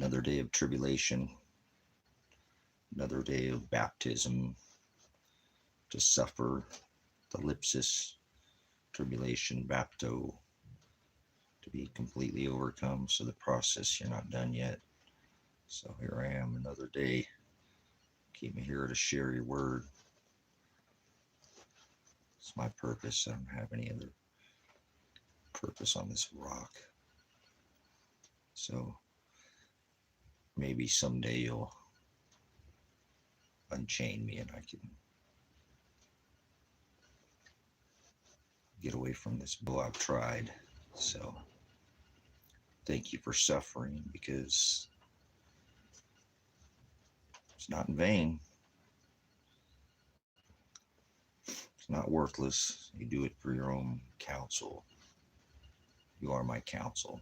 Another day of tribulation, another day of baptism, to suffer, thalipsis, tribulation, bapto, to be completely overcome. So the process, you're not done yet. So here I am, another day. Keep me here to share your word. It's my purpose. I don't have any other purpose on this rock. So maybe someday you'll unchain me and I can get away from this bull. I've tried. So thank you for suffering, because it's not in vain. It's not worthless. You do it for your own counsel. You are my counsel.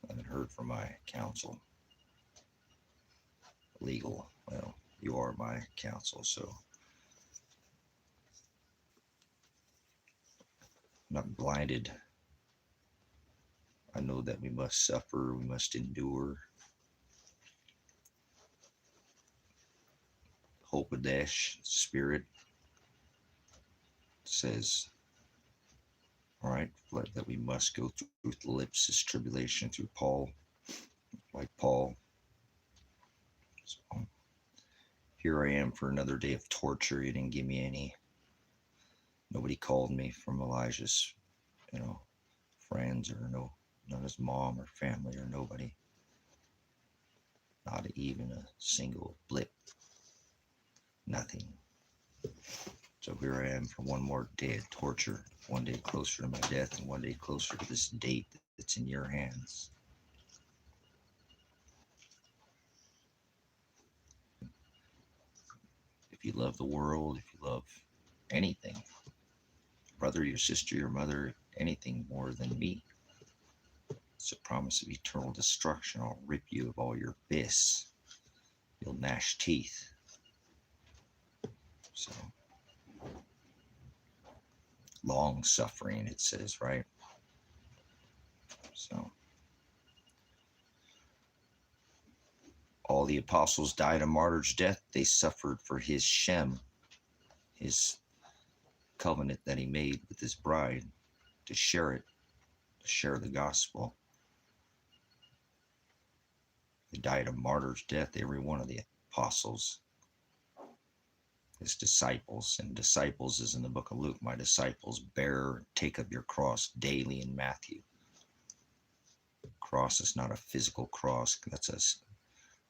I haven't heard from my counsel. Legal. Well, you are my counsel, so I'm not blinded. I know that we must suffer, we must endure. Hopadesh, spirit, says, all right, that we must go through thalipsis, tribulation, through Paul, like Paul. So here I am for another day of torture. You didn't give me any. Nobody called me from Elijah's, friends, or none of his mom or family or nobody. Not even a single blip. Nothing. So here I am for one more day of torture, one day closer to my death, and one day closer to this date that's in your hands. If you love the world, if you love anything, brother, your sister, your mother, anything more than me, it's a promise of eternal destruction. I'll rip you of all your fists. You'll gnash teeth. So, long suffering, it says, right? So, all the apostles died a martyr's death. They suffered for his Shem, his covenant that he made with his bride, to share it, to share the gospel. They died a martyr's death, every one of the apostles, his disciples. And disciples is in the book of Luke. My disciples take up your cross daily in Matthew. Cross is not a physical cross. That's a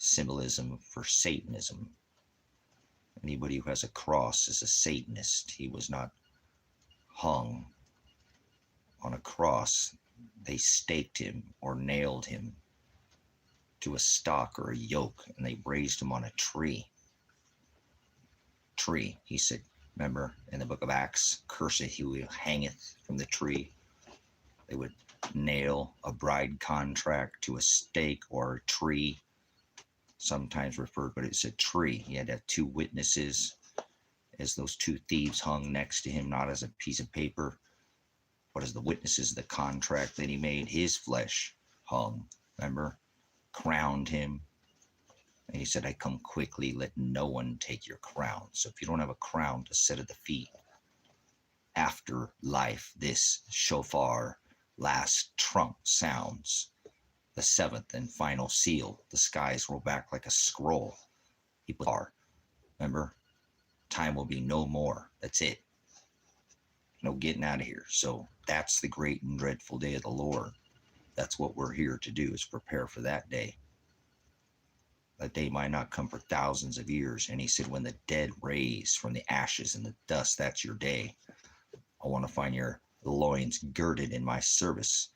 symbolism for Satanism. Anybody who has a cross is a Satanist. He was not hung on a cross. They staked him or nailed him to a stock or a yoke, and they raised him on a tree. He said, remember in the book of Acts, cursed he who hangeth from the tree. They would nail a bride contract to a stake or a tree, sometimes referred, but it's a tree. He had to have two witnesses as those two thieves hung next to him, not as a piece of paper, but as the witnesses of the contract that he made. His flesh hung, remember, crowned him. And he said, I come quickly, let no one take your crown. So if you don't have a crown to set at the feet, after life, this shofar, last trump sounds, the seventh and final seal. The skies roll back like a scroll. People are, remember, time will be no more. That's it. No getting out of here. So that's the great and dreadful day of the Lord. That's what we're here to do, is prepare for that day. That day might not come for thousands of years. And he said, when the dead raise from the ashes and the dust, that's your day. I want to find your loins girded in my service,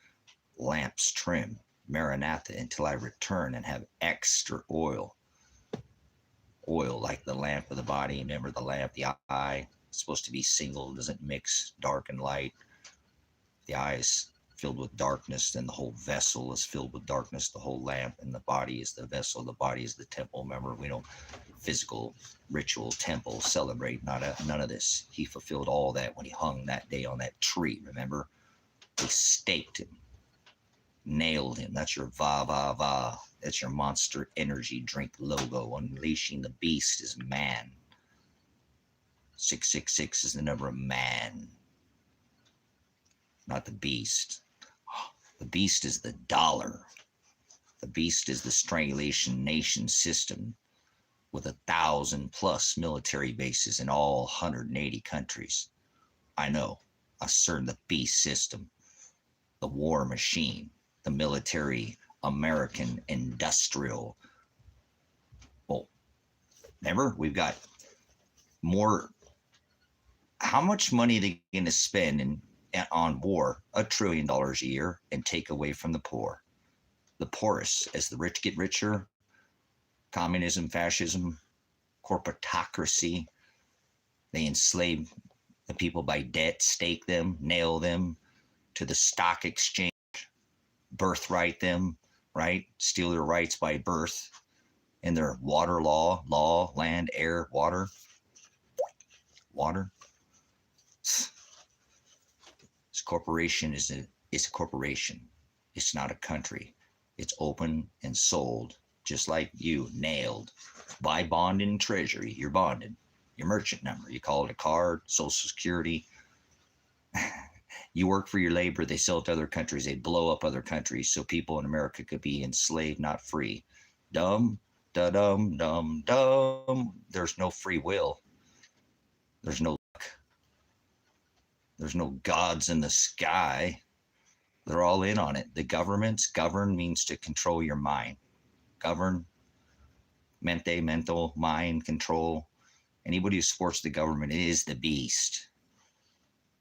lamps trim, Maranatha, until I return and have extra oil. Oil like the lamp of the body. Remember the lamp, the eye, it's supposed to be single, doesn't mix dark and light. The eye is filled with darkness, then the whole vessel is filled with darkness, the whole lamp, and the body is the vessel, the body is the temple. Remember, we don't physical ritual temple celebrate, none of this. He fulfilled all that when he hung that day on that tree. Remember, they staked him, nailed him. That's your va va va. That's your Monster Energy drink logo. Unleashing the beast is man. 666 is the number of man, not the beast. The beast is the dollar. The beast is the strangulation nation system with 1,000+ military bases in all 180 countries. I know. I serve the beast system, the war machine, the military, American industrial. Well, remember, we've got more. How much money are they going to spend on war? $1 trillion a year, and take away from the poor. The poorest, as the rich get richer, communism, fascism, corporatocracy, they enslave the people by debt, stake them, nail them to the stock exchange, birthright them, right? Steal their rights by birth in their water law, land, air, water. This corporation is a corporation. It's not a country. It's open and sold, just like you, nailed. Buy bond in treasury. You're bonded. Your merchant number. You call it a card, Social Security. You work for your labor. They sell it to other countries. They blow up other countries so people in America could be enslaved, not free. Dumb, da-dum, dumb, dumb. There's no free will. There's no luck. There's no gods in the sky. They're all in on it. The governments, govern means to control your mind. Govern, mente, mental, mind, control. Anybody who supports the government is the beast.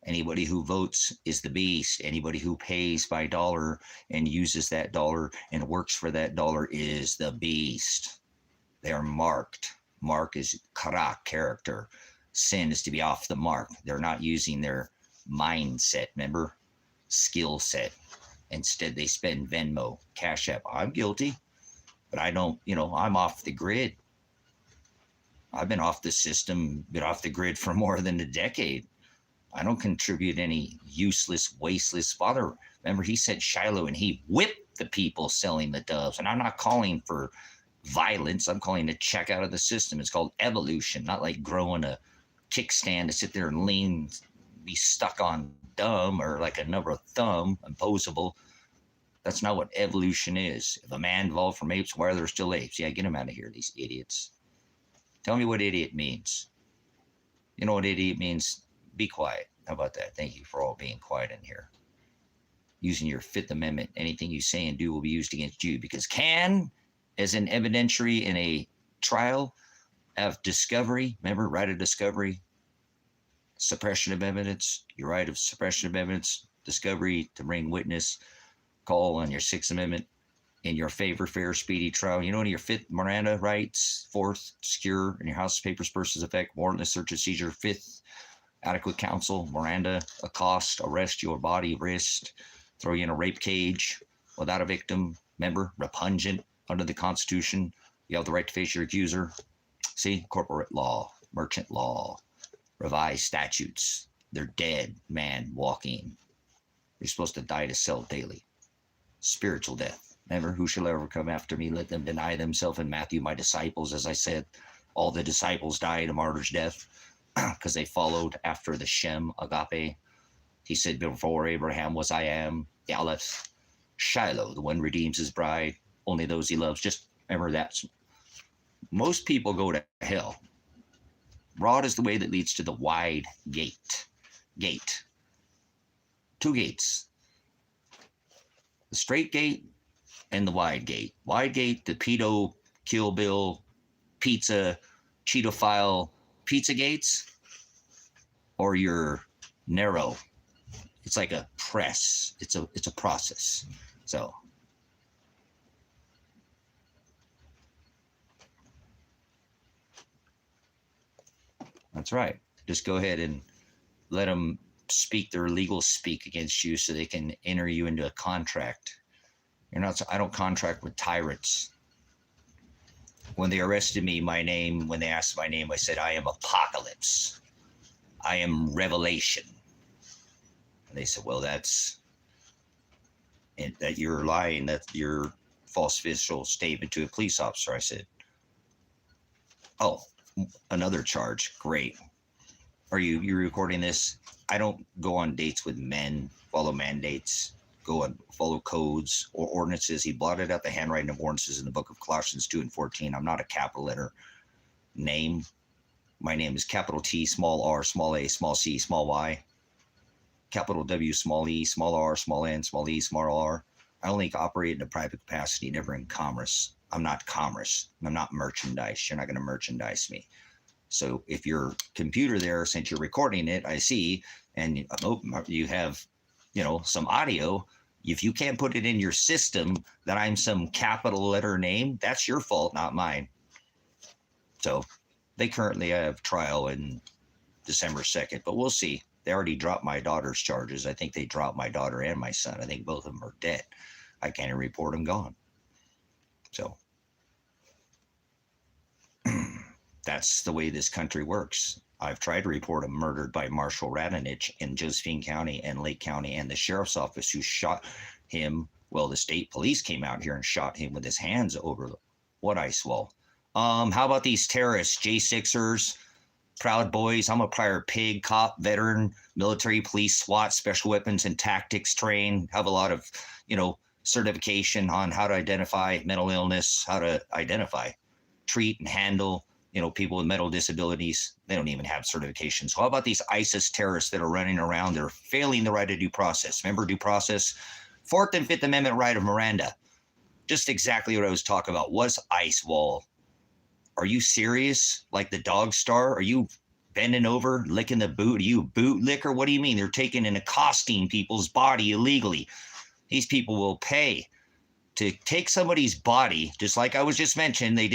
Anybody who votes is the beast. Anybody who pays by dollar and uses that dollar and works for that dollar is the beast. They are marked. Mark is kara, character. Sin is to be off the mark. They're not using their mindset, remember? Skill set. Instead, they spend Venmo, Cash App. I'm guilty, but I don't, I'm off the grid. I've been off the system, been off the grid for more than a decade. I don't contribute any useless, wasteless. Father, remember, he said Shiloh and he whipped the people selling the doves. And I'm not calling for violence. I'm calling to check out of the system. It's called evolution, not like growing a kickstand to sit there and lean, be stuck on dumb or like a number of thumb, imposable. That's not what evolution is. If a man evolved from apes, why are there still apes? Yeah, get them out of here, these idiots. Tell me what idiot means. You know what idiot means? Be quiet. How about that? Thank you for all being quiet in here. Using your Fifth Amendment, anything you say and do will be used against you, because can, as an evidentiary in a trial, have discovery, remember, right of discovery, suppression of evidence, your right of suppression of evidence, discovery to bring witness, call on your Sixth Amendment in your favor, fair, speedy trial. You know, in your Fifth, Miranda rights, Fourth, secure, in your House papers, persons effect, warrantless search and seizure, Fifth, adequate counsel, Miranda, accost, arrest your body, wrist, throw you in a rape cage without a victim, member, repugnant under the Constitution. You have the right to face your accuser. See, corporate law, merchant law, revised statutes. They're dead man walking. You're supposed to die to self daily. Spiritual death. Remember, who shall ever come after me? Let them deny themselves. In Matthew, my disciples, as I said, all the disciples died a martyr's death because they followed after the Shem, agape. He said, before Abraham was I am, the Aleph, Shiloh, the one redeems his bride, only those he loves. Just remember that. Most people go to hell. Broad is the way that leads to the wide gate. Gate. Two gates. The straight gate and the wide gate. Wide gate, the pedo, Kill Bill, pizza, Cheetophile, pizza gates, or your narrow. It's like a press. It's a process. So that's right. Just go ahead and let them speak their legal speak against you so they can enter you into a contract. I don't contract with tyrants. When they arrested me, when they asked my name, I said, I am Apocalypse. I am Revelation. And they said, well, that you're lying. That you're false official statement to a police officer. I said, oh, another charge. Great. Are you recording this? I don't go on dates with men, follow mandates, go and follow codes or ordinances. He blotted out the handwriting of ordinances in the book of Colossians 2 and 14. I'm not a capital letter name. My name is capital T, small r, small a, small c, small y, capital W, small e, small r, small n, small e, small r. I only operate in a private capacity, never in commerce. I'm not commerce. I'm not merchandise. You're not going to merchandise me. So if your computer there, since you're recording it, I see, and you have, some audio. If you can't put it in your system that I'm some capital letter name, that's your fault, not mine. So they currently have trial in December 2nd, but we'll see. They already dropped my daughter's charges. I think they dropped my daughter and my son. I think both of them are dead. I can't even report them gone. So that's the way this country works. I've tried to report him murdered by Marshall Radanich in Josephine County and Lake County, and the sheriff's office who shot him. Well, the state police came out here and shot him with his hands over what ice wall. How about these terrorists, J6ers, Proud Boys? I'm a prior pig, cop, veteran, military, police, SWAT, special weapons and tactics trained. Have a lot of, certification on how to identify mental illness, how to identify, treat, and handle people with mental disabilities. They don't even have certifications. So how about these ISIS terrorists that are running around? They're failing the right of due process. Remember due process? Fourth and Fifth Amendment right of Miranda. Just exactly what I was talking about. What's ice wall? Are you serious? Like the dog star? Are you bending over, licking the boot? Are you a boot licker? What do you mean? They're taking and accosting people's body illegally. These people will pay to take somebody's body, just like I was just mentioned. They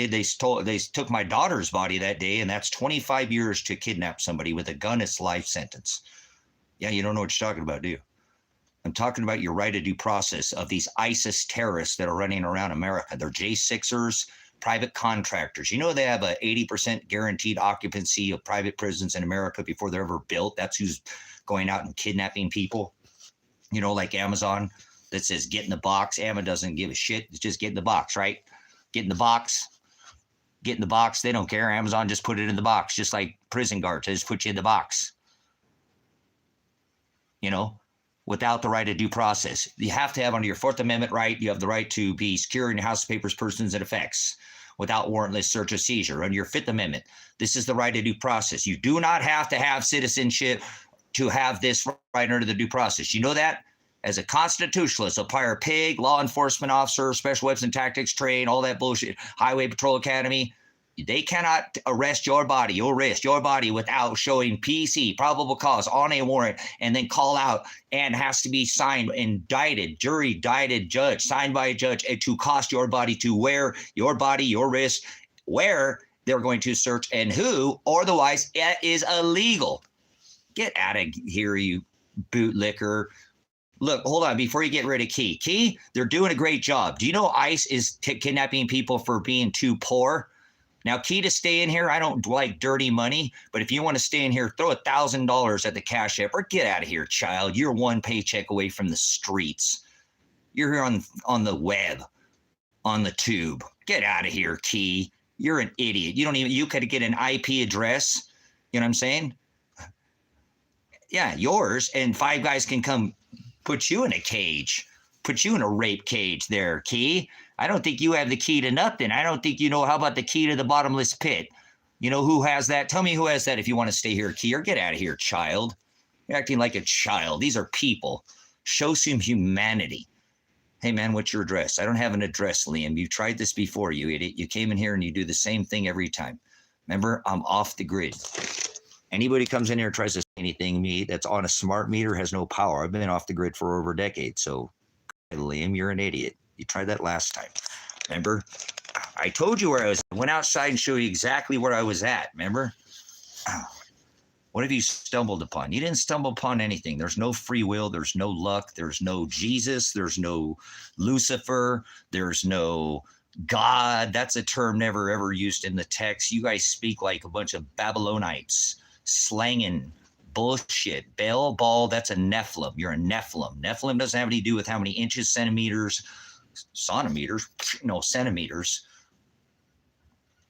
took my daughter's body that day, and that's 25 years to kidnap somebody with a gun. It's life sentence. Yeah, you don't know what you're talking about, do you? I'm talking about your right of due process of these ISIS terrorists that are running around America. They're J6ers, private contractors. They have a 80% guaranteed occupancy of private prisons in America before they're ever built. That's who's going out and kidnapping people. Like Amazon. That says get in the box. Amazon doesn't give a shit. It's just get in the box, right? Get in the box. Get in the box. They don't care. Amazon just put it in the box, just like prison guards. They just put you in the box. Without the right of due process. You have to have under your Fourth Amendment right, you have the right to be secure in your house, papers, persons, and effects without warrantless search or seizure. Under your Fifth Amendment, this is the right of due process. You do not have to have citizenship to have this right under the due process. You know that? As a constitutionalist, a prior pig, law enforcement officer, special weapons and tactics train, all that bullshit, Highway Patrol Academy, they cannot arrest your body, your wrist, your body without showing PC, probable cause, on a warrant, and then call out, and has to be signed, indicted, jury, indicted, judge, signed by a judge, and to cost your body to wear your body, your wrist, where they're going to search and who, or otherwise it is illegal. Get out of here, you bootlicker. Look, hold on, before you get rid of Key. Key, they're doing a great job. Do you know ICE is kidnapping people for being too poor? Now, Key, to stay in here, I don't like dirty money, but if you want to stay in here, throw $1,000 at the Cash App or get out of here, child. You're one paycheck away from the streets. You're here on the web, on the tube. Get out of here, Key. You're an idiot. You could get an IP address. You know what I'm saying? Yeah, yours, and 5 guys can come put you in a cage, put you in a rape cage there, Key. I don't think you have the key to nothing. I don't think how about the key to the bottomless pit? Who has that? Tell me who has that if you want to stay here, Key, or get out of here, child. You're acting like a child. These are people. Show some humanity. Hey, man, what's your address? I don't have an address, Liam. You tried this before, you idiot. You came in here and you do the same thing every time. Remember, I'm off the grid. Anybody comes in here and tries to say anything to me that's on a smart meter has no power. I've been off the grid for over a decade. So, Liam, you're an idiot. You tried that last time. Remember? I told you where I was. I went outside and showed you exactly where I was at. Remember? What have you stumbled upon? You didn't stumble upon anything. There's no free will. There's no luck. There's no Jesus. There's no Lucifer. There's no God. That's a term never, ever used in the text. You guys speak like a bunch of Babylonites. Slanging bullshit. Baal, that's a Nephilim. You're a Nephilim. Nephilim doesn't have any to do with how many inches, centimeters, centimeters, no, centimeters,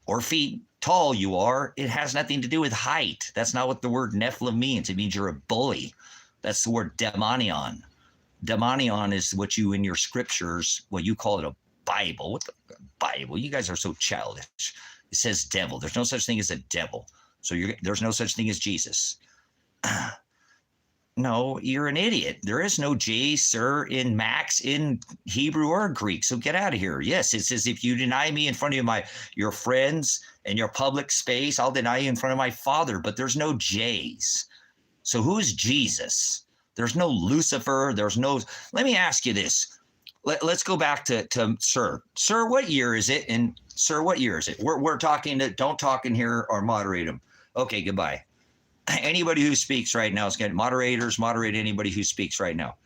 or feet tall you are, it has nothing to do with height. That's not what the word Nephilim means. It means you're a bully. That's the word demonion. Demonion is what you in your scriptures, well, you call it a Bible. What the Bible? You guys are so childish. It says devil. There's no such thing as a devil. So there's no such thing as Jesus. No, you're an idiot. There is no J, sir, in Max, in Hebrew or Greek. So get out of here. Yes, it says if you deny me in front of your friends and your public space, I'll deny you in front of my Father. But there's no J's. So who is Jesus? There's no Lucifer. There's no. Let me ask you this. Let's go back to Sir. Sir, what year is it? And Sir, what year is it? We're talking to. Don't talk in here or moderate them. Okay, goodbye. Anybody who speaks right now is getting moderators. Moderate anybody who speaks right now.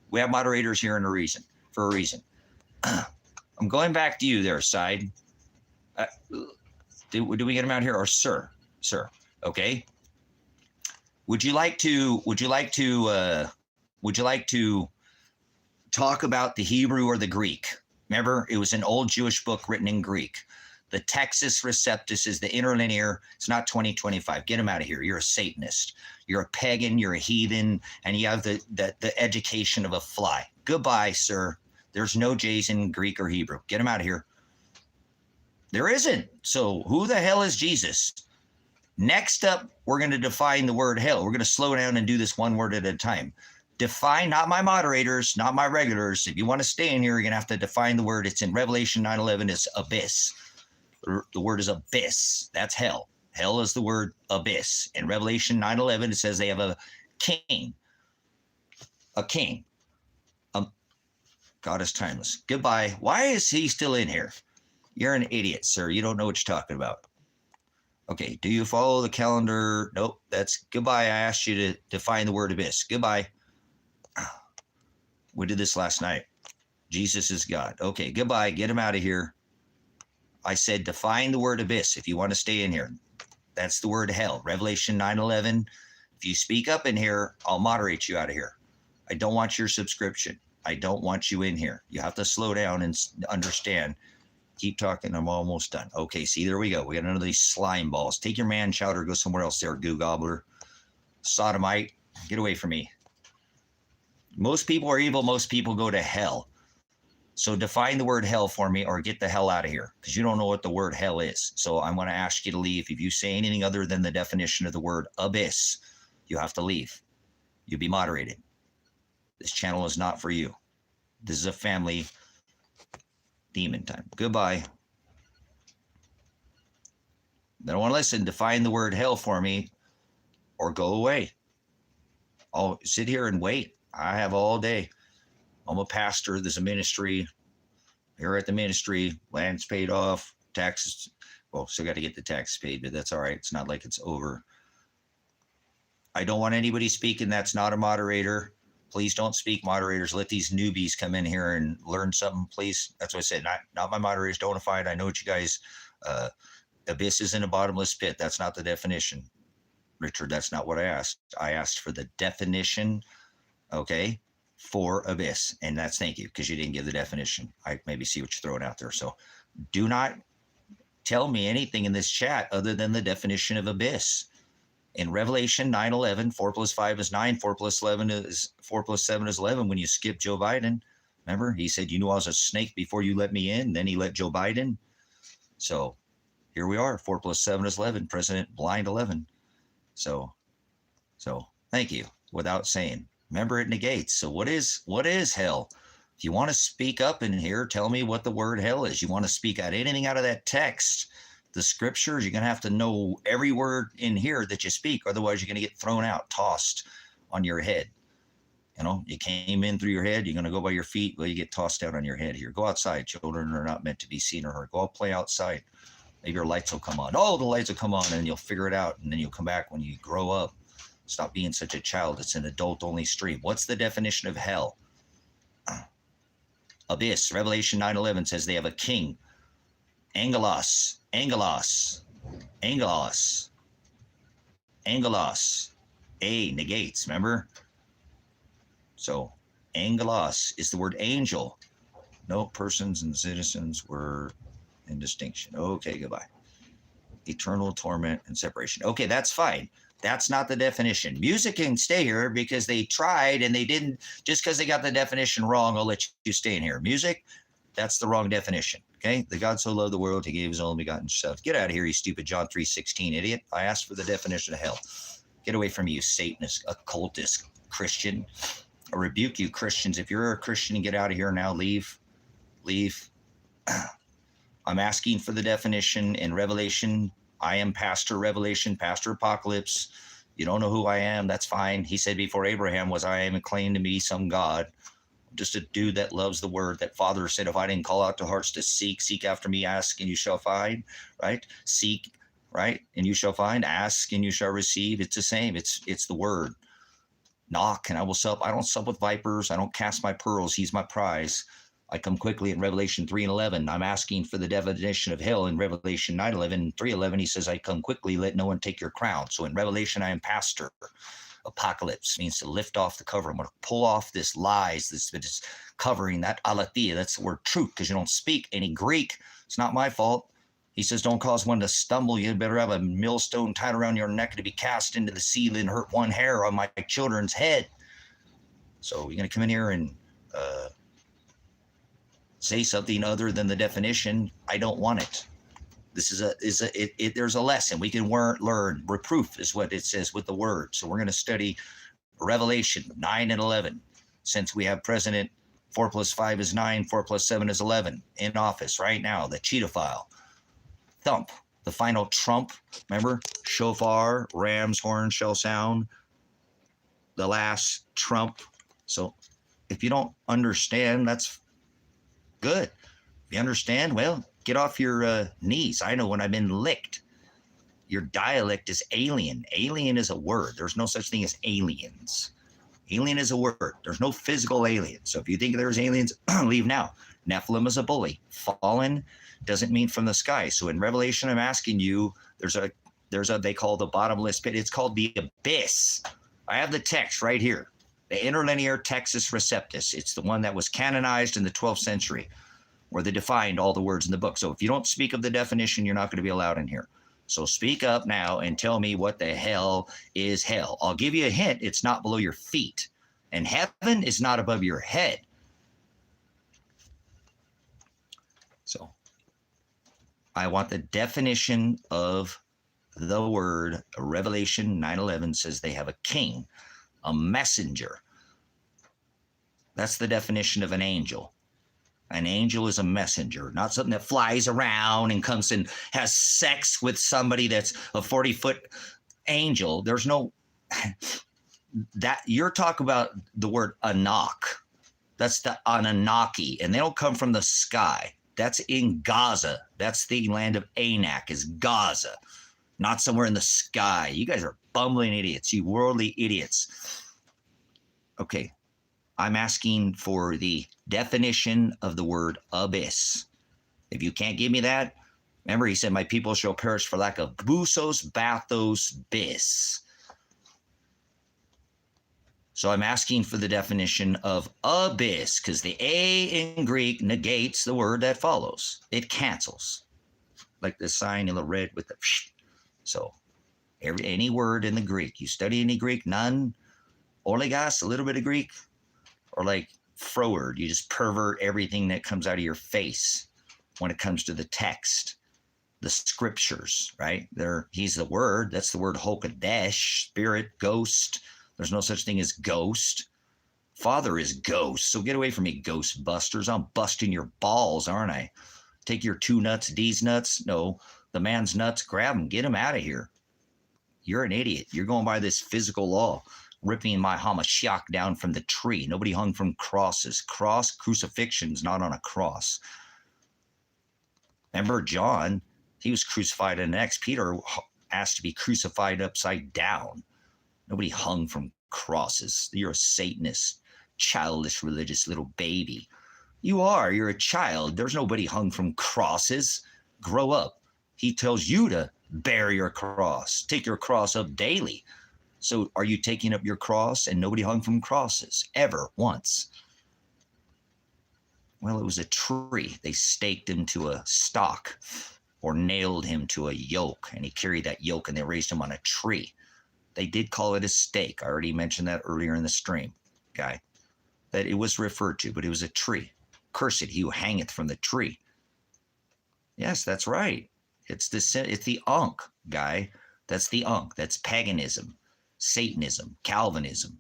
We have moderators here for a reason. I'm going back to you there, Side. Do we get him out here or Sir? Okay. Would you like to talk about the Hebrew or the Greek? Remember, it was an old Jewish book written in Greek. The Textus Receptus is the interlinear. It's not 2025. Get him out of here. You're a Satanist. You're a pagan. You're a heathen. And you have the education of a fly. Goodbye, sir. There's no J's in Greek or Hebrew. Get him out of here. There isn't. So who the hell is Jesus? Next up, we're going to define the word hell. We're going to slow down and do this one word at a time. Define, not my moderators, not my regulars. If you want to stay in here, you're going to have to define the word. It's in Revelation 9:11. It's abyss. The word is abyss. That's hell. Hell is the word abyss. In Revelation 9:11, it says they have a king. A king. God is timeless. Goodbye. Why is he still in here? You're an idiot, sir. You don't know what you're talking about. Okay. Do you follow the calendar? Nope. That's goodbye. I asked you to define the word abyss. Goodbye. We did this last night. Jesus is God. Okay. Goodbye. Get him out of here. I said, define the word abyss if you want to stay in here. That's the word hell. Revelation 9:11. If you speak up in here, I'll moderate you out of here. I don't want your subscription. I don't want you in here. You have to slow down and understand. Keep talking. I'm almost done. Okay, see, there we go. We got none of these slime balls. Take your man chowder. Go somewhere else there, goo gobbler. Sodomite. Get away from me. Most people are evil. Most people go to hell. So define the word hell for me or get the hell out of here because you don't know what the word hell is. So I'm going to ask you to leave. If you say anything other than the definition of the word abyss, you have to leave. You'll be moderated. This channel is not for you. This is a family demon time. Goodbye. I don't want to listen. Define the word hell for me or go away. I'll sit here and wait. I have all day. I'm a pastor. There's a ministry. Here at the ministry, land's paid off, taxes. Well, still got to get the taxes paid, but that's all right. It's not like it's over. I don't want anybody speaking that's not a moderator. Please don't speak, moderators. Let these newbies come in here and learn something, please. That's what I said. Not my moderators. Don't fight. I know what you guys. Abyss is in a bottomless pit. That's not the definition, Richard. That's not what I asked. I asked for the definition. Okay. For abyss, and that's thank you because you didn't give the definition. I maybe see what you're throwing out there. So do not tell me anything in this chat other than the definition of abyss. In Revelation 9:11, 4 plus 5 is 9, 4 plus 7 is 11. When you skip Joe Biden, remember he said, you knew I was a snake before you let me in. Then he let Joe Biden. So here we are. 4 plus 7 is 11. President blind 11. So thank you. Without saying. Remember, it negates. So what is hell? If you want to speak up in here, tell me what the word hell is. You want to speak out anything out of that text, the scriptures, you're going to have to know every word in here that you speak. Otherwise, you're going to get thrown out, tossed on your head. You know, you came in through your head. You're going to go by your feet. Well, you get tossed out on your head here. Go outside. Children are not meant to be seen or heard. Go out, play outside. Maybe your lights will come on. Oh, the lights will come on, and you'll figure it out. And then you'll come back when you grow up. Stop being such a child. It's an adult-only stream. What's the definition of hell? Abyss. Revelation 9:11 says they have a king. Angelos. Angelos. Angelos. Angelos. A negates, remember? So angelos is the word angel. No persons and citizens were in distinction. Okay, goodbye. Eternal torment and separation. Okay, that's fine. That's not the definition. Music can stay here because they tried and they didn't. Just because they got the definition wrong, I'll let you stay in here. Music, that's the wrong definition. Okay, the God so loved the world, he gave his only begotten son. Get out of here, you stupid John 3:16 idiot. I asked for the definition of hell. Get away from me, you Satanist, occultist, Christian. I rebuke you, Christians. If you're a Christian, get out of here now. Leave. Leave. I'm asking for the definition in Revelation. I am Pastor Revelation, Pastor Apocalypse. You don't know who I am. That's fine. He said before Abraham was I am and claimed to be some God. Just a dude that loves the word. That Father said, if I didn't call out to hearts to seek after me, ask and you shall find, right? Seek, right? And you shall find, ask and you shall receive. It's the same. It's the word. Knock and I will sup. I don't sup with vipers. I don't cast my pearls. He's my prize. I come quickly in Revelation 3:11. I'm asking for the definition of hell in Revelation 9:11. 3:11, he says, I come quickly, let no one take your crown. So in Revelation, I am pastor. Apocalypse means to lift off the cover. I'm going to pull off this lies, this covering, that aletheia. That's the word truth, because you don't speak any Greek. It's not my fault. He says, don't cause one to stumble. You'd better have a millstone tied around your neck to be cast into the sea and hurt one hair on my children's head. So you're going to come in here and say something other than the definition. I don't want it. This there's a lesson we can learn. Reproof is what it says with the word. So we're going to study Revelation 9 and 11. Since we have President 4 plus 5 is 9, 4 plus 7 is 11 in office right now, the cheetah file. Thump, the final trump. Remember, shofar, ram's horn shall sound. The last trump. So if you don't understand, that's good. If you understand, well, get off your knees. I know when I've been licked. Your dialect is alien. Alien is a word. There's no such thing as aliens. Alien is a word. There's no physical alien. So if you think there's aliens, leave now. Nephilim is a bully. Fallen doesn't mean from the sky. So in Revelation, I'm asking you, there's a they call the bottomless pit. It's called the abyss. I have the text right here. The Interlinear Textus Receptus. It's the one that was canonized in the 12th century, where they defined all the words in the book. So if you don't speak of the definition, you're not going to be allowed in here. So speak up now and tell me what the hell is hell. I'll give you a hint. It's not below your feet. And heaven is not above your head. So I want the definition of the word. Revelation 9:11 says they have a king, a messenger. That's the definition of an angel. An angel is a messenger, not something that flies around and comes and has sex with somebody that's a 40-foot angel. There's no that. You're talking about the word Anak. That's the Anunnaki, and they don't come from the sky. That's in Gaza. That's the land of Anak, is Gaza, not somewhere in the sky. You guys are bumbling idiots, you worldly idiots. Okay, I'm asking for the definition of the word abyss. If you can't give me that, remember he said, my people shall perish for lack of busos, bathos, bis. So I'm asking for the definition of abyss, because the A in Greek negates the word that follows. It cancels, like the sign in the red with the psh. So any word in the Greek, you study any Greek, none, oligos, a little bit of Greek, or like froward, you just pervert everything that comes out of your face when it comes to the text, the scriptures, right? He's the word. That's the word Hokadesh, spirit, ghost. There's no such thing as ghost. Father is ghost. So get away from me, Ghostbusters. I'm busting your balls, aren't I? Take your 2 nuts, D's nuts. No, the man's nuts. Grab him. Get him out of here. You're an idiot. You're going by this physical law, ripping my Hamashiach down from the tree. Nobody hung from crosses. Crucifixion's not on a cross. Remember John? He was crucified on an X. Peter asked to be crucified upside down. Nobody hung from crosses. You're a Satanist, childish, religious little baby. You are. You're a child. There's nobody hung from crosses. Grow up. He tells you to bear your cross. Take your cross up daily. So are you taking up your cross? And nobody hung from crosses ever once. Well, it was a tree. They staked him to a stalk or nailed him to a yoke, and he carried that yoke and they raised him on a tree. They did call it a stake. I already mentioned that earlier in the stream, guy, that it was referred to, but it was a tree. Cursed he who hangeth from the tree. Yes, that's right. It's the Ankh, guy. That's the Ankh. That's paganism, Satanism, Calvinism.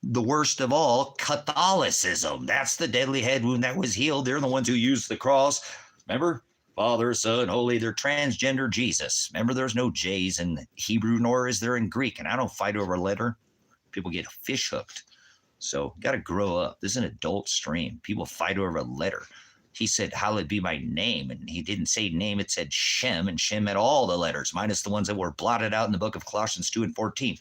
The worst of all, Catholicism. That's the deadly head wound that was healed. They're the ones who used the cross. Remember? Father, Son, Holy. They're transgender Jesus. Remember, there's no J's in Hebrew, nor is there in Greek. And I don't fight over a letter. People get fish hooked. So got to grow up. This is an adult stream. People fight over a letter. He said, hallowed be my name. And he didn't say name. It said Shem. And Shem had all the letters, minus the ones that were blotted out in the book of Colossians 2 and 14.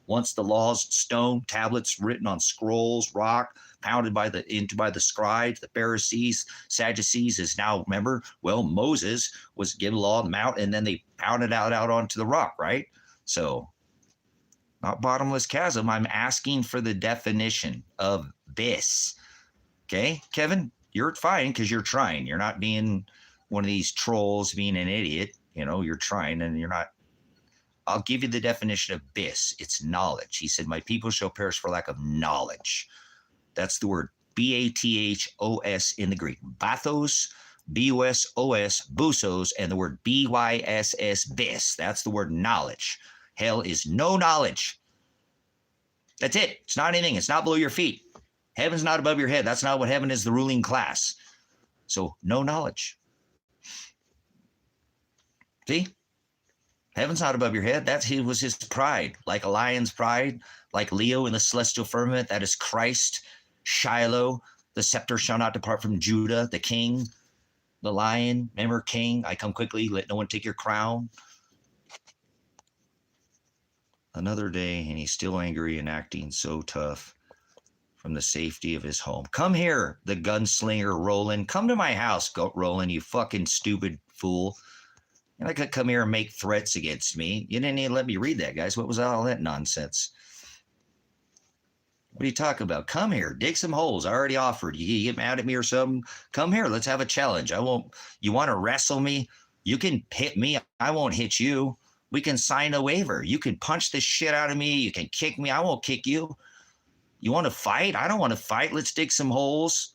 Once the laws, stone, tablets written on scrolls, rock, pounded by the scribes, the Pharisees, Sadducees is now, remember, well, Moses was given law on the mount, and then they pounded out onto the rock, right? So, not bottomless chasm. I'm asking for the definition of this. Okay, Kevin, you're fine because you're trying. You're not being one of these trolls, being an idiot. You know, you're trying, and you're not. I'll give you the definition of bis. It's knowledge. He said, my people shall perish for lack of knowledge. That's the word Bathos in the Greek. Bathos, Busos, busos, and the word byss, bis. That's the word knowledge. Hell is no knowledge. That's it. It's not anything. It's not below your feet. Heaven's not above your head. That's not what heaven is, the ruling class. So no knowledge. See? Heaven's not above your head. Was his pride, like a lion's pride, like Leo in the celestial firmament. That is Christ, Shiloh. The scepter shall not depart from Judah, the king, the lion. Remember, king, I come quickly. Let no one take your crown. Another day, and he's still angry and acting so tough from the safety of his home. Come here, the gunslinger Roland. Come to my house, Roland, you fucking stupid fool. You're not going to come here and make threats against me. You didn't even let me read that, guys. What was all that nonsense? What are you talking about? Come here. Dig some holes. I already offered. You get mad at me or something? Come here. Let's have a challenge. I won't. You want to wrestle me? You can hit me. I won't hit you. We can sign a waiver. You can punch the shit out of me. You can kick me. I won't kick you. You want to fight? I don't want to fight. Let's dig some holes.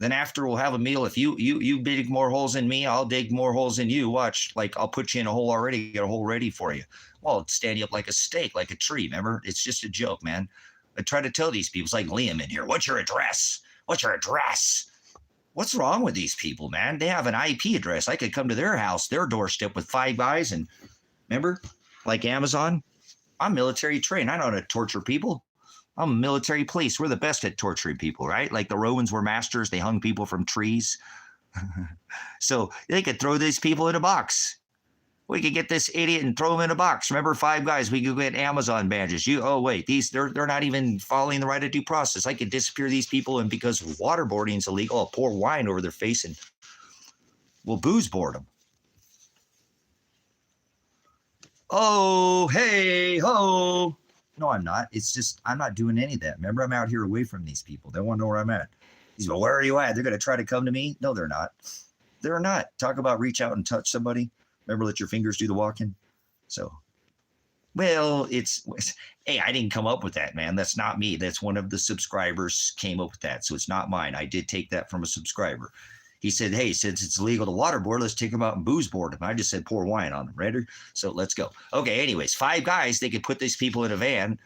Then after we'll have a meal. If you dig more holes than me, I'll dig more holes than you. Watch, like I'll put you in a hole already, get a hole ready for you. Well, I'll stand you up like a stake, like a tree. Remember, it's just a joke, man. I try to tell these people, it's like Liam in here. What's your address? What's your address? What's wrong with these people, man? They have an IP address. I could come to their house, their doorstep with 5 guys, and remember, like Amazon. I'm military trained. I know how to torture people. I'm a military police. We're the best at torturing people, right? Like the Romans were masters. They hung people from trees. So they could throw these people in a box. We could get this idiot and throw him in a box. Remember, 5 guys, we could get Amazon badges. Wait, they're not even following the right of due process. I could disappear these people, and because waterboarding is illegal, I'll pour wine over their face and we'll booze board them. Oh, hey, ho. No, I'm not. It's just, I'm not doing any of that. Remember, I'm out here away from these people. They want to know where I'm at. He's like, where are you at? They're going to try to come to me? No, they're not. They're not. Talk about reach out and touch somebody. Remember, let your fingers do the walking. So, well, hey, I didn't come up with that, man. That's not me. That's one of the subscribers came up with that. So it's not mine. I did take that from a subscriber. He said, hey, since it's illegal to waterboard, let's take them out and booze board them. I just said pour wine on them. Ready? So let's go. Okay, anyways, 5 guys, they could put these people in a van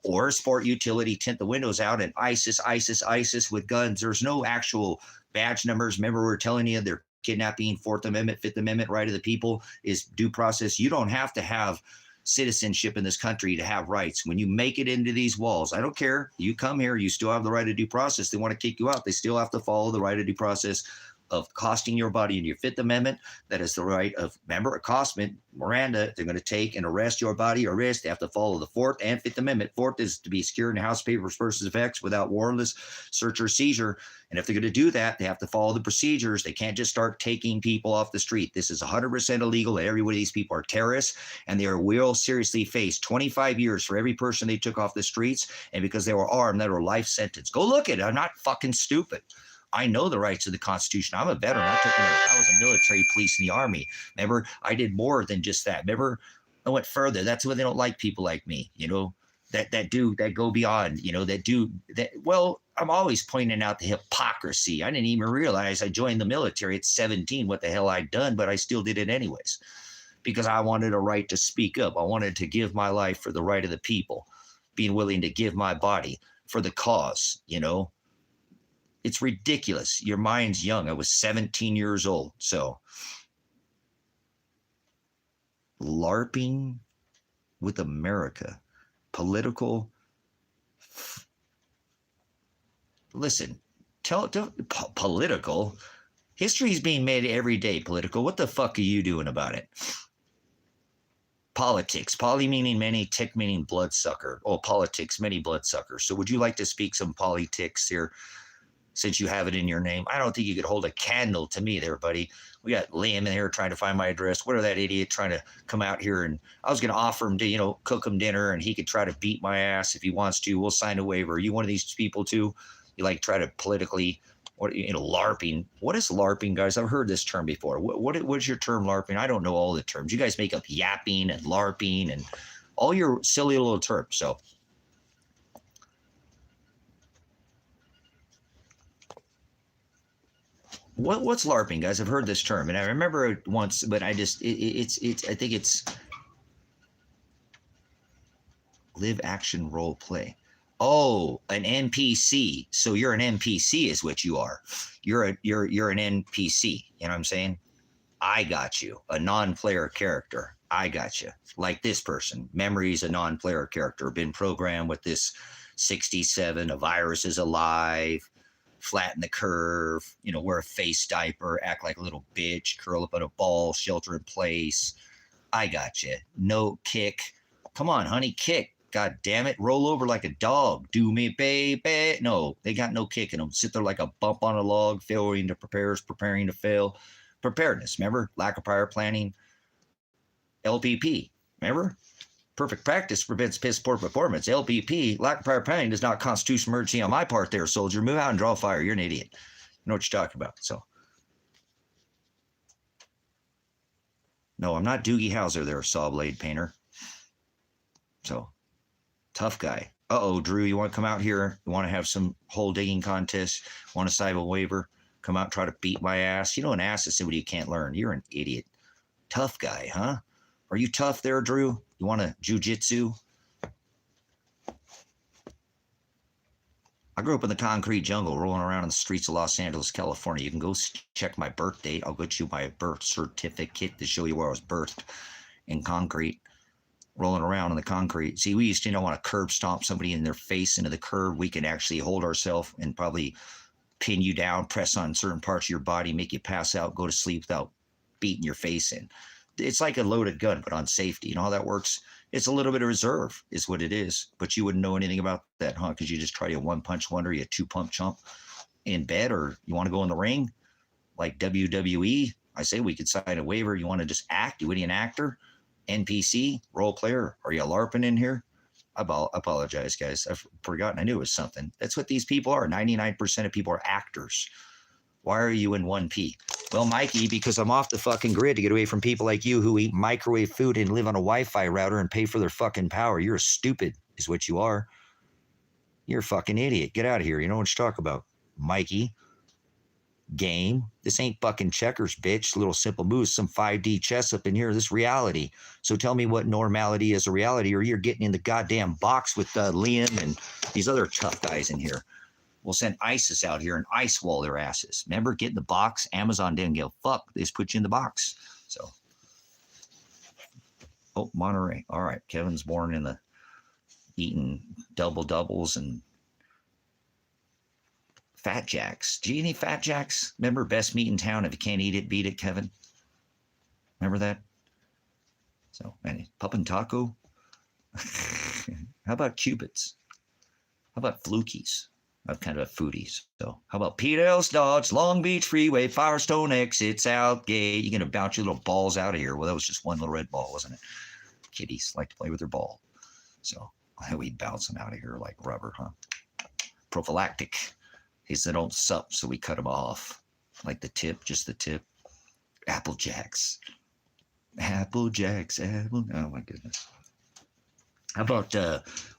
or a sport utility, tint the windows out, and ISIS with guns. There's no actual badge numbers. Remember, we were telling you they're kidnapping, 4th Amendment, 5th Amendment, right of the people is due process. You don't have to have citizenship in this country to have rights. When you make it into these walls, I don't care. You come here, you still have the right of due process. They want to kick you out. They still have to follow the right of due process of costing your body in your Fifth Amendment. That is the right of, remember, accostation, Miranda, they're going to take and arrest your body or arrest. They have to follow the Fourth and Fifth Amendment. Fourth is to be secured in house papers versus effects without warrantless search or seizure. And if they're going to do that, they have to follow the procedures. They can't just start taking people off the street. This is 100% illegal. Every one of these people are terrorists, and they will seriously face 25 years for every person they took off the streets. And because they were armed, that were life sentence. Go look at it. I'm not fucking stupid. I know the rights of the Constitution. I'm a veteran. I was a military police in the Army. Remember, I did more than just that. Remember, I went further. That's why they don't like people like me, you know, that go beyond, you know, that do that. Well, I'm always pointing out the hypocrisy. I didn't even realize I joined the military at 17, what the hell I'd done, but I still did it anyways, because I wanted a right to speak up. I wanted to give my life for the right of the people, being willing to give my body for the cause, you know. It's ridiculous. Your mind's young. I was 17 years old. So LARPing with America, political. Listen, political. History is being made every day political. What the fuck are you doing about it? Politics. Poly meaning many, tick meaning bloodsucker. Oh, politics, many bloodsuckers. So would you like to speak some politics here? Since you have it in your name, I don't think you could hold a candle to me there, buddy. We got Liam in here trying to find my address. What are that idiot trying to come out here? And I was going to offer him to, you know, cook him dinner, and he could try to beat my ass if he wants to. We'll sign a waiver. Are you one of these people too? You like try to politically, what, you know, LARPing. What is LARPing, guys? I've heard this term before. What's your term, LARPing? I don't know all the terms. You guys make up yapping and LARPing and all your silly little terms. So what's LARPing, guys? I've heard this term, and I remember it once, but I just it's I think it's live action role play. Oh, an NPC. So you're an NPC is what you are. You're an NPC. You know what I'm saying? I got you. A non-player character. I got you. Like this person. Memory's a non-player character. Been programmed with this 67. A virus is alive. Flatten the curve, you know, wear a face diaper, act like a little bitch, curl up in a ball, shelter in place. I got you. No kick. Come on, honey, kick. God damn it. Roll over like a dog. Do me, baby. No, they got no kick in them. Sit there like a bump on a log, failing to prepare is preparing to fail. Preparedness, remember? Lack of prior planning. LPP, remember? Perfect practice prevents piss poor performance. LPP, lack of prior planning, does not constitute emergency on my part there, soldier. Move out and draw fire. You're an idiot. You know what you're talking about. So, no, I'm not Doogie Howser there, saw blade painter. So, tough guy. Uh-oh, Drew, you want to come out here? You want to have some hole digging contest? Want to sign a waiver? Come out and try to beat my ass? You know, an ass is somebody you can't learn. You're an idiot. Tough guy, huh? Are you tough there, Drew? You want to jujitsu? I grew up in the concrete jungle, rolling around in the streets of Los Angeles, California. You can go check my birth date. I'll get you my birth certificate to show you where I was birthed in concrete, rolling around in the concrete. See, we used to, want to curb stomp somebody in their face into the curb. We can actually hold ourselves and probably pin you down, press on certain parts of your body, make you pass out, go to sleep without beating your face in. It's like a loaded gun, but on safety. You know how that works? It's a little bit of reserve is what it is. But you wouldn't know anything about that, huh? Because you just try to one-punch wonder, you two-pump chump in bed, or you want to go in the ring like WWE. I say we could sign a waiver. You want to just act? You an actor? NPC? Role player? Are you LARPing in here? I apologize, guys. I've forgotten. I knew it was something. That's what these people are. 99% of people are actors. Why are you in 1P? Well, Mikey, because I'm off the fucking grid to get away from people like you who eat microwave food and live on a Wi-Fi router and pay for their fucking power. You're stupid, is what you are. You're a fucking idiot. Get out of here. You know what you talk about, Mikey. Game. This ain't fucking checkers, bitch. Little simple moves, some 5D chess up in here. This reality. So tell me what normality is a reality, or you're getting in the goddamn box with Liam and these other tough guys in here. We'll send ISIS out here and ice wall their asses. Remember, get in the box. Amazon didn't give a fuck. They just put you in the box. So, oh, Monterey. All right. Kevin's born in the eating doubles and Fat Jacks. Do you eat any Fat Jacks? Remember, best meat in town. If you can't eat it, beat it, Kevin. Remember that? So, Pup and Taco. How about Cupid's? How about Flukies? I'm kind of a foodie. So, how about Pete L. Dodge, Long Beach Freeway, Firestone exit, Southgate? You're going to bounce your little balls out of here. Well, that was just one little red ball, wasn't it? Kitties like to play with their ball. So, we bounce them out of here like rubber, huh? Prophylactic. He said, don't sup, so we cut them off. Like the tip, just the tip. Apple Jacks. Apple Jacks. Apple. Oh, my goodness. How about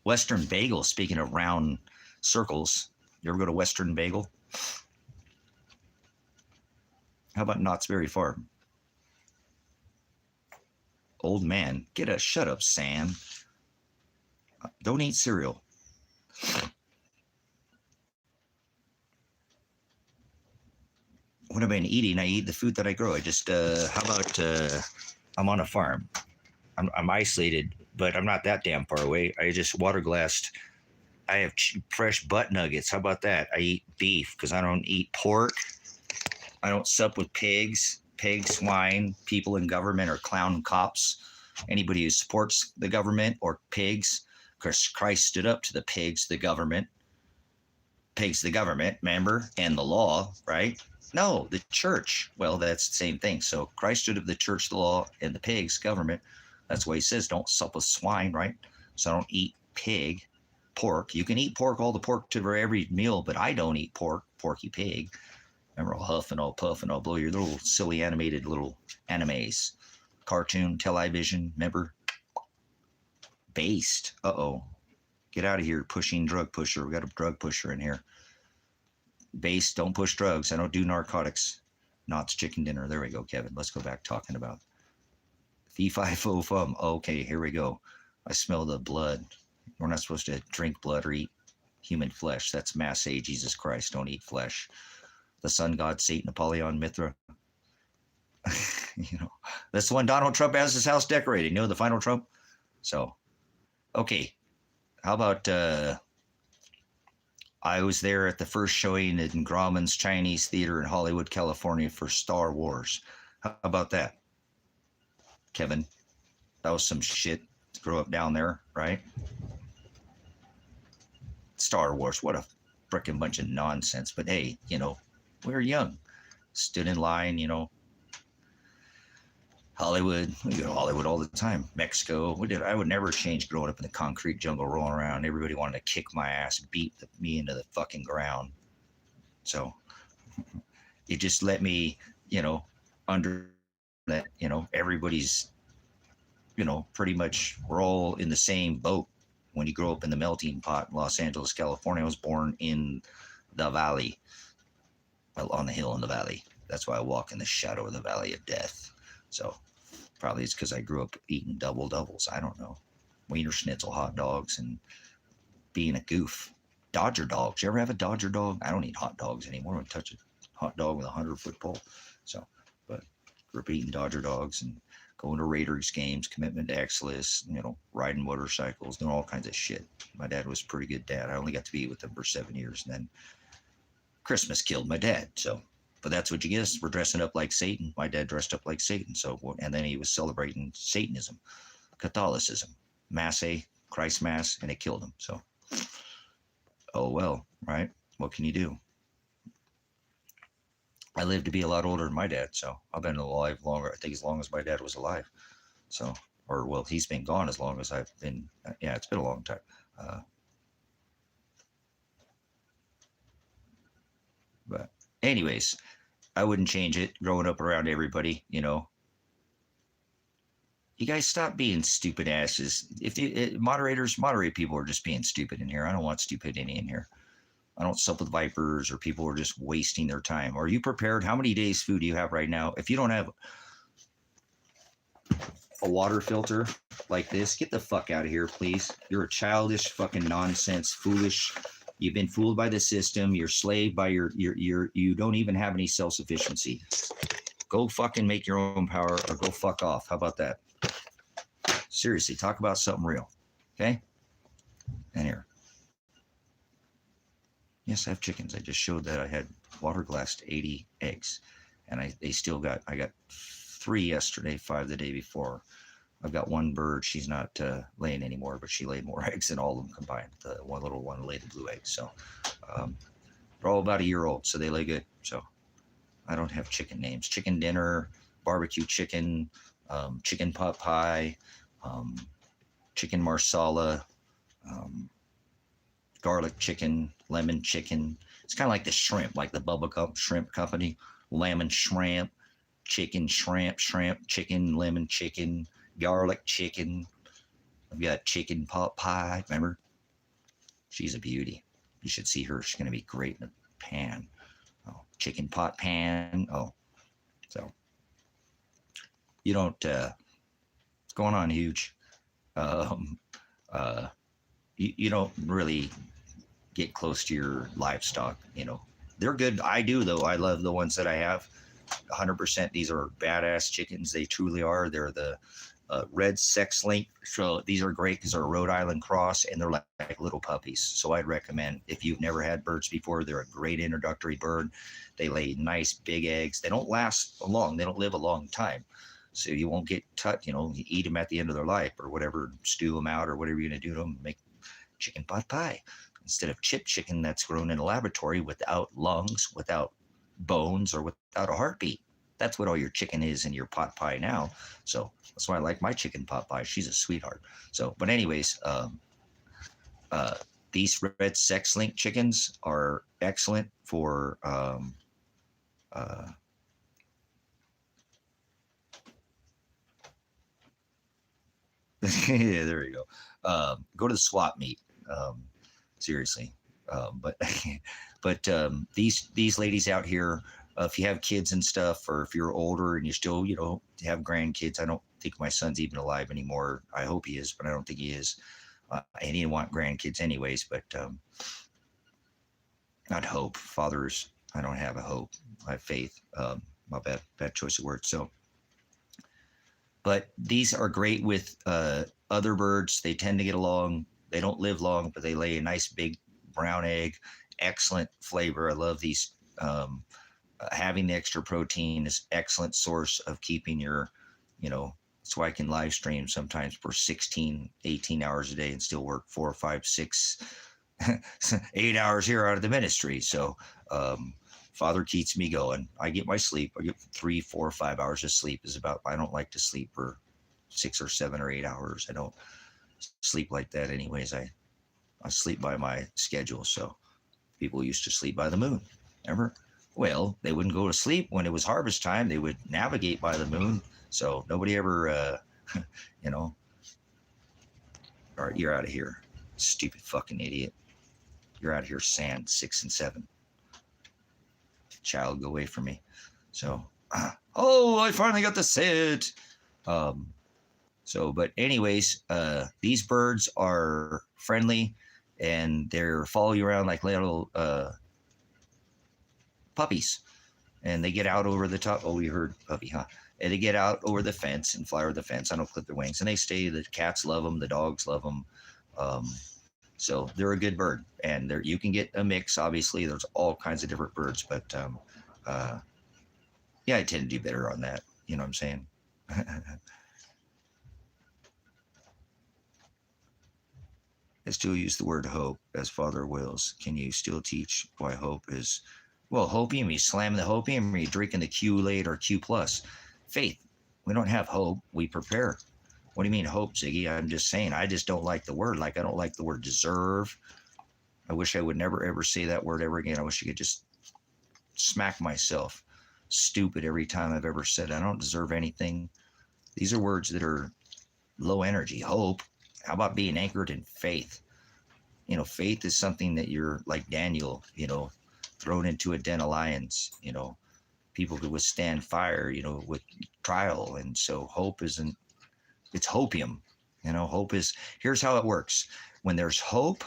Western Bagel? Speaking of round circles, you ever go to Western Bagel? How about Knott's Berry Farm? Old man, shut up, Sam. Don't eat cereal. What have I been eating? I eat the food that I grow. I just, how about, I'm on a farm. I'm isolated, but I'm not that damn far away. I just water glassed. I have fresh butt nuggets. How about that? I eat beef because I don't eat pork. I don't sup with pigs, swine, people in government, or clown cops. Anybody who supports the government or pigs, because Christ stood up to the pigs, the government. Pigs, the government, remember? And the law, right? No, the church. Well, that's the same thing. So Christ stood up the church, the law, and the pigs, government. That's why he says don't sup with swine, right? So I don't eat pork. You can eat pork, all the pork to every meal, but I don't eat pork, Porky Pig. Remember, I'll huff and I'll puff and I'll blow your little silly animated little animes. Cartoon, television, remember? Based. Uh-oh. Get out of here, pushing drug pusher. We got a drug pusher in here. Based, don't push drugs. I don't do narcotics. Knott's chicken dinner. There we go, Kevin. Let's go back talking about fee fi fo fum. Okay, here we go. I smell the blood. We're not supposed to drink blood or eat human flesh. That's mass A, Jesus Christ. Don't eat flesh. The sun god, Satan, Apollyon, Mithra. That's the one Donald Trump has his house decorated. The final Trump? So, okay. How about, I was there at the first showing in Grauman's Chinese Theater in Hollywood, California for Star Wars. How about that, Kevin? That was some shit to grow up down there, right? Star Wars, what a frickin' bunch of nonsense. But hey, we were young. Stood in line, Hollywood. We go to Hollywood all the time. Mexico. I would never change growing up in the concrete jungle rolling around. Everybody wanted to kick my ass, beat me into the fucking ground. So it just let me, under that, everybody's, pretty much we're all in the same boat. When you grow up in the melting pot in Los Angeles, California, I was born in the valley. Well, on the hill in the valley. That's why I walk in the shadow of the valley of death. So probably it's because I grew up eating doubles. I don't know. Wiener Schnitzel hot dogs and being a goof. Dodger dogs. You ever have a Dodger dog? I don't eat hot dogs anymore. I don't touch a hot dog with a 100-foot pole. So, but grew up eating Dodger dogs and going to Raiders games, commitment to excellence, riding motorcycles, doing all kinds of shit. My dad was a pretty good dad. I only got to be with him for 7 years, and then Christmas killed my dad. So, but that's what you get. We're dressing up like Satan. My dad dressed up like Satan. So, and then he was celebrating Satanism, Catholicism, Mass A, Christ Mass, and it killed him. So, oh well, right? What can you do? I lived to be a lot older than my dad, so I've been alive longer. I think as long as my dad was alive. So, or well, he's been gone as long as I've been. Yeah, it's been a long time. But anyways, I wouldn't change it. Growing up around everybody, you guys stop being stupid asses. If moderators moderate people are just being stupid in here. I don't want stupidity in here. I don't sup with vipers or people who are just wasting their time. Are you prepared? How many days food do you have right now? If you don't have a water filter like this, get the fuck out of here, please. You're a childish fucking nonsense, foolish. You've been fooled by the system. You're slave by you don't even have any self-sufficiency. Go fucking make your own power or go fuck off. How about that? Seriously, talk about something real. Okay? And here. Yes, I have chickens. I just showed that I had water glassed 80 eggs, and I got 3 yesterday, 5 the day before. I've got one bird. She's not laying anymore, but she laid more eggs than all of them combined. The one little one laid the blue eggs. So um, they're all about a year old, so they lay good. So I don't have chicken names. Chicken dinner, barbecue chicken, chicken pot pie, um, chicken marsala, um, garlic chicken, lemon chicken. It's kind of like the shrimp, like the Bubba Cup Shrimp Company. Lemon shrimp, shrimp, chicken, lemon chicken, garlic chicken. I've got chicken pot pie. Remember? She's a beauty. You should see her. She's going to be great in a pan. Oh, chicken pot pan. Oh, so you don't. What's going on, huge? Um, uh, you don't really get close to your livestock. You know, they're good. I do though. I love the ones that I have. 100%. These are badass chickens. They truly are. They're the red sex link. So these are great because they're a Rhode Island cross and they're like little puppies. So I'd recommend if you've never had birds before, they're a great introductory bird. They lay nice big eggs. They don't last long. They don't live a long time. So you won't get touched, you know, you eat them at the end of their life or whatever, stew them out or whatever you're going to do to them, make chicken pot pie instead of chip chicken that's grown in a laboratory without lungs, without bones, or without a heartbeat. That's what all your chicken is in your pot pie now. So that's why I like my chicken pot pie. She's a sweetheart. So, but anyways, uh, these red sex link chickens are excellent for uh, yeah, there you go. Go to the swap meet. Um, seriously, but these ladies out here, if you have kids and stuff, or if you're older and you still have grandkids, I don't think my son's even alive anymore. I hope he is, but I don't think he is. And he didn't want grandkids anyways. But not hope. Fathers, I don't have a hope. I have faith. My bad choice of words. So but these are great with other birds. They tend to get along. They don't live long, but they lay a nice big brown egg. Excellent flavor. I love these. Having the extra protein is excellent source of keeping your, that's why I can live stream sometimes for 16, 18 hours a day and still work 4, 5, 6, 8 hours here out of the ministry. So Father keeps me going. I get my sleep. I get 3, 4, 5 hours of sleep. I don't like to sleep for 6 or 7 or 8 hours. I don't sleep like that anyways. I sleep by my schedule. So people used to sleep by the moon. Remember? Well, they wouldn't go to sleep when it was harvest time. They would navigate by the moon. So nobody ever, all right, you're out of here. Stupid fucking idiot. You're out of here, sand 6 and 7. Child, go away from me. So, oh, I finally got to sit. But anyways, these birds are friendly and they're follow you around like little puppies. And they get out over the top. Oh, we heard puppy, huh? And they get out over the fence and fly over the fence. I don't clip their wings. And they stay. The cats love them. The dogs love them. So they're a good bird, and you can get a mix. Obviously, there's all kinds of different birds, but yeah, I tend to do better on that. You know what I'm saying? I still use the word hope as Father wills. Can you still teach why hope is? Well, hopium, you slam the hopium, or you drinking the Q-Late or Q+. Faith, we don't have hope. We prepare. What do you mean hope, Ziggy? I'm just saying, I just don't like the word. Like, I don't like the word deserve. I wish I would never, ever say that word ever again. I wish I could just smack myself stupid every time I've ever said it. I don't deserve anything. These are words that are low energy. Hope. How about being anchored in faith? Faith is something that you're like Daniel, thrown into a den of lions. People could withstand fire, with trial. And so hope isn't, it's hopium. Hope is, here's how it works. When there's hope,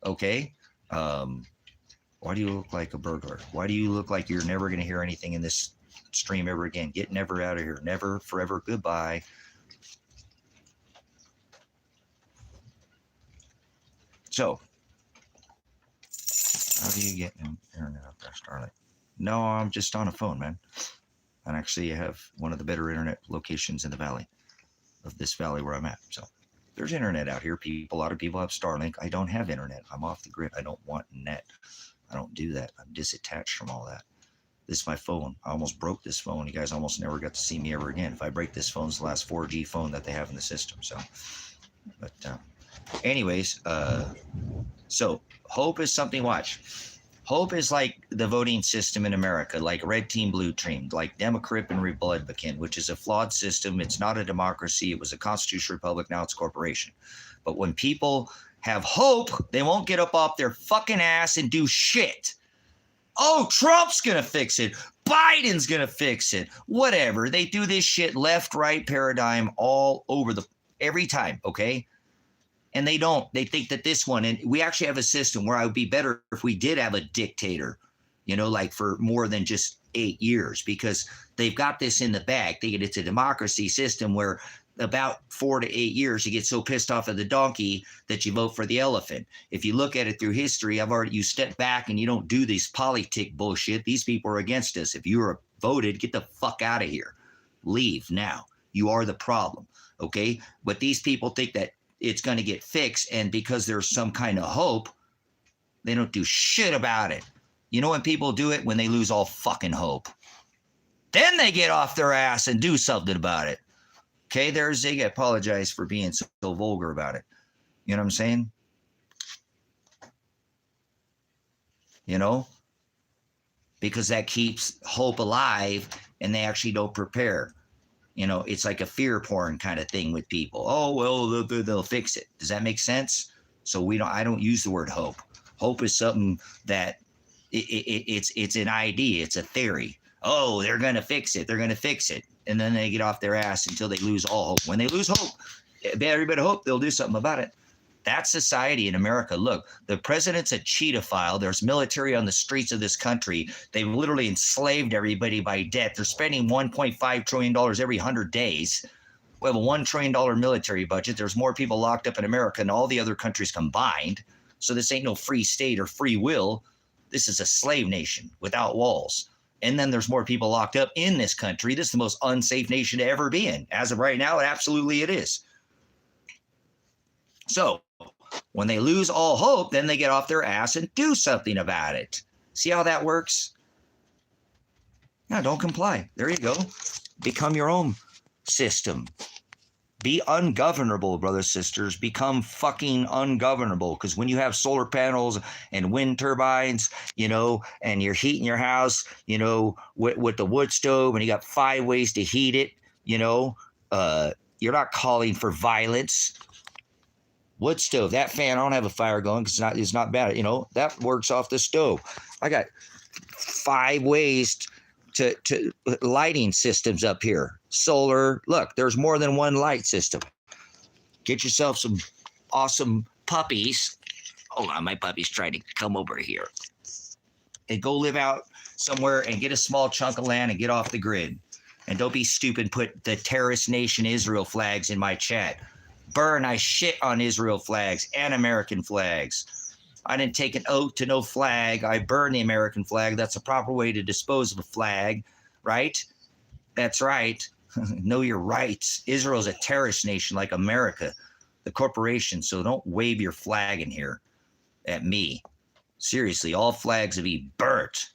okay, why do you look like a burglar? Why do you look like you're never going to hear anything in this stream ever again? Get never out of here. Never, forever, goodbye. So, How do you get internet up there, Starlink? No, I'm just on a phone, man. And actually, I have one of the better internet locations in the valley, of this valley where I'm at. So there's internet out here. A lot of people have Starlink. I don't have internet. I'm off the grid. I don't want net. I don't do that. I'm disattached from all that. This is my phone. I almost broke this phone. You guys almost never got to see me ever again. If I break this phone, it's the last 4G phone that they have in the system. So, but anyways, so hope is something. Watch. Hope is like the voting system in America, like red team, blue team, like Democrat and Republican, which is a flawed system. It's not a democracy. It was a constitutional republic. Now it's a corporation. But when people have hope, they won't get up off their fucking ass and do shit. Oh, Trump's going to fix it. Biden's going to fix it. Whatever. They do this shit left, right paradigm all over every time. Okay. And they don't. They think that this one, and we actually have a system where I would be better if we did have a dictator, like for more than just 8 years, because they've got this in the bag. It's a democracy system where about 4 to 8 years, you get so pissed off at the donkey that you vote for the elephant. If you look at it through history, you step back and you don't do this politic bullshit. These people are against us. If you are voted, get the fuck out of here. Leave now. You are the problem. Okay. But these people think that it's going to get fixed. And because there's some kind of hope, they don't do shit about it. You know when people do it? When they lose all fucking hope. Then they get off their ass and do something about it. Okay, there's Zig. I apologize for being so vulgar about it. You know what I'm saying? Because that keeps hope alive and they actually don't prepare. It's like a fear porn kind of thing with people. Oh, well, they'll fix it. Does that make sense? So I don't use the word hope. Hope is something that it's an idea. It's a theory. Oh, they're going to fix it. They're going to fix it. And then they get off their ass until they lose all hope. When they lose hope, everybody hope they'll do something about it. That's society in America. Look, the president's a cheetophile. There's military on the streets of this country. They've literally enslaved everybody by debt. They're spending $1.5 trillion every 100 days. We have a $1 trillion military budget. There's more people locked up in America than all the other countries combined. So this ain't no free state or free will. This is a slave nation without walls. And then there's more people locked up in this country. This is the most unsafe nation to ever be in. As of right now, absolutely it is. So when they lose all hope, then they get off their ass and do something about it. See how that works? No, don't comply. There you go. Become your own system. Be ungovernable, brothers, sisters. Become fucking ungovernable. Because when you have solar panels and wind turbines, and you're heating your house, with the wood stove, and you got 5 ways to heat it, you're not calling for violence. Wood stove, that fan, I don't have a fire going because it's not bad. That works off the stove. I got 5 ways to lighting systems up here. Solar, look, there's more than one light system. Get yourself some awesome puppies. Hold on, my puppy's trying to come over here. And go live out somewhere and get a small chunk of land and get off the grid. And don't be stupid, put the terrorist nation Israel flags in my chat. Burn, I shit on Israel flags and American flags. I didn't take an oath to no flag. I burn the American flag. That's the proper way to dispose of a flag, right? That's right. Know your rights. Israel's a terrorist nation like America, the corporation. So don't wave your flag in here at me. Seriously, all flags will be burnt.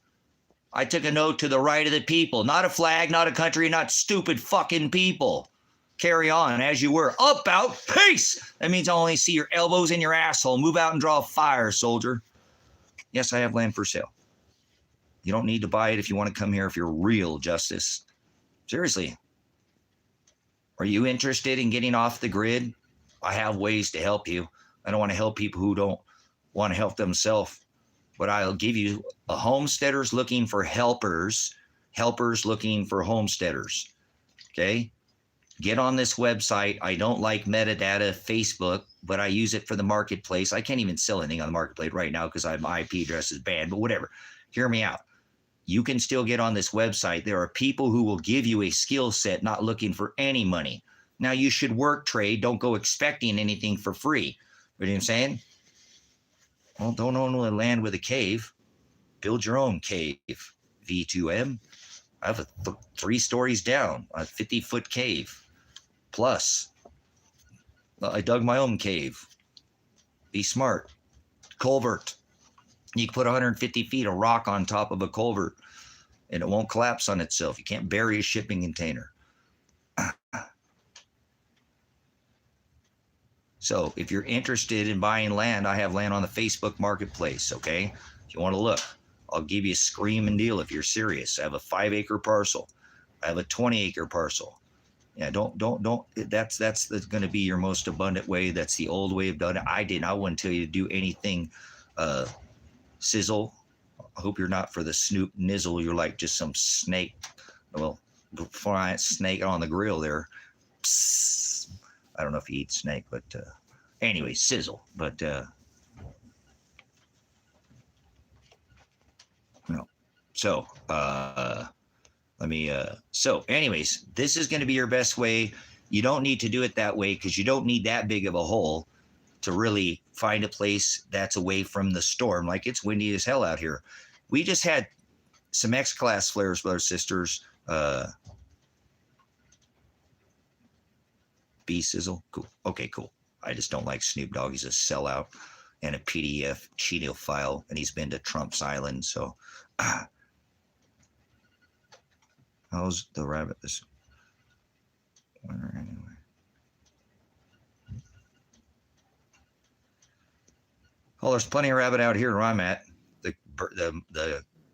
I took a note to the right of the people. Not a flag, not a country, not stupid fucking people. Carry on as you were. Up, out, peace. That means I only see your elbows in your asshole. Move out and draw a fire, soldier. Yes, I have land for sale. You don't need to buy it if you want to come here if you're real, Justice. Seriously. Are you interested in getting off the grid? I have ways to help you. I don't want to help people who don't want to help themselves. But I'll give you a homesteaders looking for helpers, helpers looking for homesteaders. Okay? Get on this website. I don't like metadata, Facebook, but I use it for the marketplace. I can't even sell anything on the marketplace right now because my IP address is banned, but whatever. Hear me out. You can still get on this website. There are people who will give you a skill set, not looking for any money. Now, you should work trade. Don't go expecting anything for free. You know what I'm saying? Well, don't own a land with a cave. Build your own cave. V2M. I have a 3 stories down, a 50-foot cave. Plus, I dug my own cave. Be smart. Culvert. You can put 150 feet of rock on top of a culvert and it won't collapse on itself. You can't bury a shipping container. So if you're interested in buying land, I have land on the Facebook Marketplace, okay? If you want to look, I'll give you a screaming deal if you're serious. I have a 5-acre parcel. I have a 20-acre parcel. Yeah, don't. That's going to be your most abundant way. That's the old way of doing it. I wouldn't tell you to do anything sizzle. I hope you're not for the snoop nizzle. You're like just some snake. Well, fry snake on the grill there. Psst. I don't know if you eat snake, but anyway, sizzle. But no. So so anyways, this is going to be your best way. You don't need to do it that way because you don't need that big of a hole to really find a place that's away from the storm. Like it's windy as hell out here. We just had some X-class flares, brothers, sisters. B sizzle. Cool. Okay, cool. I just don't like Snoop Dogg. He's a sellout and a PDF Cheeto file, and he's been to Trump's Island. So, how's the rabbit this winter anyway? Oh, there's plenty of rabbit out here where I'm at. The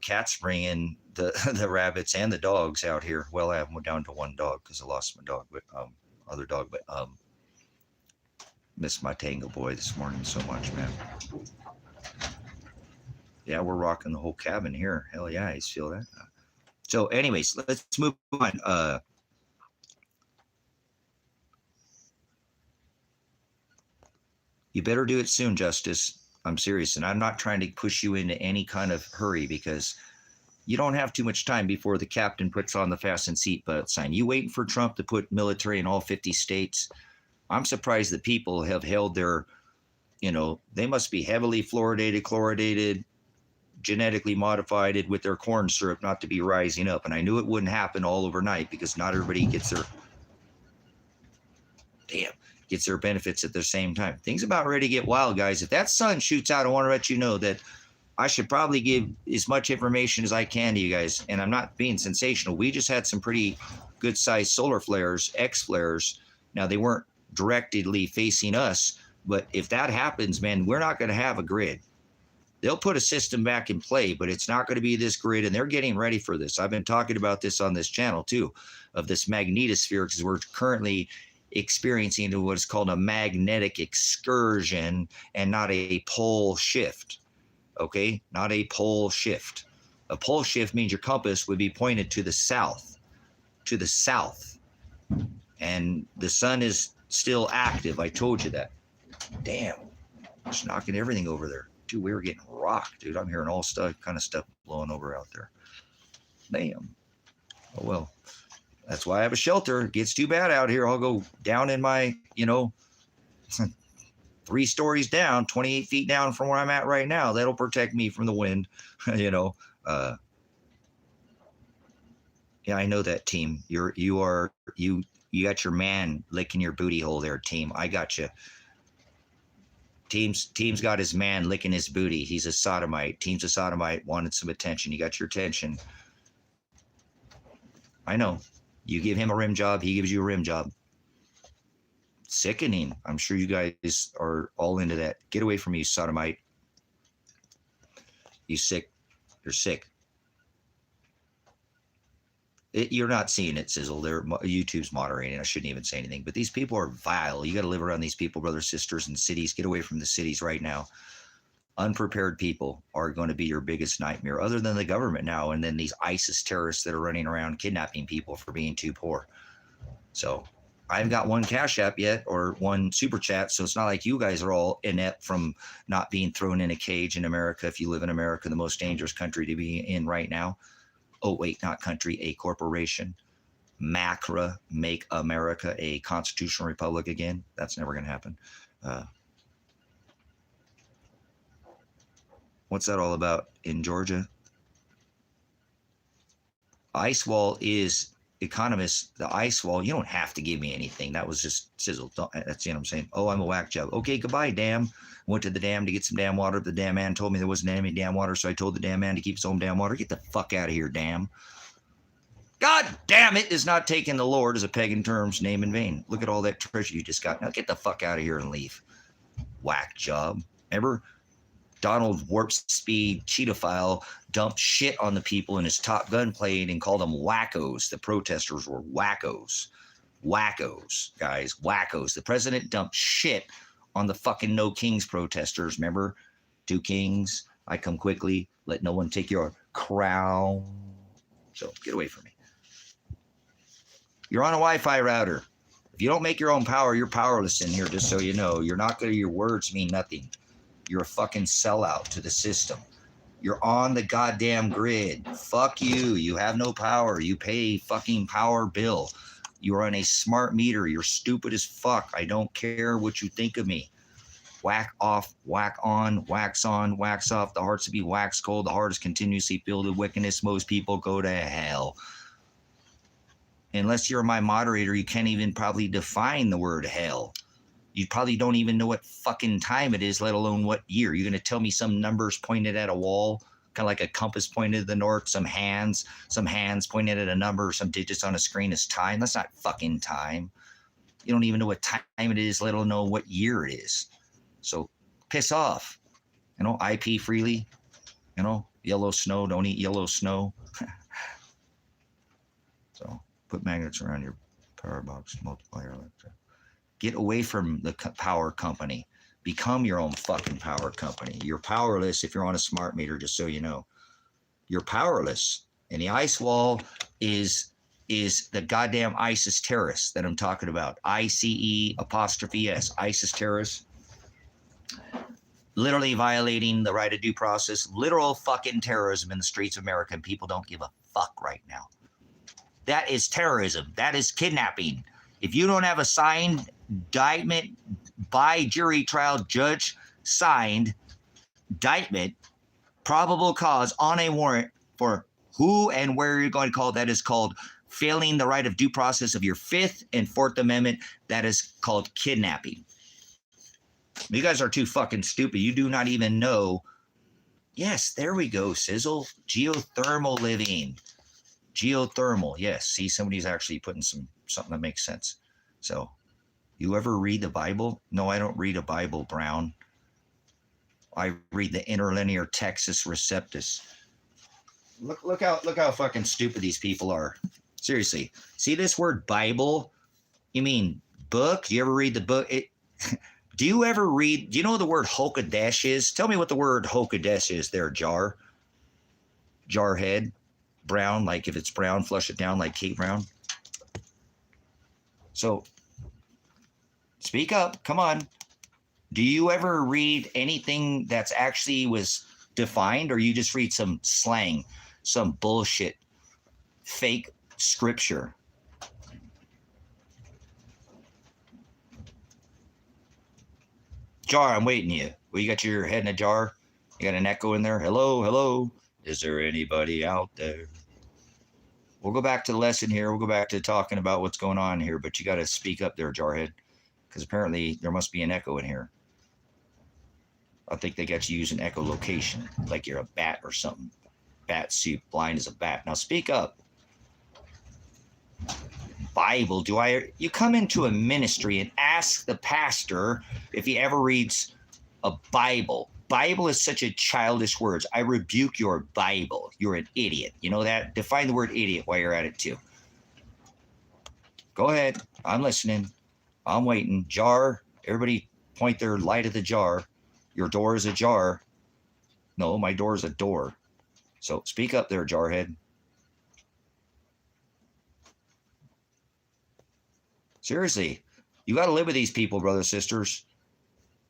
cats bring in the rabbits and the dogs out here. Well, I have down to one dog because I lost my dog, but other dog, but missed my Tango boy this morning so much, man. Yeah, we're rocking the whole cabin here. Hell yeah, I feel that. So, anyways, let's move on. You better do it soon, Justice. I'm serious, and I'm not trying to push you into any kind of hurry because you don't have too much time before the captain puts on the fasten seatbelt sign. You waiting for Trump to put military in all 50 states? I'm surprised that people have held their, they must be heavily fluoridated, chloridated, genetically modified with their corn syrup not to be rising up. And I knew it wouldn't happen all overnight because not everybody gets their benefits at the same time. Things about ready to get wild, guys. If that sun shoots out, I want to let you know that I should probably give as much information as I can to you guys. And I'm not being sensational. We just had some pretty good sized solar flares, X flares. Now, they weren't directly facing us, but if that happens, man, we're not going to have a grid. They'll put a system back in play, but it's not going to be this grid, and they're getting ready for this. I've been talking about this on this channel, too, of this magnetosphere, because we're currently experiencing what is called a magnetic excursion and not a pole shift. Okay, not a pole shift. A pole shift means your compass would be pointed to the south, and the sun is still active. I told you that. Damn, just knocking everything over there. Dude, we were getting rocked, dude. I'm hearing all kind of stuff blowing over out there. Damn. Oh well, that's why I have a shelter. It gets too bad out here, I'll go down in my, 3 stories down, 28 feet down from where I'm at right now. That'll protect me from the wind, Yeah, I know that, team. You got your man licking your booty hole there, team. I got you. Team's got his man licking his booty. He's a sodomite. Team's a sodomite, wanted some attention. You got your attention. I know. You give him a rim job, he gives you a rim job. Sickening. I'm sure you guys are all into that. Get away from me, sodomite. You sick. You're sick. You're not seeing it, Sizzle. YouTube's moderating. I shouldn't even say anything. But these people are vile. You got to live around these people, brothers, sisters, in cities. Get away from the cities right now. Unprepared people are going to be your biggest nightmare, other than the government now, and then these ISIS terrorists that are running around kidnapping people for being too poor. So I haven't got one Cash App yet or one Super Chat, so it's not like you guys are all inept from not being thrown in a cage in America. If you live in America, the most dangerous country to be in right now. Oh, wait, not country, a corporation. MACRA, Make America a Constitutional Republic again. That's never going to happen. What's that all about in Georgia? Ice wall is economists. The ice wall. You don't have to give me anything. That was just sizzle. That's, you know what I'm saying. Oh, I'm a whack job. Okay, goodbye, dam. Went to the dam to get some damn water. The damn man told me there wasn't any damn water, so I told the damn man to keep his own damn water. Get the fuck out of here, dam. God damn it is not taking the Lord as a pagan term's name in vain. Look at all that treasure you just got. Now get the fuck out of here and leave. Whack job. Remember? Donald Warp Speed Cheetophile dumped shit on the people in his Top Gun plane and called them wackos. The protesters were wackos. Wackos, guys, wackos. The president dumped shit on the fucking No Kings protesters. Remember? 2 kings, I come quickly, let no one take your crown. So get away from me. You're on a Wi-Fi router. If you don't make your own power, you're powerless in here, just so you know. You're not going to, your words mean nothing. You're a fucking sellout to the system. You're on the goddamn grid. Fuck you. You have no power. You pay fucking power bill. You're on a smart meter. You're stupid as fuck. I don't care what you think of me. Whack off, whack on, wax off. The hearts to be wax cold. The heart is continuously filled with wickedness. Most people go to hell. Unless you're my moderator, you can't even probably define the word hell. You probably don't even know what fucking time it is, let alone what year. You're going to tell me some numbers pointed at a wall, kind of like a compass pointed to the north, some hands pointed at a number, some digits on a screen is time. That's not fucking time. You don't even know what time it is, let alone know what year it is. So piss off. You know, IP freely. You know, yellow snow, don't eat yellow snow. So put magnets around your power box, multiplier electric. Get away from the power company. Become your own fucking power company. You're powerless if you're on a smart meter, just so you know. You're powerless. And the ice wall is the goddamn ISIS terrorists that I'm talking about. ICE''S, ISIS terrorists. Literally violating the right of due process. Literal fucking terrorism in the streets of America, and people don't give a fuck right now. That is terrorism. That is kidnapping. If you don't have a signed indictment by jury trial judge, signed indictment, probable cause on a warrant for who and where you're going to call, that is called failing the right of due process of your 5th and 4th Amendment. That is called kidnapping. You guys are too fucking stupid. You do not even know. Yes, there we go, Sizzle. Geothermal living. Geothermal, yes. See, somebody's actually putting something that makes sense. So, you ever read the Bible? No, I don't read a Bible, Brown. I read the Interlinear Textus Receptus. Look how fucking stupid these people are. Seriously. See this word Bible? You mean book? Do you ever read the book? Do you ever read? Do you know what the word Hokadesh is? Tell me what the word Hokadesh is there, Jar. Jarhead. Brown, like if it's brown, flush it down like Kate Brown. So, speak up. Come on. Do you ever read anything that's actually was defined, or you just read some slang, some bullshit, fake scripture? Jar, I'm waiting you. Well, you got your head in a jar? You got an echo in there? Hello, hello. Is there anybody out there? We'll go back to the lesson here. We'll go back to talking about what's going on here, but you got to speak up there, Jarhead, because apparently there must be an echo in here. I think they got you using echolocation, like you're a bat or something. Bat, see, blind as a bat. Now speak up. Bible, you come into a ministry and ask the pastor if he ever reads a Bible. Bible is such a childish word. I rebuke your Bible. You're an idiot. You know that? Define the word idiot while you're at it too. Go ahead. I'm listening. I'm waiting. Jar. Everybody point their light at the jar. Your door is a jar. No, my door is a door. So speak up there, Jarhead. Seriously, you got to live with these people, brothers, sisters.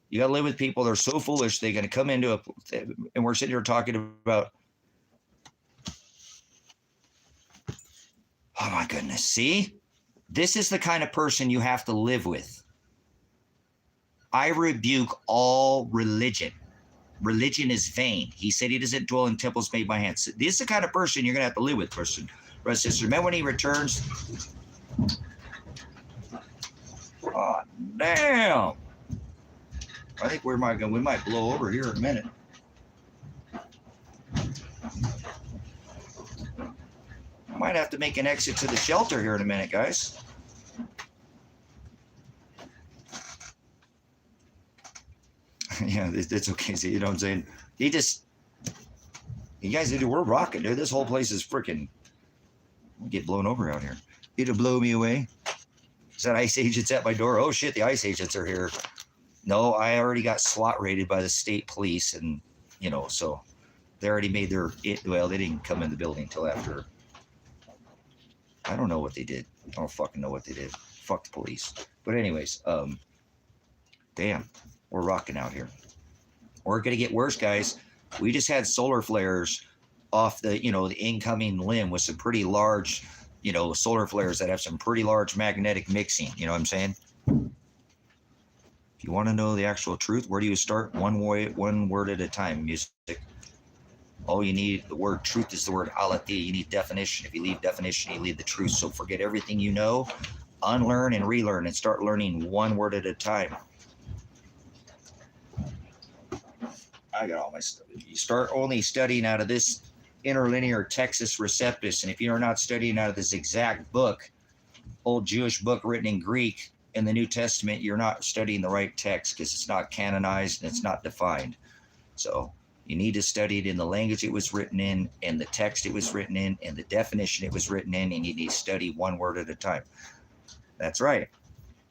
You got to live with people that are so foolish, they're going to come into and we're sitting here talking about, oh my goodness, see? This is the kind of person you have to live with. I rebuke all religion. Religion is vain. He said he doesn't dwell in temples made by hands. This is the kind of person you're going to have to live with, person. Brother, sister, remember when he returns? Oh, damn. I think we might blow over here in a minute. I might have to make an exit to the shelter here in a minute, guys. Yeah, it's okay. So, you know what I'm saying? You guys, we're rocking, dude. This whole place is freaking get blown over out here. It'll blow me away. Is that ICE agents at my door? Oh shit, the ICE agents are here. No, I already got SWAT raided by the state police, and you know, so they already made well, they didn't come in the building until after. I don't know what they did. I don't fucking know what they did. Fuck the police. But anyways, damn, we're rocking out here. We're gonna get worse, guys. We just had solar flares off the, the incoming limb with some pretty large, solar flares that have some pretty large magnetic mixing. You know what I'm saying? If you want to know the actual truth, where do you start? One word at a time. Music. All you need, the word truth is the word aletheia. You need definition. If you leave definition, you leave the truth. So forget everything you know, unlearn and relearn, and start learning one word at a time. I got all my stuff. You start only studying out of this interlinear Textus Receptus, and if you're not studying out of this exact book, old Jewish book written in Greek in the New Testament, you're not studying the right text because it's not canonized and it's not defined. So you need to study it in the language it was written in, and the text it was written in, and the definition it was written in, and you need to study one word at a time. That's right.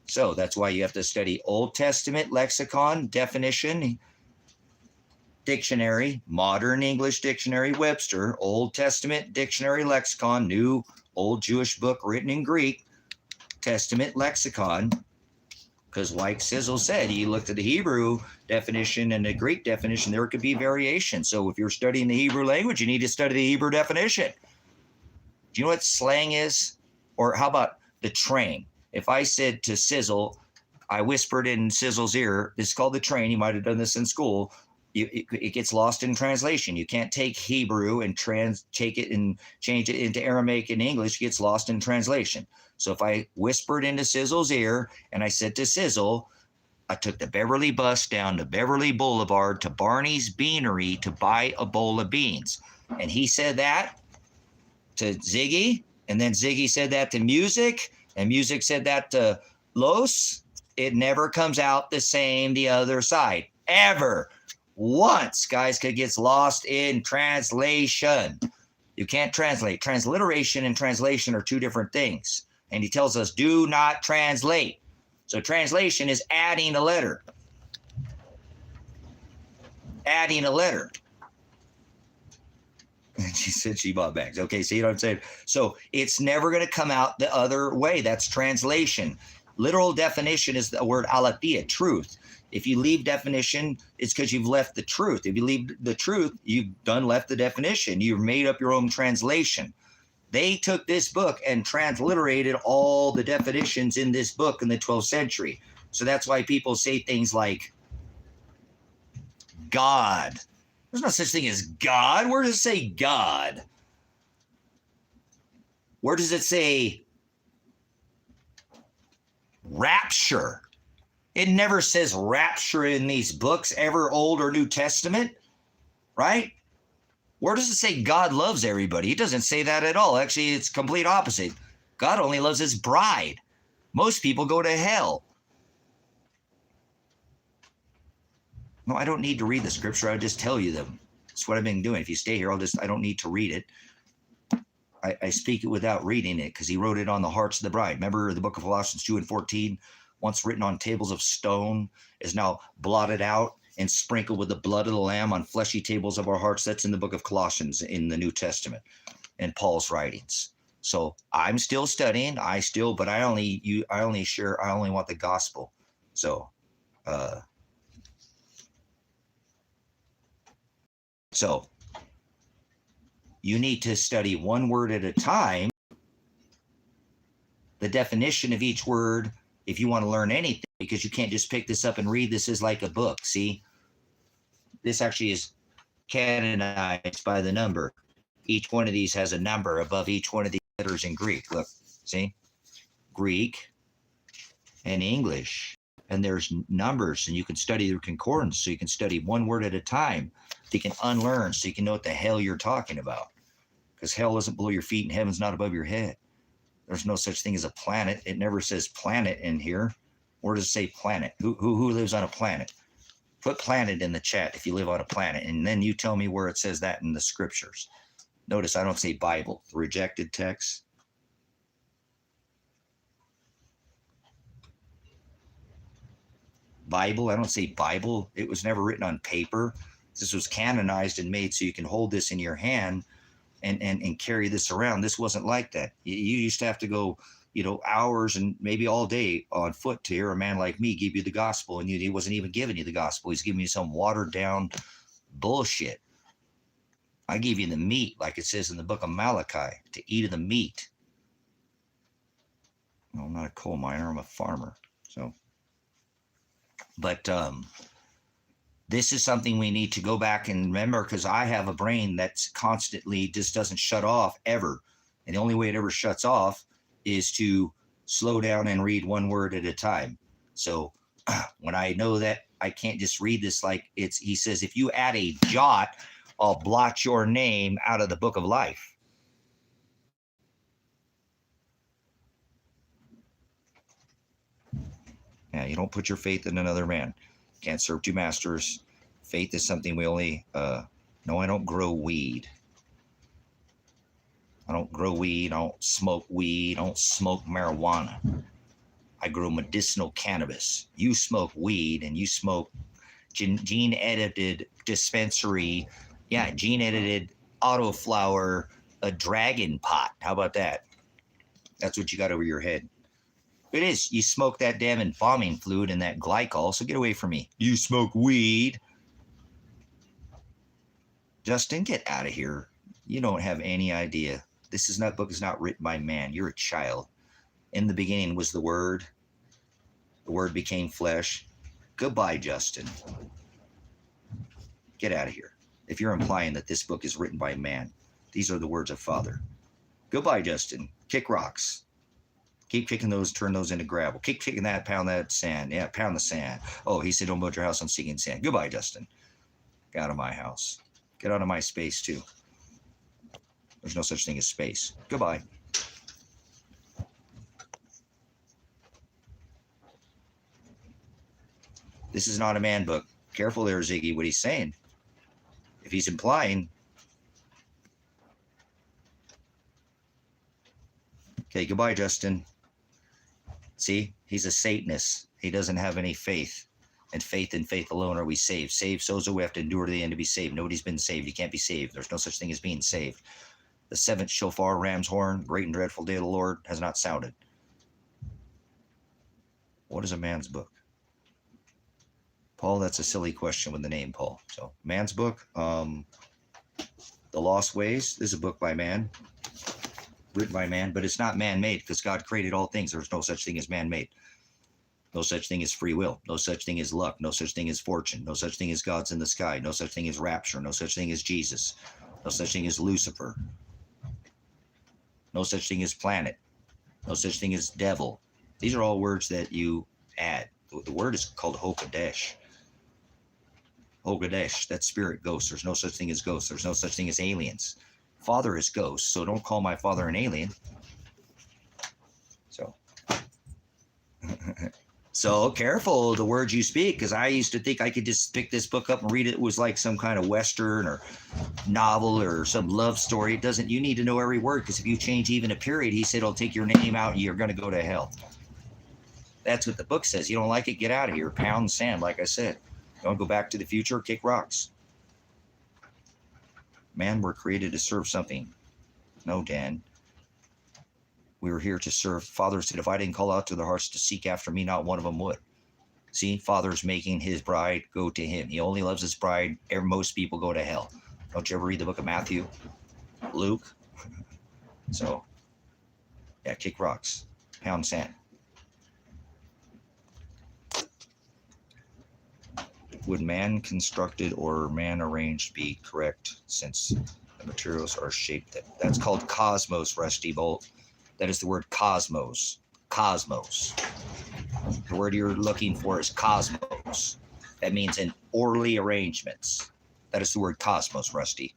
So that's why you have to study Old Testament lexicon, definition, dictionary, modern English dictionary, Webster, Old Testament dictionary, lexicon, new old Jewish book written in Greek, Testament lexicon. Because like Sizzle said, he looked at the Hebrew definition and the Greek definition, there could be variation. So if you're studying the Hebrew language, you need to study the Hebrew definition. Do you know what slang is? Or how about the train? If I said to Sizzle, I whispered in Sizzle's ear, this is called the train, you might have done this in school, it gets lost in translation. You can't take Hebrew and take it and change it into Aramaic and English. It gets lost in translation. So if I whispered into Sizzle's ear and I said to Sizzle, I took the Beverly bus down to Beverly Boulevard to Barney's Beanery to buy a bowl of beans. And he said that to Ziggy, and then Ziggy said that to Music, and Music said that to Los. It never comes out the same the other side, ever. Once, guys, it gets lost in translation. You can't translate. Transliteration and translation are two different things. And he tells us, do not translate. So translation is adding a letter. Adding a letter. And she said she bought bags. Okay, see what I'm saying? So it's never going to come out the other way. That's translation. Literal definition is the word aletheia, truth. If you leave definition, it's because you've left the truth. If you leave the truth, you've left the definition. You've made up your own translation. They took this book and transliterated all the definitions in this book in the 12th century. So that's why people say things like God. There's no such thing as God. Where does it say God? Where does it say rapture? It never says rapture in these books, ever Old or New Testament, right? Where does it say God loves everybody? It doesn't say that at all. Actually, it's complete opposite. God only loves his bride. Most people go to hell. No, I don't need to read the scripture. I just tell you them. That's what I've been doing. If you stay here, I don't need to read it. I speak it without reading it because he wrote it on the hearts of the bride. Remember the book of Colossians 2:14, once written on tables of stone, is now blotted out and sprinkled with the blood of the Lamb on fleshy tables of our hearts. That's in the book of Colossians in the New Testament and Paul's writings. So I'm still studying. But I only want the gospel. So, you need to study one word at a time, the definition of each word, if you want to learn anything, because you can't just pick this up and read. This is like a book, see? this actually is canonized by the number. Each one of these has a number above each one of these letters in Greek. Look, see? Greek and English. And there's numbers, and you can study the concordance, so you can study one word at a time. You can unlearn, so you can know what the hell you're talking about. Because hell isn't below your feet and heaven's not above your head. There's no such thing as a planet. It never says planet in here. Where does it say planet? Who lives on a planet? Put planet in the chat if you live on a planet, and then you tell me where it says that in the scriptures. Notice I don't say Bible, the rejected text. Bible, I don't say Bible. It was never written on paper. This was canonized and made so you can hold this in your hand and carry this around. This wasn't like that. You used to have to go, hours and maybe all day on foot to hear a man like me give you the gospel, and he wasn't even giving you the gospel. He's giving you some watered down bullshit. I give you the meat, like it says in the book of Malachi, to eat of the meat. No, I'm not a coal miner. I'm a farmer. But this is something we need to go back and remember, because I have a brain that's constantly just doesn't shut off ever. And the only way it ever shuts off is to slow down and read one word at a time. So when I know that I can't just read this like he says, if you add a jot, I'll blot your name out of the book of life. Yeah, you don't put your faith in another man. Can't serve two masters. Faith is something we only, no, I don't grow weed. I don't grow weed. I don't smoke weed. I don't smoke marijuana. I grow medicinal cannabis. You smoke weed and you smoke gene-edited dispensary, gene-edited autoflower, a dragon pot. How about that? That's what you got over your head. It is. You smoke that damn embalming fluid and that glycol, so get away from me. You smoke weed. Justin, get out of here. You don't have any idea. This book is not written by man. You're a child. In the beginning was the Word. The Word became flesh. Goodbye, Justin. Get out of here. If you're implying that this book is written by man, these are the words of Father. Goodbye, Justin. Kick rocks. Keep kicking those, turn those into gravel. Keep kicking that, pound that sand. Yeah, pound the sand. Oh, he said, don't build your house on sinking sand. Goodbye, Justin. Get out of my house. Get out of my space, too. There's no such thing as space. Goodbye. This is not a man book. Careful there, Ziggy, what he's saying. If he's implying. Okay, goodbye, Justin. See, he's a Satanist. He doesn't have any faith. And faith alone are we saved. Saved sozo, we have to endure to the end to be saved. Nobody's been saved. You can't be saved. There's no such thing as being saved. The seventh shofar, ram's horn, great and dreadful day of the Lord has not sounded. What is a man's book? Paul, that's a silly question with the name Paul. So, man's book, The Lost Ways. This is a book by man, written by man, but it's not man-made because God created all things. There's no such thing as man-made. No such thing as free will. No such thing as luck. No such thing as fortune. No such thing as God's in the sky. No such thing as rapture. No such thing as Jesus. No such thing as Lucifer. No such thing as planet. No such thing as devil. These are all words that you add. The word is called Hokadesh. Hokadesh, that's spirit, ghost. There's no such thing as ghosts. There's no such thing as aliens. Father is ghost, so don't call my father an alien. So careful the words you speak, because I used to think I could just pick this book up and read it. It was like some kind of Western or novel or some love story. It doesn't. You need to know every word, because if you change even a period, he said, I'll take your name out and you're going to go to hell. That's what the book says. You don't like it, get out of here. Pound sand, like I said. You want to go back to the future, kick rocks. Man, we're created to serve something. No, Dan. We were here to serve. Father said, if I didn't call out to their hearts to seek after me, not one of them would. See, Father's making his bride go to him. He only loves his bride. Most people go to hell. Don't you ever read the book of Matthew? Luke? So, yeah, kick rocks. Pound sand. Would man constructed or man arranged be correct since the materials are shaped that's called cosmos, Rusty Bolt. That is the word cosmos. Cosmos. The word you're looking for is cosmos. That means in orderly arrangements. That is the word cosmos, Rusty.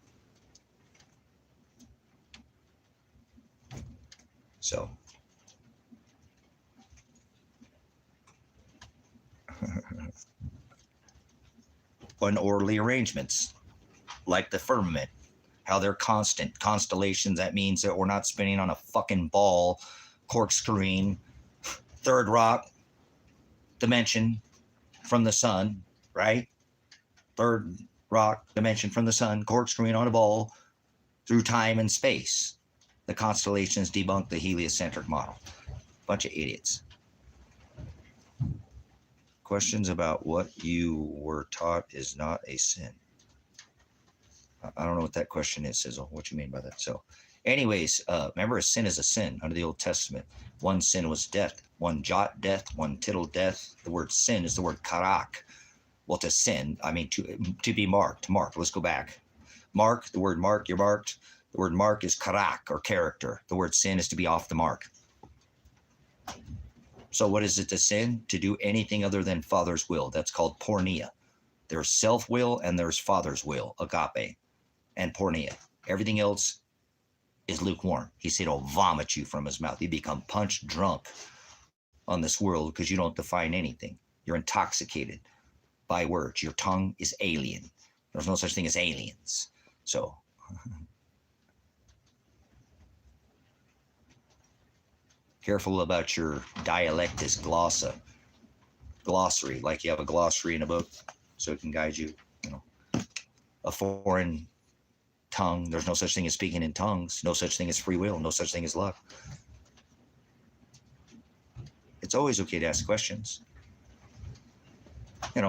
So. Unorderly arrangements, like the firmament, how they're constant constellations. That means that we're not spinning on a fucking ball, corkscrewing, third rock dimension from the sun, right? Third rock dimension from the sun, corkscrewing on a ball through time and space. The constellations debunk the heliocentric model. Bunch of idiots. Questions about what you were taught is not a sin. I don't know what that question is, Sizzle. What you mean by that? So, anyways, remember, a sin is a sin under the Old Testament. One sin was death, one jot death, one tittle death. The word sin is the word karak. Well, to sin, I mean to be marked. Mark. Let's go back. Mark. The word mark. You're marked. The word mark is karak, or character. The word sin is to be off the mark. So what is it to sin? To do anything other than Father's will. That's called porneia. There's self-will and there's Father's will, agape, and porneia. Everything else is lukewarm. He said he'll vomit you from his mouth. You become punch drunk on this world because you don't define anything. You're intoxicated by words. Your tongue is alien. There's no such thing as aliens. So careful about your dialectus glossa, glossary, like you have a glossary in a book so it can guide you, a foreign tongue. There's no such thing as speaking in tongues, no such thing as free will, no such thing as luck. It's always okay to ask questions. As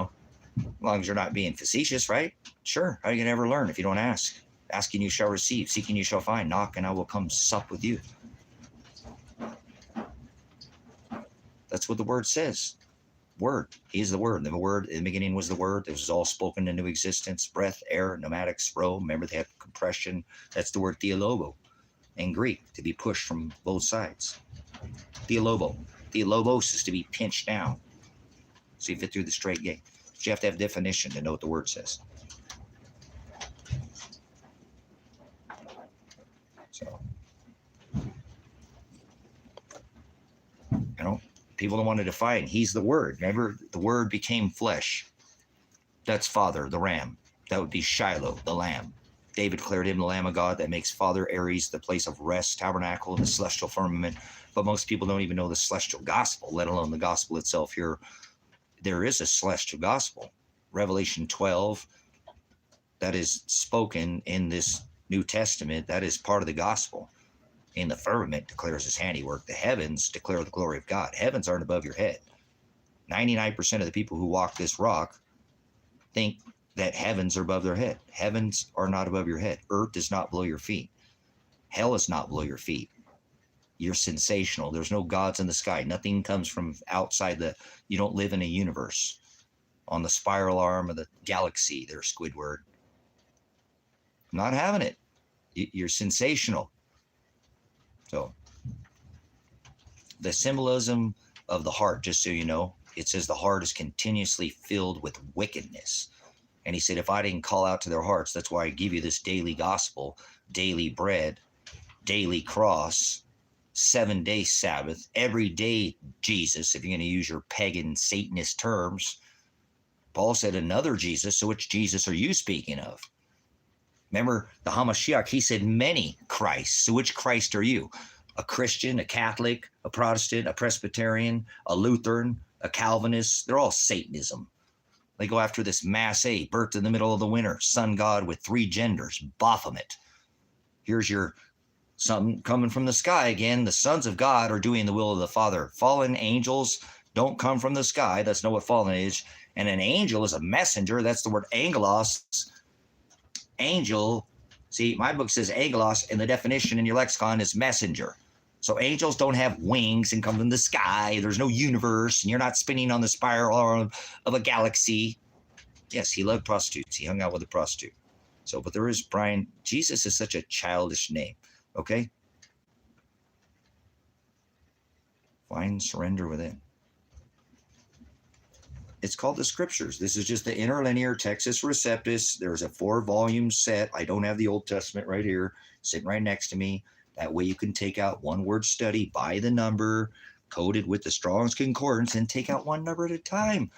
long as you're not being facetious, right? Sure. How are you going to ever learn if you don't ask? Asking you shall receive, seeking you shall find, knock and I will come sup with you. That's what the word says. Word. He's the word. The word in the beginning was the word. This was all spoken into existence. Breath, air, pneumatic, spro. Remember, they have compression. That's the word theologo in Greek, to be pushed from both sides. Theologo. Theologos is to be pinched down so you fit through the straight gate. But you have to have definition to know what the word says. So, people don't want to define. He's the word. Remember, the word became flesh. That's Father, the ram. That would be Shiloh, the lamb. David declared him the Lamb of God. That makes Father Aries the place of rest, tabernacle, and the celestial firmament. But most people don't even know the celestial gospel, let alone the gospel itself. Here, there is a celestial gospel. Revelation 12, that is spoken in this New Testament. That is part of the gospel. In the firmament declares his handiwork. The heavens declare the glory of God. Heavens aren't above your head. 99% of the people who walk this rock think that heavens are above their head. Heavens are not above your head. Earth is not below your feet. Hell is not below your feet. You're sensational. There's no gods in the sky. Nothing comes from outside you don't live in a universe. On the spiral arm of the galaxy, there's Squidward. I'm not having it. You're sensational. So, the symbolism of the heart, just so you know, it says the heart is continuously filled with wickedness. And he said, if I didn't call out to their hearts, that's why I give you this daily gospel, daily bread, daily cross, 7-day Sabbath, every day Jesus, if you're going to use your pagan Satanist terms. Paul said another Jesus, so which Jesus are you speaking of? Remember the Hamashiach, he said many Christs. So which Christ are you? A Christian, a Catholic, a Protestant, a Presbyterian, a Lutheran, a Calvinist? They're all Satanism. They go after this Mass A, birth in the middle of the winter, sun god with 3 genders, Baphomet. Here's your something coming from the sky again. The sons of God are doing the will of the Father. Fallen angels don't come from the sky. That's not what fallen is. And an angel is a messenger. That's the word angelos. Angel, see, my book says angelos, and the definition in your lexicon is messenger. So angels don't have wings and come from the sky. There's no universe, and you're not spinning on the spiral of a galaxy. Yes, he loved prostitutes. He hung out with a prostitute. So, but there is, Brian, Jesus is such a childish name. Okay? Find surrender within. It's called the Scriptures. This is just the interlinear Textus Receptus. There's a 4-volume set. I don't have the Old Testament right here, sitting right next to me. That way you can take out one word study by the number, coded with the Strong's Concordance, and take out one number at a time.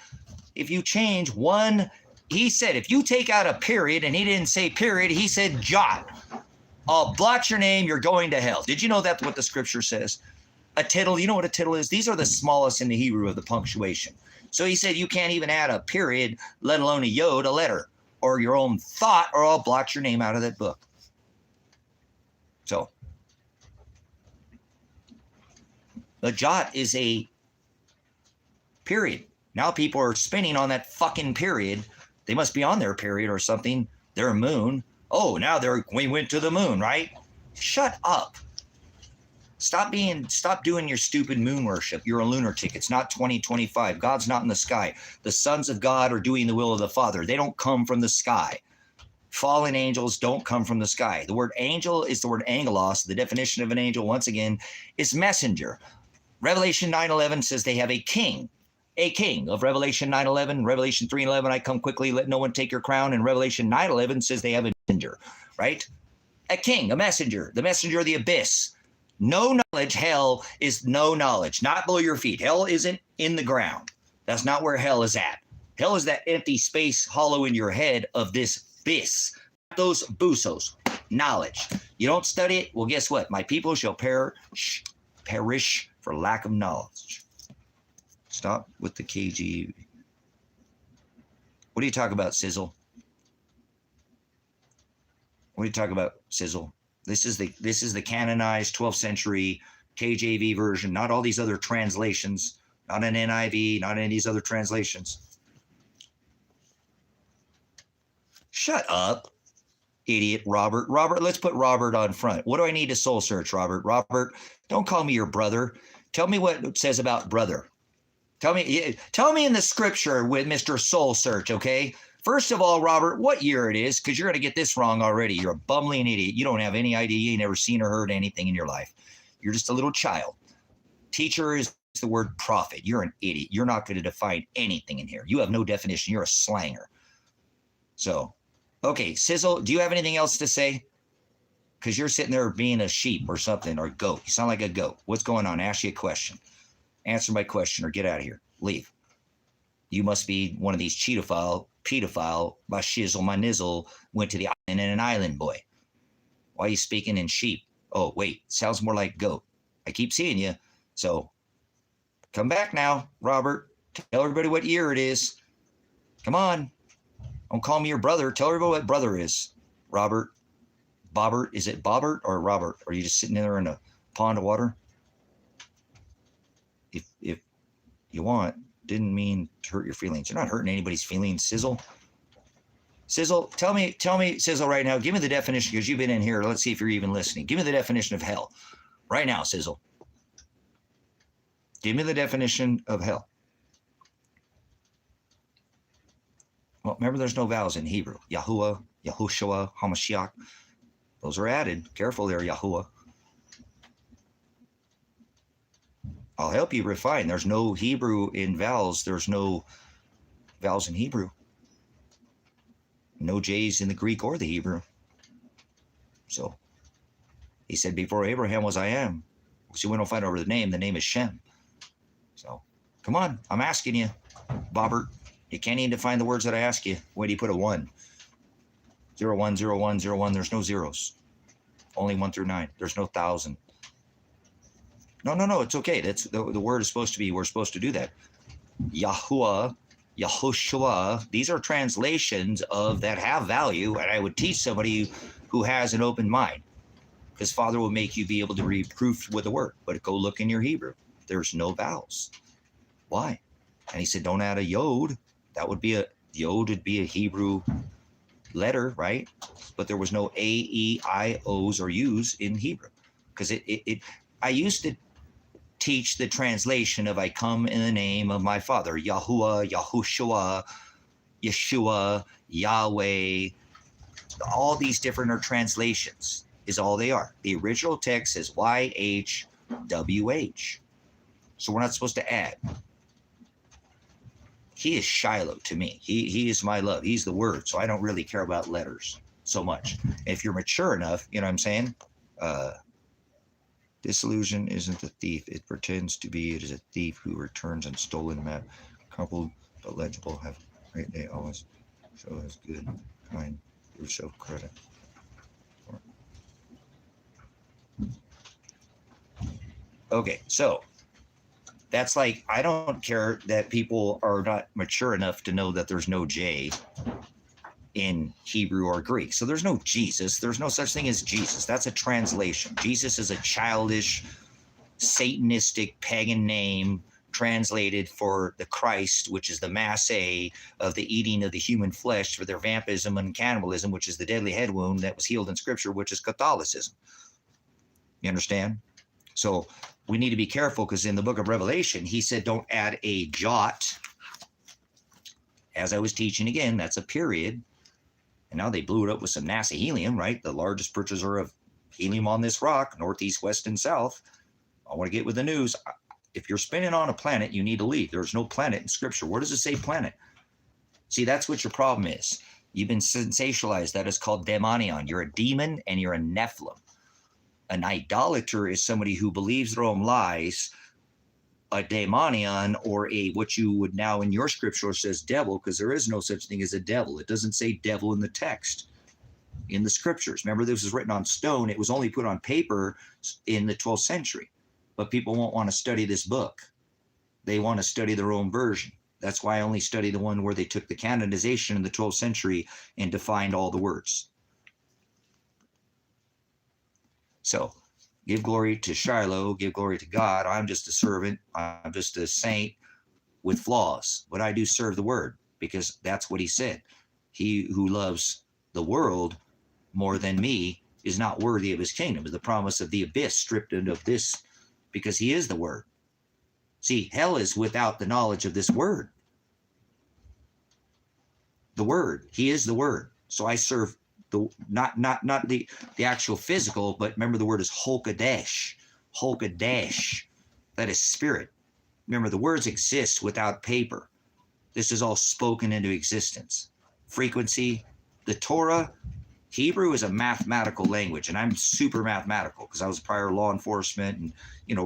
If you change one, he said, if you take out a period, and he didn't say period, he said jot. I'll blot your name, you're going to hell. Did you know that's what the Scripture says? A tittle, you know what a tittle is? These are the smallest in the Hebrew of the punctuation. So he said you can't even add a period, let alone a yod, a letter, or your own thought, or I'll blot your name out of that book. So a jot is a period. Now people are spinning on that fucking period. They must be on their period or something. Their moon. Oh, now we went to the moon, right? Shut up. Stop doing your stupid moon worship. You're a lunatic. It's not 2025. God's not in the sky. The sons of God are doing the will of the Father. They don't come from the sky. Fallen angels don't come from the sky. The word angel is the word angelos. The definition of an angel, once again, is messenger. Revelation 9:11 says they have a king. A king of Revelation 9:11, Revelation 3:11, I come quickly, let no one take your crown. And Revelation 9:11 says they have a messenger, right? A king, a messenger, the messenger of the abyss. No knowledge, hell is no knowledge, not below your feet. Hell isn't in the ground. That's not where hell is at. Hell is that empty space hollow in your head of this bis, those busos, knowledge. You don't study it, well, guess what? My people shall perish for lack of knowledge. Stop with the KG. What do you talk about, Sizzle? What do you talk about, Sizzle? This is the canonized 12th century KJV version, not all these other translations, not an NIV, not any of these other translations. Shut up, idiot, Robert. Robert, let's put Robert on front. What do I need to soul search, Robert? Robert, don't call me your brother. Tell me what it says about brother. Tell me in the Scripture with Mr. Soul Search, okay? First of all, Robert, what year it is, because you're going to get this wrong already. You're a bumbling idiot. You don't have any idea. You never seen or heard anything in your life. You're just a little child. Teacher is the word prophet. You're an idiot. You're not going to define anything in here. You have no definition. You're a slanger. So, okay, Sizzle, do you have anything else to say? Because you're sitting there being a sheep or something, or a goat. You sound like a goat. What's going on? Ask you a question. Answer my question or get out of here. Leave. You must be one of these pedophile, my shizzle, my nizzle, went to the island and an island boy. Why are you speaking in sheep? Oh, wait, sounds more like goat. I keep seeing you. So come back now, Robert. Tell everybody what year it is. Come on. Don't call me your brother. Tell everybody what brother is. Robert. Bobbert. Is it Bobbert or Robert? Or are you just sitting there in a pond of water? If you want, didn't mean to hurt your feelings. You're not hurting anybody's feelings, Sizzle. Sizzle, tell me, Sizzle, right now. Give me the definition, because you've been in here. Let's see if you're even listening. Give me the definition of hell. Right now, Sizzle. Give me the definition of hell. Well, remember, there's no vowels in Hebrew. Yahuwah, Yahushua, Hamashiach. Those are added. Careful there, Yahuwah. I'll help you refine. There's no Hebrew in vowels. There's no vowels in Hebrew. No J's in the Greek or the Hebrew. So he said, before Abraham was I am. So we don't fight over the name. The name is Shem. So come on. I'm asking you, Bobbert. You can't even define the words that I ask you. Where do you put a 1? 0, 1, 0, 1, 0, 1. There's no zeros. Only 1 through 9. There's no 1,000. No, it's okay. That's the word is supposed to be, we're supposed to do that. Yahuwah, Yahushua, these are translations of that have value, and I would teach somebody who has an open mind, because Father will make you be able to read proof with the word. But go look in your Hebrew. There's no vowels. Why? And he said, don't add a yod. That would be yod would be a Hebrew letter, right? But there was no A, E, I, O's, or U's in Hebrew, because I used to teach the translation of I come in the name of my Father, Yahuwah, Yahushua, Yeshua, Yahweh, all these different are translations is all they are. The original text is YHWH. So we're not supposed to add. He is Shiloh to me. He is my love. He's the word. So I don't really care about letters so much. If you're mature enough, you know what I'm saying? Disillusion isn't a thief. It pretends to be. It is a thief who returns a stolen map. Coupled but legible, have great day always. Show us good, kind, give yourself credit. Okay, so that's like, I don't care that people are not mature enough to know that there's no J in Hebrew or Greek. So there's no Jesus. There's no such thing as Jesus. That's a translation. Jesus is a childish, Satanistic, pagan name translated for the Christ, which is the masse of the eating of the human flesh for their vampirism and cannibalism, which is the deadly head wound that was healed in Scripture, which is Catholicism. You understand? So we need to be careful, because in the book of Revelation, he said, don't add a jot. As I was teaching again, that's a period. And now they blew it up with some NASA helium, right? The largest purchaser of helium on this rock, northeast, west, and south. I want to get with the news. If you're spinning on a planet, you need to leave. There's no planet in Scripture. Where does it say planet? See, that's what your problem is. You've been sensationalized. That is called daemonion. You're a demon and you're a Nephilim. An idolater is somebody who believes their own lies. A daemonion, or a what you would now in your scripture says devil, because there is no such thing as a devil. It doesn't say devil in the text, in the scriptures. Remember, this was written on stone. It was only put on paper in the 12th century. But people won't want to study this book. They want to study their own version. That's why I only study the one where they took the canonization in the 12th century and defined all the words. So, give glory to Shiloh, give glory to God. I'm just a servant. I'm just a saint with flaws. But I do serve the word, because that's what he said. He who loves the world more than me is not worthy of his kingdom. Is the promise of the abyss stripped of this, because he is the word. See, hell is without the knowledge of this word. The word. He is the word. So I serve the not the actual physical, but remember the word is Holkadesh. Holkadesh. That is spirit. Remember, the words exist without paper. This is all spoken into existence. Frequency. The Torah, Hebrew is a mathematical language, and I'm super mathematical because I was prior law enforcement and,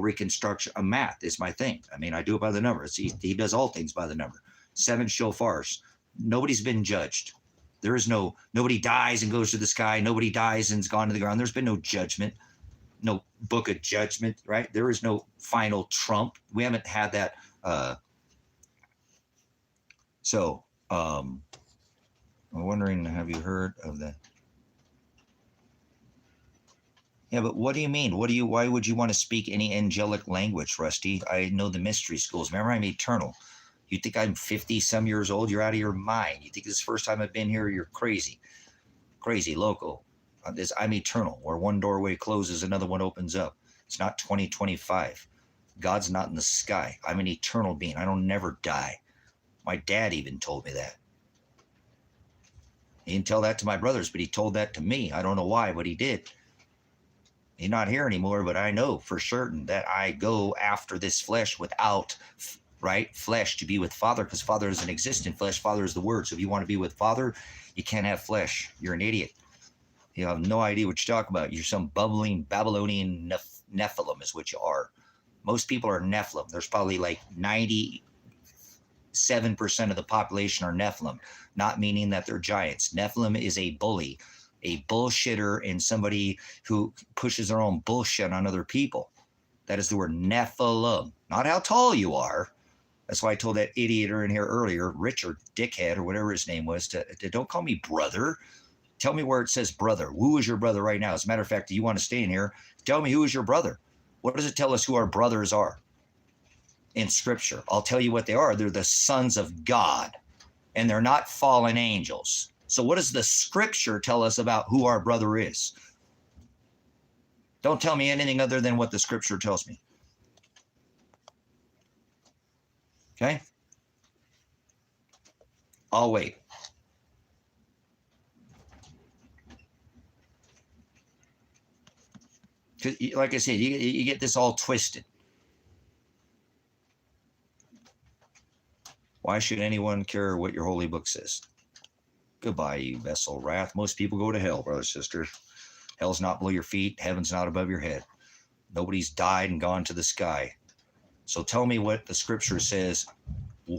reconstruction. Math is my thing. I mean, I do it by the numbers. He does all things by the number. 7 shofars. Nobody's been judged. There is nobody dies and goes to the sky. Nobody dies and's gone to the ground. There's been no judgment, no book of judgment, right? There is no final trump. We haven't had that. I'm wondering, have you heard of that? Yeah, but what do you mean? Why would you want to speak any angelic language, Rusty? I know the mystery schools. Remember, I'm eternal. You think I'm 50 some years old? You're out of your mind. You think this is the first time I've been here? You're crazy. Crazy, loco. I'm eternal. Where one doorway closes, another one opens up. It's not 2025. God's not in the sky. I'm an eternal being. I don't never die. My dad even told me that. He didn't tell that to my brothers, but he told that to me. I don't know why, but he did. He's not here anymore, but I know for certain that I go after this flesh without flesh to be with Father, because Father doesn't exist in flesh. Father is the Word. So if you want to be with Father, you can't have flesh. You're an idiot. You have no idea what you're talking about. You're some bubbling Babylonian Nephilim is what you are. Most people are Nephilim. There's probably like 97% of the population are Nephilim, not meaning that they're giants. Nephilim is a bully, a bullshitter, and somebody who pushes their own bullshit on other people. That is the word Nephilim, not how tall you are. That's why I told that idiot in here earlier, Richard Dickhead or whatever his name was, to don't call me brother. Tell me where it says brother. Who is your brother right now? As a matter of fact, do you want to stay in here? Tell me who is your brother. What does it tell us who our brothers are in Scripture? I'll tell you what they are. They're the sons of God, and they're not fallen angels. So what does the Scripture tell us about who our brother is? Don't tell me anything other than what the Scripture tells me. Okay? I'll wait. 'Cause like I said, you get this all twisted. Why should anyone care what your holy book says? Goodbye, you vessel wrath. Most people go to hell, brothers, sisters. Hell's not below your feet. Heaven's not above your head. Nobody's died and gone to the sky. So tell me what the scripture says,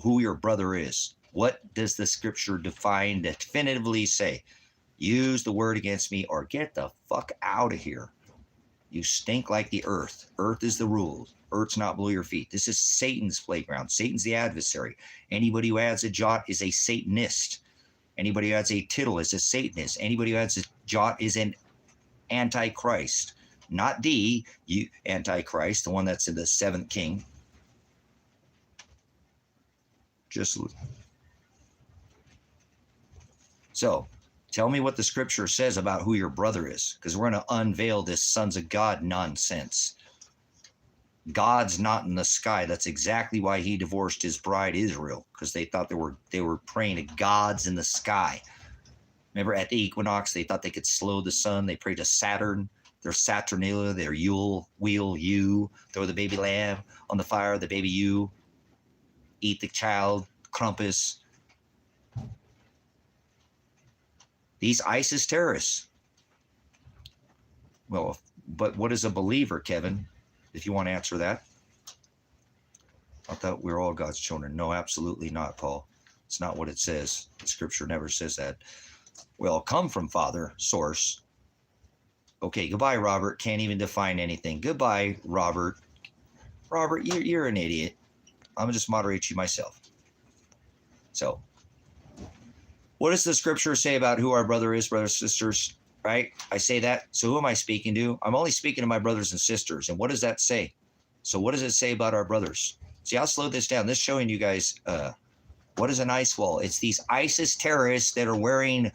who your brother is. What does the scripture definitively say? Use the word against me or get the fuck out of here. You stink like the earth. Earth is the rule. Earth's not below your feet. This is Satan's playground. Satan's the adversary. Anybody who adds a jot is a Satanist. Anybody who adds a tittle is a Satanist. Anybody who adds a jot is an Antichrist. Not the Antichrist, the one that's in the seventh king. So tell me what the scripture says about who your brother is, because we're going to unveil this sons of God nonsense. God's not in the sky. That's exactly why he divorced his bride Israel, because they thought they were praying to gods in the sky. Remember at the equinox, they thought they could slow the sun. They prayed to Saturn, their Saturnalia, their Yule wheel, you throw the baby lamb on the fire, the baby you eat the child, Krampus. These ISIS terrorists. Well, but what is a believer, Kevin? If you want to answer that. I thought we were all God's children. No, absolutely not, Paul. It's not what it says. The scripture never says that. Well, come from Father, source. Okay, goodbye, Robert. Can't even define anything. Goodbye, Robert. Robert, you're an idiot. I'm going to just moderate you myself. So, what does the scripture say about who our brother is, brothers and sisters? Right? I say that. So who am I speaking to? I'm only speaking to my brothers and sisters. And what does that say? So what does it say about our brothers? See, I'll slow this down. This is showing you guys what is an ice wall. It's these ISIS terrorists that are wearing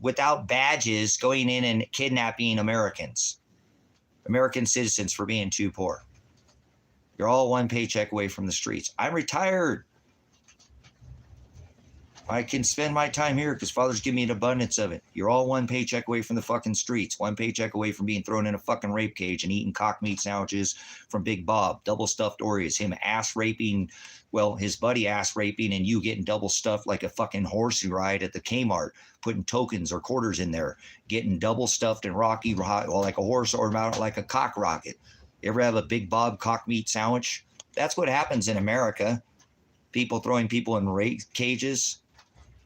without badges going in and kidnapping Americans, American citizens for being too poor. You're all one paycheck away from the streets. I'm retired. I can spend my time here because Father's given me an abundance of it. You're all one paycheck away from the fucking streets, one paycheck away from being thrown in a fucking rape cage and eating cock meat sandwiches from Big Bob, double stuffed Oreos, him ass raping, well, his buddy ass raping, and you getting double stuffed like a fucking horse you ride at the Kmart, putting tokens or quarters in there, getting double stuffed and rocky like a horse or like a cock rocket. You ever have a Big Bob cock meat sandwich? That's what happens in America. People throwing people in rape cages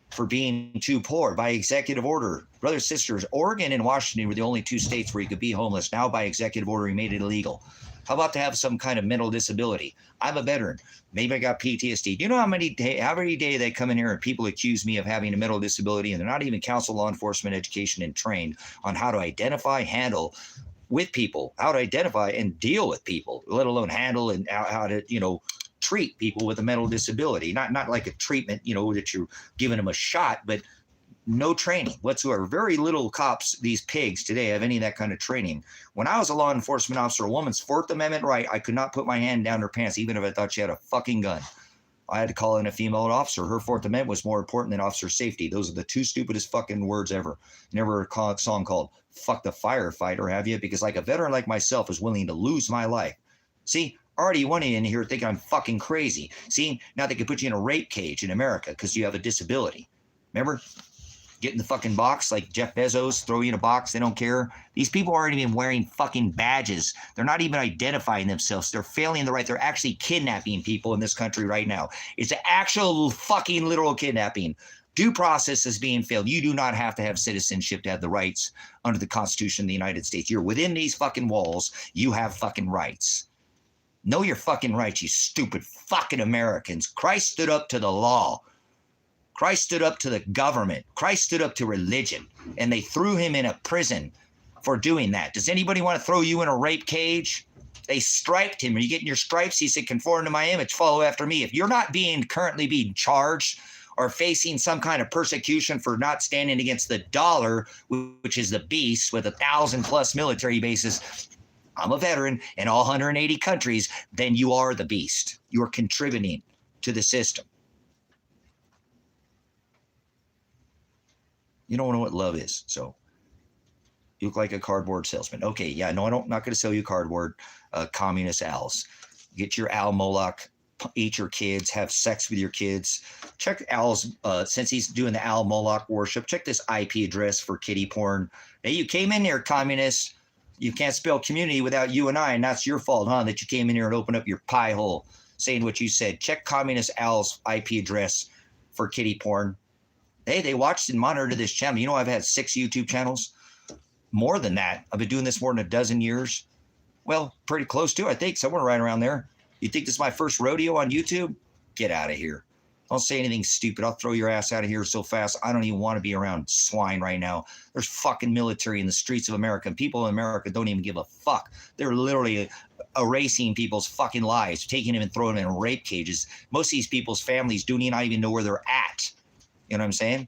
for being too poor by executive order. Brothers, sisters, Oregon and Washington were the only two states where you could be homeless. Now by executive order, he made it illegal. How about to have some kind of mental disability? I'm a veteran. Maybe I got PTSD. Do you know how many day they come in here and people accuse me of having a mental disability and they're not even counseled, law enforcement, education, and trained on how to identify, handle with people, how to identify and deal with people, let alone handle and how to, treat people with a mental disability, not like a treatment, that you're giving them a shot, but no training whatsoever. Very little cops, these pigs today, have any of that kind of training. When I was a law enforcement officer, a woman's Fourth Amendment right, I could not put my hand down her pants, even if I thought she had a fucking gun. I had to call in a female officer. Her Fourth Amendment was more important than officer safety. Those are the two stupidest fucking words ever. Never a song called "Fuck the Firefighter," have you? Because like a veteran like myself is willing to lose my life. See, already went in here thinking I'm fucking crazy. See, now they could put you in a rape cage in America because you have a disability. Remember? Get in the fucking box like Jeff Bezos, throw you in a box. They don't care. These people aren't even wearing fucking badges. They're not even identifying themselves. They're failing the right. They're actually kidnapping people in this country right now. It's an actual fucking literal kidnapping. Due process is being failed. You do not have to have citizenship to have the rights under the Constitution of the United States. You're within these fucking walls. You have fucking rights. Know your fucking rights, you stupid fucking Americans. Christ stood up to the law. Christ stood up to the government. Christ stood up to religion. And they threw him in a prison for doing that. Does anybody want to throw you in a rape cage? They striped him. Are you getting your stripes? He said, conform to my image, follow after me. If you're not currently being charged or facing some kind of persecution for not standing against the dollar, which is the beast with 1,000+ military bases, I'm a veteran in all 180 countries, then you are the beast. You are contributing to the system. You don't know what love is. So You look like a cardboard salesman. Okay, yeah, no, not going to sell you cardboard. Communist Al's. Get your Al Moloch, eat your kids, have sex with your kids. Check Al's, since he's doing the Al Moloch worship, check this IP address for kitty porn. Now, you came in here, communist. You can't spell community without you and I, and that's your fault, huh, that you came in here and opened up your pie hole saying what you said. Check Communist Al's IP address for kitty porn. Hey, they watched and monitored this channel. You know, I've had 6 YouTube channels. More than that. I've been doing this more than a dozen years. Well, pretty close to, I think, somewhere right around there. You think this is my first rodeo on YouTube? Get out of here. Don't say anything stupid. I'll throw your ass out of here so fast. I don't even want to be around swine right now. There's fucking military in the streets of America. And people in America don't even give a fuck. They're literally erasing people's fucking lives, taking them and throwing them in rape cages. Most of these people's families do not even know where they're at. You know what I'm saying?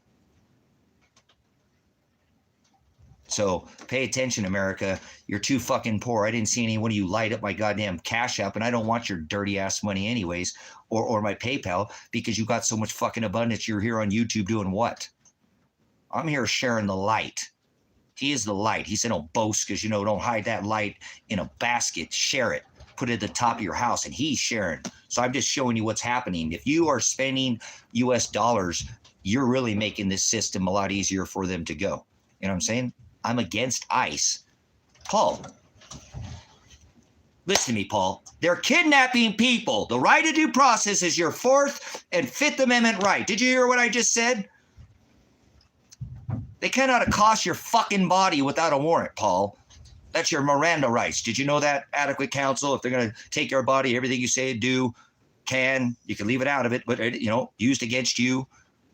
So pay attention, America. You're too fucking poor. I didn't see any one of you light up my goddamn Cash App, and I don't want your dirty ass money anyways, or my PayPal, because you got so much fucking abundance. You're here on YouTube doing what? I'm here sharing the light. He is the light. He said, don't boast, because, you know, don't hide that light in a basket. Share it. Put it at the top of your house, and he's sharing. So I'm just showing you what's happening. If you are spending US dollars, you're really making this system a lot easier for them to go. You know what I'm saying? I'm against ICE. Paul, listen to me, Paul. They're kidnapping people. The right of due process is your 4th and 5th Amendment right. Did you hear what I just said? They cannot accost your fucking body without a warrant, Paul. That's your Miranda rights. Did you know that? Adequate counsel. If they're going to take your body, everything you say, do, can, you can leave it out of it, but, you know, used against you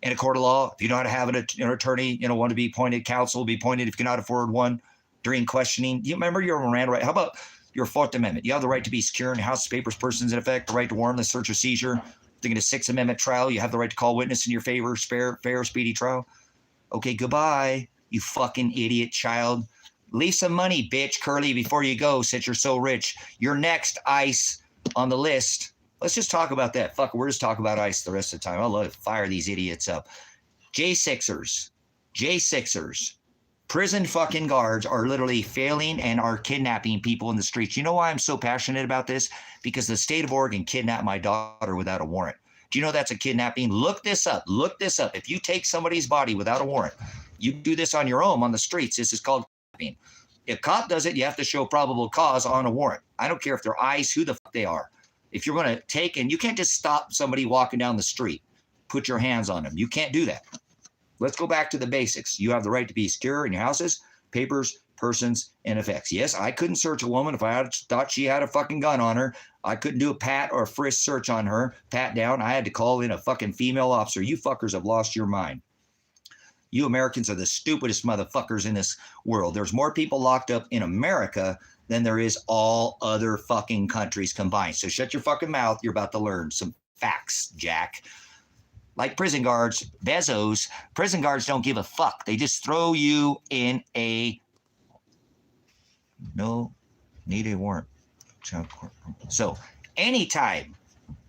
in a court of law. If you know how to have an attorney, you know, want to be appointed, counsel be appointed if you cannot afford one during questioning. You remember your Miranda right? How about your 4th Amendment? You have the right to be secure in house, papers, persons in effect, the right to warrantless search or seizure. Thinking a 6th Amendment trial, you have the right to call witness in your favor, fair, speedy trial. Okay, goodbye, you fucking idiot child. Leave some money, bitch, Curly, before you go, since you're so rich. You're next, ICE, on the list. Let's just talk about that. Fuck, we're just talking about ICE the rest of the time. I'll love to fire these idiots up. J6ers, prison fucking guards are literally failing and are kidnapping people in the streets. You know why I'm so passionate about this? Because the state of Oregon kidnapped my daughter without a warrant. Do you know that's a kidnapping? Look this up. If you take somebody's body without a warrant, you do this on your own on the streets. This is called kidnapping. If a cop does it, you have to show probable cause on a warrant. I don't care if they're ICE, who the fuck they are. If you're going to take, and you can't just stop somebody walking down the street, put your hands on them. You can't do that. Let's go back to the basics. You have the right to be secure in your houses, papers, persons, and effects. Yes, I couldn't search a woman if I thought she had a fucking gun on her. I couldn't do a pat or a frisk search on her, pat down. I had to call in a fucking female officer. You fuckers have lost your mind. You Americans are the stupidest motherfuckers in this world. There's more people locked up in America than there is all other fucking countries combined. So shut your fucking mouth. You're about to learn some facts, Jack. Like prison guards, Bezos, prison guards don't give a fuck. They just throw you in a no need a warrant. So anytime,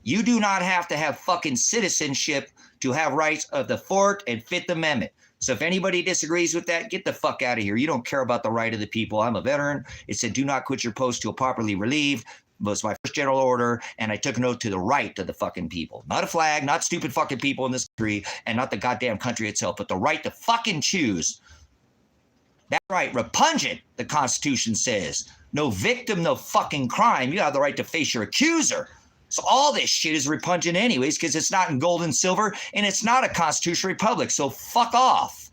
you do not have to have fucking citizenship to have rights of the 4th and 5th Amendment. So if anybody disagrees with that, get the fuck out of here. You don't care about the right of the people. I'm a veteran. It said, do not quit your post till properly relieved. Was my first general order, and I took a note to the right of the fucking people. Not a flag, not stupid fucking people in this country, and not the goddamn country itself, but the right to fucking choose. That's right, repugnant, the Constitution says. No victim, no fucking crime. You have the right to face your accuser. So all this shit is repugnant anyways, because it's not in gold and silver, and it's not a constitutional republic. So fuck off,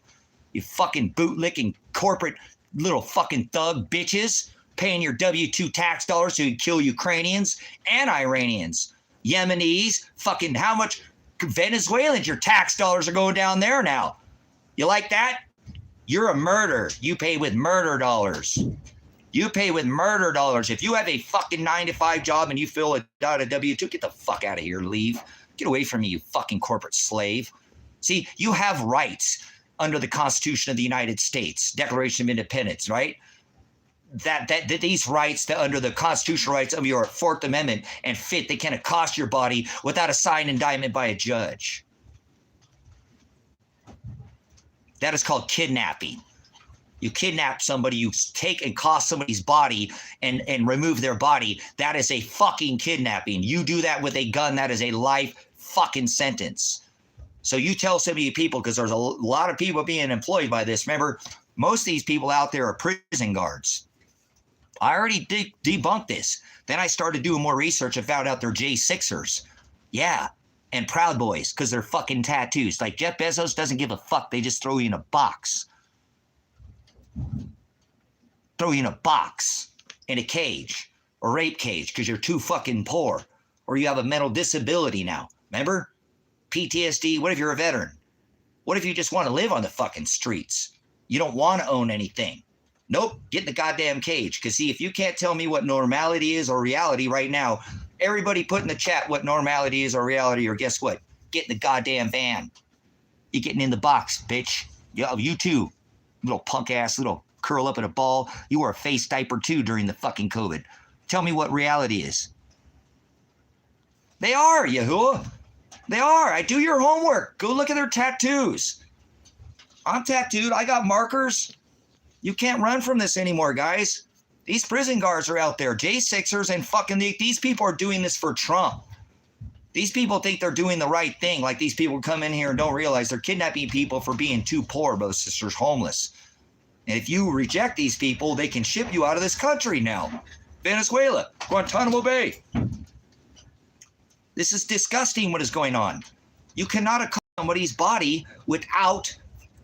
you fucking bootlicking corporate little fucking thug bitches, paying your W-2 tax dollars to kill Ukrainians and Iranians, Yemenis, fucking how much Venezuelans, your tax dollars are going down there now. You like that? You're a murderer. You pay with murder dollars. You pay with murder dollars. If you have a fucking 9-to-5 job and you fill a W-2, get the fuck out of here. Leave. Get away from me, you fucking corporate slave. See, you have rights under the Constitution of the United States, Declaration of Independence, right? That these rights, that under the constitutional rights of your 4th Amendment and 5th, they can accost your body without a signed indictment by a judge. That is called kidnapping. You kidnap somebody, you take and cost somebody's body and remove their body. That is a fucking kidnapping. You do that with a gun, that is a life fucking sentence. So you tell some of you people, because there's a lot of people being employed by this. Remember, most of these people out there are prison guards. I already debunked this. Then I started doing more research and found out they're J6ers. Yeah, and Proud Boys, because they're fucking tattoos. Like Jeff Bezos doesn't give a fuck. They just throw you in a box. Throw you in a box, in a cage, a rape cage, because you're too fucking poor. Or you have a mental disability now. Remember? PTSD. What if you're a veteran? What if you just want to live on the fucking streets? You don't want to own anything. Nope, get in the goddamn cage. Because see, if you can't tell me what normality is or reality right now, everybody put in the chat what normality is or reality, or guess what? Get in the goddamn van. You're getting in the box, bitch. You too, little punk ass, little curl up in a ball. You wore a face diaper too during the fucking COVID. Tell me what reality is. They are, Yahuwah. They are. I do your homework. Go look at their tattoos. I'm tattooed. I got markers. You can't run from this anymore, guys. These prison guards are out there. J6ers and fucking these people are doing this for Trump. These people think they're doing the right thing. Like these people come in here and don't realize they're kidnapping people for being too poor, brothers and sisters, homeless. And if you reject these people, they can ship you out of this country now. Venezuela, Guantanamo Bay. This is disgusting what is going on. You cannot accost somebody's body without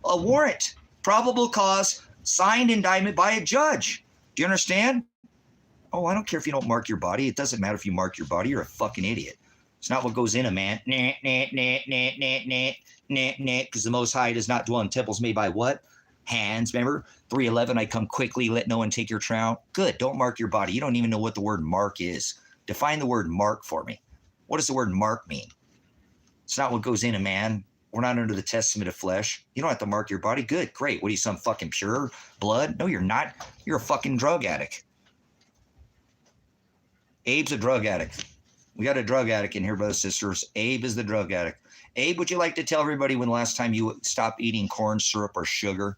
a warrant. Probable cause, signed indictment by a judge. Do you understand? Oh, I don't care if you don't mark your body. It doesn't matter if you mark your body. You're a fucking idiot. It's not what goes in a man. Because the Most High does not dwell in temples made by what? Hands. Remember? 3:11, I come quickly, let no one take your trout. Good. Don't mark your body. You don't even know what the word mark is. Define the word mark for me. What does the word mark mean? It's not what goes in a man. We're not under the testament of flesh. You don't have to mark your body. Good, great. What are you, some fucking pure blood? No, you're not. You're a fucking drug addict. Abe's a drug addict. We got a drug addict in here, brothers and sisters. Abe is the drug addict. Abe, would you like to tell everybody when the last time you stopped eating corn syrup or sugar,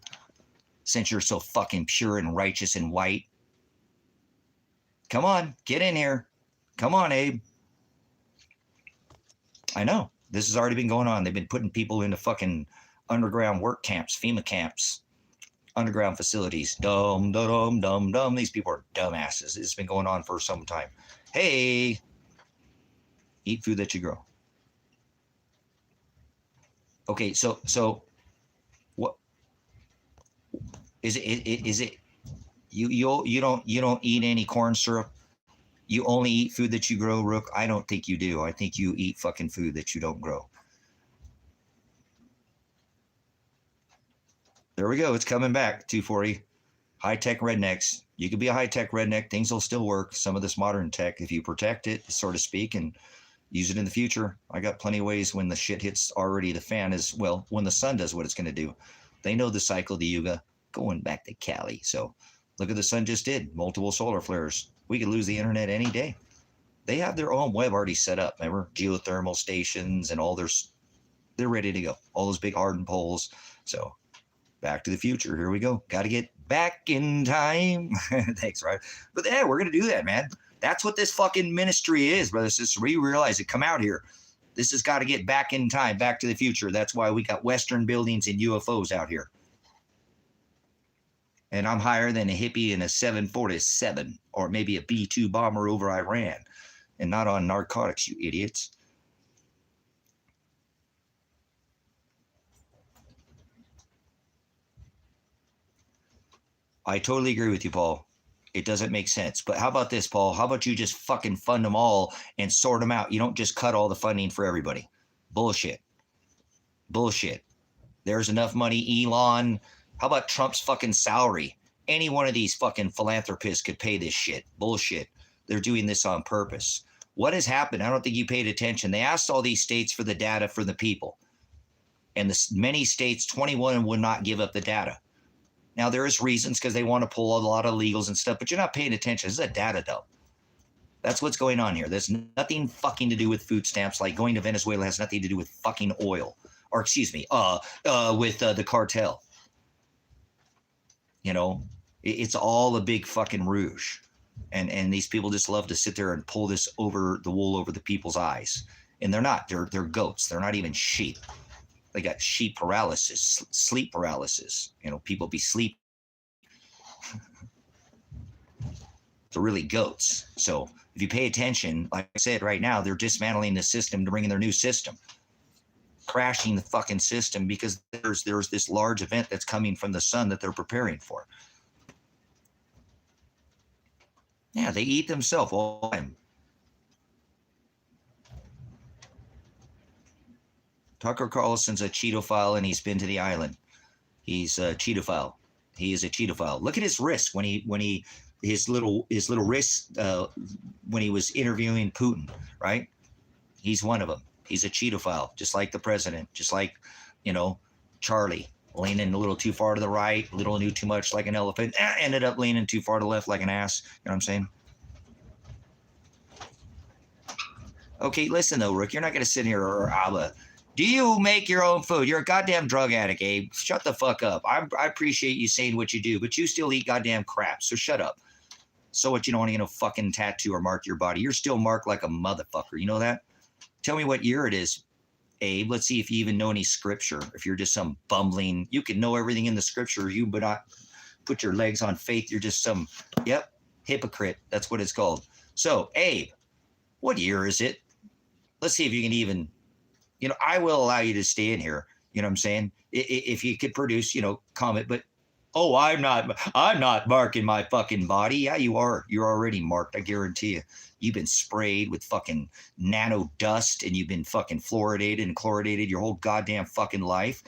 since you're so fucking pure and righteous and white? Come on, get in here. Come on, Abe. I know. This has already been going on. They've been putting people into fucking underground work camps, FEMA camps, underground facilities. Dumb. These people are dumbasses. It's been going on for some time. Hey, eat food that you grow. Okay, so what is it? Is it you don't eat any corn syrup? You only eat food that you grow, Rook? I don't think you do. I think you eat fucking food that you don't grow. There we go. It's coming back. 240. High-tech rednecks. You could be a high-tech redneck. Things will still work. Some of this modern tech, if you protect it, so to speak, and use it in the future. I got plenty of ways when the shit hits already the fan is, well, when the sun does what it's going to do. They know the cycle of the Yuga going back to Cali. So look at the sun just did. Multiple solar flares. We could lose the internet any day. They have their own web already set up. Remember, geothermal stations and all they're ready to go. All those big hardened poles. So back to the future. Here we go. Got to get back in time. Thanks, right? But yeah, we're going to do that, man. That's what this fucking ministry is, brothers and sisters. We realize it. Come out here. This has got to get back in time, back to the future. That's why we got Western buildings and UFOs out here. And I'm higher than a hippie in a 747 or maybe a B-2 bomber over Iran, and not on narcotics, you idiots. I totally agree with you, Paul. It doesn't make sense. But how about this, Paul? How about you just fucking fund them all and sort them out? You don't just cut all the funding for everybody. Bullshit. Bullshit. There's enough money. Elon. How about Trump's fucking salary? Any one of these fucking philanthropists could pay this shit. Bullshit. They're doing this on purpose. What has happened? I don't think you paid attention. They asked all these states for the data for the people. And many states, 21, would not give up the data. Now, there is reasons because they want to pull a lot of legals and stuff, but you're not paying attention. This is a data dump. That's what's going on here. There's nothing fucking to do with food stamps. Like going to Venezuela has nothing to do with fucking oil. Or excuse me, with the cartel. You know, it's all a big fucking rouge. And these people just love to sit there and pull this over the wool over the people's eyes. And they're not. They're goats. They're not even sheep. They got sheep paralysis, sleep paralysis. You know, people be sleep. They're really goats. So if you pay attention, like I said, right now, they're dismantling the system to bring in their new system, crashing the fucking system because there's this large event that's coming from the sun that they're preparing for. Yeah, they eat themselves all the time. Tucker Carlson's a Cheetophile, and he's been to the island. He's a Cheetophile. He is a Cheetophile. Look at his wrist when he his little wrist when he was interviewing Putin, right? He's one of them. He's a Cheetophile, just like the president, just like, you know, Charlie, leaning a little too far to the right, a little knew too much like an elephant, ended up leaning too far to the left like an ass. You know what I'm saying? Okay, listen though, Rick, you're not going to sit here or do you make your own food? You're a goddamn drug addict, Abe. Shut the fuck up. I appreciate you saying what you do, but you still eat goddamn crap, so shut up. So what, you don't want to get no fucking tattoo or mark your body. You're still marked like a motherfucker. You know that? Tell me what year it is, Abe. Let's see if you even know any scripture. If you're just some bumbling, you can know everything in the scripture, you but not put your legs on faith. You're just some, yep, hypocrite. That's what it's called. So, Abe, what year is it? Let's see if you can even, you know, I will allow you to stay in here. You know what I'm saying? If you could produce, you know, comment, but oh, I'm not marking my fucking body. Yeah, you are. You're already marked. I guarantee you. You've been sprayed with fucking nano dust and you've been fucking fluoridated and chloridated your whole goddamn fucking life.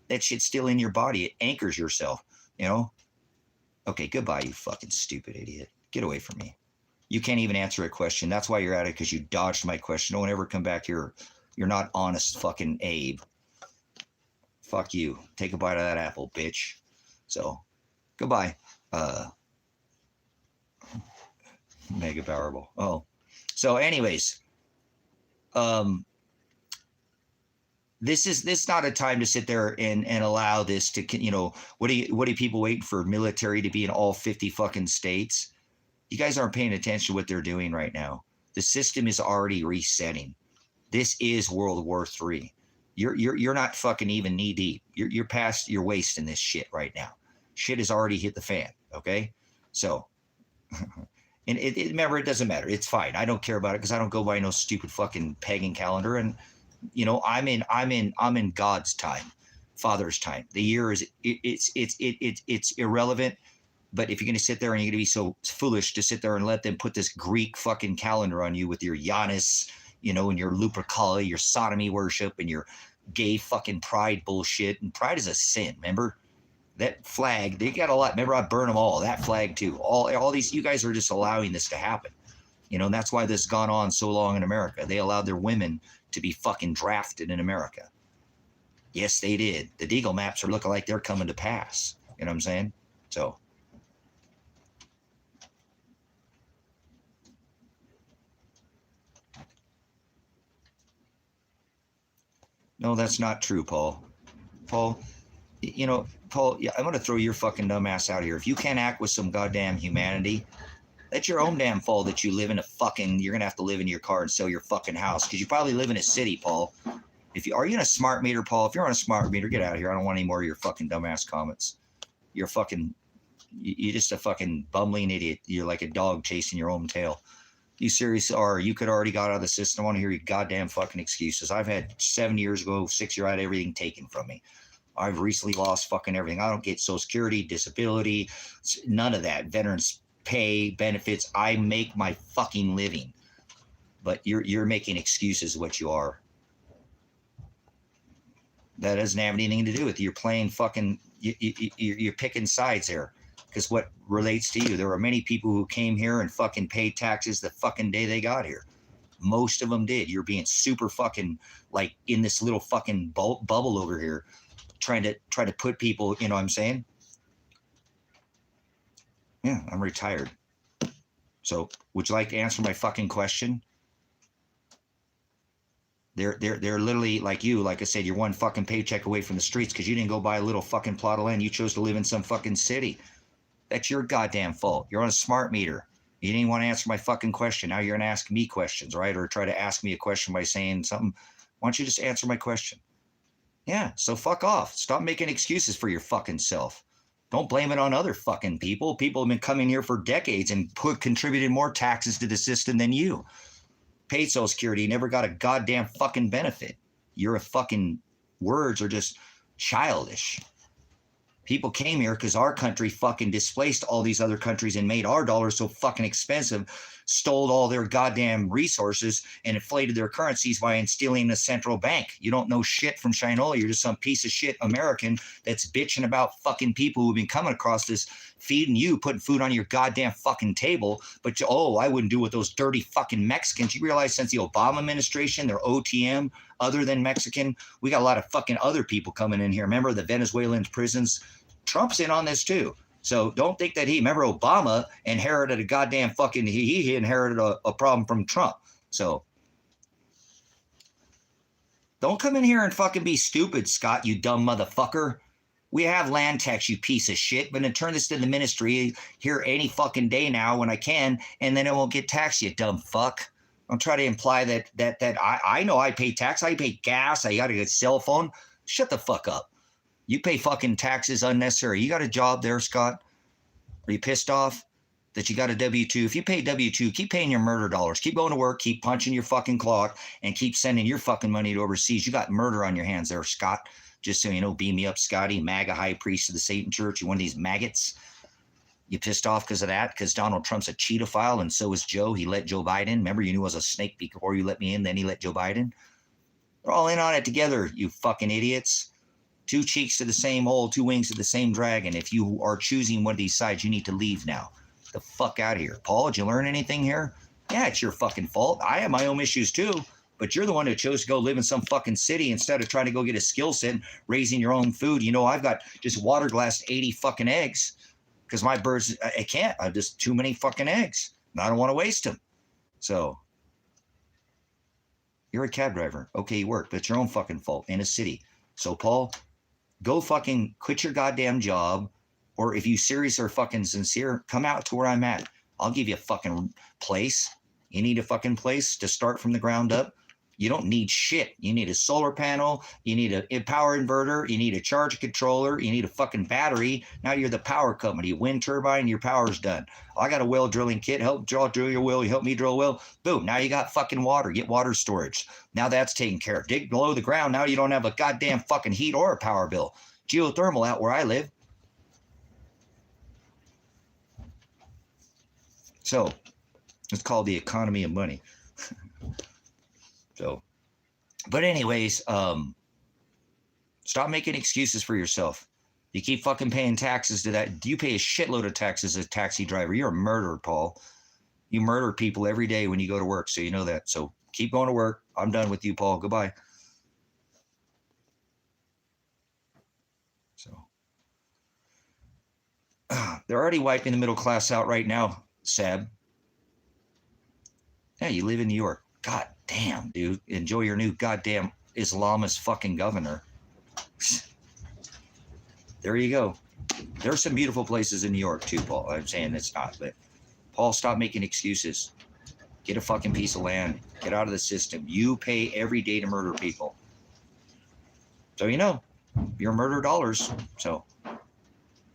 That shit's still in your body. It anchors yourself, you know? Okay, goodbye, you fucking stupid idiot. Get away from me. You can't even answer a question. That's why you're at it, because you dodged my question. Don't ever come back here. You're not honest fucking Abe. Fuck you. Take a bite of that apple, bitch. So, goodbye. Mega Powerball. Oh. So anyways, this is not a time to sit there and allow this to, you know, what do people waiting for military to be in all 50 fucking states? You guys aren't paying attention to what they're doing right now. The system is already resetting. This is World War III. You're not fucking even knee deep. You're past your waist in this shit right now. Shit has already hit the fan. Okay, so and remember, it doesn't matter. It's fine. I don't care about it because I don't go by no stupid fucking pagan calendar. And you know, I'm in God's time, Father's time. The year is it's irrelevant. But if you're going to sit there and you're going to be so foolish to sit there and let them put this Greek fucking calendar on you with your Giannis, you know, and your Lupercalia, your sodomy worship, and your gay fucking pride bullshit. And pride is a sin, remember? That flag, they got a lot. Remember, I burned them all. That flag too. All these, you guys are just allowing this to happen. You know, and that's why this has gone on so long in America. They allowed their women to be fucking drafted in America. Yes, they did. The Deagle maps are looking like they're coming to pass. You know what I'm saying? So. No, that's not true, Paul. Paul, you know, Paul, yeah, I'm going to throw your fucking dumb ass out here. If you can't act with some goddamn humanity, that's your own damn fault that you live in a fucking, you're going to have to live in your car and sell your fucking house because you probably live in a city, Paul. Are you in a smart meter, Paul? If you're on a smart meter, get out of here. I don't want any more of your fucking dumbass comments. You're just a fucking bumbling idiot. You're like a dog chasing your own tail. You seriously are. You could already got out of the system. I want to hear your goddamn fucking excuses. I've had 7 years ago, 6 years, I had everything taken from me. I've recently lost fucking everything. I don't get Social Security, disability, none of that. Veterans pay, benefits. I make my fucking living. But you're making excuses what you are. That doesn't have anything to do with it. You're playing fucking, you're picking sides there. Because what relates to you, there are many people who came here and fucking paid taxes the fucking day they got here. Most of them did. You're being super fucking like in this little fucking bubble over here, trying to put people, you know what I'm saying? Yeah, I'm retired. So would you like to answer my fucking question? They're literally like you. Like I said, you're one fucking paycheck away from the streets because you didn't go buy a little fucking plot of land. You chose to live in some fucking city. That's your goddamn fault. You're on a smart meter. You didn't want to answer my fucking question. Now you're going to ask me questions, right? Or try to ask me a question by saying something. Why don't you just answer my question? Yeah, so fuck off. Stop making excuses for your fucking self. Don't blame it on other fucking people. People have been coming here for decades and contributed more taxes to the system than you. Paid Social Security, never got a goddamn fucking benefit. Your fucking words are just childish. People came here because our country fucking displaced all these other countries and made our dollars so fucking expensive, stole all their goddamn resources and inflated their currencies by instilling a central bank. You don't know shit from Shinola. You're just some piece of shit American that's bitching about fucking people who've been coming across this, feeding you, putting food on your goddamn fucking table. But, oh, I wouldn't do with those dirty fucking Mexicans. You realize since the Obama administration, their OTM, other than Mexican, we got a lot of fucking other people coming in here. Remember the Venezuelan prisons? Trump's in on this too. So don't think that remember Obama inherited a goddamn fucking, he inherited a problem from Trump. So don't come in here and fucking be stupid, Scott, you dumb motherfucker. We have land tax, you piece of shit, but then turn this to the ministry here any fucking day now when I can, and then it won't get taxed, you dumb fuck. Don't try to imply that I know I pay tax, I pay gas, I got a cell phone. Shut the fuck up. You pay fucking taxes unnecessary. You got a job there, Scott? Are you pissed off that you got a W-2? If you pay W-2, keep paying your murder dollars. Keep going to work, keep punching your fucking clock, and keep sending your fucking money to overseas. You got murder on your hands there, Scott. Just so you know, beam me up, Scotty, MAGA high priest of the Satan Church. You one of these maggots. You pissed off because of that? Because Donald Trump's a cheatophile, and so is Joe. He let Joe Biden. Remember, you knew I was a snake before you let me in, then he let Joe Biden. They're all in on it together, you fucking idiots. Two cheeks to the same hole, two wings to the same dragon. If you are choosing one of these sides, you need to leave now. The fuck out of here. Paul, did you learn anything here? Yeah, it's your fucking fault. I have my own issues too, but you're the one who chose to go live in some fucking city instead of trying to go get a skill set raising your own food. You know, I've got just water glassed 80 fucking eggs because my birds, I can't. I have just too many fucking eggs. And I don't want to waste them. So you're a cab driver. Okay, you work, but it's your own fucking fault in a city. So Paul, go fucking quit your goddamn job, or if you serious or fucking sincere, come out to where I'm at. I'll give you a fucking place. You need a fucking place to start from the ground up. You don't need shit. You need a solar panel. You need a power inverter. You need a charge controller. You need a fucking battery. Now you're the power company. Wind turbine, your power's done. I got a well drilling kit. Help drill your well. You help me drill a well. Boom. Now you got fucking water. Get water storage. Now that's taken care of. Dig below the ground. Now you don't have a goddamn fucking heat or a power bill. Geothermal out where I live. So it's called the economy of money. So, but anyways, stop making excuses for yourself. You keep fucking paying taxes to that. You pay a shitload of taxes as a taxi driver. You're a murderer, Paul. You murder people every day when you go to work, so you know that. So keep going to work. I'm done with you, Paul. Goodbye. So they're already wiping the middle class out right now, Seb. Yeah, you live in New York. God damn, dude. Enjoy your new goddamn Islamist fucking governor. There you go. There are some beautiful places in New York too, Paul. I'm saying it's not, but Paul, stop making excuses. Get a fucking piece of land. Get out of the system. You pay every day to murder people. So you know, you're murder dollars. So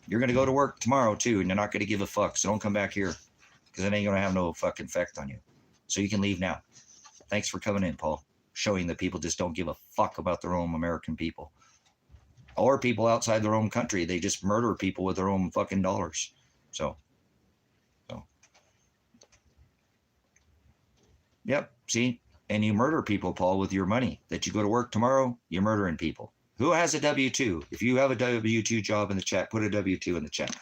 you're going to go to work tomorrow too, and you're not going to give a fuck. So don't come back here because it ain't going to have no fucking effect on you. So you can leave now. Thanks for coming in, Paul. Showing that people just don't give a fuck about their own American people. Or people outside their own country. They just murder people with their own fucking dollars. So. Yep, see? And you murder people, Paul, with your money. That you go to work tomorrow, you're murdering people. Who has a W-2? If you have a W-2 job in the chat, put a W-2 in the chat.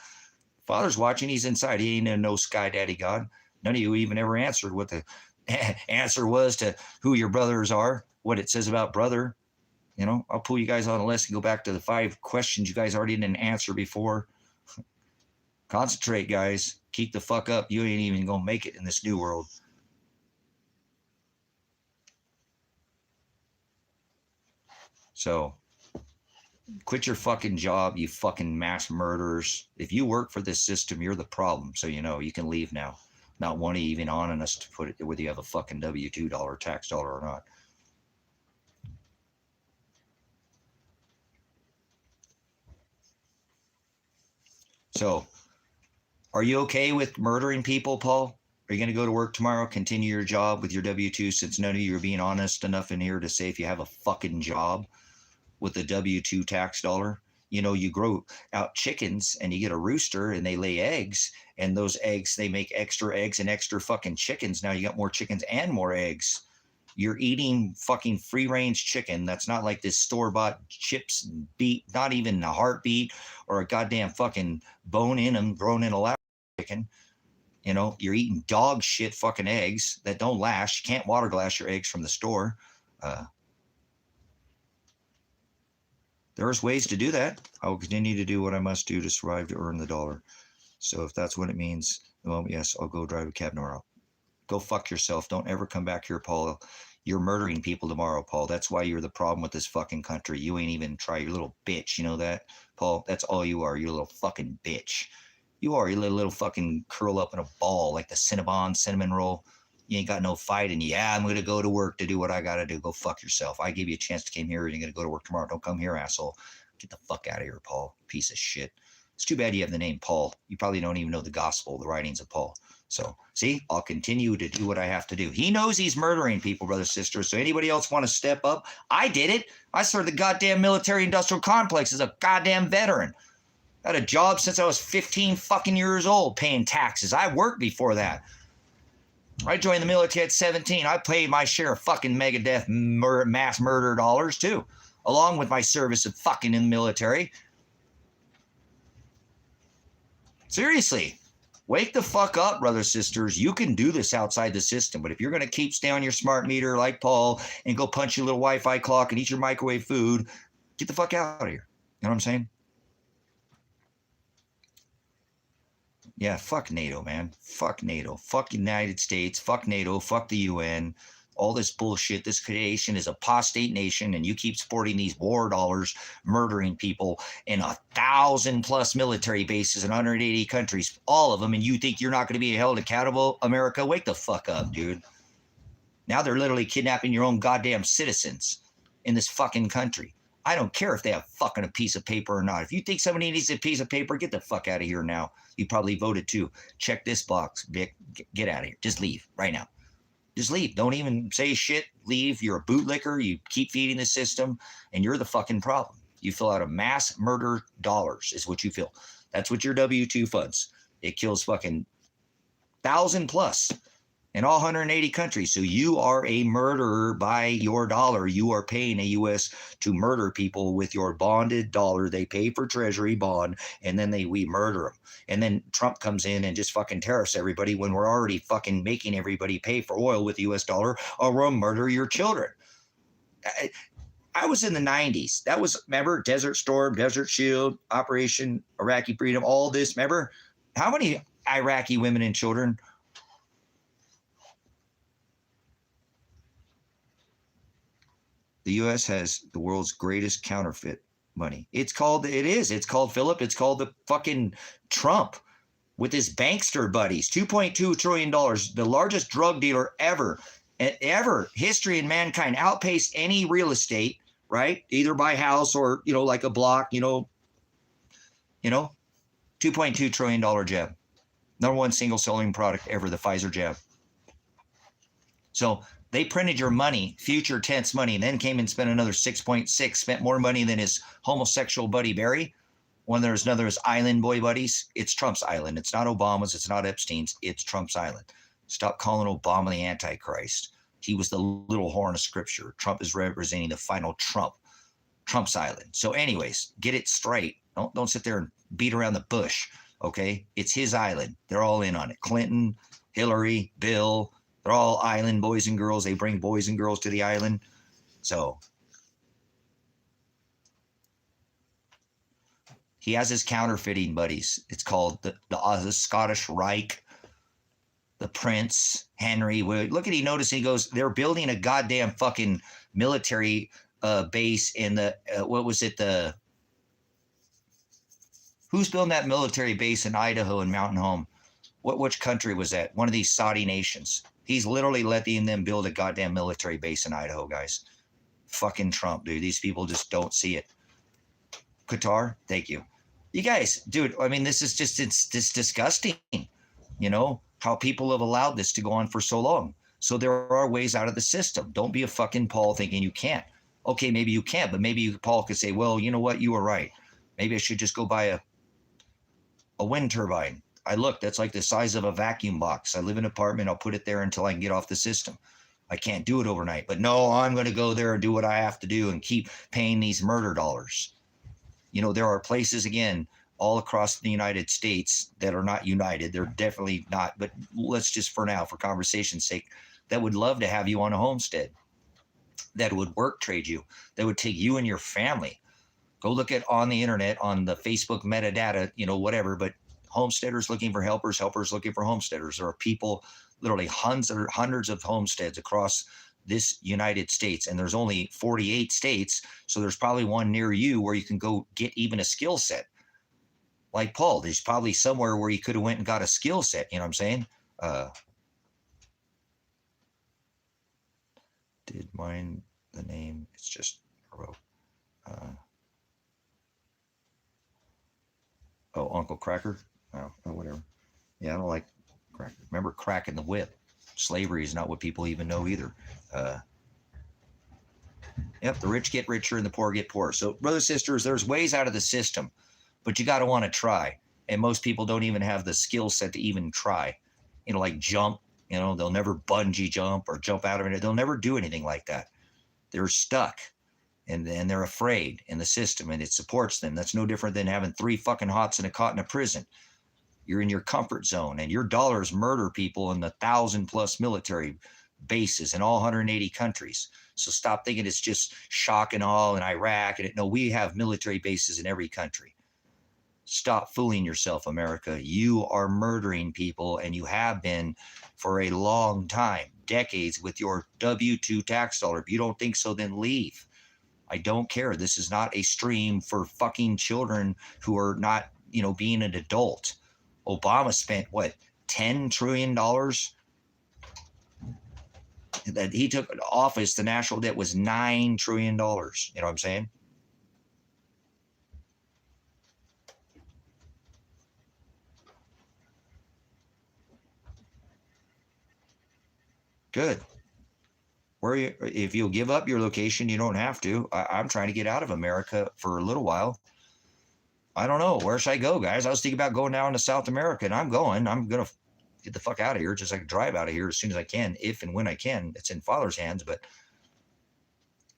Father's watching. He's inside. He ain't in no sky daddy God. None of you even ever answered what the answer was to who your brothers are, what it says about brother. You know, I'll pull you guys on a list and go back to the 5 questions you guys already didn't answer before. Concentrate, guys. Keep the fuck up. You ain't even going to make it in this new world. So, Quit your fucking job, you fucking mass murderers. If you work for this system, you're the problem. So you can leave now. Not one even on us to put it whether you have a fucking W-2 dollar tax dollar or not. So, are you okay with murdering people, Paul? Are you going to go to work tomorrow, continue your job with your W-2 since none of you are being honest enough in here to say if you have a fucking job with a W-2 tax dollar? You grow out chickens and you get a rooster and they lay eggs, and those eggs, they make extra eggs and extra fucking chickens. Now you got more chickens and more eggs. You're eating fucking free range chicken. That's not like this store bought chips beat, not even a heartbeat or a goddamn fucking bone in them grown in a lab chicken. You're eating dog shit fucking eggs that don't last. You can't water glass your eggs from the store. There's ways to do that. I will continue to do what I must do to survive to earn the dollar. So if that's what it means, well, yes, I'll go drive a cab tomorrow. Go fuck yourself. Don't ever come back here, Paul. You're murdering people tomorrow, Paul. That's why you're the problem with this fucking country. You ain't even try, you little bitch. You know that, Paul? That's all you are. You're a little fucking bitch. You are. You're a little fucking curl up in a ball like the Cinnabon cinnamon roll. You ain't got no fight. And yeah, I'm going to go to work to do what I got to do. Go fuck yourself. I gave you a chance to come here and you're going to go to work tomorrow. Don't come here, asshole. Get the fuck out of here, Paul. Piece of shit. It's too bad you have the name Paul. You probably don't even know the gospel, the writings of Paul. So, see, I'll continue to do what I have to do. He knows he's murdering people, brothers, sisters. So anybody else want to step up? I did it. I served the goddamn military-industrial complex as a goddamn veteran. I had a job since I was 15 fucking years old paying taxes. I worked before that. I joined the military at 17. I paid my share of fucking Megadeth mass murder dollars too, along with my service of fucking in the military. Seriously. Wake the fuck up, brothers, sisters. You can do this outside the system. But if you're going to keep stay on your smart meter like Paul and go punch your little Wi-Fi clock and eat your microwave food, get the fuck out of here. You know what I'm saying? Yeah, fuck NATO, man. Fuck NATO. Fuck United States. Fuck NATO. Fuck the UN. All this bullshit. This nation is a apostate nation, and you keep supporting these war dollars, murdering people in 1,000+ military bases in 180 countries, all of them, and you think you're not going to be held accountable? America, wake the fuck up, dude. Now they're literally kidnapping your own goddamn citizens in this fucking country. I don't care if they have fucking a piece of paper or not. If you think somebody needs a piece of paper, get the fuck out of here now. You probably voted too. Check this box, Vic. Get out of here. Just leave right now. Just leave. Don't even say shit. Leave. You're a bootlicker. You keep feeding the system, and you're the fucking problem. You fill out a mass murder dollars is what you feel. That's what your W-2 funds. It kills fucking 1,000+ in all 180 countries. So you are a murderer by your dollar. You are paying a U.S. to murder people with your bonded dollar. They pay for treasury bond, and then we murder them. And then Trump comes in and just fucking tariffs everybody when we're already fucking making everybody pay for oil with the U.S. dollar, or we'll murder your children. I was in the 90s. That was, remember, Desert Storm, Desert Shield, Operation Iraqi Freedom, all this. Remember? How many Iraqi women and children? The U.S. has the world's greatest counterfeit money. It's called Philip. It's called the fucking Trump with his bankster buddies. $2.2 trillion, the largest drug dealer ever. History in mankind, outpaced any real estate, right? Either by house or, like a block, $2.2 trillion jab. Number one single selling product ever, the Pfizer jab. So they printed your money, future tense money, and then came and spent another 6.6, spent more money than his homosexual buddy Barry. There's his island boy buddies. It's Trump's island. It's not Obama's. It's not Epstein's. It's Trump's island. Stop calling Obama the Antichrist. He was the little horn of scripture. Trump is representing the final Trump's island. So anyways, get it straight. Don't sit there and beat around the bush, okay? It's his island. They're all in on it. Clinton, Hillary, Bill, they're all island boys and girls. They bring boys and girls to the island. So he has his counterfeiting buddies. It's called the Scottish Reich, the Prince, Henry. Look at he noticed he goes, they're building a goddamn fucking military base in the, Who's building that military base in Idaho and Mountain Home? Which country was that? One of these Saudi nations. He's literally letting them build a goddamn military base in Idaho, guys. Fucking Trump, dude. These people just don't see it. Qatar, thank you. You guys, dude, I mean, this is just, it's disgusting, you know, how people have allowed this to go on for so long. So there are ways out of the system. Don't be a fucking Paul thinking you can't. Okay, maybe you can't, but maybe Paul could say, well, you know what? You were right. Maybe I should just go buy a wind turbine. I look, that's like the size of a vacuum box. I live in an apartment. I'll put it there until I can get off the system. I can't do it overnight, but no, I'm going to go there and do what I have to do and keep paying these murder dollars. You know, there are places, again, all across the United States that are not united. They're definitely not, but let's just for now, for conversation's sake, that would love to have you on a homestead, that would work trade you, that would take you and your family. Go look at on the internet, on the Facebook metadata, you know, whatever, but homesteaders looking for helpers, helpers looking for homesteaders. There are people, literally hundreds of homesteads across this United States, and there's only 48 states, so there's probably one near you where you can go get even a skill set. Like Paul, there's probably somewhere where you could have went and got a skill set, you know what I'm saying? Did mine the name? It's just oh, Uncle Cracker? Oh, whatever. Yeah, I don't like cracker. Remember cracking the whip. Slavery is not what people even know either. Yep, the rich get richer and the poor get poorer. So, brothers, sisters, there's ways out of the system, but you got to want to try. And most people don't even have the skill set to even try. You know, like jump. You know, they'll never bungee jump or jump out of it. They'll never do anything like that. They're stuck, and they're afraid in the system, and it supports them. That's no different than having 3 fucking hots and a cot in a prison. You're in your comfort zone, and your dollars murder people in the 1,000+ military bases in all 180 countries. So stop thinking it's just shock and awe in Iraq. And no, we have military bases in every country. Stop fooling yourself, America. You are murdering people, and you have been for a long time, decades, with your W-2 tax dollar. If you don't think so, then leave. I don't care. This is not a stream for fucking children who are not, you know, being an adult. Obama spent what, $10 trillion that he took office. The national debt was $9 trillion. You know what I'm saying? Good. Where you, if you'll give up your location, you don't have to. I'm trying to get out of America for a little while. I don't know. Where should I go, guys? I was thinking about going down to South America, and I'm going to get the fuck out of here. Just I can drive out of here as soon as I can, if and when I can. It's in Father's hands, but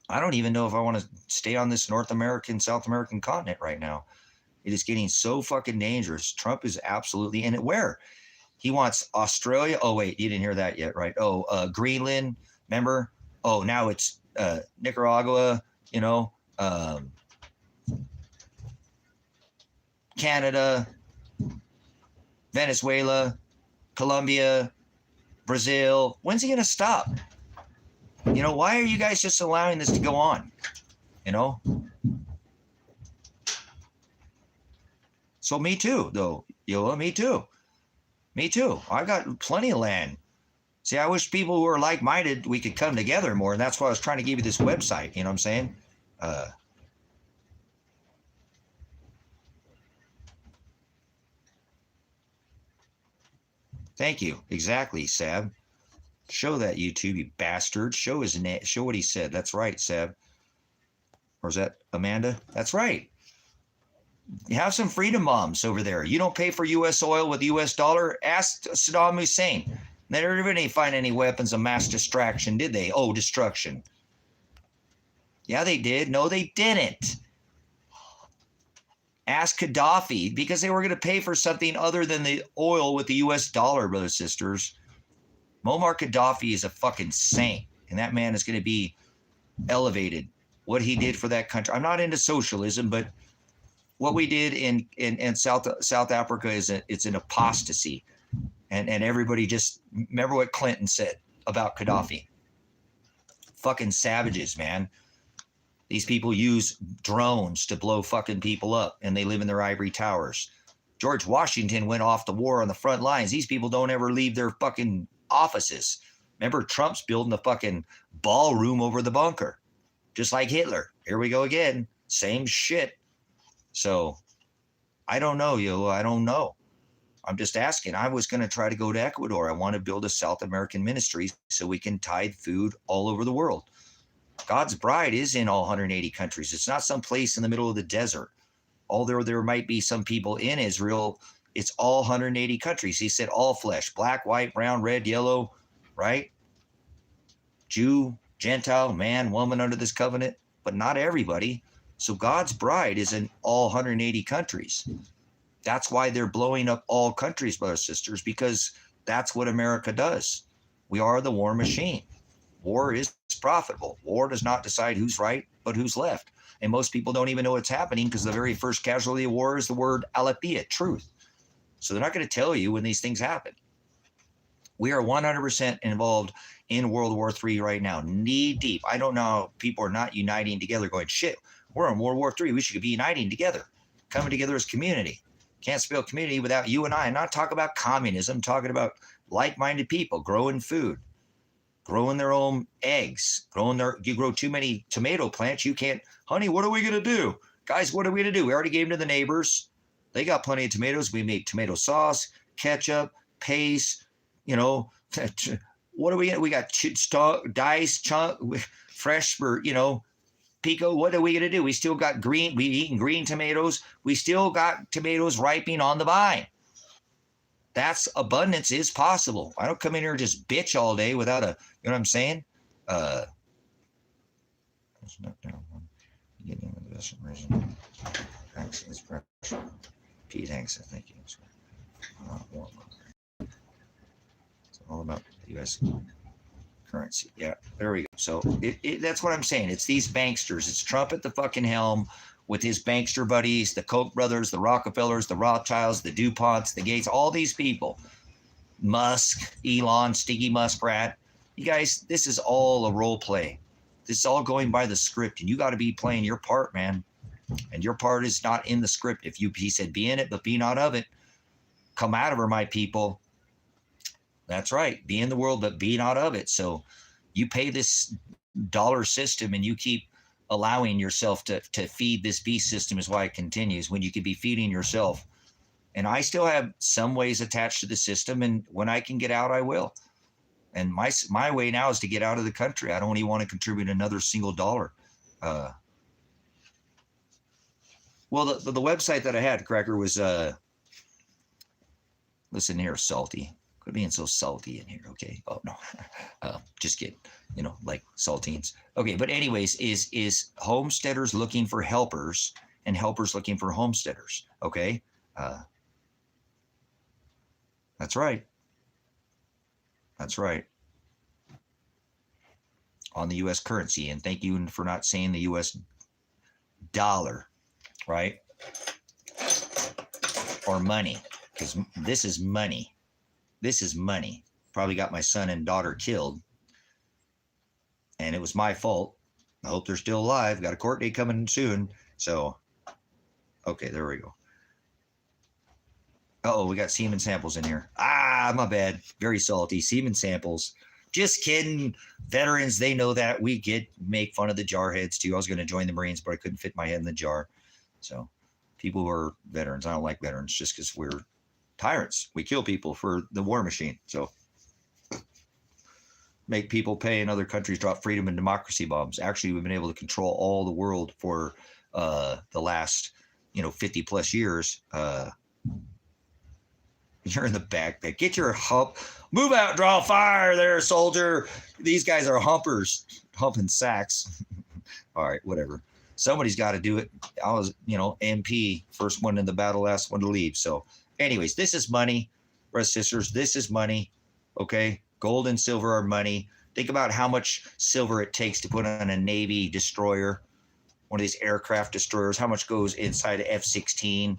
I don't even know if I want to stay on this North American, South American continent right now. It is getting so fucking dangerous. Trump is absolutely in it. Where? He wants Australia. Oh, wait, you didn't hear that yet, right? Oh, Greenland, remember? Oh, now it's Nicaragua, you know, Canada, Venezuela, Colombia, Brazil. When's he going to stop? You know, why are you guys just allowing this to go on? You know? So me too, though. Yola, me too. Me too. I got plenty of land. See, I wish people who are like-minded, we could come together more. And that's why I was trying to give you this website. You know what I'm saying? Thank you. Exactly, Sab. Show that YouTube, you bastard. Show his name. Show what he said. That's right, Sab. Or is that Amanda? That's right. You have some freedom bombs over there. You don't pay for U.S. oil with the U.S. dollar. Ask Saddam Hussein. They didn't find any weapons of mass destruction, did they? Oh, destruction. Yeah, they did. No, they didn't. Ask Gaddafi, because they were going to pay for something other than the oil with the U.S. dollar, brothers and sisters. Muammar Gaddafi is a fucking saint, and that man is going to be elevated. What he did for that country. I'm not into socialism, but what we did in South Africa it's an apostasy. And everybody just remember what Clinton said about Gaddafi. Fucking savages, man. These people use drones to blow fucking people up, and they live in their ivory towers. George Washington went off to war on the front lines. These people don't ever leave their fucking offices. Remember, Trump's building the fucking ballroom over the bunker, just like Hitler. Here we go again. Same shit. So I don't know, yo. I don't know. I'm just asking. I was going to try to go to Ecuador. I want to build a South American ministry so we can tithe food all over the world. God's bride is in all 180 countries. It's not some place in the middle of the desert. Although there might be some people in Israel, it's all 180 countries. He said all flesh, black, white, brown, red, yellow, right? Jew, Gentile, man, woman under this covenant, but not everybody. So God's bride is in all 180 countries. That's why they're blowing up all countries, brothers and sisters, because that's what America does. We are the war machine. War is profitable. War does not decide who's right, but who's left. And most people don't even know what's happening because the very first casualty of war is the word aletheia, truth. So they're not going to tell you when these things happen. We are 100% involved in World War III right now, knee deep. I don't know how people are not uniting together going, shit, we're in World War III. We should be uniting together, coming together as community. Can't spell community without you and I. I'm not talking about communism, I'm talking about like-minded people growing food, growing their own eggs, you grow too many tomato plants, you can't, honey, what are we going to do? Guys, what are we going to do? We already gave them to the neighbors. They got plenty of tomatoes. We make tomato sauce, ketchup, paste, what are we going to, we got diced, fresh for, pico. What are we going to do? We still got we've eaten green tomatoes. We still got tomatoes ripening on the vine. That's abundance is possible. I don't come in here and just bitch all day without you know what I'm saying? Pete Hanks, thank you. It's all about the U.S. currency. Yeah, there we go. So that's what I'm saying. It's these banksters. It's Trump at the fucking helm with his bankster buddies, the Koch brothers, the Rockefellers, the Rothschilds, the DuPonts, the Gates, all these people. Musk, Elon, Sticky Muskrat. You guys, this is all a role play. This is all going by the script, and you got to be playing your part, man. And your part is not in the script. He said, be in it, but be not of it. Come out of her, my people. That's right. Be in the world, but be not of it. So you pay this dollar system and you keep allowing yourself to feed this beast system is why it continues when you could be feeding yourself. And I still have some ways attached to the system. And when I can get out, I will. And my way now is to get out of the country. I don't even want to contribute another single dollar. Well, the website that I had, Cracker, was, listen here, salty. Quit being so salty in here, okay? Oh, no. Just kidding. Like saltines. Okay, but anyways, is homesteaders looking for helpers and helpers looking for homesteaders, okay? That's right. That's right. On the U.S. currency, and thank you for not saying the U.S. dollar, right? Or money, because this is money. This is money. Probably got my son and daughter killed. And it was my fault. I hope they're still alive. Got a court date coming soon. So, okay, there we go. Uh-oh, we got semen samples in here. My bad. Very salty. Semen samples. Just kidding. Veterans, they know that. We make fun of the jarheads too. I was going to join the Marines, but I couldn't fit my head in the jar. So, people who are veterans, I don't like veterans just because we're tyrants. We kill people for the war machine. So make people pay and other countries drop freedom and democracy bombs. Actually, we've been able to control all the world for the last 50 plus years. You're in the backpack. Get your hump. Move out, draw fire there, soldier. These guys are humpers, humping sacks. All right, whatever. Somebody's got to do it. I was, MP, first one in the battle, last one to leave. So anyways, this is money, brothers and sisters. This is money, okay? Gold and silver are money. Think about how much silver it takes to put on a Navy destroyer, one of these aircraft destroyers. How much goes inside an F-16?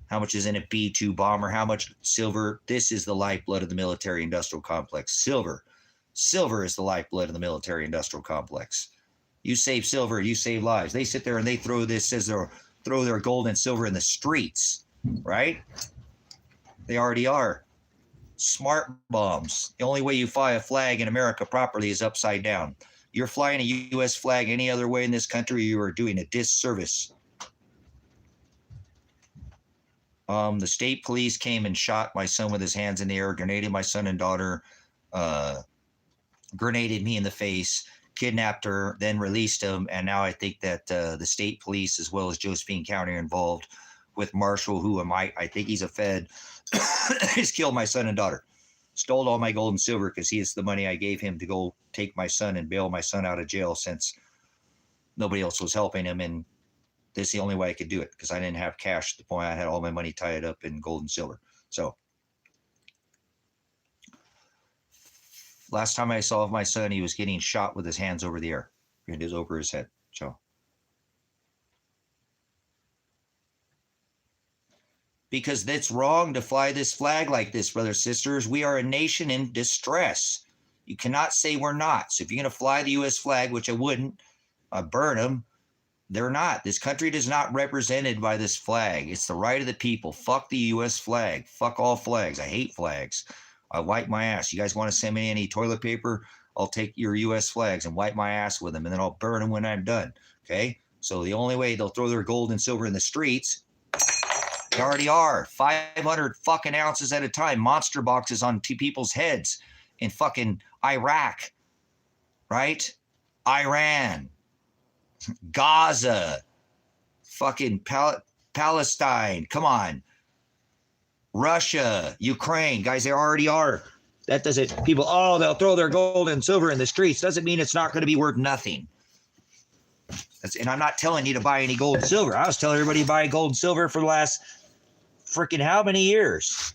How much is in a B-2 bomber? How much silver? This is the lifeblood of the military-industrial complex. Silver is the lifeblood of the military-industrial complex. You save silver, you save lives. They sit there and they throw this as their throw their gold and silver in the streets, right? They already are. Smart bombs. The only way you fly a flag in America properly is upside down. You're flying a U.S. flag any other way in this country, you are doing a disservice. The state police came and shot my son with his hands in the air, grenaded my son and daughter, grenaded me in the face, kidnapped her, then released him. And now I think that the state police, as well as Josephine County, are involved with Marshall, who I think he's a Fed, has killed my son and daughter. Stole all my gold and silver because he is the money I gave him to go take my son and bail my son out of jail since nobody else was helping him. And this is the only way I could do it because I didn't have cash at the point. I had all my money tied up in gold and silver. So last time I saw my son, he was getting shot with his hands over the air. It is over his head. So because it's wrong to fly this flag like this, brothers, sisters. We are a nation in distress. You cannot say we're not. So if you're going to fly the U.S. flag, which I wouldn't, burn them. They're not. This country is not represented by this flag. It's the right of the people. Fuck the U.S. flag. Fuck all flags. I hate flags. I wipe my ass. You guys want to send me any toilet paper? I'll take your U.S. flags and wipe my ass with them, and then I'll burn them when I'm done. Okay? So the only way they'll throw their gold and silver in the streets, they already are. 500 fucking ounces at a time. Monster boxes on two people's heads in fucking Iraq. Right? Iran. Gaza. Fucking Palestine. Come on. Russia. Ukraine. Guys, they already are. That doesn't, people, oh, they'll throw their gold and silver in the streets. Doesn't mean it's not going to be worth nothing. And I'm not telling you to buy any gold and silver. I was telling everybody to buy gold and silver for the last freaking how many years?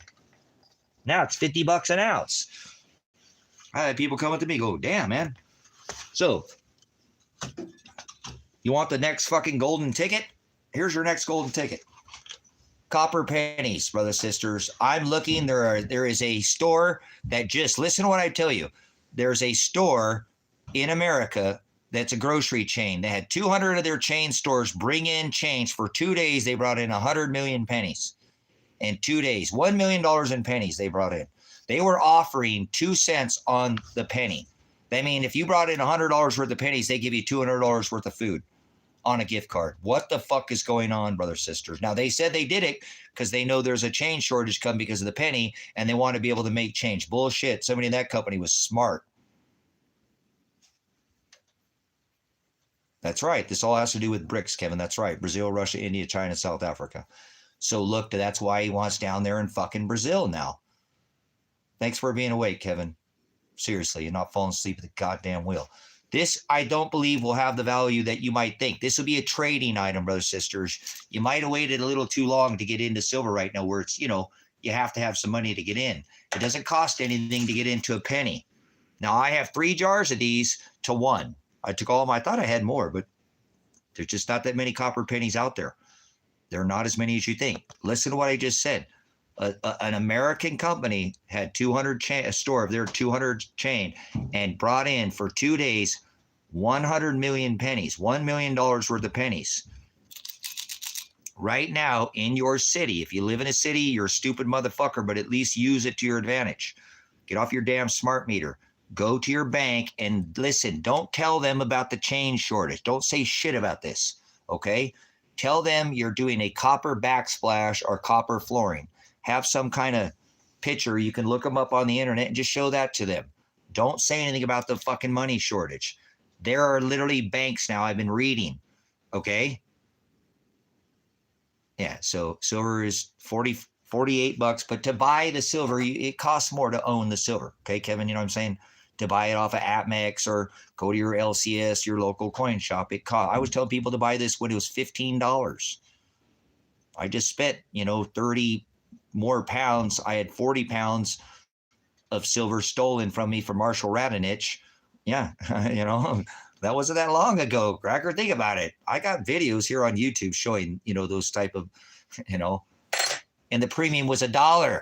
Now it's $50 an ounce. I had people come up to me go, damn, man. So, you want the next fucking golden ticket? Here's your next golden ticket. Copper pennies, brothers, sisters. I'm looking. There is a store that just, listen to what I tell you. There's a store in America that's a grocery chain. They had 200 of their chain stores bring in change. For 2 days, they brought in 100 million pennies. In 2 days, $1 million in pennies they brought in. They were offering 2 cents on the penny. I mean, if you brought in $100 worth of pennies, they give you $200 worth of food on a gift card. What the fuck is going on, brothers, sisters? Now, they said they did it because they know there's a change shortage come because of the penny, and they want to be able to make change. Bullshit. Somebody in that company was smart. That's right. This all has to do with BRICS, Kevin. That's right. Brazil, Russia, India, China, South Africa. So look, that's why he wants down there in fucking Brazil now. Thanks for being awake, Kevin. Seriously, you're not falling asleep at the goddamn wheel. This, I don't believe, will have the value that you might think. This will be a trading item, brothers, sisters. You might have waited a little too long to get into silver right now where it's, you have to have some money to get in. It doesn't cost anything to get into a penny. Now, I have 3 jars of these to 1. I took all I thought I had more, but there's just not that many copper pennies out there. There are not as many as you think. Listen to what I just said. An American company had 200 a store of their 200 chain and brought in for 2 days 100 million pennies, $1 million worth of pennies. Right now in your city, if you live in a city, you're a stupid motherfucker, but at least use it to your advantage. Get off your damn smart meter. Go to your bank and listen. Don't tell them about the change shortage. Don't say shit about this, okay? Tell them you're doing a copper backsplash or copper flooring. Have some kind of picture. You can look them up on the internet and just show that to them. Don't say anything about the fucking money shortage. There are literally banks now I've been reading, okay? Yeah, so silver is $48, but to buy the silver, it costs more to own the silver, okay, Kevin? You know what I'm saying? To buy it off of APMEX or go to your LCS, your local coin shop, it costs. I was telling people to buy this when it was $15. I just spent, 30 more pounds. I had 40 pounds of silver stolen from me from Marshall Radonich. Yeah, that wasn't that long ago, Cracker. Think about it. I got videos here on YouTube showing, those type of, and the premium was $1.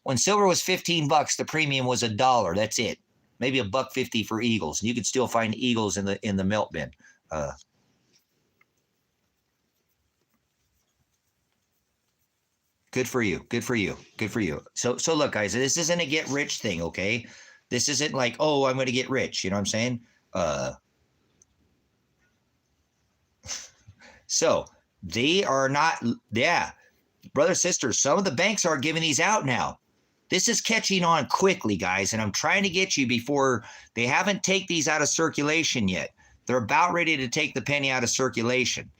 When silver was $15, the premium was $1. That's it. Maybe $1.50 for Eagles. And you could still find Eagles in the melt bin. Good for you. Good for you. Good for you. So look, guys, this isn't a get rich thing, okay? This isn't like, oh, I'm going to get rich. You know what I'm saying? So they are not, yeah, brothers, sisters, some of the banks are giving these out now. This is catching on quickly, guys, and I'm trying to get you before they haven't take these out of circulation yet. They're about ready to take the penny out of circulation.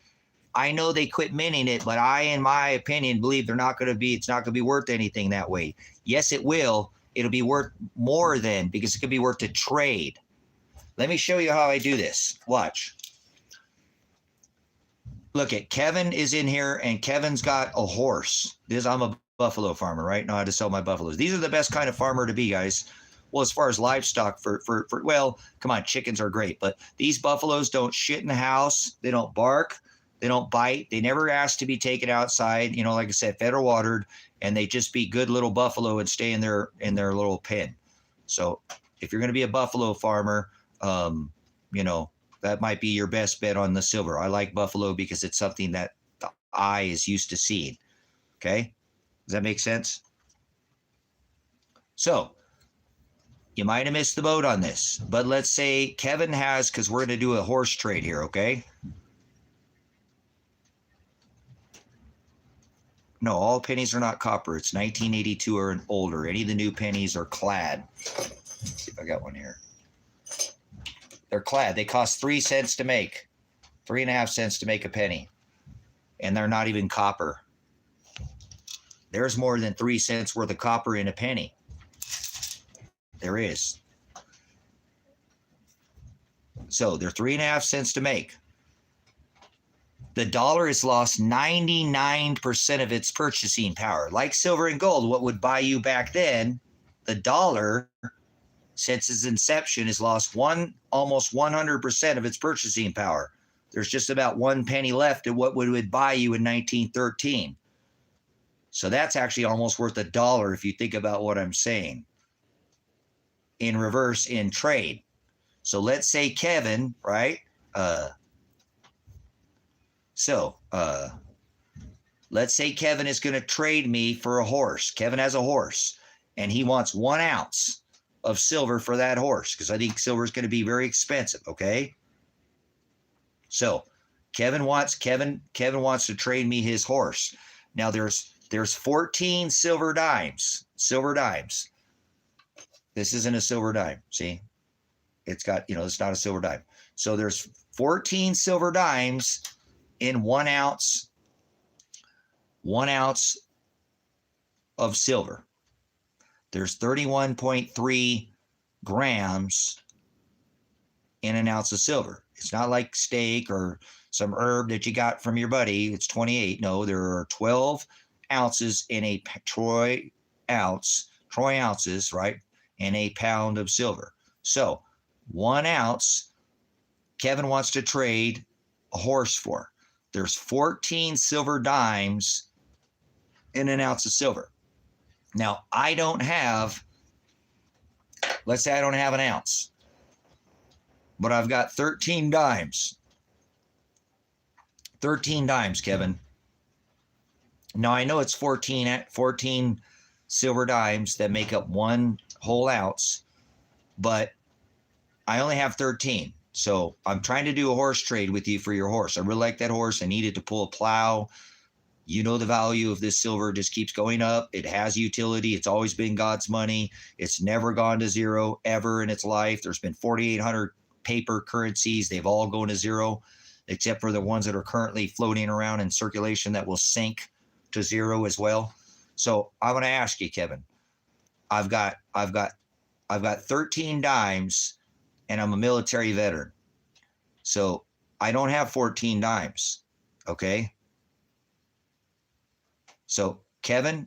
I know they quit minting it, but I, in my opinion, believe it's not going to be worth anything that way. Yes, it will. It'll be worth more than, because it could be worth to trade. Let me show you how I do this. Watch. Look at Kevin is in here, and Kevin's got a horse. I'm a buffalo farmer, right? Know how to sell my buffaloes. These are the best kind of farmer to be, guys. Well, as far as livestock well, come on, chickens are great, but these buffaloes don't shit in the house. They don't bark. They don't bite. They never ask to be taken outside. You know, like I said, fed or watered, and they just be good little buffalo and stay in their little pen. So if you're going to be a buffalo farmer, you know, that might be your best bet on the silver. I like buffalo because it's something that the eye is used to seeing. Okay, does that make sense? So you might have missed the boat on this, but let's say Kevin has, because we're going to do a horse trade here, okay? No, all pennies are not copper. It's 1982 or older. Any of the new pennies are clad. Let's see if I got one here. They're clad. They cost 3 cents to make, 3.5 cents to make a penny. And they're not even copper. There's more than 3 cents worth of copper in a penny. There is. So they're 3.5 cents to make. The dollar has lost 99% of its purchasing power. Like silver and gold, what would buy you back then, the dollar, since its inception, has lost almost 100% of its purchasing power. There's just about 1 penny left of what would buy you in 1913. So that's actually almost worth $1 if you think about what I'm saying. In reverse, in trade. So let's say Kevin, right? Let's say Kevin is going to trade me for a horse. Kevin has a horse, and he wants 1 ounce of silver for that horse, because I think silver is going to be very expensive. Okay. So Kevin wants to trade me his horse. Now there's 14 silver dimes. This isn't a silver dime. See, it's got, it's not a silver dime. So there's 14 silver dimes in 1 ounce of silver. There's 31.3 grams in 1 ounce of silver. It's not like steak or some herb that you got from your buddy. It's 28. No, there are 12 ounces in a troy ounces, right? In a pound of silver. So 1 ounce, Kevin wants to trade a horse for. There's 14 silver dimes in 1 ounce of silver. Now, let's say I don't have 1 ounce, but I've got 13 dimes. 13 dimes, Kevin. Now, I know it's 14 silver dimes that make up 1 whole ounce, but I only have 13. So I'm trying to do a horse trade with you for your horse. I really like that horse. I needed to pull a plow. You know, the value of this silver just keeps going up. It has utility. It's always been God's money. It's never gone to zero ever in its life. There's been 4,800 paper currencies. They've all gone to zero, except for the ones that are currently floating around in circulation that will sink to zero as well. So I'm going to ask you, Kevin, I've got 13 dimes, and I'm a military veteran. So I don't have 14 dimes. Okay. So Kevin,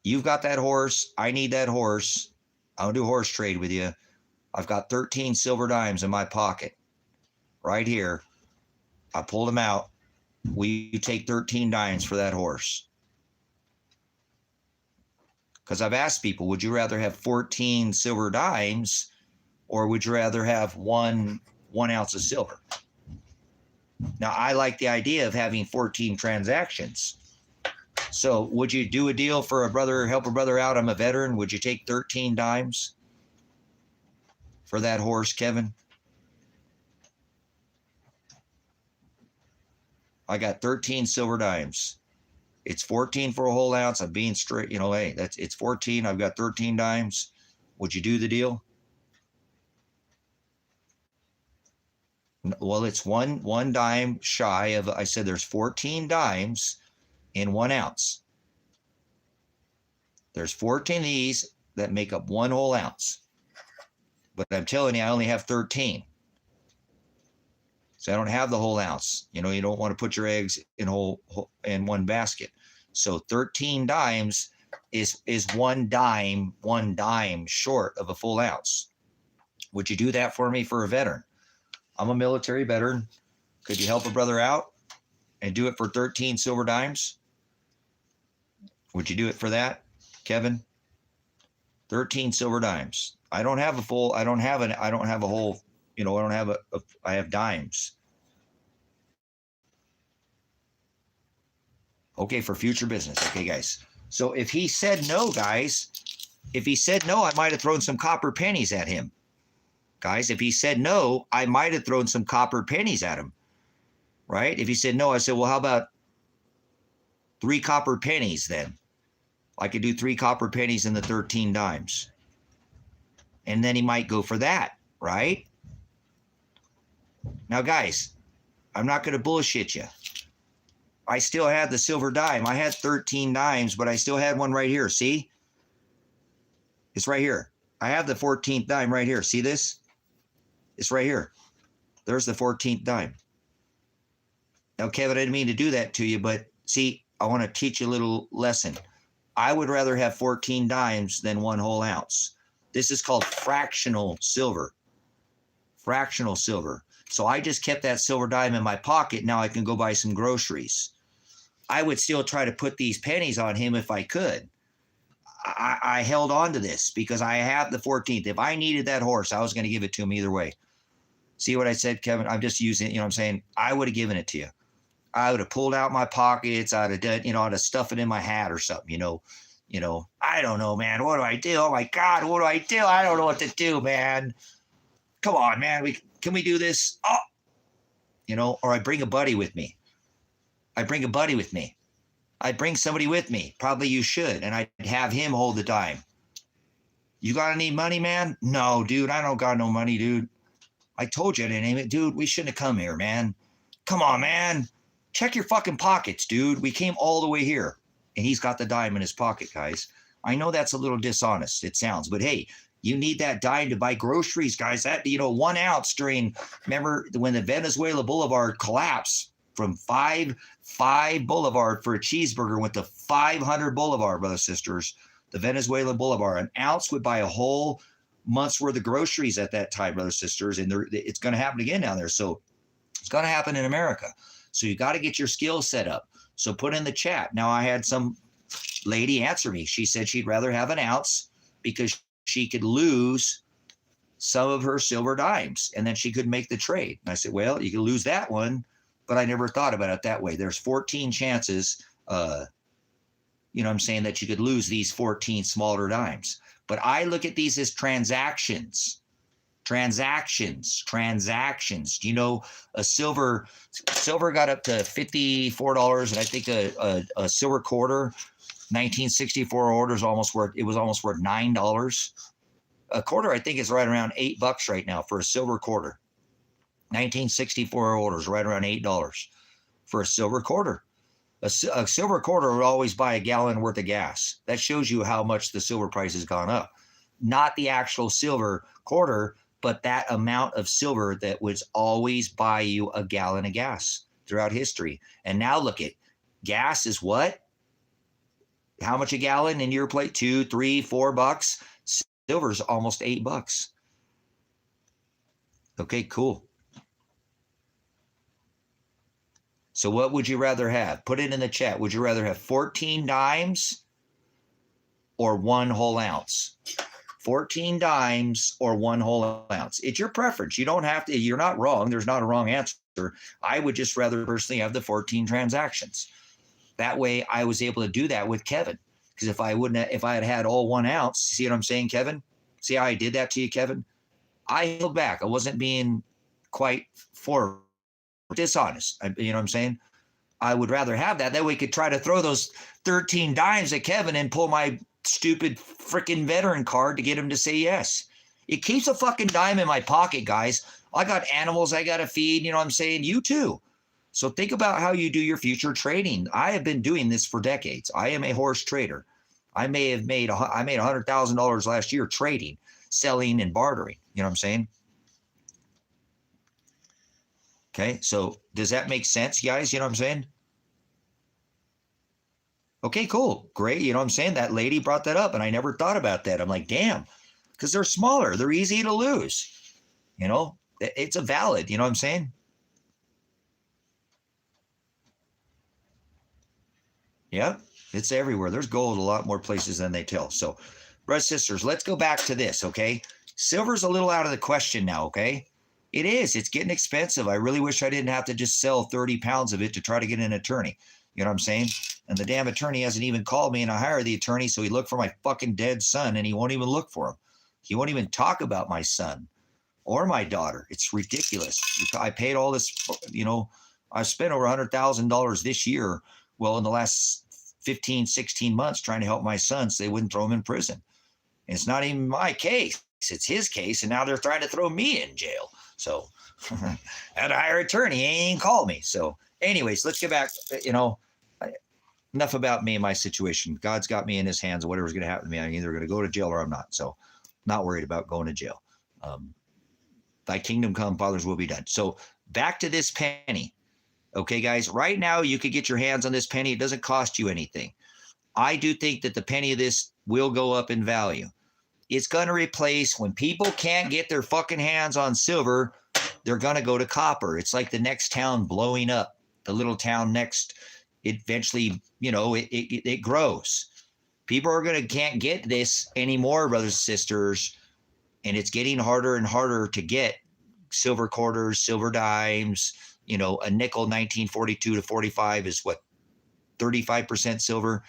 you've got that horse. I need that horse. I'll do a horse trade with you. I've got 13 silver dimes in my pocket right here. I pulled them out. Will you take 13 dimes for that horse? Because I've asked people, would you rather have 14 silver dimes, or would you rather have one ounce of silver? Now, I like the idea of having 14 transactions. So would you do a deal for a brother, help a brother out? I'm a veteran. Would you take 13 dimes for that horse, Kevin? I got 13 silver dimes. It's 14 for a whole ounce. I'm being straight, you know, hey, it's 14. I've got 13 dimes. Would you do the deal? Well, it's one dime shy of, I said there's 14 dimes in 1 ounce. There's 14 of these that make up 1 whole ounce. But I'm telling you, I only have 13. So I don't have the whole ounce. You know, you don't want to put your eggs in one basket. So 13 dimes is one dime short of a full ounce. Would you do that for me for a veteran? I'm a military veteran. Could you help a brother out and do it for 13 silver dimes? Would you do it for that, Kevin? 13 silver dimes. I don't have a whole, I have dimes. Okay, for future business. Okay, guys. So if he said no, guys, I might have thrown some copper pennies at him. Guys, if he said no, I might have thrown some copper pennies at him. Right? If he said no, I said, well, how about 3 copper pennies then? I could do 3 copper pennies in the 13 dimes. And then he might go for that, right? Now, guys, I'm not going to bullshit you. I still had the silver dime. I had 13 dimes, but I still had one right here. See? It's right here. I have the 14th dime right here. See this? It's right here. There's the 14th dime. Now, Kevin, I didn't mean to do that to you, but see, I want to teach you a little lesson. I would rather have 14 dimes than 1 whole ounce. This is called fractional silver. Fractional silver. So I just kept that silver dime in my pocket. Now I can go buy some groceries. I would still try to put these pennies on him if I could. I held on to this because I have the 14th. If I needed that horse, I was going to give it to him either way. See what I said, Kevin? I'm just using, you know what I'm saying? I would have given it to you. I would have pulled out my pockets. I'd have done, I'd have stuffed it in my hat or something, I don't know, man. What do I do? Oh my God, what do I do? I don't know what to do, man. Come on, man. Can we do this? Oh, or I bring a buddy with me. I'd bring somebody with me. Probably you should. And I'd have him hold the dime. You got any money, man? No, dude, I don't got no money, dude. I told you I didn't name it. Dude, we shouldn't have come here, man. Come on, man. Check your fucking pockets, dude. We came all the way here. And he's got the dime in his pocket, guys. I know that's a little dishonest, it sounds. But hey, you need that dime to buy groceries, guys. That, 1 ounce remember when the Venezuela Boulevard collapsed from 5 Boulevard for a cheeseburger went to 500 Boulevard, brothers and sisters. The Venezuela Boulevard. An ounce would buy a whole month's worth of groceries at that time, brothers and sisters. And it's going to happen again down there. So it's going to happen in America. So you got to get your skills set up. So put in the chat. Now I had some lady answer me. She said she'd rather have an ounce because she could lose some of her silver dimes and then she could make the trade. And I said, well, you can lose that one, but I never thought about it that way. There's 14 chances, that you could lose these 14 smaller dimes. But I look at these as transactions. Transactions. A silver got up to $54, and I think a silver quarter, 1964 orders almost worth $9. A quarter, I think, is right around $8 right now for a silver quarter. 1964 orders right around $8 for a silver quarter. A silver quarter would always buy a gallon worth of gas. That shows you how much the silver price has gone up. Not the actual silver quarter, but that amount of silver that would always buy you a gallon of gas throughout history. And now look at gas is what? How much a gallon in your plate? $2, $3, $4. Silver's almost $8. Okay, cool. So what would you rather have? Put it in the chat. Would you rather have 14 dimes or 1 whole ounce? 14 dimes or 1 whole ounce. It's your preference. You don't have to, you're not wrong. There's not a wrong answer. I would just rather personally have the 14 transactions. That way I was able to do that with Kevin. Because if I had had all 1 ounce, see what I'm saying, Kevin? See how I did that to you, Kevin? I held back. I wasn't being quite dishonest. You know what I'm saying? I would rather have that. That way we could try to throw those 13 dimes at Kevin and pull my stupid freaking veteran card to get him to say yes. It keeps a fucking dime in my pocket, guys. I got animals I got to feed. You know what I'm saying? You too. So think about how you do your future trading. I have been doing this for decades. I am a horse trader. I made $100,000 last year trading, selling, and bartering. You know what I'm saying? Okay, so does that make sense, guys? You know what I'm saying? Okay, cool. Great. You know what I'm saying? That lady brought that up, and I never thought about that. I'm like, damn, because they're smaller. They're easy to lose. You know, it's a valid. You know what I'm saying? Yeah, it's everywhere. There's gold a lot more places than they tell. So, brothers, sisters, let's go back to this, okay? Silver's a little out of the question now, okay? It is. It's getting expensive. I really wish I didn't have to just sell 30 pounds of it to try to get an attorney. You know what I'm saying? And the damn attorney hasn't even called me, and I hired the attorney, so he looked for my fucking dead son, and he won't even look for him. He won't even talk about my son or my daughter. It's ridiculous. I paid all this, you know, I spent over $100,000 this year. Well, in the last 15, 16 months trying to help my son so they wouldn't throw him in prison. And it's not even my case. It's his case, and now they're trying to throw me in jail. So I had to hire an attorney. He ain't even called me. So anyways, let's get back, you know, enough about me and my situation. God's got me in his hands. Whatever's going to happen to me, I'm either going to go to jail or I'm not. So not worried about going to jail. Thy kingdom come, Father's will be done. So back to this penny. Okay, guys, right now you could get your hands on this penny. It doesn't cost you anything. I do think that the penny of this will go up in value. It's going to replace, when people can't get their fucking hands on silver, they're going to go to copper. It's like the next town blowing up, the little town next. It eventually, you know, it grows. People are can't get this anymore, brothers and sisters, and it's getting harder and harder to get silver quarters, silver dimes. You know, a nickel 1942 to 45 is what, 35% silver.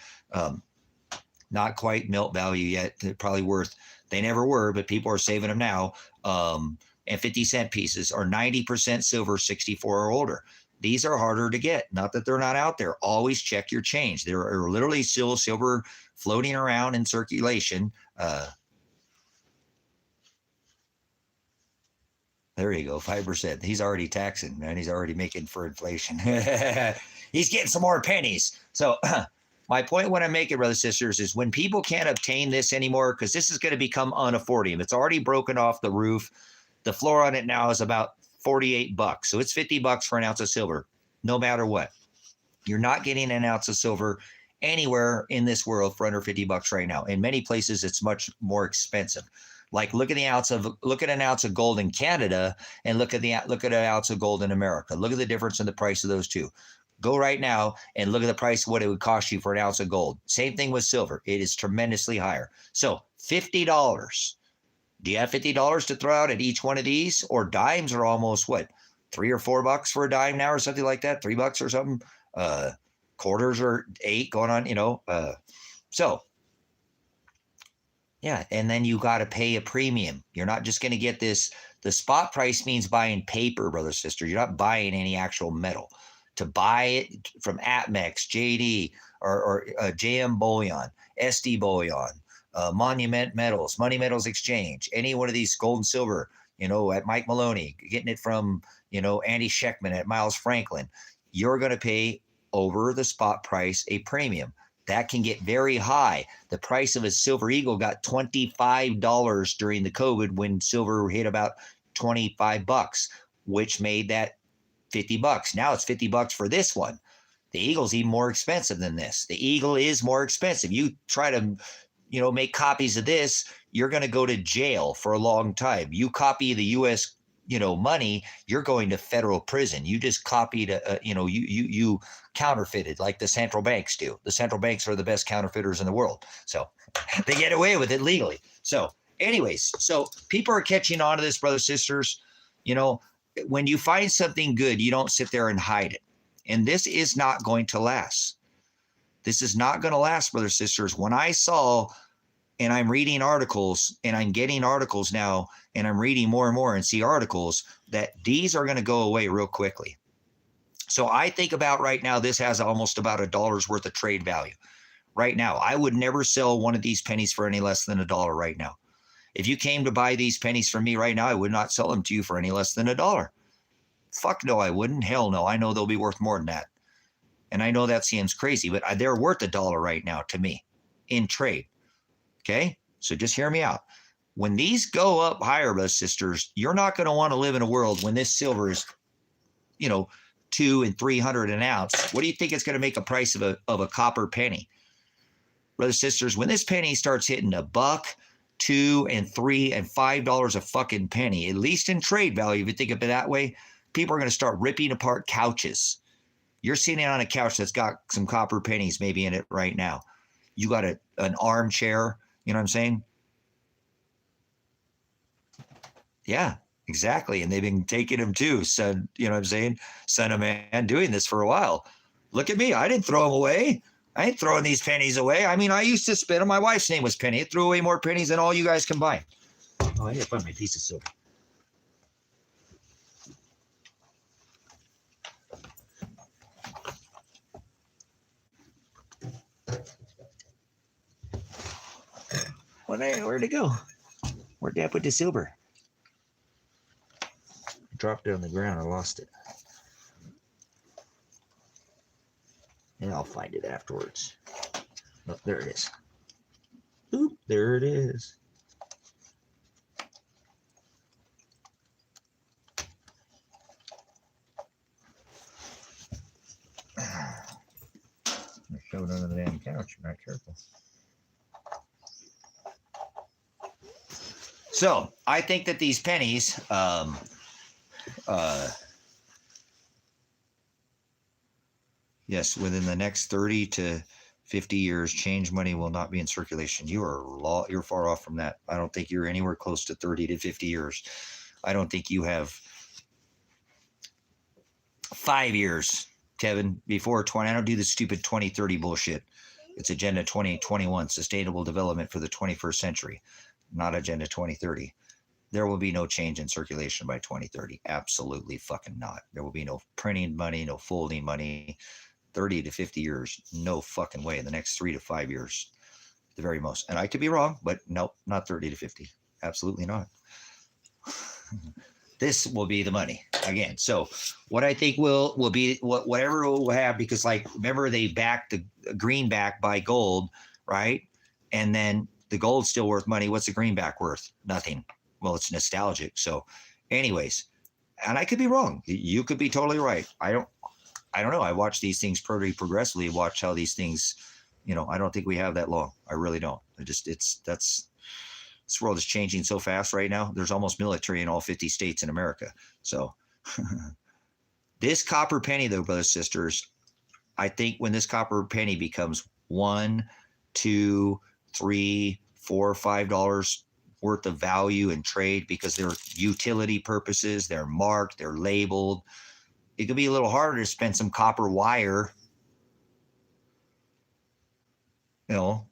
Not quite melt value yet. They're probably worth, they never were, but people are saving them now. And 50-cent pieces are 90% silver, 64 or older. These are harder to get. Not that they're not out there. Always check your change. There are literally still silver floating around in circulation. There you go, 5%. He's already taxing, man. He's already making for inflation. He's getting some more pennies. So my point when I'm making, brothers and sisters, is when people can't obtain this anymore, because this is going to become unaffordable. It's already broken off the roof. The floor on it now is about $48. So it's $50 for an ounce of silver, no matter what. You're not getting an ounce of silver anywhere in this world for under $50 right now. In many places, it's much more expensive. Like look at an ounce of gold in Canada and look at an ounce of gold in America. Look at the difference in the price of those two. Go right now and look at the price of what it would cost you for an ounce of gold. Same thing with silver. It is tremendously higher. So $50. Do you have $50 to throw out at each one of these? Or dimes are almost what, $3 or $4 for a dime now or something like that? $3 or something. Quarters are $8 going on, you know. So yeah, and then you got to pay a premium. You're not just going to get this. The spot price means buying paper, brother, sister. You're not buying any actual metal. To buy it from APMEX, JD, or JM Bullion, SD Bullion, Monument Metals, Money Metals Exchange, any one of these gold and silver, you know, at Mike Maloney, getting it from, you know, Andy Scheckman at Miles Franklin, you're going to pay over the spot price a premium. That can get very high. The price of a Silver Eagle got $25 during the COVID when silver hit about $25, which made that $50. Now it's $50 for this one. The Eagle's even more expensive than this. The Eagle is more expensive. You try to, you know, make copies of this, you're going to go to jail for a long time. You copy the U.S., you know, money, you're going to federal prison. You just copied, you know, you counterfeited like the central banks do. The central banks are the best counterfeiters in the world. So they get away with it legally. So anyways, so people are catching on to this, brothers, sisters. You know, when you find something good, you don't sit there and hide it. And this is not going to last. This is not going to last, brothers, sisters. When I saw, and I'm reading articles, and I'm getting articles now, and I'm reading more and more and see articles that these are going to go away real quickly. So I think about right now, this has almost about $1 worth of trade value. Right now, I would never sell one of these pennies for any less than $1 right now. If you came to buy these pennies from me right now, I would not sell them to you for any less than $1. Fuck no, I wouldn't. Hell no. I know they'll be worth more than that. And I know that seems crazy, but they're worth $1 right now to me in trade. Okay? So just hear me out. When these go up higher, brothers, sisters, you're not going to want to live in a world when this silver is, you know, $200 and $300 an ounce. What do you think it's going to make a price of a copper penny? Brothers, sisters, when this penny starts hitting $1, $2 and $3 and $5 a fucking penny, at least in trade value, if you think of it that way, people are going to start ripping apart couches. You're sitting on a couch that's got some copper pennies maybe in it right now. You got an armchair, you know what I'm saying? Yeah, exactly. And they've been taking them too. So, you know what I'm saying? Son of man doing this for a while. Look at me. I didn't throw them away. I ain't throwing these pennies away. I mean, I used to spend them. My wife's name was Penny. It threw away more pennies than all you guys combined. Oh, I need to find my piece of silver. Where'd it go? Where'd Dad put the silver? I dropped it on the ground. I lost it. And I'll find it afterwards. Oh, there it is. Oop, there it is. I showed under the damn couch. I'm not careful. So I think that these pennies, yes, within the next 30 to 50 years, change money will not be in circulation. You're far off from that. I don't think you're anywhere close to 30 to 50 years. I don't think you have 5 years, Kevin, before 20. I don't do the stupid 2030 bullshit. It's Agenda 2021, Sustainable Development for the 21st Century, not Agenda 2030. There will be no change in circulation by 2030. Absolutely fucking not. There will be no printing money, no folding money. 30 to 50 years, no fucking way. In the next 3 to 5 years, the very most. And I could be wrong, but nope, not 30 to 50. Absolutely not. This will be the money again. So what I think will be whatever we'll have, because like, remember they backed the greenback by gold, right? And then the gold's still worth money. What's the greenback worth? Nothing. Well, it's nostalgic. So anyways, and I could be wrong. You could be totally right. I don't know. I watch these things pretty progressively, watch how these things, you know, I don't think we have that long. I really don't. This world is changing so fast right now. There's almost military in all 50 states in America. So this copper penny though, brothers, sisters, I think when this copper penny becomes $1, $2, $3, $4, $5 worth of value in trade, because they're utility purposes, they're marked, they're labeled, it could be a little harder to spend some copper wire, you know.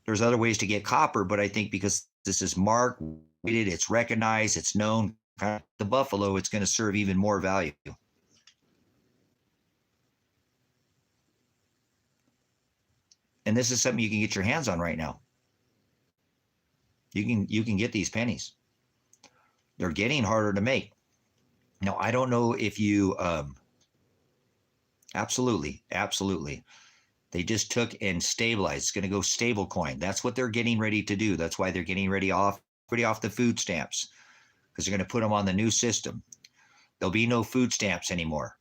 There's other ways to get copper, but I think because this is marked, it's recognized, it's known, kind of the buffalo, it's going to serve even more value. And this is something you can get your hands on right now. You can get these pennies. They're getting harder to make. Now, I don't know if you, absolutely. They just took and stabilized. It's going to go stable coin. That's what they're getting ready to do. That's why they're getting ready off the food stamps, because they're going to put them on the new system. There'll be no food stamps anymore.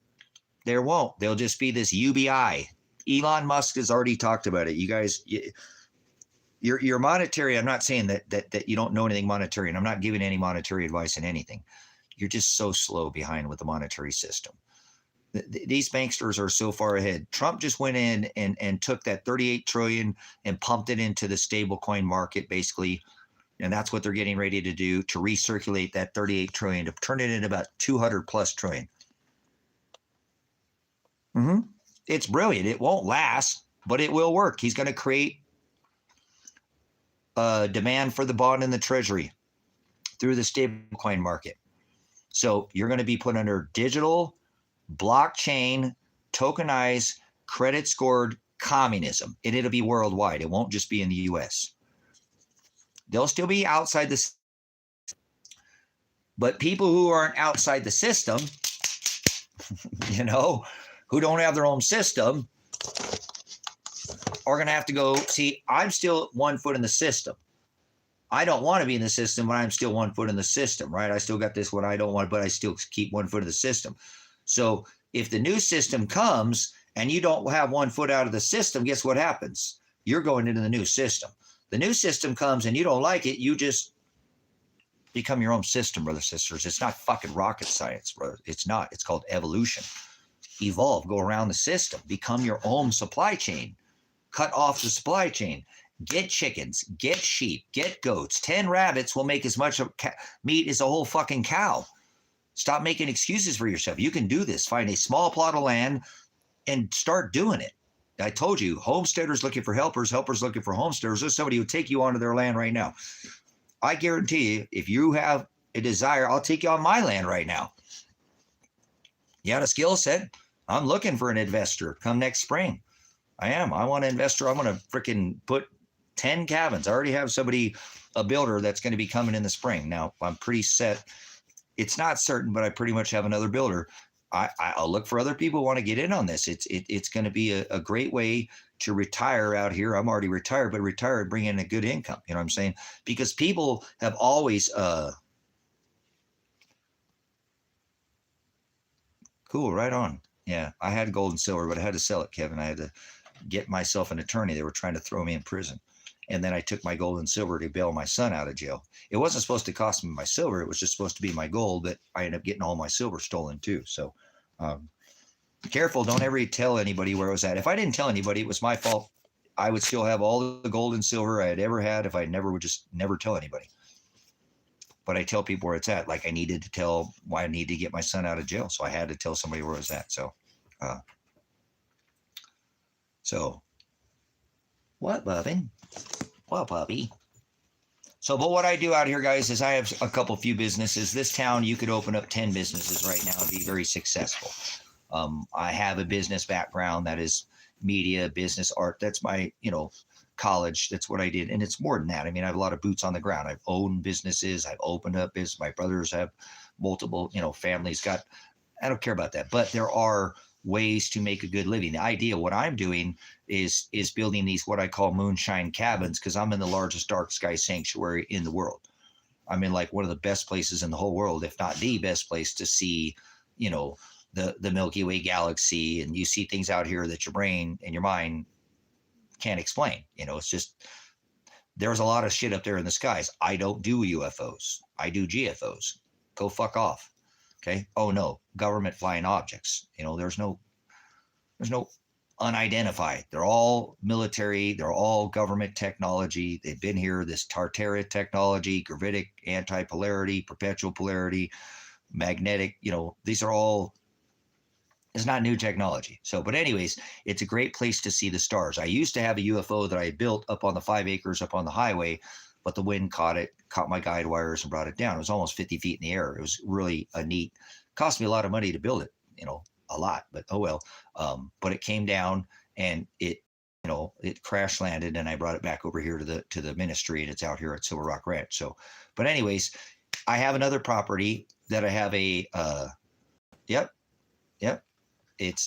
There won't. They'll just be this UBI. Elon Musk has already talked about it. You guys, your monetary, I'm not saying that you don't know anything monetary, and I'm not giving any monetary advice in anything. You're just so slow behind with the monetary system. These banksters are so far ahead. Trump just went in and took that 38 trillion and pumped it into the stable coin market, basically. And that's what they're getting ready to do, to recirculate that 38 trillion, to turn it into about 200 plus trillion. It's brilliant. It won't last, but it will work. He's going to create a demand for the bond and the treasury through the stablecoin market. So you're going to be put under digital, blockchain, tokenized, credit scored communism, and it'll be worldwide. It won't just be in the US. They'll still be outside the, but people who aren't outside the system, you know, who don't have their own system, are going to have to go, see, I'm still 1 foot in the system. I don't want to be in the system, but I'm still 1 foot in the system, right? I still got this one I don't want, but I still keep 1 foot in the system. So if the new system comes and you don't have 1 foot out of the system, guess what happens? You're going into the new system. The new system comes and you don't like it, you just become your own system, brothers and sisters. It's not fucking rocket science, brother. It's not. It's called evolution. Evolve, go around the system, become your own supply chain, cut off the supply chain, get chickens, get sheep, get goats. 10 rabbits will make as much meat as a whole fucking cow. Stop making excuses for yourself. You can do this. Find a small plot of land and start doing it. I told you, homesteaders looking for helpers, helpers looking for homesteaders. There's somebody who will take you onto their land right now. I guarantee you, if you have a desire, I'll take you on my land right now. You got a skill set. I'm looking for an investor come next spring. I am. I want an investor. I'm going to freaking put 10 cabins. I already have somebody, a builder that's going to be coming in the spring. Now, I'm pretty set. It's not certain, but I pretty much have another builder. I'll look for other people who want to get in on this. It's going to be a great way to retire out here. I'm already retired, but retire and bring in a good income. You know what I'm saying? Because people have always cool, right on. Yeah, I had gold and silver, but I had to sell it, Kevin. I had to get myself an attorney. They were trying to throw me in prison. And then I took my gold and silver to bail my son out of jail. It wasn't supposed to cost me my silver. It was just supposed to be my gold, but I ended up getting all my silver stolen too. So be careful. Don't ever tell anybody where it was at. If I didn't tell anybody, it was my fault. I would still have all the gold and silver I had ever had if I would just never tell anybody. But I tell people where it's at. Like I needed to tell why I need to get my son out of jail. So I had to tell somebody where it was at. So what, Bubby? Well, puppy. So, but what I do out here, guys, is I have a few businesses. This town, you could open up 10 businesses right now and be very successful. I have a business background that is media, business, art. That's my, college. That's what I did. And it's more than that. I mean, I have a lot of boots on the ground. I've owned businesses. I've opened up business. My brothers have multiple, families I don't care about that. But there are ways to make a good living. The idea, what I'm doing is building these, what I call moonshine cabins, because I'm in the largest dark sky sanctuary in the world. I'm in like one of the best places in the whole world, if not the best place to see, the Milky Way galaxy. And you see things out here that your brain and your mind can't explain. It's just, there's a lot of shit up there in the skies. I don't do UFOs. I do GFOs. Go fuck off. Okay. Oh no, government flying objects. There's no unidentified. They're all military. They're all government technology. They've been here. This Tartaria technology, gravitic antipolarity, perpetual polarity, magnetic. These are all. It's not new technology. So, but anyways, it's a great place to see the stars. I used to have a UFO that I built up on the 5 acres up on the highway, but the wind caught my guide wires and brought it down. It was almost 50 feet in the air. It was really a neat, cost me a lot of money to build it, a lot, but oh well. But it came down and it crash landed, and I brought it back over here to the ministry, and it's out here at Silver Rock Ranch. So, but anyways, I have another property that I have yep.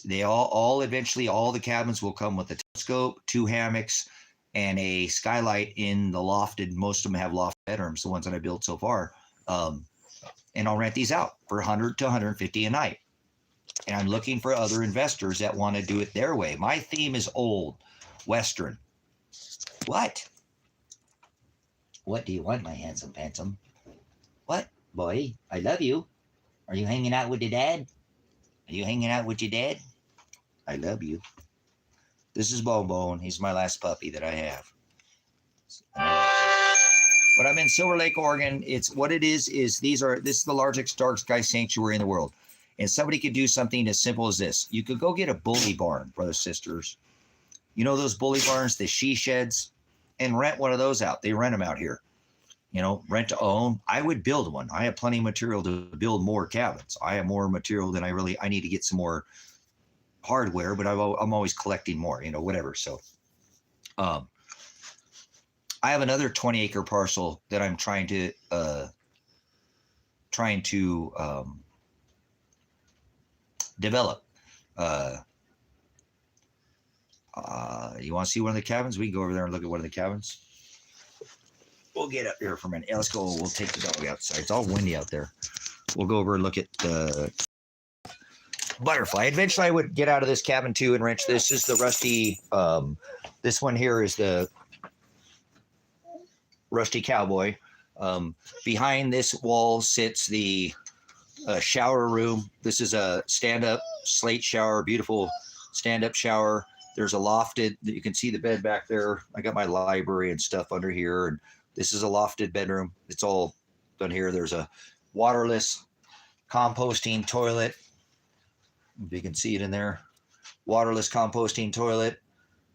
They all eventually, all the cabins will come with a telescope, 2 hammocks, and a skylight in the lofted. Most of them have loft bedrooms, the ones that I built so far. And I'll rent these out for $100 to $150 a night. And I'm looking for other investors that want to do it their way. My theme is old, Western. What? What do you want, my handsome phantom? What, boy? I love you. Are you hanging out with the dad? Are you hanging out with your dad? I love you. This is Bone Bone. He's my last puppy that I have. But I'm in Silver Lake, Oregon. It's what it is this is the largest dark sky sanctuary in the world. And somebody could do something as simple as this. You could go get a bully barn, brothers, sisters. You know those bully barns, the she sheds, and rent one of those out. They rent them out here. You know, rent to own. I would build one. I have plenty of material to build more cabins. I have more material than I need to get some more hardware, but I'm always collecting more, you know, whatever. So I have another 20-acre parcel that I'm trying to develop. You want to see one of the cabins? We can go over there and look at one of the cabins. We'll get up here for a minute. Yeah, let's go. We'll take the dog outside. It's all windy out there. We'll go over and look at the butterfly. Eventually, I would get out of this cabin too and wrench. This is the rusty. This one here is the rusty cowboy. Behind this wall sits the shower room. This is a stand-up slate shower, beautiful stand-up shower. There's a lofted, you can see the bed back there. I got my library and stuff under here. And this is a lofted bedroom. It's all done here. There's a waterless composting toilet. If you can see it in there. Waterless composting toilet.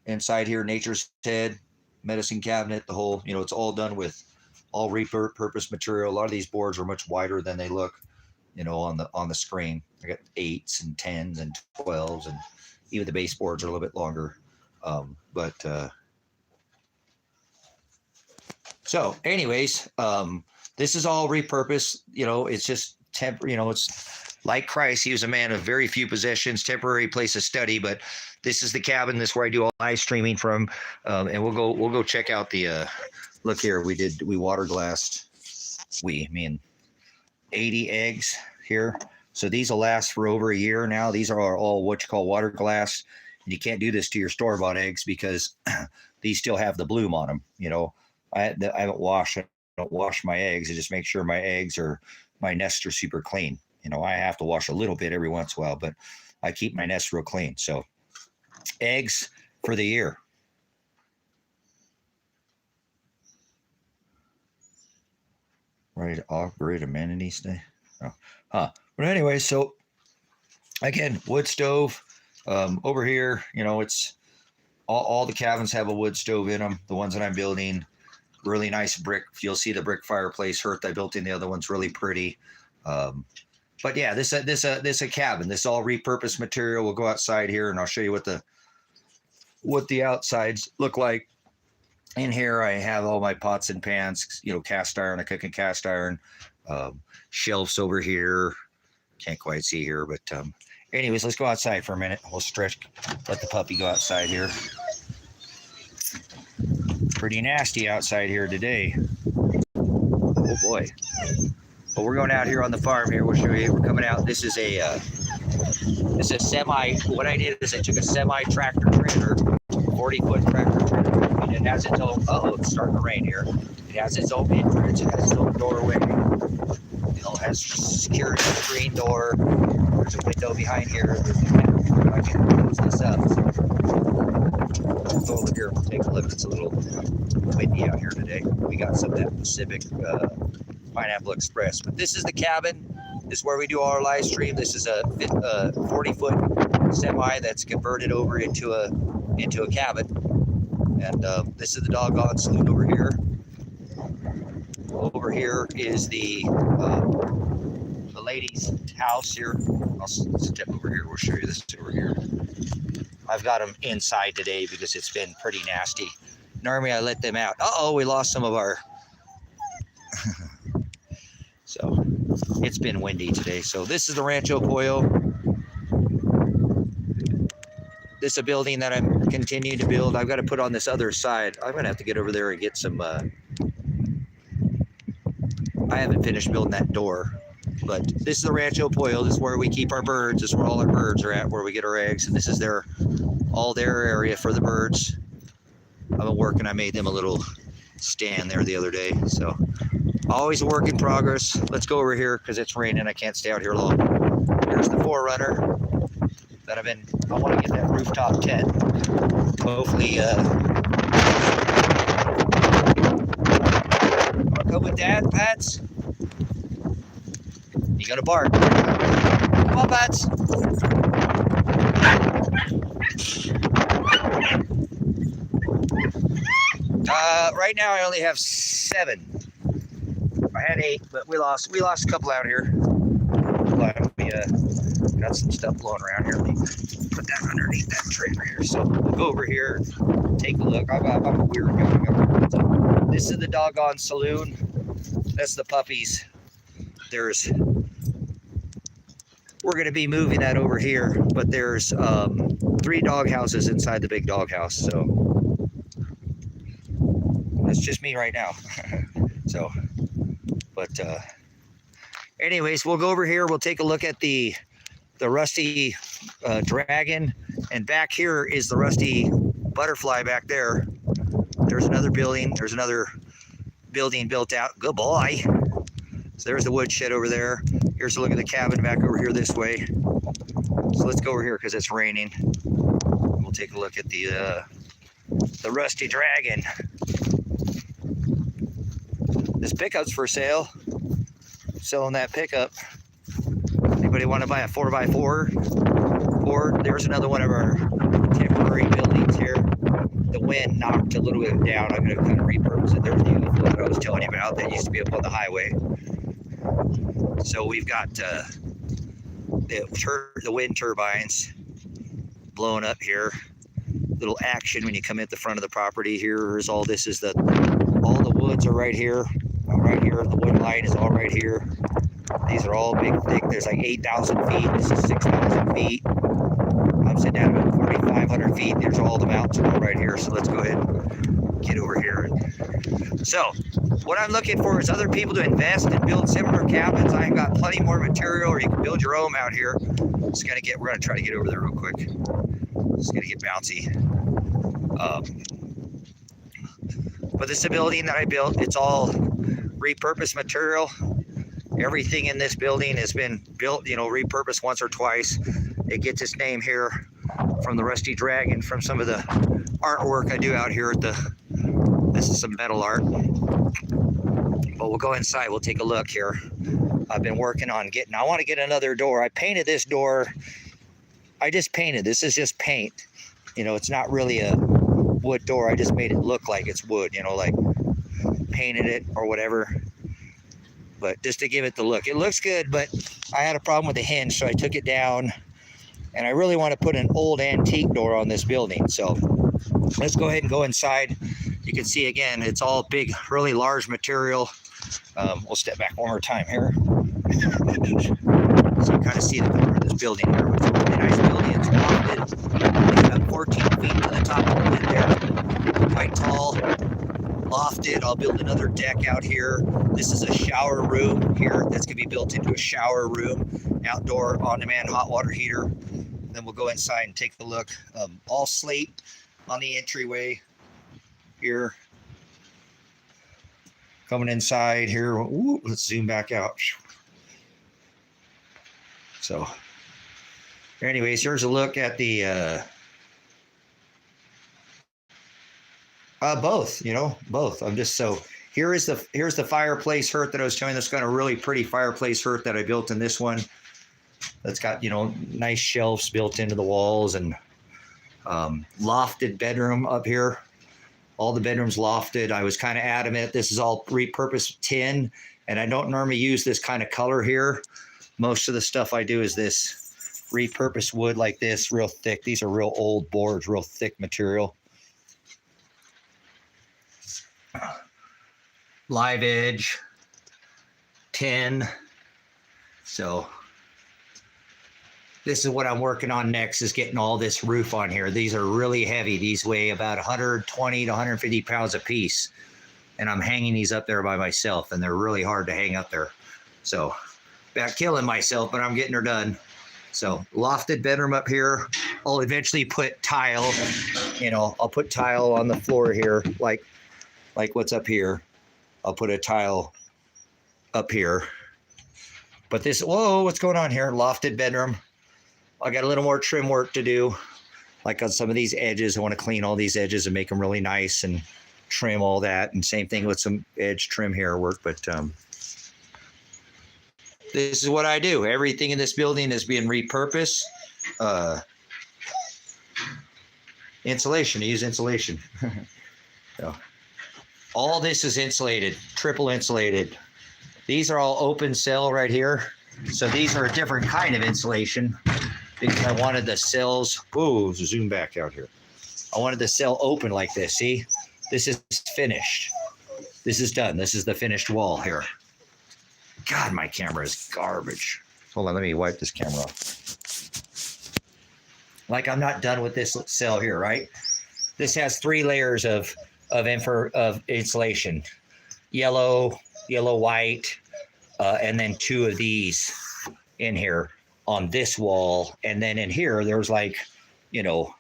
Inside here, nature's head, medicine cabinet, the whole, you know, it's all done with all repurposed material. A lot of these boards are much wider than they look, you know, on the screen. I got 8s and 10s and 12s, and even the baseboards are a little bit longer. So anyways, this is all repurposed. You know, it's just you know, it's like Christ. He was a man of very few possessions, temporary place of study, but this is the cabin. This is where I do all live streaming from. And we'll go check out the, look here. We water glassed, me and 80 eggs here. So these will last for over a year now. These are all what you call water glass. And you can't do this to your store-bought eggs because these still have the bloom on them. You know, I don't wash my eggs. I just make sure my nests are super clean. You know, I have to wash a little bit every once in a while, but I keep my nests real clean. So eggs for the year. Ready to operate amenities day. But anyway, so again, wood stove over here. You know, it's all the cabins have a wood stove in them. The ones that I'm building, really nice brick. You'll see the brick fireplace. I built in the other one's really pretty. But yeah, this a cabin. This all repurposed material. We'll go outside here and I'll show you what the outsides look like. In here, I have all my pots and pans. You know, cast iron. I cook in cast iron. Shelves over here. Can't quite see here, but anyways, let's go outside for a minute. We'll stretch. Let the puppy go outside here. Pretty nasty outside here today. Oh boy. But we're going out here on the farm here. We'll show you. We're coming out. This is a semi. What I did is I took a semi tractor trailer, 40-foot tractor trailer, and it has its own. It's starting to rain here. It has its own entrance. It has its own doorway. You know, it has security screen door. There's a window behind here. There's a window. I can close this up. Let's go over here and we'll take a look. It's a little windy out here today. We got some of that Pacific Pineapple Express. But this is the cabin. This is where we do our live stream. This is a 40-foot semi that's converted over into a cabin. And this is the doggone sloot over here. Over here is the lady's house here. I'll step over here. We'll show you this over here. I've got them inside today because it's been pretty nasty. Normally I let them out. We lost some of our... So it's been windy today. So this is the Rancho Pollo. This is a building that I'm continuing to build. I've got to put on this other side. I'm going to have to get over there and get some... I haven't finished building that door. But this is the Rancho Pollo. This is where we keep our birds. This is where all our birds are at, where we get our eggs. And this is all their area for the birds. I've been working. I made them a little stand there the other day. So always a work in progress. Let's go over here because it's raining. I can't stay out here long. Here's the 4Runner. But I want to get that rooftop tent. Hopefully, wanna come with Dad, Pats? You gonna bark? Come on, Pats. Right now I only have 7. I had 8, but we lost a couple out here. We got some stuff blowing around here. Let me put that underneath that trailer here. So we'll go over here, take a look. I'm a weird guy. So this is the doggone saloon. That's the puppies. We're going to be moving that over here, but there's 3 dog houses inside the big dog house. So that's just me right now. So, but anyways, we'll go over here. We'll take a look at the rusty dragon, and back here is the rusty butterfly back there. There's another building. There's another building built out. Good boy. So there's the woodshed over there. Here's a look at the cabin back over here this way. So let's go over here because it's raining. We'll take a look at the rusty dragon. This pickup's for sale. Selling that pickup. Anybody want to buy a 4x4? Or there's another one of our temporary buildings here. The wind knocked a little bit down. I'm going to kind of repurpose it. There's the UFO that I was telling you about that used to be up on the highway. So we've got the wind turbines blowing up here. Little action when you come at the front of the property. Here's all this is all the woods are right here. Right here, the wood line is all right here. These are all big, thick. There's like 8,000 feet. This is 6,000 feet. I'm sitting down about 4,500 feet. There's all the mountains all right here. So let's go ahead and get over here. So what I'm looking for is other people to invest and build similar cabins. I've got plenty more material, or you can build your own out here. We're gonna try to get over there real quick. It's gonna get bouncy. But this is a building that I built. It's all repurposed material. Everything in this building has been built, repurposed once or twice. It gets its name here from the Rusty Dragon, from some of the artwork I do out here this is some metal art. But we'll go inside, we'll take a look here. I've been working on I want to get another door. I painted this door. I just painted. This is just paint. It's not really a wood door. I just made it look like it's wood, like painted it or whatever. But just to give it the look. It looks good, but I had a problem with the hinge, so I took it down. And I really want to put an old antique door on this building. So let's go ahead and go inside. You can see again, it's all big, really large material. We'll step back one more time here. So you kind of see the corner of this building here. It's a really nice building. It's lofted. It's got 14 feet to the top of the lid there. Quite tall. Lofted. I'll build another deck out here. This is a shower room here that's going to be built into a shower room. Outdoor on-demand hot water heater. Then we'll go inside and take a look. All slate on the entryway here. Coming inside here. Ooh, let's zoom back out. So anyways, here's a look at the both, both. Here's the fireplace hearth that I was showing. That's got a really pretty fireplace hearth that I built in this one. That's got, nice shelves built into the walls, and lofted bedroom up here. All the bedrooms lofted. I was kind of adamant. This is all repurposed tin, and I don't normally use this kind of color here. Most of the stuff I do is this repurposed wood like this, real thick. These are real old boards, real thick material. Live edge, tin. So this is what I'm working on next, is getting all this roof on here. These are really heavy. These weigh about 120 to 150 pounds a piece. And I'm hanging these up there by myself, and they're really hard to hang up there. So about killing myself, but I'm getting her done. So lofted bedroom up here. I'll eventually put tile, I'll put tile on the floor here, like what's up here. I'll put a tile up here. But this, whoa, what's going on here? Lofted bedroom. I got a little more trim work to do. Like on some of these edges, I want to clean all these edges and make them really nice and trim all that. And same thing with some edge trim here work. But this is what I do. Everything in this building is being repurposed. Insulation, I use insulation. So, all this is insulated, triple insulated. These are all open cell right here. So these are a different kind of insulation because I wanted the cells, ooh, zoom back out here. I wanted the cell open like this, see? This is finished. This is done. This is the finished wall here. God, my camera is garbage. Hold on, let me wipe this camera off. Like I'm not done with this cell here, right? This has 3 layers of insulation. Yellow, white, and then 2 of these in here on this wall. And then in here, there's like, you know,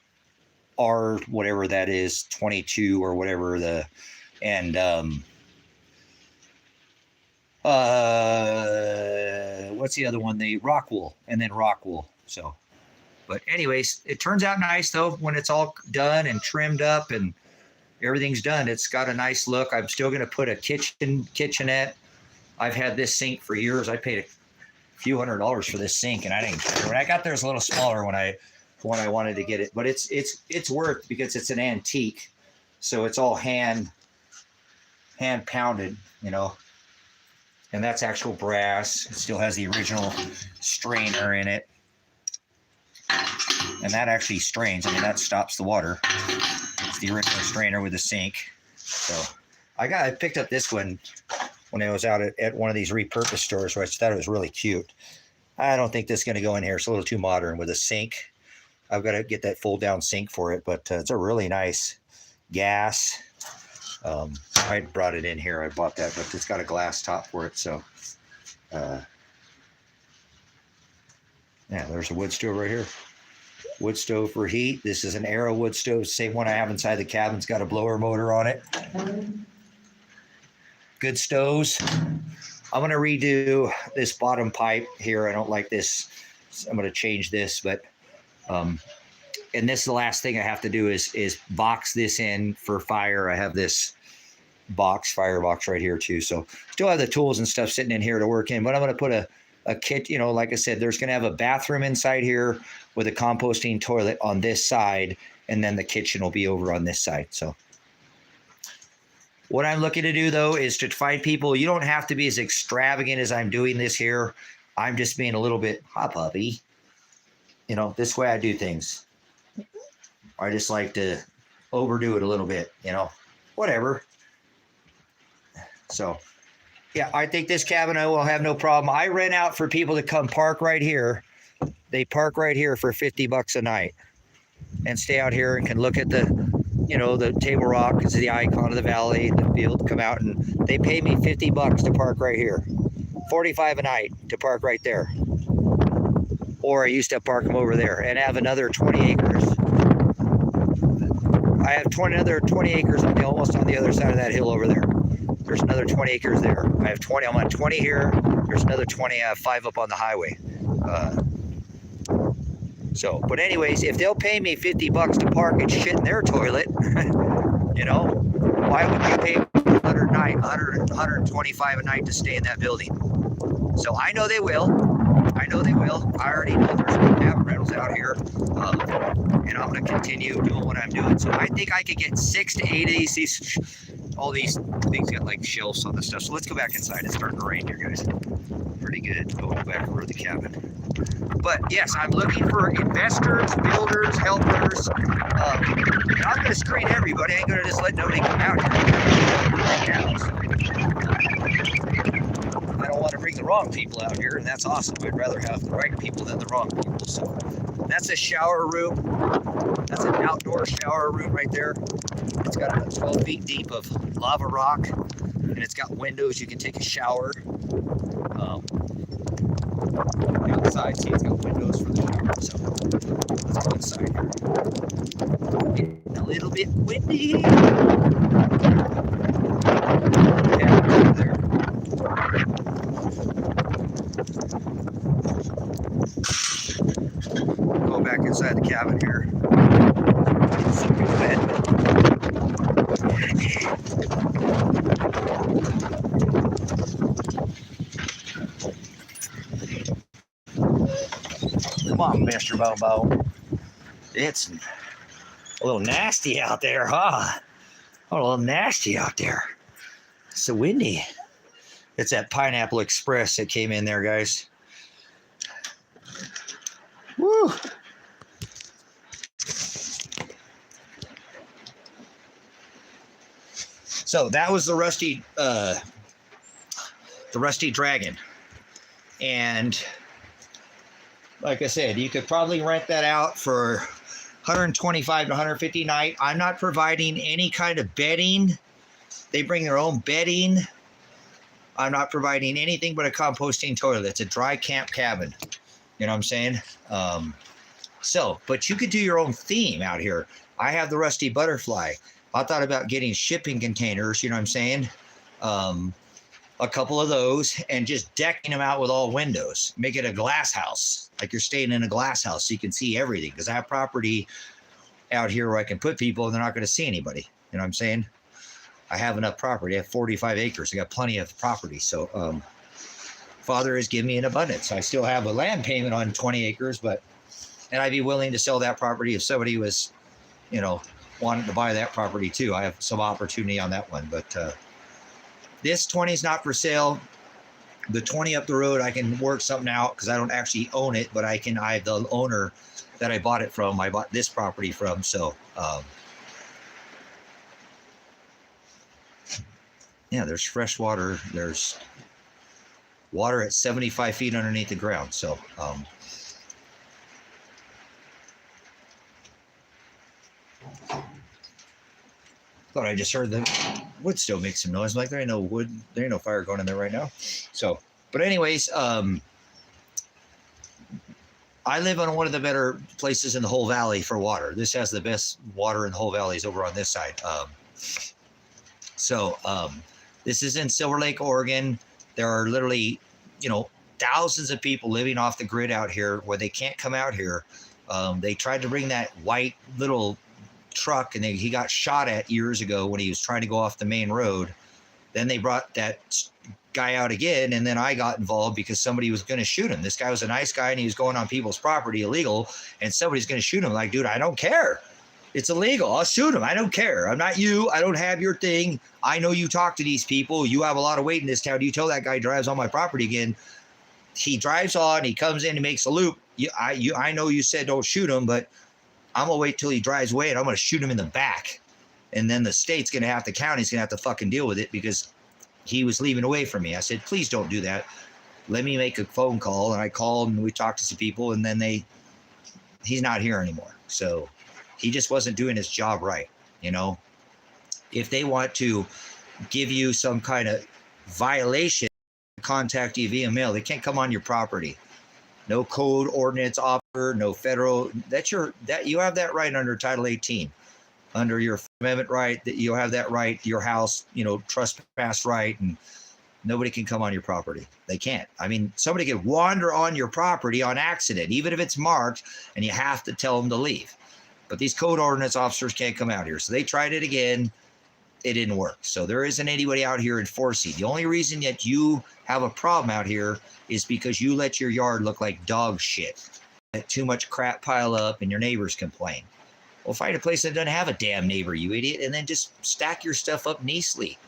R, whatever that is, 22 or whatever the, and what's the other one? The rock wool, and then rock wool. So, but anyways, it turns out nice though when it's all done and trimmed up and everything's done. It's got a nice look. I'm still going to put a kitchenette. I've had this sink for years. I paid a few $100s for this sink, and I didn't care. When I got there, it was a little smaller when I wanted to get it, but it's worth because it's an antique, so it's all hand pounded, you know. And that's actual brass. It still has the original strainer in it. And that actually strains. I mean, that stops the water. It's the original strainer with the sink. So I picked up this one when I was out at one of these repurposed stores, where I thought it was really cute. I don't think this is going to go in here. It's a little too modern with a sink. I've got to get that fold down sink for it, but it's a really nice gas. I brought it in here. I bought that, but it's got a glass top for it. So, yeah, there's a wood stove right here. Wood stove for heat. This is an Arrow wood stove. Same one I have inside the cabin. It's got a blower motor on it. Good stoves. I'm going to redo this bottom pipe here. I don't like this. I'm going to change this, but, and this is the last thing I have to do is box this in for fire. I have this fire box right here too. So still have the tools and stuff sitting in here to work in, but I'm going to put a kit, you know, like I said, there's going to have a bathroom inside here with a composting toilet on this side, and then the kitchen will be over on this side. So what I'm looking to do though is to find people. You don't have to be as extravagant as I'm doing this here. I'm just being a little bit hot puppy. You know, this way I do things. I just like to overdo it a little bit, you know, whatever. So, yeah, I think this cabin I will have no problem. I rent out for people to come park right here. They park right here for $50 a night and stay out here and can look at the, you know, the Table Rock is the icon of the valley, the field, come out, and they pay me $50 to park right here. $45 a night to park right there. Or I used to park them over there and have another 20 acres. I have another 20 acres almost on the other side of that hill over there. There's another 20 acres there. I have 20. I'm on 20 here. There's another 20. I have 5 up on the highway. So, but anyways, if they'll pay me $50 to park and shit in their toilet, you know, why would you pay $125 a night to stay in that building? So I know they will. I already know there's cabin rentals out here, and I'm going to continue doing what I'm doing. So I think I could get 6 to 8 of these. All these things got like shelves on the stuff. So let's go back inside. It's starting to rain here, guys. Pretty good. Go back over to the cabin. But yes, I'm looking for investors, builders, helpers. And I'm going to screen everybody. I ain't going to just let nobody come out here. I don't want to bring the wrong people out here, and that's awesome. I'd rather have the right people than the wrong people. So that's a shower room. That's an outdoor shower room right there. It's got about 12 feet deep of lava rock, and it's got windows. You can take a shower. The outside, see, it's got windows for the shower. So let's go inside here. Getting a little bit windy. Yeah, over there. Mr. Bobo. It's a little nasty out there, huh? A little nasty out there. It's so windy. It's that Pineapple Express that came in there, guys. Woo! So that was the Rusty Dragon. And like I said, you could probably rent that out for 125 to 150 a night. I'm not providing any kind of bedding. They bring their own bedding. I'm not providing anything but a composting toilet. It's a dry camp cabin. You know what I'm saying? But you could do your own theme out here. I have the Rusty Butterfly. I thought about getting shipping containers, you know what I'm saying? A couple of those and just decking them out with all windows. Make it a glass house, like you're staying in a glass house so you can see everything. Because I have property out here where I can put people and they're not going to see anybody. You know what I'm saying? I have enough property. I have 45 acres. I got plenty of property. So Father has given me an abundance. I still have a land payment on 20 acres, and I'd be willing to sell that property if somebody was, wanting to buy that property too. I have some opportunity on that one, but this 20 is not for sale. The 20 up the road, I can work something out because I don't actually own it, but I have the owner that I bought it from. I bought this property from. So, yeah, there's fresh water. There's water at 75 feet underneath the ground. So, thought I just heard the wood stove make some noise. I'm like, there ain't no wood, there ain't no fire going in there right now. So, but anyways, I live on one of the better places in the whole valley for water. This has the best water in the whole valley is over on this side. This is in Silver Lake, Oregon. There are literally, thousands of people living off the grid out here where they can't come out here. They tried to bring that white little truck and he got shot at years ago when he was trying to go off the main road. Then they brought that guy out again, and then I got involved because somebody was going to shoot him. This guy was a nice guy and he was going on people's property illegal, and somebody's going to shoot him. Like, dude, I don't care. It's illegal. I'll shoot him. I don't care. I'm not you. I don't have your thing. I know you talk to these people. You have a lot of weight in this town. You tell that guy drives on my property again. He drives on. He comes in. He makes a loop. I know you said don't shoot him, but I'm going to wait till he drives away and I'm going to shoot him in the back. And then the state's going to have to, county's going to have to fucking deal with it because he was leaving away from me. I said, please don't do that. Let me make a phone call. And I called and we talked to some people, and then he's not here anymore. So he just wasn't doing his job right. If they want to give you some kind of violation, contact you via mail. They can't come on your property. No code ordinance officer, no federal. You have that right under Title 18, under your amendment right. That you have that right. Your house, trespass right, and nobody can come on your property. They can't. I mean, somebody can wander on your property on accident, even if it's marked, and you have to tell them to leave. But these code ordinance officers can't come out here. So they tried it again. It didn't work. So there isn't anybody out here enforcing. The only reason that you have a problem out here is because you let your yard look like dog shit. Let too much crap pile up and your neighbors complain. Well, find a place that doesn't have a damn neighbor, you idiot, and then just stack your stuff up nicely.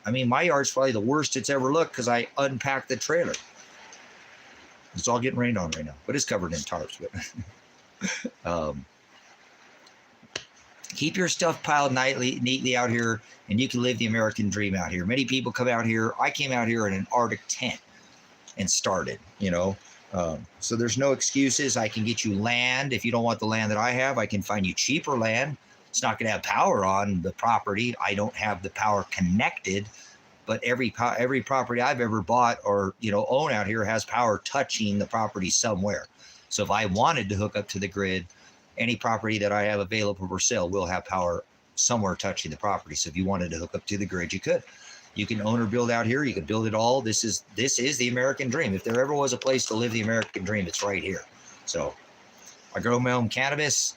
I mean, my yard's probably the worst it's ever looked because I unpacked the trailer. It's all getting rained on right now, but it's covered in tarps. But keep your stuff piled neatly out here, and you can live the American dream out here. Many people come out here. I came out here in an Arctic tent and started, so there's no excuses. I can get you land. If you don't want the land that I have, I can find you cheaper land. It's not going to have power on the property. I don't have the power connected, but every property I've ever bought or, own out here has power touching the property somewhere. So if I wanted to hook up to the grid, any property that I have available for sale will have power somewhere touching the property. So if you wanted to hook up to the grid, you could. You can own or build out here. You can build it all. This is the American dream. If there ever was a place to live the American dream, it's right here. So I grow my own cannabis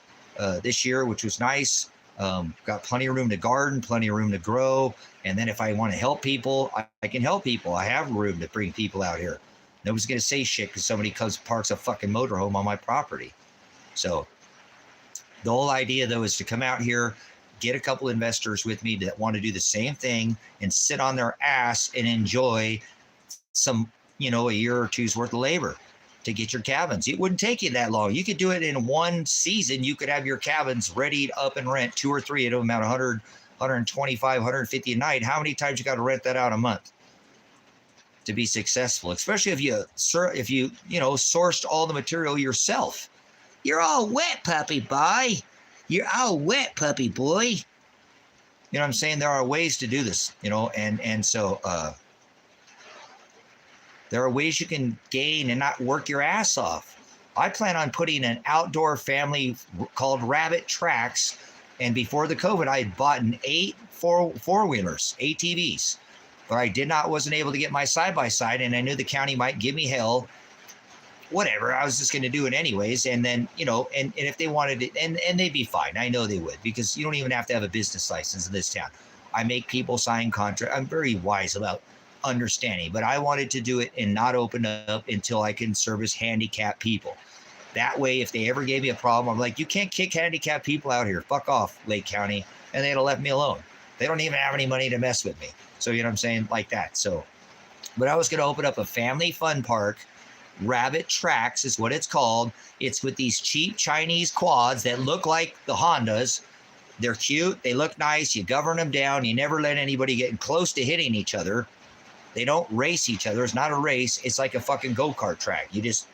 this year, which was nice. Got plenty of room to garden, plenty of room to grow. And then if I want to help people, I can help people. I have room to bring people out here. Nobody's going to say shit because somebody comes parks a fucking motorhome on my property. So the whole idea, though, is to come out here, get a couple investors with me that want to do the same thing and sit on their ass and enjoy some, a year or two's worth of labor to get your cabins. It wouldn't take you that long. You could do it in one season. You could have your cabins ready to up and rent, 2 or 3 of them at 100, 125, 150 a night. How many times you got to rent that out a month to be successful? Especially if you sourced all the material yourself. You're all wet, puppy boy. You're all wet, puppy boy. You know what I'm saying? There are ways to do this, and so there are ways you can gain and not work your ass off. I plan on putting an outdoor family called Rabbit Tracks. And before the COVID, I had bought 8 four-wheelers, ATVs. But I wasn't able to get my side-by-side, and I knew the county might give me hell. Whatever, I was just going to do it anyways. And then, and if they wanted it, and they'd be fine. I know they would, because you don't even have to have a business license in this town. I make people sign contracts. I'm very wise about understanding, but I wanted to do it and not open up until I can service handicapped people. That way, if they ever gave me a problem, I'm like, you can't kick handicapped people out here. Fuck off, Lake County. And they'd have left me alone. They don't even have any money to mess with me. So, you know what I'm saying? Like that. So, but I was going to open up a family fun park. Rabbit Tracks is what it's called. It's with these cheap Chinese quads that look like the Hondas. They're cute. They look nice. You govern them down. You never let anybody get close to hitting each other. They don't race each other. It's not a race. It's like a fucking go-kart track. You just,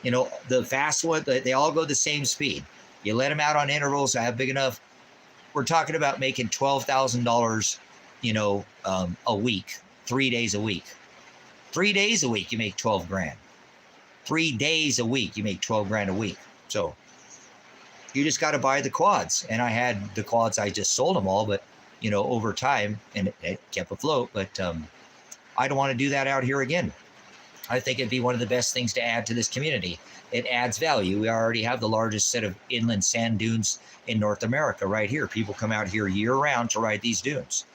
the fast one, they all go the same speed. You let them out on intervals. I have big enough. We're talking about making $12,000, a week, 3 days a week. 3 days a week, you make 12 grand. 3 days a week, you make 12 grand a week. So you just got to buy the quads. And I had the quads. I just sold them all, but, over time, and it kept afloat. But, I don't want to do that out here again. I think it'd be one of the best things to add to this community. It adds value. We already have the largest set of inland sand dunes in North America right here. People come out here year round to ride these dunes.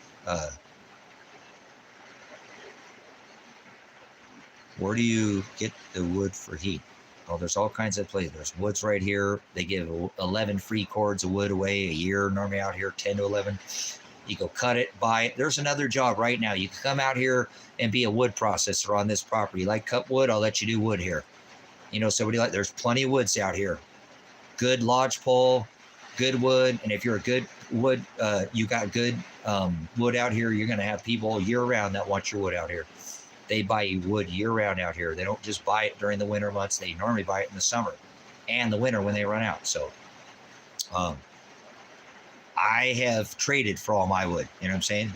Where do you get the wood for heat? Oh, there's all kinds of places. There's woods right here. They give 11 free cords of wood away a year. Normally out here, 10 to 11. You go cut it, buy it. There's another job right now. You can come out here and be a wood processor on this property. Like cut wood, I'll let you do wood here. There's plenty of woods out here. Good lodgepole, good wood. And if you're a good wood, you got good wood out here, you're going to have people year round that want your wood out here. They buy wood year round out here. They don't just buy it during the winter months. They normally buy it in the summer and the winter when they run out. So, I have traded for all my wood. You know what I'm saying?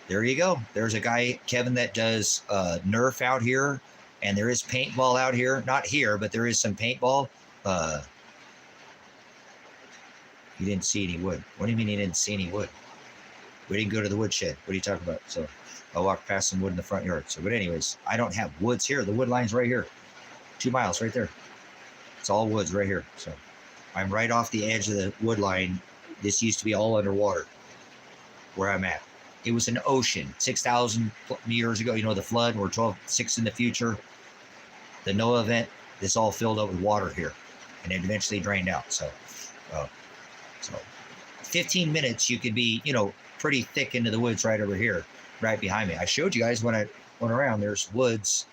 There you go. There's a guy, Kevin, that does Nerf out here, and there is paintball out here. Not here, but there is some paintball. You didn't see any wood. What do you mean you didn't see any wood? We didn't go to the woodshed. What are you talking about? So I walked past some wood in the front yard. So, but anyways, I don't have woods here. The wood line's right here. 2 miles right there. It's all woods right here. So I'm right off the edge of the wood line. This used to be all underwater where I'm at. It was an ocean 6,000 years ago. The flood. We're 6 in the future. The Noah event, this all filled up with water here, and it eventually drained out. So 15 minutes, you could be, pretty thick into the woods right over here, right behind me. I showed you guys when I went around. There's woods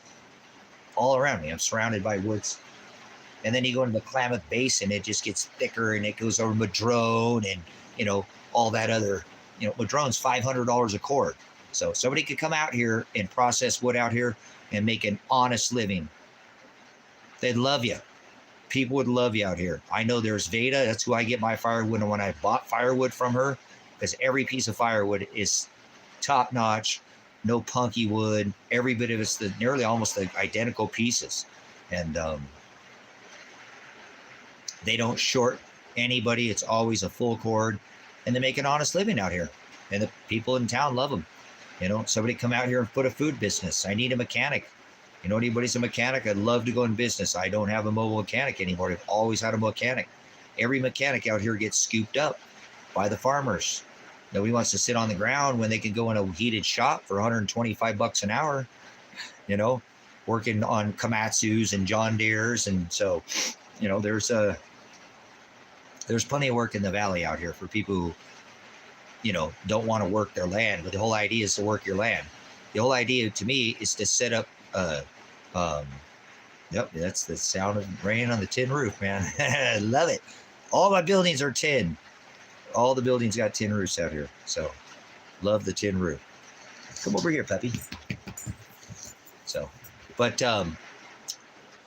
all around me. I'm surrounded by woods. And then you go into the Klamath Basin, it just gets thicker, and it goes over Madrone and, all that other, Madrone's $500 a cord. So somebody could come out here and process wood out here and make an honest living. They'd love you. People would love you out here. I know there's Veda. That's who I get my firewood. And when I bought firewood from her, because every piece of firewood is top notch, no punky wood. Every bit of it's nearly almost the identical pieces. And, they don't short anybody. It's always a full cord, and they make an honest living out here. And the people in town love them. Somebody come out here and put a food business. I need a mechanic. Anybody's a mechanic, I'd love to go in business. I don't have a mobile mechanic anymore. I've always had a mechanic. Every mechanic out here gets scooped up by the farmers. Nobody wants to sit on the ground when they can go in a heated shop for $125 an hour. working on Komatsus and John Deeres, and so there's plenty of work in the valley out here for people who don't want to work their land, but the whole idea is to work your land. The whole idea to me is to set up yep, that's the sound of rain on the tin roof, man. I love it. All my buildings are tin. All the buildings got tin roofs out here, so love the tin roof. Come over here, puppy. So, but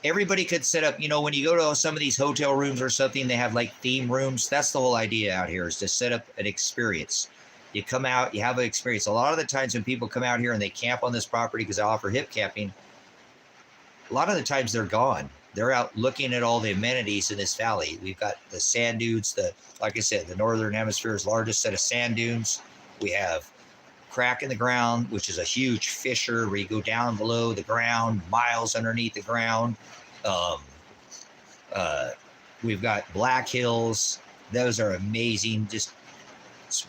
everybody could set up, when you go to some of these hotel rooms or something, they have like theme rooms. That's the whole idea out here, is to set up an experience. You come out, you have an experience. A lot of the times when people come out here and they camp on this property, because I offer hip camping, a lot of the times they're gone. They're out looking at all the amenities in this valley. We've got the sand dunes, like I said, the Northern Hemisphere's largest set of sand dunes. We have Crack in the Ground, which is a huge fissure where you go down below the ground, miles underneath the ground. We've got Black Hills. Those are amazing. Just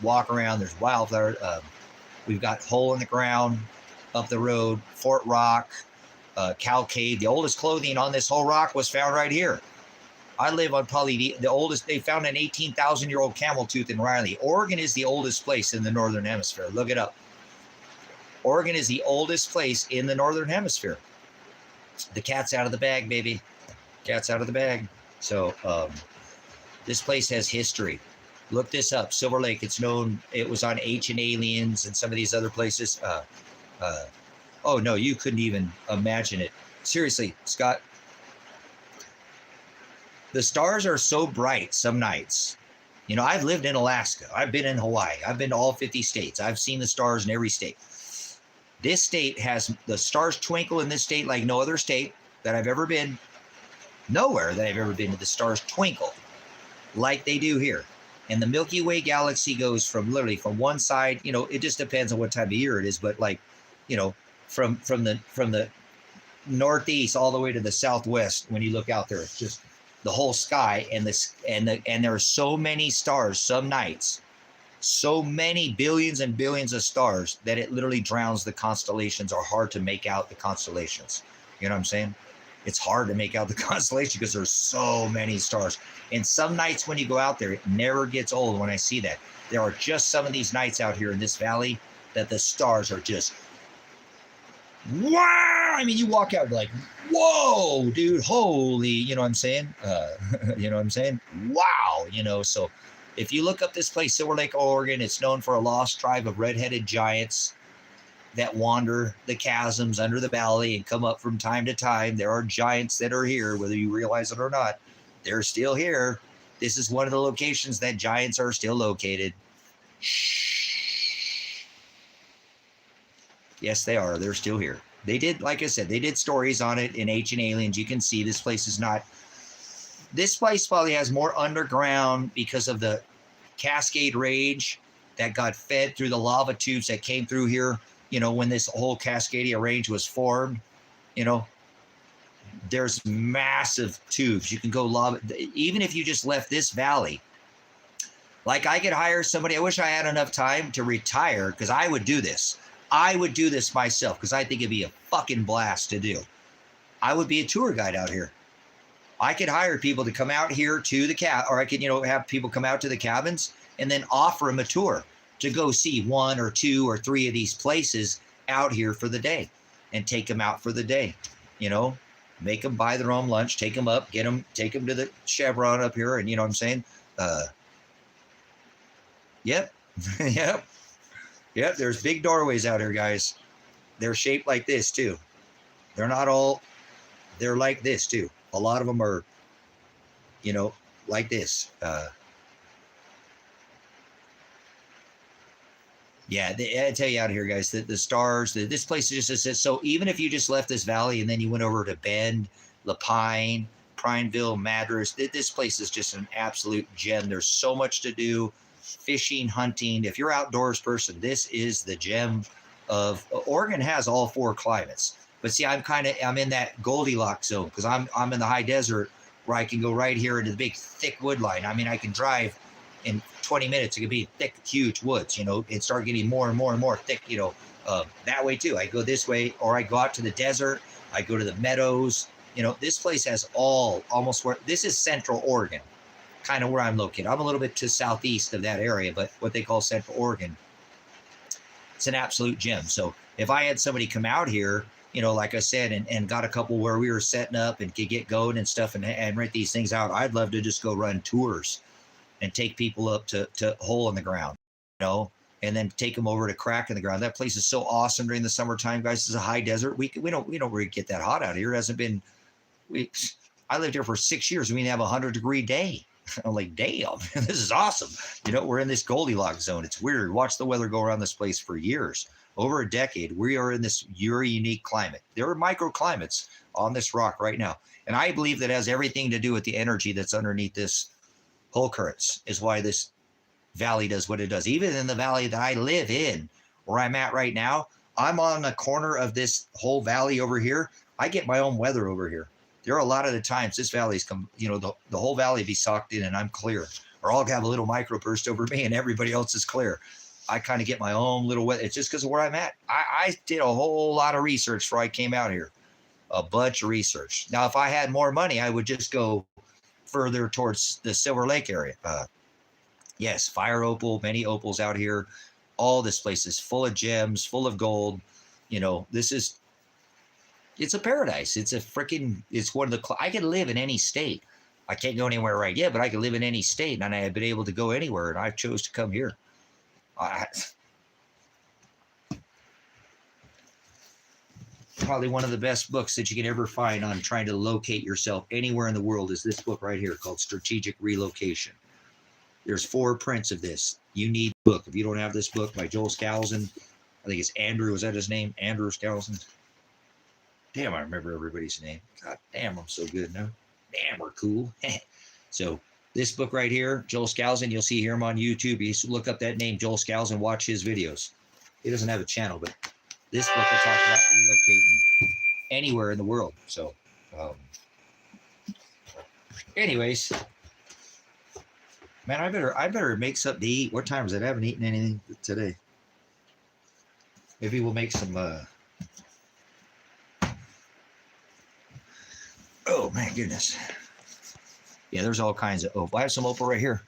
walk around. There's wildflower. We've got Hole in the Ground up the road, Fort Rock, Cow Cave. The oldest clothing on this whole rock was found right here. I live on probably the oldest. They found an 18,000-year-old camel tooth in Riley. Oregon is the oldest place in the Northern Hemisphere. Look it up. Oregon is the oldest place in the Northern Hemisphere. The cat's out of the bag, baby. Cat's out of the bag. So this place has history. Look this up. Silver Lake. It's known. It was on Ancient Aliens and some of these other places. Oh no, you couldn't even imagine it. Seriously, Scott. The stars are so bright some nights. I've lived in Alaska. I've been in Hawaii. I've been to all 50 states. I've seen the stars in every state. This state has the stars twinkle in this state like no other state that I've ever been. Nowhere that I've ever been to the stars twinkle like they do here. And the Milky Way galaxy goes from literally from one side. It just depends on what time of year it is, but from the northeast all the way to the southwest. When you look out there, it's just the whole sky, and there are so many stars some nights, so many billions and billions of stars that it literally drowns the constellations. Are hard to make out the constellations. You know what I'm saying? It's hard to make out the constellation because there's so many stars. And some nights when you go out there, it never gets old when I see that. There are just some of these nights out here in this valley that the stars are just, wow. I mean, you walk out like, whoa, dude, holy, you know what I'm saying? You know what I'm saying? Wow. So if you look up this place, Silver Lake, Oregon, it's known for a lost tribe of red-headed giants that wander the chasms under the valley and come up from time to time. There are giants that are here, whether you realize it or not. They're still here. This is one of the locations that giants are still located. Shh. Yes, they are. They're still here. They did, like I said, they did stories on it in Ancient Aliens. You can see this place is not. This place probably has more underground because of the Cascade Range that got fed through the lava tubes that came through here. When this whole Cascadia Range was formed, there's massive tubes. You can go lava. Even if you just left this valley, like I could hire somebody. I wish I had enough time to retire because I would do this. I would do this myself because I think it'd be a fucking blast to do. I would be a tour guide out here. I could hire people to come out here to the or I could, have people come out to the cabins and then offer them a tour to go see 1 or 2 or 3 of these places out here for the day, and take them out for the day. Make them buy their own lunch, take them up, take them to the Chevron up here, and you know what I'm saying? Yep, yep. There's big doorways out here, guys. They're shaped like this too. They're not all. They're like this too. A lot of them are, like this. Yeah, I tell you out here, guys, that the stars, this place is just so. Even if you just left this valley and then you went over to Bend, Lapine, Prineville, Madras, this place is just an absolute gem. There's so much to do. Fishing, hunting. If you're an outdoors person, this is the gem of Oregon. Has all 4 climates, but see, I'm in that Goldilocks zone because I'm in the high desert where I can go right here into the big thick wood line. I mean, I can drive in 20 minutes. It could be thick, huge woods, and start getting more and more and more thick, that way too. I go this way, or I go out to the desert. I go to the meadows. This place has almost where this is Central Oregon, kind of where I'm located. I'm a little bit to southeast of that area, but what they call Central Oregon, it's an absolute gem. So if I had somebody come out here, like I said, and got a couple where we were setting up and could get going and stuff and rent these things out, I'd love to just go run tours and take people up to Hole in the Ground, and then take them over to Crack in the Ground. That place is so awesome during the summertime, guys. It's a high desert. We don't really get that hot out here. It hasn't been. I lived here for 6 years. We didn't have 100-degree day. I'm like, damn, this is awesome. We're in this Goldilocks zone. It's weird. Watch the weather go around this place for years. Over a decade, we are in this very unique climate. There are microclimates on this rock right now. And I believe that has everything to do with the energy that's underneath this Hole currents, is why this valley does what it does. Even in the valley that I live in, where I'm at right now, I'm on the corner of this whole valley over here. I get my own weather over here. There are a lot of the times this valley's come, the whole valley be socked in and I'm clear, or I'll have a little microburst over me and everybody else is clear. I kind of get my own little weather. It's just because of where I'm at. I did a whole lot of research before I came out here, a bunch of research. Now, if I had more money, I would just go further towards the Silver Lake area. Yes, fire opal, many opals out here. All this place is full of gems, full of gold. It's a paradise. It's one of the, I can live in any state. I can't go anywhere right yet, but I can live in any state, and I have been able to go anywhere, and I chose to come here. Probably one of the best books that you can ever find on trying to locate yourself anywhere in the world is this book right here called Strategic Relocation. There's 4 prints of this. You need the book. If you don't have this book by Joel Skousen, I think it's Andrew, is that his name? Andrew Skousen. Damn, I remember everybody's name. God damn, I'm so good now. Damn, we're cool. So this book right here, Joel Skousen, you'll see him on YouTube. You look up that name, Joel Skousen, watch his videos. He doesn't have a channel, but this book will talk about relocating anywhere in the world. So, anyways, man, I better make something to eat. What time is it? I haven't eaten anything today. Maybe we'll make some. Oh my goodness. Yeah, there's all kinds of opal. I have some opal right here.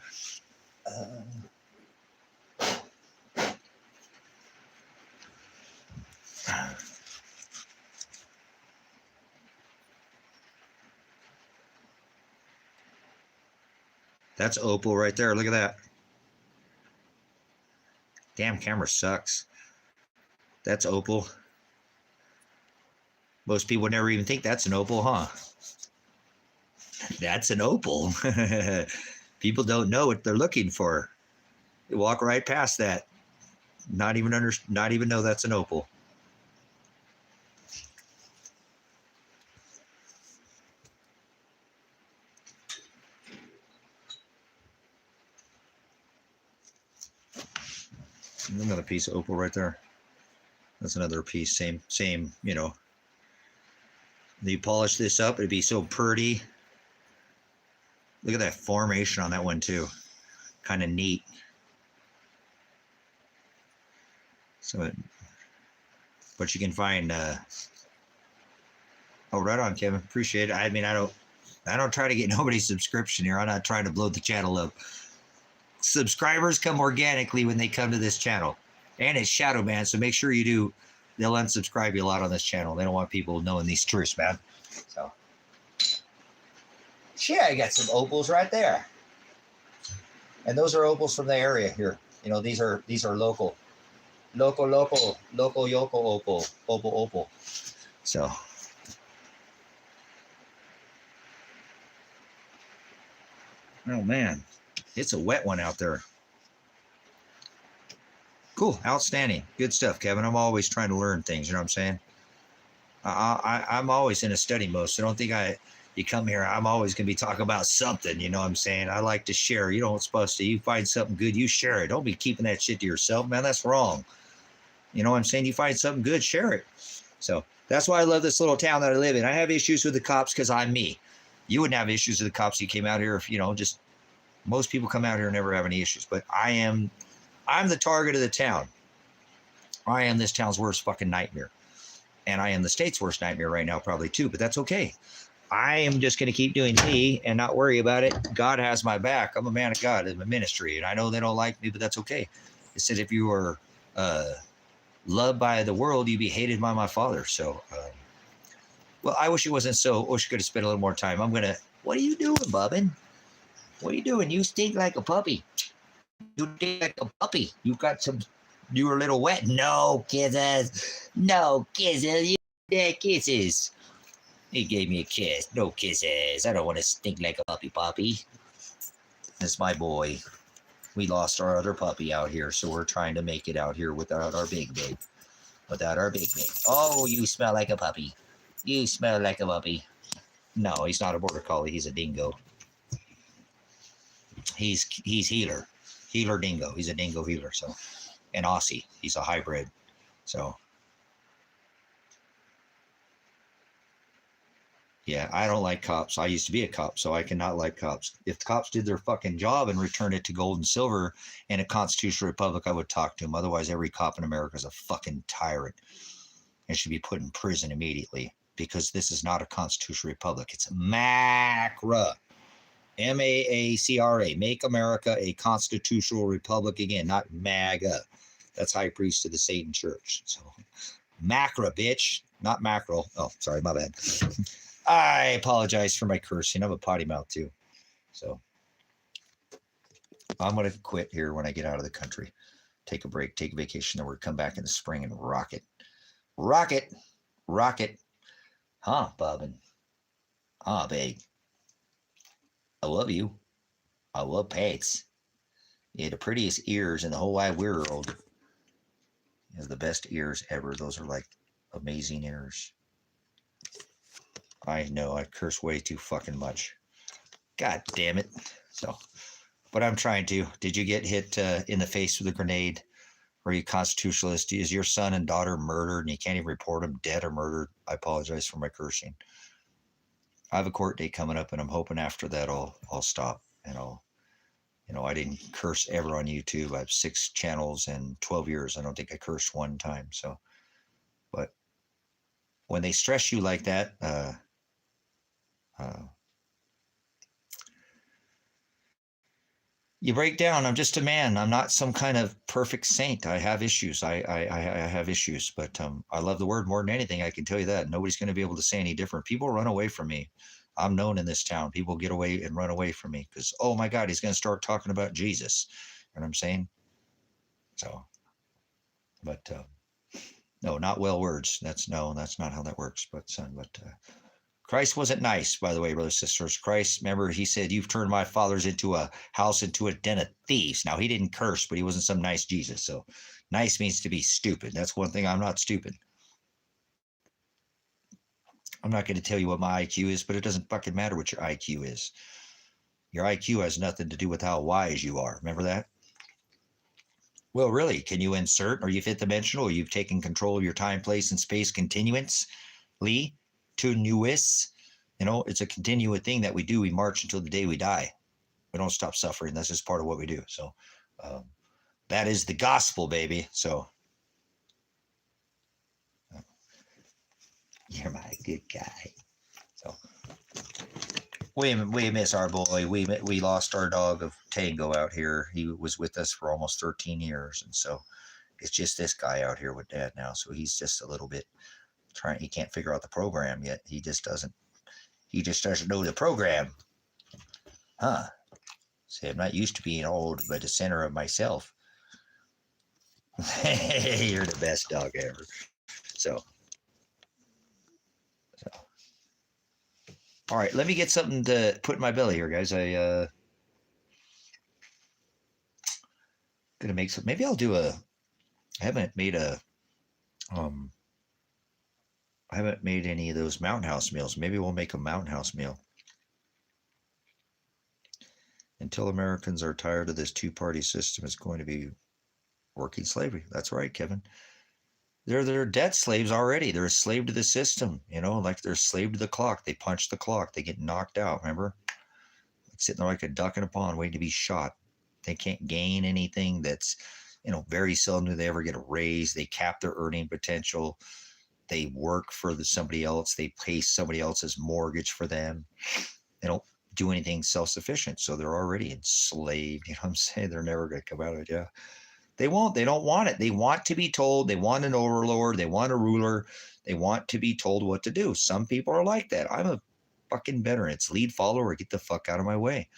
That's opal right there. Look at that. Damn, camera sucks. That's opal. Most people never even think that's an opal, huh? That's an opal. People don't know what they're looking for. They walk right past that. Not even know that's an opal. Another piece of opal right there. That's another piece, same, you polish this up, it'd be so pretty. Look at that formation on that one too. Kind of neat. So, but you can find, oh, right on, Kevin. Appreciate it. I mean, I don't try to get nobody's subscription here. I'm not trying to blow the channel up. Subscribers come organically when they come to this channel, and it's shadow banned, so make sure you do. They'll unsubscribe you a lot on this channel. They don't want people knowing these truths, man. So, yeah, I got some opals right there, and those are opals from the area here. These are local yoko opal. So, oh man. It's a wet one out there. Cool. Outstanding. Good stuff, Kevin. I'm always trying to learn things. You know what I'm saying? I'm always in a study mode. So don't think you come here, I'm always going to be talking about something. You know what I'm saying? I like to share. You know what's supposed to. You find something good, you share it. Don't be keeping that shit to yourself, man. That's wrong. You know what I'm saying? You find something good, share it. So that's why I love this little town that I live in. I have issues with the cops because I'm me. You wouldn't have issues with the cops if you came out here if, just most people come out here and never have any issues, but I'm the target of the town. I am this town's worst fucking nightmare. And I am the state's worst nightmare right now, probably too, but that's okay. I am just going to keep doing me and not worry about it. God has my back. I'm a man of God in my ministry, and I know they don't like me, but that's okay. It said if you are loved by the world, you be hated by my Father. So, well, I wish it wasn't so. I wish I could have spent a little more time. I'm going to, what are you doing, Bobbin? What are you doing? You stink like a puppy. You stink like a puppy. You got some, you were a little wet. No kisses. No kisses. You did kisses. He gave me a kiss. No kisses. I don't want to stink like a puppy. That's my boy. We lost our other puppy out here, so we're trying to make it out here without our big. Without our big. Oh, you smell like a puppy. You smell like a puppy. No, he's not a border collie. He's a dingo. He's healer. Healer dingo. He's a dingo healer. So, and Aussie. He's a hybrid. So, yeah, I don't like cops. I used to be a cop, so I cannot like cops. If the cops did their fucking job and returned it to gold and silver in a constitutional republic, I would talk to them. Otherwise, every cop in America is a fucking tyrant and should be put in prison immediately because this is not a constitutional republic. It's MACRA. MAACRA. Make America a constitutional republic again, not MAGA. That's high priest of the Satan Church. So, MACRA, bitch. Not mackerel. Oh, sorry, my bad. I apologize for my cursing. I'm a potty mouth too. So I'm going to quit here when I get out of the country. Take a break, take a vacation, then we'll come back in the spring and rock it. Rock it. Rock it. Huh, Bobbin? Huh, babe? I love you. I love pets. You have the prettiest ears in the whole wide world. You have the best ears ever. Those are like amazing ears. I know I curse way too fucking much. God damn it. So, but I'm trying to. Did you get hit in the face with a grenade? Are you constitutionalist? Is your son and daughter murdered and you can't even report them dead or murdered? I apologize for my cursing. I have a court date coming up and I'm hoping after that I'll stop and I didn't curse ever on YouTube. I have 6 channels and 12 years. I don't think I cursed one time. So, but when they stress you like that, you break down. I'm just a man. I'm not some kind of perfect saint. I have issues. I have issues, but I love the word more than anything. I can tell you that. Nobody's going to be able to say any different. People run away from me. I'm known in this town. People get away and run away from me because, oh my God, he's going to start talking about Jesus. You know what I'm saying? So, but no, not well words. That's not how that works. But Christ wasn't nice, by the way, brothers and sisters. Christ, remember, he said, you've turned my fathers into a house, into a den of thieves. Now, he didn't curse, but he wasn't some nice Jesus. So nice means to be stupid. That's one thing. I'm not stupid. I'm not going to tell you what my IQ is, but it doesn't fucking matter what your IQ is. Your IQ has nothing to do with how wise you are. Remember that? Well, really, can you insert? Are you fifth dimensional? Or you've taken control of your time, place, and space continuously? Tenuous, it's a continuous thing that we do. We march until the day we die. We don't stop suffering. That's just part of what we do. So that is the gospel, baby. So you're my good guy. So we miss our boy. We lost our dog of Tango out here. He was with us for almost 13 years, and so it's just this guy out here with Dad now. So he's just a little bit. He can't figure out the program yet. He just doesn't know the program. See, I'm not used to being old, but the center of myself. You're the best dog ever. So all right, let me get something to put in my belly here, guys. I gonna make some. Maybe I'll do I haven't made any of those Mountain House meals. Maybe we'll make a Mountain House meal. Until Americans are tired of this two-party system, it's going to be working slavery. That's right, Kevin. They're debt slaves already. They're a slave to the system, like they're a slave to the clock. They punch the clock. They get knocked out, remember? Like sitting there like a duck in a pond waiting to be shot. They can't gain anything that's very seldom do they ever get a raise. They cap their earning potential. They work for somebody else. They pay somebody else's mortgage for them. They don't do anything self-sufficient. So they're already enslaved. You know what I'm saying? They're never going to come out of it. Yeah. They won't. They don't want it. They want to be told. They want an overlord. They want a ruler. They want to be told what to do. Some people are like that. I'm a fucking veteran. It's lead, follower, get the fuck out of my way.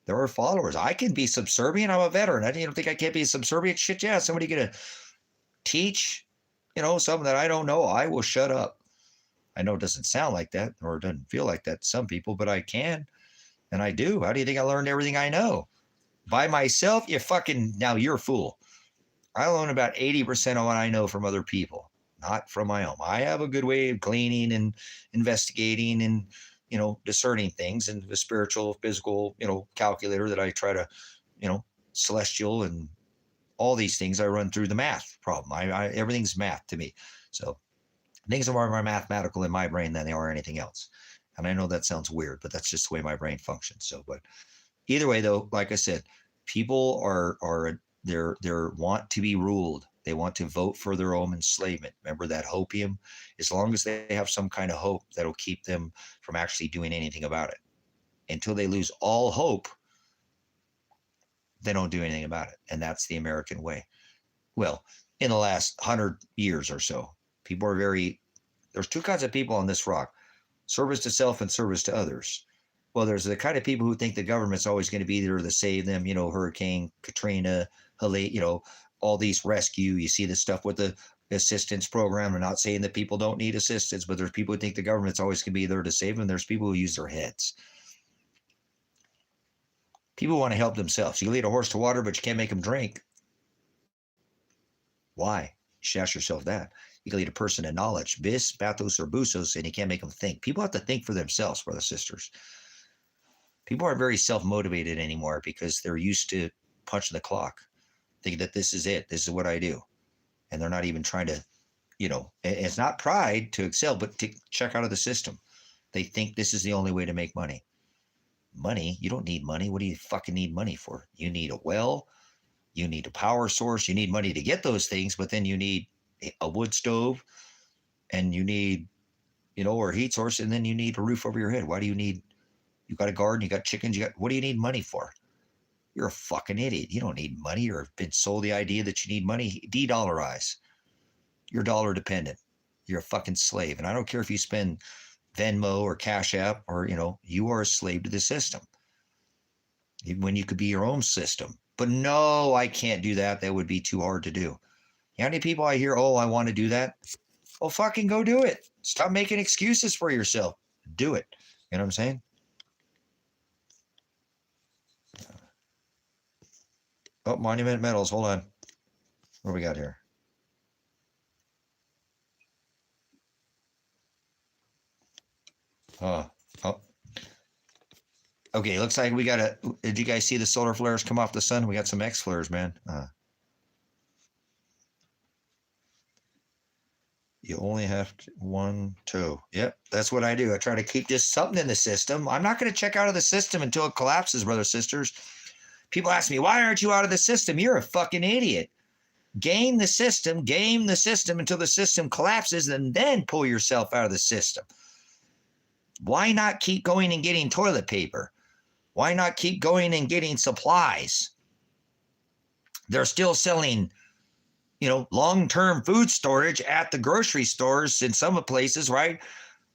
There are followers. I can be subservient. I'm a veteran. I don't think I can't be subservient. Shit, yeah. Somebody gonna teach, something that I don't know. I will shut up. I know it doesn't sound like that, or it doesn't feel like that to some people, but I can, and I do. How do you think I learned everything I know? By myself? Now you're a fool. I learn about 80% of what I know from other people, not from my own. I have a good way of gleaning and investigating and discerning things, and the spiritual, physical, calculator that I try to, celestial and all these things. I run through the math problem. Everything's math to me. So things are more mathematical in my brain than they are anything else. And I know that sounds weird, but that's just the way my brain functions. So, but either way, though, like I said, people they're want to be ruled. They want to vote for their own enslavement. Remember that hopium? As long as they have some kind of hope, that'll keep them from actually doing anything about it. Until they lose all hope, they don't do anything about it. And that's the American way. Well, in the last 100 years or so, there's two kinds of people on this rock: service to self and service to others. Well, there's the kind of people who think the government's always going to be there to save them, Hurricane Katrina, all these rescue. You see this stuff with the assistance program. I'm not saying that people don't need assistance, but there's people who think the government's always going to be there to save them. There's people who use their heads. People want to help themselves. You lead a horse to water, but you can't make them drink. Why? You should ask yourself that. You can lead a person to knowledge, bis, bathos, or busos, and you can't make them think. People have to think for themselves, brothers and sisters. People aren't very self-motivated anymore because they're used to punching the clock, thinking that this is it. This is what I do. And they're not even trying to, it's not pride to excel, but to check out of the system. They think this is the only way to make money. Money? You don't need money. What do you fucking need money for? You need a well. You need a power source. You need money to get those things, but then you need a wood stove, and you need, or a heat source, and then you need a roof over your head. Why do you got a garden, you got chickens, what do you need money for? You're a fucking idiot. You don't need money, or have been sold the idea that you need money. De-dollarize. You're dollar dependent. You're a fucking slave. And I don't care if you spend Venmo or Cash App, or, you are a slave to the system. When you could be your own system. But no, I can't do that. That would be too hard to do. You know how many people I hear, oh, I want to do that? Well, fucking go do it. Stop making excuses for yourself. Do it. You know what I'm saying? Oh, Monument Metals. Hold on. What do we got here? Oh. Okay, looks like we got did you guys see the solar flares come off the sun? We got some X flares, man. You only have one toe. Yep, that's what I do. I try to keep just something in the system. I'm not going to check out of the system until it collapses, brothers and sisters. People ask me, why aren't you out of the system? You're a fucking idiot. Game the system until the system collapses, and then pull yourself out of the system. Why not keep going and getting toilet paper? Why not keep going and getting supplies? They're still selling, long-term food storage at the grocery stores in some places, right?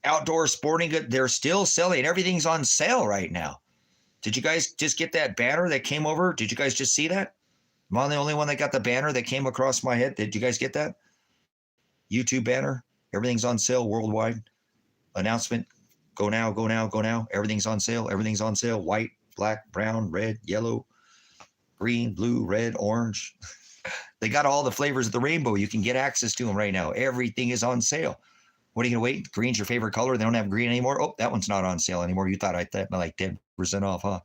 Outdoor sporting goods, they're still selling. Everything's on sale right now. Did you guys just get that banner that came over? Did you guys just see that? Am I the only one that got the banner that came across my head? Did you guys get that? YouTube banner. Everything's on sale worldwide. Announcement. Go now, go now, go now. Everything's on sale. Everything's on sale. White, black, brown, red, yellow, green, blue, red, orange. They got all the flavors of the rainbow. You can get access to them right now. Everything is on sale. What are you going to wait? Green's your favorite color. They don't have green anymore. Oh, that one's not on sale anymore. You thought I'd like 10% off, huh?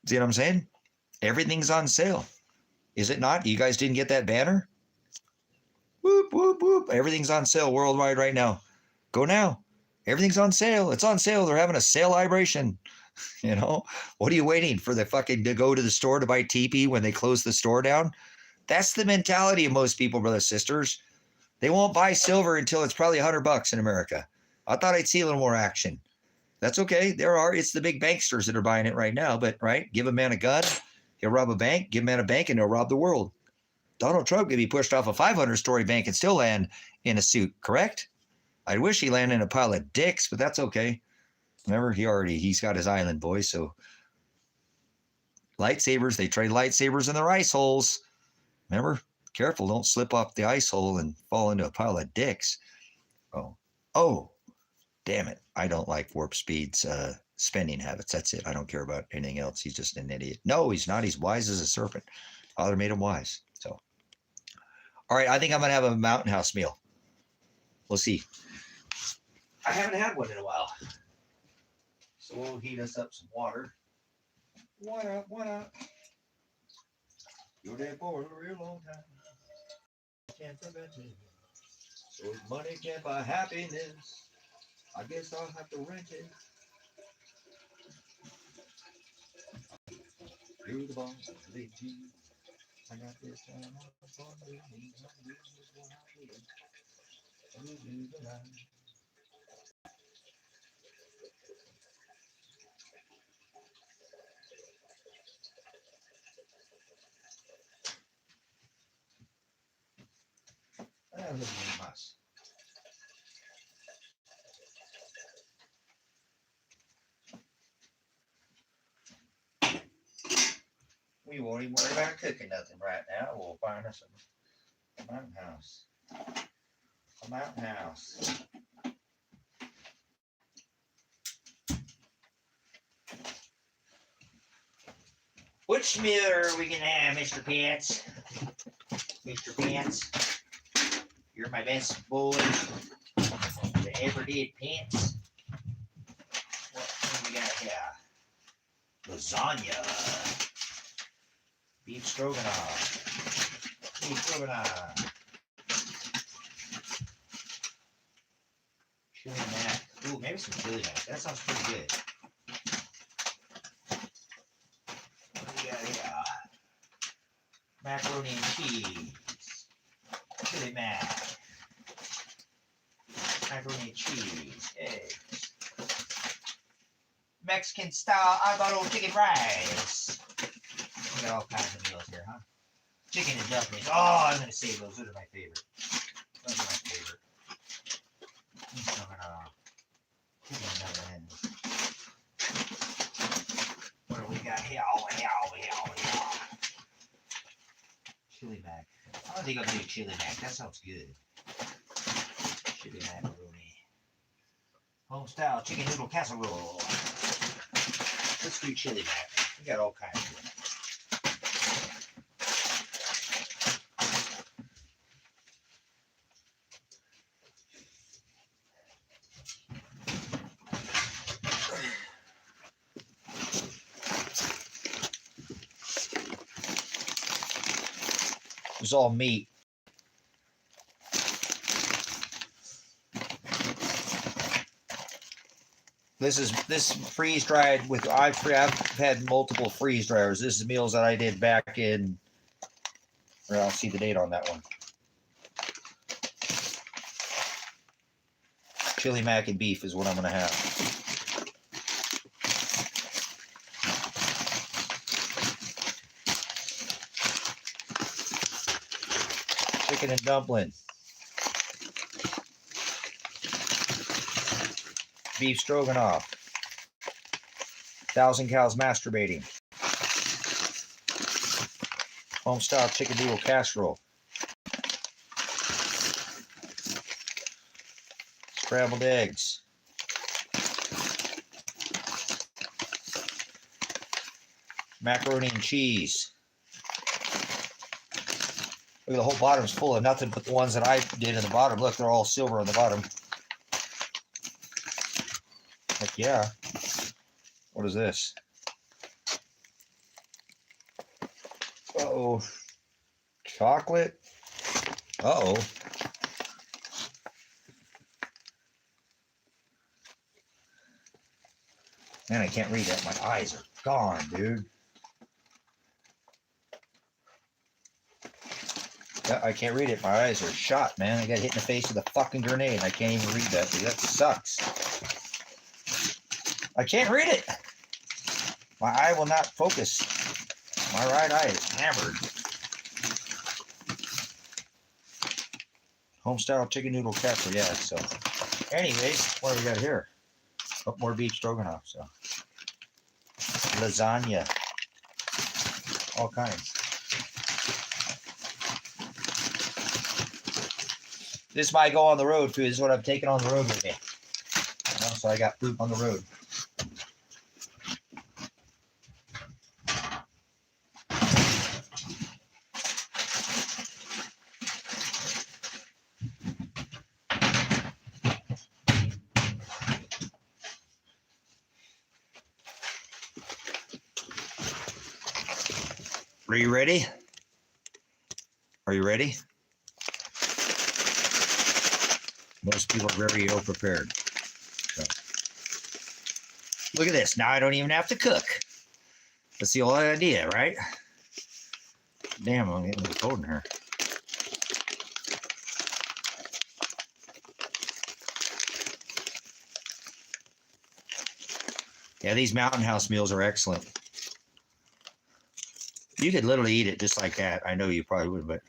See what I'm saying? Everything's on sale. Is it not? You guys didn't get that banner? Whoop, whoop, whoop. Everything's on sale worldwide right now. Go now. Everything's on sale. It's on sale. They're having a sale vibration. You know, what are you waiting for the fucking to go to the store to buy teepee when they close the store down? That's the mentality of most people, brothers and sisters. They won't buy silver until it's probably $100 in America. I thought I'd see a little more action. That's okay. It's the big banksters that are buying it right now, but right, give a man a gun, he'll rob a bank, give a man a bank, and he'll rob the world. Donald Trump could be pushed off a 500-story bank and still land in a suit, correct? I wish he landed in a pile of dicks, but that's okay. Remember, he's got his island, boys. So lightsabers, they trade lightsabers in their ice holes. Remember, careful, don't slip off the ice hole and fall into a pile of dicks. Oh, damn it. I don't like Warp Speed's spending habits. That's it. I don't care about anything else. He's just an idiot. No, he's not. He's wise as a serpent. Father made him wise. So, all right, I think I'm going to have a Mountain House meal. We'll see. I haven't had one in a while. So we'll heat us up some water. What up? You're there for a real long time. Can't prevent it. So if money can't buy happiness, I guess I'll have to rent it. Through the ball, I got this time on me. We won't even worry about cooking nothing right now. We'll find us a mountain house. A mountain house. Which meal are we gonna have, Mr. Pants? Mr. Pants, you're my best boy that ever did, Pants. What do we got here? Lasagna. Beef stroganoff. Beef stroganoff. Chili mac. Ooh, maybe some chili mac. That sounds pretty good. What do we got here? Macaroni and cheese. Chili mac. Macaroni and cheese. Eggs. Mexican style avocado chicken rice. We got all kinds of meals here, huh? Chicken and dumplings. Oh, I'm gonna save those. Those are my favorite. Those are my favorite. Chicken and dumplings. What do we got here? Chili mac. I don't think I'll do chili mac. That sounds good. Chili macaroni. Home style chicken noodle casserole. Let's do chili mac. We got all kinds of it. It's all meat. This freeze dried with I've had multiple freeze dryers. This is meals that I did back in. Or I'll see the date on that one. Chili mac and beef is what I'm gonna have. Chicken and dumpling. Beef stroganoff. 1,000 cows masturbating. Home style chicken noodle casserole. Scrambled eggs. Macaroni and cheese. Look, the whole bottom's full of nothing but the ones that I did in the bottom. Look, they're all silver on the bottom. Heck yeah. What is this? Uh-oh. Chocolate? Uh-oh. Man, I can't read that. My eyes are gone, dude. Yeah, I can't read it. My eyes are shot, man. I got hit in the face with a fucking grenade. I can't even read that, dude. That sucks. I can't read it. My eye will not focus. My right eye is hammered. Homestyle chicken noodle casserole, yeah. So, anyways, what do we got here? Oh, more beef stroganoff. So, lasagna, all kinds. This might go on the road too. This is what I'm taking on the road with me. You know, so I got food on the road. Are you ready? Are you ready? Most people are very ill prepared. So. Look at this. Now I don't even have to cook. That's the whole idea, right? Damn, I'm getting cold in here. Yeah, these Mountain House meals are excellent. You could literally eat it just like that. I know you probably would, but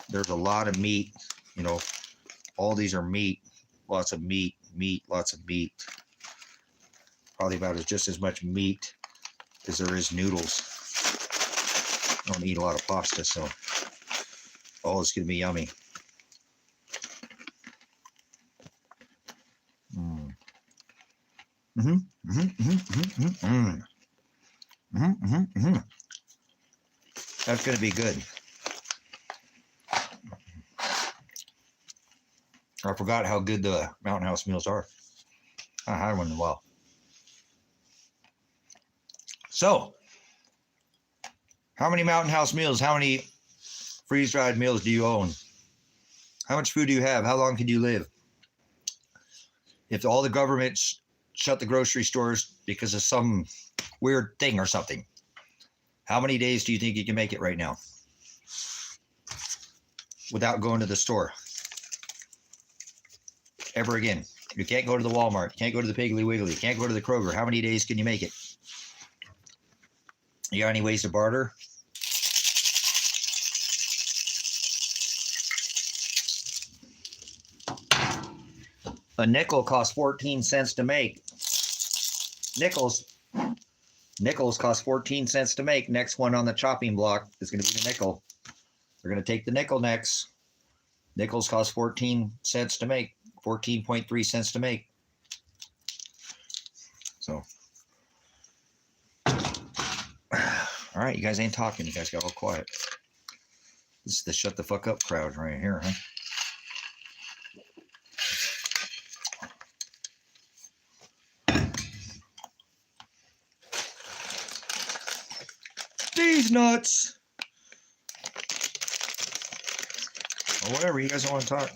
there's a lot of meat. You know, all these are meat. Lots of meat, lots of meat. Probably about just as much meat as there is noodles. I don't eat a lot of pasta, so oh, it's gonna be yummy. Mm. That's gonna be good. I forgot how good the Mountain House meals are. I had one in a while. So, how many Mountain House meals, how many freeze-dried meals do you own? How much food do you have? How long can you live? If all the governments shut the grocery stores because of some weird thing or something, how many days do you think you can make it right now without going to the store ever again? You can't go to the Walmart. You can't go to the Piggly Wiggly. You can't go to the Kroger. How many days can you make it? You got any ways to barter? A nickel costs 14 cents to make. Nickels cost 14 cents to make. Next one on the chopping block is going to be the nickel. We're going to take the nickel next. Nickels cost 14 cents to make. 14.3 cents to make. So, all right, you guys ain't talking. You guys got all quiet. This is the shut the fuck up crowd right here, huh? These nuts. Or whatever, you guys don't want to talk.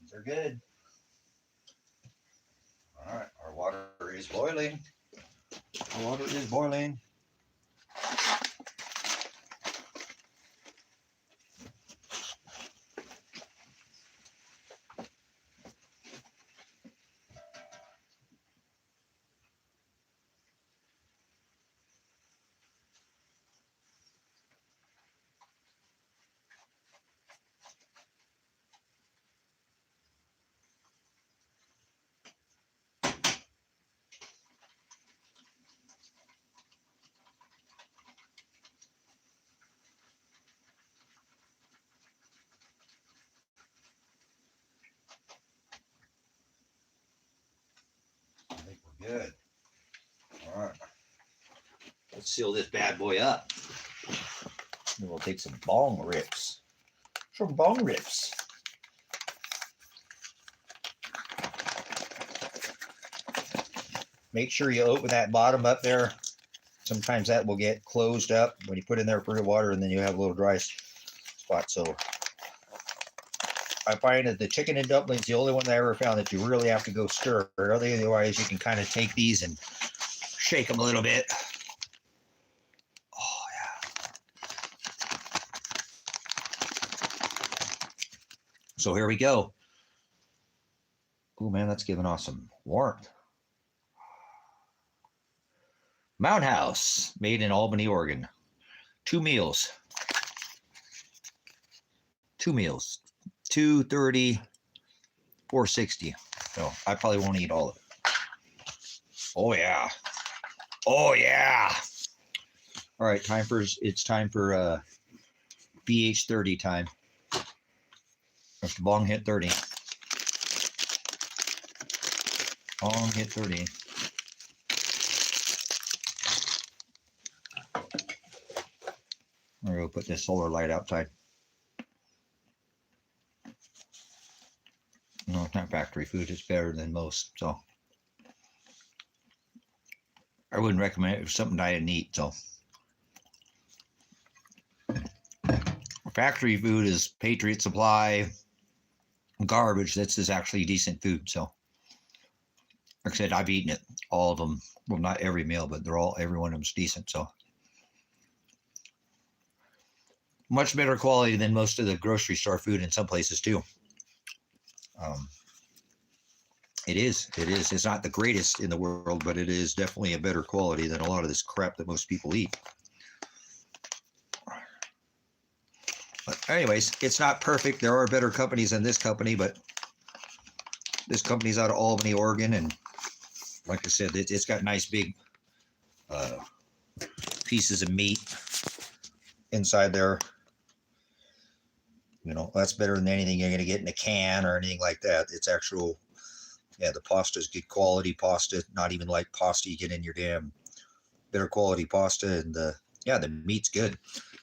These are good. All right, our water is boiling. Our water is boiling. Good. All right. Let's seal this bad boy up. Then we'll take some bong rips. Some bong rips. Make sure you open that bottom up there. Sometimes that will get closed up when you put in there for the water, and then you have a little dry spot. So I find that the chicken and dumplings, the only one that I ever found that you really have to go stir. Otherwise, you can kind of take these and shake them a little bit. Oh, yeah. So here we go. Oh, man, that's giving off some warmth. Mountain House, made in Albany, Oregon. 2 meals. 2 meals. $2.30, $4.60. So I probably won't eat all of it. Oh yeah. Oh yeah. All right, it's time for BH 30 time. Mr. Bong hit 30. Bong hit 30. I'm gonna go put this solar light outside. No, it's not factory food. It's better than most. So I wouldn't recommend it. It's something I didn't eat. So factory food is Patriot Supply garbage. This is actually decent food. So like I said, I've eaten it. All of them. Well, not every meal, but every one of them's decent. So much better quality than most of the grocery store food in some places too. It is. It's not the greatest in the world, but it is definitely a better quality than a lot of this crap that most people eat. But anyways, it's not perfect. There are better companies than this company, but this company's out of Albany, Oregon, and like I said, it's got nice big pieces of meat inside there. You know, that's better than anything you're going to get in a can or anything like that. It's actual, yeah, the pasta is good quality pasta, not even like pasta you get in your damn better quality pasta. And the meat's good.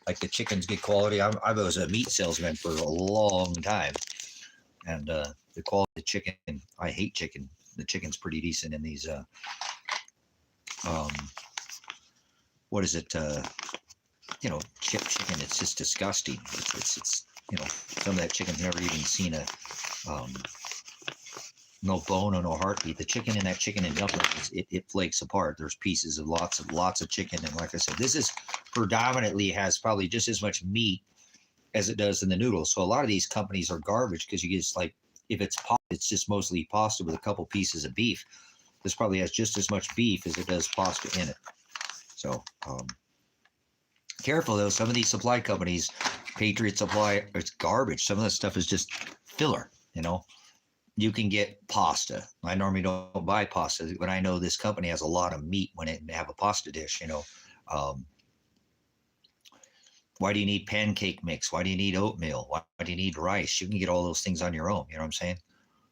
Like the chicken's good quality. I was a meat salesman for a long time. And the quality of the chicken, I hate chicken. The chicken's pretty decent in these, what is it? You know, chip chicken. It's just disgusting. It's you know, some of that chicken's never even seen a, no bone or no heartbeat. The chicken in that chicken and dumplings, it flakes apart. There's pieces of lots of chicken. And like I said, this is predominantly has probably just as much meat as it does in the noodles. So a lot of these companies are garbage because you get like, if it's pasta, it's just mostly pasta with a couple pieces of beef. This probably has just as much beef as it does pasta in it. So careful though, some of these supply companies, Patriot Supply, it's garbage. Some of that stuff is just filler, you know. You can get pasta. I normally don't buy pasta, but I know this company has a lot of meat when it have a pasta dish, you know. Why do you need pancake mix? Why do you need oatmeal? Why do you need rice? You can get all those things on your own, you know what I'm saying?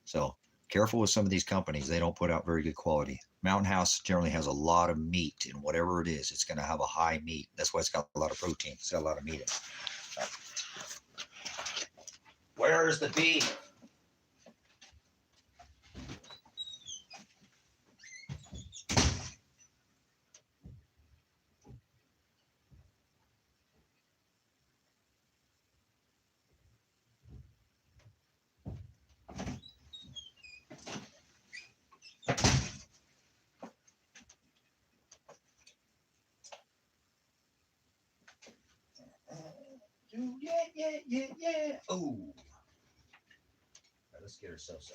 So careful with some of these companies. They don't put out very good quality. Mountain House generally has a lot of meat, and whatever it is, it's going to have a high meat. That's why it's got a lot of protein. It's got a lot of meat in it. Where's the beef? Yeah. Oh. Right, let's get ourselves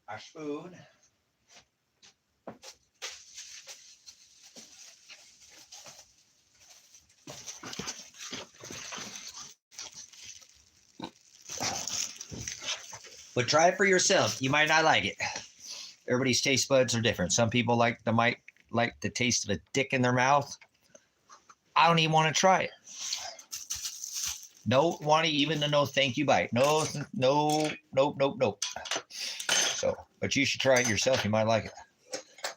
a spoon. But try it for yourself. You might not like it. Everybody's taste buds are different. Some people might like the taste of a dick in their mouth. I don't even want to try it. Don't want to even to know thank you bite. No. So, but you should try it yourself. You might like it.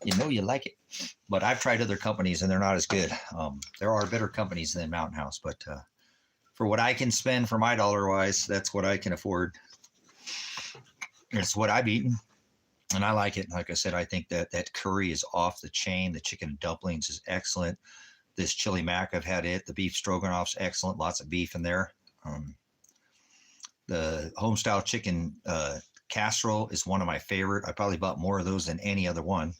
You know you like it. But I've tried other companies and they're not as good. There are better companies than Mountain House, but for what I can spend for my dollar wise, that's what I can afford. It's what I've eaten, and I like it. Like I said, I think that curry is off the chain. The chicken dumplings is excellent. This chili mac, I've had it. The beef stroganoff's excellent. Lots of beef in there. The homestyle chicken casserole is one of my favorite. I probably bought more of those than any other one.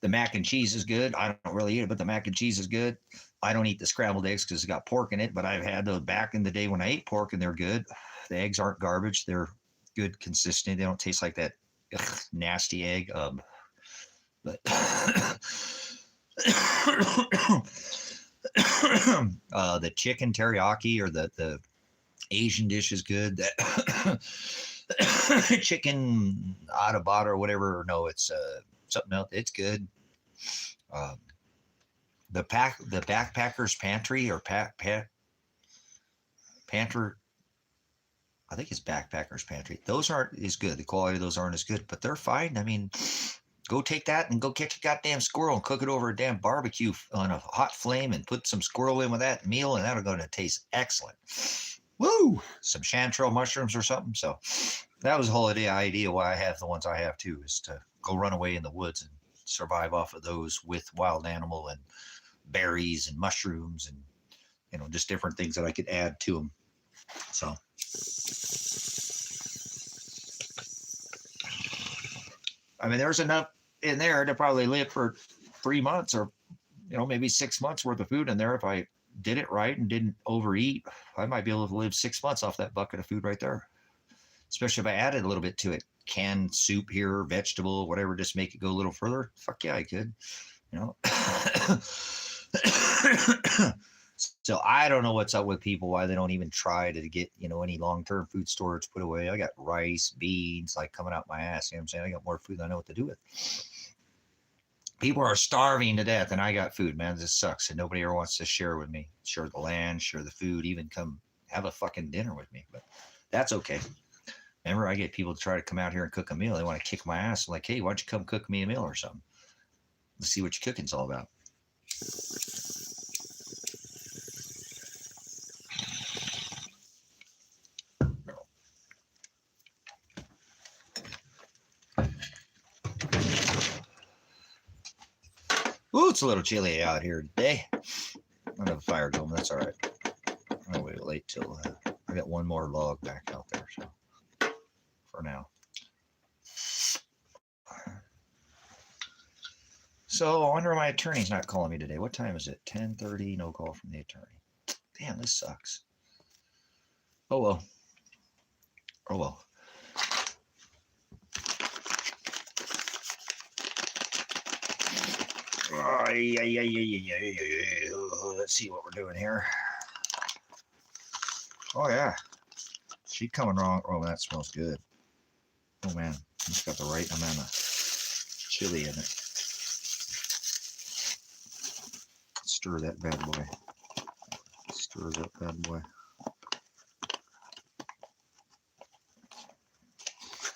The mac and cheese is good. I don't really eat it, but the mac and cheese is good. I don't eat the scrambled eggs because it's got pork in it, but I've had those back in the day when I ate pork and they're good. The eggs aren't garbage. They're good, consistent. They don't taste like that nasty egg. But the chicken teriyaki or the Asian dish is good. That chicken adobada or whatever. No, it's something else. It's good. The backpackers pantry or pantry. I think it's backpackers pantry. Those aren't as good. The quality of those aren't as good, but they're fine. I mean, go take that and go catch a goddamn squirrel and cook it over a damn barbecue on a hot flame and put some squirrel in with that meal, and that'll going to taste excellent. Woo! Some chanterelle mushrooms or something. So that was the whole idea why I have the ones I have too, is to go run away in the woods and survive off of those with wild animal and berries and mushrooms and, you know, just different things that I could add to them. So I mean, there's enough in there to probably live for 3 months or, you know, maybe 6 months worth of food in there. If I did it right and didn't overeat, I might be able to live 6 months off that bucket of food right there. Especially if I added a little bit to it. Canned soup here, vegetable, whatever, just make it go a little further. Fuck yeah, I could, you know. So I don't know what's up with people, why they don't even try to get, you know, any long-term food storage put away. I got rice, beans, like coming out my ass. You know what I'm saying? I got more food than I know what to do with. People are starving to death and I got food, man. This sucks. And nobody ever wants to share with me. Share the land, share the food, even come have a fucking dinner with me. But that's okay. Remember, I get people to try to come out here and cook a meal. They want to kick my ass. I'm like, hey, why don't you come cook me a meal or something? Let's see what your cooking's all about. Ooh, it's a little chilly out here today. I don't have a fire going. That's all right. I'll wait late till I got one more log back out there. So for now. So I wonder why my attorney's not calling me today. What time is it? 10:30. No call from the attorney. Damn, this sucks. Oh well. Oh well. Let's see what we're doing here. Oh yeah, she coming wrong. Oh, that smells good. Oh man, it's got the right amount of chili in it. Stir that bad boy. Stir that bad boy.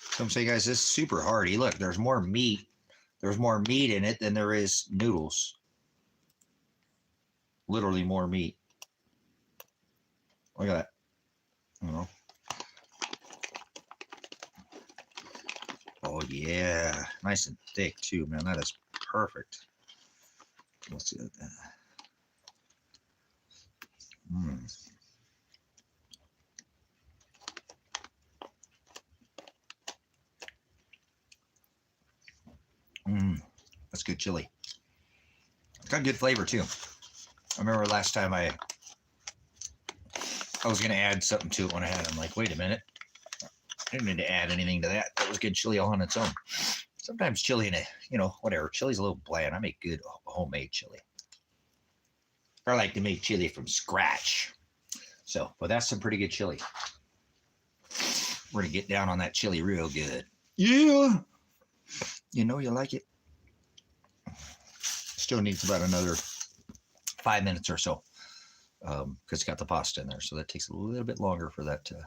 Some say, guys, this is super hearty. Look, there's more meat. There's more meat in it than there is noodles. Literally more meat. Look at that. You know. Oh yeah, nice and thick too, man. That is perfect. Let's see that. That's good chili. It's got good flavor too. I remember last time I was gonna add something to it when I had it. I'm like, wait a minute. I didn't need to add anything to that. That was good chili all on its own. Sometimes chili in it, you know, whatever. Chili's a little bland. I make good homemade chili. I like to make chili from scratch. So, but that's some pretty good chili. We're gonna get down on that chili real good. Yeah. You know you like it. Still needs about another 5 minutes or so. Because it's got the pasta in there. So that takes a little bit longer for that to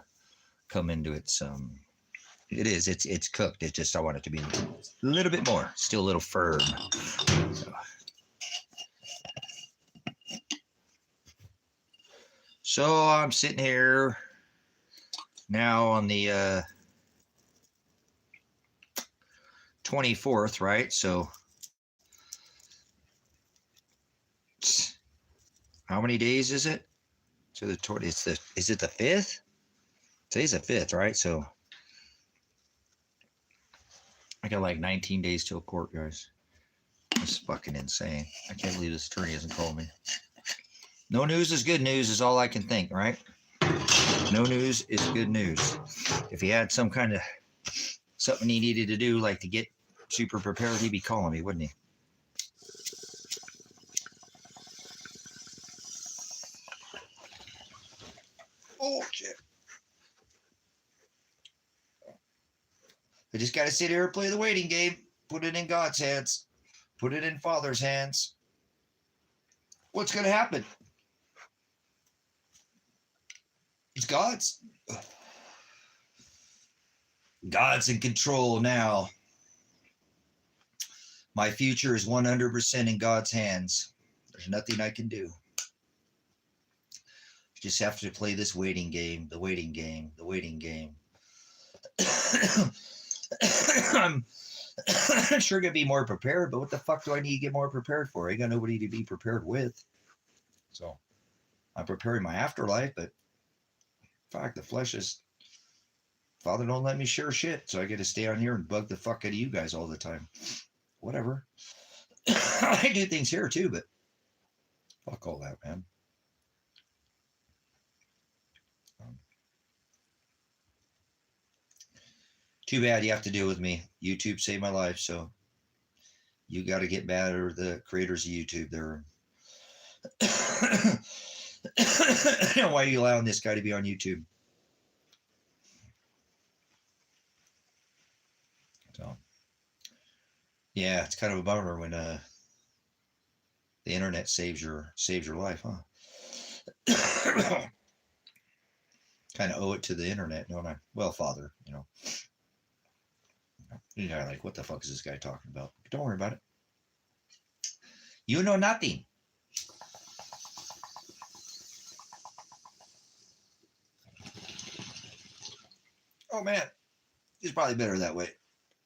come into its it is. It's cooked. It's just I want it to be a little bit more, still a little firm. So I'm sitting here now on the 24th, right? So how many days is it? To the 20th. Is it the 5th? Today's the 5th, right? So I got like 19 days till court, guys. It's fucking insane. I can't believe this attorney hasn't called me. No news is good news is all I can think, right? No news is good news. If he had some kind of something he needed to do, like to get super prepared, he'd be calling me, wouldn't he? Oh, shit. I just got to sit here and play the waiting game. Put it in God's hands. Put it in Father's hands. What's going to happen? It's God's. God's in control now. My future is 100% in God's hands. There's nothing I can do. You just have to play this waiting game, the waiting game, the waiting game. I'm sure gonna be more prepared, but what the fuck do I need to get more prepared for? I ain't got nobody to be prepared with. So I'm preparing my afterlife, but fuck, the flesh is, Father don't let me share shit, so I get to stay on here and bug the fuck out of you guys all the time. Whatever. I do things here too, but fuck all that, man. Too bad you have to deal with me. YouTube saved my life, so you got to get mad at the creators of YouTube. They're why are you allowing this guy to be on YouTube? So, yeah, it's kind of a bummer when the internet saves your life, huh? Kind of owe it to the internet, don't I? Well, Father, you know. You're like, what the fuck is this guy talking about? Don't worry about it. You know nothing. Oh man, it's probably better that way.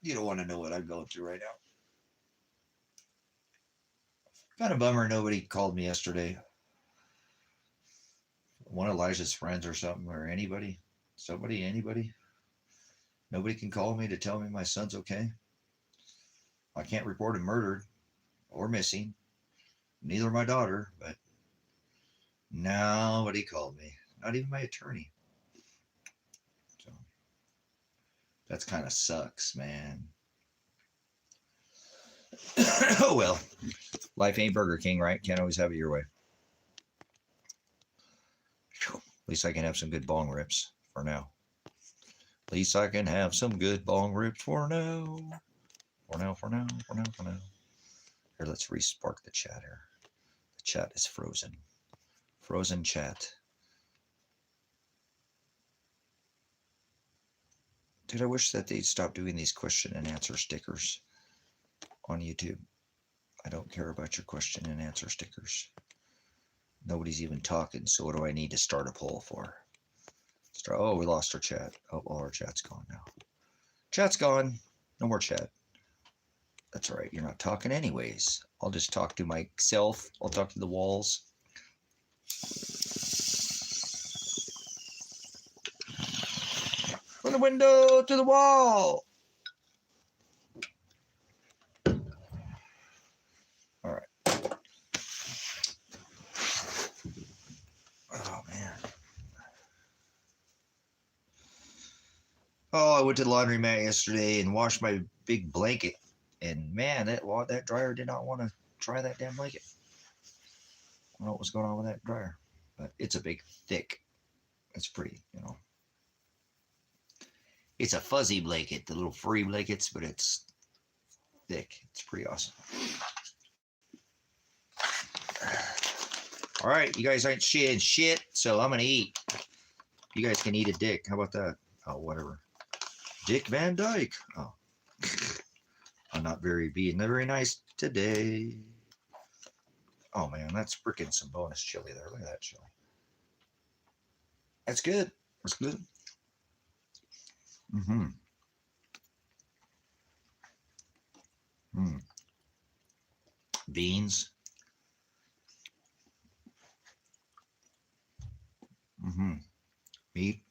You don't want to know what I'm going through right now. Kind of bummer nobody called me yesterday. One of Elijah's friends or something, or anybody. Nobody can call me to tell me my son's okay. I can't report him murdered or missing. Neither my daughter, but nobody called me. Not even my attorney. So that's kind of sucks, man. Oh well. Life ain't Burger King, right? Can't always have it your way. At least I can have some good bong rips for now. At least I can have some good bong rips for now. For now. Here, let's re-spark the chat here. The chat is frozen. Frozen chat. Dude, I wish that they'd stop doing these question and answer stickers on YouTube. I don't care about your question and answer stickers. Nobody's even talking, so what do I need to start a poll for? Oh, we lost our chat. Oh, well, our chat's gone now. Chat's gone. No more chat. That's all right. You're not talking anyways. I'll just talk to myself. I'll talk to the walls. From the window to the wall. All right. Oh, man. Oh, I went to the laundromat yesterday and washed my big blanket. And man, that dryer did not want to dry that damn blanket. I don't know what was going on with that dryer. But it's a big, thick. It's pretty, you know. It's a fuzzy blanket, the little furry blankets, but it's thick. It's pretty awesome. All right, you guys aren't shit, so I'm going to eat. You guys can eat a dick. How about that? Oh, whatever. Dick Van Dyke. Oh, I'm not being very nice today. Oh man, that's freaking some bonus chili there. Look at that chili. That's good. That's good. Mm-hmm. Mm. Beans. Mm-hmm. Meat.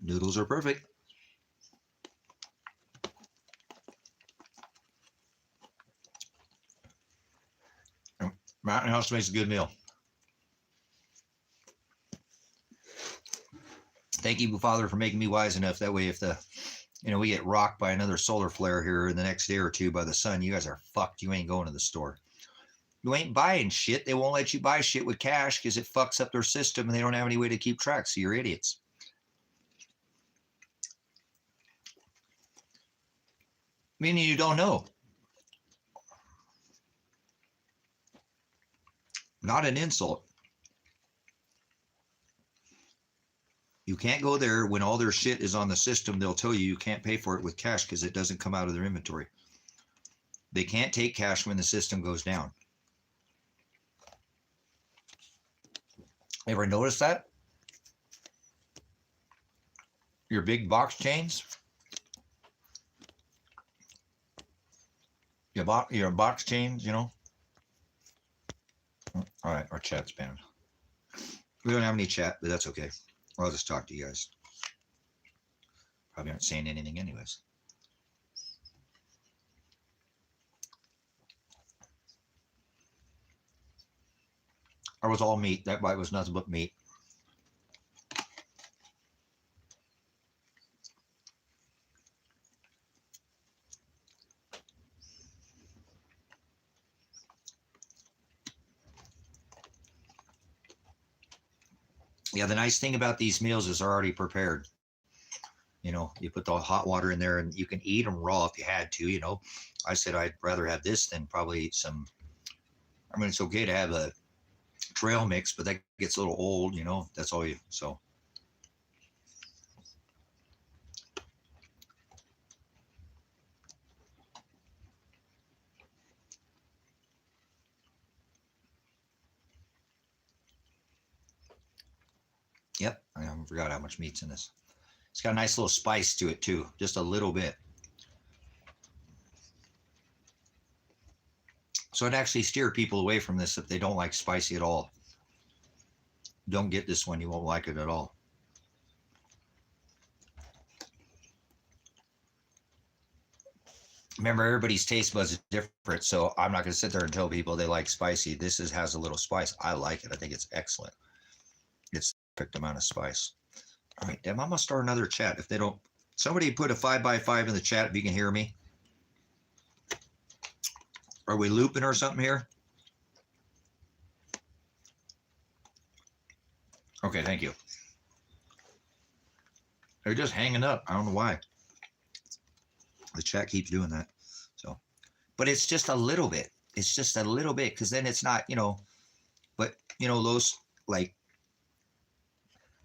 Noodles are perfect. Mountain House makes a good meal. Thank you, Father, for making me wise enough. That way, if we get rocked by another solar flare here in the next day or two by the sun, you guys are fucked. You ain't going to the store. You ain't buying shit. They won't let you buy shit with cash because it fucks up their system and they don't have any way to keep track. So you're idiots. Meaning you don't know. Not an insult. You can't go there when all their shit is on the system. They'll tell you can't pay for it with cash because it doesn't come out of their inventory. They can't take cash when the system goes down. Ever notice that? Your big box chains? Your box chains, All right, our chat's banned. We don't have any chat, but that's okay. I'll just talk to you guys. Probably aren't saying anything anyways. I was all meat. That bite was nothing but meat. Yeah, the nice thing about these meals is they're already prepared. You put the hot water in there and you can eat them raw if you had to. I said I'd rather have this than probably it's okay to have a trail mix, but that gets a little old, that's all so. Yep, I forgot how much meat's in this. It's got a nice little spice to it too, just a little bit. So I'd actually steer people away from this if they don't like spicy at all. Don't get this one, you won't like it at all. Remember, everybody's taste buds is different, so I'm not going to sit there and tell people they like spicy. This has a little spice. I like it. I think it's excellent. It's the perfect amount of spice. All right, Deb, I'm going to start another chat. If they don't, somebody put a 5x5 in the chat if you can hear me. Are we looping or something here? Okay, thank you. They're just hanging up. I don't know why. The chat keeps doing that. So, but it's just a little bit. It's just a little bit because then it's not, but those like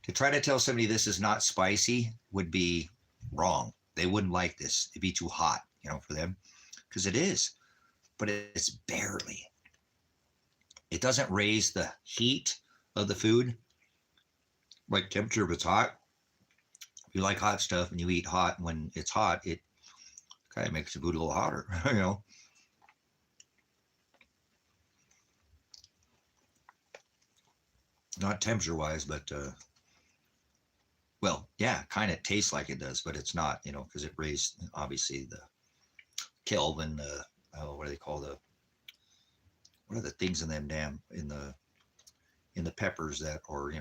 to try to tell somebody this is not spicy would be wrong. They wouldn't like this. It'd be too hot, for them because it is, but it's barely. It doesn't raise the heat of the food. Like temperature, if it's hot, if you like hot stuff and you eat hot when it's hot, it kind of makes the food a little hotter, Not temperature wise, but well, yeah, kind of tastes like it does, but it's not, because it raised obviously the Kelvin, what do they call what are the things in them in the peppers that, or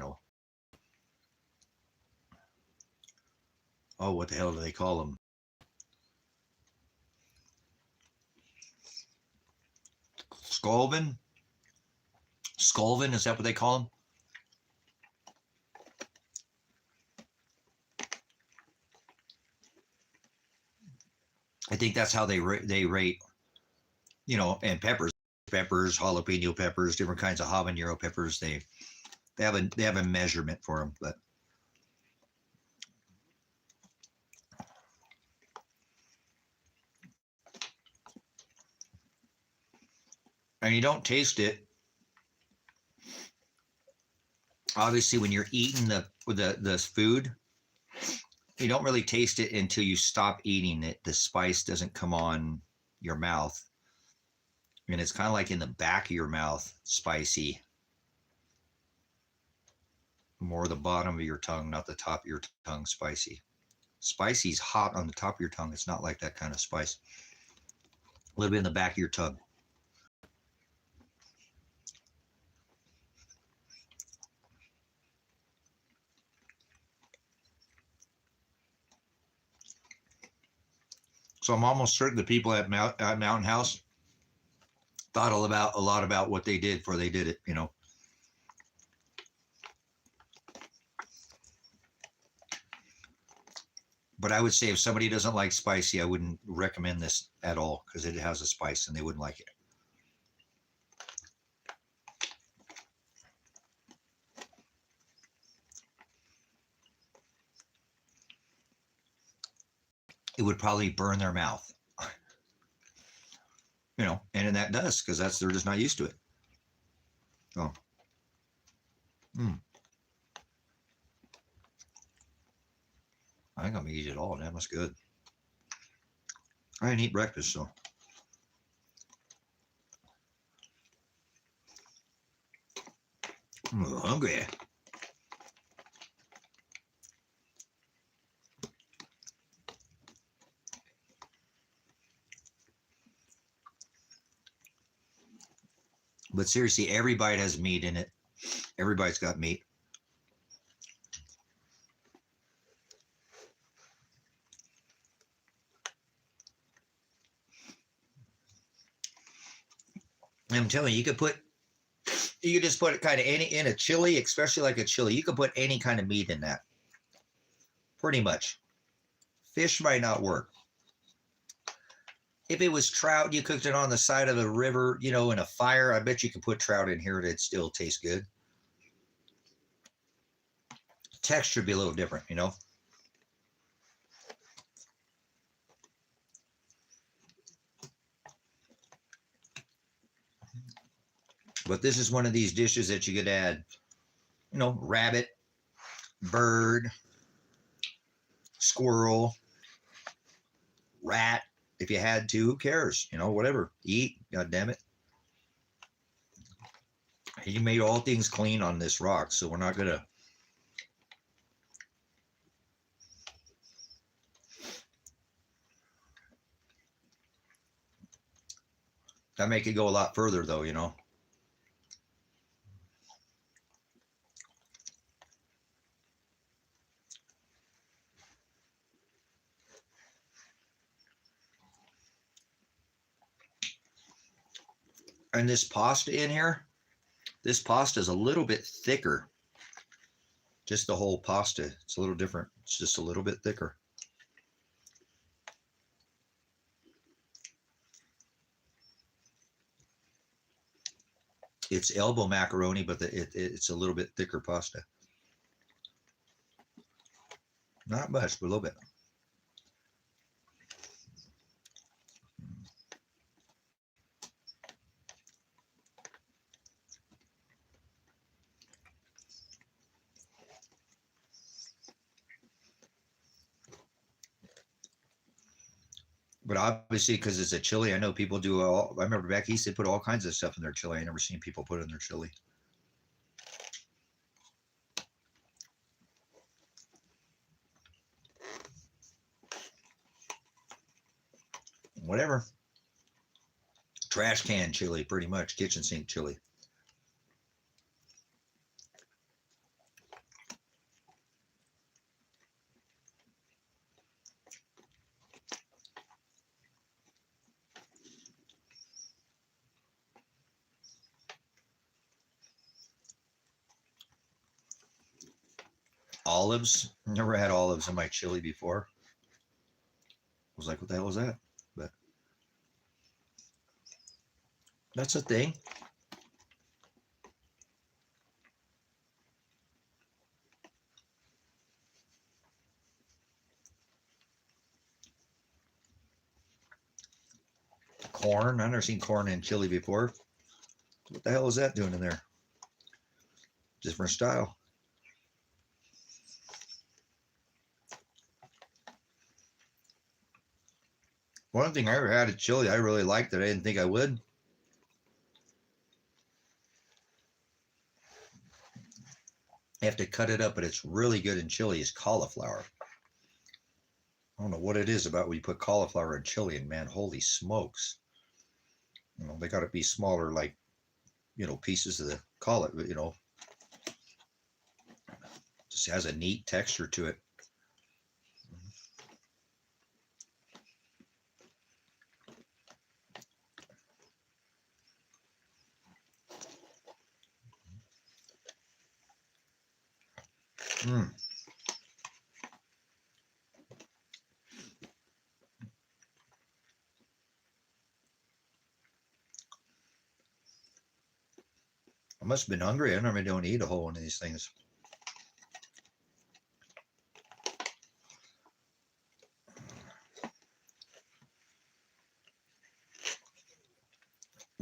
oh, what the hell do they call them? Scalvin? Scalvin, is that what they call them? I think that's how they rate, and peppers peppers, jalapeno peppers, different kinds of habanero peppers. They have a measurement for them, but and you don't taste it. Obviously, when you're eating the food, you don't really taste it until you stop eating it. The spice doesn't come on your mouth, and it's kind of like in the back of your mouth, spicy. More the bottom of your tongue, not the top of your tongue, spicy. Spicy's hot on the top of your tongue. It's not like that kind of spice. A little bit in the back of your tongue. So I'm almost certain the people at Mountain House thought a lot about what they did before they did it, you know. But I would say if somebody doesn't like spicy, I wouldn't recommend this at all because it has a spice and they wouldn't like it. It would probably burn their mouth, you know, and that does because they're just not used to it. Oh, I think I'm gonna eat it all. That was good. I didn't eat breakfast, so I'm hungry. But seriously, every bite has meat in it. Every bite's got meat. I'm telling you, you could just put it kind of in a chili, especially like a chili. You could put any kind of meat in that. Pretty much. Fish might not work. If it was trout, you cooked it on the side of a river, you know, in a fire, I bet you could put trout in here and it'd still taste good. Texture would be a little different, you know. But this is one of these dishes that you could add, you know, rabbit, bird, squirrel, rat, if you had to. Who cares? You know, whatever. Eat, god damn it. He made all things clean on this rock, so we're not gonna. That make it go a lot further, though, you know. And this pasta in here, this pasta is a little bit thicker. Just the whole pasta, it's a little different. It's just a little bit thicker. It's elbow macaroni, but it's a little bit thicker pasta. Not much, but a little bit. But obviously, because it's a chili, I know people do all. I remember Becky used to put all kinds of stuff in their chili. I never seen people put it in their chili. Whatever. Trash can chili, pretty much. Kitchen sink chili. Olives. Never had olives in my chili before. I was like, what the hell is that? But That's a thing. Corn. I've never seen corn in chili before. What the hell is that doing in there? Different style. One thing I ever had at chili I really liked that I didn't think I would. I have to cut it up, but it's really good in chili is cauliflower. I don't know what it is about when you put cauliflower in chili, and man, holy smokes. You know, they got to be smaller, like, you know, pieces of the cauliflower, you know. Just has a neat texture to it. Mm. I must have been hungry. I normally don't eat a whole one of these things.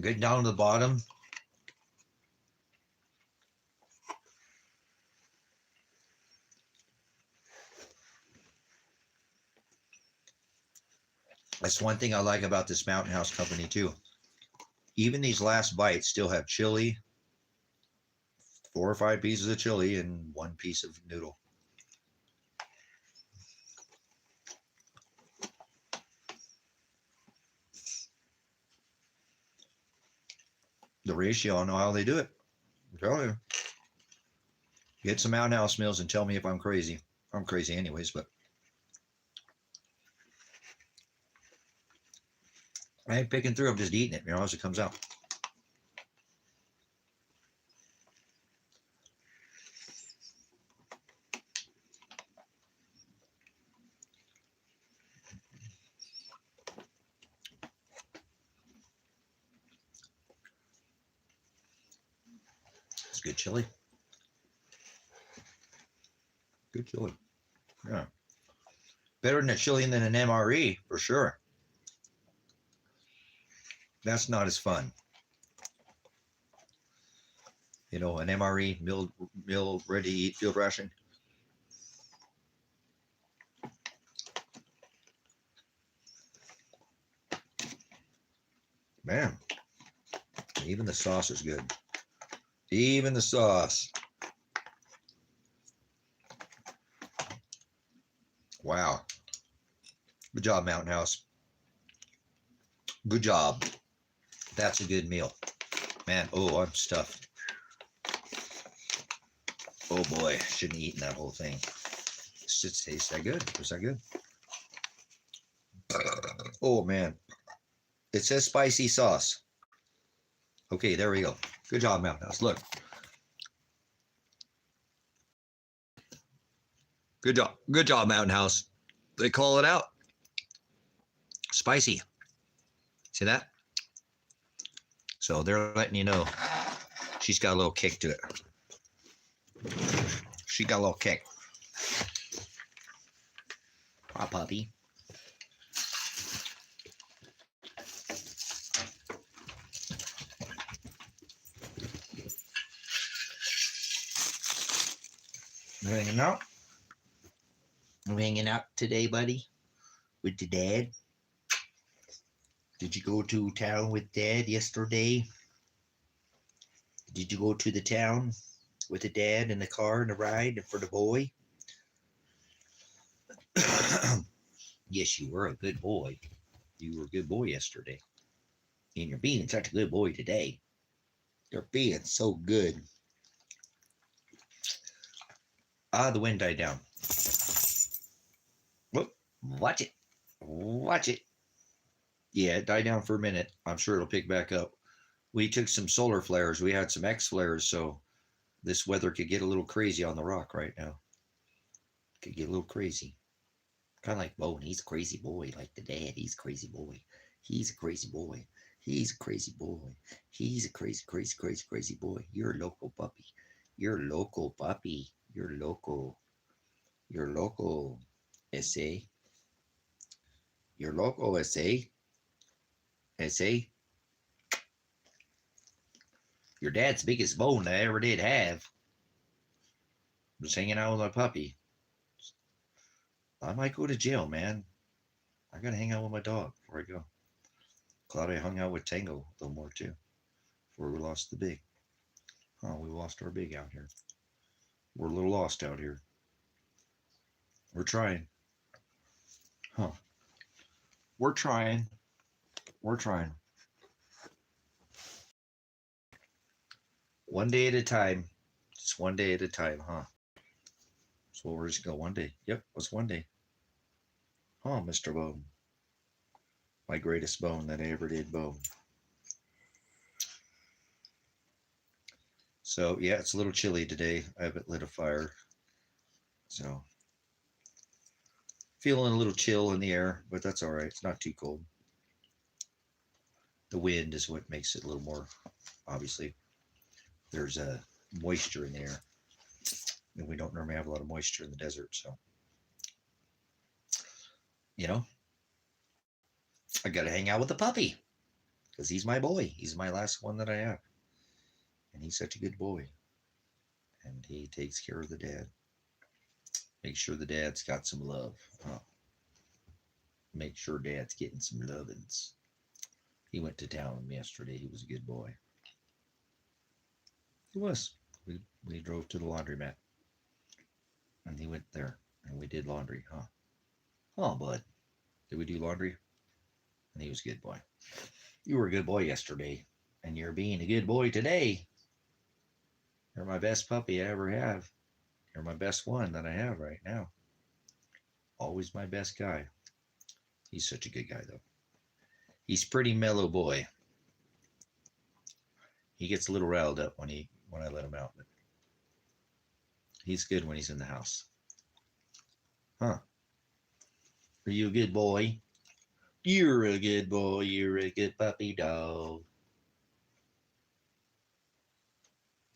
Get down to the bottom. That's one thing I like about this Mountain House company too. Even these last bites still have chili, 4 or 5 pieces of chili, and 1 piece of noodle. The ratio, I know how they do it. I'm telling you. Get some Mountain House meals and tell me if I'm crazy. I'm crazy anyways, but I ain't picking through. I'm just eating it, you know, as it comes out. It's good chili. Good chili. Yeah. Better than a chili than an MRE, for sure. That's not as fun. You know, an MRE, meal ready to eat field ration. Man, even the sauce is good. Even the sauce. Wow. Good job, Mountain House. Good job. That's a good meal. Man, oh, I'm stuffed. Oh boy, shouldn't have eaten that whole thing. It just tastes that good. Was that good? Oh man. It says spicy sauce. Okay, there we go. Good job, Mountain House. Look. Good job. Good job, Mountain House. They call it out. Spicy. See that? So they're letting you know she's got a little kick to it. She got a little kick. Hi, puppy. You hanging out? You hanging out today, buddy? With the dad? Did you go to town with Dad yesterday? Did you go to the town with the dad in the car and a ride for the boy? Yes, you were a good boy. You were a good boy yesterday. And you're being such a good boy today. You're being so good. Ah, the wind died down. Whoop, watch it. Watch it. Yeah, it died down for a minute. I'm sure it'll pick back up. We took some solar flares. We had some X flares, so this weather could get a little crazy on the rock right now. Could get a little crazy. Kind of like Bone. He's a crazy boy, like the dad. He's a crazy boy. He's a crazy boy. He's a crazy boy. He's a crazy, crazy, crazy, crazy boy. You're a local puppy. You're a local puppy. You're local. You're local. SA. You're local. SA. SA. Your dad's biggest bone I ever did have was hanging out with my puppy. I might go to jail, man. I gotta hang out with my dog before I go. Glad I hung out with Tango a little more too. Before we lost the big. Oh, we lost our big out here. We're a little lost out here. We're trying. Huh. We're trying. We're trying. One day at a time. Just one day at a time, huh? So we're just going one day. Yep, what's one day? Huh, Mr. Bone. My greatest bone that I ever did bone. So yeah, it's a little chilly today. I haven't lit a fire. So feeling a little chill in the air, but that's all right. It's not too cold. The wind is what makes it a little more, obviously. There's a moisture in the air. And we don't normally have a lot of moisture in the desert, so you know, I gotta hang out with the puppy because he's my boy. He's my last one that I have. And he's such a good boy. And he takes care of the dad. Make sure the dad's got some love. Huh? Make sure dad's getting some lovin's. He went to town yesterday. He was a good boy. He was. We drove to the laundromat. And he went there. And we did laundry, huh? Oh, bud. Did we do laundry? And he was a good boy. You were a good boy yesterday. And you're being a good boy today. You're my best puppy I ever have. You're my best one that I have right now. Always my best guy. He's such a good guy, though. He's pretty mellow boy. He gets a little riled up when I let him out, but he's good when he's in the house. Huh? Are you a good boy? You're a good boy. You're a good puppy dog.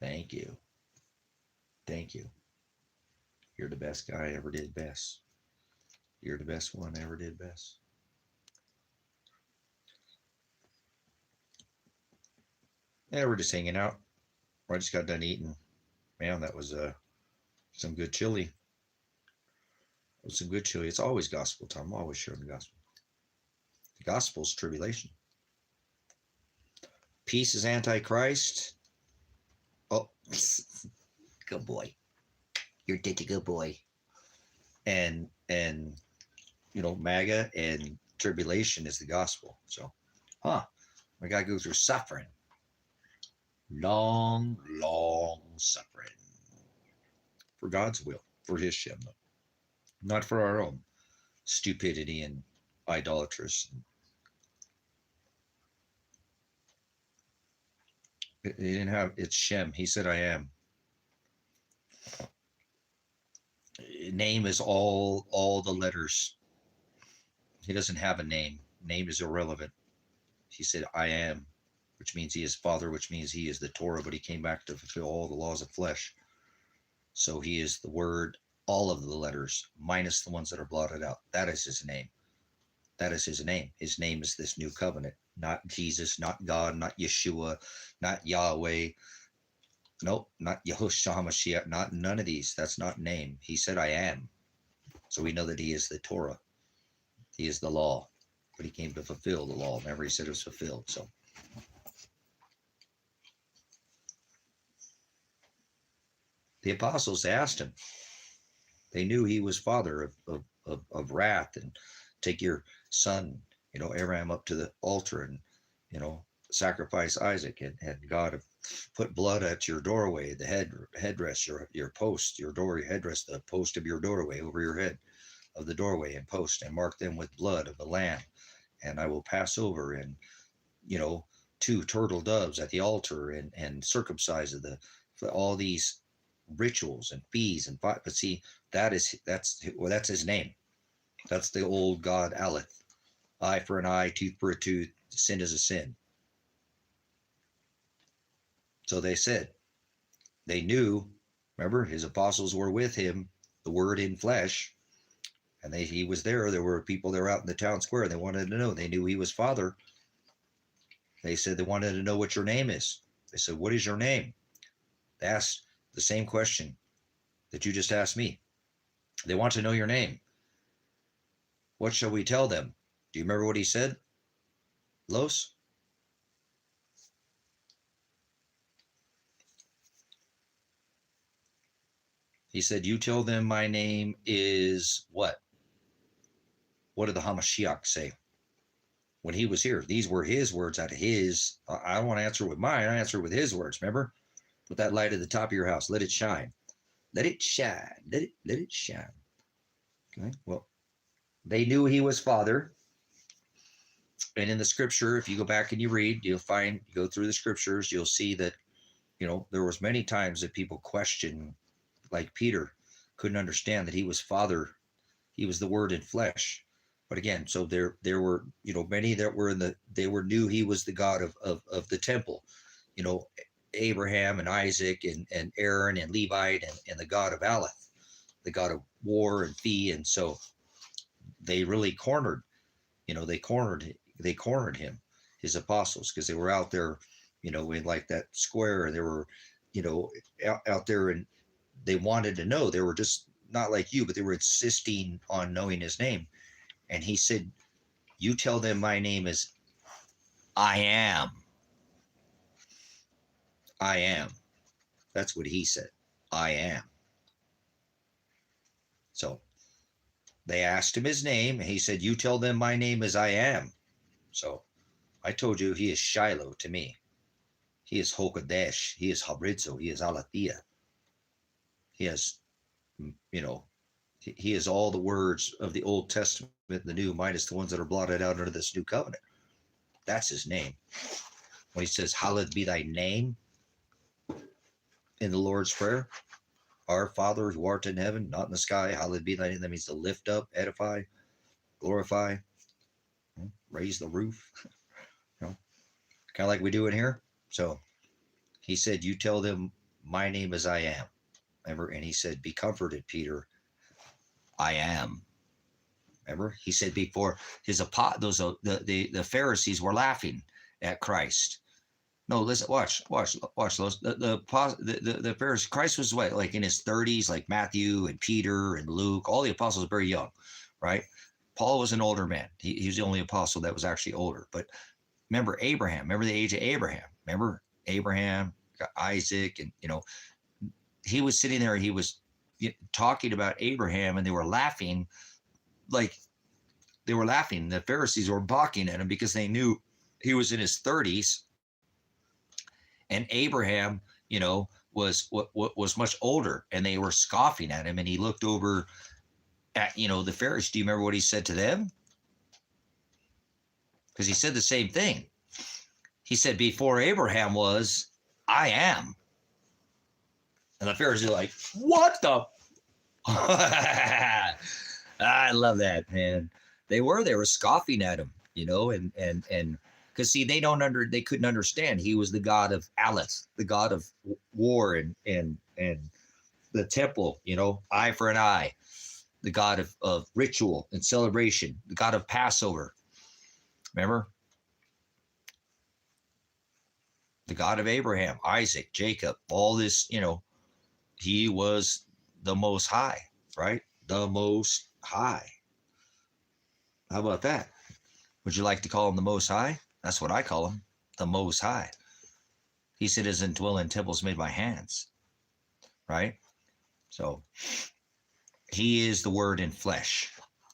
Thank you. Thank you. You're the best guy I ever did best. You're the best one I ever did best. Yeah, we're just hanging out. I just got done eating. Man, that was some good chili. It was some good chili. It's always gospel time. I'm always sharing the gospel. The gospel's tribulation. Peace is antichrist. Oh, good boy. You're such a good boy. And MAGA and tribulation is the gospel. So, we gotta go through suffering. Long, long suffering. For God's will, for his Shem, not for our own stupidity and idolatrous. He didn't have, it's Shem. He said, I am. Name is all the letters. He doesn't have a name. Name is irrelevant. He said, I am, which means he is Father, which means he is the Torah, but he came back to fulfill all the laws of flesh. So he is the Word, all of the letters, minus the ones that are blotted out. That is his name. That is his name. His name is this new covenant. Not Jesus, not God, not Yeshua, not Yahweh. Nope, not Yehoshua HaMashiach, not none of these. That's not name. He said, I am. So we know that he is the Torah. He is the law. But he came to fulfill the law. Remember, he said it was fulfilled. So the apostles asked him. They knew he was father of wrath, and take your son, Abraham, up to the altar and, sacrifice Isaac, and God put blood at your doorway, the headrest, your post, your door, headrest, the post of your doorway over your head of the doorway and post, and mark them with blood of the lamb. And I will pass over and, 2 turtle doves at the altar and circumcise all these rituals and fees and but see, that's his name. That's the old God Aleth. Eye for an eye, tooth for a tooth. Sin is a sin. So they said, they knew, remember, his apostles were with him, the word in flesh, and he was there. There were people there out in the town square. They wanted to know. They knew he was Father. They said they wanted to know what your name is. They said, what is your name? They asked the same question that you just asked me. They want to know your name. What shall we tell them? Do you remember what he said, Los? He said, you tell them my name is what? What did the Hamashiach say? When he was here, these were his words out of his. I don't want to answer with mine. I answer with his words. Remember? Put that light at the top of your house. Let it shine. Let it shine. Let it shine. Okay. Well, they knew he was Father. And in the scripture, if you go back and you read, you'll find, you go through the scriptures, you'll see that, there was many times that people question, like Peter couldn't understand that he was Father. He was the Word in flesh. But again, so there were, many that were knew he was the God of the temple, Abraham and Isaac and Aaron and Levite and the God of Aleth, the God of war and fee. And so they really cornered, they cornered him, his apostles, because they were out there, in like that square, and they were, out there, and they wanted to know. They were just not like you, but they were insisting on knowing his name. And he said, you tell them my name is I am. I am. That's what he said. I am. So they asked him his name, and he said, you tell them my name is I am. So I told you he is Shiloh to me. He is Hokadesh. He is Habrizo. He is Alathea. He has, he is all the words of the Old Testament and the New, minus the ones that are blotted out under this new covenant. That's his name. When he says, hallowed be thy name in the Lord's Prayer, our Father who art in heaven, not in the sky, hallowed be thy name. That means to lift up, edify, glorify, raise the roof, kind of like we do in here. So he said, you tell them my name is I am. Remember? And he said, be comforted, Peter. I am. Remember? He said before the Pharisees were laughing at Christ. No, listen, watch those. The Pharisees, Christ was what, like in his 30s, like Matthew and Peter and Luke, all the apostles very young, right? Paul was an older man. He was the only apostle that was actually older. But remember Abraham, remember the age of Abraham. Remember Abraham, Isaac, and he was sitting there, he was talking about Abraham, and they were laughing, The Pharisees were balking at him because they knew he was in his 30s, and Abraham, was much older, and they were scoffing at him. And he looked over at, the Pharisees. Do you remember what he said to them? Because he said the same thing. He said, before Abraham was, I am. And the Pharisees are like, what the? I love that, man. They were scoffing at him, and because see, they couldn't understand. He was the God of Aleth, the God of war and the temple, eye for an eye, the God of ritual and celebration, the God of Passover. Remember? The God of Abraham, Isaac, Jacob, all this, he was the Most High, right? The Most High. How about that? Would you like to call him the Most High? That's what I call him, the Most High. He said, doesn't dwell in temples made by hands, right? So he is the Word in flesh.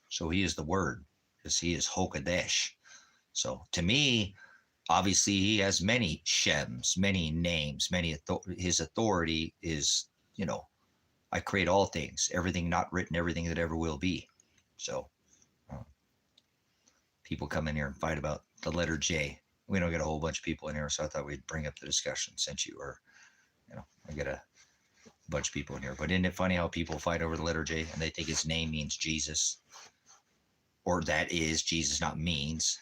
So he is the Word, because he is Hokadesh. So to me, obviously, he has many Shems, many names, his authority is, I create all things, everything not written, everything that ever will be. So people come in here and fight about the letter J. We don't get a whole bunch of people in here, so I thought we'd bring up the discussion since you were, I get a bunch of people in here. But isn't it funny how people fight over the letter J and they think his name means Jesus? Or that is Jesus, not means.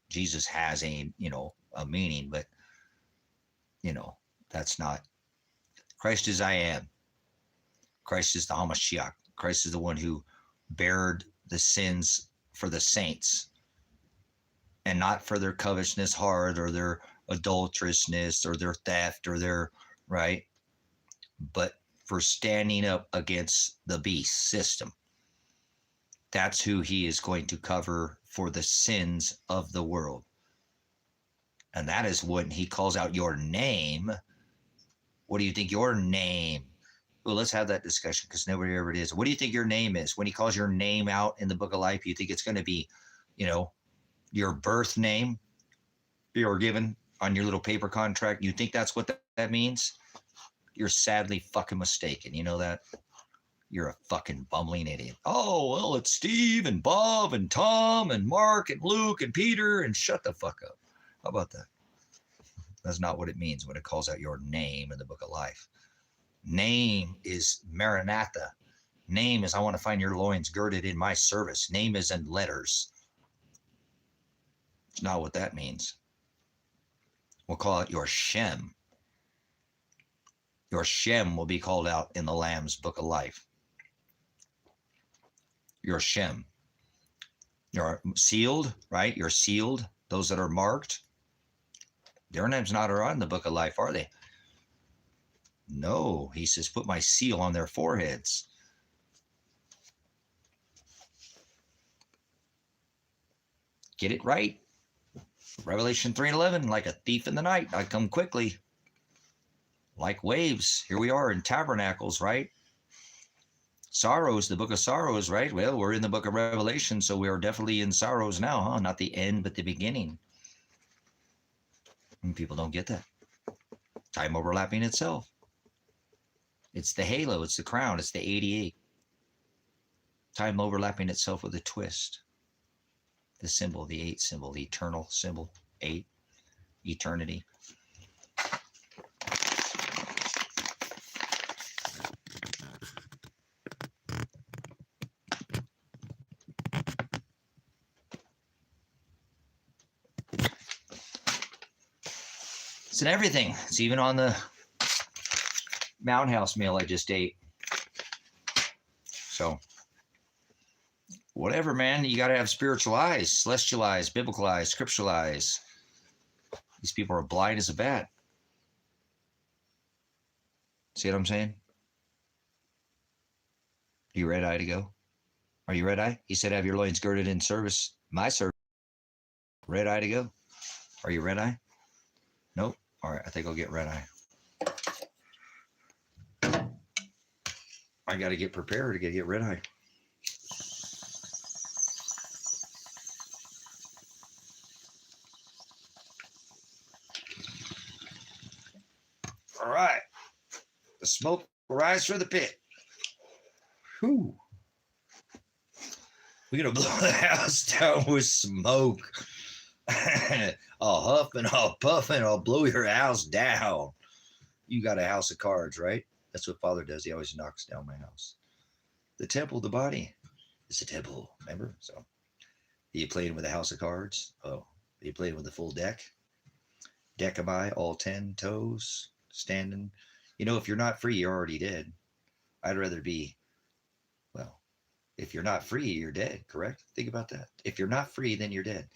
Jesus has a meaning, but, That's not. Christ is I am. Christ is the Hamashiach. Christ is the one who bared the sins for the saints, and not for their covetousness heart or their adulterousness or their theft or their, right, but for standing up against the beast system. That's who he is going to cover for the sins of the world. And that is when he calls out your name. What do you think your name? Well, let's have that discussion because nobody ever is. What do you think your name is? When he calls your name out in the book of life, you think it's going to be, your birth name you're given on your little paper contract? You think that's what that means? You're sadly fucking mistaken. You know that? You're a fucking bumbling idiot. Oh, well, it's Steve and Bob and Tom and Mark and Luke and Peter, and shut the fuck up. How about that? That's not what it means when it calls out your name in the book of life. Name is Maranatha. Name is I want to find your loins girded in my service. Name is in letters. It's not what that means. We'll call it your Shem. Your Shem will be called out in the Lamb's book of life. Your Shem. You're sealed, right? You're sealed. Those that are marked. Their names not are on the book of life, are they? No, he says, put my seal on their foreheads. Get it right. Revelation 3:11, like a thief in the night, I come quickly. Like waves, here we are in tabernacles, right? Sorrows, the book of sorrows, right? Well, we're in the book of Revelation, so we are definitely in sorrows now, huh? Not the end, but the beginning. And people don't get that. Time overlapping itself. It's the halo, it's the crown, it's the 88. Time overlapping itself with a twist. The symbol, the 8 symbol, the eternal symbol, 8, eternity. It's in everything. It's even on the Mountain House meal I just ate. So, whatever, man. You got to have spiritual eyes, celestial eyes, biblical eyes, scriptural eyes. These people are blind as a bat. See what I'm saying? Are you red-eye to go? Are you red-eye? He said, have your loins girded in service. My service. Red-eye to go. Are you red-eye? Nope. All right, I think I'll get red-eye. I got to get prepared to get red-eye. All right. The smoke will rise from the pit. Whew. We're going to blow the house down with smoke. I'll huff and I'll puff and I'll blow your house down. You got a house of cards, right? That's what Father does. He always knocks down my house. The temple of the body is a temple, remember? So, are you playing with a house of cards? Oh, are you playing with the full deck? Decami, all 10 toes, standing. If you're not free, you're already dead. I'd rather be, well, if you're not free, you're dead, correct? Think about that. If you're not free, then you're dead.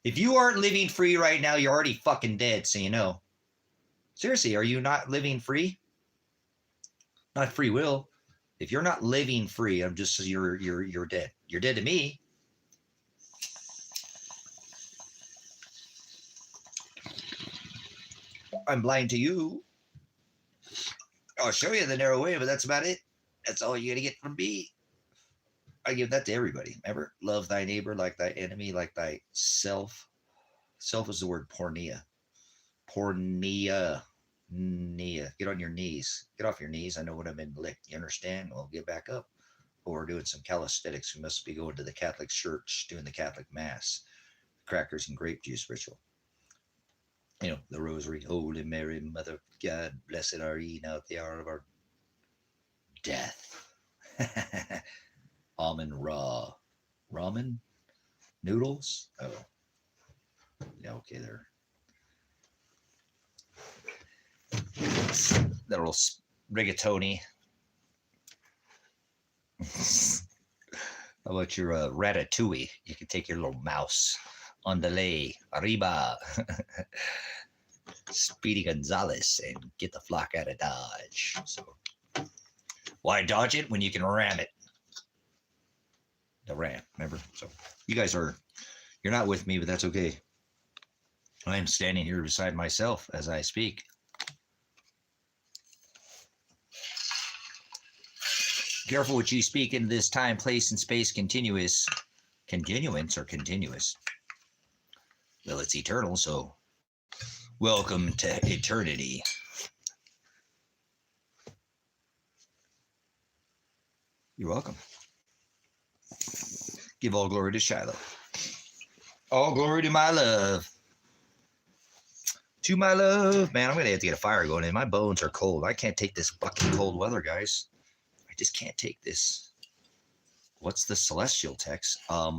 If you aren't living free right now, you're already fucking dead, so you know. Seriously, are you not living free? Not free will. If you're not living free, I'm just you're dead. You're dead to me. I'm blind to you. I'll show you the narrow way, but that's about it. That's all you're gonna get from me. I give that to everybody. Remember, love thy neighbor like thy enemy, like thyself. Self is the word pornea. Pornea. Nia. Get on your knees. Get off your knees. I know what I've been licked. You understand? Well, get back up. Or we're doing some calisthenics. We must be going to the Catholic Church, doing the Catholic Mass, crackers and grape juice ritual. The rosary. Holy Mary, Mother of God, blessed are ye now at the hour of our death. Almond raw. Ramen? Noodles? Oh. Yeah, okay there. little rigatoni. How about your ratatouille? You can take your little mouse on delay, arriba, Speedy Gonzales, and get the flock out of Dodge. So, why dodge it when you can ram it? The ram, remember? So, you guys are, you're not with me, but that's okay. I am standing here beside myself as I speak. Careful what you speak into this time, place, and space continuous. Continuance or continuous? Well, it's eternal, so welcome to eternity. You're welcome. Give all glory to Shiloh. All glory to my love. To my love. Man, I'm going to have to get a fire going, and my bones are cold. I can't take this fucking cold weather, guys. I just can't take this. What's the celestial text? How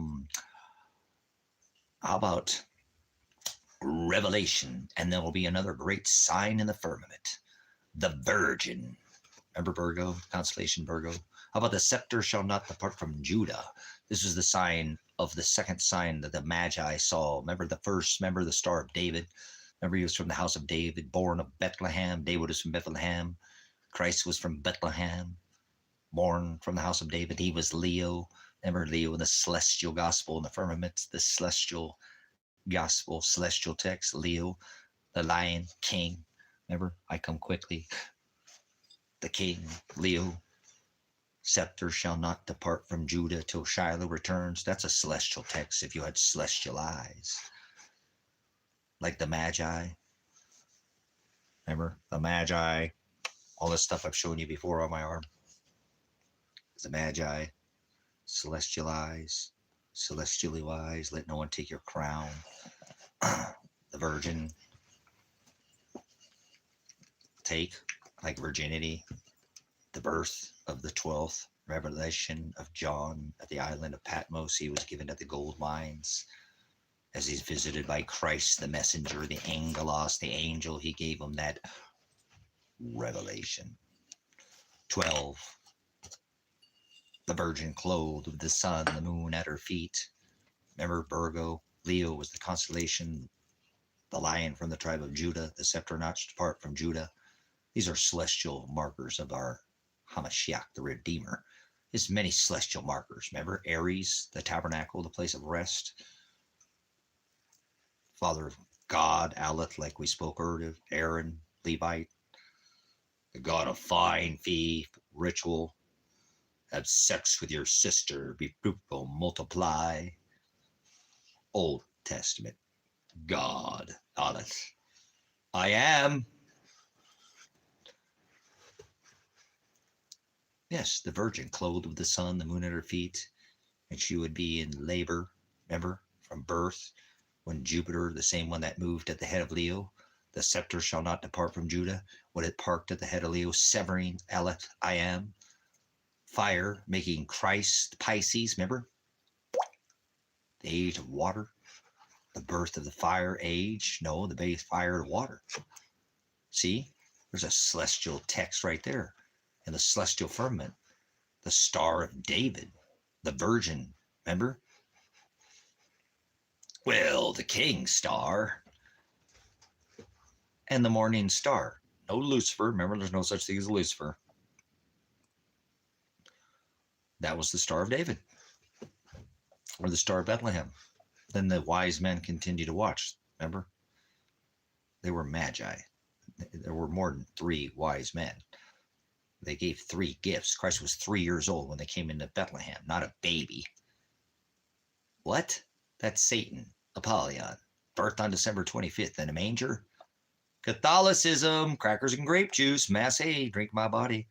about Revelation? And there will be another great sign in the firmament. The Virgin. Remember Virgo? Constellation Virgo. How about the scepter shall not depart from Judah? This is the sign of the second sign that the Magi saw. Remember the first? Remember the Star of David? Remember he was from the house of David, born of Bethlehem. David was from Bethlehem. Christ was from Bethlehem, born from the house of David. He was Leo. Remember Leo in the celestial gospel in the firmament, the celestial gospel, celestial text. Leo, the lion, king. Remember, I come quickly. The king, Leo. Scepter shall not depart from Judah till Shiloh returns. That's a celestial text if you had celestial eyes. Like the Magi. Remember, the Magi. All this stuff I've shown you before on my arm. The Magi. Celestial eyes. Celestially wise. Let no one take your crown. The Virgin. Take, like virginity. The birth of the 12th revelation of John at the island of Patmos. He was given at the gold mines as he's visited by Christ, the messenger, the angelos, the angel. He gave him that revelation. 12. The virgin clothed with the sun, the moon at her feet. Remember Virgo? Leo was the constellation, the lion from the tribe of Judah, the scepter not to depart from Judah. These are celestial markers of our Hamashiach, the Redeemer. There's many celestial markers. Remember Aries, the tabernacle, the place of rest. Father of God, Aleph, like we spoke earlier. Aaron, Levite. The God of fine, fee, ritual. Have sex with your sister. Be fruitful, multiply. Old Testament. God, Aleph. I am. Yes, the virgin clothed with the sun, the moon at her feet, and she would be in labor, remember, from birth, when Jupiter, the same one that moved at the head of Leo, the scepter shall not depart from Judah, when it parked at the head of Leo, severing Aleph, I am, fire, making Christ, Pisces, remember, the age of water, the birth of the fire age, no, the base fire of water. See, there's a celestial text right there. In the celestial firmament, the Star of David, the Virgin, remember? Well, the King Star and the Morning Star. No Lucifer, remember there's no such thing as Lucifer. That was the Star of David, or the Star of Bethlehem. Then the wise men continued to watch, remember? They were magi. There were more than 3 wise men. They gave 3 gifts. Christ was 3 years old when they came into Bethlehem, not a baby. What? That's Satan, Apollyon, birthed on December 25th in a manger. Catholicism, crackers and grape juice, mass A, drink my body.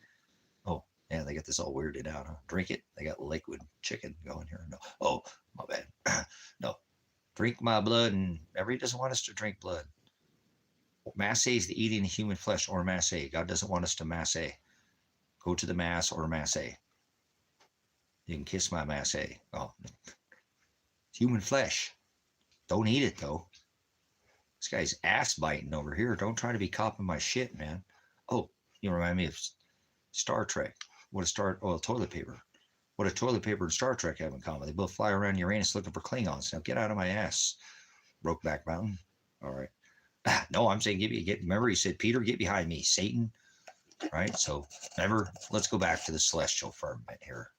Oh, yeah, they got this all weirded out, huh? Drink it. They got liquid chicken going here. No. Oh, my bad. No. Drink my blood, and everybody doesn't want us to drink blood. Mass A is the eating of human flesh, or mass A. God doesn't want us to mass A. Go to the mass or mass A. You can kiss my mass A. Oh, it's human flesh. Don't eat it though. This guy's ass biting over here. Don't try to be copping my shit, man. Oh, You remind me of Star Trek. What a star, oh, toilet paper. What a toilet paper and Star Trek have in common. They both fly around Uranus looking for Klingons. Now get out of my ass, Brokeback Mountain. All right. No, I'm saying remember he said, Peter, get behind me, Satan. Right? So remember, let's go back to the celestial firmament here.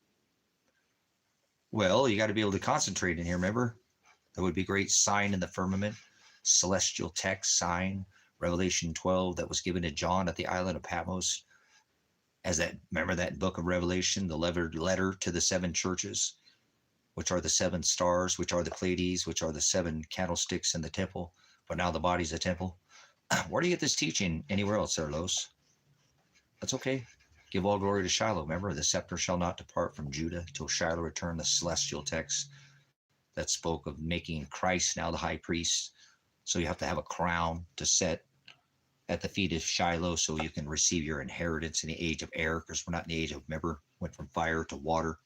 Well, you got to be able to concentrate in here, remember? That would be a great sign in the firmament, celestial text sign, Revelation 12 that was given to John at the island of Patmos. As that, remember that book of Revelation, the letter to the seven churches, which are the seven stars, which are the Pleiades, which are the seven candlesticks in the temple, but now the body's a temple. Where do you get this teaching anywhere else, Los? That's okay. Give all glory to Shiloh. Remember, the scepter shall not depart from Judah till Shiloh return, the celestial text that spoke of making Christ now the high priest. So you have to have a crown to set at the feet of Shiloh so you can receive your inheritance in the age of air, because we're not in the age of, remember, went from fire to water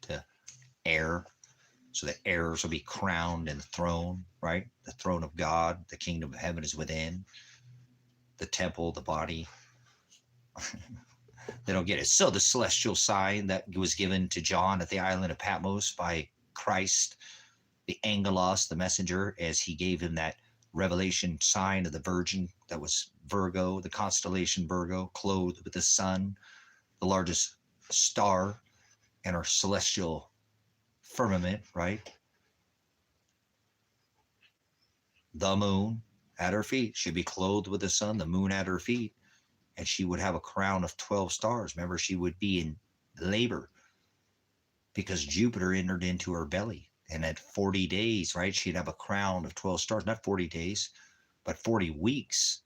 to air. So the heirs will be crowned in the throne, right? The throne of God, the kingdom of heaven is within. The temple, the body. They don't get it. So the celestial sign that was given to John at the island of Patmos by Christ, the angelos, the messenger, as he gave him that revelation sign of the virgin that was Virgo, the constellation Virgo, clothed with the sun, the largest star in our celestial firmament, right? The moon at her feet should be clothed with the sun, the moon at her feet, and she would have a crown of 12 stars. Remember, she would be in labor because Jupiter entered into her belly. And at 40 days, right, she'd have a crown of 12 stars, not 40 days, but 40 weeks,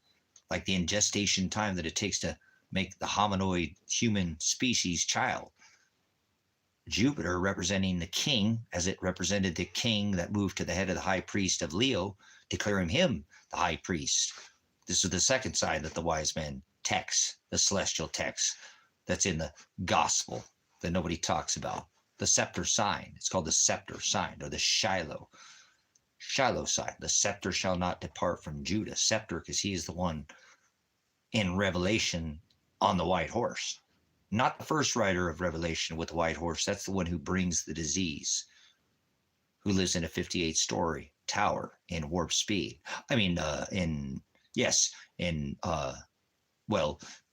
like the ingestation time that it takes to make the hominoid human species child. Jupiter representing the king, as it represented the king that moved to the head of the high priest of Leo, declaring him the high priest. This is the second sign that the wise men text, the celestial text that's in the gospel that nobody talks about. The scepter sign. It's called the scepter sign, or the Shiloh sign. The scepter shall not depart from Judah. Scepter, because he is the one in Revelation on the white horse. Not the first rider of Revelation with the white horse. That's the one who brings the disease, who lives in a 58-story tower in warp speed.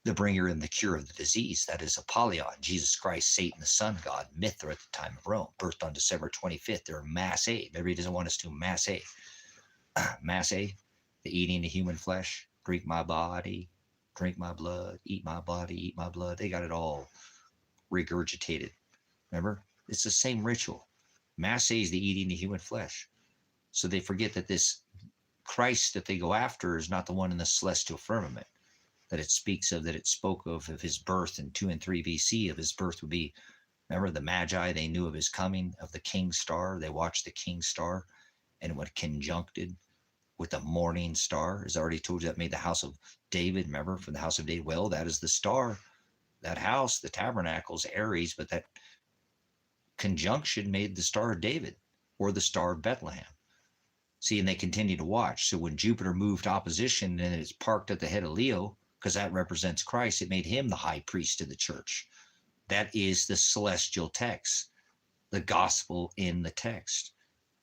The bringer and the cure of the disease. That is Apollyon, Jesus Christ, Satan, the sun god, Mithra at the time of Rome, birthed on December 25th. They're Mass A. Everybody doesn't want us to Mass A. Mass A, the eating of human flesh, drink my body, drink my blood, eat my body, eat my blood. They got it all regurgitated. Remember? It's the same ritual. Mass A is the eating of human flesh. So they forget that this Christ that they go after is not the one in the celestial firmament that it speaks of, that it spoke of his birth in 2 and 3 BC, of his birth would be, remember the Magi, they knew of his coming, of the King Star. They watched the King Star, and when conjuncted with the morning star, as I already told you, that made the house of David, remember, from the house of David. Well, that is the star. That house, the tabernacle's Aries, but that conjunction made the Star of David, or the Star of Bethlehem. See, and they continue to watch. So when Jupiter moved opposition and it's parked at the head of Leo, because that represents Christ, it made him the high priest of the church. That is the celestial text, the gospel in the text,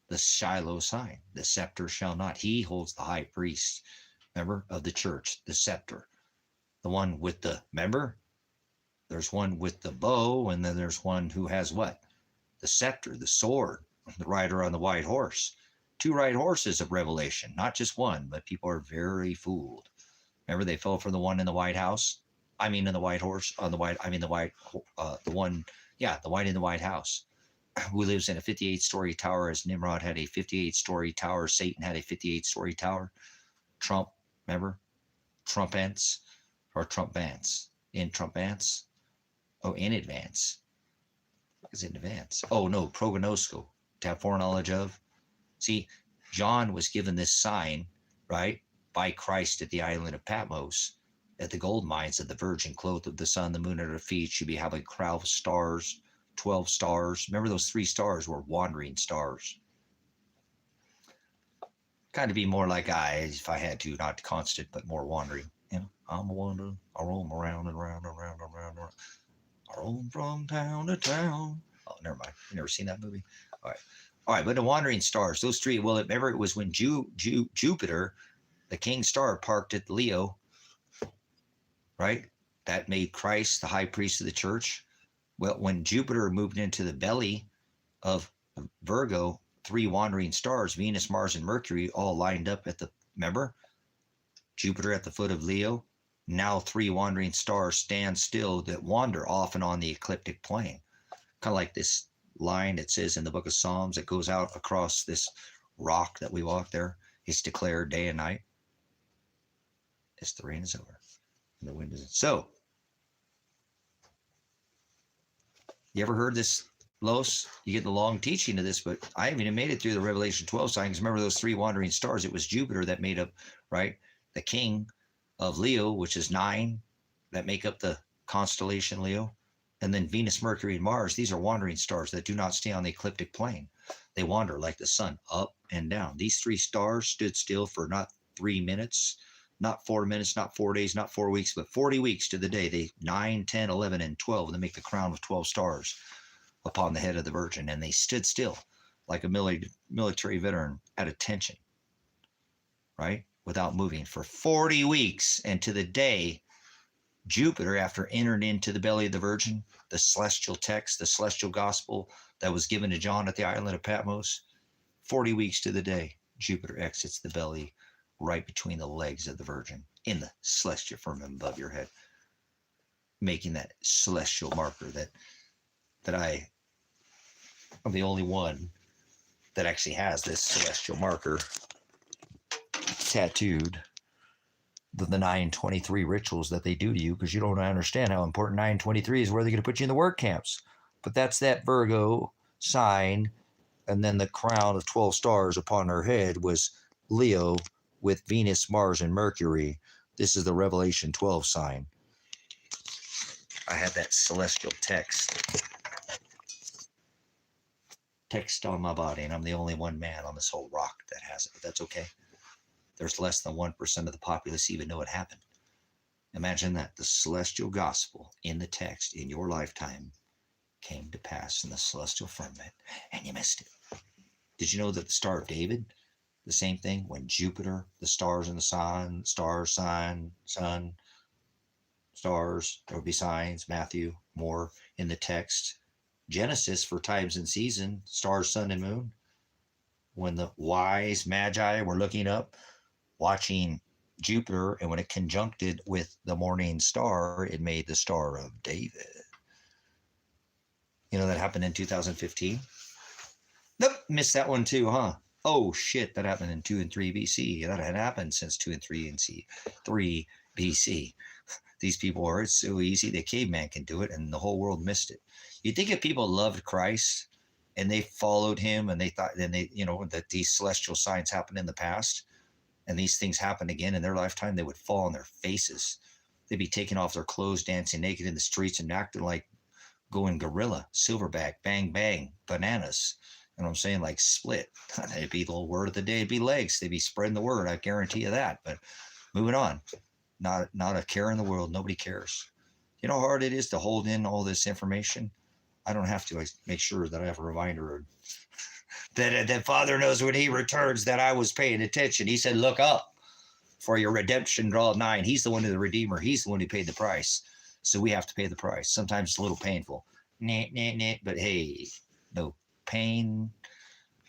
the Shiloh sign. The scepter shall not. He holds the high priest, remember, of the church, the scepter. The one with the, remember, there's one with the bow, and then there's one who has what? The scepter, the sword, the rider on the white horse. 2 white horses of Revelation, not just one, but people are very fooled. Remember, they fell for the one in the White House. The one in the White House, who lives in a 58-story tower, as Nimrod had a 58-story tower. Satan had a 58-story tower. Trump, remember? Trumpants or Trumpants? In Trumpants? Oh, in advance. Is in advance. Oh, no, prognosco, to have foreknowledge of. See, John was given this sign, right, by Christ at the island of Patmos, at the gold mines of the Virgin, clothed with the sun, the moon at her feet. Should be having a crown of stars, 12 stars. Remember, those 3 stars were wandering stars. Kind of be more like I, if I had to, not constant, but more wandering. You know, I'm a wonder. I roam around and around and around and around and around. I roam from town to town. Oh, never mind. You never seen that movie? All right. All right. But the wandering stars, those three, well, remember it was when Jupiter, the king star, parked at Leo, right? That made Christ the high priest of the church. Well, when Jupiter moved into the belly of Virgo, three wandering stars, Venus, Mars, and Mercury, all lined up at the, remember? Jupiter at the foot of Leo. Now three wandering stars stand still that wander off and on the ecliptic plane. Kind of like this line it says in the book of Psalms that goes out across this rock that we walk there. It's declared day and night. As the rain is over and the wind is. So, you ever heard this, Los? You get the long teaching of this, but I haven't even made it through the Revelation 12 signs. Remember those three wandering stars? It was Jupiter that made up, right? The king of Leo, which is 9, that make up the constellation Leo. And then Venus, Mercury, and Mars, these are wandering stars that do not stay on the ecliptic plane. They wander like the sun, up and down. These three stars stood still for not 3 minutes, not 4 minutes, not 4 days, not 4 weeks, but 40 weeks to the day. They 9, 10, 11, and 12. And they make the crown of 12 stars upon the head of the Virgin. And they stood still like a military veteran at attention, right? Without moving for 40 weeks. And to the day, Jupiter, after entered into the belly of the Virgin, the celestial text, the celestial gospel that was given to John at the island of Patmos, 40 weeks to the day, Jupiter exits the belly right between the legs of the Virgin in the celestial firmament above your head, making that celestial marker that I am the only one that actually has this celestial marker tattooed. The 923 rituals that they do to you, because you don't understand how important 923 is, where they're going to put you in the work camps. But that's that Virgo sign, and then the crown of 12 stars upon her head was Leo with Venus, Mars, and Mercury. This is the Revelation 12 sign. I have that celestial text on my body, and I'm the only one man on this whole rock that has it, but that's okay. There's less than 1% of the populace even know it happened. Imagine that. The celestial gospel in the text in your lifetime came to pass in the celestial firmament, and you missed it. Did you know that the Star of David, the same thing, when Jupiter, the stars and the sun, stars, sun, stars, there would be signs, Matthew, more in the text. Genesis for times and season, stars, sun, and moon. When the wise magi were looking up, watching Jupiter, and when it conjuncted with the morning star, it made the Star of David. You know that happened in 2015? Nope, missed that one too, huh? Oh shit, that happened in 2 and 3 BC. That had happened since 2 and 3 BC. These people are, it's so easy, the caveman can do it, and the whole world missed it. You'd think if people loved Christ and they followed him, and they thought, then they, you know, that these celestial signs happened in the past, and these things happen again in their lifetime, they would fall on their faces. They'd be taking off their clothes, dancing naked in the streets, and acting like going gorilla, silverback, bang, bang, bananas. You know what I'm saying? Like split. It'd be the word of the day. It'd be legs. They'd be spreading the word. I guarantee you that. But moving on. Not a care in the world. Nobody cares. You know how hard it is to hold in all this information? I don't have to. I make sure that I have a reminder that Father knows when he returns that I was paying attention. He said, look up, for your redemption draw nigh. He's the one who's the redeemer. He's the one who paid the price. So we have to pay the price. Sometimes it's a little painful. But hey, no pain,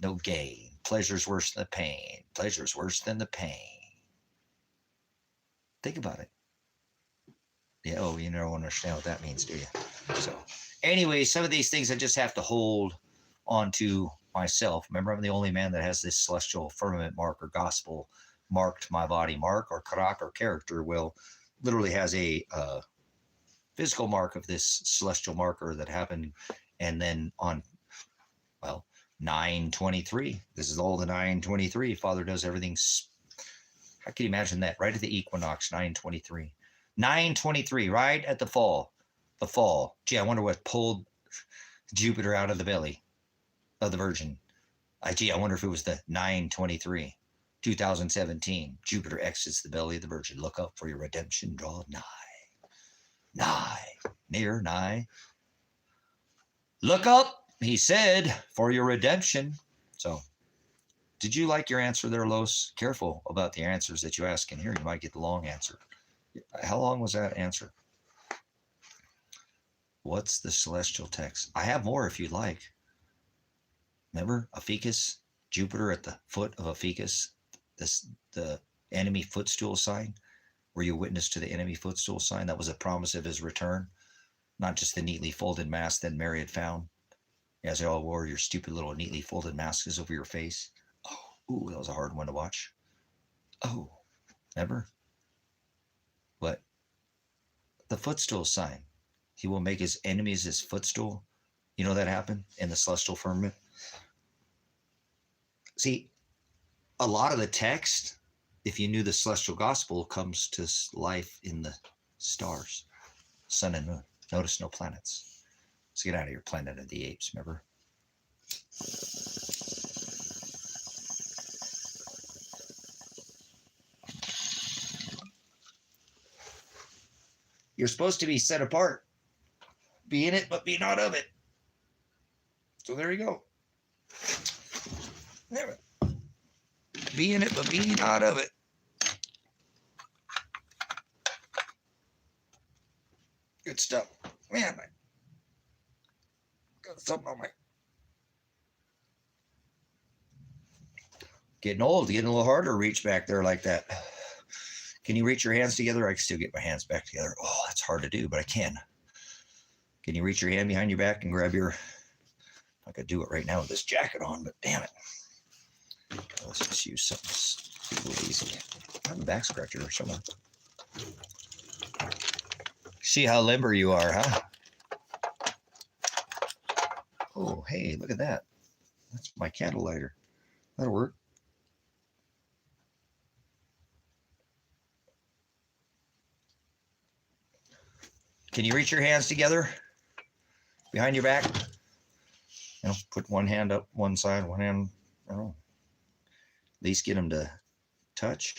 no gain. Pleasure's worse than the pain. Pleasure's worse than the pain. Think about it. Yeah, oh, you never understand what that means, do you? So anyway, some of these things I just have to hold on to myself. Remember, I'm the only man that has this celestial firmament mark or gospel marked my body. Mark or karak or character will literally has a physical mark of this celestial marker that happened. And then on, well, 923, this is all the 923. Father does everything. How can you imagine that? Right at the equinox, 923. 923, right at the fall. The fall. Gee, I wonder what pulled Jupiter out of the belly of the Virgin. I wonder if it was the 923. 2017, Jupiter exits the belly of the Virgin. Look up for your redemption. Draw nigh. Nigh. Near, nigh. Look up, he said, for your redemption. So, did you like your answer there, Los? Careful about the answers that you ask in here. You might get the long answer. How long was that answer? What's the celestial text? I have more if you'd like. Remember, Ophiuchus, Jupiter at the foot of Ophiuchus, the enemy footstool sign, were you witness to the enemy footstool sign? That was a promise of his return, not just the neatly folded mask that Mary had found. As you all wore your stupid little neatly folded masks over your face. Oh, ooh, that was a hard one to watch. Oh, remember? But the footstool sign, he will make his enemies his footstool. You know that happened in the celestial firmament? See, a lot of the text, if you knew the celestial gospel, comes to life in the stars, sun and moon. Notice no planets. Let's get out of here, Planet of the Apes, remember? You're supposed to be set apart. Be in it, but be not of it. So there you go. There. Be in it, but be not of it. Good stuff. Man, I got something on my... Getting old, getting a little harder to reach back there like that. Can you reach your hands together? I can still get my hands back together. Oh, that's hard to do, but I can. Can you reach your hand behind your back and grab your... I could do it right now with this jacket on, but damn it. Let's just use something easy. I have a back scratcher or something. See how limber you are, huh? Oh, hey, look at that. That's my candle lighter. That'll work. Can you reach your hands together behind your back? You know, put one hand up one side, one hand, I don't know. At least get them to touch.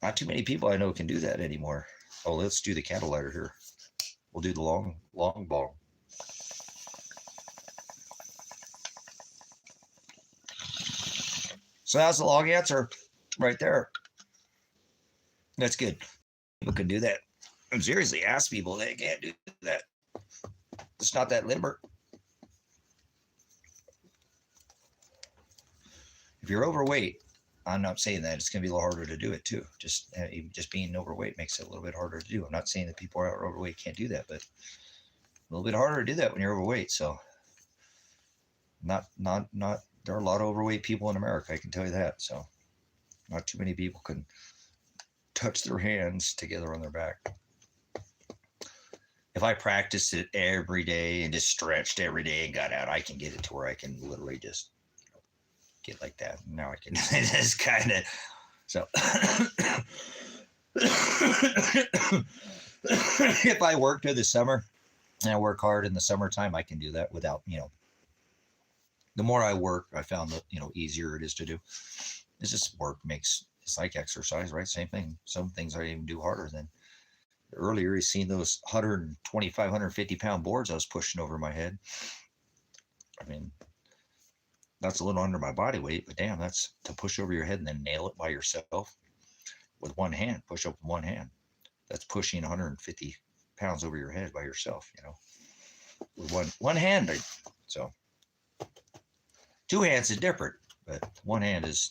Not too many people I know can do that anymore. Oh, let's do the candle lighter here. We'll do the long ball. So that's the long answer right there. That's good. People can do that. I'm seriously ask people, they can't do that. It's not that limber. If you're overweight, I'm not saying that it's going to be a little harder to do it too. Just being overweight makes it a little bit harder to do. I'm not saying that people who are overweight can't do that, but a little bit harder to do that when you're overweight. So not there are a lot of overweight people in America, I can tell you that. So not too many people can touch their hands together on their back. If I practiced it every day and just stretched every day and got out, I can get it to where I can literally just get like that. Now I can just kind of, so if I work through the summer and I work hard in the summertime, I can do that without, the more I work, I found that, easier it is to do. It's just work it's like exercise, right? Same thing. Some things I even do harder than earlier. You seen those 125, 150 pound boards I was pushing over my head. I mean, that's a little under my body weight, but damn, that's to push over your head and then nail it by yourself with one hand, push up with one hand. That's pushing 150 pounds over your head by yourself, with one hand. So two hands is different, but one hand is,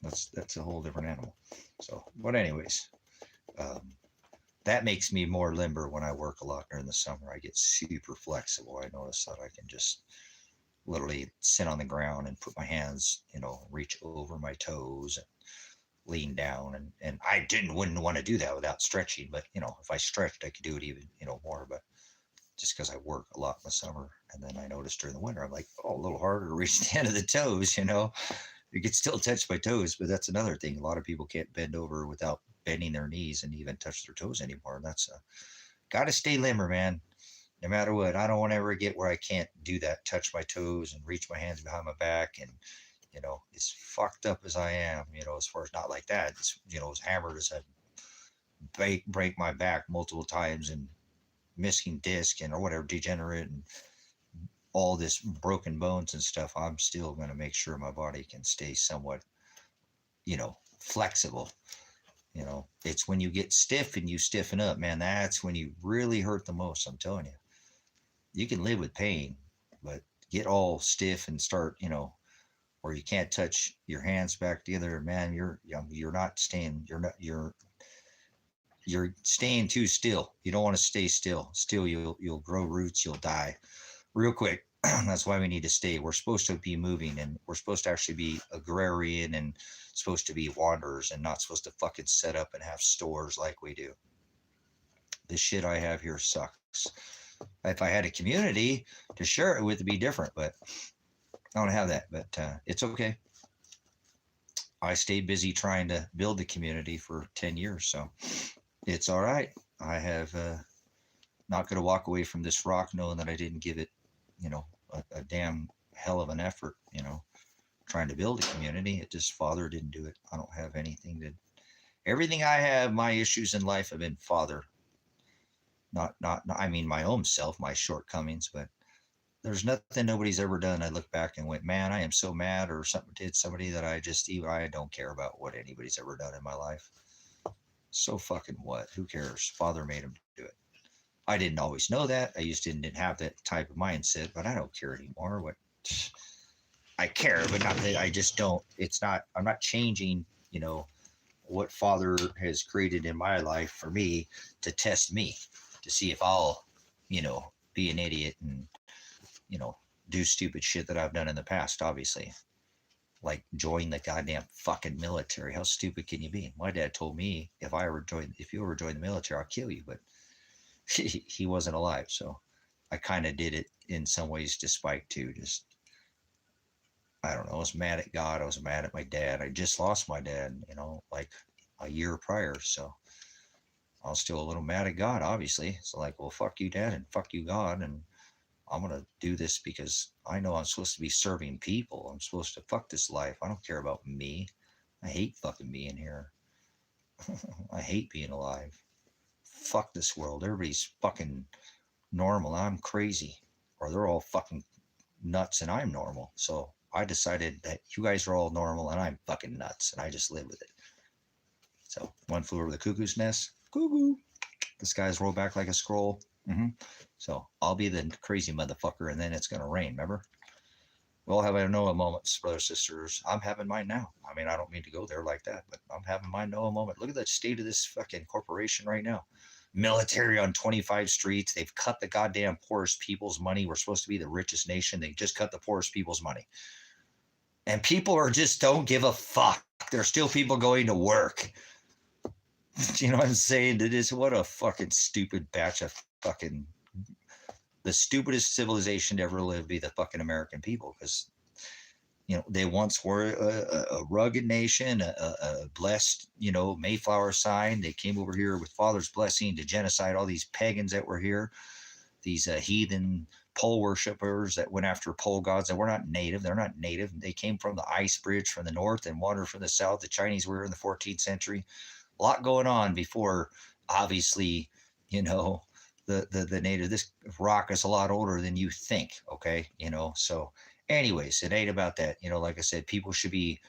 that's a whole different animal. So, but anyways, that makes me more limber when I work a lot during the summer. I get super flexible. I notice that I can just literally sit on the ground and put my hands, reach over my toes and lean down. And I wouldn't want to do that without stretching, but if I stretched, I could do it even, more, but just because I work a lot in the summer. And then I noticed during the winter, I'm like, a little harder to reach the end of the toes, You can still touch my toes, but that's another thing. A lot of people can't bend over without bending their knees and even touch their toes anymore. And that's got to stay limber, man. No matter what. I don't want to ever get where I can't do that, touch my toes and reach my hands behind my back and, you know, as fucked up as I am, you know, as far as not like that, it's, you know, as hammered as I break my back multiple times and missing disc and or whatever degenerate and all this broken bones and stuff, I'm still going to make sure my body can stay somewhat, you know, flexible. You know, it's when you get stiff and you stiffen up, man, that's when you really hurt the most. I'm telling you, you can live with pain, but get all stiff and start, you know, or you can't touch your hands back together, man, you're not staying, you're staying too still. You don't want to stay still. Still, you'll grow roots, you'll die real quick. That's why we need to stay. We're supposed to be moving, and we're supposed to actually be agrarian and supposed to be wanderers and not supposed to fucking set up and have stores like we do. This shit I have here sucks. If I had a community to share it with, it'd be different, but I don't have that. But it's okay. I stayed busy trying to build the community for 10 years, so it's all right. I have not going to walk away from this rock knowing that I didn't give it, you know, a damn hell of an effort, you know, trying to build a community. It just, father didn't do it. I don't have anything to, everything I have, my issues in life have been father. Not, I mean, my own self, my shortcomings, but there's nothing nobody's ever done. I look back and went, man, I am so mad, or something did somebody that I just, even, I don't care about what anybody's ever done in my life. So fucking what? Who cares? Father made him do it. I didn't always know that. I used to didn't have that type of mindset, but I don't care anymore. What I care, but not that I just don't. It's not, I'm not changing, you know, what father has created in my life for me to test me, to see if I'll, you know, be an idiot and, you know, do stupid shit that I've done in the past, obviously. Like join the goddamn fucking military. How stupid can you be? My dad told me if you ever join the military, I'll kill you, but he wasn't alive. So I kind of did it in some ways despite too. Just, I don't know. I was mad at God. I was mad at my dad. I just lost my dad, you know, like a year prior. So I was still a little mad at God, obviously. So like, well, fuck you, Dad, and fuck you, God. And I'm going to do this because I know I'm supposed to be serving people. I'm supposed to fuck this life. I don't care about me. I hate fucking being here. I hate being alive. Fuck this world. Everybody's fucking normal. I'm crazy. Or they're all fucking nuts and I'm normal. So I decided that you guys are all normal and I'm fucking nuts and I just live with it. So one flew over the cuckoo's nest. Cuckoo. The skies roll back like a scroll. Mm-hmm. So I'll be the crazy motherfucker and then it's going to rain, remember? Well, have I Noah moments, brothers, sisters? I'm having mine now. I mean, I don't mean to go there like that, but I'm having my Noah moment. Look at the state of this fucking corporation right now. Military on 25 streets. They've cut the goddamn poorest people's money. We're supposed to be the richest nation. They just cut the poorest people's money. And people are just don't give a fuck. There's still people going to work. You know what I'm saying? It is, what a fucking stupid batch of fucking, the stupidest civilization to ever live be the fucking American people, because you know they once were a rugged nation, a blessed, you know, Mayflower sign. They came over here with Father's blessing to genocide all these pagans that were here, these heathen pole worshippers that went after pole gods that were not native. They're not native. They came from the ice bridge from the north and wandered from the south. The Chinese were in the 14th century. A lot going on before, obviously, you know, the native. This rock is a lot older than you think. Okay, you know. So, anyways, it ain't about that. You know, like I said, people should be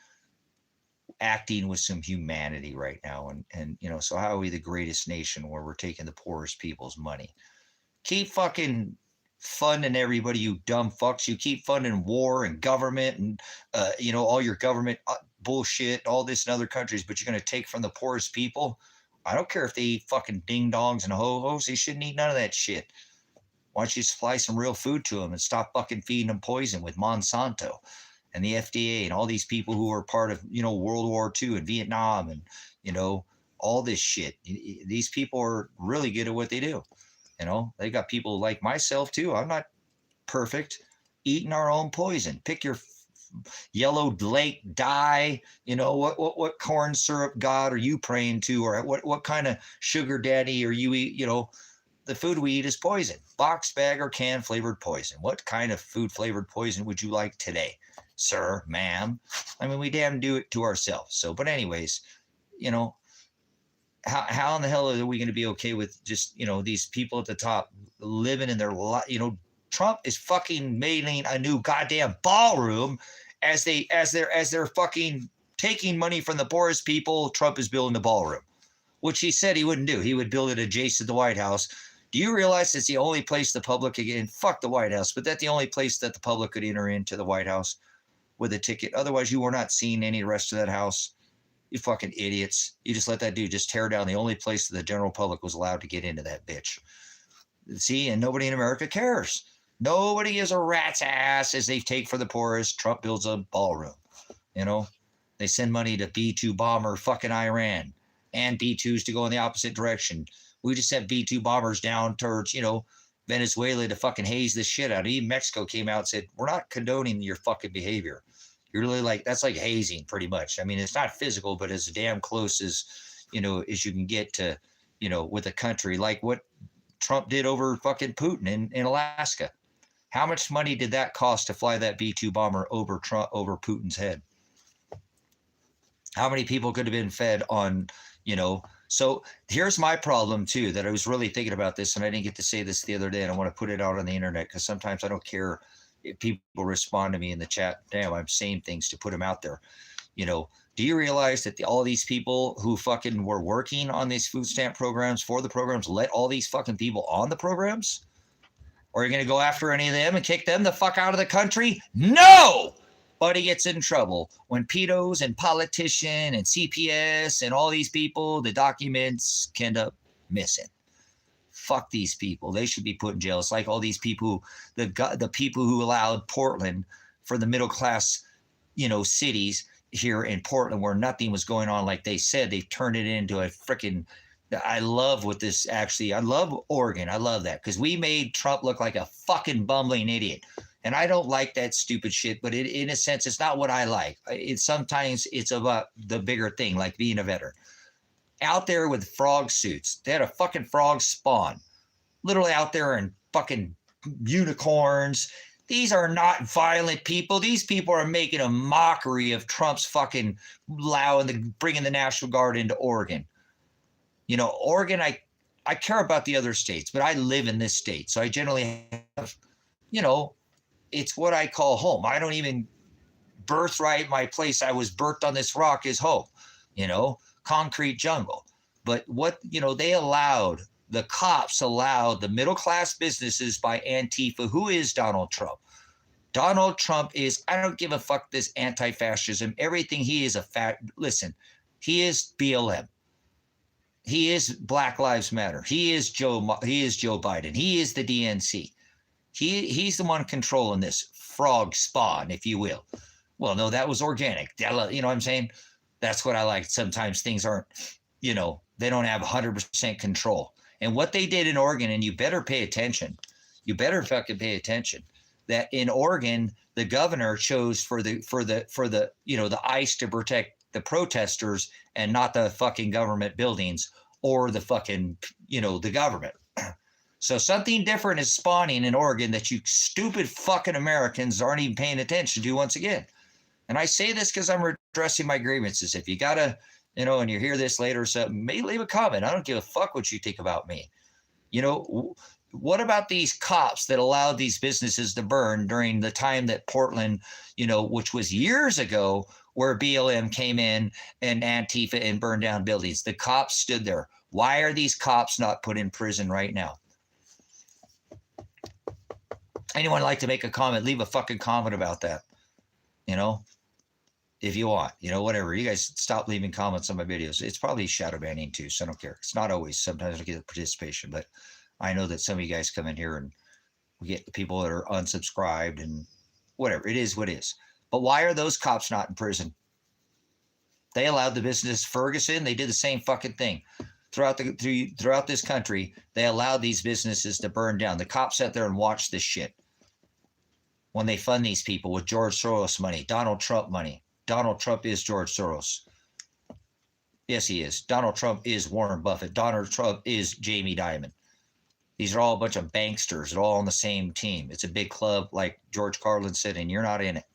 acting with some humanity right now. And you know, so how are we the greatest nation where we're taking the poorest people's money? Keep fucking funding everybody, you dumb fucks. You keep funding war and government and you know, all your government bullshit, all this in other countries, but you're going to take from the poorest people. I don't care if they eat fucking ding dongs and ho-hos. They shouldn't eat none of that shit. Why don't you supply some real food to them and stop fucking feeding them poison with Monsanto and the FDA and all these people who are part of, you know, World War II and Vietnam and, you know, all this shit. These people are really good at what they do. You know, they got people like myself too. I'm not perfect. Eating our own poison. Pick your yellow lake dye. You know, what corn syrup god are you praying to, or what kind of sugar daddy are you eat? You know, the food we eat is poison. Box bag or can flavored poison. What kind of food flavored poison would you like today? sir, ma'am. I mean, we damn do it to ourselves. So, but anyways, you know, how in the hell are we going to be okay with just, you know, these people at the top living in their life? You know, Trump is fucking making a new goddamn ballroom as they're fucking taking money from the poorest people. Trump is building the ballroom, which he said he wouldn't do. He would build it adjacent to the White House. Do you realize it's the only place the public could get in? Fuck the White House, but that's the only place that the public could enter into the White House with a ticket. Otherwise, you were not seeing any rest of that house. You fucking idiots. You just let that dude just tear down the only place that the general public was allowed to get into that bitch. See, and nobody in America cares. Nobody gives a rat's ass as they take for the poorest. Trump builds a ballroom. You know, they send money to B-2 bomber fucking Iran and B-2s to go in the opposite direction. We just sent B-2 bombers down towards, you know, Venezuela to fucking haze the shit out of. Even Mexico came out and said, we're not condoning your fucking behavior. You're really like, that's like hazing pretty much. I mean, it's not physical, but as damn close as, you know, as you can get to, you know, with a country like what Trump did over fucking Putin in Alaska. How much money did that cost to fly that B-2 bomber over Putin's head? How many people could have been fed on, you know? So here's my problem too, that I was really thinking about this and I didn't get to say this the other day, and I want to put it out on the internet because sometimes I don't care if people respond to me in the chat. Damn, I'm saying things to put them out there. You know, do you realize that all these people who fucking were working on these food stamp programs for the programs let all these fucking people on the programs? Or are you going to go after any of them and kick them the fuck out of the country? No! But he gets in trouble when pedos and politician and CPS and all these people, the documents end up missing. Fuck these people. They should be put in jail. It's like all these people, the people who allowed Portland for the middle class, you know, cities here in Portland where nothing was going on like they said. They've turned it into a freaking, I love what this actually, I love Oregon. I love that because we made Trump look like a fucking bumbling idiot. And I don't like that stupid shit, but in a sense, it's not what I like. Sometimes it's about the bigger thing, like being a veteran. Out there with frog suits. They had a fucking frog spawn. Literally out there in fucking unicorns. These are not violent people. These people are making a mockery of Trump's fucking bringing the National Guard into Oregon. You know, Oregon, I care about the other states, but I live in this state. So I generally have, you know, it's what I call home. I don't even birthright my place. I was birthed on this rock is home, you know, concrete jungle. But what, you know, the cops allowed the middle class businesses by Antifa. Who is Donald Trump? Donald Trump is, I don't give a fuck this anti-fascism, everything. He is listen, he is BLM. He is Black Lives Matter. He is Joe Biden. He is the DNC. He's the one controlling this frog spawn, if you will. Well, no, that was organic. You know what I'm saying? That's what I like. Sometimes things aren't, you know, they don't have 100% control. And what they did in Oregon, and you better pay attention. You better fucking pay attention. That in Oregon, the governor chose for the you know, the ICE to protect the protesters and not the fucking government buildings or the fucking, you know, the government. So something different is spawning in Oregon that you stupid fucking Americans aren't even paying attention to once again. And I say this because I'm redressing my grievances. If you gotta, you know, and you hear this later or something, maybe leave a comment. I don't give a fuck what you think about me. You know, what about these cops that allowed these businesses to burn during the time that Portland, you know, which was years ago, where BLM came in and Antifa and burned down buildings? The cops stood there. Why are these cops not put in prison right now? Anyone like to make a comment? Leave a fucking comment about that. You know, if you want, you know, whatever. You guys stop leaving comments on my videos. It's probably shadow banning too, so I don't care. It's not always. Sometimes I get participation, but I know that some of you guys come in here and we get the people that are unsubscribed and whatever. It is what it is. But why are those cops not in prison? They allowed the business Ferguson. They did the same fucking thing. Throughout this country, they allowed these businesses to burn down. The cops sat there and watched this shit when they fund these people with George Soros money, Donald Trump money. Donald Trump is George Soros. Yes, he is. Donald Trump is Warren Buffett. Donald Trump is Jamie Dimon. These are all a bunch of banksters. They're all on the same team. It's a big club, like George Carlin said, and you're not in it.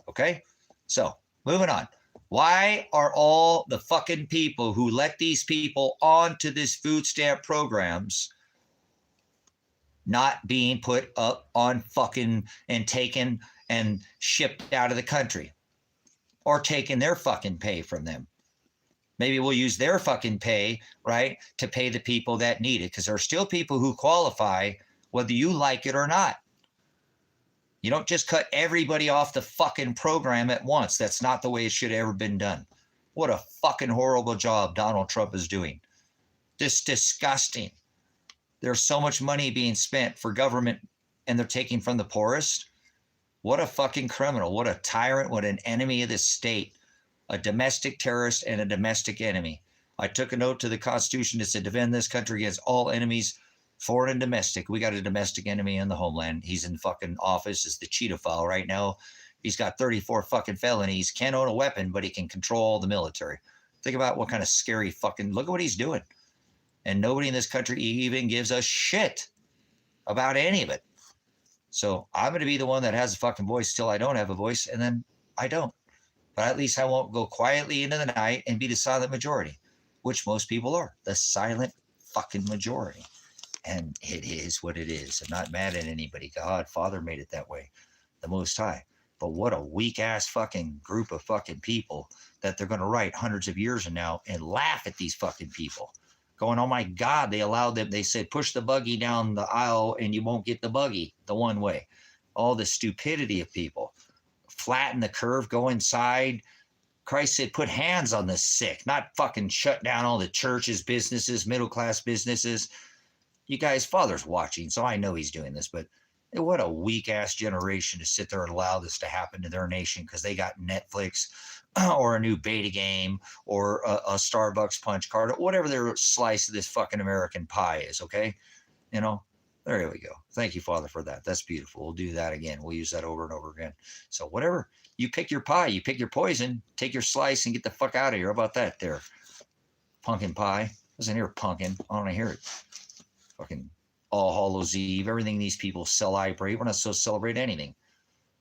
Okay? So, moving on. Why are all the fucking people who let these people onto this food stamp programs not being put up on fucking and taken and shipped out of the country or taking their fucking pay from them? Maybe we'll use their fucking pay, right, to pay the people that need it, because there are still people who qualify whether you like it or not. You don't just cut everybody off the fucking program at once. That's not the way it should have ever been done. What a fucking horrible job Donald Trump is doing. Just disgusting. There's so much money being spent for government and they're taking from the poorest. What a fucking criminal. What a tyrant. What an enemy of this state. A domestic terrorist and a domestic enemy. I took a note to the Constitution that said defend this country against all enemies, foreign and domestic. We got a domestic enemy in the homeland. He's in fucking office as the cheetah file right now. He's got 34 fucking felonies. Can't own a weapon, but he can control the military. Think about what kind of scary fucking, look at what he's doing. And nobody in this country even gives a shit about any of it. So I'm going to be the one that has a fucking voice till I don't have a voice, and then I don't. But at least I won't go quietly into the night and be the silent majority, which most people are, the silent fucking majority. And it is what it is. I'm not mad at anybody. God, Father made it that way, the Most High. But what a weak ass fucking group of fucking people that they're going to write hundreds of years from now and laugh at these fucking people. Going, oh my God, they allowed them. They said, push the buggy down the aisle and you won't get the buggy the one way. All the stupidity of people. Flatten the curve, go inside. Christ said, put hands on the sick, not fucking shut down all the churches, businesses, middle-class businesses. You guys, Father's watching, so I know he's doing this, but what a weak-ass generation to sit there and allow this to happen to their nation because they got Netflix or a new beta game or a Starbucks punch card, or whatever their slice of this fucking American pie is, okay? You know, there we go. Thank you, Father, for that. That's beautiful. We'll do that again. We'll use that over and over again. So whatever, you pick your pie, you pick your poison, take your slice and get the fuck out of here. How about that there? Pumpkin pie. Doesn't hear pumpkin. I don't want to hear it. Fucking All Hallows Eve. Everything these people celebrate. We're not supposed to celebrate anything.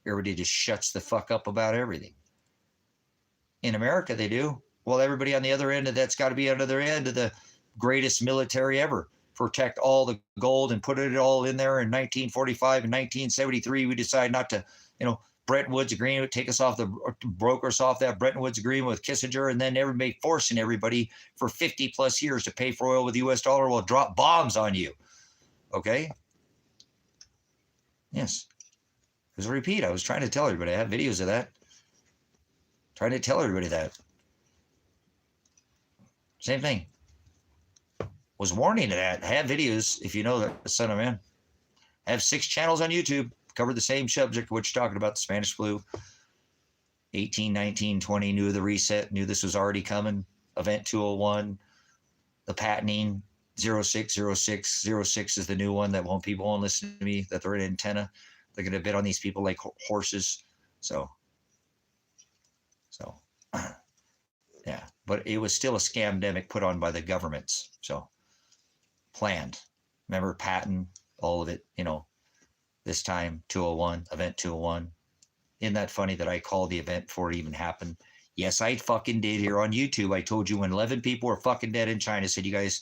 Everybody just shuts the fuck up about everything. In America, they do. Well, everybody on the other end of that's got to be on the other end of the greatest military ever. Protect all the gold and put it all in there in 1945 and 1973. We decided not to, Bretton Woods agreement, broke us off that Bretton Woods agreement with Kissinger, and then everybody forcing everybody for 50 plus years to pay for oil with the US dollar will drop bombs on you. Okay? Yes. Because repeat, I was trying to tell everybody. I have videos of that. Trying to tell everybody that. Same thing. Was warning to that. I have videos, if you know that, son of man. I have 6 channels on YouTube, cover the same subject, what you're talking about, the Spanish flu. 18, 19, 20, knew the reset, knew this was already coming. Event 201, the patenting, 0606. 06 is the new one that people won't listen to me, that they're an antenna. They're going to bid on these people like horses. So, yeah. But it was still a scamdemic put on by the governments. So, planned. Remember, patent, all of it, this time, 201, event 201. Isn't that funny that I called the event before it even happened? Yes, I fucking did here on YouTube. I told you when 11 people were fucking dead in China, I said, you guys,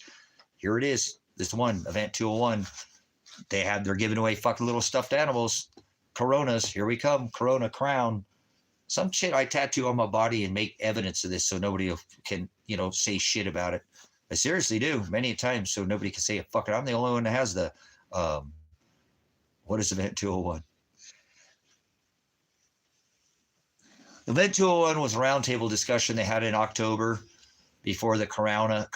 here it is. This one, event 201. They're giving away fucking little stuffed animals. Coronas, here we come. Corona crown. Some shit I tattoo on my body and make evidence of this so nobody can, say shit about it. I seriously do many times so nobody can say it. Fuck it. I'm the only one that has the, what is Event 201? Event 201 was a roundtable discussion they had in October before the Corona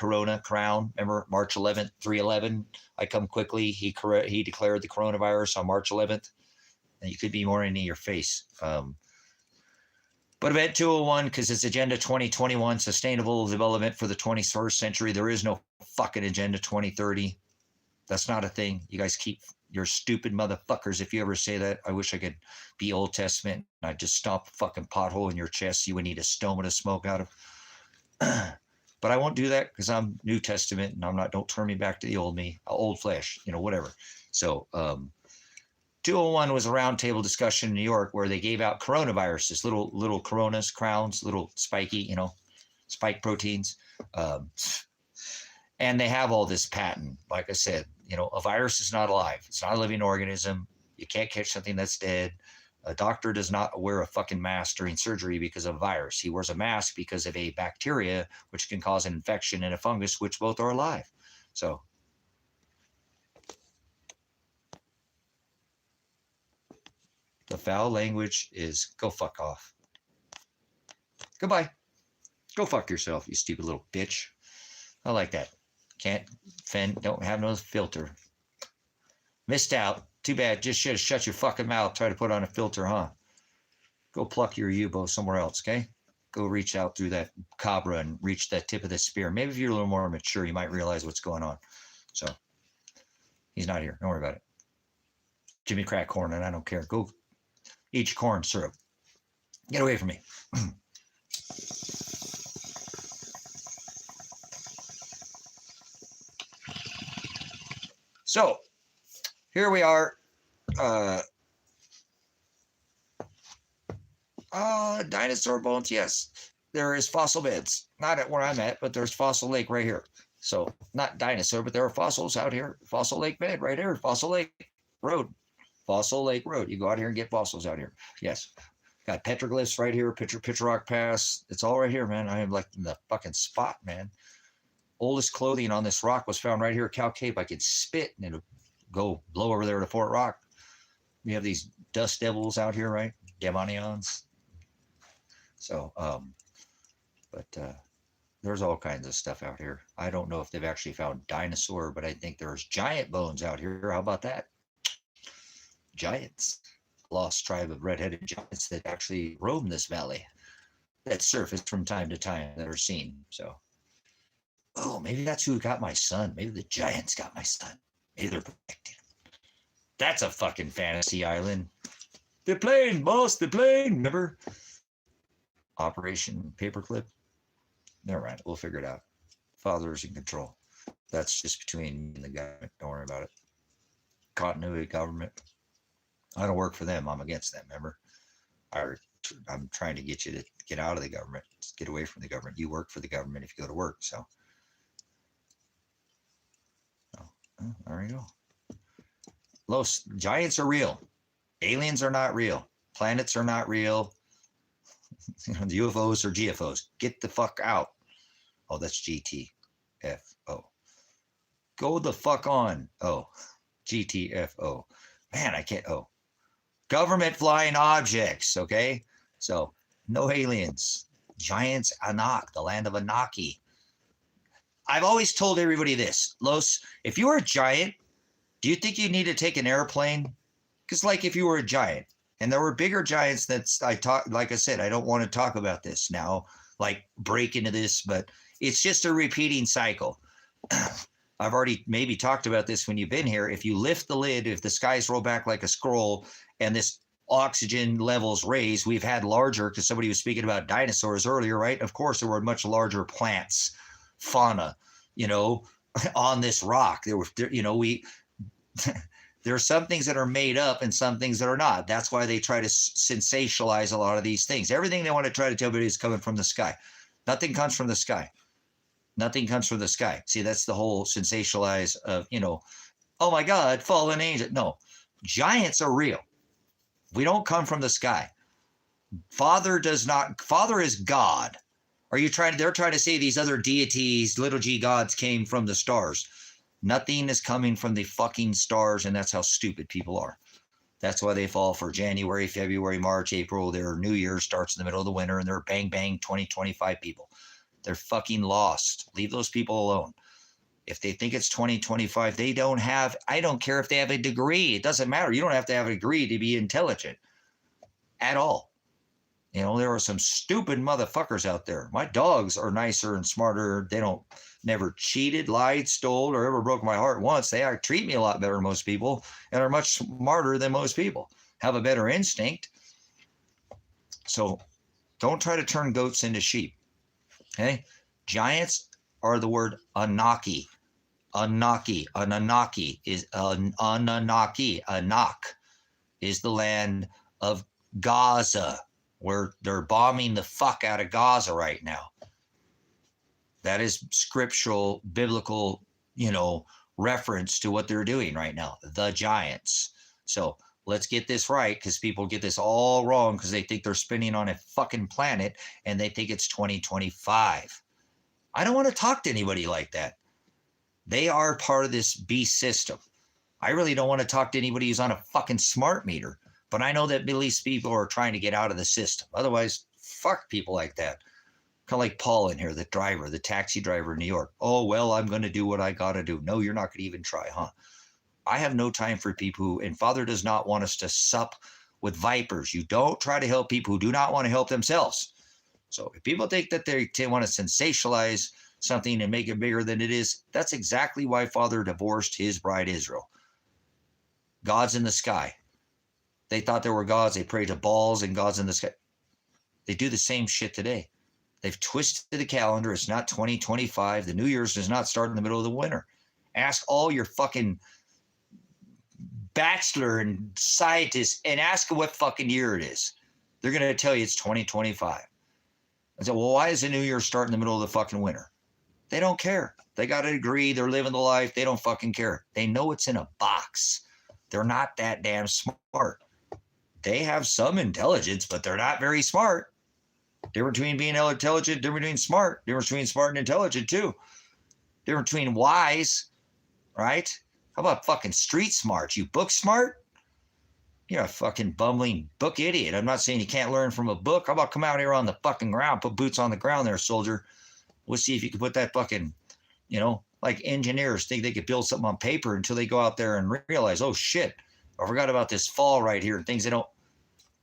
crown. Remember March 11th, 3/11. I come quickly. He declared the coronavirus on March 11th. And you could be more into your face. But Event 201, because it's Agenda 2021, Sustainable Development for the 21st Century. There is no fucking Agenda 2030. That's not a thing. You guys keep your stupid motherfuckers. If you ever say that, I wish I could be Old Testament. I'd just stomp a fucking pothole in your chest. You would need a stoma to smoke out of. But I won't do that because I'm New Testament and don't turn me back to the old me, old flesh, whatever. So 201 was a roundtable discussion in New York where they gave out coronaviruses, little coronas, crowns, little spiky, spike proteins. And they have all this patent. Like I said, a virus is not alive. It's not a living organism. You can't catch something that's dead. A doctor does not wear a fucking mask during surgery because of a virus. He wears a mask because of a bacteria, which can cause an infection, and a fungus, which both are alive. So the foul language is go fuck off. Goodbye. Go fuck yourself, you stupid little bitch. I like that. Can't fend, don't have no filter. Missed out. Too bad. Just should have shut your fucking mouth. Try to put on a filter, huh? Go pluck your Yubo somewhere else, okay? Go reach out through that cobra and reach that tip of the spear. Maybe if you're a little more mature, you might realize what's going on. So, he's not here. Don't worry about it. Jimmy crack corn, and I don't care. Go eat your corn syrup. Get away from me. So, here we are. Dinosaur bones, yes. There is fossil beds. Not at where I'm at, but there's Fossil Lake right here. So, not dinosaur, but there are fossils out here. Fossil Lake bed right here. Fossil Lake Road. Fossil Lake Road. You go out here and get fossils out here. Yes. Got petroglyphs right here. Pitcher Rock Pass. It's all right here, man. I am like in the fucking spot, man. Oldest clothing on this rock was found right here at Cow Cape. I could spit and it'll go blow over there to Fort Rock. We have these dust devils out here, right? Demonions. So, there's all kinds of stuff out here. I don't know if they've actually found dinosaur, but I think there's giant bones out here. How about that? Giants. Lost tribe of red-headed giants that actually roam this valley, that surface from time to time, that are seen. So, oh, maybe that's who got my son. Maybe the giants got my son. Maybe they're protecting him. That's a fucking fantasy island. The plane, boss, the plane. Remember? Operation Paperclip. Never mind. We'll figure it out. Father's in control. That's just between me and the government. Don't worry about it. Continuity government. I don't work for them. I'm against them. Remember? I'm trying to get you to get out of the government. Just get away from the government. You work for the government if you go to work. So, there you go. Los giants are real. Aliens are not real. Planets are not real. The UFOs are GFOs. Get the fuck out. Oh, that's GTFO. Go the fuck on. Oh, GTFO. Man, I can't. Oh, government flying objects. Okay. So no aliens. Giants, Anak, the land of Anaki. I've always told everybody this. Los, if you were a giant, do you think you need to take an airplane? Because like if you were a giant, and there were bigger giants that like I said, I don't want to talk about this now, like break into this, but it's just a repeating cycle. I've already maybe talked about this when you've been here. If you lift the lid, if the skies roll back like a scroll and this oxygen levels raise, we've had larger, because somebody was speaking about dinosaurs earlier, right? Of course, there were much larger plants, fauna, on this rock. There were, there are some things that are made up and some things that are not. That's why they try to sensationalize a lot of these things. Everything they want to try to tell everybody is coming from the sky. Nothing comes from the sky. Nothing comes from the sky. See, that's the whole sensationalize of, oh my God, fallen angel. No, giants are real. We don't come from the sky. Father is God. They're trying to say these other deities, little g gods came from the stars. Nothing is coming from the fucking stars, and that's how stupid people are. That's why they fall for January, February, March, April. Their New Year starts in the middle of the winter, and they're bang, bang, 2025 people. They're fucking lost. Leave those people alone. If they think it's 2025, I don't care if they have a degree. It doesn't matter. You don't have to have a degree to be intelligent at all. There are some stupid motherfuckers out there. My dogs are nicer and smarter. They never cheated, lied, stole, or ever broke my heart once. They treat me a lot better than most people and are much smarter than most people, have a better instinct. So don't try to turn goats into sheep. Okay? Giants are the word Anaki. Anaki. An Anunnaki is an Anunnaki. Anak. is the land of Gaza, where they're bombing the fuck out of Gaza right now. That is scriptural, biblical, reference to what they're doing right now, the giants. So let's get this right, because people get this all wrong because they think they're spinning on a fucking planet and they think it's 2025. I don't want to talk to anybody like that. They are part of this beast system. I really don't want to talk to anybody who's on a fucking smart meter, but I know that at least people are trying to get out of the system. Otherwise, fuck people like that. Kind of like Paul in here, the driver, the taxi driver in New York. Oh, well, I'm going to do what I got to do. No, you're not going to even try, huh? I have no time for people who, and Father does not want us to sup with vipers. You don't try to help people who do not want to help themselves. So if people think that they want to sensationalize something and make it bigger than it is, that's exactly why Father divorced his bride Israel. Gods in the sky. They thought there were gods. They prayed to balls and gods in the sky. They do the same shit today. They've twisted the calendar. It's not 2025. The New Year's does not start in the middle of the winter. Ask all your fucking bachelor and scientists and ask them what fucking year it is. They're going to tell you it's 2025. I said, well, why does the New Year start in the middle of the fucking winter? They don't care. They got a degree. They're living the life. They don't fucking care. They know it's in a box. They're not that damn smart. They have some intelligence, but they're not very smart. Difference between being intelligent, difference between smart, difference between smart and intelligent too. Difference between wise, right? How about fucking street smart? You book smart? You're a fucking bumbling book idiot. I'm not saying you can't learn from a book. How about come out here on the fucking ground, put boots on the ground there, soldier. We'll see if you can put that fucking, like engineers think they could build something on paper until they go out there and realize, oh shit, I forgot about this fall right here and things they don't.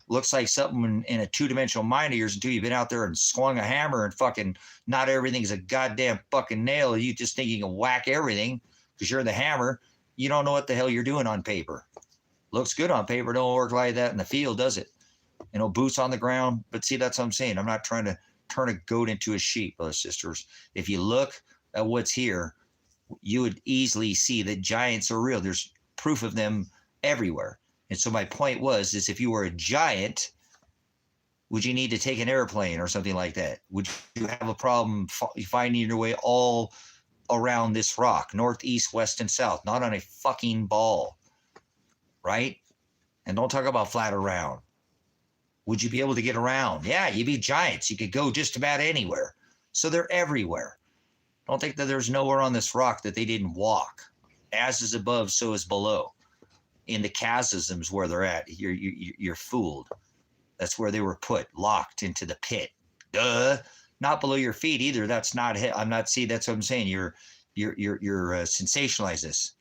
Looks like something in a two-dimensional mind of yours until you've been out there and swung a hammer and fucking not everything's a goddamn fucking nail. You just think you can whack everything because you're the hammer. You don't know what the hell you're doing on paper. Looks good on paper. Don't work like that in the field, does it? Boots on the ground. But see, that's what I'm saying. I'm not trying to turn a goat into a sheep, brothers and sisters. If you look at what's here, you would easily see that giants are real. There's proof of them everywhere. And so my point is if you were a giant, would you need to take an airplane or something like that? Would you have a problem finding your way all around this rock, north, east, west, and south, not on a fucking ball, right? And don't talk about flat around. Would you be able to get around? Yeah, you'd be giants. You could go just about anywhere. So they're everywhere. Don't think that there's nowhere on this rock that they didn't walk. As is above, so is below. In the chasms where they're at, you're fooled. That's where they were put, locked into the pit. Duh, not below your feet either. That's not. I'm not. See, that's what I'm saying. You're sensationalize this.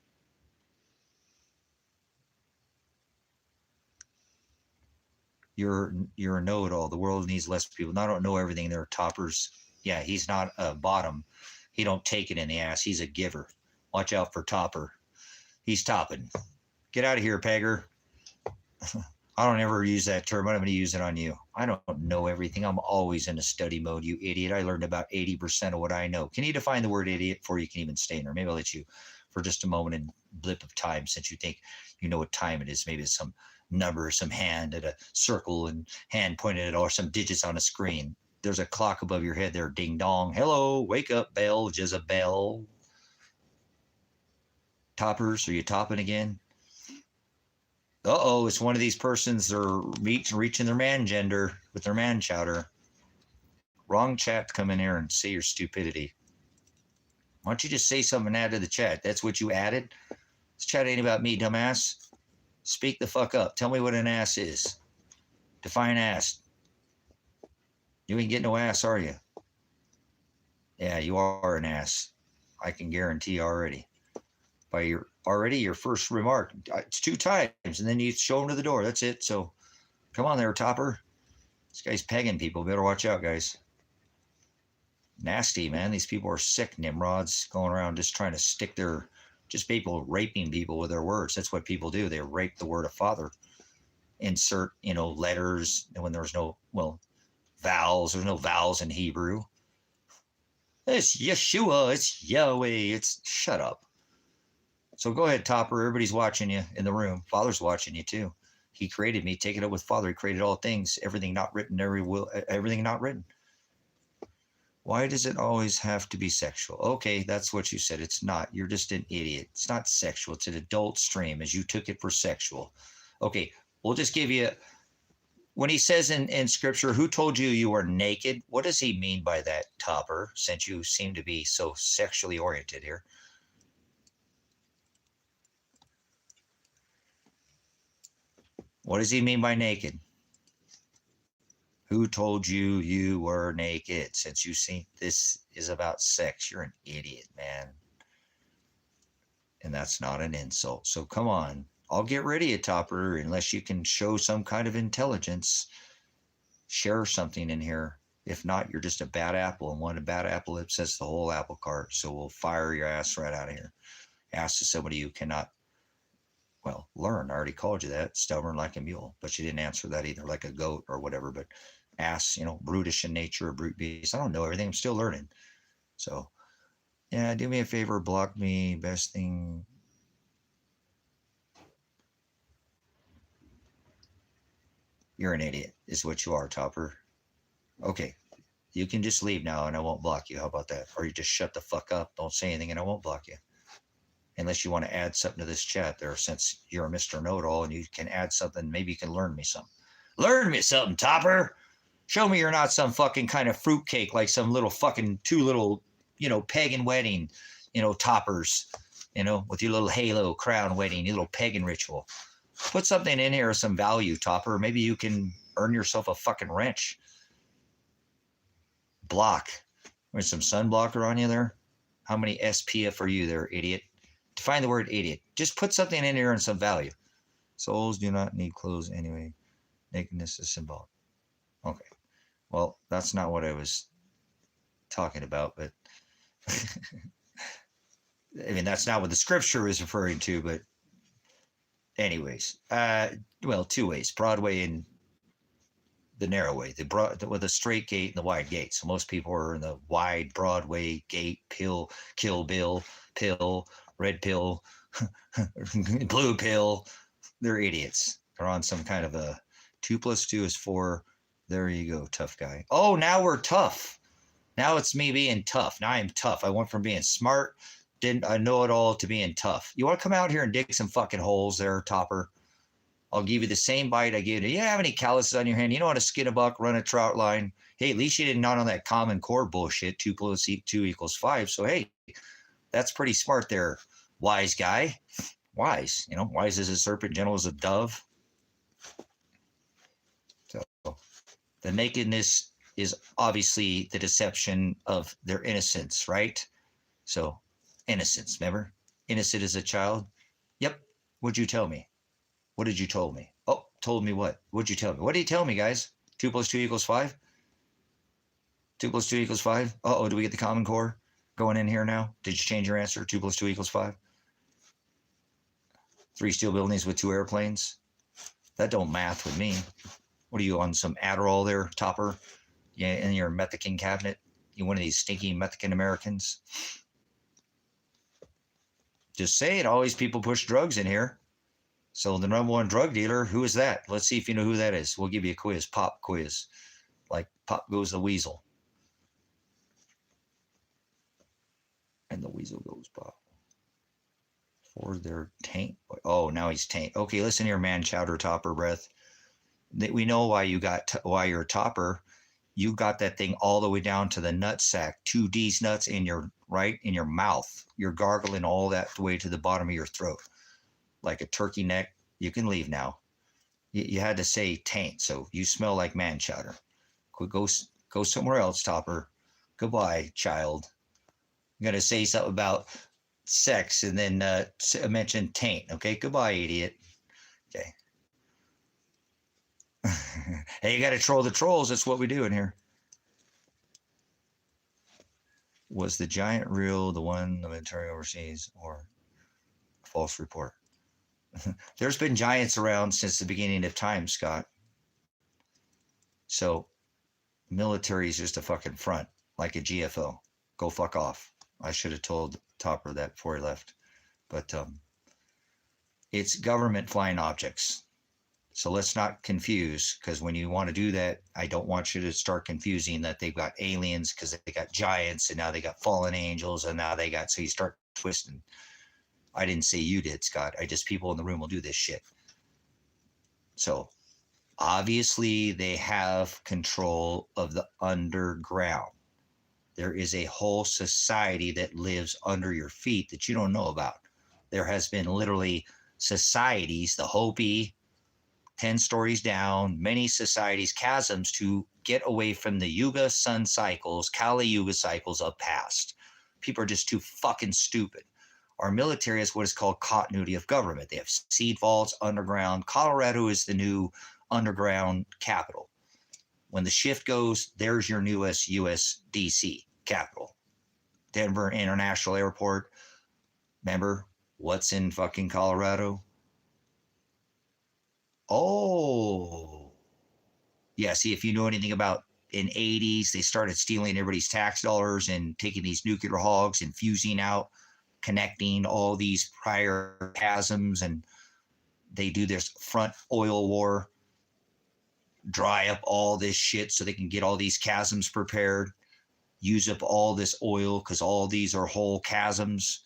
You're a know-it-all. The world needs less people. I don't know everything. There are toppers. Yeah, he's not a bottom. He don't take it in the ass. He's a giver. Watch out for Topper. He's topping. Get out of here, Pegger. I don't ever use that term. I'm going to use it on you. I don't know everything. I'm always in a study mode, you idiot. I learned about 80% of what I know. Can you define the word idiot before you can even stay in there? Maybe I'll let you for just a moment and blip of time since you think you know what time it is. Maybe it's some number, some hand at a circle and hand pointed at or some digits on a screen. There's a clock above your head there. Ding dong. Hello. Wake up, Bell. Jezebel. Toppers. Are you topping again? Uh-oh, it's one of these persons that are reaching their man gender with their man chowder. Wrong chat to come in here and say your stupidity. Why don't you just say something and add to the chat? That's what you added? This chat ain't about me, dumbass. Speak the fuck up. Tell me what an ass is. Define ass. You ain't getting no ass, are you? Yeah, you are an ass. I can guarantee already. By your first remark, it's 2 times, and then you show them to the door. That's it. So, come on there, Topper. This guy's pegging people. Better watch out, guys. Nasty, man. These people are sick, Nimrods, going around just trying to stick just people raping people with their words. That's what people do. They rape the word of Father. Insert, letters, and when there's no, vowels. There's no vowels in Hebrew. It's Yeshua. It's Yahweh. Shut up. So go ahead, Topper. Everybody's watching you in the room. Father's watching you too. He created me. Take it up with Father. He created all things. Everything not written, everything not written. Why does it always have to be sexual? Okay, that's what you said. It's not. You're just an idiot. It's not sexual. It's an adult stream, as you took it for sexual. Okay, we'll just give you. When he says in scripture, who told you you were naked? What does he mean by that, Topper, since you seem to be so sexually oriented here? What does he mean by naked? Who told you you were naked? Since you think this is about sex, you're an idiot, man. And that's not an insult. So come on. I'll get rid of you, Topper, unless you can show some kind of intelligence. Share something in here. If not, you're just a bad apple. And one bad apple upsets the whole apple cart. So we'll fire your ass right out of here. Ask to somebody who cannot, well, learn. I already called you that. Stubborn like a mule. But you didn't answer that either, like a goat or whatever. But ass, brutish in nature, a brute beast. I don't know everything. I'm still learning. So, yeah, do me a favor. Block me. Best thing. You're an idiot, is what you are, Topper. Okay, you can just leave now and I won't block you. How about that? Or you just shut the fuck up, don't say anything, and I won't block you. Unless you want to add something to this chat there, since you're a Mr. Know-It-All and you can add something, maybe you can learn me something. Learn me something, Topper! Show me you're not some fucking kind of fruitcake like some little fucking two little, pagan wedding, toppers, with your little halo crown wedding, your little pagan ritual. Put something in here of some value, Topper. Maybe you can earn yourself a fucking wrench. Block. There's some sunblocker on you there. How many SPF are you there, idiot? Define the word idiot. Just put something in here and some value. Souls do not need clothes anyway. Nakedness is symbolic. Okay. Well, that's not what I was talking about, but I mean, that's not what the scripture is referring to, but anyways, well, two ways, Broadway and the narrow way, with a straight gate and the wide gate. So most people are in the wide Broadway gate, Kill Bill, pill, red pill, blue pill. They're idiots. They're on some kind of a 2 + 2 is 4. There you go, tough guy. Oh, now we're tough. Now it's me being tough. Now I'm tough. I went from being smart, didn't I know it all, to being tough. You want to come out here and dig some fucking holes there, Topper? I'll give you the same bite I gave you. You have any calluses on your hand? You know how to skin a buck, run a trout line? Hey, at least you didn't not on that Common Core bullshit, 2 + 2 = 5. So, hey, that's pretty smart there, wise guy. Wise, wise as a serpent, gentle as a dove. So the nakedness is obviously the deception of their innocence, right? So innocence, remember? Innocent as a child. Yep. What'd you tell me? What did you told me? Oh, told me what? What'd you tell me? What did you tell me, guys? 2 + 2 = 5? 2 + 2 = 5? Uh-oh, do we get the Common Core going in here now? Did you change your answer? 2 + 2 = 5? 3 steel buildings with 2 airplanes? That don't math with me. What are you, on some Adderall there, Topper? Yeah, in your Mexican cabinet? You one of these stinky Mexican Americans? Just say it. Always people push drugs in here. So the #1 drug dealer, who is that? Let's see if you know who that is. We'll give you a quiz, pop quiz. Like Pop Goes the Weasel. And the weasel goes pop. For their taint. Oh, now he's taint. Okay, listen here, man, chowder topper breath. We know why you're a topper. You got that thing all the way down to the nut sack, 2D's nuts in your mouth. You're gargling all that way to the bottom of your throat. Like a turkey neck. You can leave now. You had to say taint, so you smell like man chowder. Go somewhere else, Topper. Goodbye, child. I'm going to say something about sex and then mention taint. Okay, goodbye, idiot. Okay. Hey, you got to troll the trolls. That's what we do in here. Was the giant real, the one the military overseas, or a false report? There's been giants around since the beginning of time, Scott. So military is just a fucking front, like a GFO. Go fuck off. I should have told Topper that before he left. But it's government flying objects. So let's not confuse, because when you want to do that, I don't want you to start confusing that they've got aliens because they got giants and now they got fallen angels and now they got, so you start twisting. I didn't say you did, Scott. I just, people in the room will do this shit. So obviously they have control of the underground. There is a whole society that lives under your feet that you don't know about. There has been literally societies, the Hopi, 10 stories down, many societies, chasms to get away from the Yuga sun cycles, Kali Yuga cycles of past. People are just too fucking stupid. Our military has what is called continuity of government. They have seed vaults, underground. Colorado is the new underground capital. When the shift goes, there's your newest USDC capital. Denver International Airport. Remember, what's in fucking Colorado? Oh, yeah. See, if you know anything about in 80s, they started stealing everybody's tax dollars and taking these nuclear hogs and fusing out, connecting all these prior chasms, and they do this front oil war, dry up all this shit so they can get all these chasms prepared, use up all this oil because all these are whole chasms.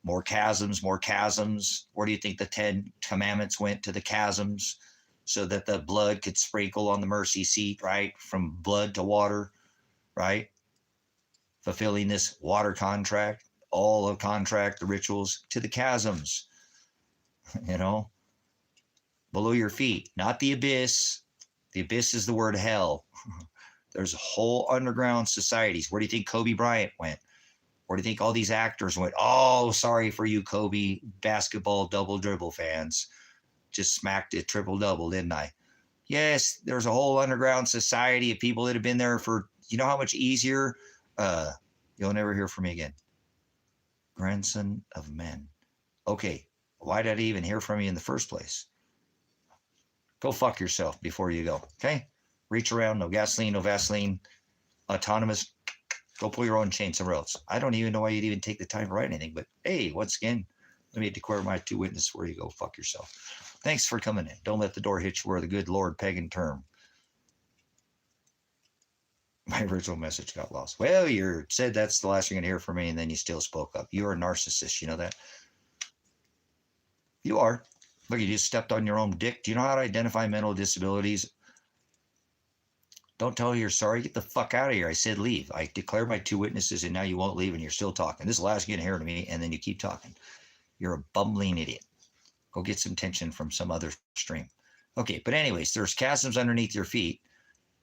More chasms, more chasms. Where do you think the 10 commandments went? To the chasms, so that the blood could sprinkle on the mercy seat, right? From blood to water, right? Fulfilling this water contract, all of contract, the rituals to the chasms, you know, below your feet, not the abyss. The abyss is the word hell. There's whole underground societies. Where do you think Kobe Bryant went? Or do you think all these actors went, oh, sorry for you, Kobe, basketball double dribble fans. Just smacked it triple double, didn't I? Yes, there's a whole underground society of people that have been there for, you know how much easier? You'll never hear from me again. Grandson of men. Okay, why did I even hear from you in the first place? Go fuck yourself before you go, okay? Reach around, no gasoline, no Vaseline, autonomous. Go pull your own chain somewhere else. I don't even know why you'd even take the time to write anything, but hey, once again, let me declare my two witnesses where you go fuck yourself. Thanks for coming in. Don't let the door hit you where the good Lord pagan term. My original message got lost. Well, you said that's the last you're going to hear from me, and then you still spoke up. You're a narcissist. You know that? You are. Look, you just stepped on your own dick. Do you know how to identify mental disabilities? Don't tell her you're sorry. Get the fuck out of here. I said leave. I declared my two witnesses, and now you won't leave, and you're still talking. This is the last you're going to hear to me, and then you keep talking. You're a bumbling idiot. Go get some attention from some other stream. Okay, but anyways, there's chasms underneath your feet,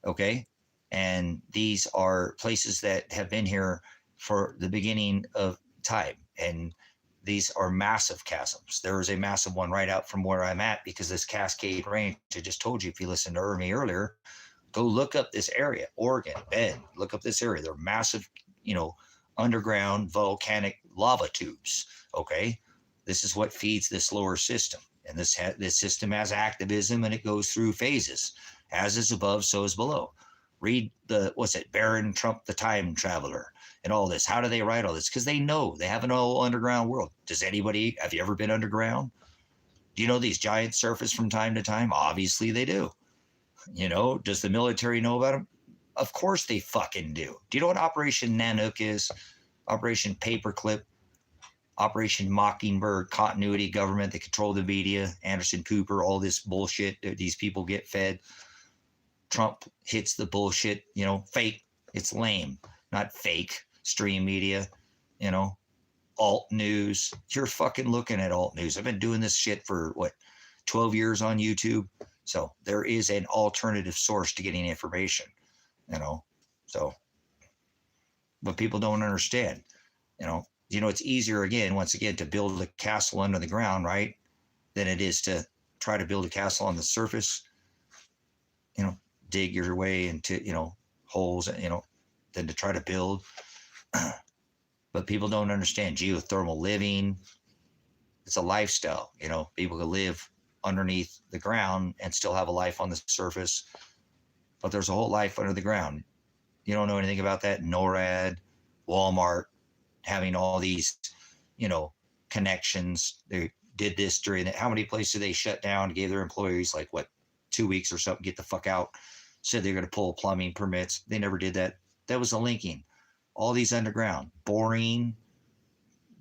okay? And these are places that have been here for the beginning of time, and these are massive chasms. There is a massive one right out from where I'm at because this Cascade Range, I just told you, if you listened to me earlier, go look up this area, Oregon, Bend, look up this area. They're massive, you know, underground volcanic lava tubes, okay? This is what feeds this lower system. And this system has activism, and it goes through phases. As is above, so is below. Read Baron Trump, the Time Traveler, and all this. How do they write all this? Because they know. They have an whole underground world. Have you ever been underground? Do you know these giants surface from time to time? Obviously they do. You know, does the military know about them? Of course they fucking do. Do you know what Operation Nanook is? Operation Paperclip, Operation Mockingbird, continuity government, they control the media, Anderson Cooper, all this bullshit that these people get fed. Trump hits the bullshit, you know, fake. It's lame, not fake. Stream media, you know, alt news. You're fucking looking at alt news. I've been doing this shit for 12 years on YouTube. So there is an alternative source to getting information, you know. So, but people don't understand, you know. It's easier once again, to build a castle under the ground, right, than it is to try to build a castle on the surface. You know, dig your way into, holes, than to try to build. But people don't understand geothermal living. It's a lifestyle, people can live underneath the ground and still have a life on the surface, but there's a whole life under the ground. You don't know anything about that. NORAD, Walmart, having all these, connections. They did this during it. How many places they shut down, gave their employees like what, 2 weeks or something, get the fuck out, said they're going to pull plumbing permits. They never did that. That was a linking. All these underground boring,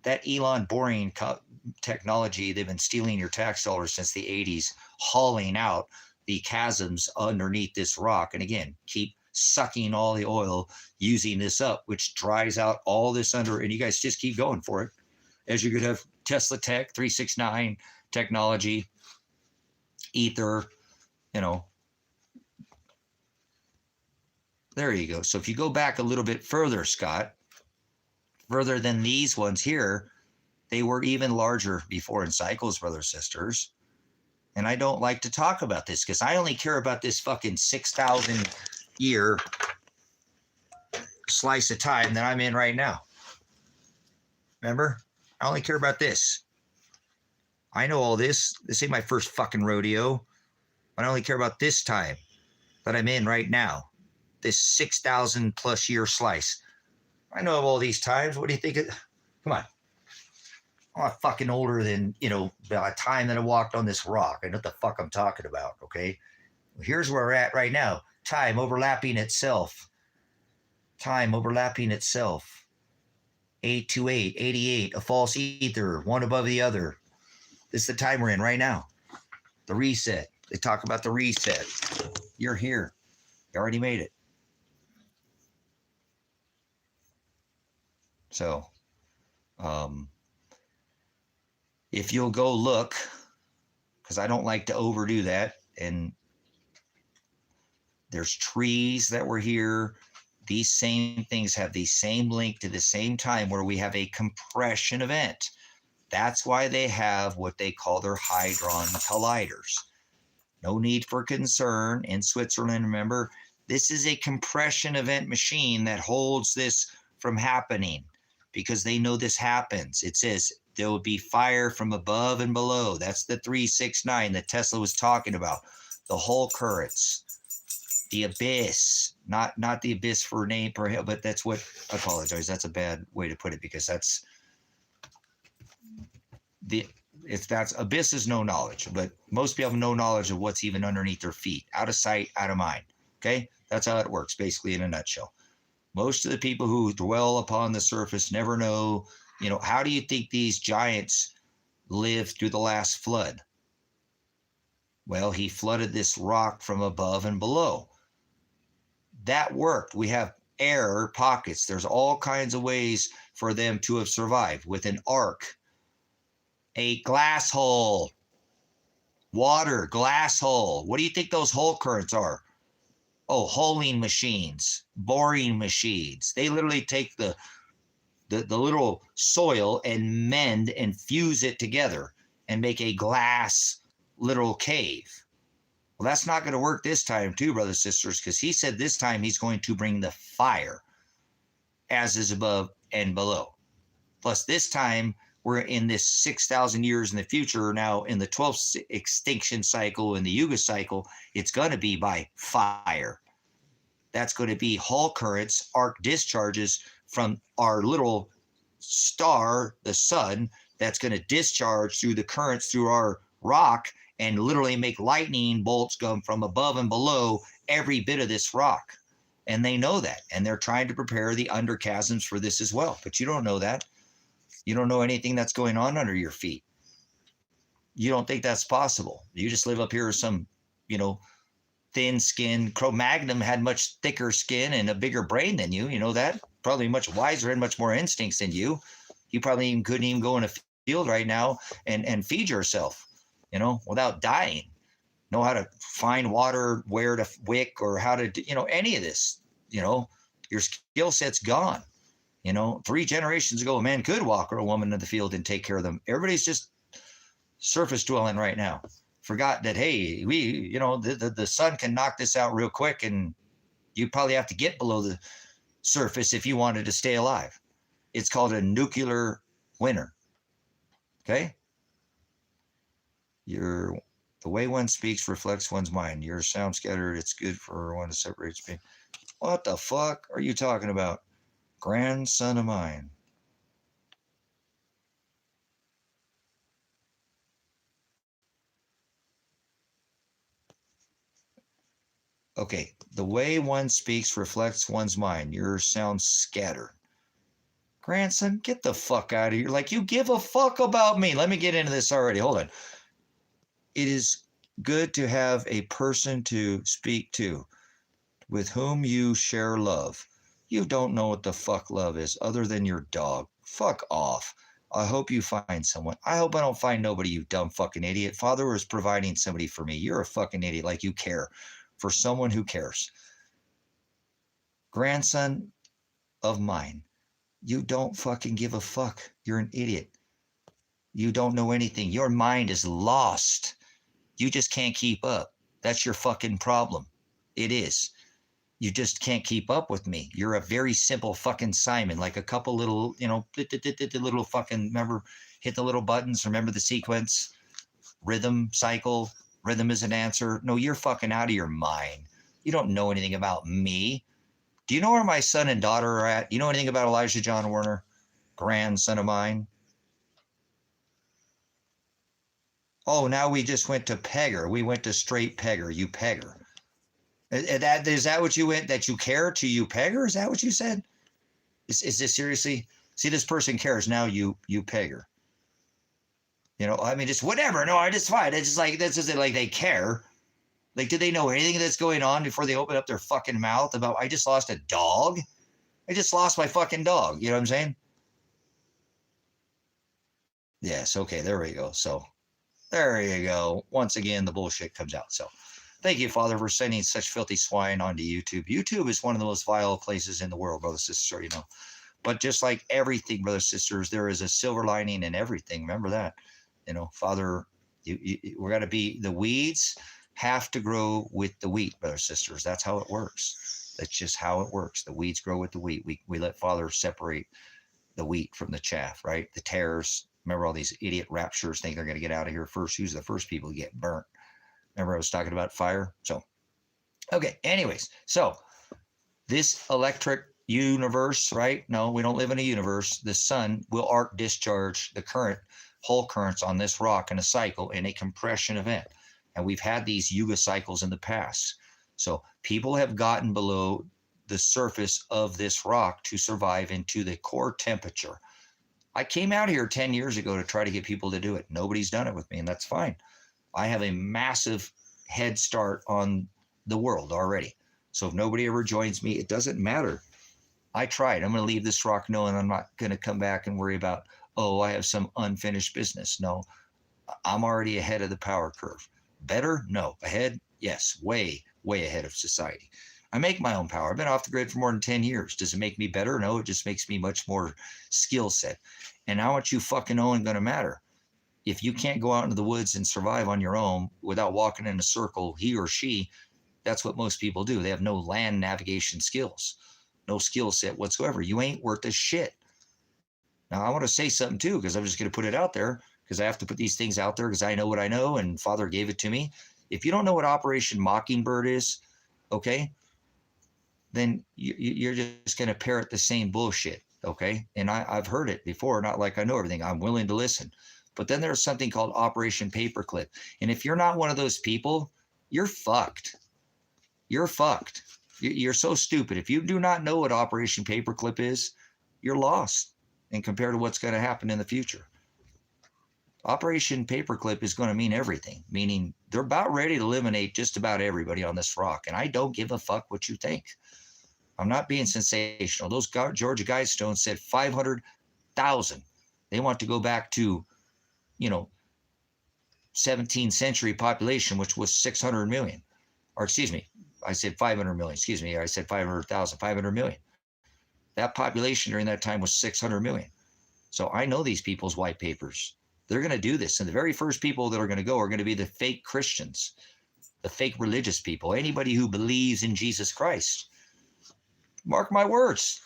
that Elon boring technology, they've been stealing your tax dollars since the 80s, hauling out the chasms underneath this rock. And again, keep sucking all the oil, using this up, which dries out all this under, and you guys just keep going for it. As you could have Tesla Tech, 369 technology, Ether, you know. There you go. So if you go back a little bit further, Scott, further than these ones here, they were even larger before in cycles, brothers, sisters. And I don't like to talk about this because I only care about this fucking 6,000 year slice of time that I'm in right now. Remember? I only care about this. I know all this. This ain't my first fucking rodeo. But I only care about this time that I'm in right now. This 6,000 plus year slice. I know of all these times. What do you think? Come on. I'm not fucking older than, the time that I walked on this rock. I know what the fuck I'm talking about, okay? Here's where we're at right now. Time overlapping itself. Time overlapping itself. 828, 88, a false ether, one above the other. This is the time we're in right now. The reset. They talk about the reset. You're here. You already made it. So, if you'll go look, because I don't like to overdo that, and there's trees that were here. These same things have the same link to the same time where we have a compression event. That's why they have what they call their hadron colliders. No need for concern in Switzerland. Remember, this is a compression event machine that holds this from happening because they know this happens. It says there will be fire from above and below. That's the 369 that Tesla was talking about. The whole currents. The abyss, not the abyss for name, but that's what, I apologize. That's a bad way to put it because that's abyss is no knowledge, but most people have no knowledge of what's even underneath their feet, out of sight, out of mind. Okay. That's how it works basically in a nutshell. Most of the people who dwell upon the surface never know, how do you think these giants lived through the last flood? Well, he flooded this rock from above and below. That worked. We have air pockets. There's all kinds of ways for them to have survived with an arc, a glass hole, water, glass hole. What do you think those hole currents are? Oh, holing machines, boring machines. They literally take the little soil and mend and fuse it together and make a glass little cave. Well, that's not going to work this time too, brothers and sisters, because he said this time he's going to bring the fire as is above and below. Plus this time we're in this 6,000 years in the future. Now in the 12th extinction cycle, in the Yuga cycle, it's going to be by fire. That's going to be Hall currents, arc discharges from our little star, the sun, that's going to discharge through the currents through our rock and literally make lightning bolts come from above and below every bit of this rock. And they know that. And they're trying to prepare the underchasms for this as well. But you don't know that. You don't know anything that's going on under your feet. You don't think that's possible. You just live up here with some, thin skin. Cro-Magnon had much thicker skin and a bigger brain than you. You know that? Probably much wiser and much more instincts than you. You probably couldn't even go in a field right now and feed yourself, without dying. Know how to find water, where to wick, or how to, any of this. Your skill set's gone. 3 generations ago, a man could walk or a woman in the field and take care of them. Everybody's just surface dwelling right now. Forgot that, hey, we, the sun can knock this out real quick, and you probably have to get below the surface if you wanted to stay alive. It's called a nuclear winter. Okay? The way one speaks reflects one's mind. Your sound scattered. It's good for one to separate speech. What the fuck are you talking about? Grandson of mine. Okay, the way one speaks reflects one's mind. Yours sounds scattered. Grandson, get the fuck out of here. Like, you give a fuck about me. Let me get into this already. Hold on. It is good to have a person to speak to with whom you share love. You don't know what the fuck love is other than your dog. Fuck off. I hope you find someone. I hope I don't find nobody, you dumb fucking idiot. Father was providing somebody for me. You're a fucking idiot. Like, you care for someone who cares. Grandson of mine, you don't fucking give a fuck. You're an idiot. You don't know anything. Your mind is lost. You just can't keep up. That's your fucking problem. It is. You just can't keep up with me. You're a very simple fucking Simon, like a couple little, little fucking, remember, hit the little buttons, remember the sequence, rhythm, cycle, rhythm is an answer. No, you're fucking out of your mind. You don't know anything about me. Do you know where my son and daughter are at? You know anything about Elijah John Werner, grandson of mine? Oh, now we just went to Pegger. We went to straight Pegger, you Pegger. Is that what you went, that you care to you Pegger? Is that what you said? Is this seriously? See, this person cares. Now you Pegger. I mean, just whatever. No, I just fine. It's just like, this isn't like they care. Like, do they know anything that's going on before they open up their fucking mouth about, I just lost a dog? I just lost my fucking dog. You know what I'm saying? Yes. Okay. There we go. So there you go. Once again, the bullshit comes out. So thank you, Father, for sending such filthy swine onto YouTube. YouTube is one of the most vile places in the world, brothers and sisters, But just like everything, brothers and sisters, there is a silver lining in everything. Remember that. Father, we're got to be, the weeds have to grow with the wheat, brothers and sisters. That's how it works. That's just how it works. The weeds grow with the wheat. We let Father separate the wheat from the chaff, right? The tares. Remember all these idiot raptures think they're going to get out of here first. Who's the first people to get burnt? Remember I was talking about fire? So, okay. Anyways, so this electric universe, right? No, we don't live in a universe. The sun will arc discharge the current, whole currents on this rock in a cycle in a compression event. And we've had these Yuga cycles in the past. So people have gotten below the surface of this rock to survive into the core temperature. I came out here 10 years ago to try to get people to do it. Nobody's done it with me, and that's fine. I have a massive head start on the world already. So if nobody ever joins me, it doesn't matter. I tried. I'm going to leave this rock knowing I'm not going to come back and worry about, oh, I have some unfinished business. No, I'm already ahead of the power curve. Better? No. Ahead? Yes. Way, way ahead of society. I make my own power. I've been off the grid for more than 10 years. Does it make me better? No, it just makes me much more skill set. And how much you fucking know ain't going to matter. If you can't go out into the woods and survive on your own without walking in a circle, he or she, that's what most people do. They have no land navigation skills, no skill set whatsoever. You ain't worth a shit. Now, I want to say something too, because I'm just going to put it out there, because I have to put these things out there because I know what I know and Father gave it to me. If you don't know what Operation Mockingbird is, okay, then you're just going to parrot the same bullshit, okay? And I've heard it before, not like I know everything. I'm willing to listen. But then there's something called Operation Paperclip. And if you're not one of those people, you're fucked. You're fucked. You're so stupid. If you do not know what Operation Paperclip is, you're lost. And compared to what's going to happen in the future. Operation Paperclip is going to mean everything, meaning they're about ready to eliminate just about everybody on this rock. And I don't give a fuck what you think. I'm not being sensational. Those Georgia Guidestones said 500,000. They want to go back to, 17th century population, which was 600 million. Or excuse me, I said 500 million. Excuse me, I said 500,000, 500 million. That population during that time was 600 million. So I know these people's white papers. They're going to do this. And the very first people that are going to go are going to be the fake Christians, the fake religious people, anybody who believes in Jesus Christ. Mark my words.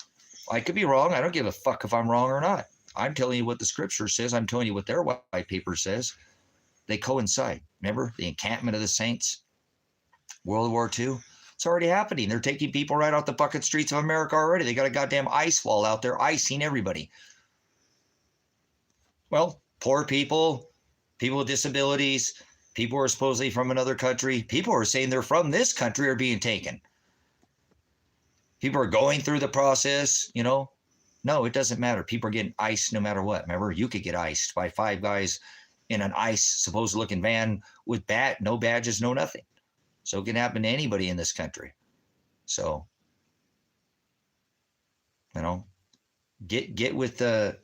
I could be wrong. I don't give a fuck if I'm wrong or not. I'm telling you what the scripture says. I'm telling you what their white paper says. They coincide. Remember the encampment of the saints? World War II? It's already happening. They're taking people right off the fucking streets of America already. They got a goddamn ice wall out there icing everybody. Well, poor people, people with disabilities, People who are supposedly from another country, people who are saying they're from this country are being taken. People are going through the process, you know. No, it doesn't matter. People are getting iced no matter what. Remember, you could get iced by 5 guys in an ICE supposed looking van with no badges, no nothing. So it can happen to anybody in this country. So, you know, get with the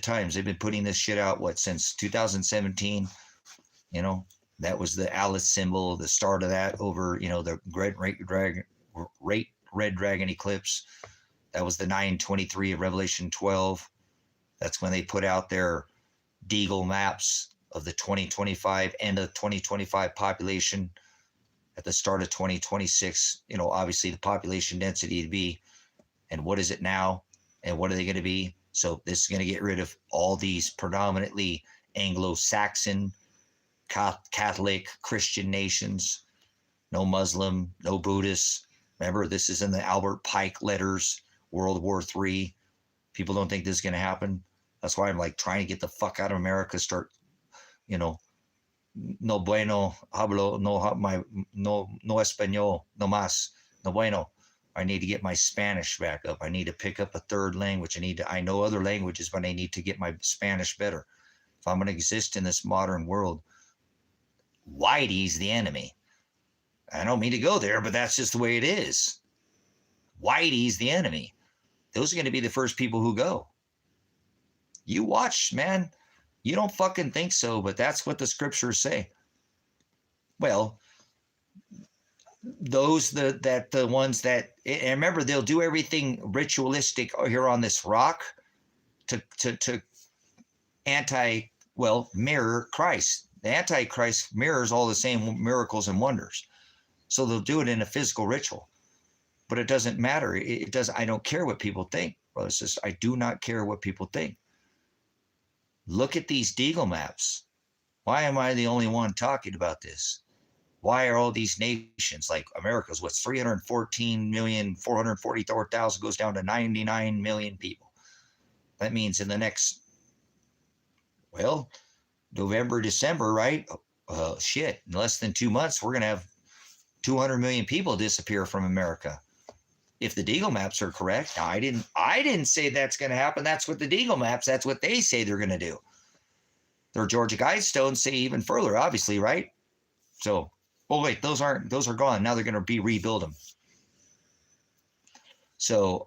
times. They've been putting this shit out since 2017. You know, that was the Alice symbol, the start of that over, you know, the red dragon eclipse. That was the 923 of Revelation 12. That's when they put out their Deagle maps of the 2025 end of 2025 population at the start of 2026. You know, obviously the population density to be, and what is it now, and what are they going to be? So this is going to get rid of all these predominantly Anglo-Saxon, Catholic, Christian nations. No Muslim, no Buddhist. Remember, this is in the Albert Pike letters, World War III. People don't think this is going to happen. That's why I'm like trying to get the fuck out of America. Start, you know, no bueno, hablo, no español, no más, no bueno. I need to get my Spanish back up. I need to pick up a third language. I know other languages, but I need to get my Spanish better. If I'm going to exist in this modern world, Whitey's the enemy. I don't mean to go there, but that's just the way it is. Whitey's the enemy. Those are going to be the first people who go. You watch, man. You don't fucking think so, but that's what the scriptures say. Well, those the ones that, and remember, they'll do everything ritualistic here on this rock to mirror Christ. The Antichrist mirrors all the same miracles and wonders. So they'll do it in a physical ritual. But it doesn't matter. I don't care what people think, brothers and sisters. I do not care what people think. Look at these Deagle maps. Why am I the only one talking about this? Why are all these nations, like America's, what's 314,444,000 goes down to 99 million people? That means in the next, November, December, right? In less than 2 months, we're going to have 200 million people disappear from America. If the Deagle maps are correct. Now, I didn't say that's going to happen. That's what the Deagle maps, that's what they say they're going to do. Their Georgia Guidestones say even further, obviously, right? So, those are gone. Now they're going to rebuild them. So,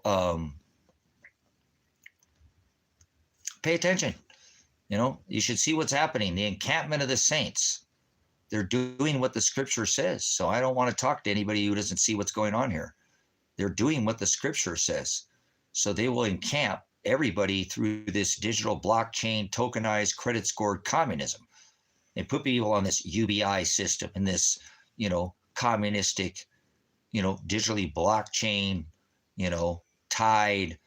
pay attention. You know, you should see what's happening. The encampment of the saints. They're doing what the scripture says. So I don't want to talk to anybody who doesn't see what's going on here. They're doing what the scripture says. So they will encamp everybody through this digital blockchain tokenized credit scored communism and put people on this UBI system and this, you know, communistic, you know, digitally blockchain, you know, tied.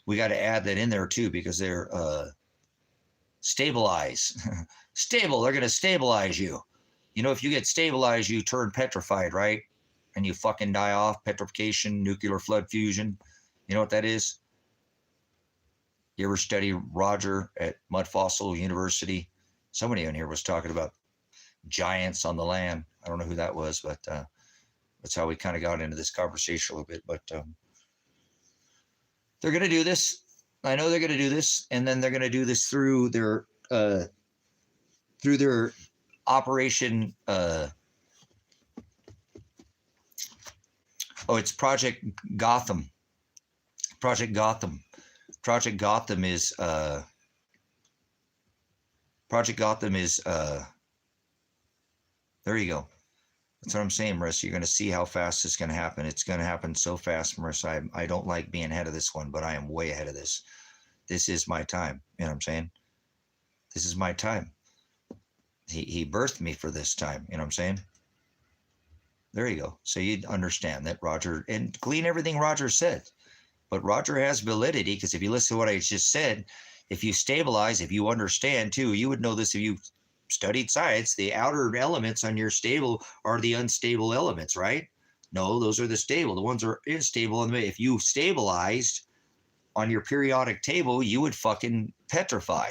We got to add that in there too, because they're stabilize. Stable, they're going to stabilize you. You know, if you get stabilized, you turn petrified, right? And you fucking die off. Petrification, nuclear flood fusion. You know what that is? You ever study Roger at Mud Fossil University? Somebody in here was talking about giants on the land. I don't know who that was, but that's how we kind of got into this conversation a little bit. But they're going to do this. I know they're going to do this, and then they're going to do this through their operation. It's Project Gotham. Project Gotham. Project Gotham is there you go. That's what I'm saying, Marissa. You're going to see how fast it's going to happen. It's going to happen so fast, Marissa. I don't like being ahead of this one, but I am way ahead of this. This is my time. You know what I'm saying? This is my time. He birthed me for this time. You know what I'm saying? There you go. So you'd understand that Roger, and glean everything Roger said. But Roger has validity, because if you listen to what I just said, if you stabilize, if you understand too, you would know this if you studied science. The outer elements on your stable are the unstable elements, right? No, those are the stable. The ones are unstable. And if you stabilized on your periodic table, you would fucking petrify.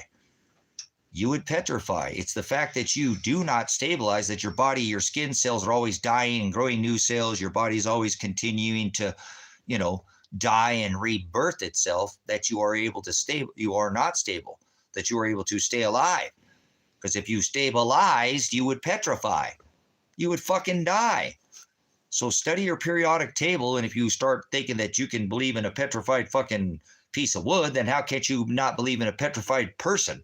you would petrify. It's the fact that you do not stabilize, that your body, your skin cells are always dying and growing new cells. Your body's always continuing to, you know, die and rebirth itself, that you are able to stay. You are not stable, that you are able to stay alive. Because if you stabilized, you would petrify. You would fucking die. So study your periodic table. And if you start thinking that you can believe in a petrified fucking piece of wood, then how can you not believe in a petrified person?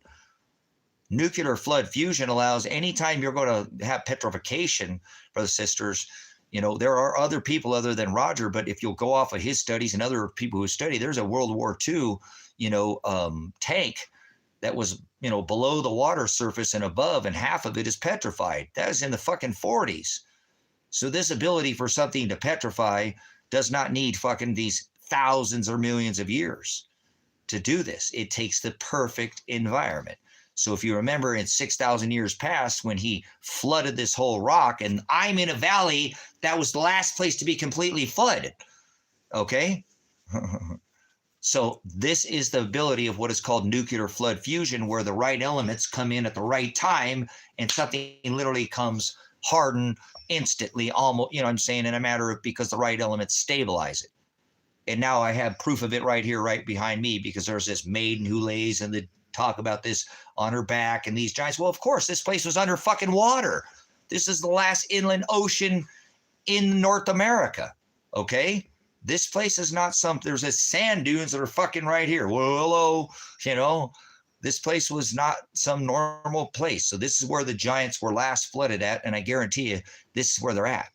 Nuclear flood fusion allows, anytime you're going to have petrification, brothers and sisters, you know, there are other people other than Roger, but if you'll go off of his studies and other people who study, there's a World War II, you know, tank that was, you know, below the water surface and above, and half of it is petrified. That is in the fucking 40s. So this ability for something to petrify does not need fucking these thousands or millions of years to do this. It takes the perfect environment. So if you remember in 6,000 years past, when he flooded this whole rock, and I'm in a valley that was the last place to be completely flooded. Okay. So this is the ability of what is called nuclear flood fusion, where the right elements come in at the right time and something literally comes hardened instantly, almost, you know what I'm saying, in a matter of, because the right elements stabilize it. And now I have proof of it right here, right behind me, because there's this maiden who lays in the talk about this on her back and these giants. Well, of course, this place was under fucking water. This is the last inland ocean in North America. Okay. This place is not some, there's a sand dunes that are fucking right here. Well, hello, you know, this place was not some normal place. So this is where the giants were last flooded at. And I guarantee you, this is where they're at.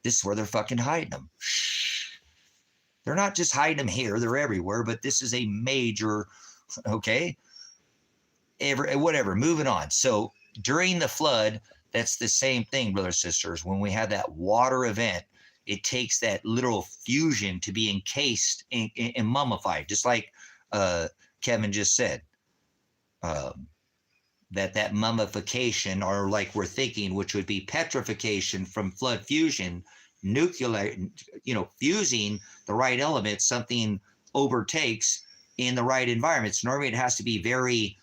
This is where they're fucking hiding them. They're not just hiding them here. They're everywhere, but this is a major, okay, whatever, moving on. So during the flood, that's the same thing, brothers and sisters. When we have that water event, it takes that literal fusion to be encased and mummified, just like Kevin just said. That mummification, or like we're thinking, which would be petrification from flood fusion, nuclear, you know, fusing the right elements, something overtakes in the right environments. Normally it has to be very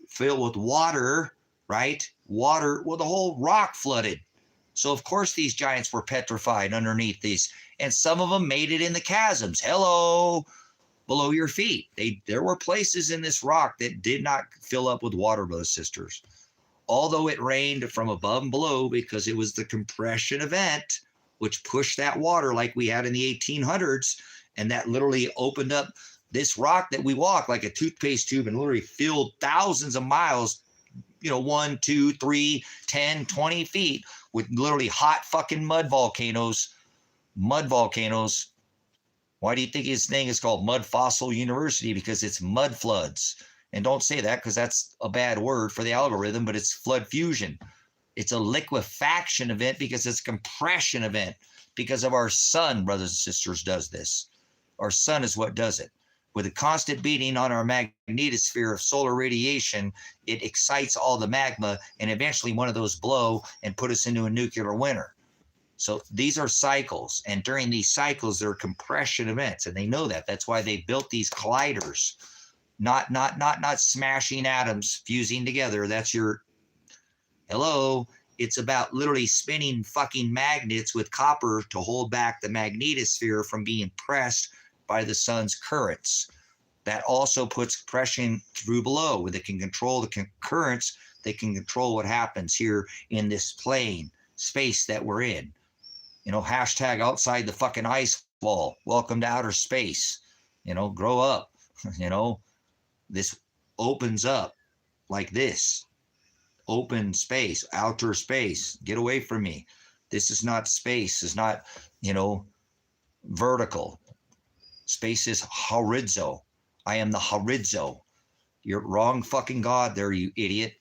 filled with water, right? Water, well, the whole rock flooded. So of course these giants were petrified underneath these, and some of them made it in the chasms. Hello, below your feet. There were places in this rock that did not fill up with water, brothers and sisters. Although it rained from above and below, because it was the compression event which pushed that water like we had in the 1800s, and that literally opened up this rock that we walk like a toothpaste tube and literally filled thousands of miles, you know, 1, 2, 3, 10, 20 feet with literally hot fucking mud volcanoes. Mud volcanoes. Why do you think his thing is called Mud Fossil University? Because it's mud floods. And don't say that, because that's a bad word for the algorithm, but it's flood fusion. It's a liquefaction event because it's a compression event, because of our sun, brothers and sisters, does this. Our sun is what does it. With a constant beating on our magnetosphere of solar radiation, it excites all the magma, and eventually one of those blow and put us into a nuclear winter. So these are cycles, and during these cycles, there are compression events, and they know that. That's why they built these colliders, not smashing atoms fusing together. That's your, hello. It's about literally spinning fucking magnets with copper to hold back the magnetosphere from being pressed by the sun's currents. That also puts pressure through below, where they can control the currents. They can control what happens here in this plane space that we're in. You know, hashtag outside the fucking ice wall. Welcome to outer space. You know, grow up. You know, this opens up like this. Open space, outer space. Get away from me. This is not space. It's not, you know, vertical. Space is horizo. I am the horizo. You're wrong fucking God there, you idiot.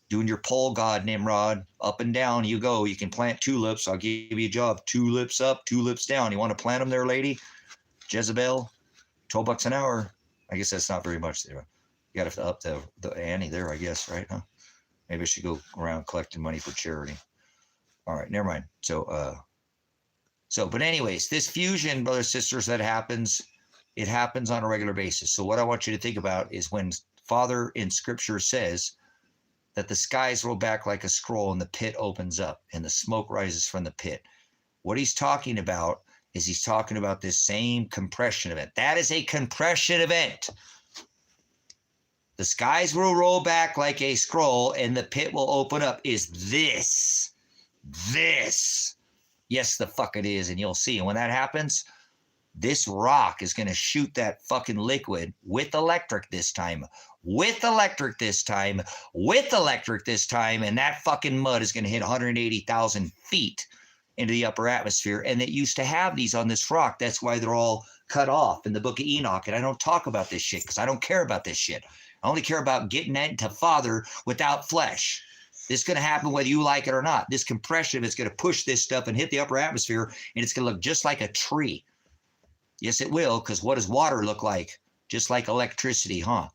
Doing your pole God, Nimrod. Up and down you go. You can plant tulips. I'll give you a job. Tulips up, tulips down. You want to plant them there, lady? Jezebel, $12 an hour. I guess that's not very much there. You got to up the ante there, I guess, right? Huh? Maybe I should go around collecting money for charity. All right, never mind. But anyways, this fusion, brothers and sisters, that happens, it happens on a regular basis. So what I want you to think about is when Father in Scripture says that the skies roll back like a scroll and the pit opens up and the smoke rises from the pit. What he's talking about is he's talking about this same compression event. That is a compression event. The skies will roll back like a scroll and the pit will open up. Is this. Yes, the fuck it is. And you'll see. And when that happens, this rock is going to shoot that fucking liquid with electric this time. And that fucking mud is going to hit 180,000 feet into the upper atmosphere. And it used to have these on this rock. That's why they're all cut off in the book of Enoch. And I don't talk about this shit because I don't care about this shit. I only care about getting into Father without flesh. This is going to happen whether you like it or not. This compression is going to push this stuff and hit the upper atmosphere, and it's going to look just like a tree. Yes, it will, because what does water look like? Just like electricity, huh?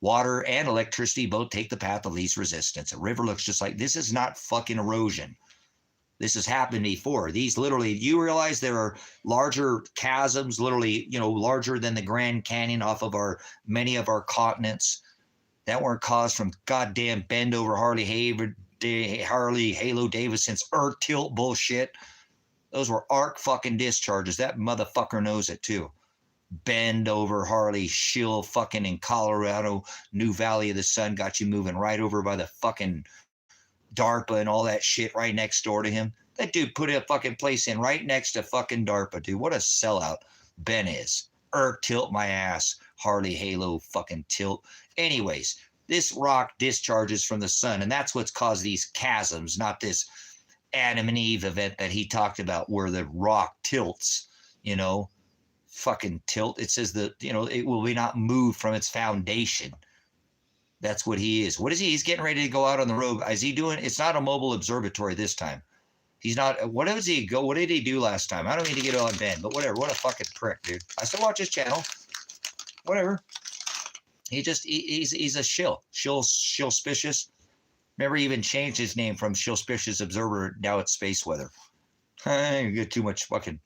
Water and electricity both take the path of least resistance. A river looks just like this. Is not fucking erosion. This has happened before. These literally, you realize there are larger chasms, literally, larger than the Grand Canyon off of many of our continents that weren't caused from goddamn bend over Harley Halo Davidson's earth tilt bullshit. Those were arc fucking discharges. That motherfucker knows it too. Bend over Harley Shill fucking in Colorado, New Valley of the Sun got you moving right over by the fucking DARPA and all that shit right next door to him. That dude put a fucking place in right next to fucking DARPA, dude. What a sellout Ben is. Tilt my ass. Harley Halo fucking tilt. Anyways, this rock discharges from the sun, and that's what's caused these chasms, not this Adam and Eve event that he talked about where the rock tilts, fucking tilt. It says that, it will be not moved from its foundation. That's what he is. What is he? He's getting ready to go out on the road. Is he doing? It's not a mobile observatory this time. He's not. What did he do last time? I don't need to get on Ben, but whatever. What a fucking prick, dude. I still watch his channel. Whatever. He's a shill. Shillspicious. Remember, he even changed his name from Shillspicious Observer. Now it's Space Weather. You get too much fucking.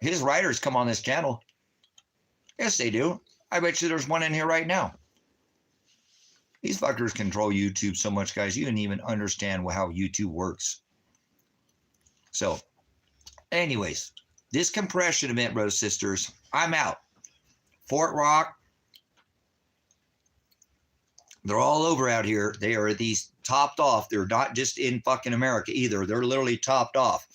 His writers come on this channel. Yes, they do. I bet you there's one in here right now. These fuckers control YouTube so much, guys. You didn't even understand how YouTube works. So, anyways, this compression event, brothers and sisters, I'm out. Fort Rock, they're all over out here. They are these topped off. They're not just in fucking America either. They're literally topped off.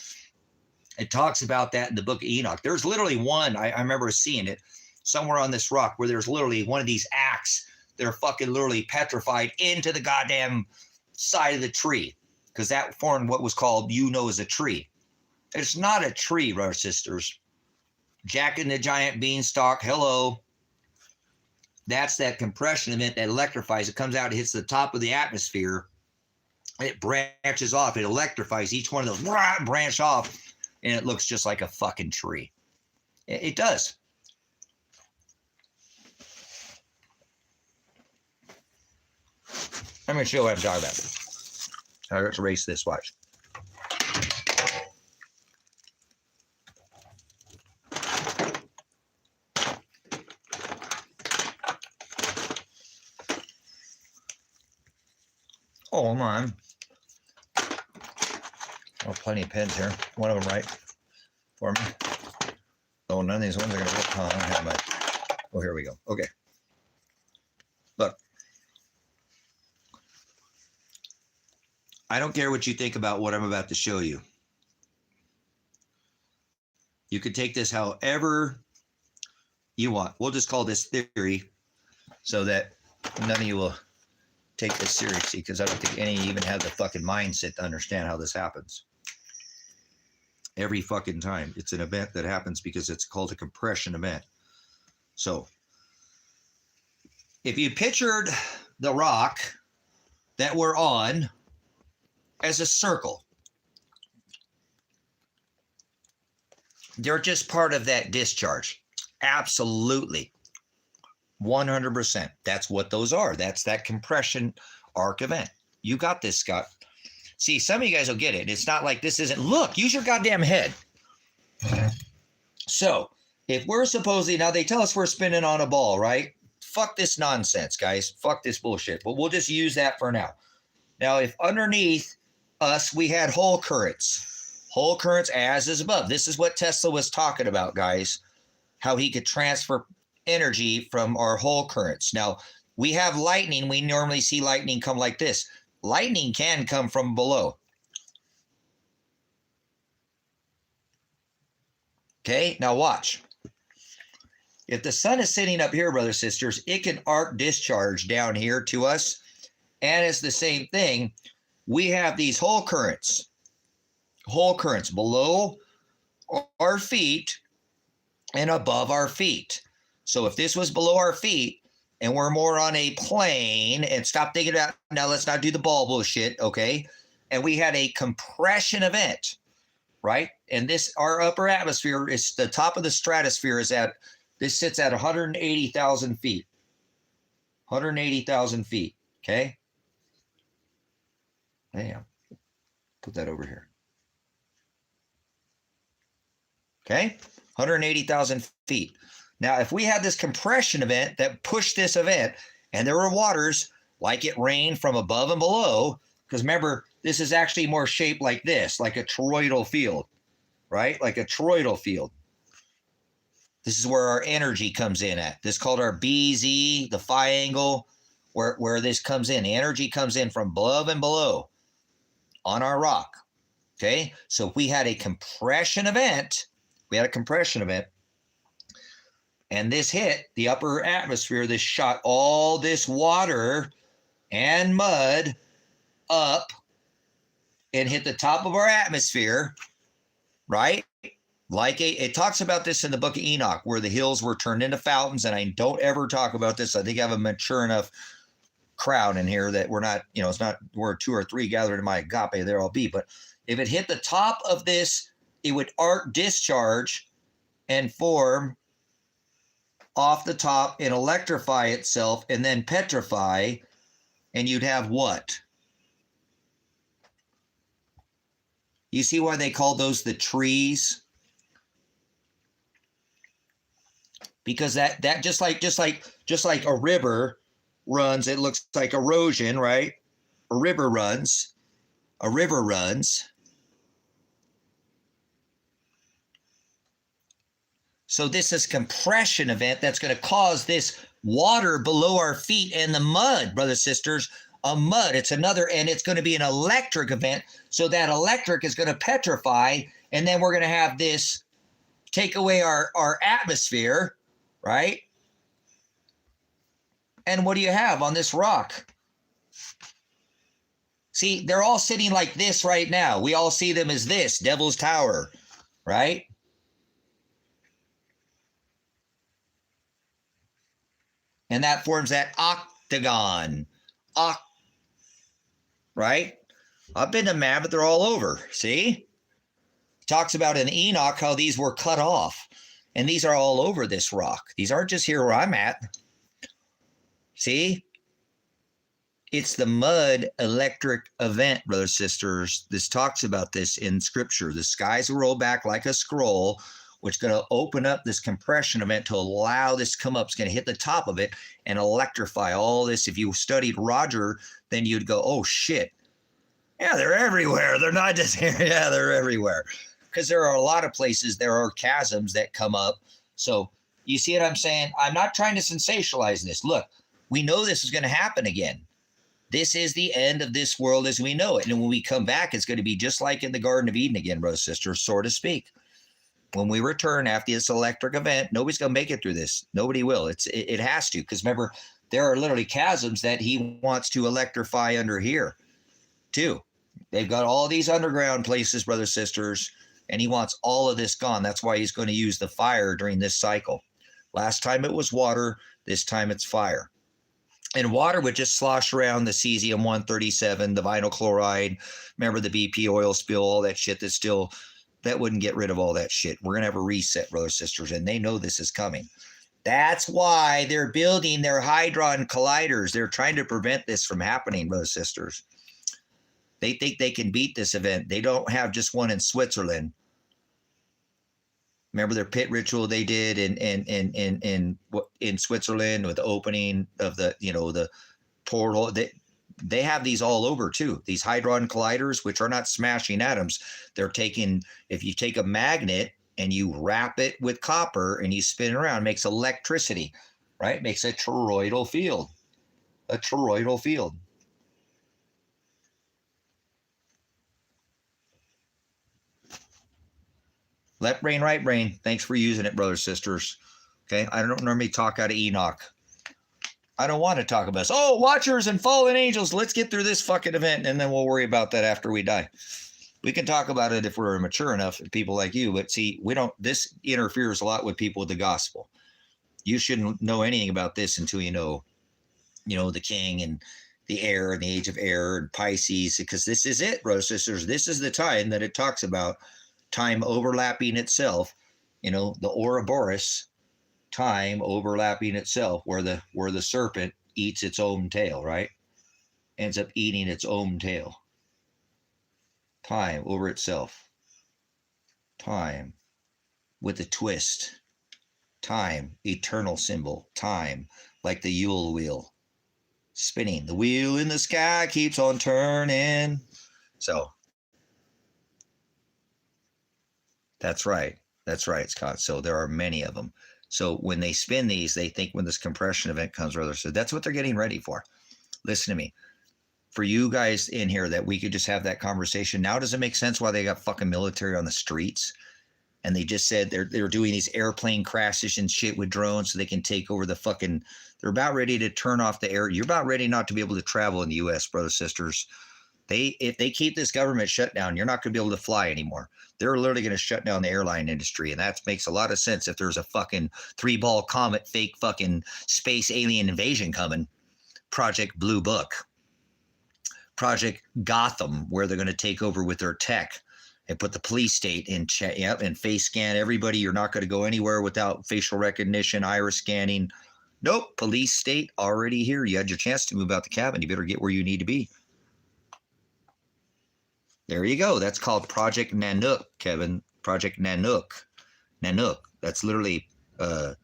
It talks about that in the book of Enoch. There's literally one, I remember seeing it somewhere on this rock where there's literally one of these acts. They're fucking literally petrified into the goddamn side of the tree because that formed what was called, as a tree. It's not a tree, brothers and sisters. Jack and the Giant Beanstalk, hello. That's that compression event that electrifies. It comes out, it hits the top of the atmosphere. It branches off. It electrifies. Each one of those branch off, and it looks just like a fucking tree. It does. I'm going to show you what I'm talking about. All right, let's erase this. Watch. Oh, hold on. Oh, plenty of pens here. One of them right for me. Oh, none of these ones are going to work. Oh, I don't have much. Oh, here we go. Okay. Look. I don't care what you think about what I'm about to show you. You could take this however you want. We'll just call this theory so that none of you will take this seriously, because I don't think any even have the fucking mindset to understand how this happens. Every fucking time. It's an event that happens because it's called a compression event. So, if you pictured the rock that we're on as a circle, they're just part of that discharge. Absolutely. 100%. That's what those are. That's that compression arc event. You got this, Scott. See, some of you guys will get it. It's not like this isn't, look, use your goddamn head. So, if we're supposedly, now they tell us we're spinning on a ball, right? Fuck this nonsense, guys. Fuck this bullshit. But we'll just use that for now. Now, if underneath us we had Hall currents as is above. This is what Tesla was talking about, guys, how he could transfer energy from our Hall currents. Now, we have lightning. We normally see lightning come like this. Lightning can come from below. Okay, now watch. If the sun is sitting up here, brothers and sisters, it can arc discharge down here to us. And it's the same thing. We have these Hall currents below our feet and above our feet. So if this was below our feet and we're more on a plane, and stop thinking about, now let's not do the ball bullshit, okay? And we had a compression event, right? And this, our upper atmosphere is the top of the stratosphere is at, this sits at 180,000 feet. 180,000 feet, okay? Damn. Put that over here. Okay? 180,000 feet. Now, if we had this compression event that pushed this event, and there were waters like it rained from above and below, because remember, this is actually more shaped like this, like a toroidal field, right? Like a toroidal field. This is where our energy comes in at. This is called our BZ, the phi angle, where this comes in. The energy comes in from above and below on our rock. Okay? So if we had a compression event, and this hit the upper atmosphere, this shot all this water and mud up and hit the top of our atmosphere, right? Like it talks about this in the book of Enoch, where the hills were turned into fountains. And I don't ever talk about this. I think I have a mature enough crowd in here that we're not, it's not where 2 or 3 gathered in my agape, there I'll be. But if it hit the top of this, it would arc discharge and form off the top and electrify itself and then petrify. And you'd have what? You see why they call those the trees? Because that just like a river runs, it looks like erosion, right? A river runs. So this is compression event that's going to cause this water below our feet and the mud, brothers, sisters, a mud. It's another, and it's going to be an electric event. So that electric is going to petrify, and then we're going to have this take away our atmosphere, right? And what do you have on this rock? See, they're all sitting like this right now. We all see them as this, Devil's Tower, right? And that forms that octagon. Right? I've been to Mammoth, they're all over. See? Talks about in Enoch how these were cut off. And these are all over this rock. These aren't just here where I'm at. See? It's the mud electric event, brothers, sisters. This talks about this in scripture. The skies will roll back like a scroll, which is going to open up this compression event to allow this to come up. It's going to hit the top of it and electrify all this. If you studied Roger, then you'd go, oh, shit. Yeah, they're everywhere. They're not just here. Yeah, they're everywhere. Because there are a lot of places, there are chasms that come up. So you see what I'm saying? I'm not trying to sensationalize this. Look, we know this is going to happen again. This is the end of this world as we know it. And when we come back, it's going to be just like in the Garden of Eden again, brothers and sisters, so to speak. When we return after this electric event, nobody's going to make it through this. Nobody will. It has to. Because remember, there are literally chasms that he wants to electrify under here, too. They've got all these underground places, brothers, sisters, and he wants all of this gone. That's why he's going to use the fire during this cycle. Last time it was water. This time it's fire. And water would just slosh around the cesium-137, the vinyl chloride. Remember the BP oil spill, all that shit that wouldn't get rid of all that shit. We're going to have a reset, brothers, sisters, and they know this is coming. That's why they're building their Hadron Colliders. They're trying to prevent this from happening, brothers, sisters. They think they can beat this event. They don't have just one in Switzerland. Remember their pit ritual they did in Switzerland with the opening of the portal. they have these all over too. These hadron colliders, which are not smashing atoms, they're taking, if you take a magnet and you wrap it with copper and you spin it around, it makes electricity, right? It makes a toroidal field. A toroidal field. Left brain, right brain. Thanks for using it, brothers, sisters. Okay. I don't normally talk out of Enoch. I don't want to talk about this. Oh, watchers and fallen angels. Let's get through this fucking event and then we'll worry about that after we die. We can talk about it if we're mature enough, people like you. But see, we don't, this interferes a lot with people with the gospel. You shouldn't know anything about this until you know, the king and the air and the age of air and Pisces, because this is it, brothers, sisters. This is the time that it talks about time overlapping itself, the Ouroboros, time overlapping itself, where the serpent eats its own tail, right? Ends up eating its own tail. Time over itself. Time with a twist. Time, eternal symbol. Time, like the Yule wheel. Spinning. The wheel in the sky keeps on turning. So, that's right. That's right, Scott. So there are many of them. So when they spin these, they think when this compression event comes, rather. So that's what they're getting ready for. Listen to me. For you guys in here, that we could just have that conversation. Now, does it make sense why they got fucking military on the streets? And they just said they're doing these airplane crashes and shit with drones so they can take over the fucking, they're about ready to turn off the air. You're about ready not to be able to travel in the U.S., brothers, sisters. If they keep this government shut down, you're not going to be able to fly anymore. They're literally going to shut down the airline industry. And that makes a lot of sense if there's a fucking 3-ball comet, fake fucking space alien invasion coming. Project Blue Book. Project Gotham, where they're going to take over with their tech and put the police state in check, and face scan everybody. You're not going to go anywhere without facial recognition, iris scanning. Nope, police state already here. You had your chance to move out the cabin. You better get where you need to be. There you go. That's called Project Nanook, Kevin. Project Nanook. Nanook. That's literally or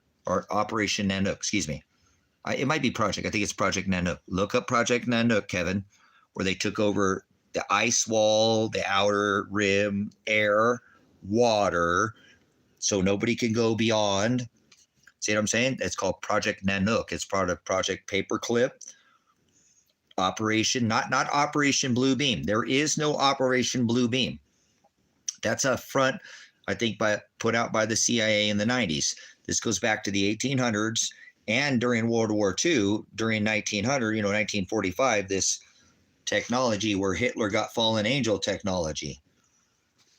Operation Nanook. Excuse me. It might be Project. I think it's Project Nanook. Look up Project Nanook, Kevin, where they took over the ice wall, the outer rim, air, water, so nobody can go beyond. See what I'm saying? It's called Project Nanook. It's part of Project Paperclip. Operation, not Operation Blue Beam. There is no Operation Blue Beam. That's a front, I think, put out by the CIA in the 90s. This goes back to the 1800s and during World War II, during 1945, this technology where Hitler got fallen angel technology.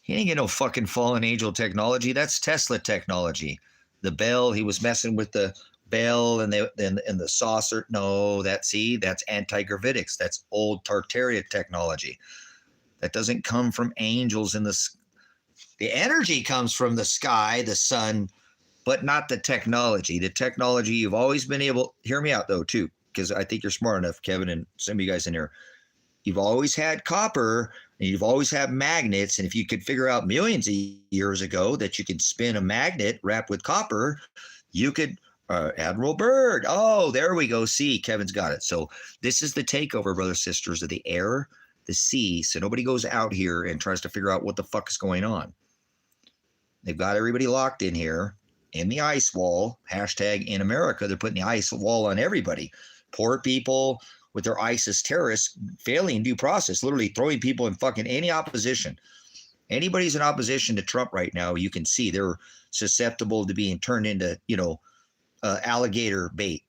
He didn't get no fucking fallen angel technology. That's Tesla technology. The bell, he was messing with the bell and the saucer. No, that's anti-gravitics. That's old Tartaria technology. That doesn't come from angels in the energy comes from the sky, the sun, but not the technology. The technology you've always been able, hear me out though too, because I think you're smart enough, Kevin, and some of you guys in here. You've always had copper and you've always had magnets. And if you could figure out millions of years ago that you could spin a magnet wrapped with copper, you could, Admiral Byrd. Oh, there we go. See, Kevin's got it. So this is the takeover, brothers, sisters, of the air, the sea. So nobody goes out here and tries to figure out what the fuck is going on. They've got everybody locked in here in the ice wall. Hashtag in America, they're putting the ice wall on everybody. Poor people with their ISIS terrorists failing due process, literally throwing people in fucking any opposition. Anybody's in opposition to Trump right now, you can see they're susceptible to being turned into, alligator bait,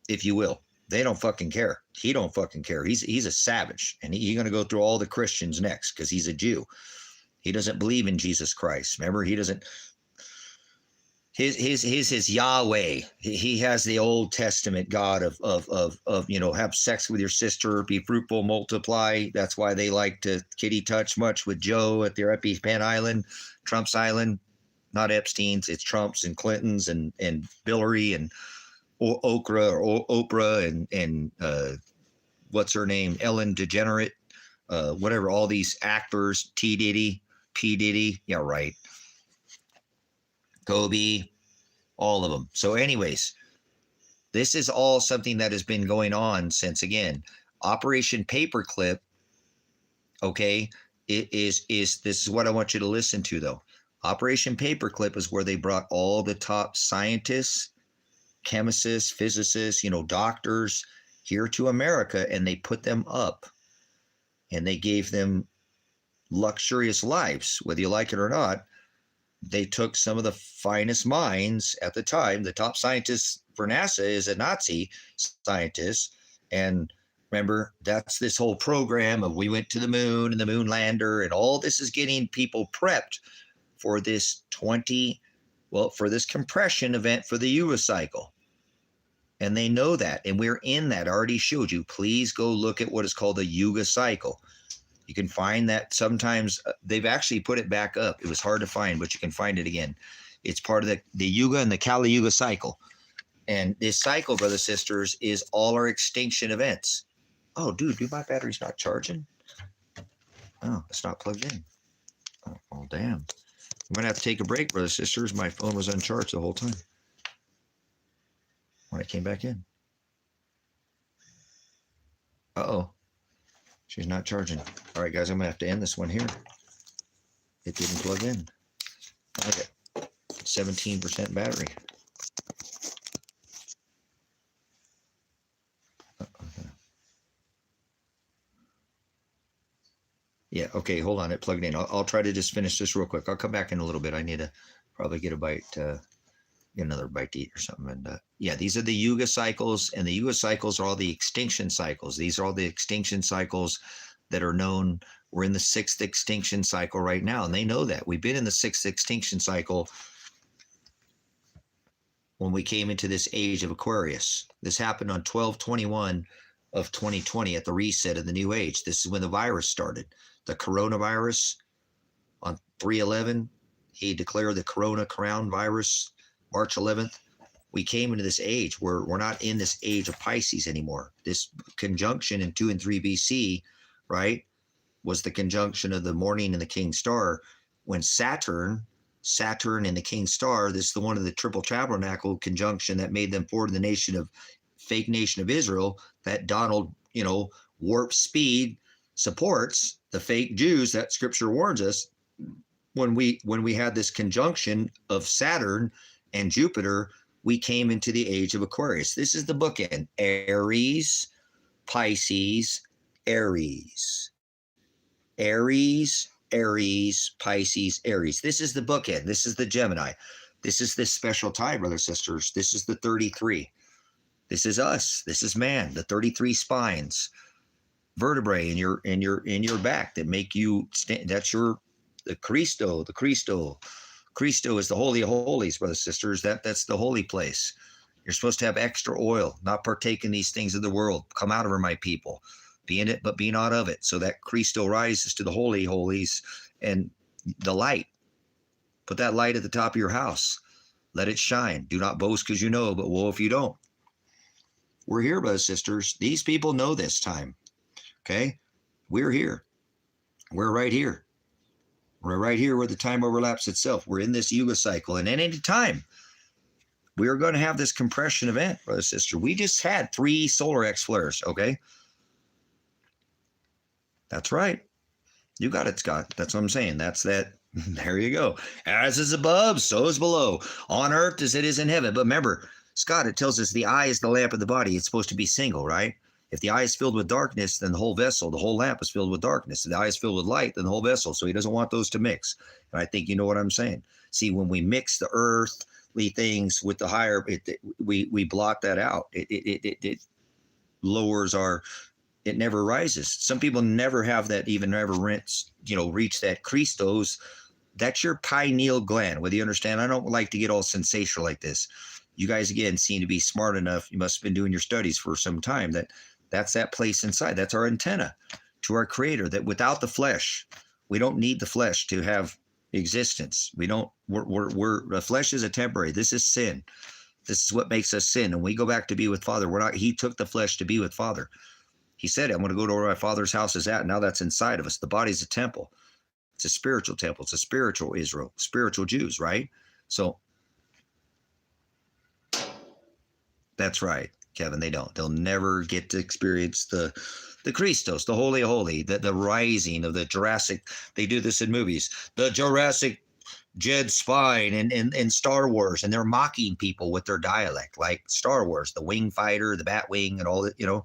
if you will. They don't fucking care. He don't fucking care. He's a savage, and he's going to go through all the Christians next because he's a Jew. He doesn't believe in Jesus Christ. Remember, he doesn't. His Yahweh. He has the Old Testament God of have sex with your sister, be fruitful, multiply. That's why they like to kitty touch much with Joe at their EpiPen Island, Trump's Island, not Epstein's. It's Trump's and Clinton's and Hillary and Oprah and what's her name, Ellen DeGenerate, whatever. All these actors, P Diddy, yeah, right. Kobe, all of them. So anyways, this is all something that has been going on since, again, Operation Paperclip, okay, it is this is what I want you to listen to though. Operation Paperclip is where they brought all the top scientists, chemists, physicists, doctors here to America, and they put them up and they gave them luxurious lives, whether you like it or not. They took some of the finest minds at the time. The top scientist for NASA is a Nazi scientist. And remember, that's this whole program of we went to the moon and the moon lander, and all this is getting people prepped for this for this compression event for the Yuga cycle. And they know that. And we're in that. I already showed you. Please go look at what is called the Yuga cycle. You can find that sometimes. They've actually put it back up. It was hard to find, but you can find it again. It's part of the Yuga and the Kali Yuga cycle. And this cycle, brothers, sisters, is all our extinction events. Oh, dude, my battery's not charging. Oh, it's not plugged in. Oh, damn. I'm going to have to take a break, brothers, sisters. My phone was uncharged the whole time when I came back in. Uh-oh. She's not charging. All right, guys, I'm going to have to end this one here. It didn't plug in. Okay. 17% battery. Yeah, okay, hold on. It plugged in. I'll try to just finish this real quick. I'll come back in a little bit. I need to probably get a bite, get another bite to eat or something. And yeah, these are the Yuga cycles, and the Yuga cycles are all the extinction cycles. These are all the extinction cycles that are known. We're in the 6th extinction cycle right now, and they know that. We've been in the 6th extinction cycle when we came into this age of Aquarius. This happened on 12/21 of 2020 at the reset of the new age. This is when the virus started. The coronavirus on 3/11, he declared the corona crown virus, March 11th. We came into this age where we're not in this age of Pisces anymore. This conjunction in 2 and 3 BC, right, was the conjunction of the morning and the king star when Saturn and the king star, this is the one of the triple tabernacle conjunction that made them forward the nation of fake nation of Israel that Donald, warp speed supports the fake Jews that scripture warns us. When we had this conjunction of Saturn and Jupiter, we came into the age of Aquarius. This is the bookend: Aries, Pisces, Aries. Aries, Aries, Pisces, Aries. This is the bookend. This is the Gemini. This is this special tie, brothers, sisters. This is the 33. This is us. This is man. The 33 spines, vertebrae in your back that make you stand. That's the Cristo. The Cristo. Cristo is the Holy of Holies, brothers, sisters. That's the holy place. You're supposed to have extra oil, not partake in these things of the world. Come out of her, my people. Be in it, but be not of it. So that Cristo rises to the Holy Holies and the light. Put that light at the top of your house. Let it shine. Do not boast because you know, but woe if you don't. We're here, brothers, sisters. These people know this time. Okay? We're here. We're right here. We're right here where the time overlaps itself. We're in this Yuga cycle. And at any time, we are going to have this compression event, brother, sister. We just had 3 solar X flares, okay? That's right. You got it, Scott. That's what I'm saying. That's that. There you go. As is above, so is below. On earth as it is in heaven. But remember, Scott, it tells us the eye is the lamp of the body. It's supposed to be single, right? If the eye is filled with darkness, then the whole vessel, the whole lamp is filled with darkness. If the eye is filled with light, then the whole vessel. So he doesn't want those to mix. And I think you know what I'm saying. See, when we mix the earthly things with the higher, we block that out. It lowers our, it never rises. Some people never have that, even never reach that Christos. That's your pineal gland, whether you understand. I don't like to get all sensational like this. You guys, again, seem to be smart enough. You must have been doing your studies for some time. That's that place inside. That's our antenna to our creator, that without the flesh, we don't need the flesh to have existence. The flesh is a temporary. This is sin. This is what makes us sin. And we go back to be with Father. He took the flesh to be with Father. He said, I'm going to go to where my Father's house is at. Now that's inside of us. The body's a temple. It's a spiritual temple. It's a spiritual Israel, spiritual Jews, right? So that's right. Kevin. They don't. They'll never get to experience the Christos, the Holy of Holy, the rising of the Jurassic. They do this in movies. The Jurassic Jed Spine in Star Wars, and they're mocking people with their dialect, like Star Wars, the Wing Fighter, the Bat Wing, and all that,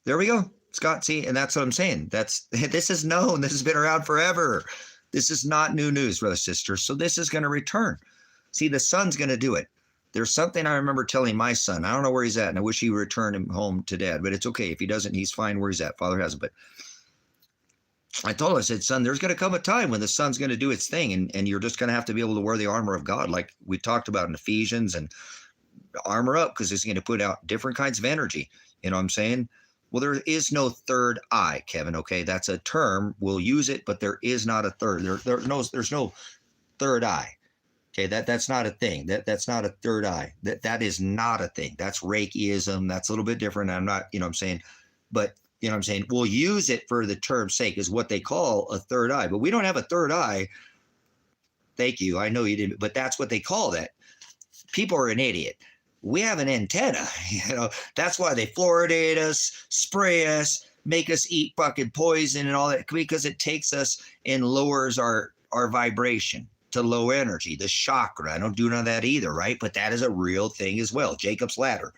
there we go, Scott. See, and that's what I'm saying. This is known. This has been around forever. This is not new news, brothers and sisters. So this is going to return. See, the son's going to do it. There's something I remember telling my son. I don't know where he's at, and I wish he would return him home to dad, but it's okay. If he doesn't, he's fine where he's at. Father has him. But I told him, I said, son, there's going to come a time when the son's going to do its thing, and you're just going to have to be able to wear the armor of God, like we talked about in Ephesians, and armor up, because it's going to put out different kinds of energy. You know what I'm saying? Well, there is no third eye, Kevin. Okay, that's a term. We'll use it, but there is not a third. There's no third eye. Okay, that's not a thing. That's not a third eye. That is not a thing. That's Reikiism. That's a little bit different. I'm not, you know what I'm saying? But you know what I'm saying? We'll use it for the term's sake, is what they call a third eye. But we don't have a third eye. Thank you. I know you didn't, but that's what they call that. People are an idiot. We have an antenna. You know, that's why they fluoridate us, spray us, make us eat fucking poison and all that, because it takes us and lowers our vibration to low energy, the chakra. I don't do none of that either, right? But that is a real thing as well. Jacob's ladder.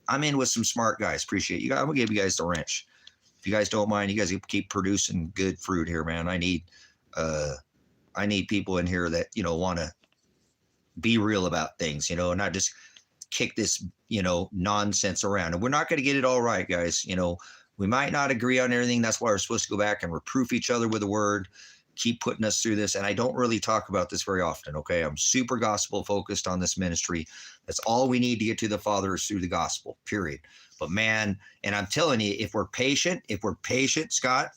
I'm in with some smart guys. Appreciate you guys. I'm gonna give you guys the wrench. If you guys don't mind, you guys keep producing good fruit here, man. I need people in here that, you know, want to be real about things, you know, and not just kick this, you know, nonsense around. And we're not going to get it all right, guys. You know, we might not agree on everything. That's why we're supposed to go back and reproof each other with the word, keep putting us through this. And I don't really talk about this very often. Okay. I'm super gospel focused on this ministry. That's all we need to get to the Father, is through the gospel, period. But man, and I'm telling you, if we're patient, Scott,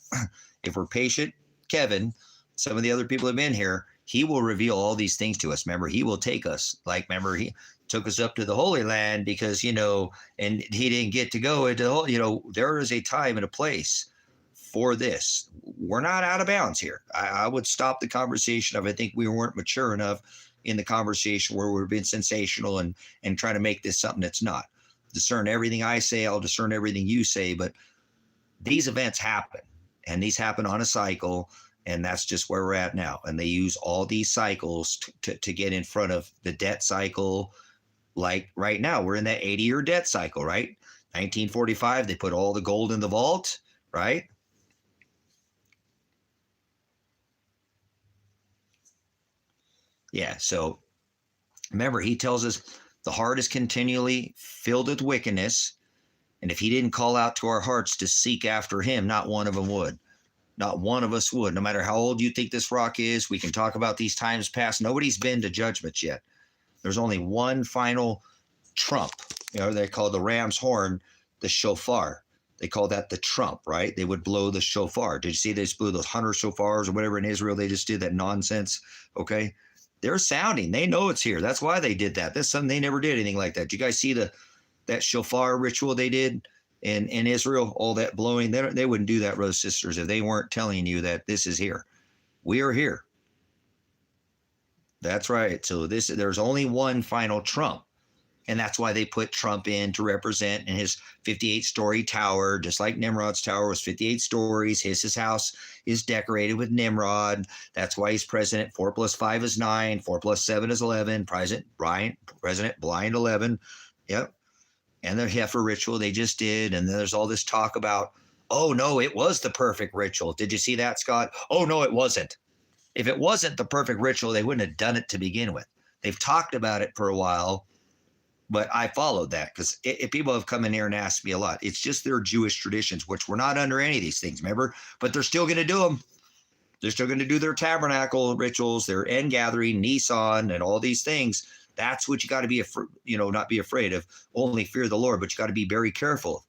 if we're patient, Kevin, some of the other people have been here, he will reveal all these things to us. Remember, he will take us, like, remember, he took us up to the Holy Land because, you know, and he didn't get to go into the whole, you know, there is a time and a place for this. We're not out of bounds here. I would stop the conversation if I think we weren't mature enough in the conversation where we're being sensational and trying to make this something that's not. Discern everything I say, I'll discern everything you say, but these events happen, and these happen on a cycle, and that's just where we're at now. And they use all these cycles to get in front of the debt cycle. Like right now, we're in that 80-year debt cycle, right? 1945, they put all the gold in the vault, right? Yeah, so remember, he tells us the heart is continually filled with wickedness. And if he didn't call out to our hearts to seek after him, not one of them would. Not one of us would. No matter how old you think this rock is, we can talk about these times past. Nobody's been to judgments yet. There's only one final trump. You know, they call the ram's horn the shofar. They call that the trump, right? They would blow the shofar. Did you see they just blew those 100 shofars or whatever in Israel? They just did that nonsense. Okay. They're sounding. They know it's here. That's why they did that. This son, they never did anything like that. Did you guys see that shofar ritual they did in Israel? All that blowing. They wouldn't do that, brothers and sisters, if they weren't telling you that this is here. We are here. That's right. So there's only one final trump. And that's why they put Trump in to represent in his 58-story tower, just like Nimrod's tower was 58 stories. His house is decorated with Nimrod. That's why he's president. 4 + 5 is 9. 4 + 7 is 11. President blind 11. Yep. And the heifer ritual they just did. And then there's all this talk about, oh, no, it was the perfect ritual. Did you see that, Scott? Oh, no, it wasn't. If it wasn't the perfect ritual, they wouldn't have done it to begin with. They've talked about it for a while. But I followed that because people have come in here and asked me a lot. It's just their Jewish traditions, which we're not under any of these things, remember? But they're still going to do them. They're still going to do their tabernacle rituals, their end gathering, Nisan, and all these things. That's what you got to be, not be afraid of. Only fear the Lord, but you got to be very careful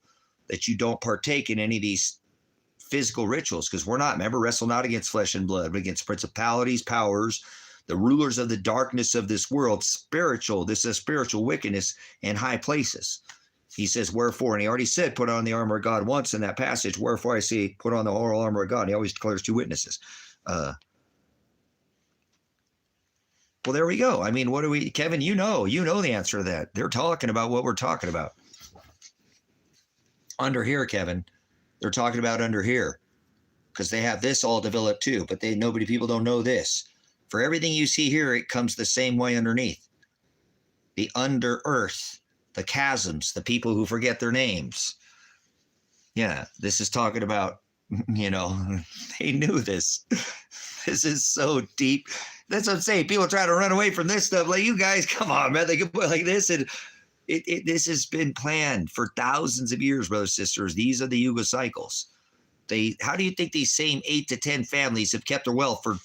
that you don't partake in any of these physical rituals, because we're not, remember, wrestle not against flesh and blood, but against principalities, powers, the rulers of the darkness of this world, spiritual. This is spiritual wickedness in high places. He says, wherefore, and he already said, put on the armor of God once in that passage. Wherefore I say, put on the whole armor of God. And he always declares 2 witnesses. Well, there we go. I mean, what do we, Kevin, you know the answer to that. They're talking about what we're talking about. Under here, Kevin, they're talking about under here because they have this all developed too, but people don't know this. For everything you see here, it comes the same way underneath. The under earth, the chasms, the people who forget their names. Yeah, this is talking about, they knew this. This is so deep. That's what I'm saying. People try to run away from this stuff. Like, you guys, come on, man. They could put like this. And this has been planned for thousands of years, brothers and sisters. These are the Yuga cycles. How do you think these same 8 to 10 families have kept their wealth for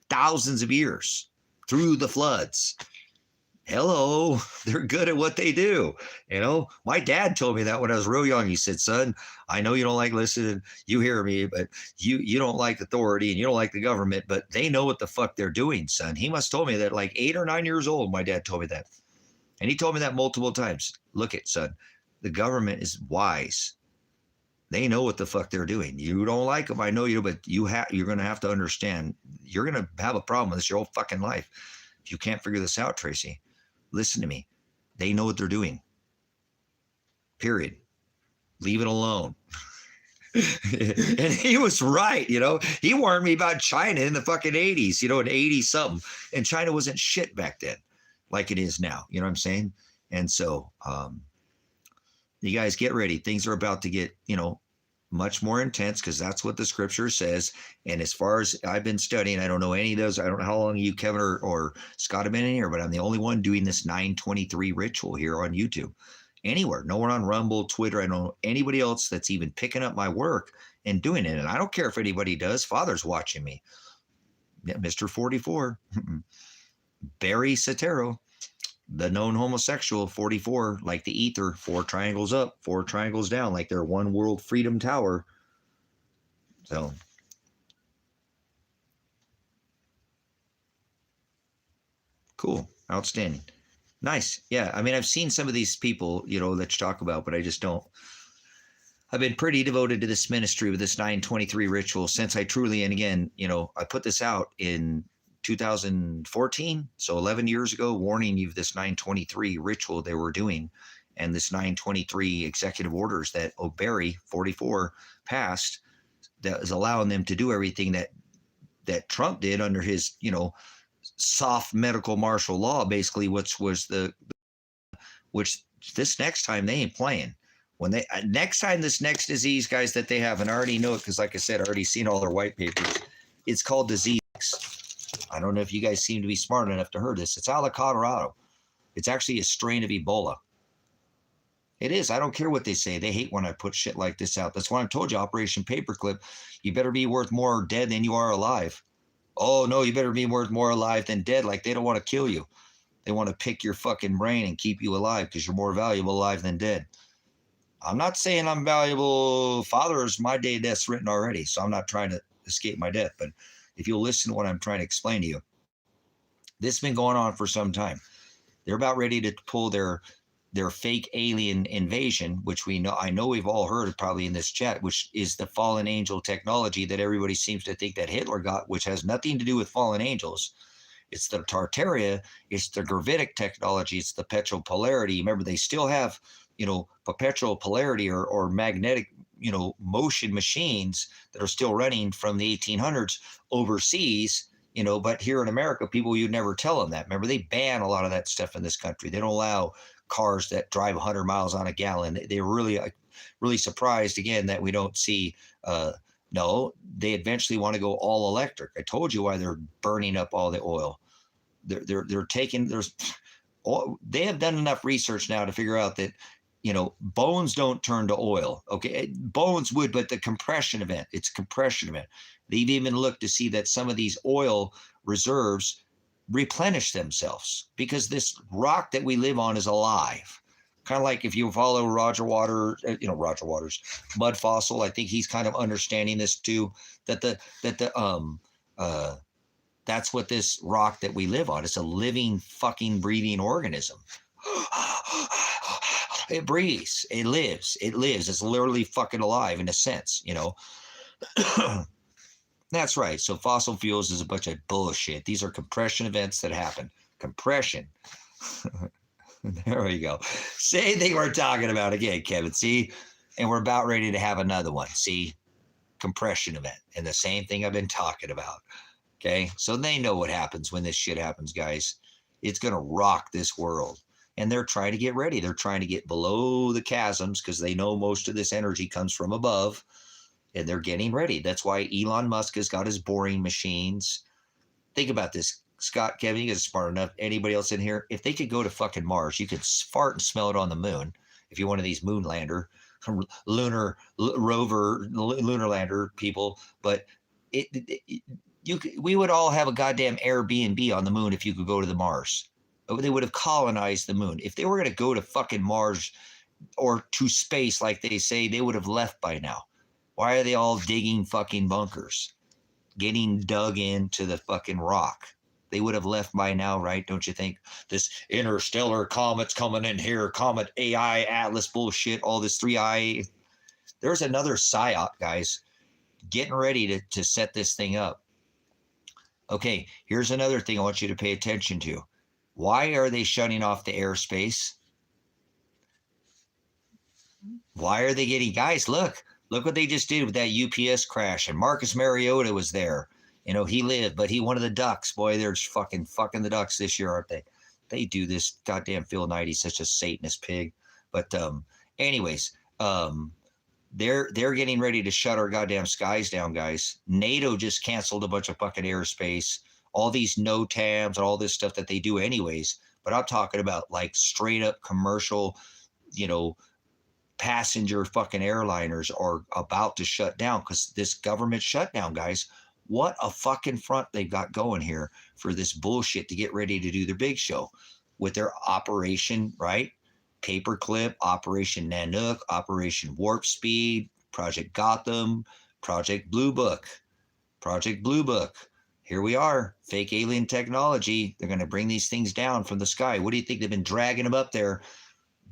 thousands of years through the floods? Hello, they're good at what they do. My dad told me that when I was real young. He said, son, I know you don't like listening. You hear me, but you don't like authority and you don't like the government, but they know what the fuck they're doing, son. He must have told me that like 8 or 9 years old. My dad told me that. And he told me that multiple times. Look it, son, the government is wise. They know what the fuck they're doing. You don't like them. I know you, but you're going to have to understand. You're going to have a problem with this your whole fucking life if you can't figure this out, Tracy. Listen to me. They know what they're doing. Period. Leave it alone. And he was right. He warned me about China in the fucking 80s, in 80 something. And China wasn't shit back then like it is now. You know what I'm saying? And so, you guys get ready. Things are about to get, much more intense because that's what the scripture says. And as far as I've been studying, I don't know any of those. I don't know how long you, Kevin, or Scott have been in here, but I'm the only one doing this 923 ritual here on YouTube. Anywhere, no one on Rumble, Twitter. I don't know anybody else that's even picking up my work and doing it. And I don't care if anybody does. Father's watching me. Yeah, Mr. 44, Barry Sotero, the known homosexual, 44, like the ether, 4 triangles up, 4 triangles down, like their one world freedom tower. So cool. Outstanding. Nice. Yeah. I mean, I've seen some of these people, that you talk about, but I just don't. I've been pretty devoted to this ministry with this 923 ritual since I truly, and again, I put this out in 2014, so 11 years ago, warning you of this 923 ritual they were doing and this 923 executive orders that Barry 44 passed that is allowing them to do everything that Trump did under his, soft medical martial law, basically, which this next time they ain't playing. When next time this next disease, guys, that they have, and I already know it because, like I said, I already seen all their white papers. It's called disease X. I don't know if you guys seem to be smart enough to hear this. It's out of Colorado. It's actually a strain of Ebola. It is. I don't care what they say. They hate when I put shit like this out. That's why I told you, Operation Paperclip, you better be worth more dead than you are alive. Oh, no, you better be worth more alive than dead. Like, they don't want to kill you. They want to pick your fucking brain and keep you alive because you're more valuable alive than dead. I'm not saying I'm valuable. Father's my day of death's written already, so I'm not trying to escape my death. But if you'll listen to what I'm trying to explain to you, this has been going on for some time. They're about ready to pull their fake alien invasion, which I know we've all heard probably in this chat, which is the fallen angel technology that everybody seems to think that Hitler got, which has nothing to do with fallen angels. It's the Tartaria, it's the gravitic technology, it's the perpetual polarity. Remember, they still have, perpetual polarity or magnetic, motion machines that are still running from the 1800s overseas, but here in America, people, you'd never tell them that. Remember, they ban a lot of that stuff in this country. They don't allow cars that drive 100 miles on a gallon. They're really, really surprised again that we don't see, no, they eventually want to go all electric. I told you why they're burning up all the oil. They're taking, they have done enough research now to figure out that, bones don't turn to oil. Okay. Bones would, but the compression event, it's a compression event. They've even looked to see that some of these oil reserves replenish themselves because this rock that we live on is alive. Kind of like if you follow Roger Waters, Mud Fossil, I think he's kind of understanding this too, that that's what this rock that we live on. It's a living fucking breathing organism. It breathes, it lives. It's literally fucking alive in a sense, That's right. So fossil fuels is a bunch of bullshit. These are compression events that happen. Compression. There we go. Same thing we're talking about again, Kevin. See? And we're about ready to have another one. See? Compression event. And the same thing I've been talking about. Okay? So they know what happens when this shit happens, guys. It's going to rock this world. And they're trying to get ready. They're trying to get below the chasms because they know most of this energy comes from above. And they're getting ready. That's why Elon Musk has got his boring machines. Think about this. Scott, Kevin, you guys are smart enough. Anybody else in here? If they could go to fucking Mars, you could fart and smell it on the moon. If you're one of these moon lander, lunar rover, lunar lander people, but we would all have a goddamn Airbnb on the moon if you could go to the Mars. They would have colonized the moon. If they were going to go to fucking Mars or to space, like they say, they would have left by now. Why are they all digging fucking bunkers, getting dug into the fucking rock? They would have left by now, right? Don't you think? This interstellar comet's coming in here, Comet AI, Atlas bullshit, all this 3I. There's another psyop, guys, getting ready to set this thing up. Okay, here's another thing I want you to pay attention to. Why are they shutting off the airspace? Why are they getting, guys, look what they just did with that UPS crash. And Marcus Mariota was there. You know, he lived, but he one of the Ducks. Boy, they're fucking the Ducks this year, aren't they? They do this. Goddamn Phil Knight, he's such a Satanist pig. But anyways, they're getting ready to shut our goddamn skies down, guys. NATO just canceled a bunch of fucking airspace. All these NOTAMs and all this stuff that they do anyways. But I'm talking about like straight up commercial, passenger fucking airliners are about to shut down because this government shutdown, guys. What a fucking front they've got going here for this bullshit to get ready to do their big show with their Operation, right? Paperclip, Operation Nanook, Operation Warp Speed, Project Gotham, Project Blue Book. Here we are, fake alien technology. They're going to bring these things down from the sky. What do you think? They've been dragging them up there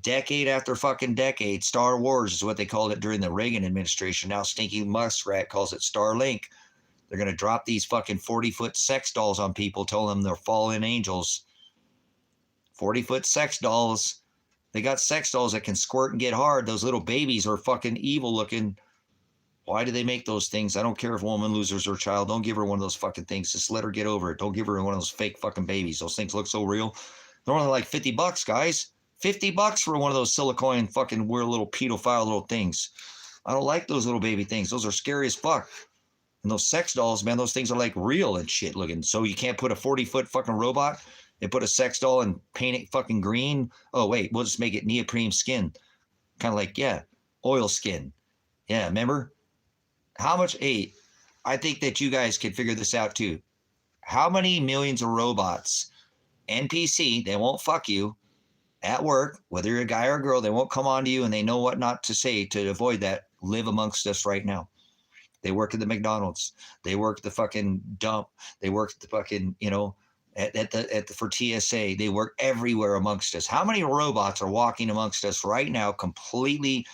decade after fucking decade. Star Wars is what they called it during the Reagan administration. Now Stinky Muskrat calls it Starlink. They're going to drop these fucking 40-foot sex dolls on people, telling them they're fallen angels. 40-foot sex dolls. They got sex dolls that can squirt and get hard. Those little babies are fucking evil looking. Why do they make those things? I don't care if a woman loses her child. Don't give her one of those fucking things. Just let her get over it. Don't give her one of those fake fucking babies. Those things look so real. They're only like $50, guys. $50 for one of those silicone fucking weird little pedophile little things. I don't like those little baby things. Those are scary as fuck. And those sex dolls, man, those things are like real and shit looking. So you can't put a 40-foot fucking robot and put a sex doll and paint it fucking green. Oh, wait, we'll just make it neoprene skin. Kind of like, yeah, oil skin. Yeah, remember? How much, I think that you guys could figure this out too. How many millions of robots, NPC, they won't fuck you at work, whether you're a guy or a girl, they won't come on to you and they know what not to say to avoid that, live amongst us right now. They work at the McDonald's. They work at the fucking dump. They work at the fucking, for TSA. They work everywhere amongst us. How many robots are walking amongst us right now, completely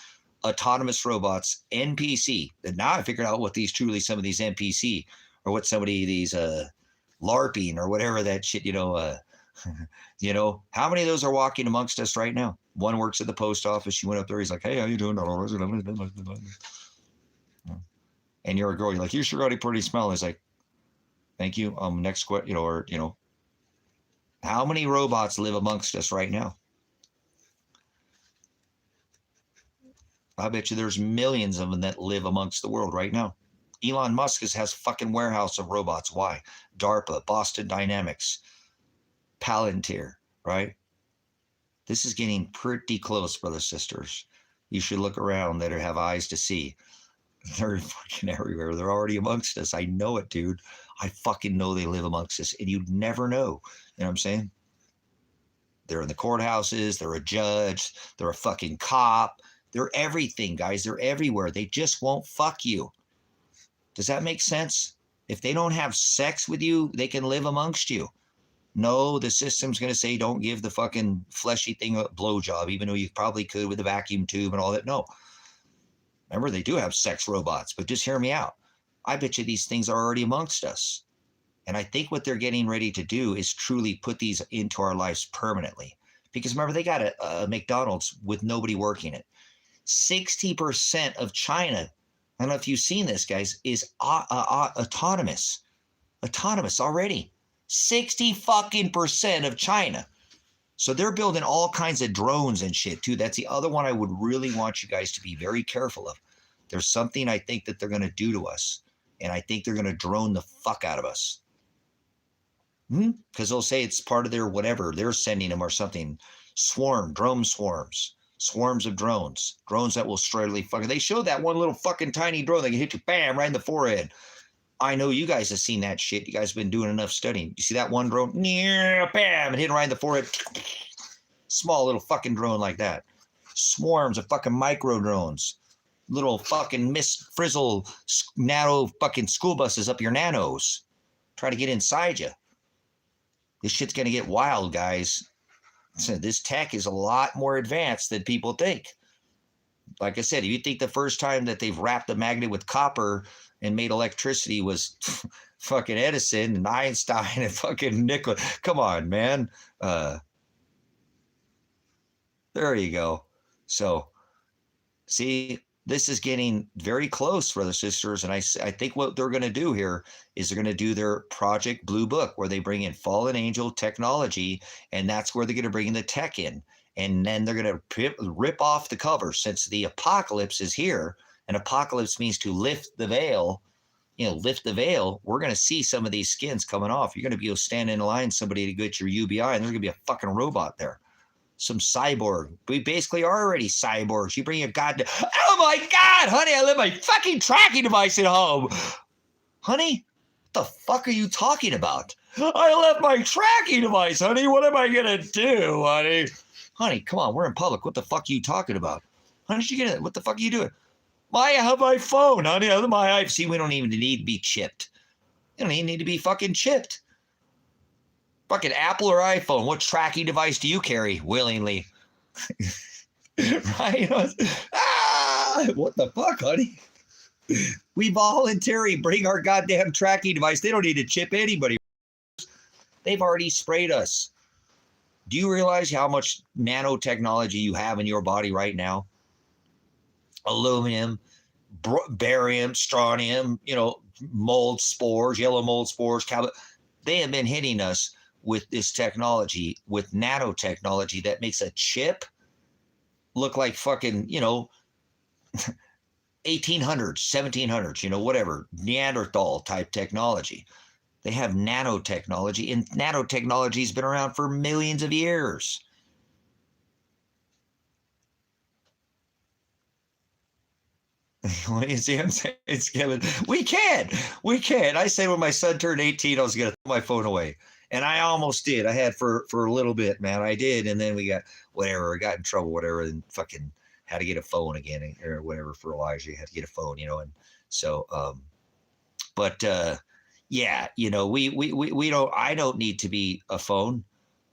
autonomous robots, NPC? And now I figured out what some of these NPC or what somebody these LARPing or whatever that shit, how many of those are walking amongst us right now? One works at the post office. She went up there. He's like, hey, how you doing? And you're a girl, you're like, you sure got a pretty smell. He's like, thank you. Next question, how many robots live amongst us right now? I bet you there's millions of them that live amongst the world right now. Elon Musk has fucking warehouse of robots. Why? DARPA, Boston Dynamics, Palantir, right? This is getting pretty close, brothers, sisters. You should look around that have eyes to see. They're fucking everywhere. They're already amongst us. I know it, dude. I fucking know they live amongst us, and you'd never know. You know what I'm saying? They're in the courthouses. They're a judge. They're a fucking cop. They're everything, guys. They're everywhere. They just won't fuck you. Does that make sense? If they don't have sex with you, they can live amongst you. No, the system's going to say don't give the fucking fleshy thing a blowjob, even though you probably could with a vacuum tube and all that. No. Remember, they do have sex robots, but just hear me out. I bet you these things are already amongst us. And I think what they're getting ready to do is truly put these into our lives permanently. Because remember, they got a McDonald's with nobody working it. 60% of China, I don't know if you've seen this, guys, is autonomous. Autonomous already. 60 fucking percent of China. So they're building all kinds of drones and shit too. That's the other one I would really want you guys to be very careful of. There's something I think that they're going to do to us, and I think they're going to drone the fuck out of us. Because they'll say it's part of their whatever they're sending them or something. Drone swarms of drones that will straightly fucking. They showed that one little fucking tiny drone that can hit you, bam, right in the forehead. I know you guys have seen that shit. You guys have been doing enough studying. You see that one drone? Bam, and hit right in the forehead. Small little fucking drone like that. Swarms of fucking micro drones. Little fucking frizzle nano fucking school buses up your nanos. Try to get inside you. This shit's going to get wild, guys. So this tech is a lot more advanced than people think. Like I said, if you think the first time that they've wrapped a magnet with copper and made electricity was fucking Edison and Einstein and fucking Nikola. Come on, man. There you go. So, see, this is getting very close, brothers and sisters. And I think what they're going to do here is they're going to do their Project Blue Book, where they bring in fallen angel technology, and that's where they're going to bring the tech in. And then they're going to rip off the cover, since the apocalypse is here. And apocalypse means to lift the veil. Lift the veil. We're going to see some of these skins coming off. You're going to be able to stand in line, somebody to get your UBI, and there's going to be a fucking robot there. Some cyborg. We basically are already cyborgs. You bring your goddamn. Oh my God, honey, I left my fucking tracking device at home. Honey, what the fuck are you talking about? I left my tracking device, honey. What am I going to do, honey? Honey, come on, we're in public. What the fuck are you talking about? How did you get it? What the fuck are you doing? I have my phone, honey. I have my iPhone. See, we don't even need to be chipped. You don't even need to be fucking chipped. Fucking Apple or iPhone. What tracking device do you carry willingly? Right? What the fuck, honey? We voluntarily bring our goddamn tracking device. They don't need to chip anybody. They've already sprayed us. Do you realize how much nanotechnology you have in your body right now? Aluminum, barium, strontium, mold spores, yellow mold spores, they have been hitting us with this technology, with nanotechnology that makes a chip look like fucking, 1800s, 1700s, whatever, Neanderthal type technology. They have nanotechnology, and nanotechnology has been around for millions of years. You see what I'm saying? It's Kevin. We can. I said when my son turned 18, I was going to throw my phone away. And I almost did. I had for a little bit, man. I did. And then we got whatever. I got in trouble, whatever, and fucking had to get a phone again or whatever for Elijah. You had to get a phone, And so, yeah, we don't, I don't need to be a phone.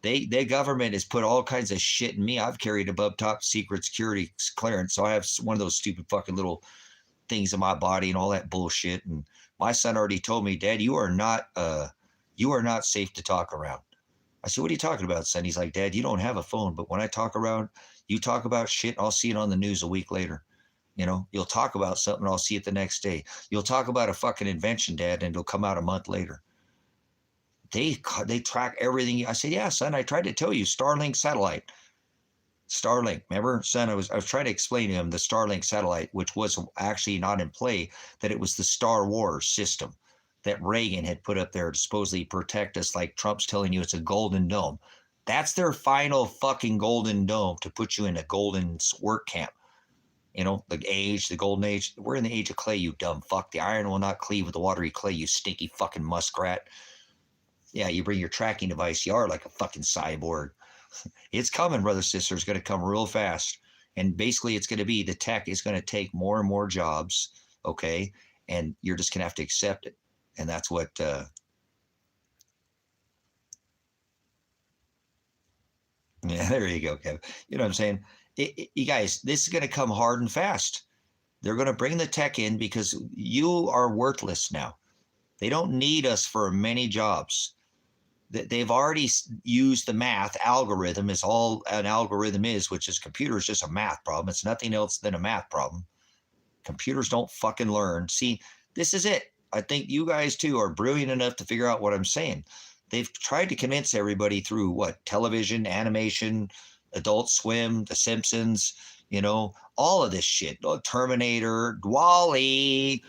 The government has put all kinds of shit in me. I've carried above top secret security clearance. So I have one of those stupid fucking little things in my body and all that bullshit. And my son already told me, Dad, you are not safe to talk around. I said, what are you talking about, son? He's like, Dad, you don't have a phone, but when I talk around, you talk about shit, I'll see it on the news a week later. You'll talk about something, I'll see it the next day. You'll talk about a fucking invention, Dad, and it'll come out a month later. They track everything. I said, yeah, son, I tried to tell you, Starlink satellite. Starlink, remember, son, I was trying to explain to him the Starlink satellite, which was actually not in play, that it was the Star Wars system that Reagan had put up there to supposedly protect us, like Trump's telling you it's a golden dome. That's their final fucking golden dome, to put you in a golden work camp. The golden age. We're in the age of clay, you dumb fuck. The iron will not cleave with the watery clay, you stinky fucking muskrat. Yeah, you bring your tracking device, you are like a fucking cyborg. It's coming, brothers, sisters. It's going to come real fast. And basically, it's going to be, the tech is going to take more and more jobs, okay? And you're just going to have to accept it. And that's what... Yeah, there you go, Kevin. You know what I'm saying? You guys, this is going to come hard and fast. They're going to bring the tech in because you are worthless now. They don't need us for many jobs. They've already used the math algorithm is all an algorithm is, which is computers just a math problem. It's nothing else than a math problem. Computers don't fucking learn. See, this is it. I think you guys too are brilliant enough to figure out what I'm saying. They've tried to convince everybody through what? Television, animation, Adult Swim, The Simpsons, all of this shit. Terminator, Wall-E,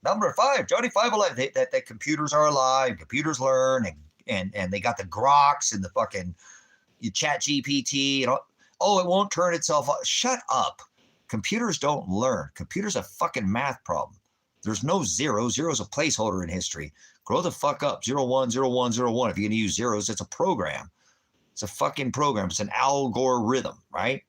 number 5, Johnny 5 alive. That computers are alive, computers learn, and they got the Groks and the fucking Chat GPT, oh, it won't turn itself off. Shut up. Computers don't learn. Computers a fucking math problem. There's no zero. Zero's a placeholder in history. Grow the fuck up. 0, 1, 0, 1, 0, 1. If you're going to use zeros, it's a program. It's a fucking program. It's an algorithm, right?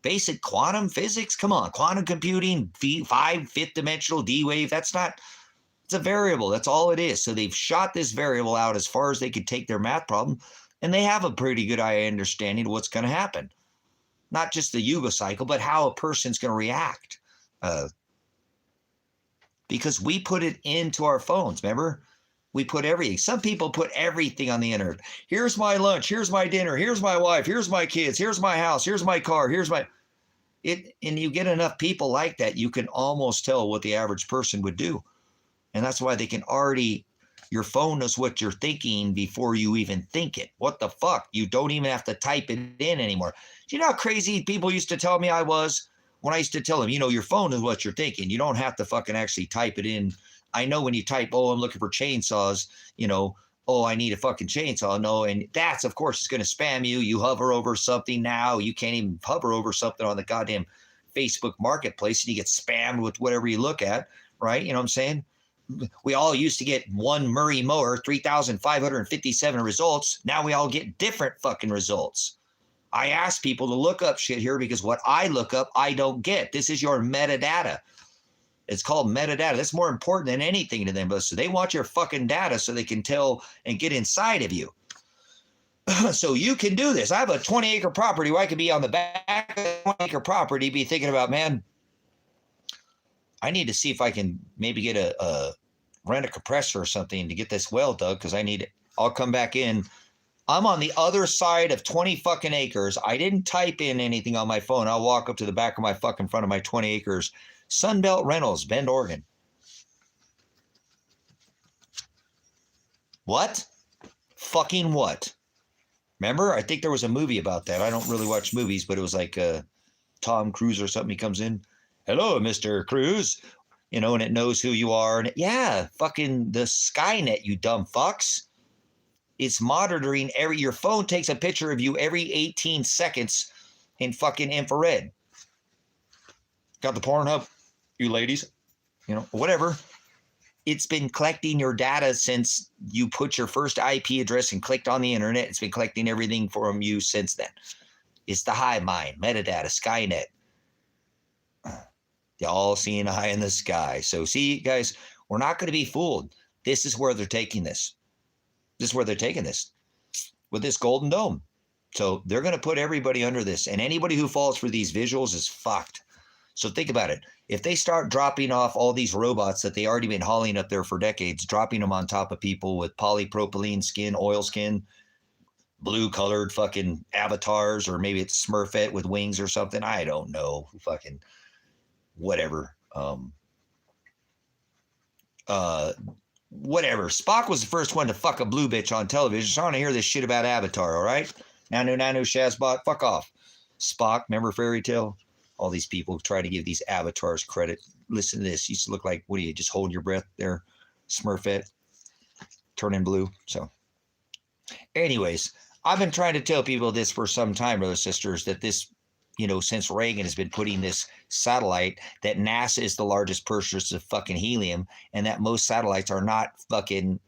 Basic quantum physics. Come on. Quantum computing, fifth dimensional D-wave. It's a variable. That's all it is. So they've shot this variable out as far as they could take their math problem, and they have a pretty good understanding of what's going to happen. Not just the Yuga cycle, but how a person's going to react. Because we put it into our phones, remember? We put everything. Some people put everything on the internet. Here's my lunch. Here's my dinner. Here's my wife. Here's my kids. Here's my house. Here's my car. And you get enough people like that, you can almost tell what the average person would do. And that's why they can already, your phone knows what you're thinking before you even think it. What the fuck? You don't even have to type it in anymore. Do you know how crazy people used to tell me I was? When I used to tell them, your phone is what you're thinking. You don't have to fucking actually type it in. I know when you type, oh, I'm looking for chainsaws, oh, I need a fucking chainsaw. No, and that's, of course, it's going to spam you. You hover over something now. You can't even hover over something on the goddamn Facebook marketplace, and you get spammed with whatever you look at, right? You know what I'm saying? We all used to get one Murray mower, 3,557 results. Now we all get different fucking results. I ask people to look up shit here because what I look up, I don't get. This is your metadata. It's called metadata. That's more important than anything to them. So they want your fucking data so they can tell and get inside of you. So you can do this. I have a 20-acre property where I could be on the back of a 20-acre property, be thinking about, man, I need to see if I can maybe get rent a compressor or something to get this well dug because I'll come back in. I'm on the other side of 20 fucking acres. I didn't type in anything on my phone. I'll walk up to the back of my fucking front of my 20 acres. Sunbelt Rentals, Bend, Oregon. What? Fucking what? Remember? I think there was a movie about that. I don't really watch movies, but it was like Tom Cruise or something. He comes in. Hello, Mr. Cruise. And it knows who you are. And yeah, fucking the Skynet, you dumb fucks. It's monitoring your phone takes a picture of you every 18 seconds in fucking infrared. Got the Pornhub, you ladies, whatever. It's been collecting your data since you put your first IP address and clicked on the internet. It's been collecting everything from you since then. It's the hive mind, metadata, Skynet. Y'all seeing eye in the sky. So see, guys, we're not going to be fooled. This is where they're taking this. This is where they're taking this with this Golden Dome. So they're going to put everybody under this. And anybody who falls for these visuals is fucked. So think about it. If they start dropping off all these robots that they already been hauling up there for decades, dropping them on top of people with polypropylene skin, oil skin, blue-colored fucking avatars, or maybe it's Smurfette with wings or something. I don't know. Fucking whatever. Whatever. Spock was the first one to fuck a blue bitch on television, so I want to hear this shit about Avatar, all right? Nanu, Shazbot, fuck off. Spock, remember Fairy Tale? All these people try to give these avatars credit. Listen to this. You used to look like, what are you, just holding your breath there? Smurfette, turning blue. So anyways, I've been trying to tell people this for some time, brothers and sisters, that this, since Reagan has been putting this satellite, that NASA is the largest purchaser of fucking helium, and that most satellites are not fucking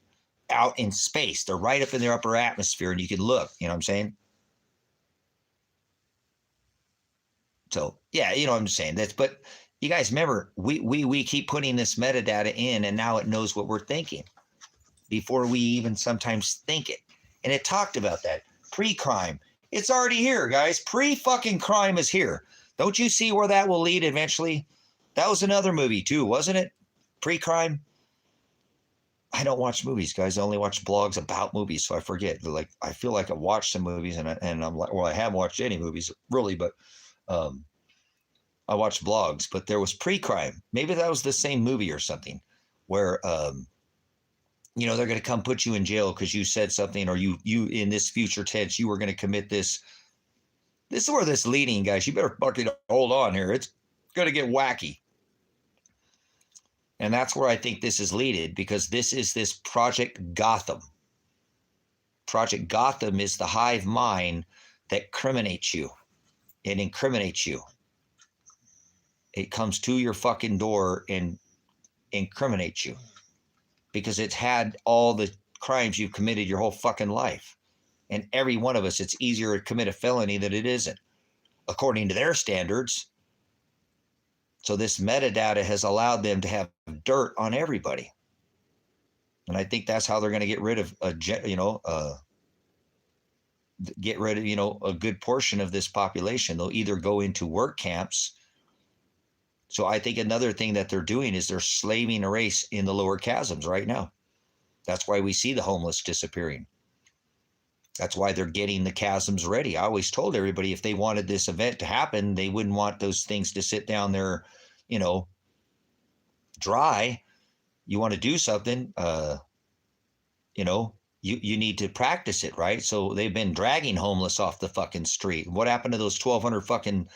out in space. They're right up in their upper atmosphere, and you can look, you know what I'm saying? So, yeah, I'm just saying that. But you guys remember, we keep putting this metadata in, and now it knows what we're thinking before we even sometimes think it. And it talked about that. Pre-crime. It's already here, guys. Pre-fucking crime is here. Don't you see where that will lead eventually? That was another movie too, wasn't it? Pre-crime. I don't watch movies, guys. I only watch blogs about movies, so I forget. Like I feel like I've watched some movies, and I'm like, well, I haven't watched any movies really, but um, I watched blogs. But there was Pre-Crime. Maybe that was the same movie or something, where they're going to come put you in jail because you said something, or you in this future tense you were going to commit this. This is where this leading, guys. You better fucking hold on here. It's going to get wacky. And that's where I think this is leaded, because this Project Gotham. Project Gotham is the hive mind that criminates you. It incriminates you. It comes to your fucking door and incriminates you because it's had all the crimes you've committed your whole fucking life. And every one of us, it's easier to commit a felony than it isn't, according to their standards. So this metadata has allowed them to have dirt on everybody. And I think that's how they're going to get rid of a good portion of this population. They'll either go into work camps. So I think another thing that they're doing is they're slaving a race in the lower chasms right now. That's why we see the homeless disappearing. That's why they're getting the chasms ready. I always told everybody if they wanted this event to happen, they wouldn't want those things to sit down there, dry. You want to do something, you need to practice it, right? So they've been dragging homeless off the fucking street. What happened to those 1,200 fucking,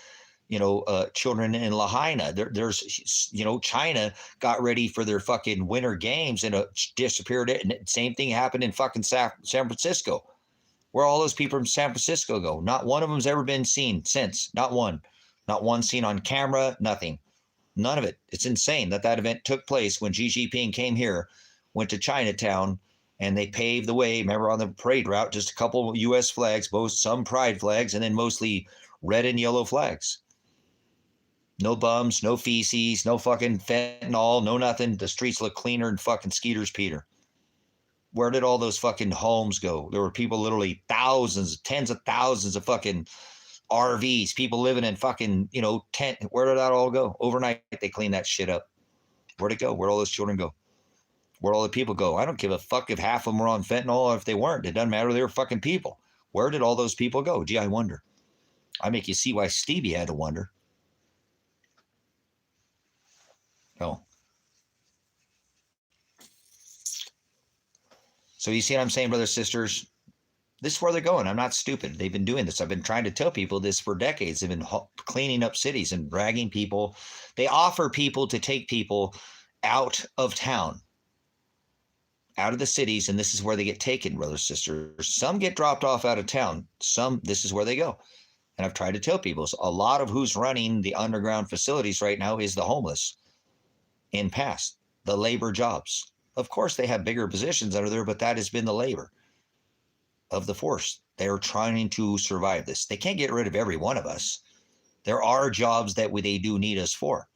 children in Lahaina? There's, China got ready for their fucking winter games and disappeared. And same thing happened in fucking San Francisco. Where all those people from San Francisco go? Not one of them's ever been seen since. Not one. Not one seen on camera, nothing. None of it. It's insane that event took place when Xi Jinping came here, went to Chinatown, and they paved the way. Remember, on the parade route, just a couple of U.S. flags, both some pride flags, and then mostly red and yellow flags. No bums, no feces, no fucking fentanyl, no nothing. The streets look cleaner than fucking Skeeter's Peter. Where did all those fucking homes go? There were people, literally thousands, tens of thousands of fucking RVs, people living in fucking, tent. Where did that all go? Overnight, they cleaned that shit up. Where'd it go? Where'd all those children go? Where'd all the people go? I don't give a fuck if half of them were on fentanyl or if they weren't. It doesn't matter. They were fucking people. Where did all those people go? Gee, I wonder. I make you see why Stevie had to wonder. Oh. So you see what I'm saying, brothers, sisters? This is where they're going. I'm not stupid. They've been doing this. I've been trying to tell people this for decades. They've been cleaning up cities and dragging people. They offer people to take people out of town, out of the cities, and this is where they get taken, brothers, sisters. Some get dropped off out of town. Some, this is where they go. And I've tried to tell people, so a lot of who's running the underground facilities right now is the homeless in past, the labor jobs. Of course, they have bigger positions under there, but that has been the labor of the force. They're trying to survive this. They can't get rid of every one of us. There are jobs that they do need us for,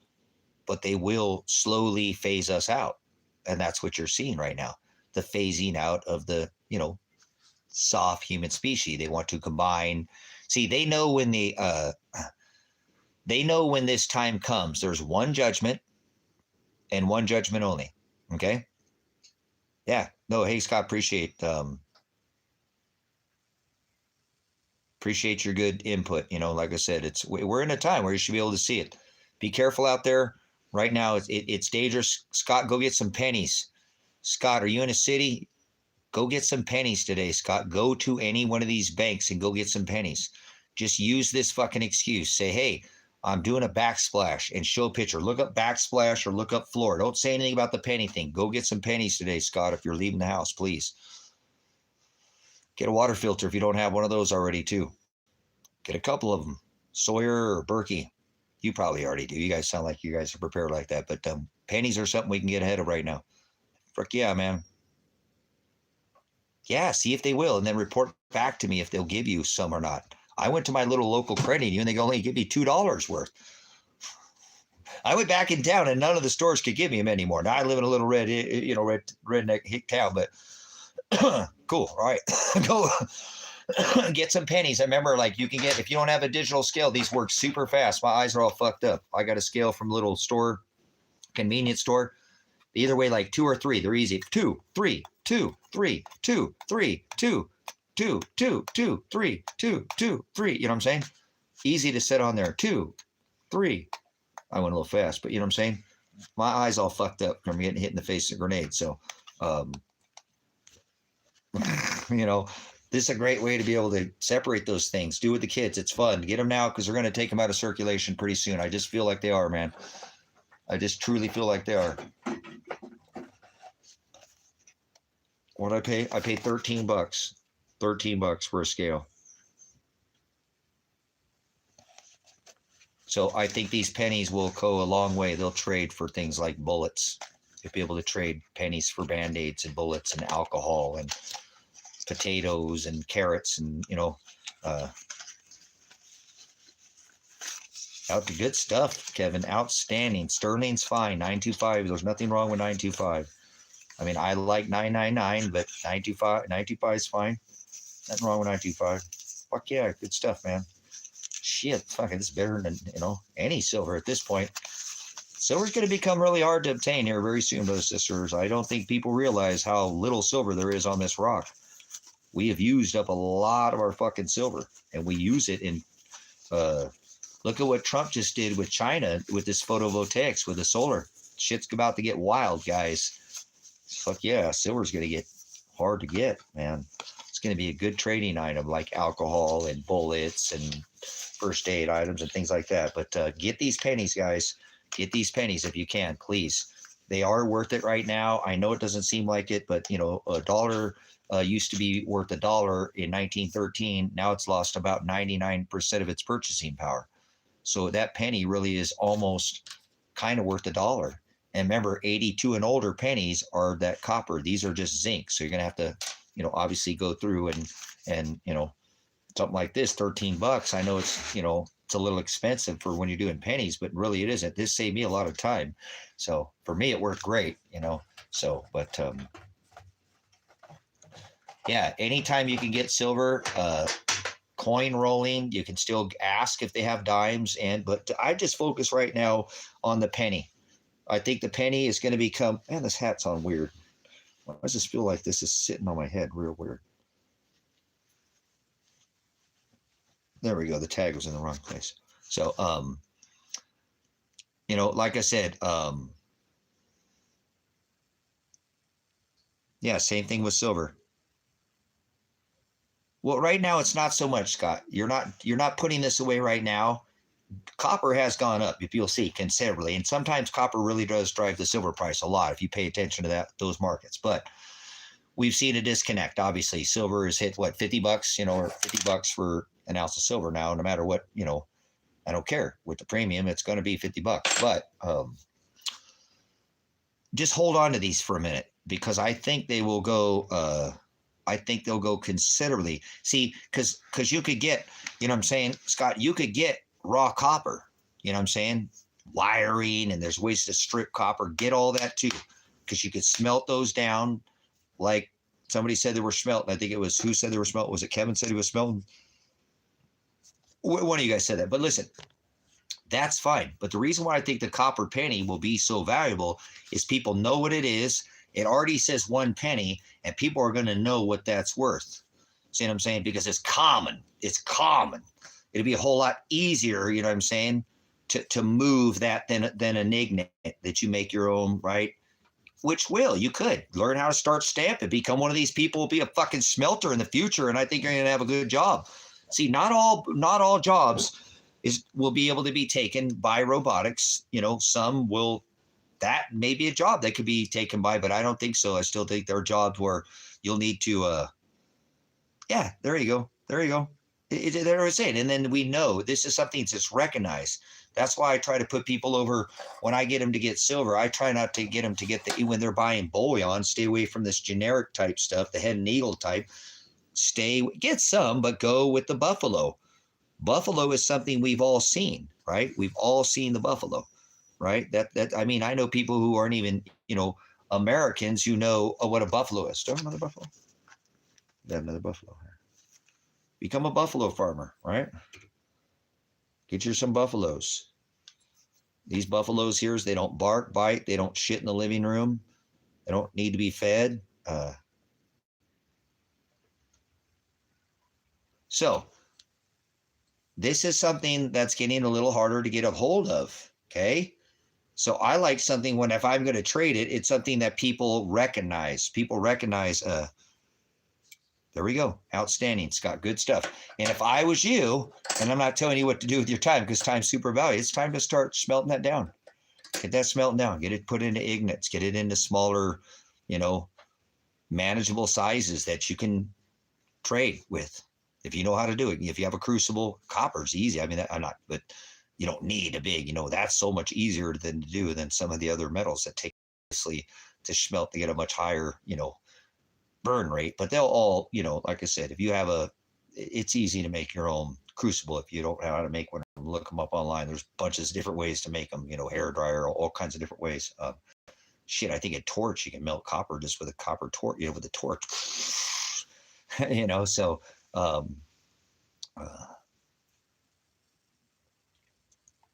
but they will slowly phase us out. And that's what you're seeing right now, the phasing out of the, soft human species. They want to combine. See, they know when this time comes, there's one judgment and one judgment only. Okay. Yeah. No. Hey, Scott, appreciate your good input. Like I said, we're in a time where you should be able to see it. Be careful out there right now. It's dangerous. Scott, go get some pennies. Scott, are you in a city? Go get some pennies today, Scott. Go to any one of these banks and go get some pennies. Just use this fucking excuse. Say, hey, I'm doing a backsplash, and show a picture. Look up backsplash or look up floor. Don't say anything about the penny thing. Go get some pennies today, Scott, if you're leaving the house, please. Get a water filter if you don't have one of those already, too. Get a couple of them. Sawyer or Berkey. You probably already do. You guys sound like you guys are prepared like that. But pennies are something we can get ahead of right now. Frick yeah, man. Yeah, see if they will, and then report back to me if they'll give you some or not. I went to my little local credit union, and they only give me $2 worth. I went back in town, and none of the stores could give me them anymore. Now I live in a little redneck hick town, but cool. All right, go get some pennies. I remember, you can get, if you don't have a digital scale, these work super fast. My eyes are all fucked up. I got a scale from a little store, convenience store. Either way, like 2 or 3, they're easy. 2, 3, 2, 3, 2, 3, 2, 2, 2, 2, 3, 2, 2, 3. You know what I'm saying? Easy to set on there. 2, 3. I went a little fast, but you know what I'm saying? My eyes all fucked up from getting hit in the face with a grenade. So, you know, this is a great way to be able to separate those things. Do with the kids. It's fun. Get them now because they're going to take them out of circulation pretty soon. I just feel like they are, man. I just truly feel like they are. What did I pay? I paid $13. $13 for a scale. So I think these pennies will go a long way. They'll trade for things like bullets. You'll be able to trade pennies for Band-Aids and bullets and alcohol and potatoes and carrots and, you know, out to good stuff, Kevin. Outstanding. Sterling's fine. 925. There's nothing wrong with 925. I mean, I like 999, but 925 is fine. Nothing wrong with 925. Fuck yeah, good stuff, man. Shit, fuck, it's better than, you know, any silver at this point. Silver's going to become really hard to obtain here very soon, brothers and sisters. I don't think people realize how little silver there is on this rock. We have used up a lot of our fucking silver, and we use it in, look at what Trump just did with China with this photovoltaics, with the solar. Shit's about to get wild, guys. Fuck yeah, silver's going to get hard to get, man. It's going to be a good trading item like alcohol and bullets and first aid items and things like that. But get these pennies, guys. Get these pennies if you can, please. They are worth it right now. I know it doesn't seem like it, but, you know, a dollar used to be worth $1 in 1913. Now it's lost about 99% of its purchasing power. So that penny really is almost kind of worth $1. And remember, 82 and older pennies are that copper. These are just zinc. So you're going to have to, you know, obviously go through and, you know, something like this, $13. I know it's, you know, it's a little expensive for when you're doing pennies, but really it isn't. This saved me a lot of time. So for me, it worked great, you know, so, but, yeah, anytime you can get silver, coin rolling, you can still ask if they have dimes, but I just focus right now on the penny. I think the penny is going to become, man, this hat's on weird. Why does this feel like this is sitting on my head real weird? There we go. The tag was in the wrong place. So, you know, like I said, yeah, same thing with silver. Well, right now it's not so much, Scott. You're not putting this away right now. Copper has gone up, if you'll see, considerably, and sometimes copper really does drive the silver price a lot if you pay attention to those markets. But we've seen a disconnect. Obviously, silver has hit what, $50, you know, or $50 for an ounce of silver now. No matter what, you know, I don't care with the premium, it's going to be $50. But just hold on to these for a minute because I think they will go. I think they'll go considerably. See, because you could get, you know what I'm saying, Scott, you could get raw copper, you know what I'm saying, wiring, and there's ways to strip copper, get all that too, because you could smelt those down like somebody said they were smelting. I think it was, who said they were smelting? Was it Kevin said he was smelting? One of you guys said that. But listen, that's fine. But the reason why I think the copper penny will be so valuable is people know what it is. It already says 1 penny, and people are going to know what that's worth. See what I'm saying? Because it's common. It's common. It'd be a whole lot easier, you know what I'm saying, to move that than a Nignet that you make your own, right? Which you could learn how to start stamping, become one of these people, be a fucking smelter in the future, and I think you're going to have a good job. See, not all jobs will be able to be taken by robotics. You know, some will. That may be a job that could be taken by, but I don't think so. I still think there are jobs where you'll need to. Yeah, there you go. There you go. There was it. And then we know this is something that's recognized. That's why I try to put people over when I get them to get silver. I try not to get them to get when they're buying bullion, stay away from this generic type stuff, the head and needle type. Get some, but go with the buffalo. Buffalo is something we've all seen, right? We've all seen the buffalo, right? I mean, I know people who aren't even, you know, Americans who know what a buffalo is. Do I have another buffalo? I have another buffalo here. Become a buffalo farmer, right? Get you some buffaloes. These buffaloes here, they don't bark, bite. They don't shit in the living room. They don't need to be fed. So this is something that's getting a little harder to get a hold of. Okay. So I like something when, if I'm going to trade it, it's something that people recognize. People recognize, there we go. Outstanding. It's got good stuff. And if I was you, and I'm not telling you what to do with your time because time's super valuable, it's time to start smelting that down. Get that smelting down. Get it put into ignits. Get it into smaller, manageable sizes that you can trade with. If you know how to do it. If you have a crucible, copper's easy. I mean, I'm not, but you don't need a big, that's so much easier than to do than some of the other metals that take obviously to smelt to get a much higher, burn rate. But they'll all, like I said, if you have it's easy to make your own crucible. If you don't know how to make one, look them up online. There's bunches of different ways to make them, hair dryer, all kinds of different ways. I think a torch, you can melt copper just with a copper torch, with a torch, so,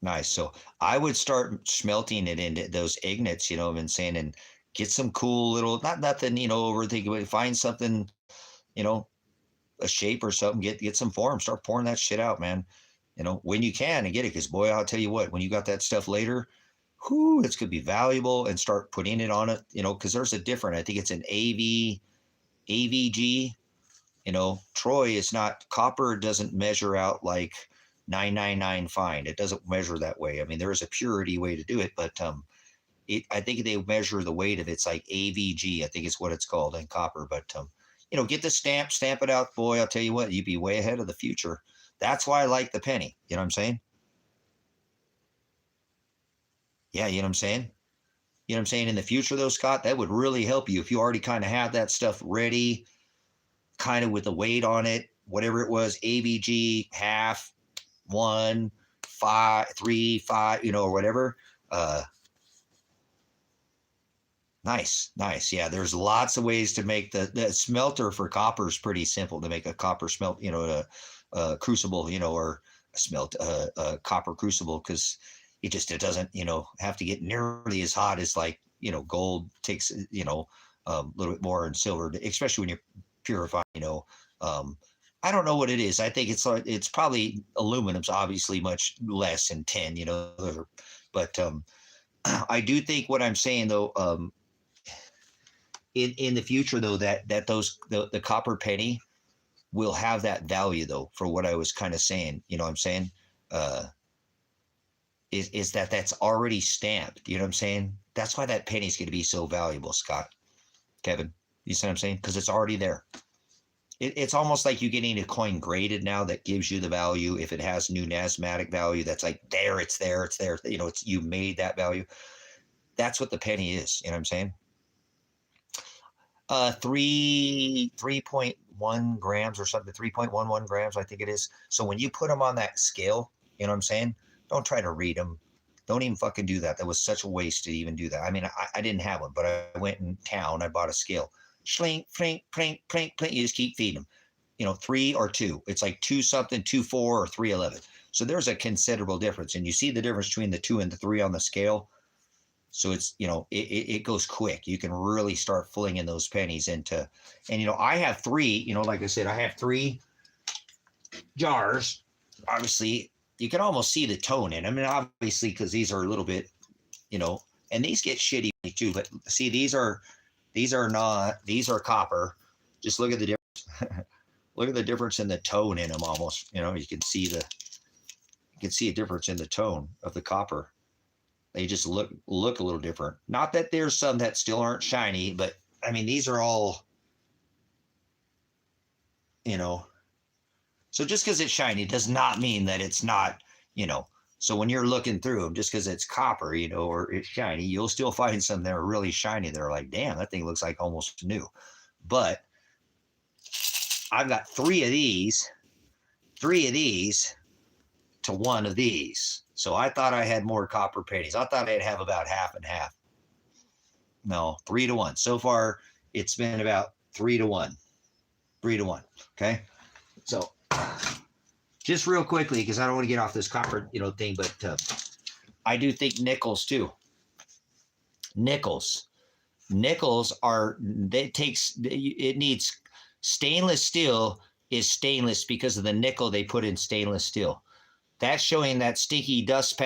nice. So I would start smelting it into those ignits, I've been saying, and get some cool little, not nothing, overthinking, but find something, a shape or something, get some form, start pouring that shit out, man. When you can and get it, because boy, I'll tell you what, when you got that stuff later, it's could be valuable, and start putting it on it, because there's a different, I think it's an AVG, Troy is not, copper doesn't measure out like 999 fine. It doesn't measure that way. I mean, there is a purity way to do it, but I think they measure the weight of it's like AVG, I think is what it's called in copper. But get the stamp it out, boy. I'll tell you what, you'd be way ahead of the future. That's why I like the penny. You know what I'm saying? Yeah, you know what I'm saying? You know what I'm saying? In the future, though, Scott, that would really help you if you already kind of have that stuff ready, kind of with the weight on it, whatever it was, AVG, half, 1, 5, 3, 5, or whatever. Nice. Yeah, there's lots of ways to make the smelter for copper is pretty simple to make a copper smelt, a crucible, or a copper crucible, because it doesn't, have to get nearly as hot as like, gold takes, a little bit more, and silver, especially when you're purifying, I don't know what it is. I think it's probably aluminum's obviously much less than tin, but I do think what I'm saying though, in the future though, that the copper penny will have that value though, for what I was kind of saying, what I'm saying, is that's already stamped, you know what I'm saying? That's why that penny's going to be so valuable, Scott, Kevin, you see what I'm saying? Because it's already there. It's almost like you getting a coin graded now that gives you the value. If it has numismatic value, that's like it's there. You made that value. That's what the penny is. You know what I'm saying? 3.1 grams or something, 3.11 grams, I think it is. So when you put them on that scale, you know what I'm saying? Don't try to read them. Don't even fucking do that. That was such a waste to even do that. I mean, I didn't have one, but I went in town. I bought a scale. Schlink, plink, plink, plink, plink. You just keep feeding them. 3 or 2. It's like 2 something, 2.4 or 3.11. So there's a considerable difference, and you see the difference between the 2 and the 3 on the scale. So it's it goes quick. You can really start filling in those pennies into, and I have 3. Like I said, I have 3 jars. Obviously, you can almost see the tone in them, and obviously because these are a little bit, and these get shitty too. But see, these are copper. Just look at the difference. Look at the difference in the tone in them almost. You can see a difference in the tone of the copper. They just look a little different. Not that there's some that still aren't shiny, but I mean, these are all, so just because it's shiny does not mean that it's not, so when you're looking through them, just because it's copper, or it's shiny, you'll still find some that are really shiny. They're like, damn, that thing looks like almost new. But I've got 3 of these to 1 of these. So I thought I had more copper pennies. I thought I'd have about half and half. No, 3 to 1. So far, it's been about 3 to 1. 3 to 1. Okay. So just real quickly, because I don't want to get off this copper, thing, but I do think nickels too. Nickels are, it needs stainless steel is stainless because of the nickel they put in stainless steel. That's showing that stinky rusty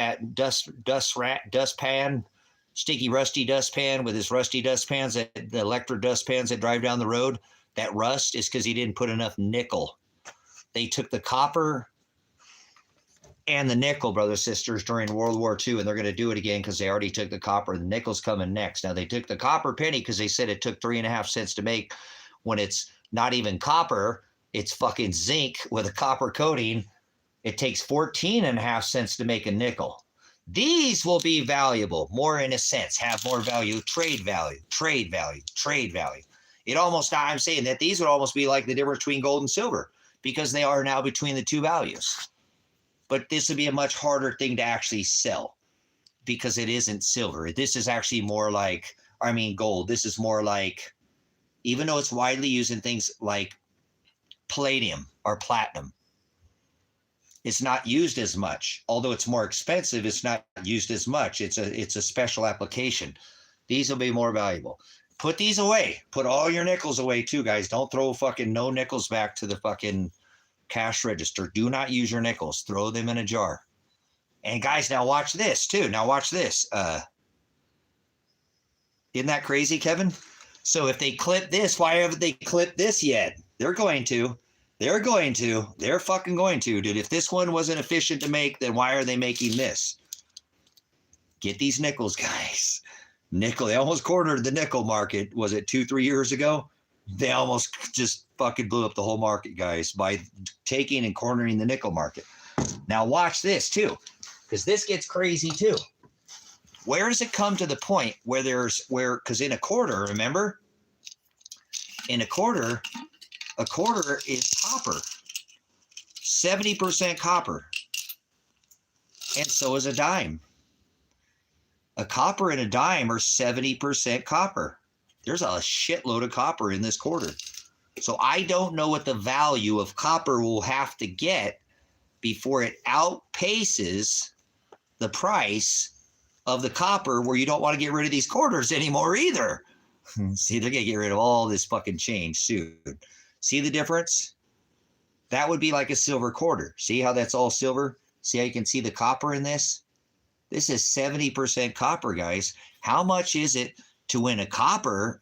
dustpan with his rusty dustpans, the electric dustpans that drive down the road. That rust is because he didn't put enough nickel. They took the copper and the nickel, brothers, sisters, during World War II, and they're going to do it again because they already took the copper. The nickel's coming next. Now, they took the copper penny because they said it took 3.5 cents to make, when it's not even copper, it's fucking zinc with a copper coating. It takes 14.5 cents to make a nickel. These will be valuable, more in a sense, have more value, trade value. It almost, I'm saying that these would almost be like the difference between gold and silver because they are now between the two values. But this would be a much harder thing to actually sell because it isn't silver. This is actually more like, I mean, gold. This is more like, even though it's widely used in things like palladium or platinum, it's not used as much. Although it's more expensive, it's not used as much. It's a special application. These will be more valuable. Put these away. Put all your nickels away too, guys. Don't throw fucking no nickels back to the fucking cash register. Do not use your nickels. Throw them in a jar. And guys, now watch this too. Now watch this. Isn't that crazy, Kevin? So if they clip this, why haven't they clipped this yet? They're going to. They're fucking going to, dude. If this one wasn't efficient to make, then why are they making this? Get these nickels, guys. Nickel. They almost cornered the nickel market. Was it 2-3 years ago? They almost just fucking blew up the whole market, guys, by taking and cornering the nickel market. Now watch this too, because this gets crazy too. Where does it come to the point where because in a quarter, remember? In a quarter is copper. 70% copper. And so is a dime. A copper and a dime are 70% copper. There's a shitload of copper in this quarter. So I don't know what the value of copper will have to get before it outpaces the price of the copper, where you don't want to get rid of these quarters anymore either. See, they're going to get rid of all this fucking change soon. See the difference? That would be like a silver quarter. See how that's all silver? See how you can see the copper in this? This is 70% copper, guys. How much is it to win a copper?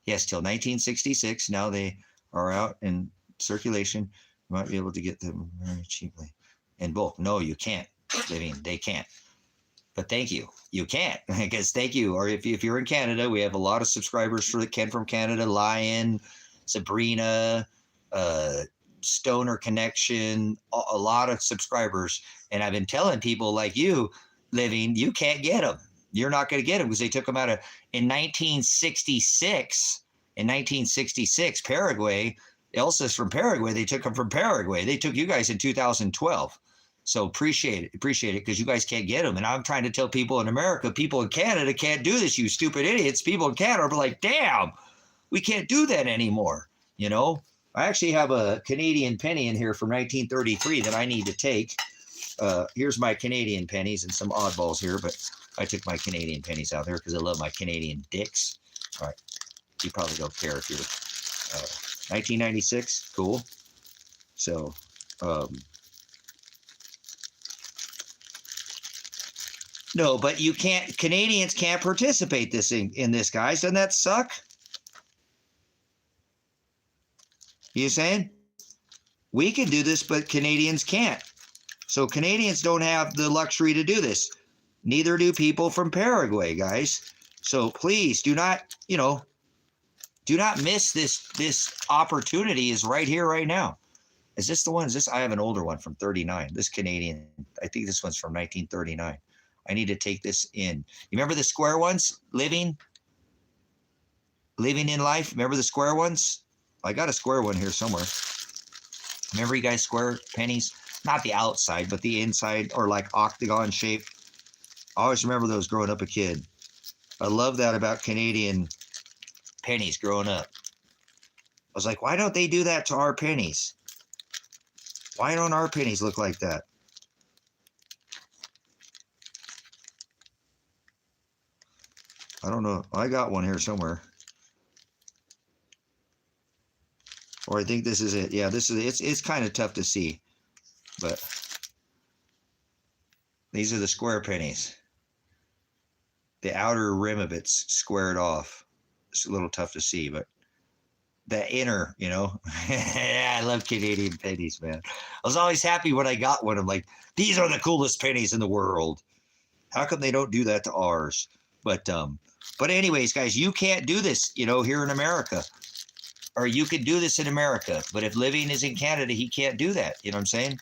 Yes, till 1966. Now they are out in circulation. You might be able to get them very cheaply in bulk. No, you can't. I mean, they can't. But thank you. You can't, because thank you. Or if you're in Canada, we have a lot of subscribers for Ken from Canada, Lion, Sabrina, Stoner Connection, a lot of subscribers. And I've been telling people like you, Living, you can't get them. You're not going to get them because they took them out of, in 1966, Paraguay, Elsa's from Paraguay. They took them from Paraguay. They took you guys in 2012. So appreciate it because you guys can't get them. And I'm trying to tell people in America, people in Canada can't do this, you stupid idiots. People in Canada are like, damn, we can't do that anymore. You know, I actually have a Canadian penny in here from 1933 that I need to take. Here's my Canadian pennies and some oddballs here, but I took my Canadian pennies out there because I love my Canadian dicks. All right. You probably don't care if you're 1996. Cool. So, no, but you can't, Canadians can't participate in this, guys. Doesn't that suck? You saying? We can do this, but Canadians can't. So Canadians don't have the luxury to do this. Neither do people from Paraguay, guys. So please do not, do not miss this opportunity is right here, right now. Is this the one? I have an older one from 39. This Canadian, I think this one's from 1939. I need to take this in. You remember the square ones? Living in life. Remember the square ones? I got a square one here somewhere. Remember you guys square pennies? Not the outside, but the inside, or like octagon shape. I always remember those growing up a kid. I love that about Canadian pennies growing up. I was like, why don't they do that to our pennies? Why don't our pennies look like that? I don't know. I got one here somewhere. Or I think this is it. Yeah, this is it. It's kind of tough to see. But these are the square pennies. The outer rim of it's squared off. It's a little tough to see, but the inner, yeah, I love Canadian pennies, man. I was always happy when I got one. I'm like, these are the coolest pennies in the world. How come they don't do that to ours? But anyways, guys, you can't do this, here in America. Or you could do this in America, but if living is in Canada, he can't do that. You know what I'm saying?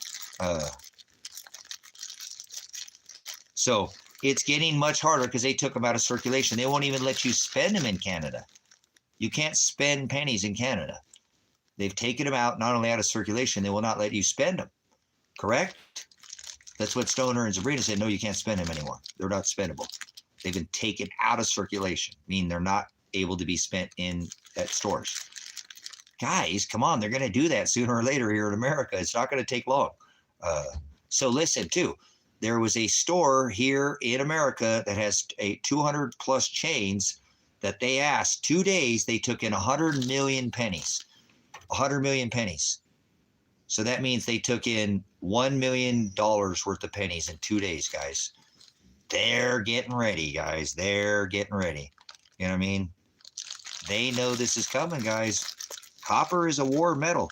So it's getting much harder because they took them out of circulation. They won't even let you spend them in Canada. You can't spend pennies in Canada. They've taken them out, not only out of circulation, they will not let you spend them. Correct? That's what Stoner and Sabrina said. No, you can't spend them anymore. They're not spendable. They've been taken out of circulation, meaning they're not able to be spent at stores. Guys, come on. They're going to do that sooner or later here in America. It's not going to take long. So listen, too. There was a store here in America that has a 200 plus chains that they asked 2 days. They took in 100 million pennies. 100 million pennies. So that means they took in $1 million worth of pennies in 2 days, guys. They're getting ready, guys. They're getting ready. You know what I mean? They know this is coming, guys. Copper is a war metal.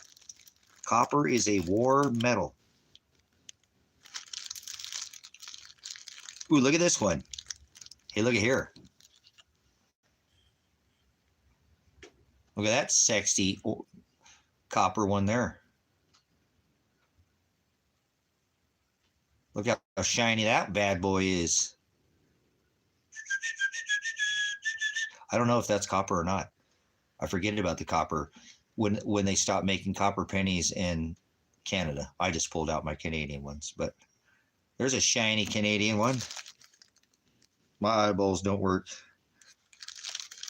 Copper is a war metal. Ooh, look at this one. Hey, look at here. Look at that sexy copper one there. Look how shiny that bad boy is. I don't know if that's copper or not. I forget about the copper when they stopped making copper pennies in Canada. I just pulled out my Canadian ones, but there's a shiny Canadian one. My eyeballs don't work.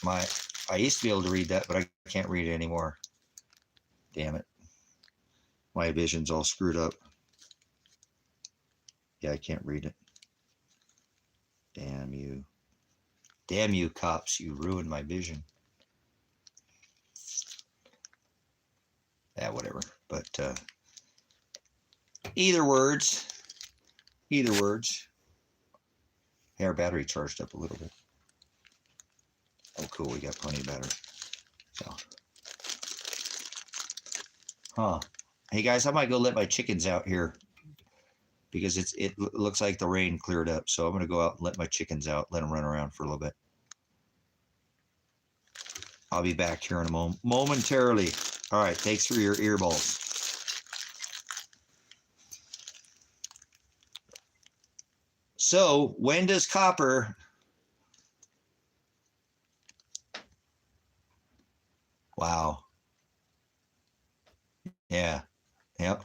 I used to be able to read that, but I can't read it anymore. Damn it. My vision's all screwed up. Yeah, I can't read it. Damn you. Damn you, cops. You ruined my vision. Yeah, whatever. But either words. Hey, our battery charged up a little bit. Oh, cool. We got plenty of battery. So, hey guys, I might go let my chickens out here because it looks like the rain cleared up. So I'm gonna go out and let my chickens out, let them run around for a little bit. I'll be back here in a momentarily. All right, thanks for your earballs. So when does copper Wow. Yeah. Yep.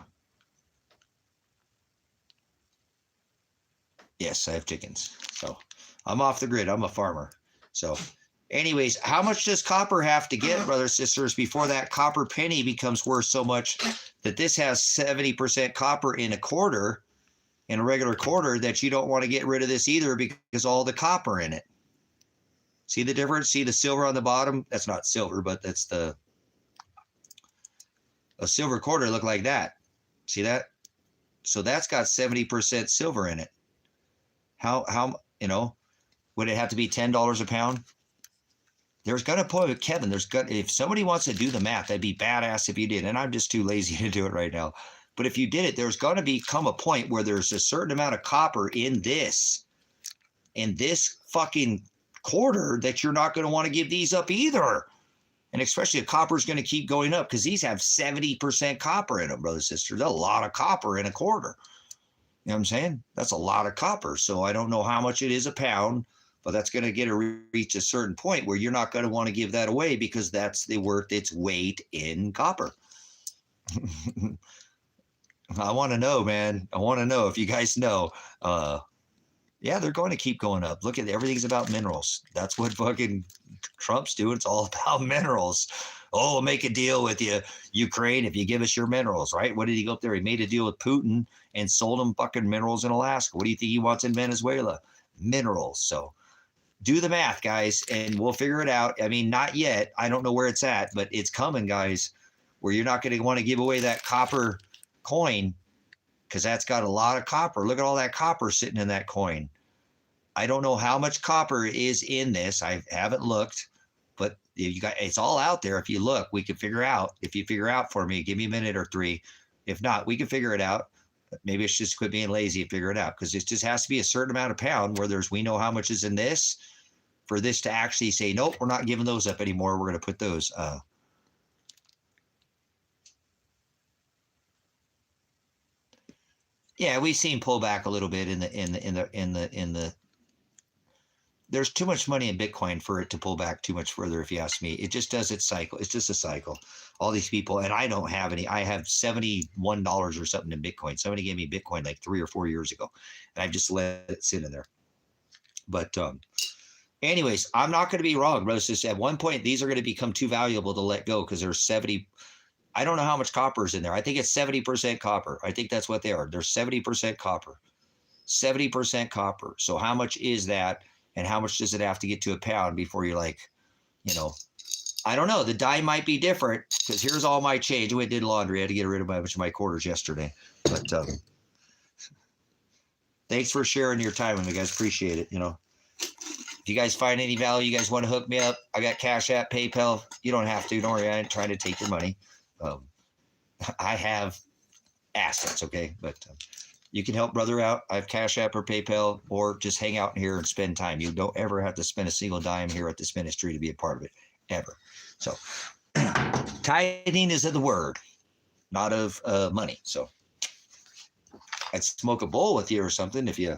Yes, I have chickens. So I'm off the grid. I'm a farmer. So anyways, how much does copper have to get, brothers, sisters, before that copper penny becomes worth so much that this has 70% copper in a quarter, in a regular quarter, that you don't want to get rid of this either because all the copper in it. See the difference? See the silver on the bottom? That's not silver, but that's a silver quarter look like that. See that? So that's got 70% silver in it. How would it have to be $10 a pound? There's gonna put Kevin. If somebody wants to do the math, that'd be badass if you did. And I'm just too lazy to do it right now. But if you did it, there's gonna become a point where there's a certain amount of copper in this fucking quarter that you're not going to want to give these up either. And especially if copper is going to keep going up because these have 70% copper in them, brothers and sisters. That's a lot of copper in a quarter. You know what I'm saying? That's a lot of copper. So I don't know how much it is a pound, but that's going to reach a certain point where you're not going to want to give that away because that's worth its weight in copper. I want to know, man. I want to know if you guys know. Yeah, they're going to keep going up. Look at everything's about minerals. That's what fucking Trump's doing. It's all about minerals. Oh, we'll make a deal with you, Ukraine, if you give us your minerals, right? What did he go up there? He made a deal with Putin and sold him fucking minerals in Alaska. What do you think he wants in Venezuela? Minerals. So do the math, guys, and we'll figure it out. I mean, not yet. I don't know where it's at, but it's coming, guys, where you're not going to want to give away that copper coin because that's got a lot of copper. Look at all that copper sitting in that coin. I don't know how much copper is in this. I haven't looked, but you got it's all out there. If you look, we can figure out. If you figure out for me, give me a minute or three. If not, we can figure it out. Maybe it's just quit being lazy and figure it out because it just has to be a certain amount of pound where we know how much is in this for this to actually say, nope, we're not giving those up anymore. We're going to put those. Yeah, we've seen pull back a little bit in the. There's too much money in Bitcoin for it to pull back too much further. If you ask me, it just does its cycle. It's just a cycle. All these people, and I don't have any. I have $71 or something in Bitcoin. Somebody gave me Bitcoin like 3 or 4 years ago, and I've just let it sit in there. But anyways, I'm not going to be wrong, Roses. At one point, these are going to become too valuable to let go because there's 70. I don't know how much copper is in there. I think it's 70% copper. I think that's what they are. They're 70% copper. 70% copper. So how much is that? And how much does it have to get to a pound before you're like, I don't know. The dime might be different because here's all my change. I went and did laundry. I had to get rid of a bunch of my quarters yesterday. But thanks for sharing your time with me, guys. Appreciate it. If you guys find any value, you guys want to hook me up, I got Cash App, PayPal. You don't have to. Don't worry. I ain't trying to take your money. I have assets, okay? But you can help brother out. I have Cash App or PayPal, or just hang out here and spend time. You don't ever have to spend a single dime here at this ministry to be a part of it, ever. So tithing is of the word, not of money. So I'd smoke a bowl with you or something if you.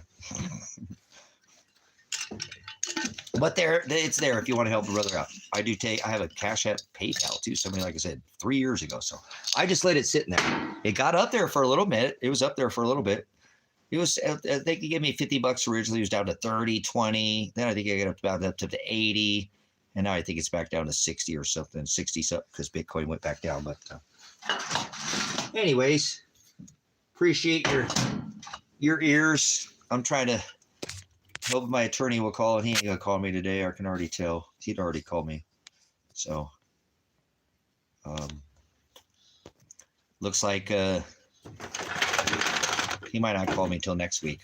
But it's there if you want to help a brother out. I have a Cash App, PayPal too. Somebody, like I said, 3 years ago. So I just let it sit in there. It got up there for a little bit. It was up there for a little bit. It was, I think he gave me $50 originally. It was down to 30, 20. Then I think I got up to 80. And now I think it's back down to 60 or something, 60 something because Bitcoin went back down. But anyways, appreciate your ears. I'm trying to hope my attorney will call, and he ain't gonna call me today. I can already tell. He'd already called me. So looks like he might not call me till next week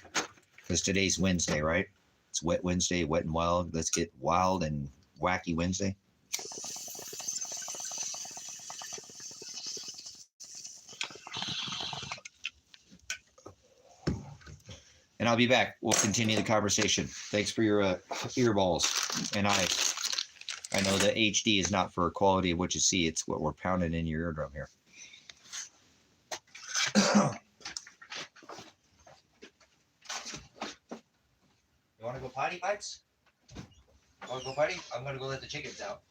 because today's Wednesday, right? It's Wet Wednesday, wet and wild. Let's get wild and wacky Wednesday. And I'll be back. We'll continue the conversation. Thanks for your earballs. And I know the HD is not for quality of what you see. It's what we're pounding in your eardrum here. You want to go potty, Bites? You want to go potty? I'm going to go let the chickens out.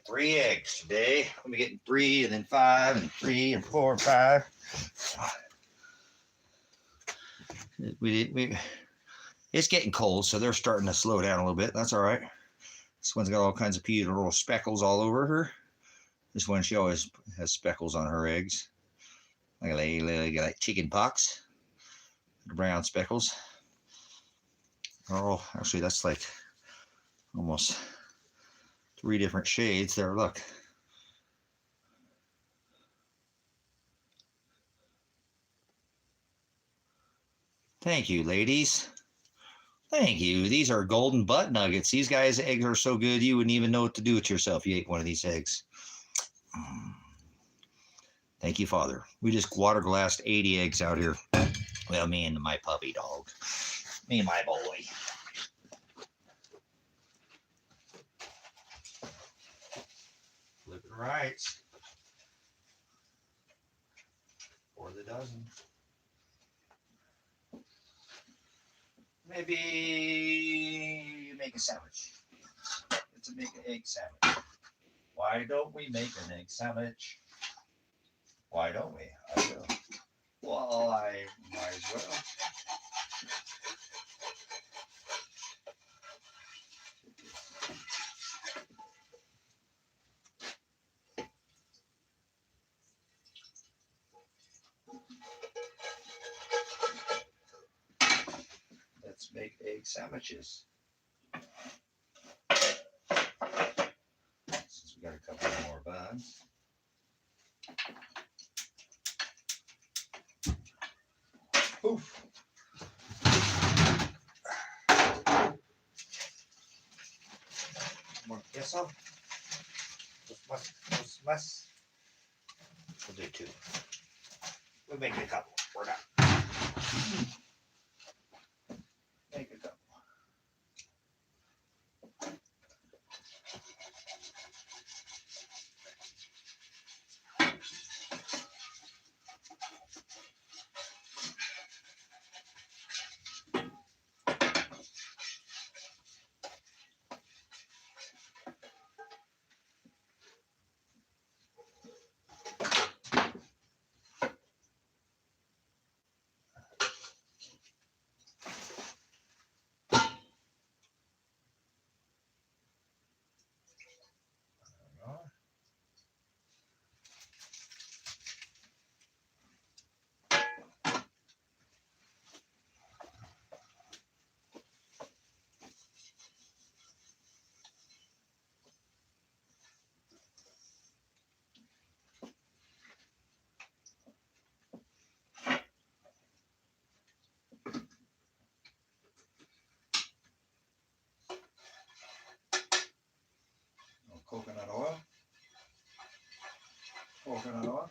3 eggs today. Let me get 3 and then 5 and 3 and 4 and 5. It's getting cold, so they're starting to slow down a little bit. That's all right. This one's got all kinds of pea and little speckles all over her. This one, she always has speckles on her eggs. Like chicken pox. The brown speckles. Oh, actually, that's like almost 3 different shades there. Look. Thank you, ladies. Thank you. These are golden butt nuggets. These guys' eggs are so good you wouldn't even know what to do with yourself if you ate one of these eggs. Thank you, Father. We just water glassed 80 eggs out here. Well, me and my puppy dog. Me and my boy. Flipping rights. For the dozen. Maybe make a sandwich. Let's make an egg sandwich. Why don't we make an egg sandwich? Why don't we? I will. Well, I might as well. Let's make egg sandwiches. Since we got a couple more buns. Poof. More queso. Más. We'll do 2. We'll make it a couple. We're done. Make a couple. Coconut oil. Coconut oil.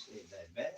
Save that bag.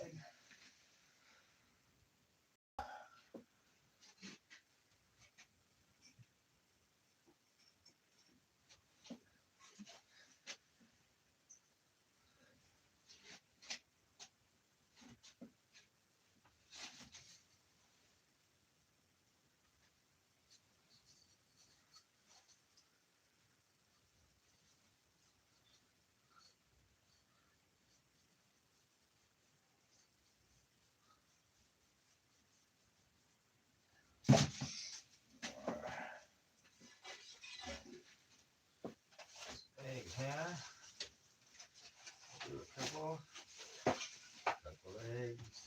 Eggs here. Do a couple eggs.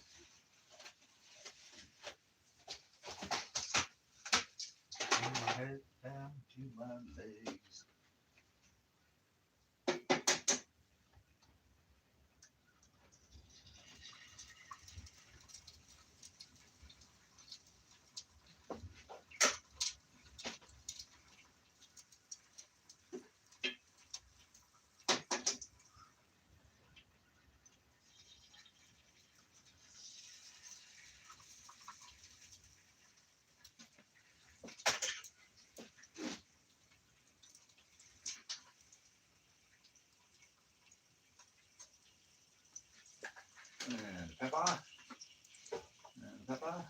Bring my head down to my legs. Peppa. Peppa.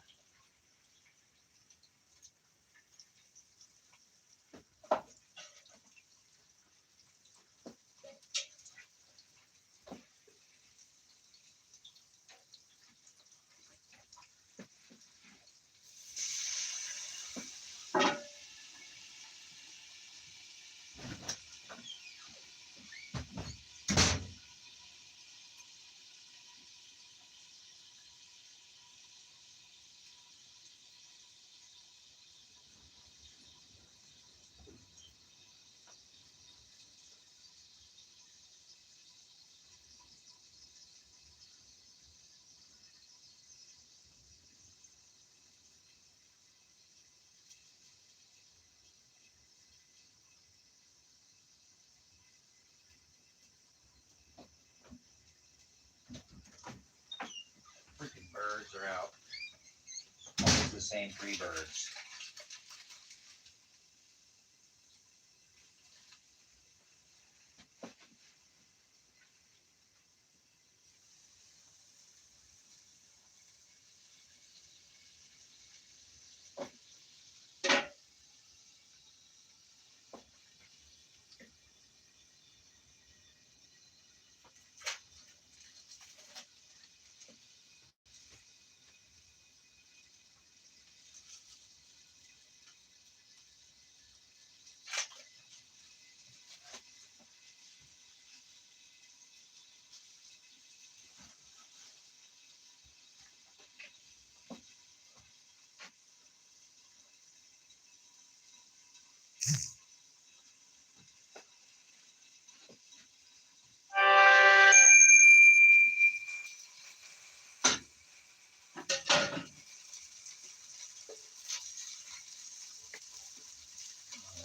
Freaking birds are out. Always the same 3 birds.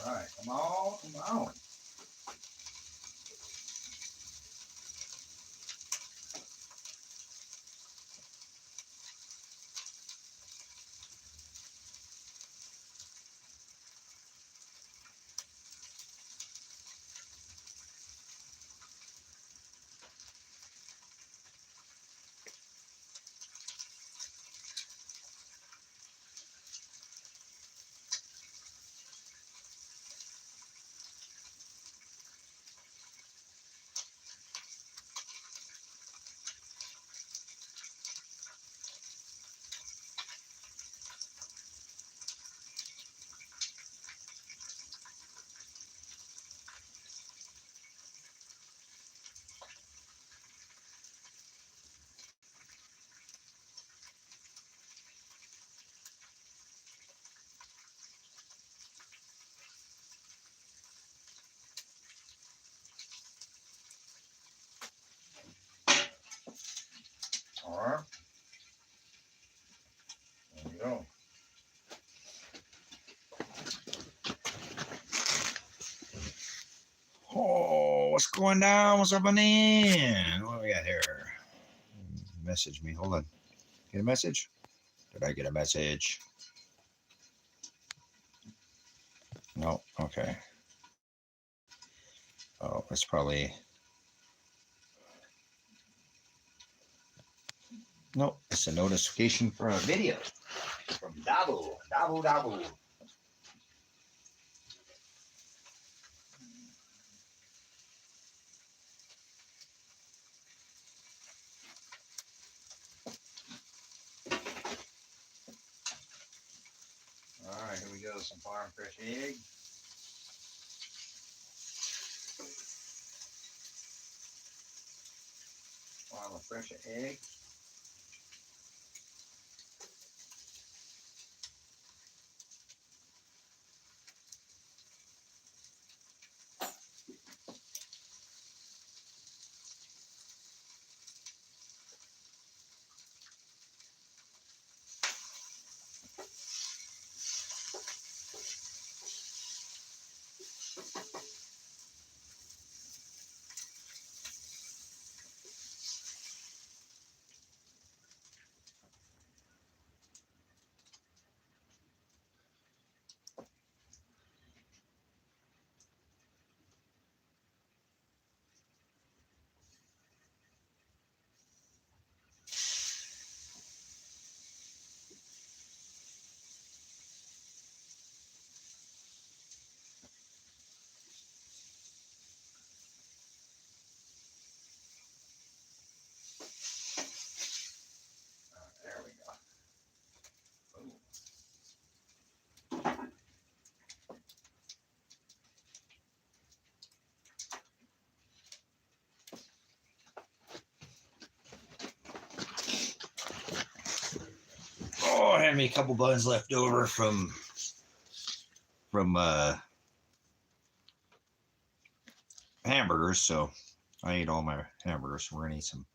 All right, come on, come on. All right. There we go. Oh, what's going down? What's happening? What do we got here? Message me. Hold on. Get a message? Did I get a message? No. Okay. Oh, it's probably. Nope. It's a notification for a video from Dabu. Dabu Dabu. All right, here we go. Some farm fresh egg. Farm a fresh egg. had me a couple buns left over from hamburgers, so I ate all my hamburgers. We're gonna eat some.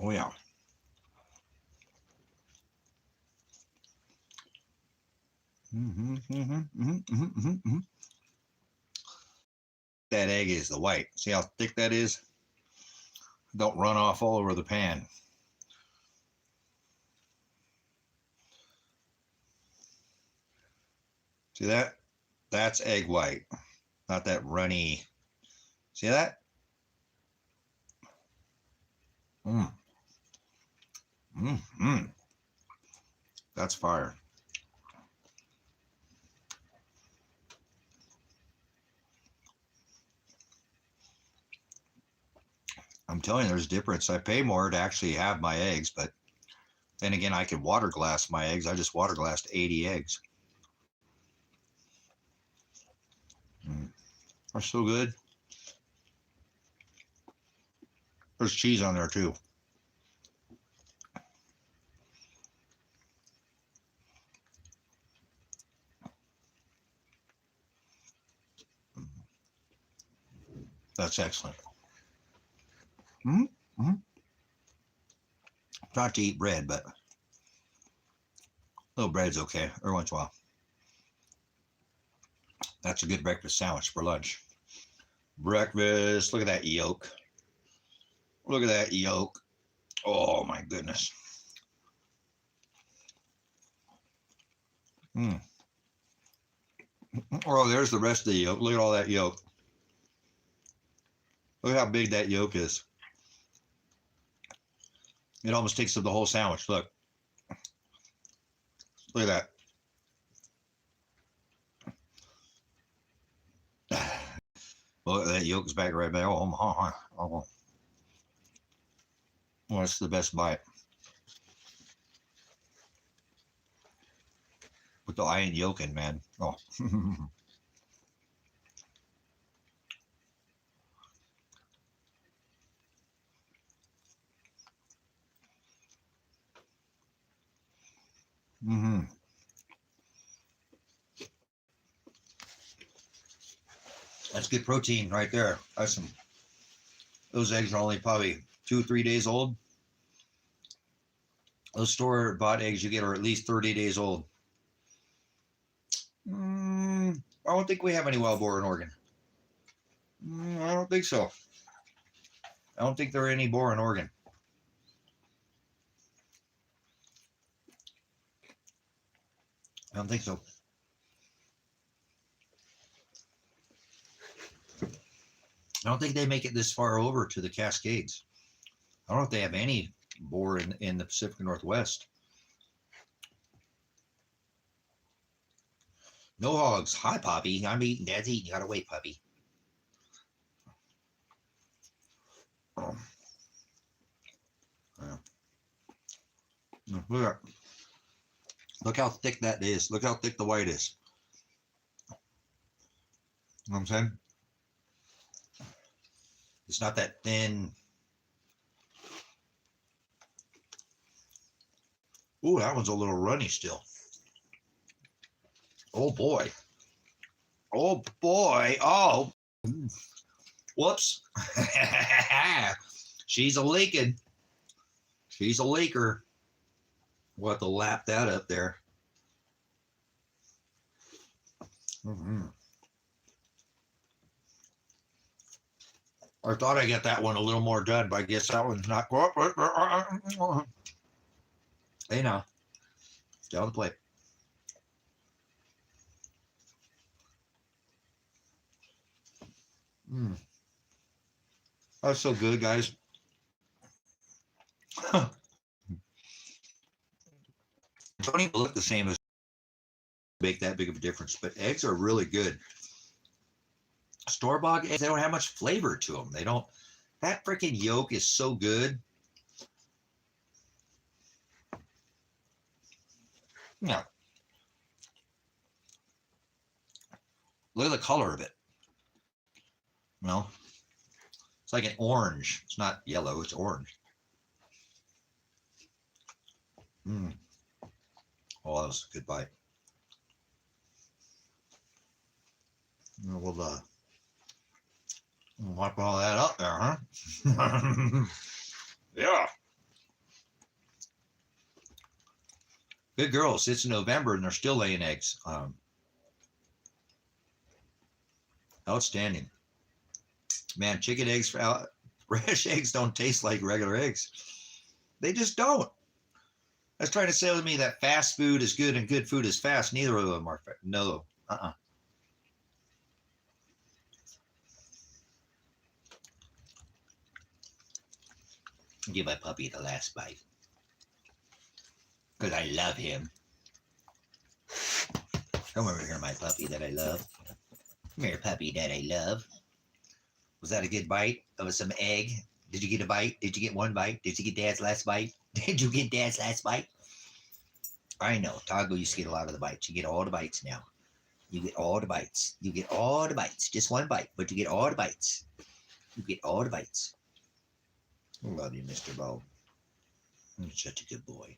Oh yeah. That egg is the white. See how thick that is? Don't run off all over the pan. See that? That's egg white, not that runny. See that? Mm. Mm. That's fire. I'm telling you, there's a difference. I pay more to actually have my eggs, but then again, I could water glass my eggs. I just water glassed 80 eggs. They're so good. There's cheese on there too. That's excellent. Not to eat bread, but a little bread's okay every once in a while. That's a good breakfast sandwich for lunch. Breakfast. Look at that yolk. Look at that yolk. Oh my goodness. Oh, there's the rest of the yolk. Look at all that yolk. Look how big that yolk is. It almost takes up the whole sandwich. Look. Look at that. Well, that yolk is back right there. Oh, that's the best bite. With the iron yolking, man. Oh. That's good protein right there. That's some. Those eggs are only probably 2-3 days old. Those store-bought eggs you get are at least 30 days old. I don't think we have any wild boar in Oregon. I don't think so. I don't think there are any boar in Oregon. I don't think so. I don't think they make it this far over to the Cascades. I don't know if they have any boar in the Pacific Northwest. No hogs. Hi, Poppy. I'm eating. Dad's eating. You gotta wait, puppy. Oh. Yeah. Look how thick that is. Look how thick the white is. You know what I'm saying? It's not that thin. Ooh, that one's a little runny still. Oh boy. Oh boy. Oh. Whoops. She's a leaking. She's a leaker. We'll have to lap that up there. I thought I got that one a little more done, but I guess that one's not. Hey now. Stay on the plate. That's so good, guys. Don't even look the same as make that big of a difference, but eggs are really good. Store-bought eggs, they don't have much flavor to them. They don't. That freaking yolk is so good. Yeah. Look at the color of it. No, it's like an orange. It's not yellow. It's orange. Mm. Oh, that was a good bite. We'll wipe all that up there, huh? Yeah. Good girls. It's November and they're still laying eggs. Outstanding. Man, chicken eggs, fresh eggs don't taste like regular eggs. They just don't. That's trying to say with me that fast food is good and good food is fast. Neither of them are. No. Give my puppy the last bite. Because I love him. Come over here, my puppy that I love. Come here, puppy that I love. Was that a good bite of some egg? Did you get a bite? Did you get one bite? Did you get Dad's last bite? Did you get Dad's last bite? I know. Toggle used to get a lot of the bites. You get all the bites now. You get all the bites. You get all the bites. Just one bite, but you get all the bites. You get all the bites. I love you, Mr. Bo. You're such a good boy.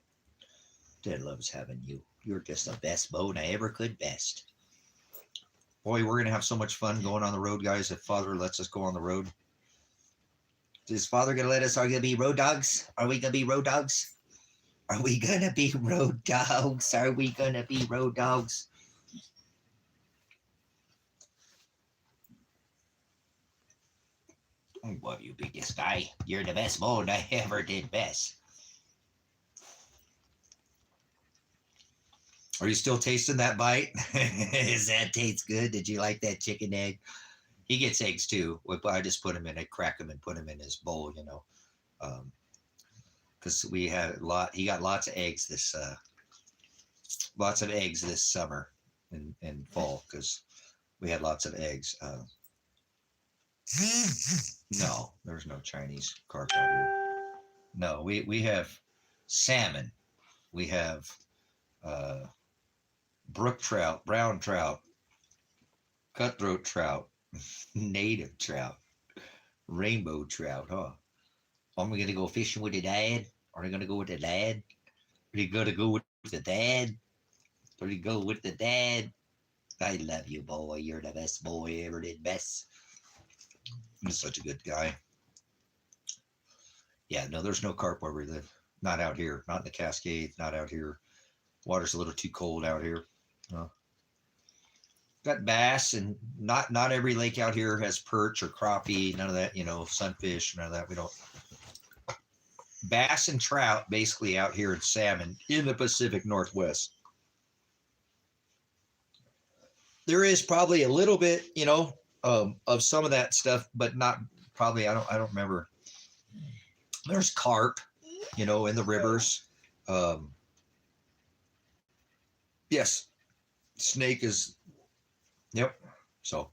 Dad loves having you. You're just the best bone I ever could best. Boy, we're going to have so much fun going on the road, guys, if Father lets us go on the road. Is Father going to let us? Are we going to be road dogs? Are we going to be road dogs? Are we going to be road dogs? Are we going to be road dogs? I love you, biggest guy. You're the best bone I ever did best. Are you still tasting that bite? Does that taste good? Did you like that chicken egg? He gets eggs too. I just put him in, I crack him and put him in his bowl, you know. Because we had a lot, he got lots of eggs this summer and fall because we had lots of eggs. No, there's no Chinese carp out here. No, we have salmon. We have brook trout, brown trout, cutthroat trout, native trout, rainbow trout, huh? Are we gonna go fishing with the dad? Are we gonna go with the dad? Are you gonna go with the dad? Are you go with the dad? I love you, boy. You're the best boy ever did best. You're such a good guy. Yeah, no, there's no carp where we live. Not out here. Not in the Cascades. Not out here. Water's a little too cold out here. Got bass, and not every lake out here has perch or crappie. None of that, you know, sunfish. None of that. We don't. Bass and trout basically out here, and salmon in the Pacific Northwest. There is probably a little bit, you know, of some of that stuff, but not probably. I don't remember. There's carp, you know, in the rivers. Yes, snake is. Yep. So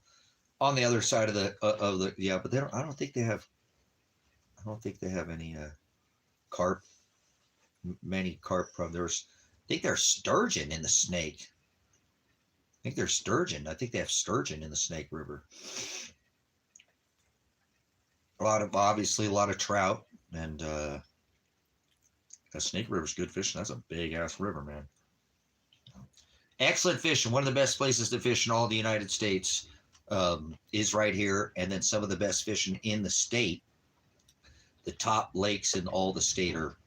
on the other side of the yeah, but they don't. I don't think they have any carp. Many carp from there's. I think there's sturgeon in the Snake. I think there's sturgeon. I think they have sturgeon in the Snake River. Obviously a lot of trout, and the Snake River's good fishing. That's a big ass river, man. Excellent fishing. One of the best places to fish in all the United States is right here, and then some of the best fishing in the state. The top lakes in all the state are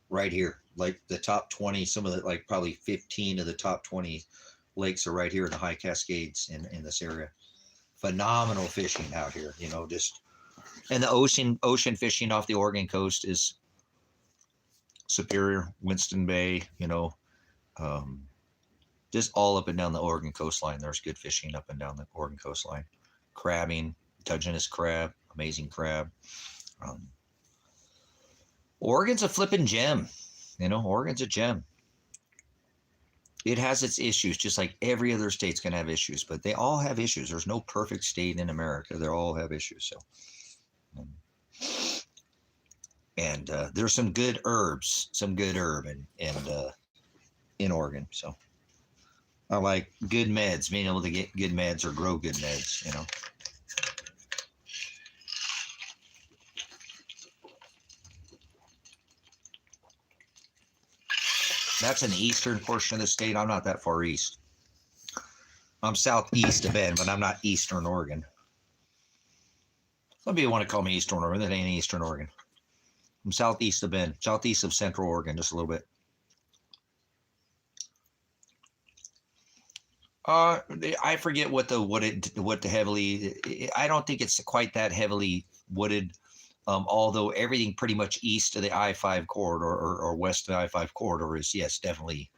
right here. Like the top 20, some of the, like probably 15 of the top 20 lakes are right here in the High Cascades in this area. Phenomenal fishing out here, you know, just. And the ocean fishing off the Oregon coast is Superior, Winston Bay, you know, just all up and down the Oregon coastline. There's good fishing up and down the Oregon coastline. Crabbing, Dungeness crab, amazing crab. Oregon's a flipping gem. You know, Oregon's a gem. It has its issues, just like every other state's going to have issues, but they all have issues. There's no perfect state in America. They all have issues. So, and there's some good herbs, in Oregon. So I like good meds, being able to get good meds or grow good meds, you know. That's in the eastern portion of the state. I'm not that far east. I'm southeast of Bend, but I'm not eastern Oregon. Some people want to call me eastern Oregon. That ain't eastern Oregon. I'm southeast of Bend, southeast of central Oregon, just a little bit. I forget what the heavily. I don't think it's quite that heavily wooded. Although everything pretty much east of the I-5 corridor or west of the I-5 corridor is, yes, definitely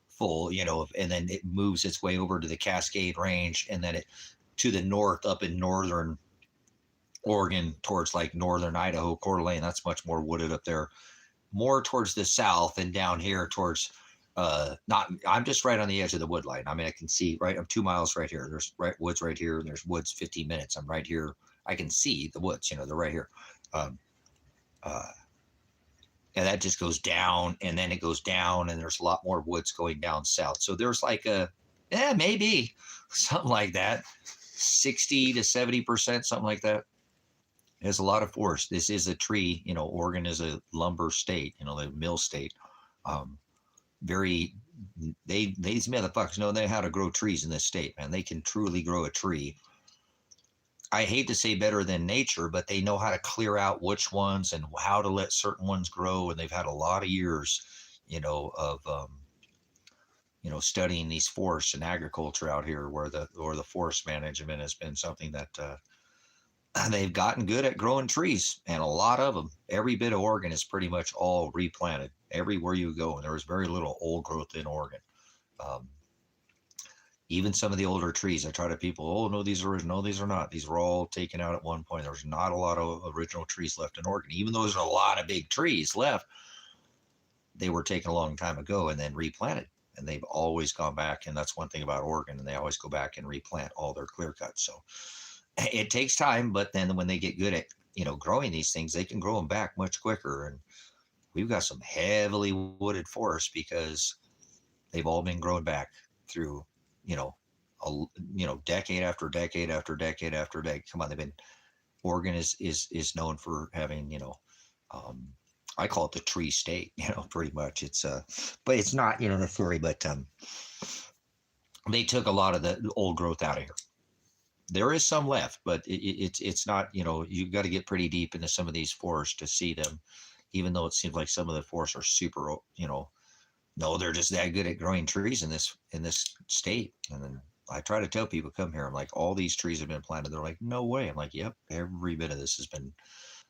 full, and then it moves its way over to the Cascade Range, and then it to the north up in northern Oregon towards like northern Idaho, Coeur d'Alene. That's much more wooded up there. More towards the south and down here towards not. I'm just right on the edge of the wood line. I mean, I can see right. I'm 2 miles right here. There's woods right here, and there's woods 15 minutes. I'm right here. I can see the woods. They're right here. And that just goes down, and then it goes down, and there's a lot more woods going down south. So there's like maybe something like that, 60 to 70%, something like that. There's a lot of forest. This is a tree. Oregon is a lumber state. The mill state. These motherfuckers know how to grow trees in this state, man. They can truly grow a tree. I hate to say better than nature, but they know how to clear out which ones and how to let certain ones grow. And they've had a lot of years, of studying these forests and agriculture out here, where the forest management has been something that they've gotten good at growing trees, and a lot of them. Every bit of Oregon is pretty much all replanted everywhere you go, and there was very little old growth in Oregon. Even some of the older trees, I try to people, oh no, these are not. These were all taken out at one point. There's not a lot of original trees left in Oregon, even though there's a lot of big trees left. They were taken a long time ago and then replanted, and they've always gone back. And that's one thing about Oregon, and they always go back and replant all their clear cuts. So it takes time, but then when they get good at growing these things, they can grow them back much quicker. And we've got some heavily wooded forests because they've all been grown back through decade after decade after decade after decade. Come on, Oregon is known for having I call it the tree state. Pretty much. It's but it's not necessarily, but they took a lot of the old growth out of here. There is some left, but it's not. You've got to get pretty deep into some of these forests to see them, even though it seems like some of the forests are super. No, they're just that good at growing trees in this state. And then I try to tell people, come here. I'm like, all these trees have been planted. They're like, no way. I'm like, yep, every bit of this has been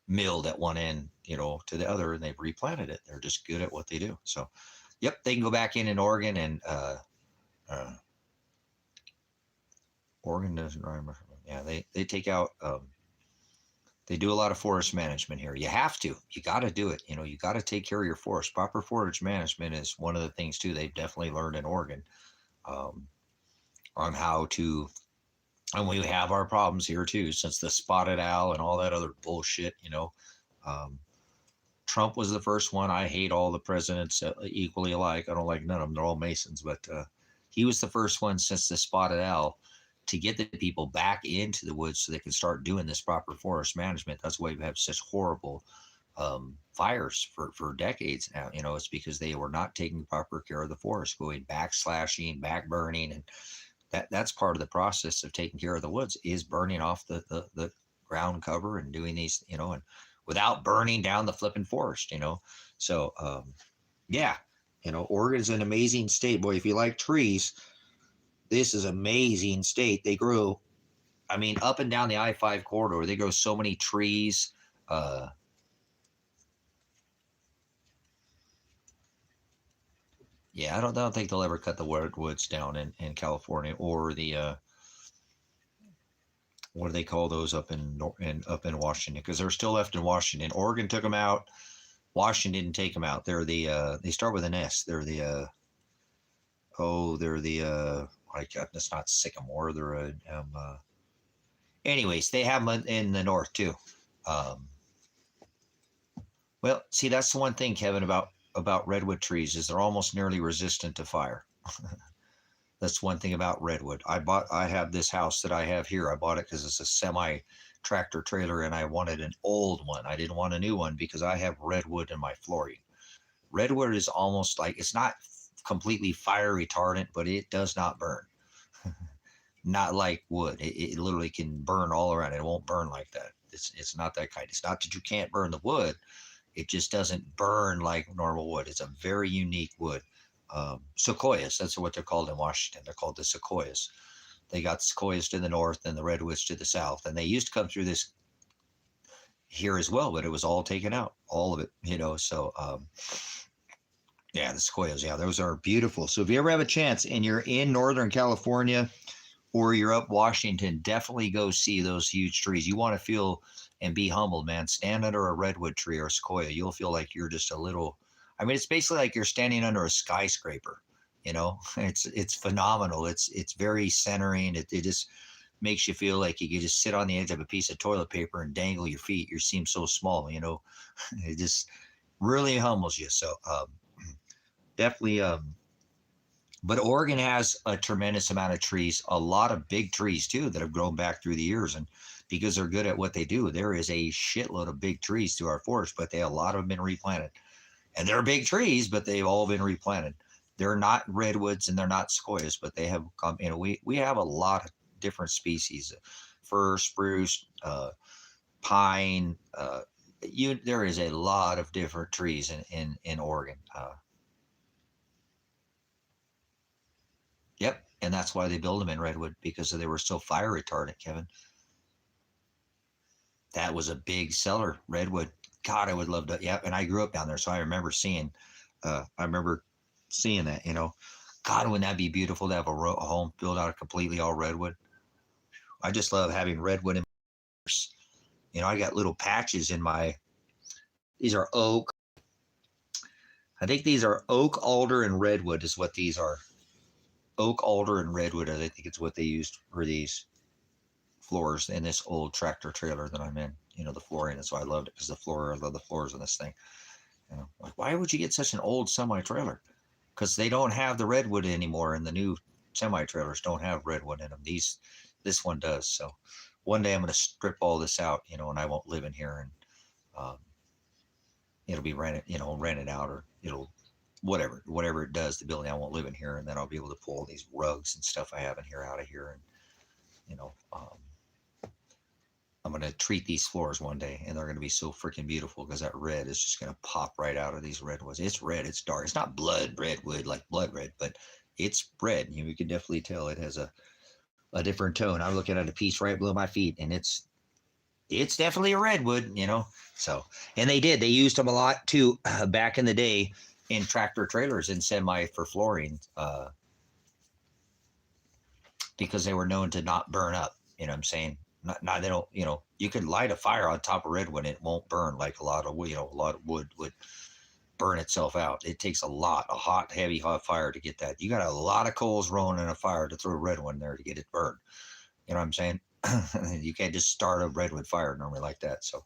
milled at one end, to the other, and they've replanted it. They're just good at what they do. So, yep, they can go back in Oregon, and Oregon doesn't remember. Yeah, they take out. They do a lot of forest management here. You have to. You got to do it. You got to take care of your forest. Proper forest management is one of the things, too, they've definitely learned in Oregon on how to. And we have our problems here, too, since the spotted owl and all that other bullshit, Trump was the first one. I hate all the presidents equally alike. I don't like none of them. They're all Masons. But he was the first one since the spotted owl to get the people back into the woods so they can start doing this proper forest management. That's why we have such horrible fires for decades now. It's because they were not taking proper care of the forest, going back slashing, back burning. And that's part of the process of taking care of the woods, is burning off the ground cover and doing these, and without burning down the flipping forest, So, yeah, Oregon's an amazing state. Boy, if you like trees, this is amazing state. They grow, up and down the I-5 corridor, they grow so many trees. Yeah, I don't think they'll ever cut the woods down in California, or the what do they call those up in Washington? Because they're still left in Washington. Oregon took them out. Washington didn't take them out. They're they start with an S. They're it's not sycamore. They're anyways, they have them in the north too. Well, see, that's the one thing, Kevin, about redwood trees, is they're almost nearly resistant to fire. That's one thing about redwood. I have this house that I have here. I bought it because it's a semi tractor trailer, and I wanted an old one. I didn't want a new one because I have redwood in my flooring. Redwood is almost like, it's not completely fire retardant, but it does not burn. Not like wood. It literally can burn all around. It won't burn like that. It's not that kind. It's not that you can't burn the wood. It just doesn't burn like normal wood. It's a very unique wood. Sequoias, that's what they're called in Washington. They're called the sequoias. They got sequoias to the north and the redwoods to the south. And they used to come through this here as well, but it was all taken out, all of it, you know. So yeah, the sequoias, yeah, those are beautiful. So if you ever have a chance and you're in Northern California or you're up Washington, definitely go see those huge trees. You want to feel and be humbled, man. Stand under a redwood tree or a sequoia. You'll feel like you're just a little, I mean, it's basically like you're standing under a skyscraper, you know. It's phenomenal. It's very centering. It just makes you feel like you could just sit on the edge of a piece of toilet paper and dangle your feet. You seem so small, you know. It just really humbles you. So definitely but Oregon has a tremendous amount of trees, a lot of big trees too that have grown back through the years. And because they're good at what they do, there is a shitload of big trees through our forest, but a lot of them been replanted. And they're big trees, but they've all been replanted. They're not redwoods and they're not sequoias, but they have come, you know, we have a lot of different species, fir, spruce, pine, there is a lot of different trees in Oregon. Yep. And that's why they build them in redwood, because they were so fire retardant, Kevin. That was a big seller, redwood. God, I would love to. Yeah. And I grew up down there. So I remember seeing that, you know. God, wouldn't that be beautiful to have a home built out of completely all redwood? I just love having redwood in my house. You know, I got little patches in these are oak. I think these are oak, alder, and redwood is what these are. Oak, alder, and redwood, I think it's what they used for these floors in this old tractor trailer that I'm in. You know, the flooring. That's why I loved it, because I love the floors on this thing. You know, like, why would you get such an old semi trailer? Because they don't have the redwood anymore, and the new semi trailers don't have redwood in them. This one does. So one day I'm going to strip all this out, you know, and I won't live in here, and it'll be rented out, or it'll whatever it does, the building. I won't live in here, and then I'll be able to pull all these rugs and stuff I have in here out of here, and you know, I'm going to treat these floors one day, and they're going to be so freaking beautiful, because that red is just going to pop right out of these redwoods. It's red. It's dark. It's not blood redwood like blood red, but it's red. You know, you can definitely tell it has a different tone. I'm looking at a piece right below my feet, and it's definitely a redwood, you know. So, and they used them a lot too back in the day in tractor trailers and semi for flooring, because they were known to not burn up. You know what I'm saying? Not they don't, you know, you could light a fire on top of redwood and it won't burn like a lot of wood. You know, a lot of wood would burn itself out. It takes a hot, heavy, hot fire to get that. You got a lot of coals rolling in a fire to throw a redwood in there to get it burned. You know what I'm saying? You can't just start a redwood fire normally like that. So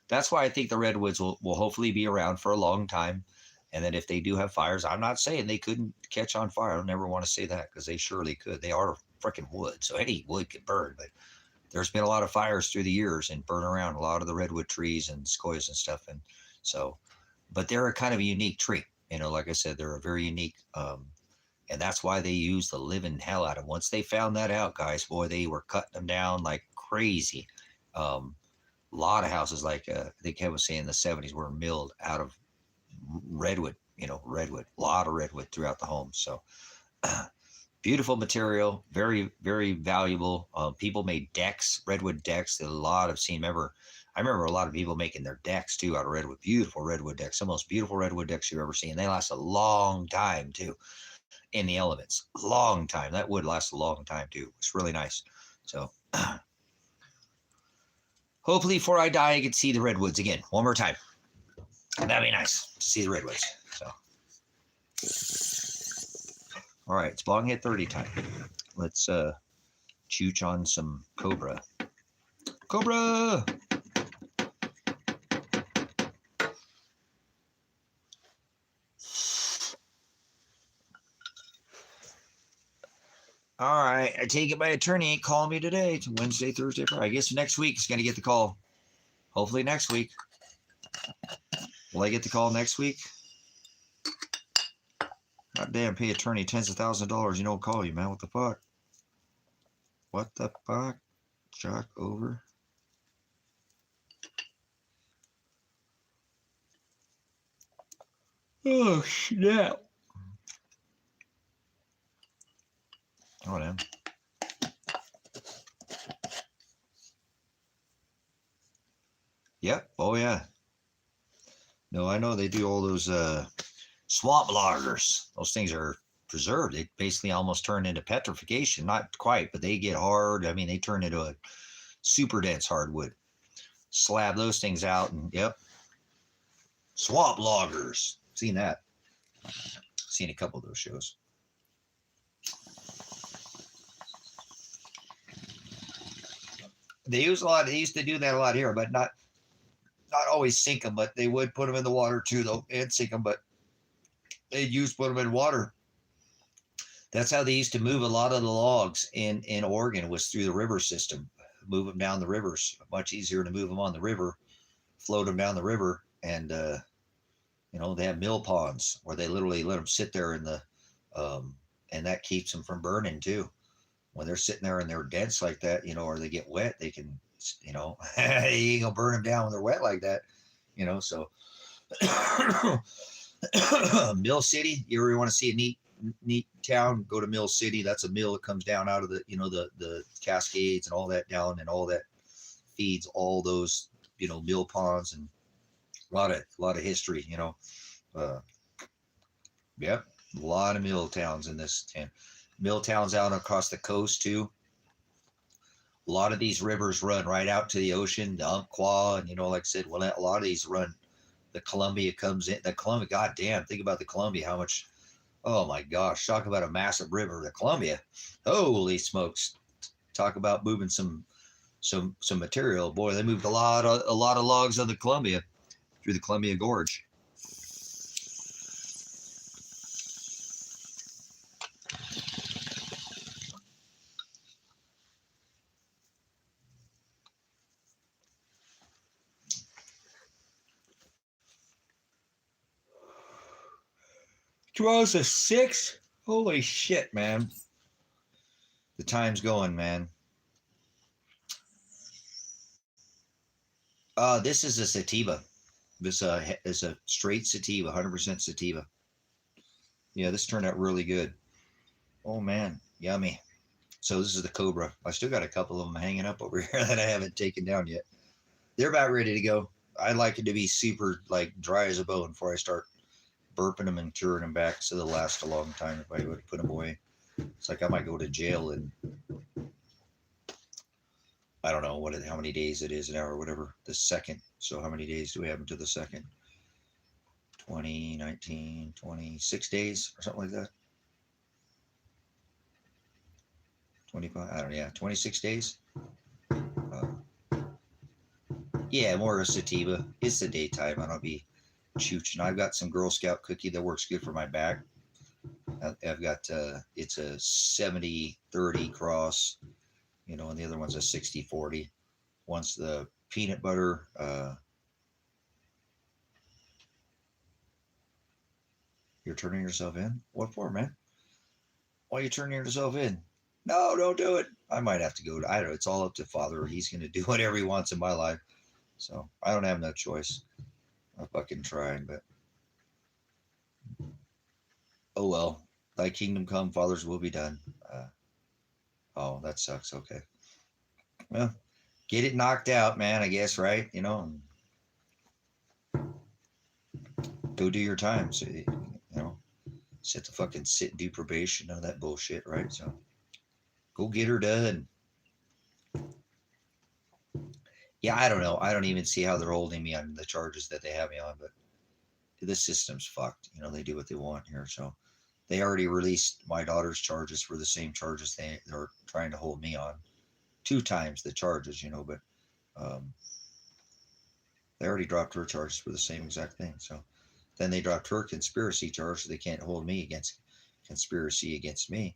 that's why I think the redwoods will hopefully be around for a long time. And then if they do have fires, I'm not saying they couldn't catch on fire. I don't ever want to say that, because they surely could. They are freaking wood, so any wood could burn. But there's been a lot of fires through the years and burn around a lot of the redwood trees and sequoias and stuff. And so, but they're a kind of a unique tree. You know, like I said, they're a very unique, and that's why they use the living hell out of them. Once they found that out, guys, boy, they were cutting them down like crazy. A lot of houses, like I think Kevin was saying, in the 70s were milled out of redwood, you know, redwood, a lot of redwood throughout the home. So beautiful material, very, very valuable. People made decks, redwood decks, that a lot of seen. I remember a lot of people making their decks too out of redwood, beautiful redwood decks, some of the most beautiful redwood decks you've ever seen. They last a long time too in the elements, long time. That wood lasts a long time too. It's really nice. So hopefully before I die, I get to see the redwoods again one more time. That'd be nice to see the redwoods. So, all right, it's bong hit 30 time. Let's chooch on some Cobra. Cobra! All right, I take it my attorney ain't calling me today. It's Wednesday, Thursday, Friday. I guess next week is going to get the call. Hopefully next week. Will I get the call next week? God damn, pay attorney tens of thousands of dollars. You don't call you, man. What the fuck? What the fuck? Jock over. Oh, snap. Oh, damn. Yep. Oh, yeah. No, I know they do all those swamp loggers. Those things are preserved. They basically almost turn into petrification. Not quite, but they get hard. I mean, they turn into a super dense hardwood. Slab those things out, and yep. Swamp loggers. Seen that. Seen a couple of those shows. They use a lot. They used to do that a lot here, but not always sink them. But they would put them in the water too, though, and sink them. But they put them in water. That's how they used to move a lot of the logs in Oregon, was through the river system. Move them down the rivers. Much easier to move them on the river, float them down the river, and they have mill ponds where they literally let them sit there in the, and that keeps them from burning too. When they're sitting there and they're dense like that, or they get wet, they can, you ain't gonna burn them down when they're wet like that, so. Mill City, you ever want to see a neat town, go to Mill City. That's a mill that comes down out of the the Cascades and all that down, and all that feeds all those mill ponds, and a lot of history. Yep, a lot of mill towns in this town. Mill towns out across the coast too. A lot of these rivers run right out to the ocean, the Umpqua, and like I said, well, a lot of these run. The Columbia comes in. The Columbia, goddamn, think about the Columbia. How much? Oh my gosh, talk about a massive river. The Columbia, holy smokes! Talk about moving some material. Boy, they moved a lot of logs on the Columbia through the Columbia Gorge. Tomorrow's the 6th. Holy shit, man. The time's going, man. This is a sativa. This is a straight sativa, 100% sativa. Yeah, this turned out really good. Oh man, yummy. So this is the Cobra. I still got a couple of them hanging up over here that I haven't taken down yet. They're about ready to go. I like it to be super dry as a bone before I start burping them and curing them back, so they'll last a long time if I would put them away. It's like I might go to jail in, I don't know how many days it is now or whatever, the 2nd. So how many days do we have until the 2nd? 20, 19, 26 days or something like that. 25, I don't know, yeah, 26 days. Yeah, more of a sativa. It's the daytime. I don't be chooching. I've got some Girl Scout cookie that works good for my back. I've got it's a 70-30 cross, and the other one's a 60-40. One's the peanut butter. You're turning yourself in? What for, man? Why are you turning yourself in? No, don't do it. I might have to go to, I don't know. It's all up to Father. He's going to do whatever he wants in my life. So I don't have no choice. I'm fucking trying, but oh well. Thy kingdom come, Father's will be done. Oh, that sucks. Okay. Well, get it knocked out, man, I guess, right? Go do your time. So, sit and do probation, none of that bullshit, right? So go get her done. Yeah, I don't know. I don't even see how they're holding me on the charges that they have me on, but the system's fucked. They do what they want here. So they already released my daughter's charges for the same charges they're trying to hold me on. 2 times the charges, but they already dropped her charges for the same exact thing. So then they dropped her conspiracy charge, so they can't hold me against conspiracy against me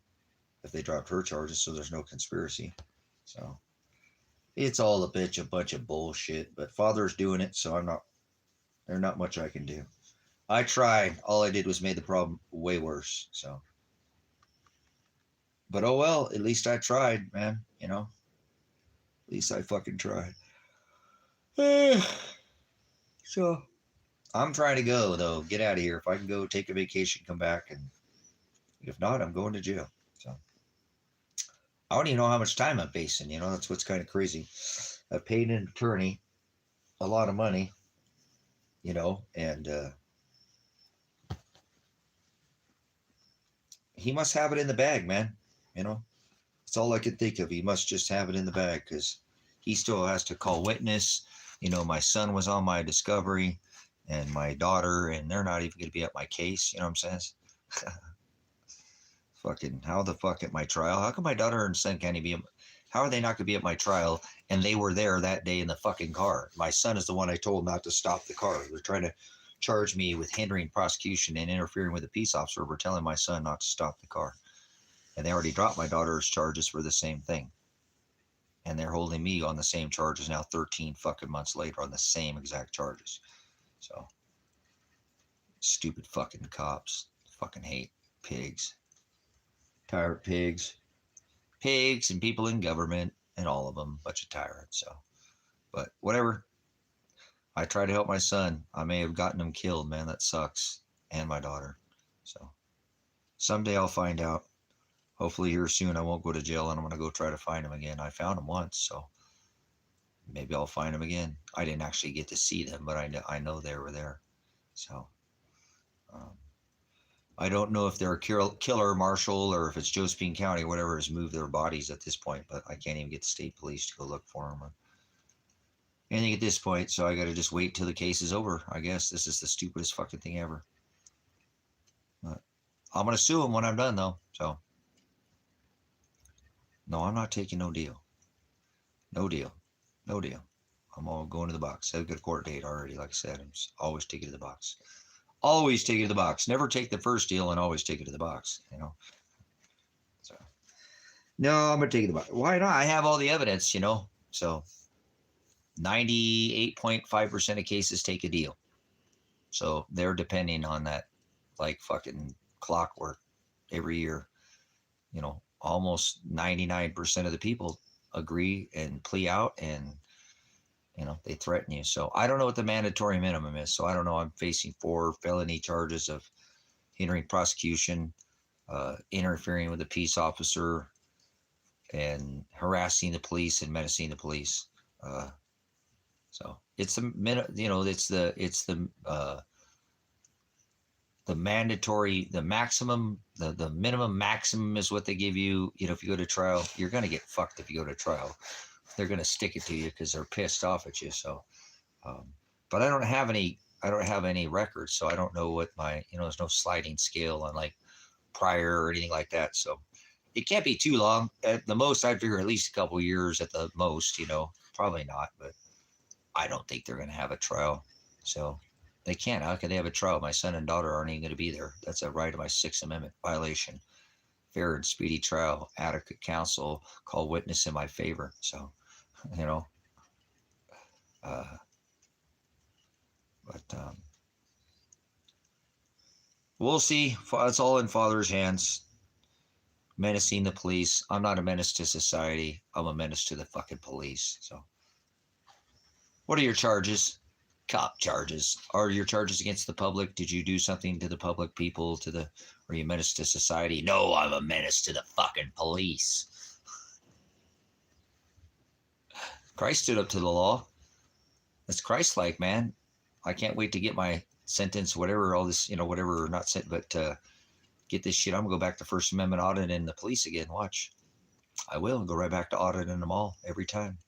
if they dropped her charges, so there's no conspiracy. So it's all a bunch of bullshit, but Father's doing it, so there's not much I can do. I tried. All I did was made the problem way worse. So, but oh well. At least I tried, man. You know, at least I fucking tried. So I'm trying to go though. Get out of here. If I can go take a vacation, come back, and if not, I'm going to jail. So I don't even know how much time I'm facing. You know, that's what's kind of crazy. I paid an attorney a lot of money. You know, and he must have it in the bag, man. You know, that's all I could think of. He must just have it in the bag because he still has to call witness. You know, my son was on my discovery and my daughter, and they're not even going to be at my case. You know what I'm saying? Fucking, how the fuck at my trial? How come my daughter and son can't even be? How are they not going to be at my trial? And they were there that day in the fucking car. My son is the one I told not to stop the car. They're trying to charge me with hindering prosecution and interfering with a peace officer for telling my son not to stop the car. And they already dropped my daughter's charges for the same thing. And they're holding me on the same charges now 13 fucking months later on the same exact charges. So, stupid fucking cops. Fucking hate pigs. Tired pigs. Pigs and people in government and all of them. Bunch of tyrants. So, but whatever. I try to help my son. I may have gotten him killed, man. That sucks. And my daughter. So, someday I'll find out. Hopefully here soon I won't go to jail and I'm going to go try to find him again. I found him once, so maybe I'll find him again. I didn't actually get to see them, but I know they were there. So um, I don't know if they're a killer marshal or if it's Josephine County, whatever, has moved their bodies at this point, but I can't even get the state police to go look for them or anything at this point. So I got to just wait till the case is over. I guess this is the stupidest fucking thing ever. But I'm going to sue him when I'm done, though. So no, I'm not taking no deal. No deal. No deal. I'm all going to the box. I've got a court date already. Like I said, I'm always take it to the box. Always take it to the box. Never take the first deal and always take it to the box. You know. So no, I'm gonna take it to the box. Why not? I have all the evidence. You know. So 98.5% of cases take a deal. So they're depending on that, like fucking clockwork, every year. You know, almost 99% of the people agree and plea out, and you know they threaten you. So I don't know what the mandatory minimum is. So I don't know. I'm facing 4 felony charges of hindering prosecution, interfering with a peace officer, and harassing the police and menacing the police. So it's the mandatory, the maximum, the minimum maximum is what they give you. You know, if you go to trial, you're going to get fucked if you go to trial. They're going to stick it to you because they're pissed off at you. So, but I don't have any records. So I don't know what there's no sliding scale on like prior or anything like that. So it can't be too long. At the most, I'd figure at least a couple of years at the most, probably not, but I don't think they're going to have a trial. So they can't. How can they have a trial? My son and daughter aren't even going to be there. That's a right of my 6th Amendment violation. Fair and speedy trial. Adequate counsel. Call witness in my favor. So, but we'll see. It's all in Father's hands. Menacing the police. I'm not a menace to society. I'm a menace to the fucking police. So, what are your charges? Cop charges. Are your charges against the public? Did you do something to the public, people, are you a menace to society? No, I'm a menace to the fucking police. Christ stood up to the law. That's Christ-like, man. I can't wait to get my sentence, whatever, all this, whatever, not sent, but get this shit. I'm going to go back to First Amendment audit and the police again. Watch. I will go right back to auditing them all every time.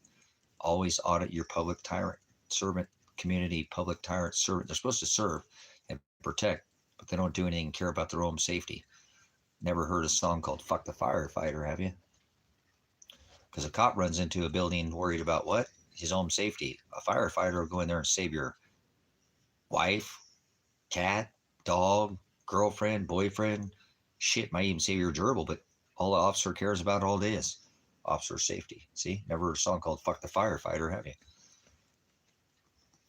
Always audit your public tyrant, servant, community, public tyrant, servant. They're supposed to serve and protect, but they don't do anything and care about their own safety. Never heard a song called Fuck the Firefighter, have you? Because a cop runs into a building worried about what? His own safety. A firefighter will go in there and save your wife, cat, dog, girlfriend, boyfriend. Shit, might even save your gerbil, but all the officer cares about all day is officer safety. See? Never heard a song called Fuck the Firefighter, have you?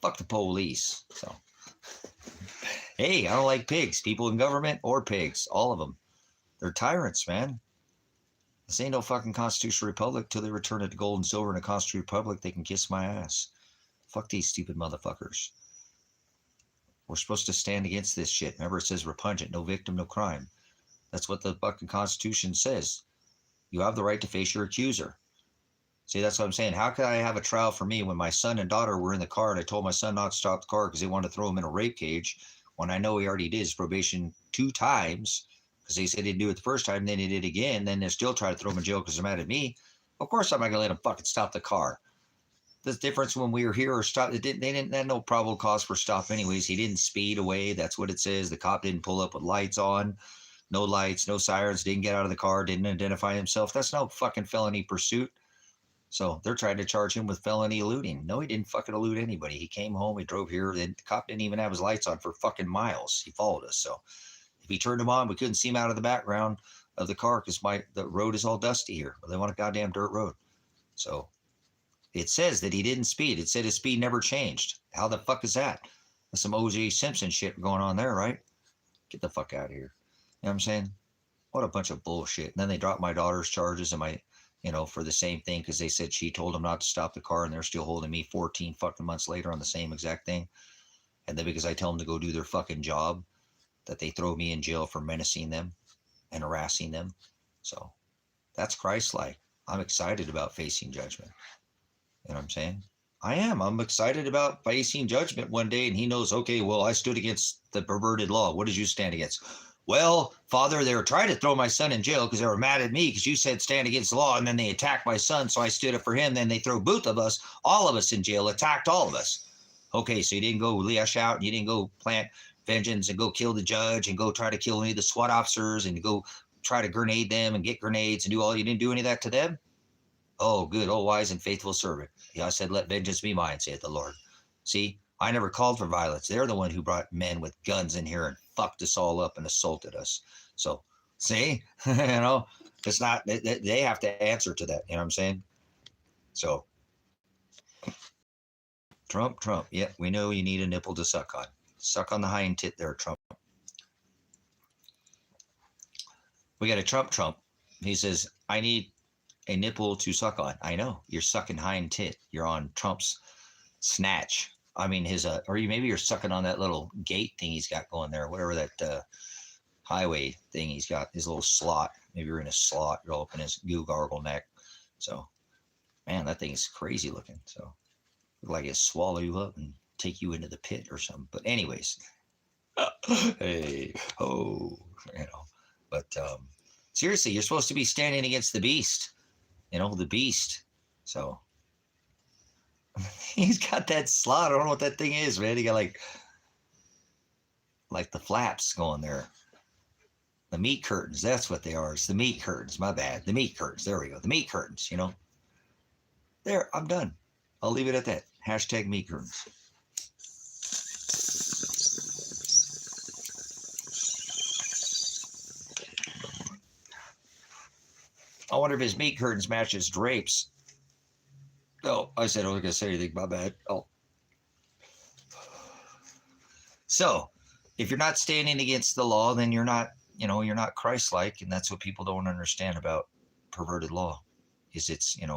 Fuck the police. So Hey, I don't like pigs. People in government or pigs, all of them. They're tyrants, man. This ain't no fucking constitutional republic. Till they return it to gold and silver in a constitutional republic, they can kiss my ass. Fuck these stupid motherfuckers. We're supposed to stand against this shit. Remember, it says repugnant, no victim, no crime. That's what the fucking Constitution says. You have the right to face your accuser. See, that's what I'm saying. How could I have a trial for me when my son and daughter were in the car and I told my son not to stop the car because they wanted to throw him in a rape cage when I know he already did his probation 2 times because they said he'd do it the first time, then he did it again, then they still try to throw him in jail because they're mad at me. Of course, I'm not going to let him fucking stop the car. The difference when we were here or stop, they didn't have no probable cause for stop anyways. He didn't speed away. That's what it says. The cop didn't pull up with lights on, no lights, no sirens, didn't get out of the car, didn't identify himself. That's no fucking felony pursuit. So they're trying to charge him with felony eluding. No, he didn't fucking elude anybody. He came home, he drove here. The cop didn't even have his lights on for fucking miles. He followed us. So if he turned them on, we couldn't see him out of the background of the car because the road is all dusty here. They want a goddamn dirt road. So it says that he didn't speed. It said his speed never changed. How the fuck is that? There's some O.J. Simpson shit going on there, right? Get the fuck out of here. You know what I'm saying? What a bunch of bullshit. And then they dropped my daughter's charges and for the same thing because they said she told them not to stop the car and they're still holding me 14 fucking months later on the same exact thing. And then because I tell them to go do their fucking job, that they throw me in jail for menacing them and harassing them. So that's Christ-like. I'm excited about facing judgment. You know what I'm saying? I am. I'm excited about facing judgment one day. And he knows, okay, well, I stood against the perverted law. What did you stand against? Well, Father, they were trying to throw my son in jail because they were mad at me because you said stand against the law. And then they attacked my son. So I stood up for him. Then they throw both of us, all of us in jail, attacked all of us. Okay, so you didn't go lash out and you didn't go plant vengeance and go kill the judge and go try to kill any of the SWAT officers and go try to grenade them and get grenades and do all. You didn't do any of that to them? Oh, good, oh, wise and faithful servant. Yeah, I said, let vengeance be mine, saith the Lord. See, I never called for violence. They're the one who brought men with guns in here and fucked us all up and assaulted us. So, see, it's not, they have to answer to that. You know what I'm saying? So, Trump. Yeah, we know you need a nipple to suck on. Suck on the hind tit there, Trump. We got a Trump. He says, I need a nipple to suck on. I know you're sucking hind tit. You're on Trump's snatch. I mean, maybe you're sucking on that little gate thing he's got going there, whatever that highway thing he's got, his little slot. Maybe you're in a slot. You're all up in his goo gargle neck. So, man, that thing's crazy looking. So, look like it'll swallow you up and take you into the pit or something. But anyways, hey, but seriously, you're supposed to be standing against the beast. The beast. So he's got that slot. I don't know what that thing is, man. He got like the flaps going there. The meat curtains. That's what they are. It's the meat curtains. My bad. The meat curtains. There we go. The meat curtains, There, I'm done. I'll leave it at that. Hashtag meat curtains. I wonder if his meat curtains match his drapes. Oh, I said I wasn't going to say anything. My bad. Oh. So, if you're not standing against the law, then you're not, you're not Christ-like, and that's what people don't understand about perverted law. Is it's, it's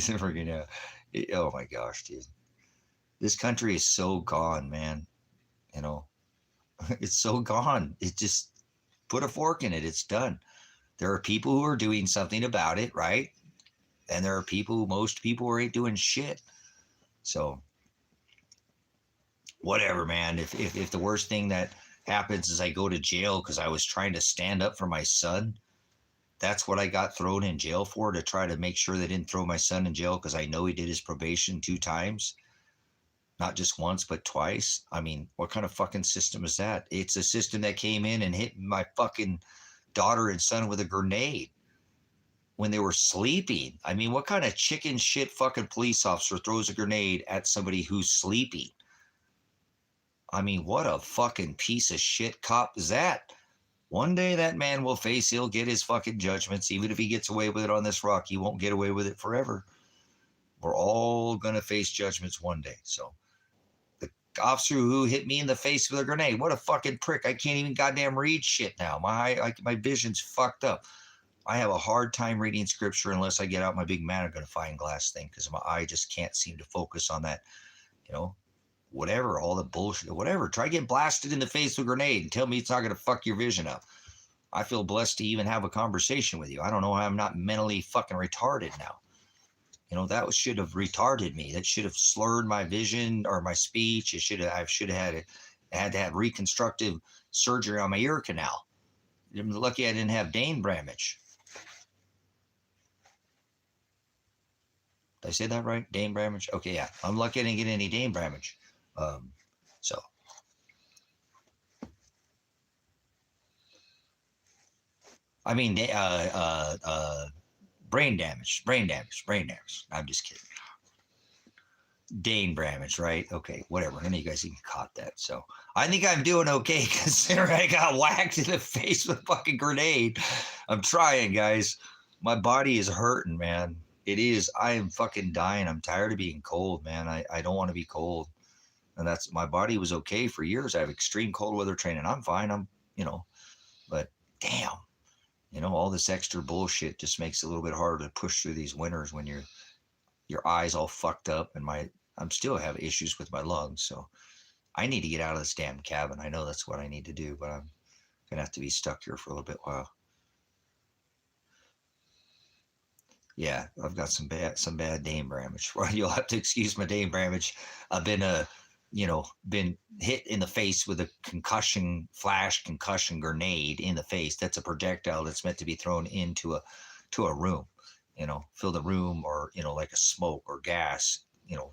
freaking, oh my gosh, dude. This country is so gone, man. It's so gone. It just put a fork in it. It's done. There are people who are doing something about it, right? And there are most people ain't doing shit. So whatever, man. If the worst thing that happens is I go to jail because I was trying to stand up for my son, that's what I got thrown in jail for, to try to make sure they didn't throw my son in jail because I know he did his probation 2 times. Not just once, but twice. I mean, what kind of fucking system is that? It's a system that came in and hit my fucking daughter and son with a grenade when they were sleeping. I mean, what kind of chicken shit fucking police officer throws a grenade at somebody who's sleeping? I mean, what a fucking piece of shit cop is that? One day that man he'll get his fucking judgments. Even if he gets away with it on this rock, he won't get away with it forever. We're all gonna face judgments one day. So the officer who hit me in the face with a grenade, what a fucking prick! I can't even goddamn read shit now. My vision's fucked up. I have a hard time reading scripture unless I get out my big magnifying glass thing because my eye just can't seem to focus on that. You know, whatever, all the bullshit, whatever. Try getting blasted in the face with a grenade and tell me it's not gonna fuck your vision up. I feel blessed to even have a conversation with you. I don't know why I'm not mentally fucking retarded now. You know, that should have retarded me. That should have slurred my vision or my speech. I should have had to have reconstructive surgery on my ear canal. I'm lucky I didn't have Dane Bramage. Did I say that right? Dane Bramage? Okay, yeah. I'm lucky I didn't get any Dane Bramage. So I mean, brain damage. I'm just kidding. Dane Bramage, right? Okay, whatever. None of you guys even caught that. So I think I'm doing okay considering I got whacked in the face with a fucking grenade. I'm trying, guys. My body is hurting, man. It is. I am fucking dying. I'm tired of being cold, man. I don't want to be cold. And that's my body was okay for years. I have extreme cold weather training. I'm fine. But damn. All this extra bullshit just makes it a little bit harder to push through these winters when your eyes all fucked up and I'm still have issues with my lungs. So I need to get out of this damn cabin. I know that's what I need to do, but I'm gonna have to be stuck here for a little bit while. Yeah, I've got some bad Dane Bramage. Well, you'll have to excuse my Dane Bramage. I've been hit in the face with a concussion grenade in the face. That's a projectile that's meant to be thrown into a room, fill the room or, like a smoke or gas,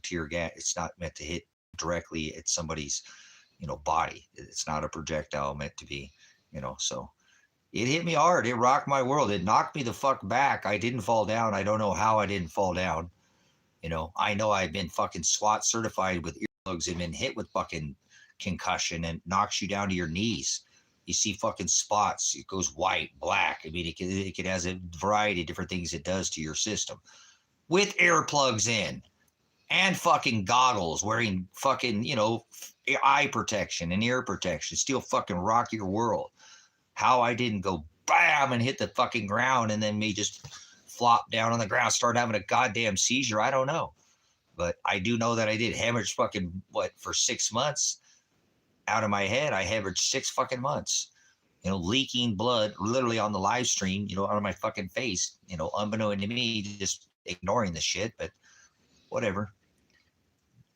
tear gas. It's not meant to hit directly at somebody's, body. It's not a projectile meant to be, so it hit me hard. It rocked my world. It knocked me the fuck back. I didn't fall down. I don't know how I didn't fall down. I know I've been fucking SWAT certified with earplugs and been hit with fucking concussion and knocks you down to your knees. You see fucking spots. It goes white, black. I mean, it has a variety of different things it does to your system with earplugs in and fucking goggles, wearing fucking, eye protection and ear protection. Still fucking rock your world. How I didn't go bam and hit the fucking ground and then me just flop down on the ground, start having a goddamn seizure. I don't know. But I do know that I did hemorrhage fucking, for 6 months out of my head. I hemorrhaged 6 fucking months, leaking blood literally on the live stream, out of my fucking face, unbeknown to me, just ignoring the shit. But whatever.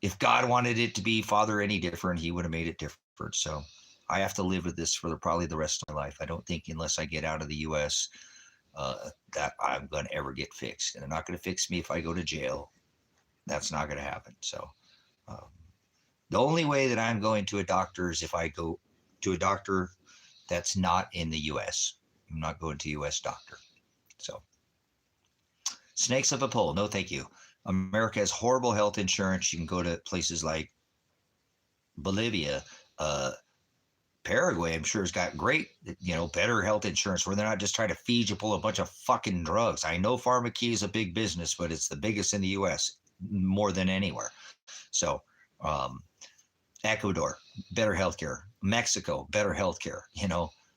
If God wanted it to be, Father, any different, he would have made it different. So I have to live with this for probably the rest of my life. I don't think unless I get out of the U.S., that I'm going to ever get fixed. And they're not going to fix me if I go to jail. That's not going to happen. So the only way that I'm going to a doctor is if I go to a doctor that's not in the U.S. I'm not going to a U.S. doctor. So snakes up a pole. No, thank you. America has horrible health insurance. You can go to places like Bolivia, Paraguay, I'm sure, has got great, better health insurance where they're not just trying to feed you full of a bunch of fucking drugs. I know pharmacy is a big business, but it's the biggest in the U.S. more than anywhere. So, Ecuador, better healthcare. Mexico, better healthcare.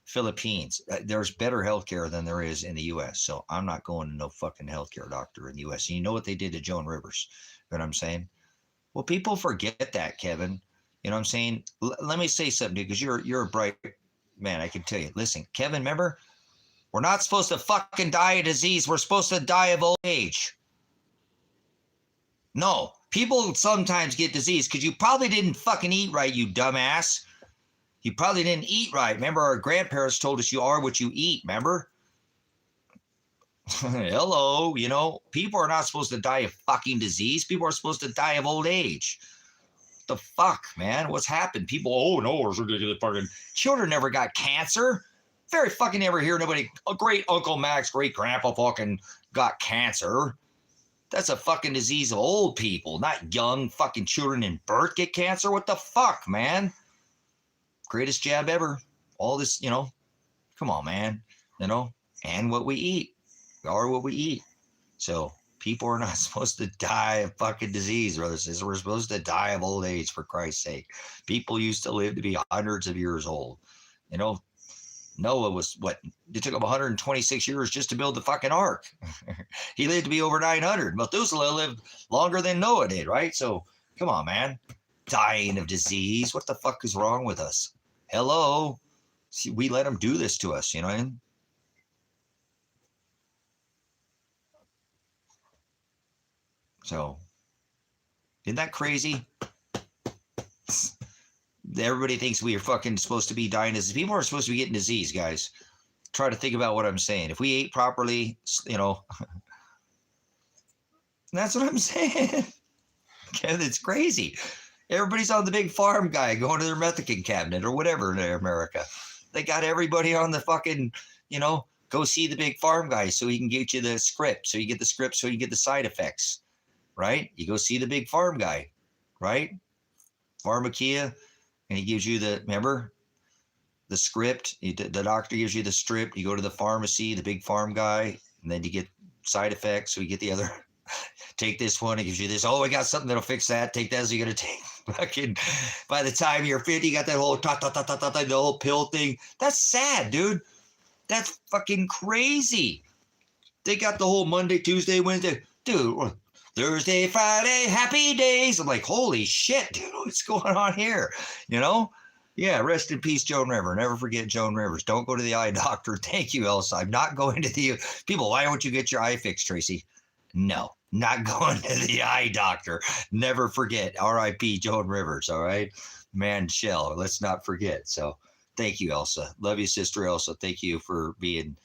Philippines, there's better healthcare than there is in the U.S. So I'm not going to no fucking healthcare doctor in the U.S. And you know what they did to Joan Rivers? You know what I'm saying? Well, people forget that, Kevin. You know what I'm saying? Let me say something, dude, because you're a bright man. I can tell you. Listen, Kevin, remember, we're not supposed to fucking die of disease. We're supposed to die of old age. No, people sometimes get disease because you probably didn't fucking eat right, you dumbass. You probably didn't eat right. Remember, our grandparents told us you are what you eat, remember? Hello, people are not supposed to die of fucking disease. People are supposed to die of old age. The fuck, man? What's happened? People, oh no, it's ridiculous. Fucking children never got cancer. Very fucking never hear nobody. A great Uncle Max, great grandpa fucking got cancer. That's a fucking disease of old people, not young fucking children in birth get cancer. What the fuck, man? Greatest jab ever. All this, come on, man. And what we eat. We are what we eat. So People are not supposed to die of fucking disease, brothers and sisters. We're supposed to die of old age, for Christ's sake. People used to live to be hundreds of years old. You know, Noah was what? It took him 126 years just to build the fucking ark. He lived to be over 900. Methuselah lived longer than Noah did, right? So come on, man. Dying of disease. What the fuck is wrong with us? Hello. See, we let them do this to us, you know what I mean? So, isn't that crazy? Everybody thinks we are fucking supposed to be dying. People are supposed to be getting disease, guys. Try to think about what I'm saying. If we ate properly, you know, that's what I'm saying. It's crazy. Everybody's on the big farm guy going to their Mexican cabinet or whatever in America. They got everybody on the fucking, you know, go see the big farm guy so he can get you the script. So you get the script so you get the side effects, right? You go see the big farm guy, right? Pharmacia, and he gives you the script. The doctor gives you the script. You go to the pharmacy, the big farm guy, and then you get side effects. So you get the other, take this one, it gives you this. Oh, I got something that'll fix that. Take that. So you're going to take fucking, by the time you're 50, you got that whole the whole pill thing. That's sad, dude. That's fucking crazy. They got the whole Monday, Tuesday, Wednesday. Dude, Thursday, Friday, happy days. I'm like, holy shit, dude, what's going on here? You know? Yeah, rest in peace, Joan Rivers. Never forget Joan Rivers. Don't go to the eye doctor. Thank you, Elsa. I'm not going to the people. Why don't you get your eye fixed, Tracy? No, not going to the eye doctor. Never forget. R.I.P. Joan Rivers. All right, man, Shell. Let's not forget. So, thank you, Elsa. Love you, Sister Elsa. Thank you for being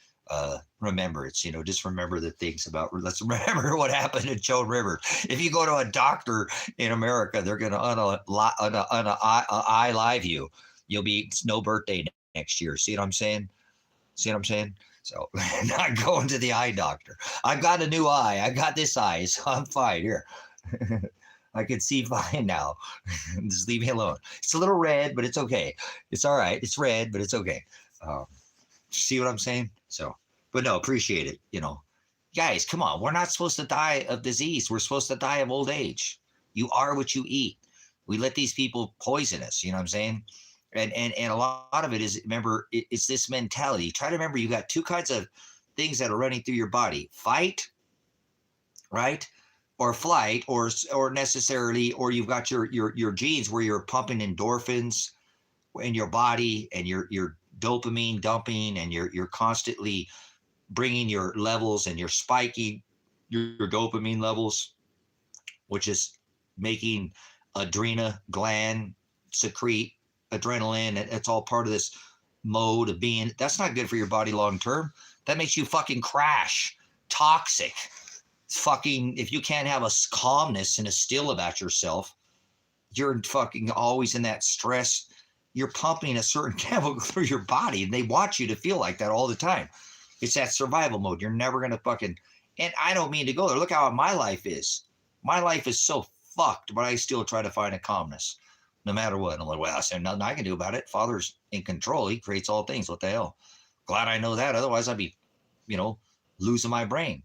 remembrance. You know, just remember the things about. Let's remember what happened to Joan Rivers. If you go to a doctor in America, they're going to eye live you. You'll be it's no birthday next year. See what I'm saying? See what I'm saying? So not going to the eye doctor. I've got a new eye. I got this eye, so I'm fine here. I can see fine now. Just leave me alone. It's a little red, but it's okay. It's all right. It's red, but it's okay. See what I'm saying? So, but no, appreciate it. You know, guys, come on. We're not supposed to die of disease. We're supposed to die of old age. You are what you eat. We let these people poison us. You know what I'm saying? And a lot of it is, remember, it's this mentality. Try to remember you got two kinds of things that are running through your body: fight, right, or flight, or necessarily, or you've got your genes where you're pumping endorphins in your body, and you're dopamine dumping, and you're constantly bringing your levels, and you're spiking your dopamine levels, which is making adrenal gland secrete adrenaline. It's all part of this mode of being. That's not good for your body long term. That makes you fucking crash. Toxic. Fucking, if you can't have a calmness and a still about yourself, you're fucking always in that stress. You're pumping a certain chemical through your body, and they want you to feel like that all the time. It's that survival mode. You're never going to fucking, and I don't mean to go there. Look how my life is. My life is so fucked, but I still try to find a calmness no matter what. I'm like, well, there's nothing I can do about it. Father's in control. He creates all things. What the hell? Glad I know that. Otherwise, I'd be, you know, losing my brain.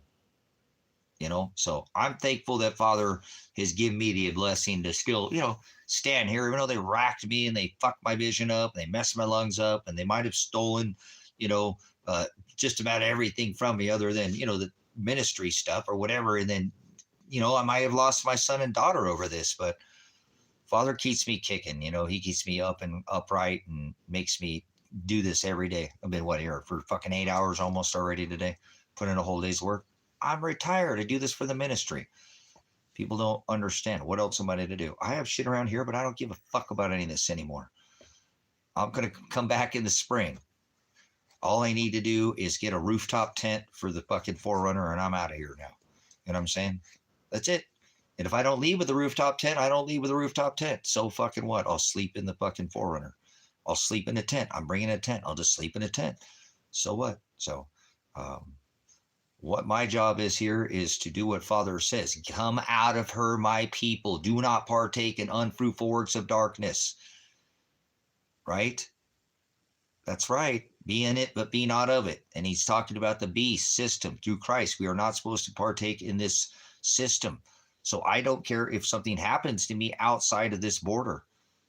You know, so I'm thankful that Father has given me the blessing to still, you know, stand here, even though they racked me and they fucked my vision up, and they messed my lungs up, and they might have stolen, you know, just about everything from me other than, you know, the ministry stuff or whatever. And then, you know, I might have lost my son and daughter over this, but Father keeps me kicking. You know, he keeps me up and upright and makes me do this every day. I've been here for fucking 8 hours almost already today, put in a whole day's work. I'm retired. I do this for the ministry. People don't understand. What else am I to do? I have shit around here, but I don't give a fuck about any of this anymore. I'm going to come back in the spring. All I need to do is get a rooftop tent for the fucking Forerunner, and I'm out of here now. You know what I'm saying? That's it. And if I don't leave with the rooftop tent, I don't leave with a rooftop tent. So fucking what? I'll sleep in the fucking Forerunner. I'll sleep in a tent. I'm bringing a tent. I'll just sleep in a tent. So what? So, what my job is here is to do what Father says. Come out of her, my people. Do not partake in unfruitful works of darkness. Right? That's right. Be in it, but be not of it. And he's talking about the beast system through Christ. We are not supposed to partake in this system. So I don't care if something happens to me outside of this border.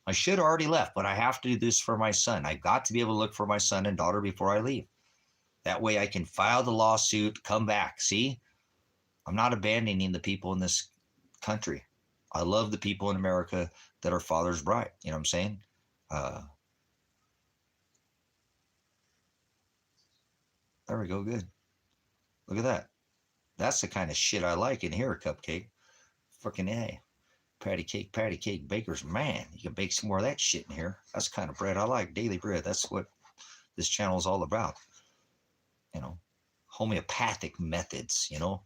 I should have already left, but I have to do this for my son. I've got to be able to look for my son and daughter before I leave. That way I can file the lawsuit, come back. See, I'm not abandoning the people in this country. I love the people in America that are father's bride. You know what I'm saying? There we go. Good. Look at that. That's the kind of shit I like in here, Cupcake. Freaking A. Patty cake, bakers. Man, you can bake some more of that shit in here. That's the kind of bread I like. Daily bread. That's what this channel is all about. You know, homeopathic methods, you know,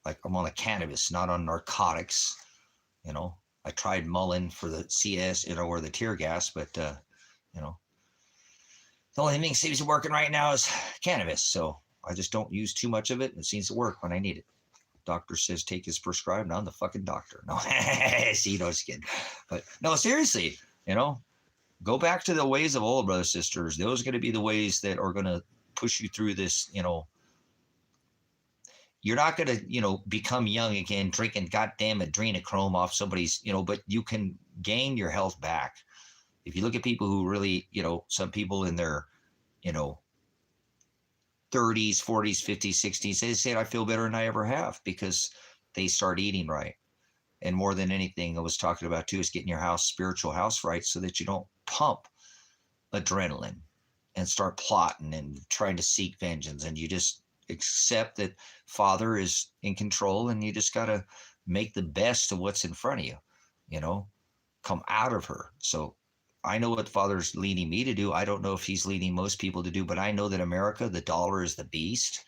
like I'm on the cannabis, not on narcotics. You know, I tried Mullen for the CS, you know, or the tear gas, but, you know, the only thing seems to be working right now is cannabis. So I just don't use too much of it. And it seems to work when I need it. Doctor says take his prescribed. I'm the fucking doctor. No, see, no, just kidding. But no, seriously, you know, go back to the ways of old, brothers, sisters. Those are going to be the ways that are going to push you through this, you know. You're not going to, you know, become young again, drinking goddamn adrenochrome off somebody's, you know, but you can gain your health back. If you look at people who really, you know, some people in their, you know, 30s, 40s, 50s, 60s, they say, I feel better than I ever have because they start eating right. And more than anything, I was talking about too, is getting your house, spiritual house right so that you don't pump adrenaline and start plotting and trying to seek vengeance. And you just accept that Father is in control and you just got to make the best of what's in front of you, you know, come out of her. So I know what Father's leading me to do. I don't know if he's leading most people to do, but I know that America, the dollar is the beast,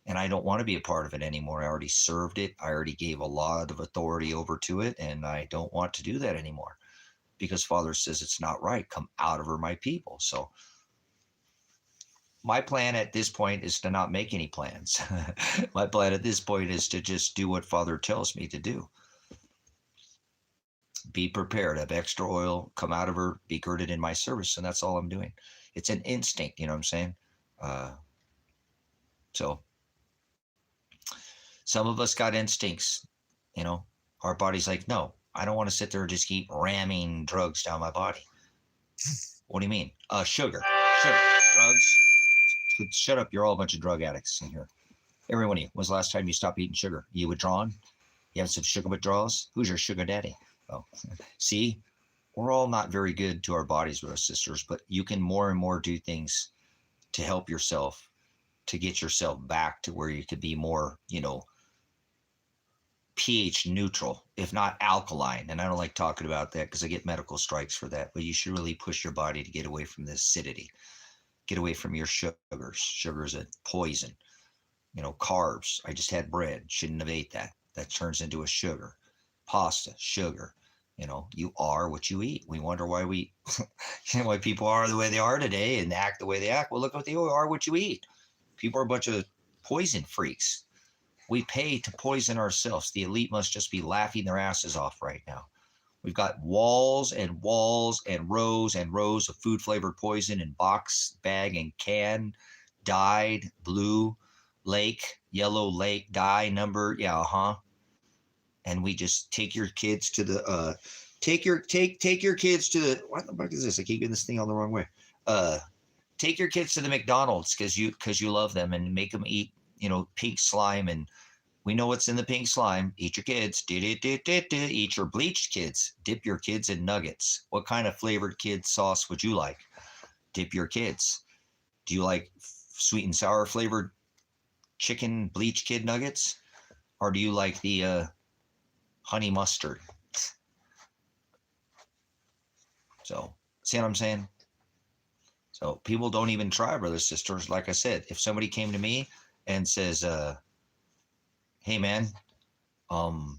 and I don't want to be a part of it anymore. I already served it. I already gave a lot of authority over to it, and I don't want to do that anymore because Father says it's not right. Come out of her, my people. So my plan at this point is to not make any plans. My plan at this point is to just do what Father tells me to do. Be prepared, have extra oil, come out of her, be girded in my service. And that's all I'm doing. It's an instinct, you know what I'm saying? So some of us got instincts, you know, our body's like, no, I don't want to sit there and just keep ramming drugs down my body. What do you mean? Sugar, drugs. Shut up. You're all a bunch of drug addicts in here. Every one of you. When's the last time you stopped eating sugar? You withdrawn? You have some sugar withdrawals? Who's your sugar daddy? Oh, see, we're all not very good to our bodies, brothers and sisters, but you can more and more do things to help yourself, to get yourself back to where you could be more, you know, pH neutral, if not alkaline. And I don't like talking about that because I get medical strikes for that, but you should really push your body to get away from the acidity, get away from your sugars. Sugar is a poison. You know, carbs. I just had bread. Shouldn't have ate that. That turns into a sugar. Pasta, sugar. You know, you are what you eat. We wonder why you know, why people are the way they are today and act the way they act. Well, look what they are, what you eat. People are a bunch of poison freaks. We pay to poison ourselves. The elite must just be laughing their asses off right now. We've got walls and walls and rows of food flavored poison in box, bag, and can, dyed, blue, lake, yellow lake, dye number. Yeah, and we just take your kids to the take your kids to the, what the fuck is this? I keep getting this thing on the wrong way. Take your kids to the McDonald's because you love them and make them eat, you know, pink slime, and we know what's in the pink slime. Eat your kids. Eat your bleached kids. Dip your kids in nuggets. What kind of flavored kid sauce would you like? Dip your kids. Do you like sweet and sour flavored chicken bleached kid nuggets? Or do you like the honey mustard? So, see what I'm saying? So people don't even try, brothers, sisters. Like I said, if somebody came to me and says, hey man, can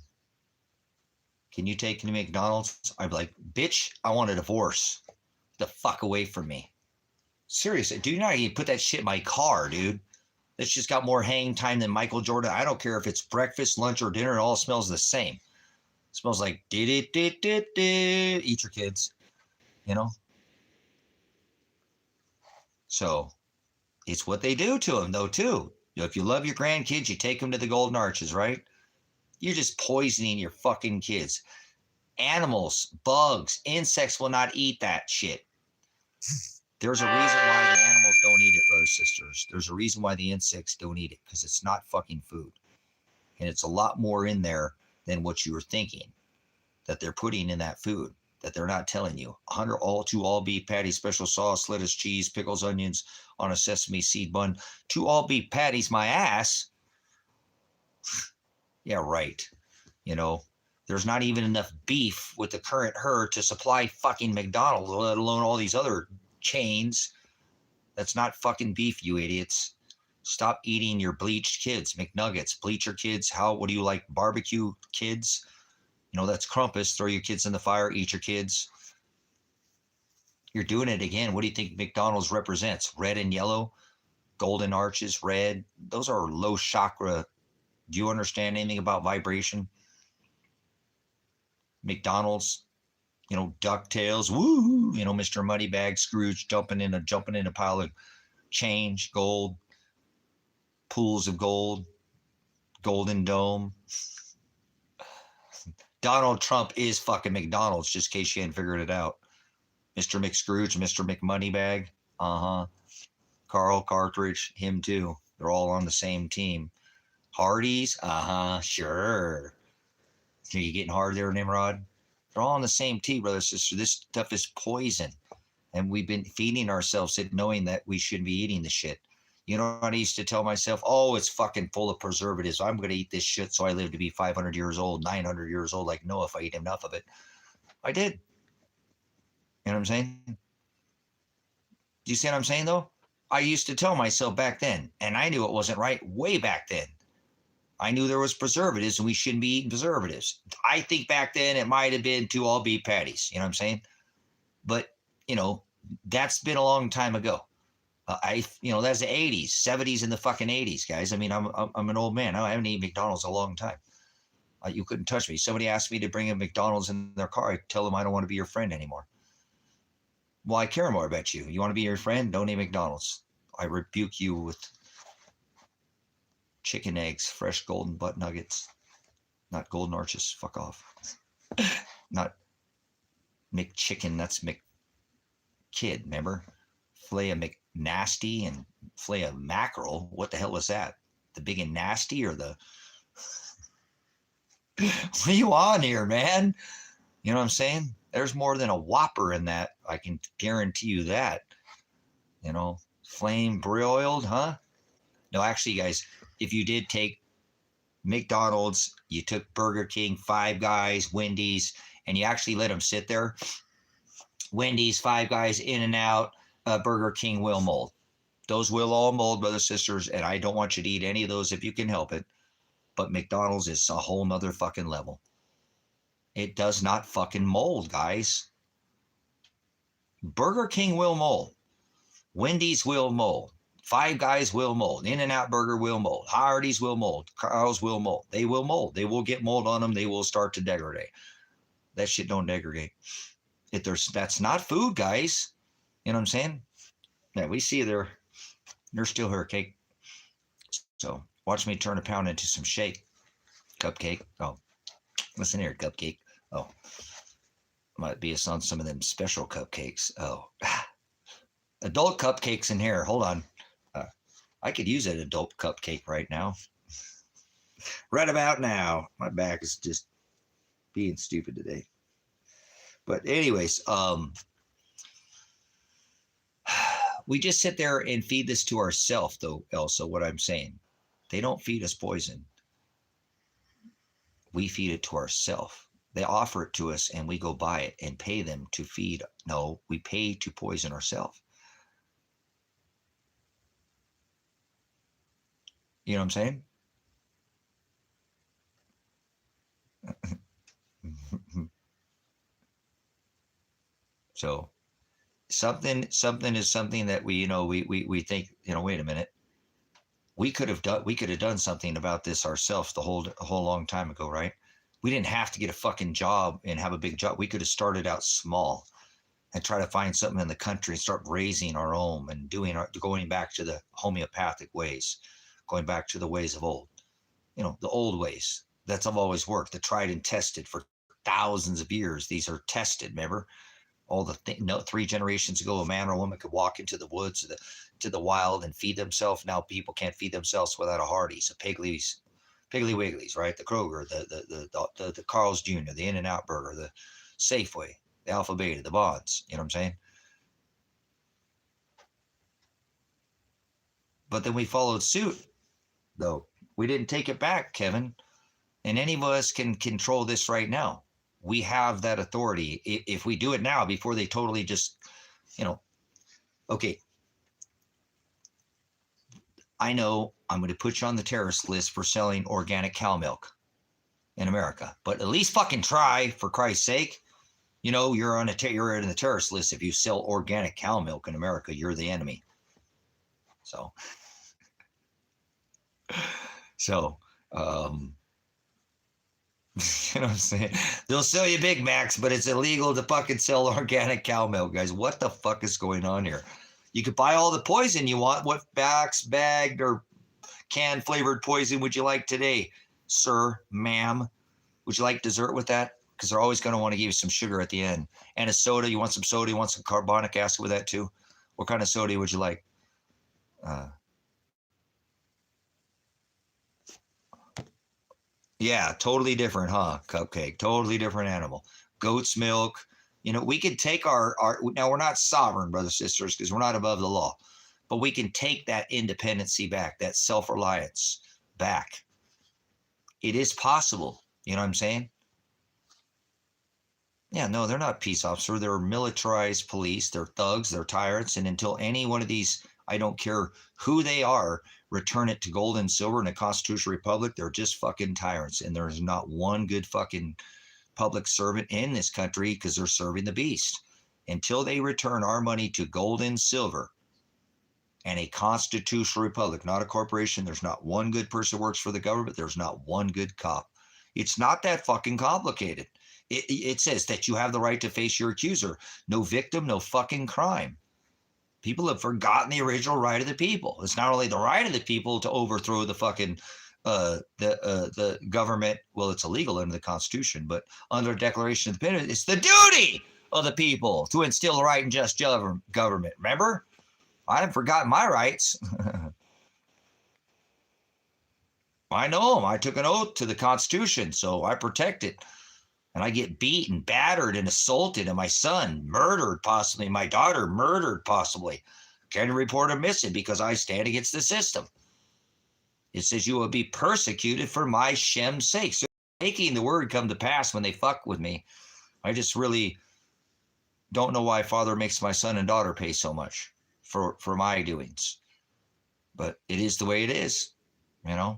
you take me to McDonald's? I'd be like, bitch, I want a divorce. Get the fuck away from me. Seriously, do you know you put that shit in my car, dude? That's just got more hang time than Michael Jordan. I don't care if it's breakfast, lunch, or dinner. It all smells the same. It smells like eat your kids, you know? So it's what they do to them, though, too. If you love your grandkids, you take them to the Golden Arches, right? You're just poisoning your fucking kids. Animals, bugs, insects will not eat that shit. There's a reason why the animals don't eat it, brothers, sisters. There's a reason why the insects don't eat it, because it's not fucking food. And it's a lot more in there than what you were thinking that they're putting in that food that they're not telling you. 100 all beef patties, special sauce, lettuce, cheese, pickles, onions on a sesame seed bun. 2 all beef patties, my ass. Yeah, right. You know, there's not even enough beef with the current herd to supply fucking McDonald's, let alone all these other chains. That's not fucking beef, you idiots. Stop eating your bleached kids, McNuggets, bleach your kids. What do you like? Barbecue kids? You know, that's Krampus. Throw your kids in the fire, eat your kids. You're doing it again. What do you think McDonald's represents? Red and yellow, golden arches, red. Those are low chakra. Do you understand anything about vibration? McDonald's, you know, DuckTales, woo, you know, Mr. Moneybag, Scrooge jumping in a pile of change, gold, pools of gold, Golden Dome. Donald Trump is fucking McDonald's, just in case you hadn't figured it out. Mr. McScrooge, Mr. McMoneybag, Carl Cartridge, him too. They're all on the same team. Hardee's, sure. Are you getting hard there, Nimrod? They're all on the same team, brother, sister. This stuff is poison. And we've been feeding ourselves it knowing that we shouldn't be eating the shit. You know what I used to tell myself? Oh, it's fucking full of preservatives. I'm going to eat this shit so I live to be 500 years old, 900 years old. Like, no, if I eat enough of it. I did. You know what I'm saying? Do you see what I'm saying, though? I used to tell myself back then, and I knew it wasn't right way back then. I knew there was preservatives and we shouldn't be eating preservatives. I think back then it might have been 2 all beef patties. You know what I'm saying? But, you know, that's been a long time ago. That's the 80s, 70s, and the fucking 80s, guys. I mean, I'm an old man. I haven't eaten McDonald's a long time. You couldn't touch me. Somebody asked me to bring a McDonald's in their car. I tell them I don't want to be your friend anymore. Well, I care more about you. You want to be your friend? Don't eat McDonald's. I rebuke you with chicken eggs, fresh golden butt nuggets, not golden arches. Fuck off. Not McChicken. That's McKid. Remember? Fillet of McNasty and fillet of mackerel. What the hell was that? The big and nasty or the? What are you on here, man? You know what I'm saying? There's more than a Whopper in that. I can guarantee you that. You know, flame broiled, huh? No, actually, guys, if you did take McDonald's, you took Burger King, Five Guys, Wendy's, and you actually let them sit there, Wendy's, Five Guys, In-N-Out, Burger King will mold. Those will all mold, brothers, sisters, and I don't want you to eat any of those if you can help it. But McDonald's is a whole nother fucking level. It does not fucking mold, guys. Burger King will mold. Wendy's will mold. Five Guys will mold. In-N-Out Burger will mold. Hardee's will mold. Carl's will mold. They will mold. They will get mold on them. They will start to degrade. That shit don't degrade. That's not food, guys. You know what I'm saying? Yeah, we see they're still her cake. So watch me turn a pound into some shake. Cupcake. Oh, listen here, cupcake. Oh, might be on some of them special cupcakes. Oh, adult cupcakes in here. Hold on. I could use an adult cupcake right now. Right about now. My back is just being stupid today. But anyways, we just sit there and feed this to ourselves, though, Elsa, what I'm saying. They don't feed us poison. We feed it to ourselves. They offer it to us and we go buy it and pay them to feed. No, we pay to poison ourselves. You know what I'm saying? So something is something that we think, wait a minute. We could have done something about this ourselves a whole long time ago, right? We didn't have to get a fucking job and have a big job. We could have started out small and try to find something in the country and start raising our own and going back to the homeopathic ways, going back to the ways of old, the old ways, That's how always worked. The tried and tested for thousands of years. These are tested. Remember, all the no, 3 generations ago, a man or a woman could walk into the woods to the wild and feed themselves. Now people can't feed themselves without a Hardee's, a Piggly Wigglies, right? The Kroger, the Carl's Jr., the In-N-Out Burger, the Safeway, the Alpha Beta, the Bonds. You know what I'm saying? But then we followed suit, though. We didn't take it back, Kevin. And any of us can control this right now. We have that authority. If we do it now, before they totally just, okay, I know I'm going to put you on the terrorist list for selling organic cow milk in America, but at least fucking try, for Christ's sake. You're in the terrorist list if you sell organic cow milk in America. You're the enemy. So, you know what I'm saying? They'll sell you Big Macs, but it's illegal to fucking sell organic cow milk, guys. What the fuck is going on here? You could buy all the poison you want. What bagged or canned flavored poison would you like today, sir, ma'am? Would you like dessert with that? Because they're always going to want to give you some sugar at the end. And a soda. You want some soda? You want some carbonic acid with that too? What kind of soda would you like? Yeah, totally different, huh? Cupcake, totally different animal. Goat's milk. We could take our now we're not sovereign, brothers and sisters, because we're not above the law, but we can take that independency back, that self-reliance back. It is possible. You know what I'm saying? Yeah, no, they're not peace officers. They're militarized police. They're thugs. They're tyrants. And until any one of these, I don't care who they are, return it to gold and silver in a constitutional republic, they're just fucking tyrants. And there's not one good fucking public servant in this country because they're serving the beast. Until they return our money to gold and silver and a constitutional republic, not a corporation, there's not one good person who works for the government. There's not one good cop. It's not that fucking complicated. It says that you have the right to face your accuser. No victim, no fucking crime. People have forgotten the original right of the people. It's not only the right of the people to overthrow the fucking the government. Well, it's illegal under the Constitution, but under the Declaration of Independence, it's the duty of the people to instill a right and just government. Remember? I haven't forgotten my rights. I know them. I took an oath to the Constitution, so I protect it. And I get beaten, battered, and assaulted, and my son murdered, possibly. My daughter murdered, possibly. Can report her missing because I stand against the system. It says you will be persecuted for my Shem's sake. So making the word come to pass when they fuck with me. I just really don't know why Father makes my son and daughter pay so much for my doings. But it is the way it is,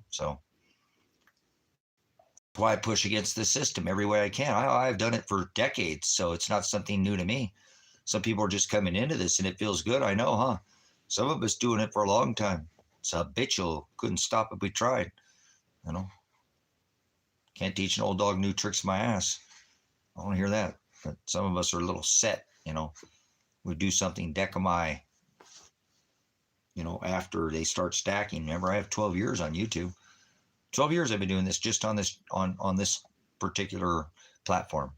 so. Why I push against the system every way I can. I've done it for decades, so it's not something new to me. Some people are just coming into this and it feels good. I know, huh? Some of us doing it for a long time. It's habitual. Couldn't stop if we tried. Can't teach an old dog new tricks in my ass. I don't hear that. But some of us are a little set, We do something decimai, after they start stacking. Remember, I have 12 years on YouTube. 12 years I've been doing this just on this particular platform.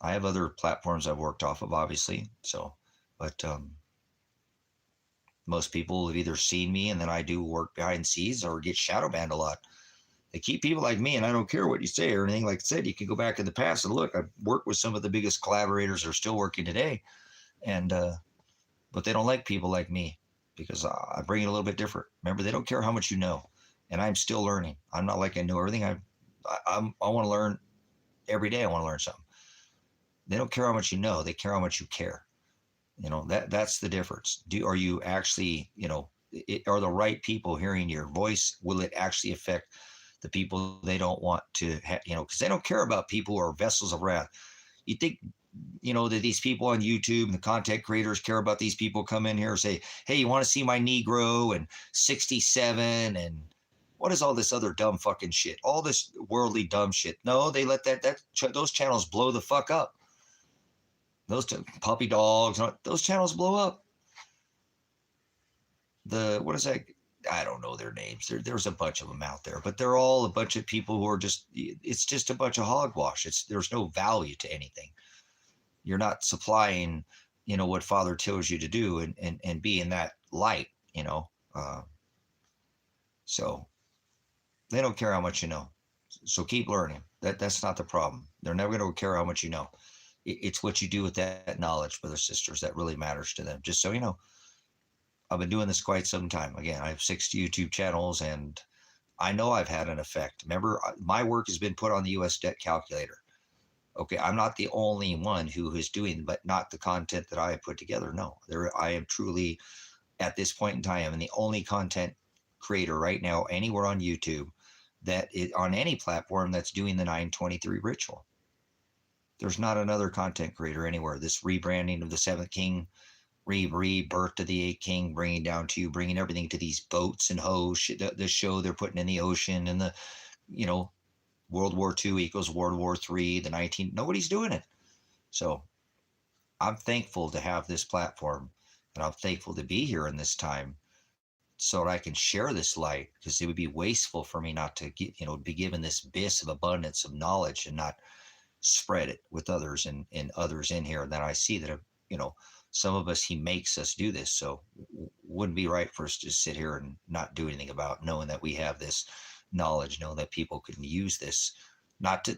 I have other platforms I've worked off of, obviously. But most people have either seen me and then I do work behind the scenes or get shadow banned a lot. They keep people like me, and I don't care what you say or anything. Like I said, you can go back in the past and look. I've worked with some of the biggest collaborators that are still working today, and but they don't like people like me because I bring it a little bit different. Remember, they don't care how much you know. And I'm still learning. I'm not like I know everything. I want to learn every day. I want to learn something. They don't care how much you know. They care how much you care. That's the difference. Are you actually, are the right people hearing your voice? Will it actually affect the people they don't want to, because they don't care about people who are vessels of wrath. You think, that these people on YouTube and the content creators care about these people come in here and say, hey, you want to see my Negro and 67 and what is all this other dumb fucking shit? All this worldly dumb shit. No, they let those channels blow the fuck up. Those puppy dogs, those channels blow up. What is that? I don't know their names. There's a bunch of them out there, but they're all a bunch of people who are just, it's just a bunch of hogwash. There's no value to anything. You're not supplying, what Father tells you to do and be in that light, so they don't care how much you know. So keep learning. That's not the problem. They're never going to care how much you know. It's what you do with that knowledge, brothers, sisters, that really matters to them. Just so you know, I've been doing this quite some time. Again, I have 6 YouTube channels, and I know I've had an effect. Remember, my work has been put on the U.S. debt calculator. Okay, I'm not the only one who is doing, but not the content that I have put together. No, I am truly, at this point in time, I'm the only content creator right now anywhere on YouTube that is on any platform that's doing the 923 ritual. There's not another content creator anywhere. This rebranding of the 7th king, rebirth of the 8th king, bringing down to you, bringing everything to these boats and hoes, the show they're putting in the ocean, and the, World War II equals World War III, nobody's doing it. So I'm thankful to have this platform, and I'm thankful to be here in this time so that I can share this light, because it would be wasteful for me not to get, be given this abyss of abundance of knowledge and not spread it with others and others in here. And then I see that, some of us, he makes us do this. So wouldn't be right for us to sit here and not do anything about knowing that we have this knowledge, knowing that people can use this, not to,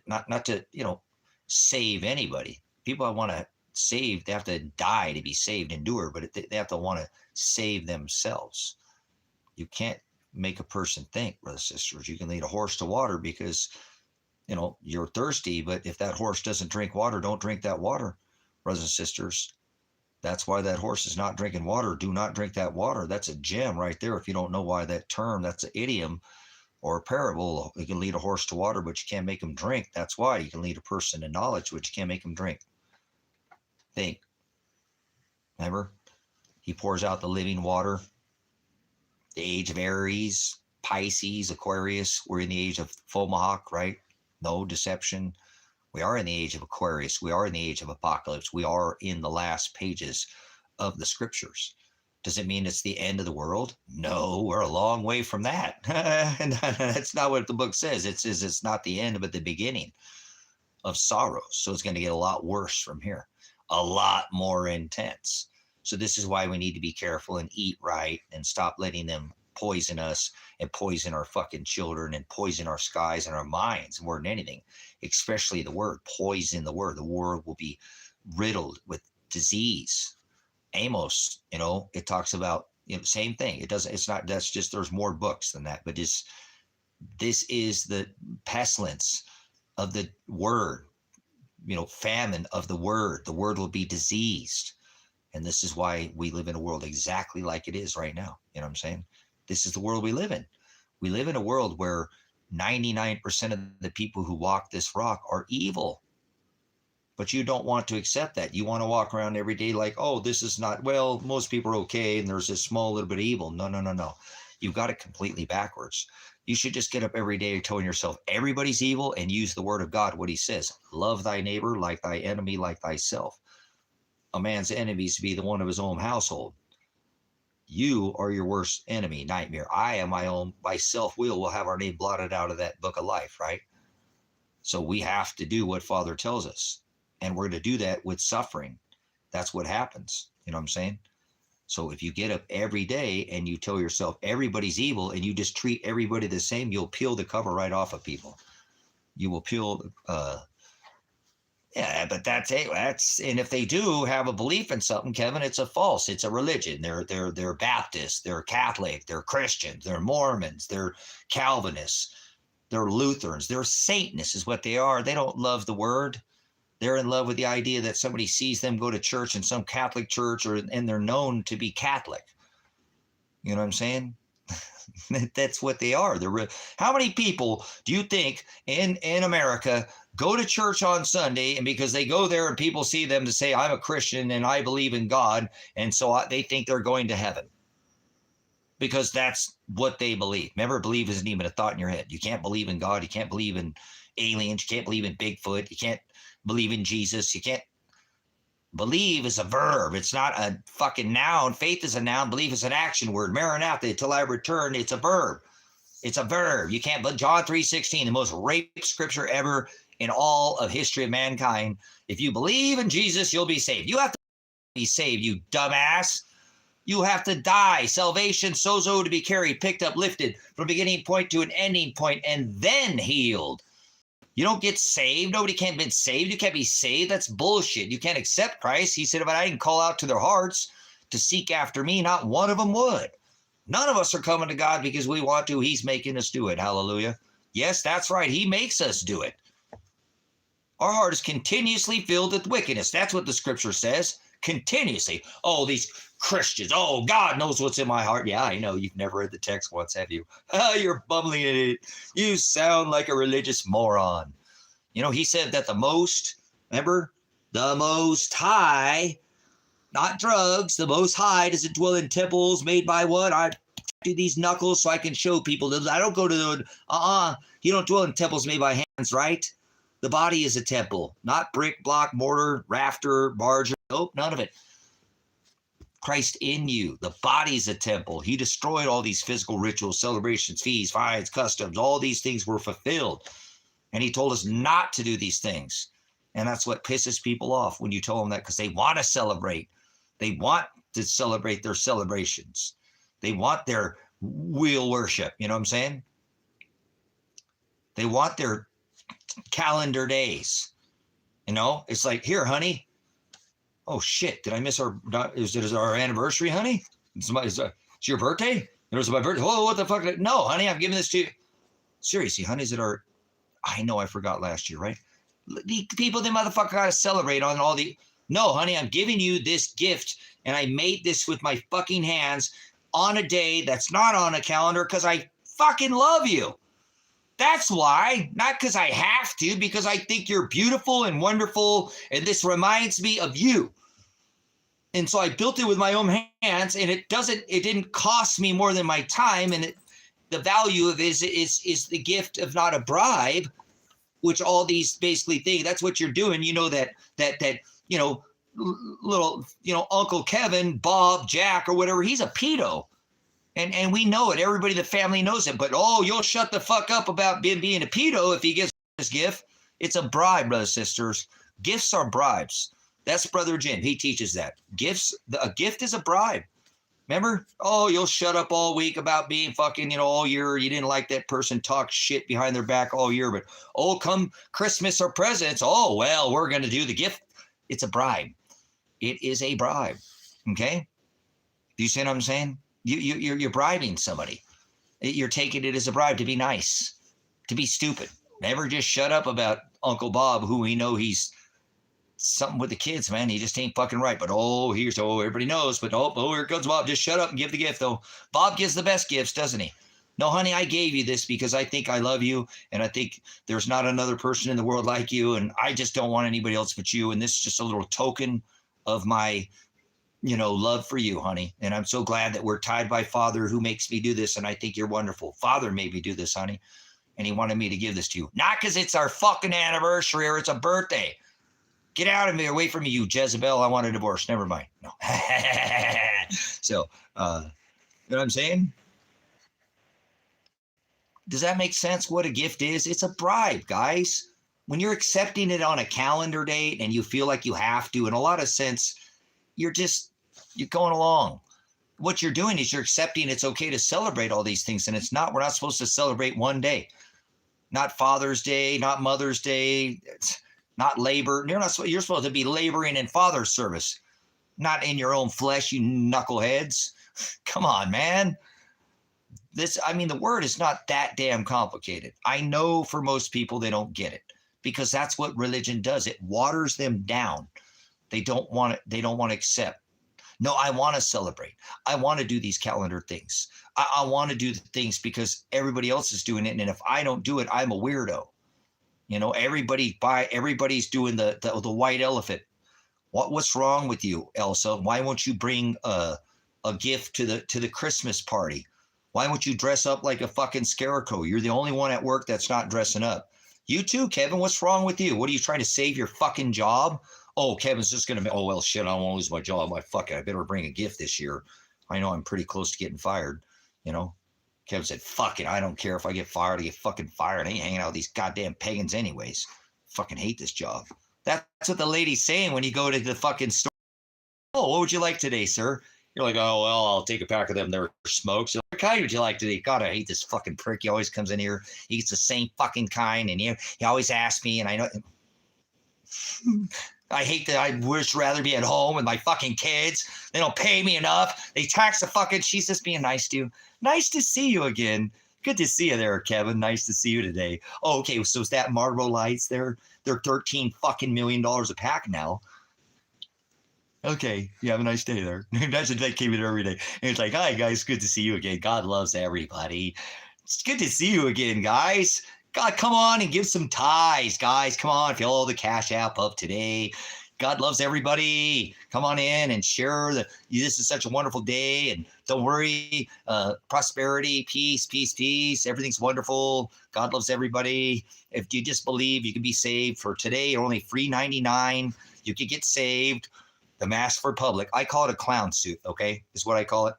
save anybody. People I want to save, they have to die to be saved, endure, but they have to want to save themselves. You can't make a person think, brothers and sisters. You can lead a horse to water because, you're thirsty, but if that horse doesn't drink water, don't drink that water, brothers and sisters. That's why that horse is not drinking water. Do not drink that water. That's a gem right there. If you don't know why that term, that's an idiom or a parable. You can lead a horse to water, but you can't make him drink. That's why you can lead a person to knowledge, but you can't make him drink. Think. Remember? He pours out the living water. The age of Aries, Pisces, Aquarius. We're in the age of Fomalhaut, right? No deception. We are in the age of Aquarius. We are in the age of Apocalypse. We are in the last pages of the scriptures. Does it mean it's the end of the world? No, we're a long way from that. That's not what the book says. It says it's not the end, but the beginning of sorrows. So it's going to get a lot worse from here, a lot more intense. So this is why we need to be careful and eat right and stop letting them poison us and poison our fucking children and poison our skies and our minds more than anything, especially the word. Poison the word. The word will be riddled with disease. Amos, it talks about, same thing. That's just, there's more books than that, but this is the pestilence of the word, famine of the word. The word will be diseased. And this is why we live in a world exactly like it is right now. You know what I'm saying? This is the world we live in. We live in a world where 99% of the people who walk this rock are evil. But you don't want to accept that. You want to walk around every day like, oh, this is not, well, most people are okay, and there's a small little bit of evil. No. You've got it completely backwards. You should just get up every day telling yourself everybody's evil and use the word of God, what he says. Love thy neighbor like thy enemy, like thyself. A man's enemies to be the one of his own household. You are your worst enemy, nightmare. I am my own, by self-will, will have our name blotted out of that book of life, right? So we have to do what Father tells us. And we're going to do that with suffering. That's what happens. You know what I'm saying? So if you get up every day and you tell yourself everybody's evil and you just treat everybody the same, you'll peel the cover right off of people. You will peel, yeah, but that's it. And if they do have a belief in something, Kevin, it's it's a religion. They're Baptists, they're Catholic, they're Christians, they're Mormons, they're Calvinists, they're Lutherans, they're Satanists is what they are. They don't love the word. They're in love with the idea that somebody sees them go to church in some Catholic church, and they're known to be Catholic. You know what I'm saying? That's what they are. How many people do you think in America go to church on Sunday, and because they go there and people see them to say, I'm a Christian and I believe in God, and so they think they're going to heaven? Because that's what they believe. Remember, believe isn't even a thought in your head. You can't believe in God. You can't believe in aliens. You can't believe in Bigfoot. You can't believe in Jesus. You can't Believe is a verb. It's not a fucking noun. Faith is a noun. Believe is an action word. Maranatha, till I return, it's a verb. It's a verb. You can't, but John 3:16, the most raped scripture ever in all of history of mankind. If you believe in Jesus, you'll be saved. You have to be saved, you dumbass. You have to die. Salvation, sozo, to be carried, picked up, lifted from beginning point to an ending point, and then healed. You don't get saved. Nobody can't be saved. You can't be saved. That's bullshit. You can't accept Christ. He said, if I didn't call out to their hearts to seek after me, not one of them would. None of us are coming to God because we want to. He's making us do it. Hallelujah. Yes, that's right. He makes us do it. Our heart is continuously filled with wickedness. That's what the scripture says. Continuously. Oh, these Christians. Oh, God knows what's in my heart. Yeah, I know. You've never read the text once, have you? Oh, you're bumbling in it. You sound like a religious moron. You know, he said that the most, remember, the Most High, not drugs, the Most High doesn't dwell in temples made by what? I do these knuckles so I can show people that I don't go to the, you don't dwell in temples made by hands, right? The body is a temple, not brick, block, mortar, rafter, barge. Nope, none of it. Christ in you. The body's a temple. He destroyed all these physical rituals, celebrations, feasts, fines, customs. All these things were fulfilled. And he told us not to do these things. And that's what pisses people off when you tell them that, because they want to celebrate. They want to celebrate their celebrations. They want their wheel worship. You know what I'm saying? They want their calendar days. You know, it's like, here, honey. Oh shit! Did I miss our? Is it our anniversary, honey? It's your birthday? It was my birthday. Oh, what the fuck? No, honey, I'm giving this to you. Seriously, honey, is it our? I know I forgot last year, right? The people, the motherfucker, gotta celebrate on all the. No, honey, I'm giving you this gift, and I made this with my fucking hands on a day that's not on a calendar because I fucking love you. That's why, not because I have to, because I think you're beautiful and wonderful, and this reminds me of you. And so I built it with my own hands, and it didn't cost me more than my time, and the value of it is the gift of not a bribe, which all these basically things, that's what you're doing. You know that you know, little, you know, Uncle Kevin, Bob, Jack, or whatever, he's a pedo. And we know it. Everybody in the family knows it. But, oh, you'll shut the fuck up about being a pedo if he gives this gift. It's a bribe, brothers and sisters. Gifts are bribes. That's Brother Jim. He teaches that. A gift is a bribe. Remember? Oh, you'll shut up all week about being fucking, you know, all year. You didn't like that person talk shit behind their back all year. But, oh, come Christmas or presents. Oh, well, we're going to do the gift. It's a bribe. It is a bribe. Okay? Do you see what I'm saying? You're bribing somebody. You're taking it as a bribe to be nice, to be stupid. Never just shut up about Uncle Bob, who we know he's something with the kids, man. He just ain't fucking right. But everybody knows. But here comes Bob. Just shut up and give the gift, though. Bob gives the best gifts, doesn't he? No, honey, I gave you this because I think I love you, and I think there's not another person in the world like you, and I just don't want anybody else but you. And this is just a little token of my, you know, love for you, honey. And I'm so glad that we're tied by Father who makes me do this. And I think you're wonderful. Father made me do this, honey. And he wanted me to give this to you. Not because it's our fucking anniversary or it's a birthday. Get out of me, away from me, you Jezebel. I want a divorce. Never mind. No. So, you know what I'm saying? Does that make sense what a gift is? It's a bribe, guys. When you're accepting it on a calendar date and you feel like you have to, in a lot of sense, you're going along. What you're doing is you're accepting it's okay to celebrate all these things. And it's not, we're not supposed to celebrate one day. Not Father's Day, not Mother's Day, not labor. You're supposed to be laboring in Father's service, not in your own flesh, you knuckleheads. Come on, man. The word is not that damn complicated. I know for most people, they don't get it because that's what religion does. It waters them down. They don't want it. They don't want to accept. No, I want to celebrate. I want to do these calendar things. I want to do the things because everybody else is doing it. And if I don't do it, I'm a weirdo. You know, everybody's doing the white elephant. What's wrong with you, Elsa? Why won't you bring a gift to the Christmas party? Why won't you dress up like a fucking scarecrow? You're the only one at work that's not dressing up. You too, Kevin. What's wrong with you? What are you trying to save your fucking job? oh, Kevin's just gonna. Oh well, shit. I don't want to lose my job. I fuck it. I better bring a gift this year. I know I'm pretty close to getting fired. You know. Kevin said, fuck it. I don't care if I get fired. I get fucking fired. I ain't hanging out with these goddamn pagans anyways. Fucking hate this job. That's what the lady's saying when you go to the fucking store. Oh, what would you like today, sir? You're like, oh, well, I'll take a pack of them. They're smokes. So what kind would you like today? God, I hate this fucking prick. He always comes in here. He gets the same fucking kind. And he always asks me. And I know. I hate that. I wish rather be at home with my fucking kids. They don't pay me enough. They tax the fucking. She's just being nice to you. Nice to see you again. Good to see you there, Kevin. Nice to see you today. Oh, okay. So is that Marlboro Lights? They're $13 fucking million a pack now. Okay. You have a nice day there. That's what they came in every day. And it's like, hi guys, good to see you again. God loves everybody. It's good to see you again, guys. God, come on and give some ties, guys. Come on, fill the Cash App up today. God loves everybody. Come on in and share. This is such a wonderful day. And don't worry, prosperity, peace, peace, peace. Everything's wonderful. God loves everybody. If you just believe, you can be saved. For today, only $3.99. You can get saved. The Mask for Public. I call it a clown suit, okay? Is what I call it.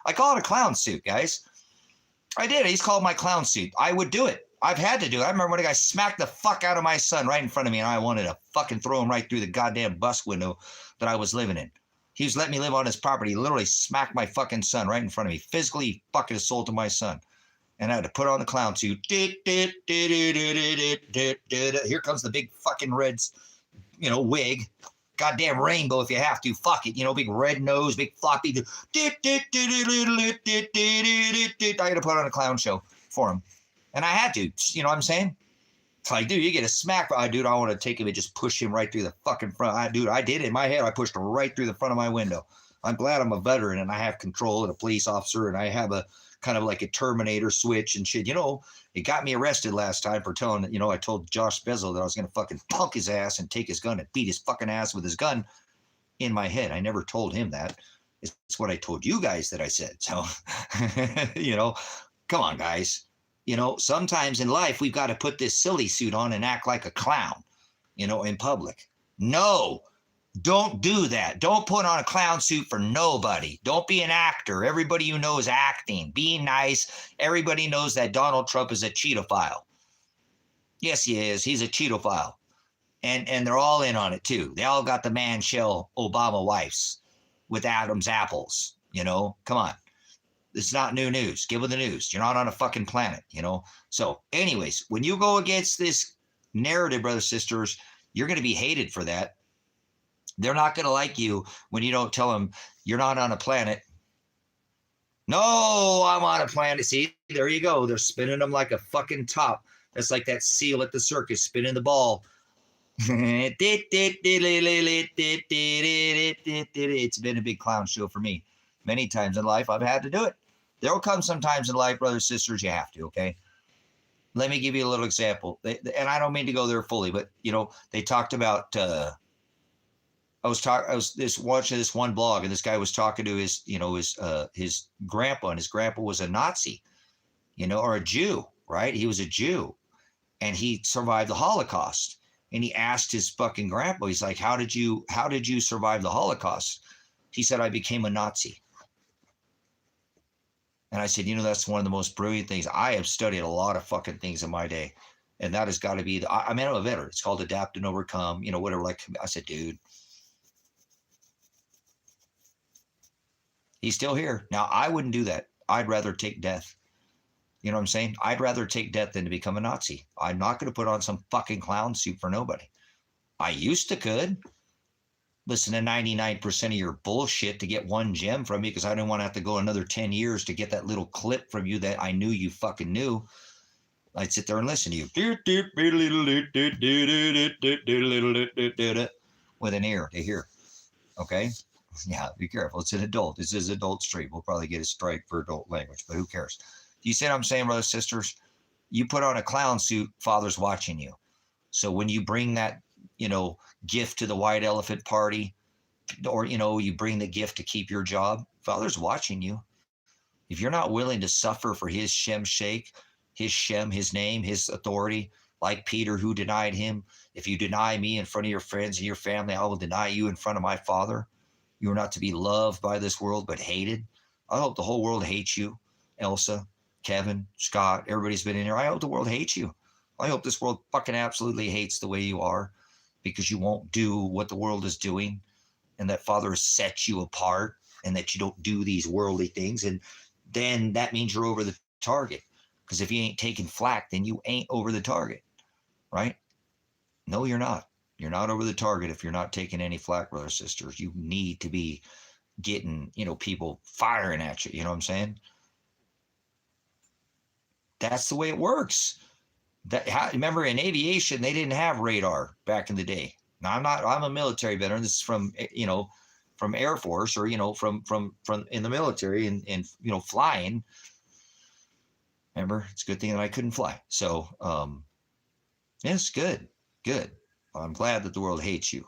I call it a clown suit, guys. I did. He's called my clown suit. I would do it. I've had to do it. I remember when a guy smacked the fuck out of my son right in front of me, and I wanted to fucking throw him right through the goddamn bus window that I was living in. He was letting me live on his property. He literally smacked my fucking son right in front of me, physically fucking assaulted my son. And I had to put on the clown suit. Here comes the big fucking red, wig. Goddamn rainbow if you have to. Fuck it. Big red nose, big floppy. I had to put on a clown show for him. And I had to. You know what I'm saying? It's like, dude, you get a smack. Dude, I want to take him and just push him right through the fucking front. I did it in my head. I pushed him right through the front of my window. I'm glad I'm a veteran and I have control and a police officer and I have a kind of like a Terminator switch and shit. It got me arrested last time for telling, I told Josh Bezel that I was going to fucking punk his ass and take his gun and beat his fucking ass with his gun in my head. I never told him that. It's what I told you guys that I said. So, come on, guys. Sometimes in life, we've got to put this silly suit on and act like a clown, in public. No, don't do that. Don't put on a clown suit for nobody. Don't be an actor. Everybody you know is acting. Be nice. Everybody knows that Donald Trump is a Cheetophile. Yes, he is. He's a Cheetophile. And they're all in on it, too. They all got the man shell Obama wives with Adam's apples. Come on. It's not new news. Give them the news. You're not on a fucking planet, So anyways, when you go against this narrative, brothers, sisters, you're going to be hated for that. They're not going to like you when you don't tell them you're not on a planet. No, I'm on a planet. See, there you go. They're spinning them like a fucking top. That's like that seal at the circus spinning the ball. It's been a big clown show for me. Many times in life, I've had to do it. There will come some times in life, brothers, sisters, you have to, okay? Let me give you a little example. And I don't mean to go there fully, but, they talked about, I was watching this one blog, and this guy was talking to his grandpa, and his grandpa was a Nazi, or a Jew, right? He was a Jew, and he survived the Holocaust. And he asked his fucking grandpa, he's like, how did you survive the Holocaust? He said, I became a Nazi. And I said, that's one of the most brilliant things. I have studied a lot of fucking things in my day. And that has got to be, I'm a veteran. It's called Adapt and Overcome, whatever. Like I said, dude, he's still here. Now, I wouldn't do that. I'd rather take death. You know what I'm saying? I'd rather take death than to become a Nazi. I'm not going to put on some fucking clown suit for nobody. I used to could. Listen to 99% of your bullshit to get one gem from you because I didn't want to have to go another 10 years to get that little clip from you that I knew you fucking knew. I'd sit there and listen to you with an ear to hear. Okay? Yeah, be careful. It's an adult. This is adult stream. We'll probably get a strike for adult language, but who cares? You see what I'm saying, brothers, sisters? You put on a clown suit, Father's watching you. So when you bring that, gift to the white elephant party, or, you bring the gift to keep your job, Father's watching you. If you're not willing to suffer for his Shem Sheikh, his Shem, his name, his authority, like Peter who denied him. If you deny me in front of your friends and your family, I will deny you in front of my Father. You are not to be loved by this world, but hated. I hope the whole world hates you, Elsa, Kevin, Scott, everybody's been in here. I hope the world hates you. I hope this world fucking absolutely hates the way you are because you won't do what the world is doing, and that Father has set you apart, and that you don't do these worldly things. And then that means you're over the target. Because if you ain't taking flack, then you ain't over the target, right? No, you're not. You're not over the target if you're not taking any flack, brothers and sisters. You need to be getting, people firing at you. You know what I'm saying? That's the way it works. Remember, in aviation, they didn't have radar back in the day. Now, I'm a military veteran. This is from, from Air Force, or, from in the military, and flying. Remember, it's a good thing that I couldn't fly. So, yes, good. I'm glad that the world hates you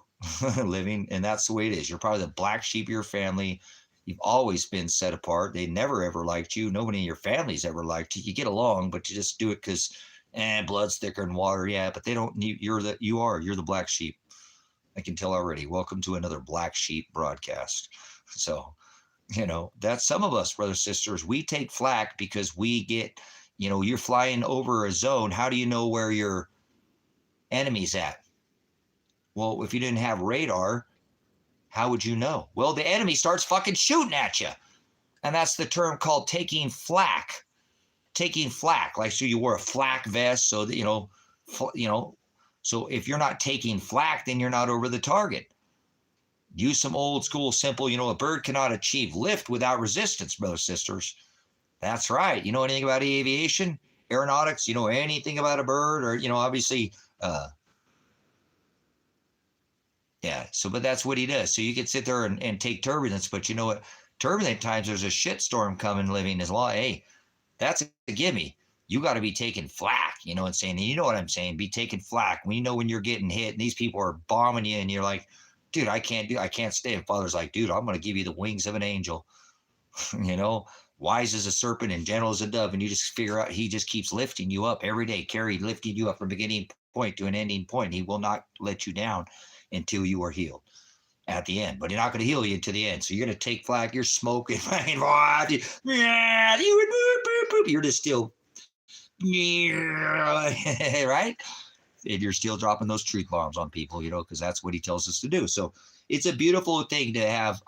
living, and that's the way it is. You're probably the black sheep of your family. You've always been set apart. They never ever liked you. Nobody in your family's ever liked you. You get along, but you just do it because, blood's thicker than water. Yeah, but they don't. You're the black sheep. I can tell already. Welcome to another black sheep broadcast. So, that's some of us, brothers, sisters. We take flack because we get, you're flying over a zone. How do you know where your enemy's at? Well, if you didn't have radar, how would you know? Well, the enemy starts fucking shooting at you. And that's the term called taking flack. Taking flack. Like, so you wore a flak vest so that, so if you're not taking flack, then you're not over the target. Use some old school simple, a bird cannot achieve lift without resistance, brothers, sisters. That's right. You know anything about aviation, aeronautics? You know anything about a bird, or, obviously, yeah. So, but that's what he does. So you can sit there and take turbulence, but you know what? Turbulent times, there's a shitstorm coming living as well. Hey, that's a gimme. You got to be taking flack, and saying, you know what I'm saying? Be taking flack. When you're getting hit and these people are bombing you and you're like, dude, I can't stay. And Father's like, dude, I'm going to give you the wings of an angel, wise as a serpent and gentle as a dove. And you just figure out, he just keeps lifting you up every day, lifting you up from beginning point to an ending point. He will not let you down until you are healed at the end, but he's not going to heal you to the end. So you're going to take flack. You're smoking, you're just still, right? And you're still dropping those truth bombs on people, because that's what he tells us to do. So it's a beautiful thing to have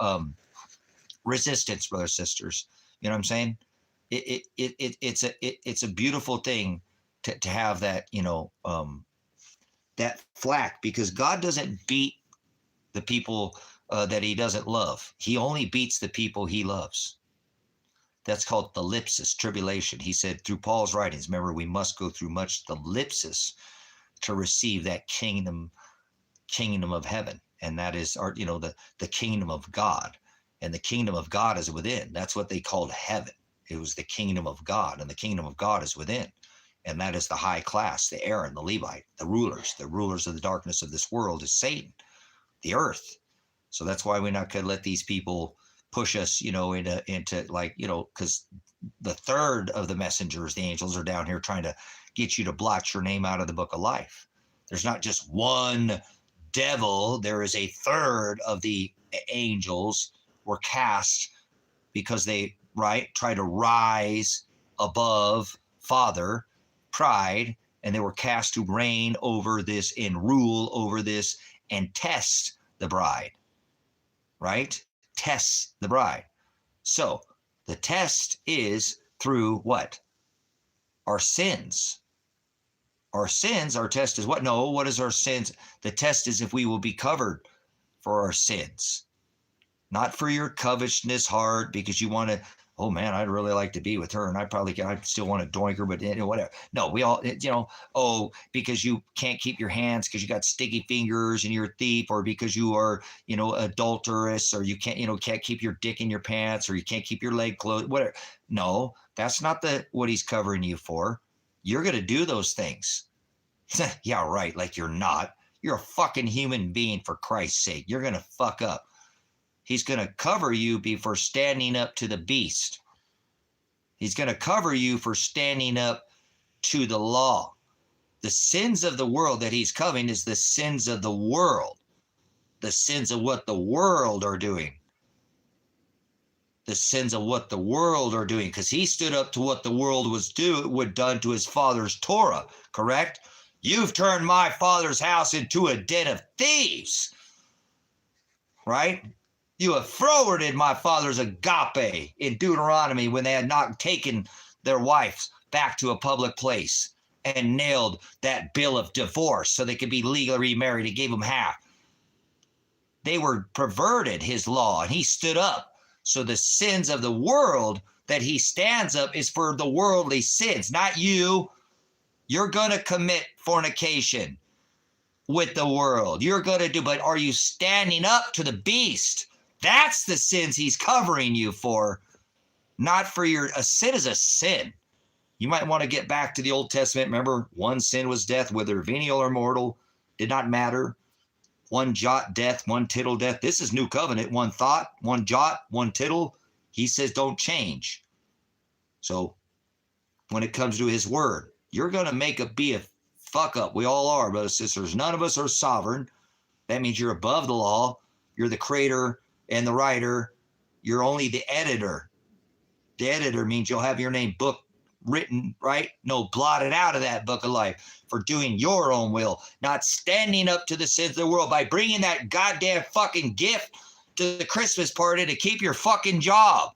resistance, brothers, sisters. You know what I'm saying? It's a beautiful thing to have that, that flack, because God doesn't beat the people that he doesn't love. He only beats the people he loves. That's called thlipsis, tribulation. He said through Paul's writings, remember, we must go through much thlipsis to receive that kingdom of heaven. And that is our, the kingdom of God. And the kingdom of God is within. That's what they called heaven. It was the kingdom of God, and the kingdom of God is within. And that is the high class, the Aaron, the Levite, the rulers of the darkness of this world is Satan, the earth. So that's why we're not going to let these people push us, into like, because the third of the messengers, the angels, are down here trying to get you to blot your name out of the book of life. There's not just one devil. There is a third of the angels were cast because they try to rise above Father, pride, and they were cast to reign over this and rule over this and test the bride, right? Test the bride. So the test is through what? Our sins. Our sins, our test is what? No, what is our sins? The test is if we will be covered for our sins. Not for your covetousness heart, because you want to, oh man, I'd really like to be with her, and I still want to doink her, but whatever. No, we all, because you can't keep your hands because you got sticky fingers and you're a thief, or because you are, adulterous, or you can't keep your dick in your pants, or you can't keep your leg closed, whatever. No, that's not what he's covering you for. You're going to do those things. Yeah, right. Like you're not. You're a fucking human being, for Christ's sake. You're going to fuck up. He's going to cover you for standing up to the beast. He's going to cover you for standing up to the law. The sins of the world that he's covering is the sins of the world. The sins of what the world are doing. The sins of what the world are doing, because he stood up to what the world would done to his father's Torah, correct? You've turned my father's house into a den of thieves, right? You have forwarded my father's agape in Deuteronomy when they had not taken their wives back to a public place and nailed that bill of divorce so they could be legally remarried. He gave them half. They were perverted his law, and he stood up. So the sins of the world that he stands up is for the worldly sins, not you. You're going to commit fornication with the world. You're going to do, but are you standing up to the beast? That's the sins he's covering you for, not for a sin is a sin. You might want to get back to the Old Testament. Remember, one sin was death, whether venial or mortal, did not matter. One jot death, one tittle death. This is new covenant. One thought, one jot, one tittle. He says don't change. So when it comes to his word, you're going to be a fuck up. We all are, brothers and sisters. None of us are sovereign. That means you're above the law. You're the creator and the writer. You're only the editor. The editor means you'll have your name book written, right? No, blotted out of that book of life for doing your own will, not standing up to the sins of the world by bringing that goddamn fucking gift to the Christmas party to keep your fucking job.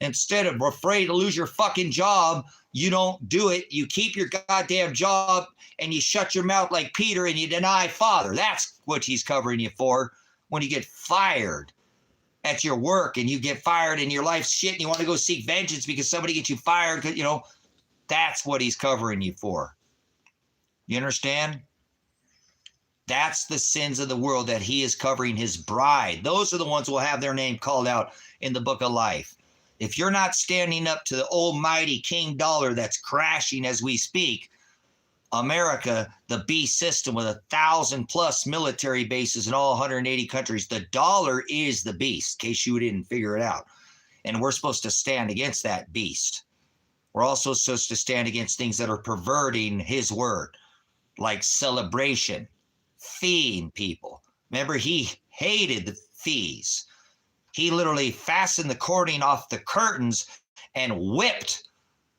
Instead of afraid to lose your fucking job, you don't do it. You keep your goddamn job and you shut your mouth like Peter and you deny Father. That's what he's covering you for when you get fired at your work and you get fired and your life's shit and you want to go seek vengeance because somebody gets you fired. That's what he's covering you for. You understand? That's the sins of the world that he is covering his bride. Those are the ones who will have their name called out in the book of life. If you're not standing up to the almighty King Dollar that's crashing as we speak, America, the beast system with 1,000+ military bases in all 180 countries, the dollar is the beast, in case you didn't figure it out. And we're supposed to stand against that beast. We're also supposed to stand against things that are perverting his word, like celebration, feeing people. Remember, he hated the fees. He literally fastened the cording off the curtains and whipped,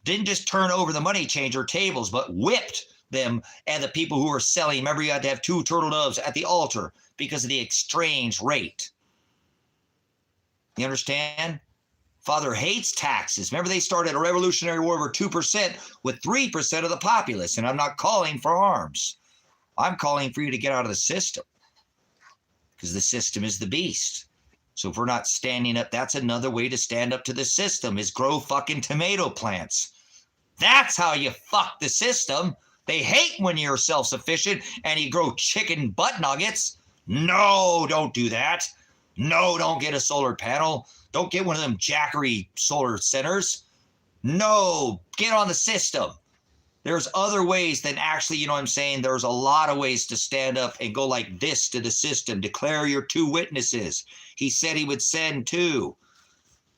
didn't just turn over the money changer tables, but whipped them and the people who were selling. Remember, you had to have 2 turtle doves at the altar because of the exchange rate. You understand? Father hates taxes. Remember, they started a revolutionary war over 2% with 3% of the populace. And I'm not calling for arms. I'm calling for you to get out of the system because the system is the beast. So if we're not standing up, that's another way to stand up to the system is grow fucking tomato plants. That's how you fuck the system. They hate when you're self-sufficient and you grow chicken butt nuggets. No, don't do that. No, don't get a solar panel. Don't get one of them jackery solar centers. No, get on the system. There's other ways than actually, you know what I'm saying? There's a lot of ways to stand up and go like this to the system. Declare your 2 witnesses. He said he would send 2,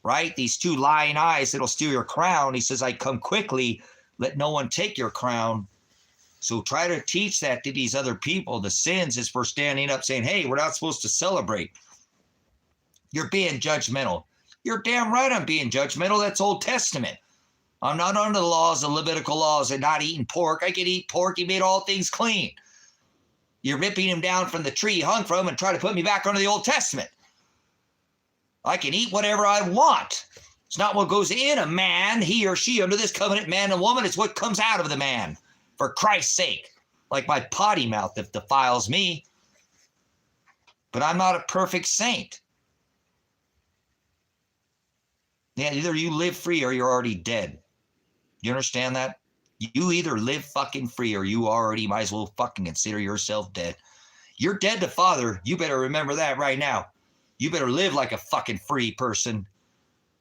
right? These 2 lying eyes that'll steal your crown. He says, I come quickly. Let no one take your crown. So try to teach that to these other people. The sins is for standing up saying, hey, we're not supposed to celebrate. You're being judgmental. You're damn right I'm being judgmental. That's Old Testament. I'm not under the laws, the Levitical laws, and not eating pork. I can eat pork. He made all things clean. You're ripping him down from the tree he hung from and try to put me back under the Old Testament. I can eat whatever I want. It's not what goes in a man, he or she, under this covenant, man and woman. It's what comes out of the man, for Christ's sake. Like my potty mouth that defiles me. But I'm not a perfect saint. Yeah, either you live free or you're already dead. You understand that? You either live fucking free or you already might as well fucking consider yourself dead. You're dead to Father. You better remember that right now. You better live like a fucking free person.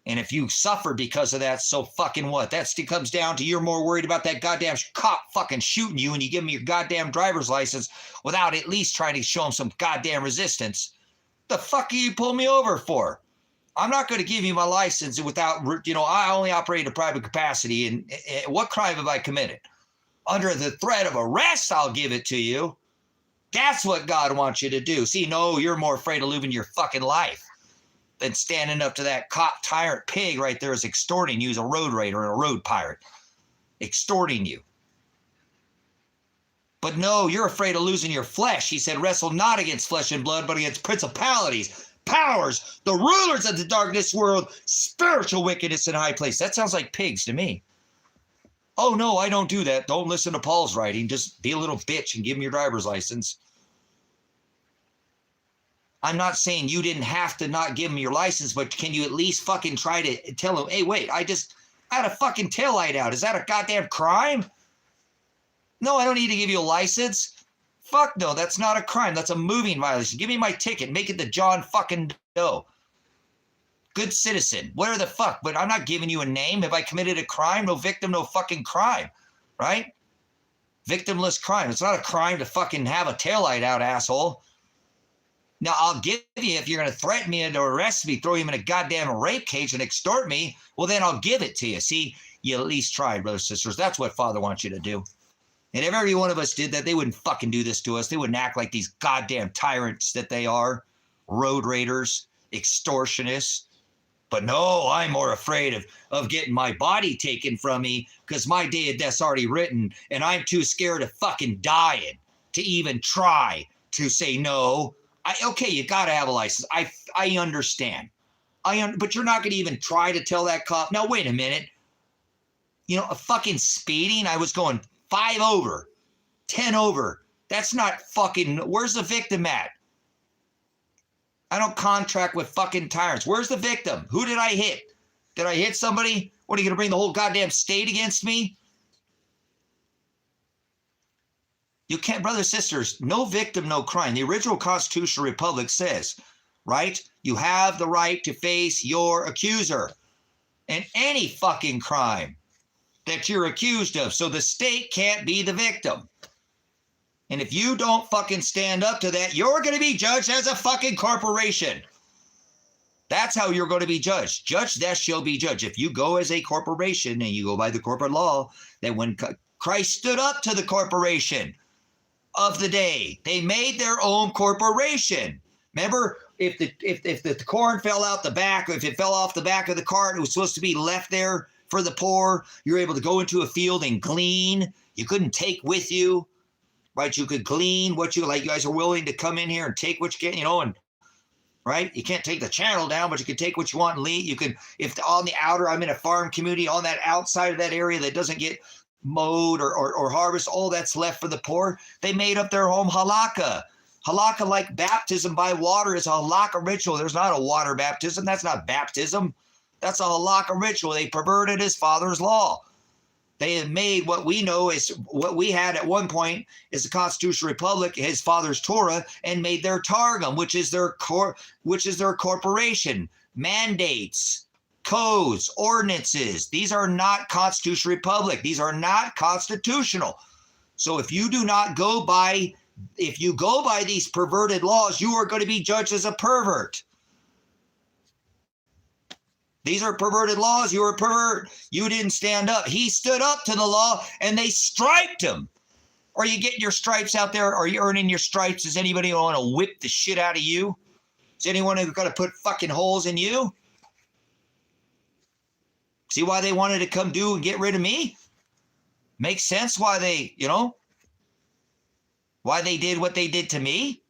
And if you suffer because of that, so fucking what? That still comes down to you're more worried about that goddamn cop fucking shooting you and you give him your goddamn driver's license without at least trying to show him some goddamn resistance. The fuck are you pulling me over for? I'm not going to give you my license without, I only operate in a private capacity. And what crime have I committed? under the threat of arrest, I'll give it to you. That's what God wants you to do. See, no, you're more afraid of living your fucking life than standing up to that cop tyrant pig right there is extorting you as a road raider and a road pirate. Extorting you. But no, you're afraid of losing your flesh. He said, wrestle not against flesh and blood, but against principalities, powers, the rulers of the darkness world, spiritual wickedness in high place. That sounds like pigs to me. Oh, no, I don't do that. Don't listen to Paul's writing. Just be a little bitch and give him your driver's license. I'm not saying you didn't have to not give him your license, but can you at least fucking try to tell him, hey, wait, I had a fucking taillight out. Is that a goddamn crime? No, I don't need to give you a license. Fuck no, that's not a crime. That's a moving violation. Give me my ticket. Make it the John fucking Doe. Good citizen. Where the fuck? But I'm not giving you a name. Have I committed a crime? No victim, no fucking crime. Right? Victimless crime. It's not a crime to fucking have a taillight out, asshole. Now, I'll give you, if you're going to threaten me and arrest me, throw him in a goddamn rape cage and extort me, well, then I'll give it to you. See, you at least tried, brothers and sisters. That's what Father wants you to do. And if every one of us did that, they wouldn't fucking do this to us. They wouldn't act like these goddamn tyrants that they are. Road raiders, extortionists. But no, I'm more afraid of getting my body taken from me because my day of death's already written and I'm too scared of fucking dying to even try to say no. Okay, you got to have a license. I understand. But you're not going to even try to tell that cop, now, wait a minute. You know, a fucking speeding, I was going 5 over, 10 over. That's not fucking, where's the victim at? I don't contract with fucking tyrants. Where's the victim? Who did I hit? Did I hit somebody? What, are you going to bring the whole goddamn state against me? You can't, brothers and sisters, no victim, no crime. The original Constitutional Republic says, right? You have the right to face your accuser in any fucking crime that you're accused of. So the state can't be the victim. And if you don't fucking stand up to that, you're going to be judged as a fucking corporation. That's how you're going to be judged. Judge that shall be judged. If you go as a corporation and you go by the corporate law, that when Christ stood up to the corporation of the day, they made their own corporation. Remember, if the corn fell out the back, or if it fell off the back of the cart, it was supposed to be left there for the poor. You're able to go into a field and glean. You couldn't take with you, right? You could glean what you like. You guys are willing to come in here and take what you get, and right? You can't take the channel down, but you can take what you want and leave. You can, if on the outer, I'm in a farm community, on that outside of that area that doesn't get mowed or harvest, all that's left for the poor. They made up their own halakha. Halakha, like baptism by water, is a halakha ritual. There's not a water baptism. That's not baptism. That's a halakha ritual. They perverted his father's law. They have made what we know is what we had at one point is the Constitutional Republic, his father's Torah, and made their Targum, which is their corporation, mandates, codes, ordinances. These are not Constitutional Republic. These are not constitutional. So if you do not go by, if you go by these perverted laws, you are going to be judged as a pervert. These are perverted laws. You were a pervert. You didn't stand up. He stood up to the law and they striped him. Are you getting your stripes out there? Are you earning your stripes? Does anybody want to whip the shit out of you? Is anyone going to put fucking holes in you? See why they wanted to come do and get rid of me? Makes sense why they, why they did what they did to me.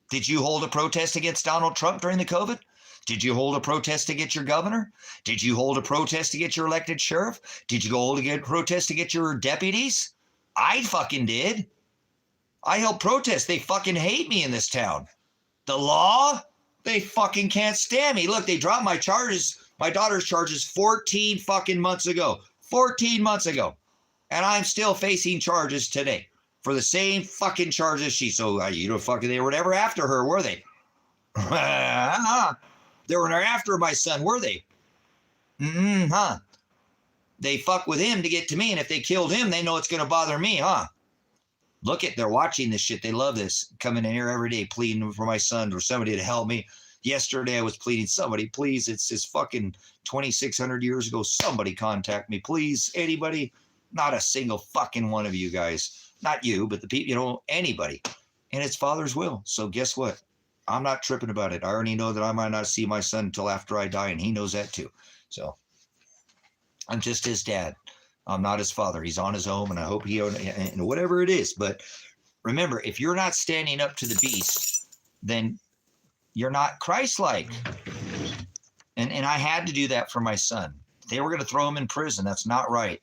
Did you hold a protest against Donald Trump during the COVID? Did you hold a protest to get your governor? Did you hold a protest to get your elected sheriff? Did you go hold a protest to get your deputies? I fucking did. I held protests. They fucking hate me in this town. The law? They fucking can't stand me. Look, they dropped my charges, my daughter's charges 14 fucking months ago. 14 months ago. And I'm still facing charges today for the same fucking charges they were never after her, were they? They were after my son, were they? They fuck with him to get to me, and if they killed him, they know it's going to bother me, huh? Look they're watching this shit. They love this. Coming in here every day, pleading for my son or somebody to help me. Yesterday, I was pleading, somebody, please, it's fucking 2,600 years ago. Somebody contact me, please. Anybody? Not a single fucking one of you guys. Not you, but the people, you know, anybody. And it's Father's will. So guess what? I'm not tripping about it. I already know that I might not see my son until after I die, and he knows that too. So I'm just his dad. I'm not his father. He's on his own, and I hope and whatever it is. But remember, if you're not standing up to the beast, then you're not Christ-like. And I had to do that for my son. They were going to throw him in prison. That's not right.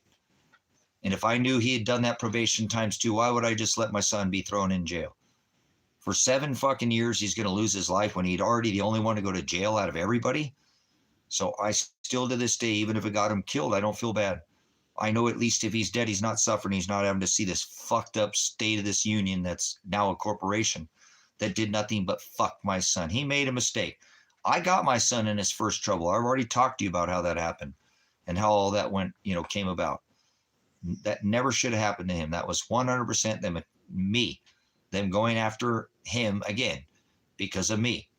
And if I knew he had done that probation times 2, why would I just let my son be thrown in jail? For 7 fucking years, he's going to lose his life when he'd already the only one to go to jail out of everybody. So I still to this day, even if it got him killed, I don't feel bad. I know at least if he's dead, he's not suffering. He's not having to see this fucked up state of this union that's now a corporation that did nothing but fuck my son. He made a mistake. I got my son in his first trouble. I've already talked to you about how that happened and how all that went, you know, came about. That never should have happened to him. That was 100% them going after him again because of me.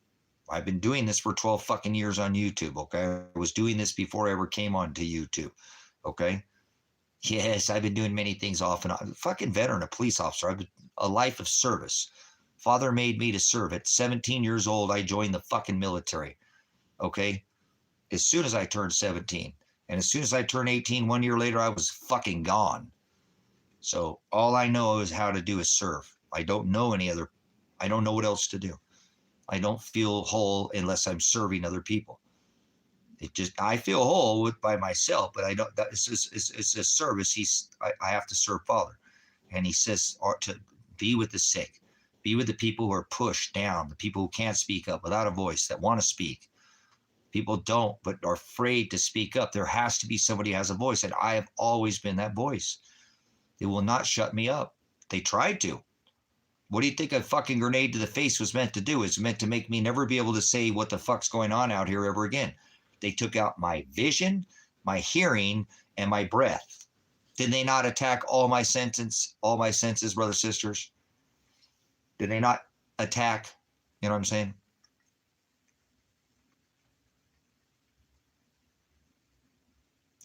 I've been doing this for 12 fucking years on YouTube, okay? I was doing this before I ever came on to YouTube, okay? Yes, I've been doing many things off and on. Fucking veteran, a police officer. I've been a life of service. Father made me to serve. At 17 years old, I joined the fucking military, okay? As soon as I turned 17. And as soon as I turned 18, 1 year later, I was fucking gone. So all I know is how to do is serve. I don't know what else to do. I don't feel whole unless I'm serving other people. I feel whole by myself, but I don't, it's a service. I have to serve Father. And he says to be with the sick, be with the people who are pushed down, the people who can't speak up without a voice, that want to speak. People don't, but are afraid to speak up. There has to be somebody who has a voice, and I have always been that voice. They will not shut me up. They tried to. What do you think a fucking grenade to the face was meant to do? It's meant to make me never be able to say what the fuck's going on out here ever again. They took out my vision, my hearing, and my breath. Did they not attack all my senses, brothers, sisters? Did they not attack? You know what I'm saying?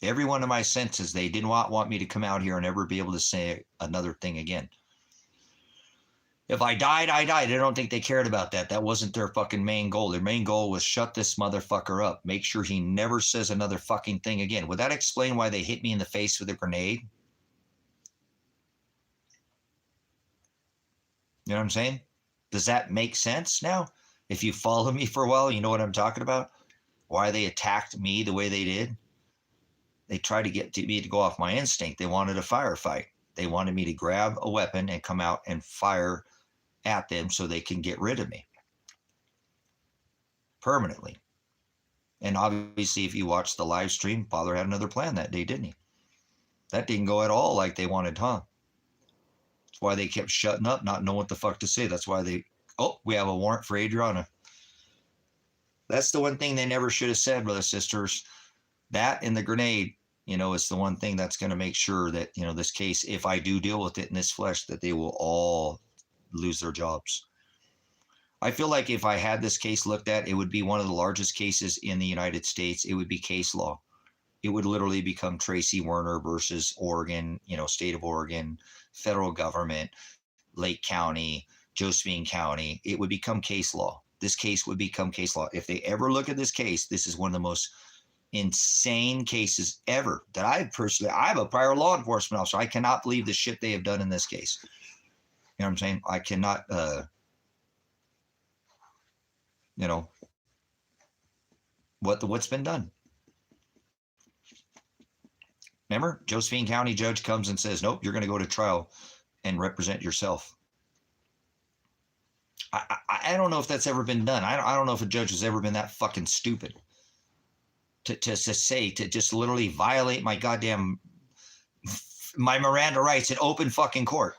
Every one of my senses, they did not want me to come out here and ever be able to say another thing again. If I died, I died. I don't think they cared about that. That wasn't their fucking main goal. Their main goal was shut this motherfucker up. Make sure he never says another fucking thing again. Would that explain why they hit me in the face with a grenade? You know what I'm saying? Does that make sense now? If you follow me for a while, you know what I'm talking about? Why they attacked me the way they did? They tried to get me to go off my instinct. They wanted a firefight. They wanted me to grab a weapon and come out and fire at them so they can get rid of me permanently. And obviously, if you watch the live stream, Father had another plan that day, didn't he? That didn't go at all like they wanted, huh? That's why they kept shutting up, not knowing what the fuck to say. That's why we have a warrant for Adriana. That's the one thing they never should have said, brothers, sisters. That and the grenade, you know, is the one thing that's going to make sure that, you know, this case, if I do deal with it in this flesh, that they will all lose their jobs. I feel like if I had this case looked at, it would be one of the largest cases in the United States. It would be case law. It would literally become Tracy Werner versus Oregon, you know, state of Oregon, federal government, Lake County, Josephine County. It would become case law. This case would become case law. If they ever look at this case, this is one of the most insane cases ever that I have a prior law enforcement officer. I cannot believe the shit they have done in this case. You know what I'm saying? I cannot, you know, what's been done. Remember, Josephine County judge comes and says, nope, you're going to go to trial and represent yourself. I don't know if that's ever been done. I don't know if a judge has ever been that fucking stupid to just literally violate my Miranda rights in open fucking court.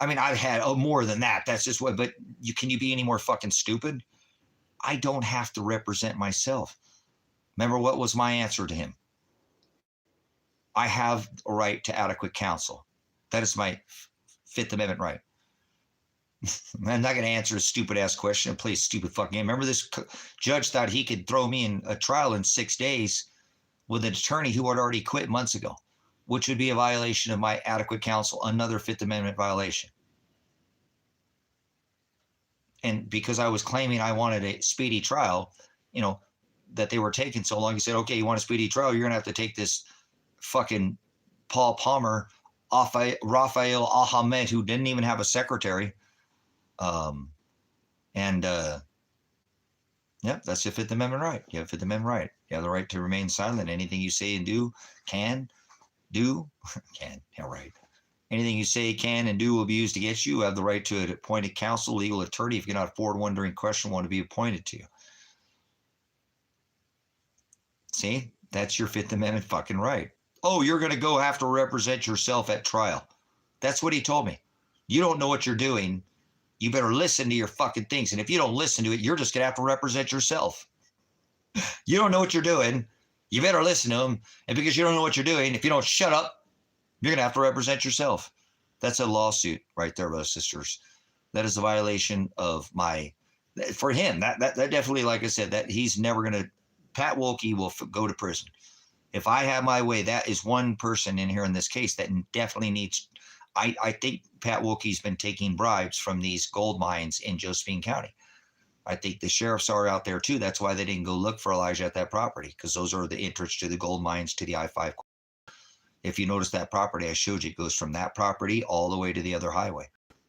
I mean, I've had more than that. That's just what, but can you be any more fucking stupid? I don't have to represent myself. Remember what was my answer to him? I have a right to adequate counsel. That is my Fifth Amendment right. I'm not going to answer a stupid ass question and play a stupid fucking game. Remember, this judge thought he could throw me in a trial in 6 days with an attorney who had already quit months ago. which would be a violation of my adequate counsel, another Fifth Amendment violation. And because I was claiming I wanted a speedy trial, you know, that they were taking so long, he said, okay, you want a speedy trial? You're going to have to take this fucking Paul Palmer, Raphael Ahmed, who didn't even have a secretary. Yep, that's your Fifth Amendment right. You have Fifth Amendment right. You have the right to remain silent. Anything you say and do, can, yeah, right. Anything you say, can, and do will be used against you. You have the right to an appointed counsel, legal attorney. If you cannot afford one during question, one to be appointed to you. See, that's your Fifth Amendment fucking right. Oh, you're going to go have to represent yourself at trial. That's what he told me. You don't know what you're doing. You better listen to your fucking things. And if you don't listen to it, you're just going to have to represent yourself. You don't know what you're doing. You better listen to them. And because you don't know what you're doing, if you don't shut up, you're going to have to represent yourself. That's a lawsuit right there, brothers and sisters. That is a violation of my, for him, that definitely, like I said, that he's never going to, Pat Wilkie will go to prison. If I have my way, that is one person in here in this case that definitely needs, I think Pat Wilkie's been taking bribes from these gold mines in Josephine County. I think the sheriffs are out there too. That's why they didn't go look for Elijah at that property, because those are the entrance to the gold mines to the I-5. If you notice that property I showed you, it goes from that property all the way to the other highway.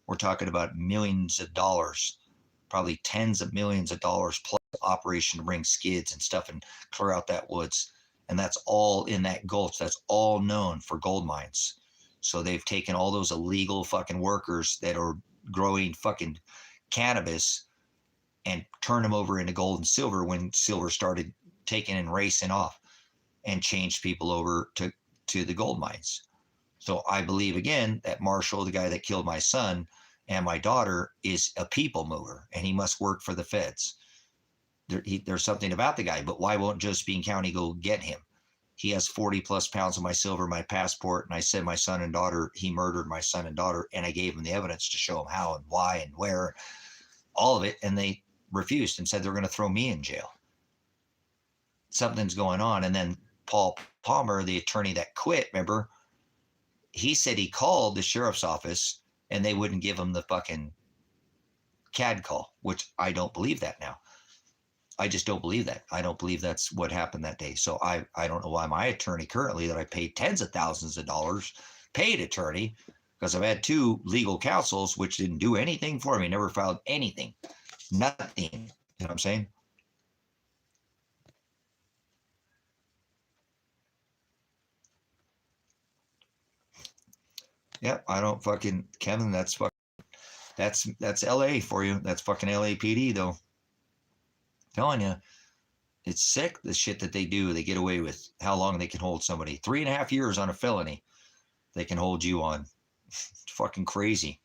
We're talking about millions of dollars, probably tens of millions of dollars plus operation to bring skids and stuff and clear out that woods. And that's all in that gulch. That's all known for gold mines. So they've taken all those illegal fucking workers that are growing fucking cannabis and turned them over into gold and silver when silver started taking and racing off, and changed people over to the gold mines. So I believe, again, that Marshall, the guy that killed my son and my daughter, is a people mover, and he must work for the feds. There's something about the guy, but why won't Josephine County go get him? He has 40 plus pounds of my silver, my passport, and I said my son and daughter, he murdered my son and daughter, and I gave him the evidence to show him how and why and where, all of it, and they refused and said they're going to throw me in jail. Something's going on. And then Paul Palmer, the attorney that quit, remember, he said he called the sheriff's office and they wouldn't give him the fucking CAD call, which I don't believe that now. I just don't believe that. I don't believe that's what happened that day. So I don't know why my attorney currently, that I paid tens of thousands of dollars, paid attorney, because I've had two legal counsels which didn't do anything for me, never filed anything, nothing. You know what I'm saying? Yep, I don't fucking, Kevin, that's LA for you. That's fucking LAPD though. Telling you, it's sick, the shit that they do. They get away with how long they can hold somebody. 3.5 years on a felony they can hold you on. It's fucking crazy.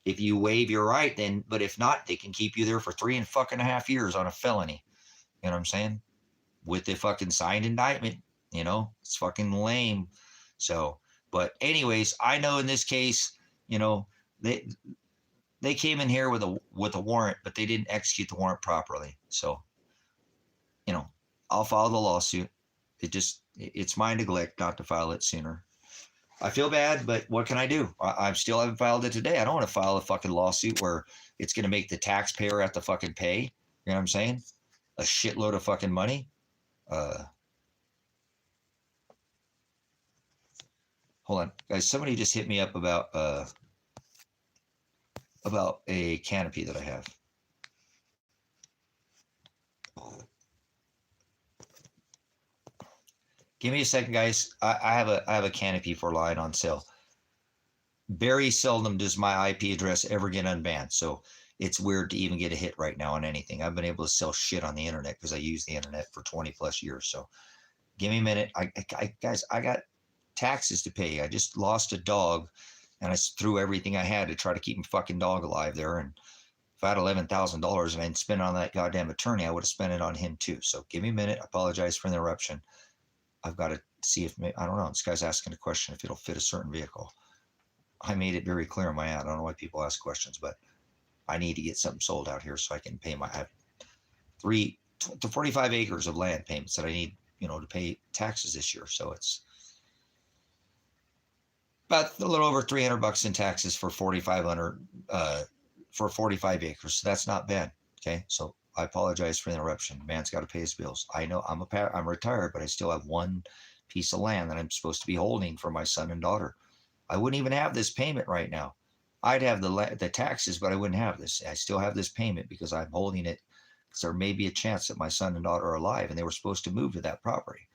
If you waive your right, then, but if not, they can keep you there for 3.5 years on a felony. You know what I'm saying? With the fucking signed indictment, you know, it's fucking lame. So, but anyways, I know in this case, you know, they came in here with a warrant, but they didn't execute the warrant properly. So, you know, I'll file the lawsuit. It's my neglect not to file it sooner. I feel bad, but what can I do? I still haven't filed it today. I don't want to file a fucking lawsuit where it's going to make the taxpayer have to fucking pay. You know what I'm saying? A shitload of fucking money. Hold on, guys. Somebody just hit me up about a canopy that I have. Give me a second, guys. I have a canopy for line on sale. Very seldom does my IP address ever get unbanned, so it's weird to even get a hit right now on anything. I've been able to sell shit on the internet because I use the internet for 20 plus years. So give me a minute. Guys, I got taxes to pay. I just lost a dog, and I threw everything I had to try to keep my fucking dog alive there. And if I had $11,000 and I didn't spend it on that goddamn attorney, I would have spent it on him too. So give me a minute. I apologize for the interruption. I've got to see if, I don't know, this guy's asking a question if it'll fit a certain vehicle. I made it very clear in my ad. I don't know why people ask questions, but I need to get something sold out here so I can pay I have 45 acres of land payments that I need, you know, to pay taxes this year. So About a little over $300 in taxes for 4,500 for 45 acres. So that's not bad. Okay, so I apologize for the interruption. Man's got to pay his bills. I know I'm retired, but I still have one piece of land that I'm supposed to be holding for my son and daughter. I wouldn't even have this payment right now. I'd have the taxes, but I wouldn't have this. I still have this payment because I'm holding it because there may be a chance that my son and daughter are alive and they were supposed to move to that property.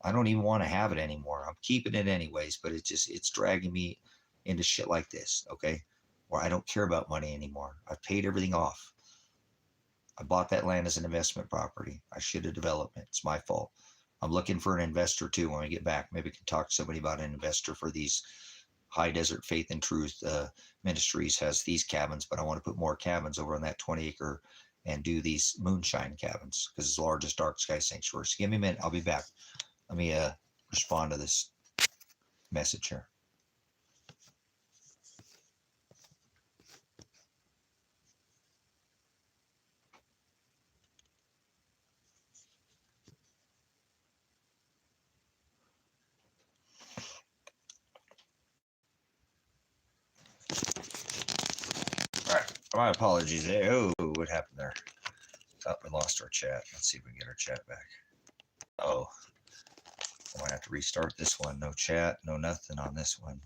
I don't even want to have it anymore. I'm keeping it anyways, but it's dragging me into shit like this, okay? Where I don't care about money anymore. I've paid everything off. I bought that land as an investment property. I should have developed it. It's my fault. I'm looking for an investor too when we get back. Maybe we can talk to somebody about an investor for these High Desert Faith and Truth Ministries has these cabins, but I want to put more cabins over on that 20 acre and do these moonshine cabins because it's the largest dark sky sanctuary. So give me a minute. I'll be back. Let me respond to this message here. All right, my apologies there. Oh, what happened there? Oh, we lost our chat. Let's see if we can get our chat back. Oh, I might have to restart this one. No chat, no nothing on this one.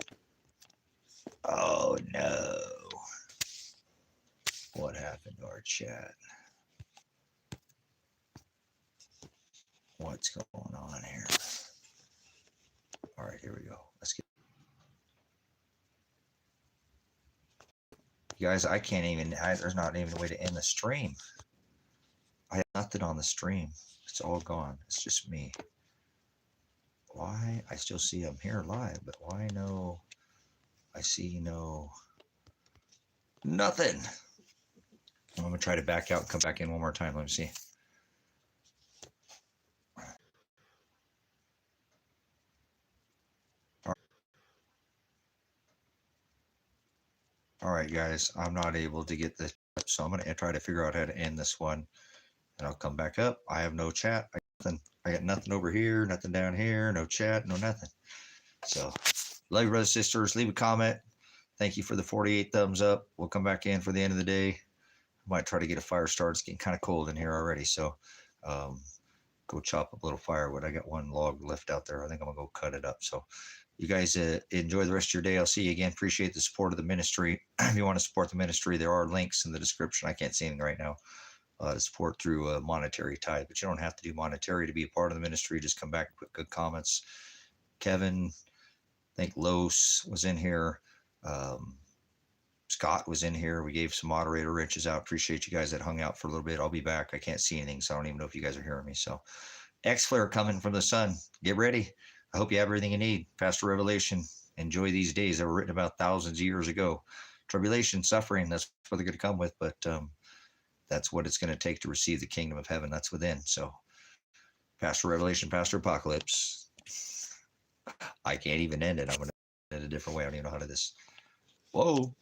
Oh no. What happened to our chat? What's going on here? All right, here we go. Let's get. You guys, I can't even, there's not even a way to end the stream. I have nothing on the stream. It's all gone. It's just me. Why? I still see I'm here live, but why no? I see no. Nothing. I'm going to try to back out and come back in one more time. Let me see. All right, guys, I'm not able to get this, so I'm going to try to figure out how to end this one, and I'll come back up. I have no chat. I got nothing over here, nothing down here, no chat, no nothing. So, love you, brothers, sisters. Leave a comment. Thank you for the 48 thumbs up. We'll come back in for the end of the day. I might try to get a fire started. It's getting kind of cold in here already, so go chop up a little firewood. I got one log left out there. I think I'm going to go cut it up. So, you guys enjoy the rest of your day. I'll see you again. Appreciate the support of the ministry. If you want to support the ministry, there are links in the description. I can't see anything right now to support through a monetary tithe, but you don't have to do monetary to be a part of the ministry. Just come back and put good comments. Kevin, I think Los was in here. Scott was in here. We gave some moderator wrenches out. Appreciate you guys that hung out for a little bit. I'll be back. I can't see anything, so I don't even know if you guys are hearing me. So X-Flare coming from the sun. Get ready. I hope you have everything you need. Pastor Revelation. Enjoy these days that were written about thousands of years ago. Tribulation, suffering, that's what they're going to come with, but that's what it's going to take to receive the kingdom of heaven. That's within. So Pastor Revelation, Pastor Apocalypse. I can't even end it. I'm going to end it a different way. I don't even know how to do this. Whoa.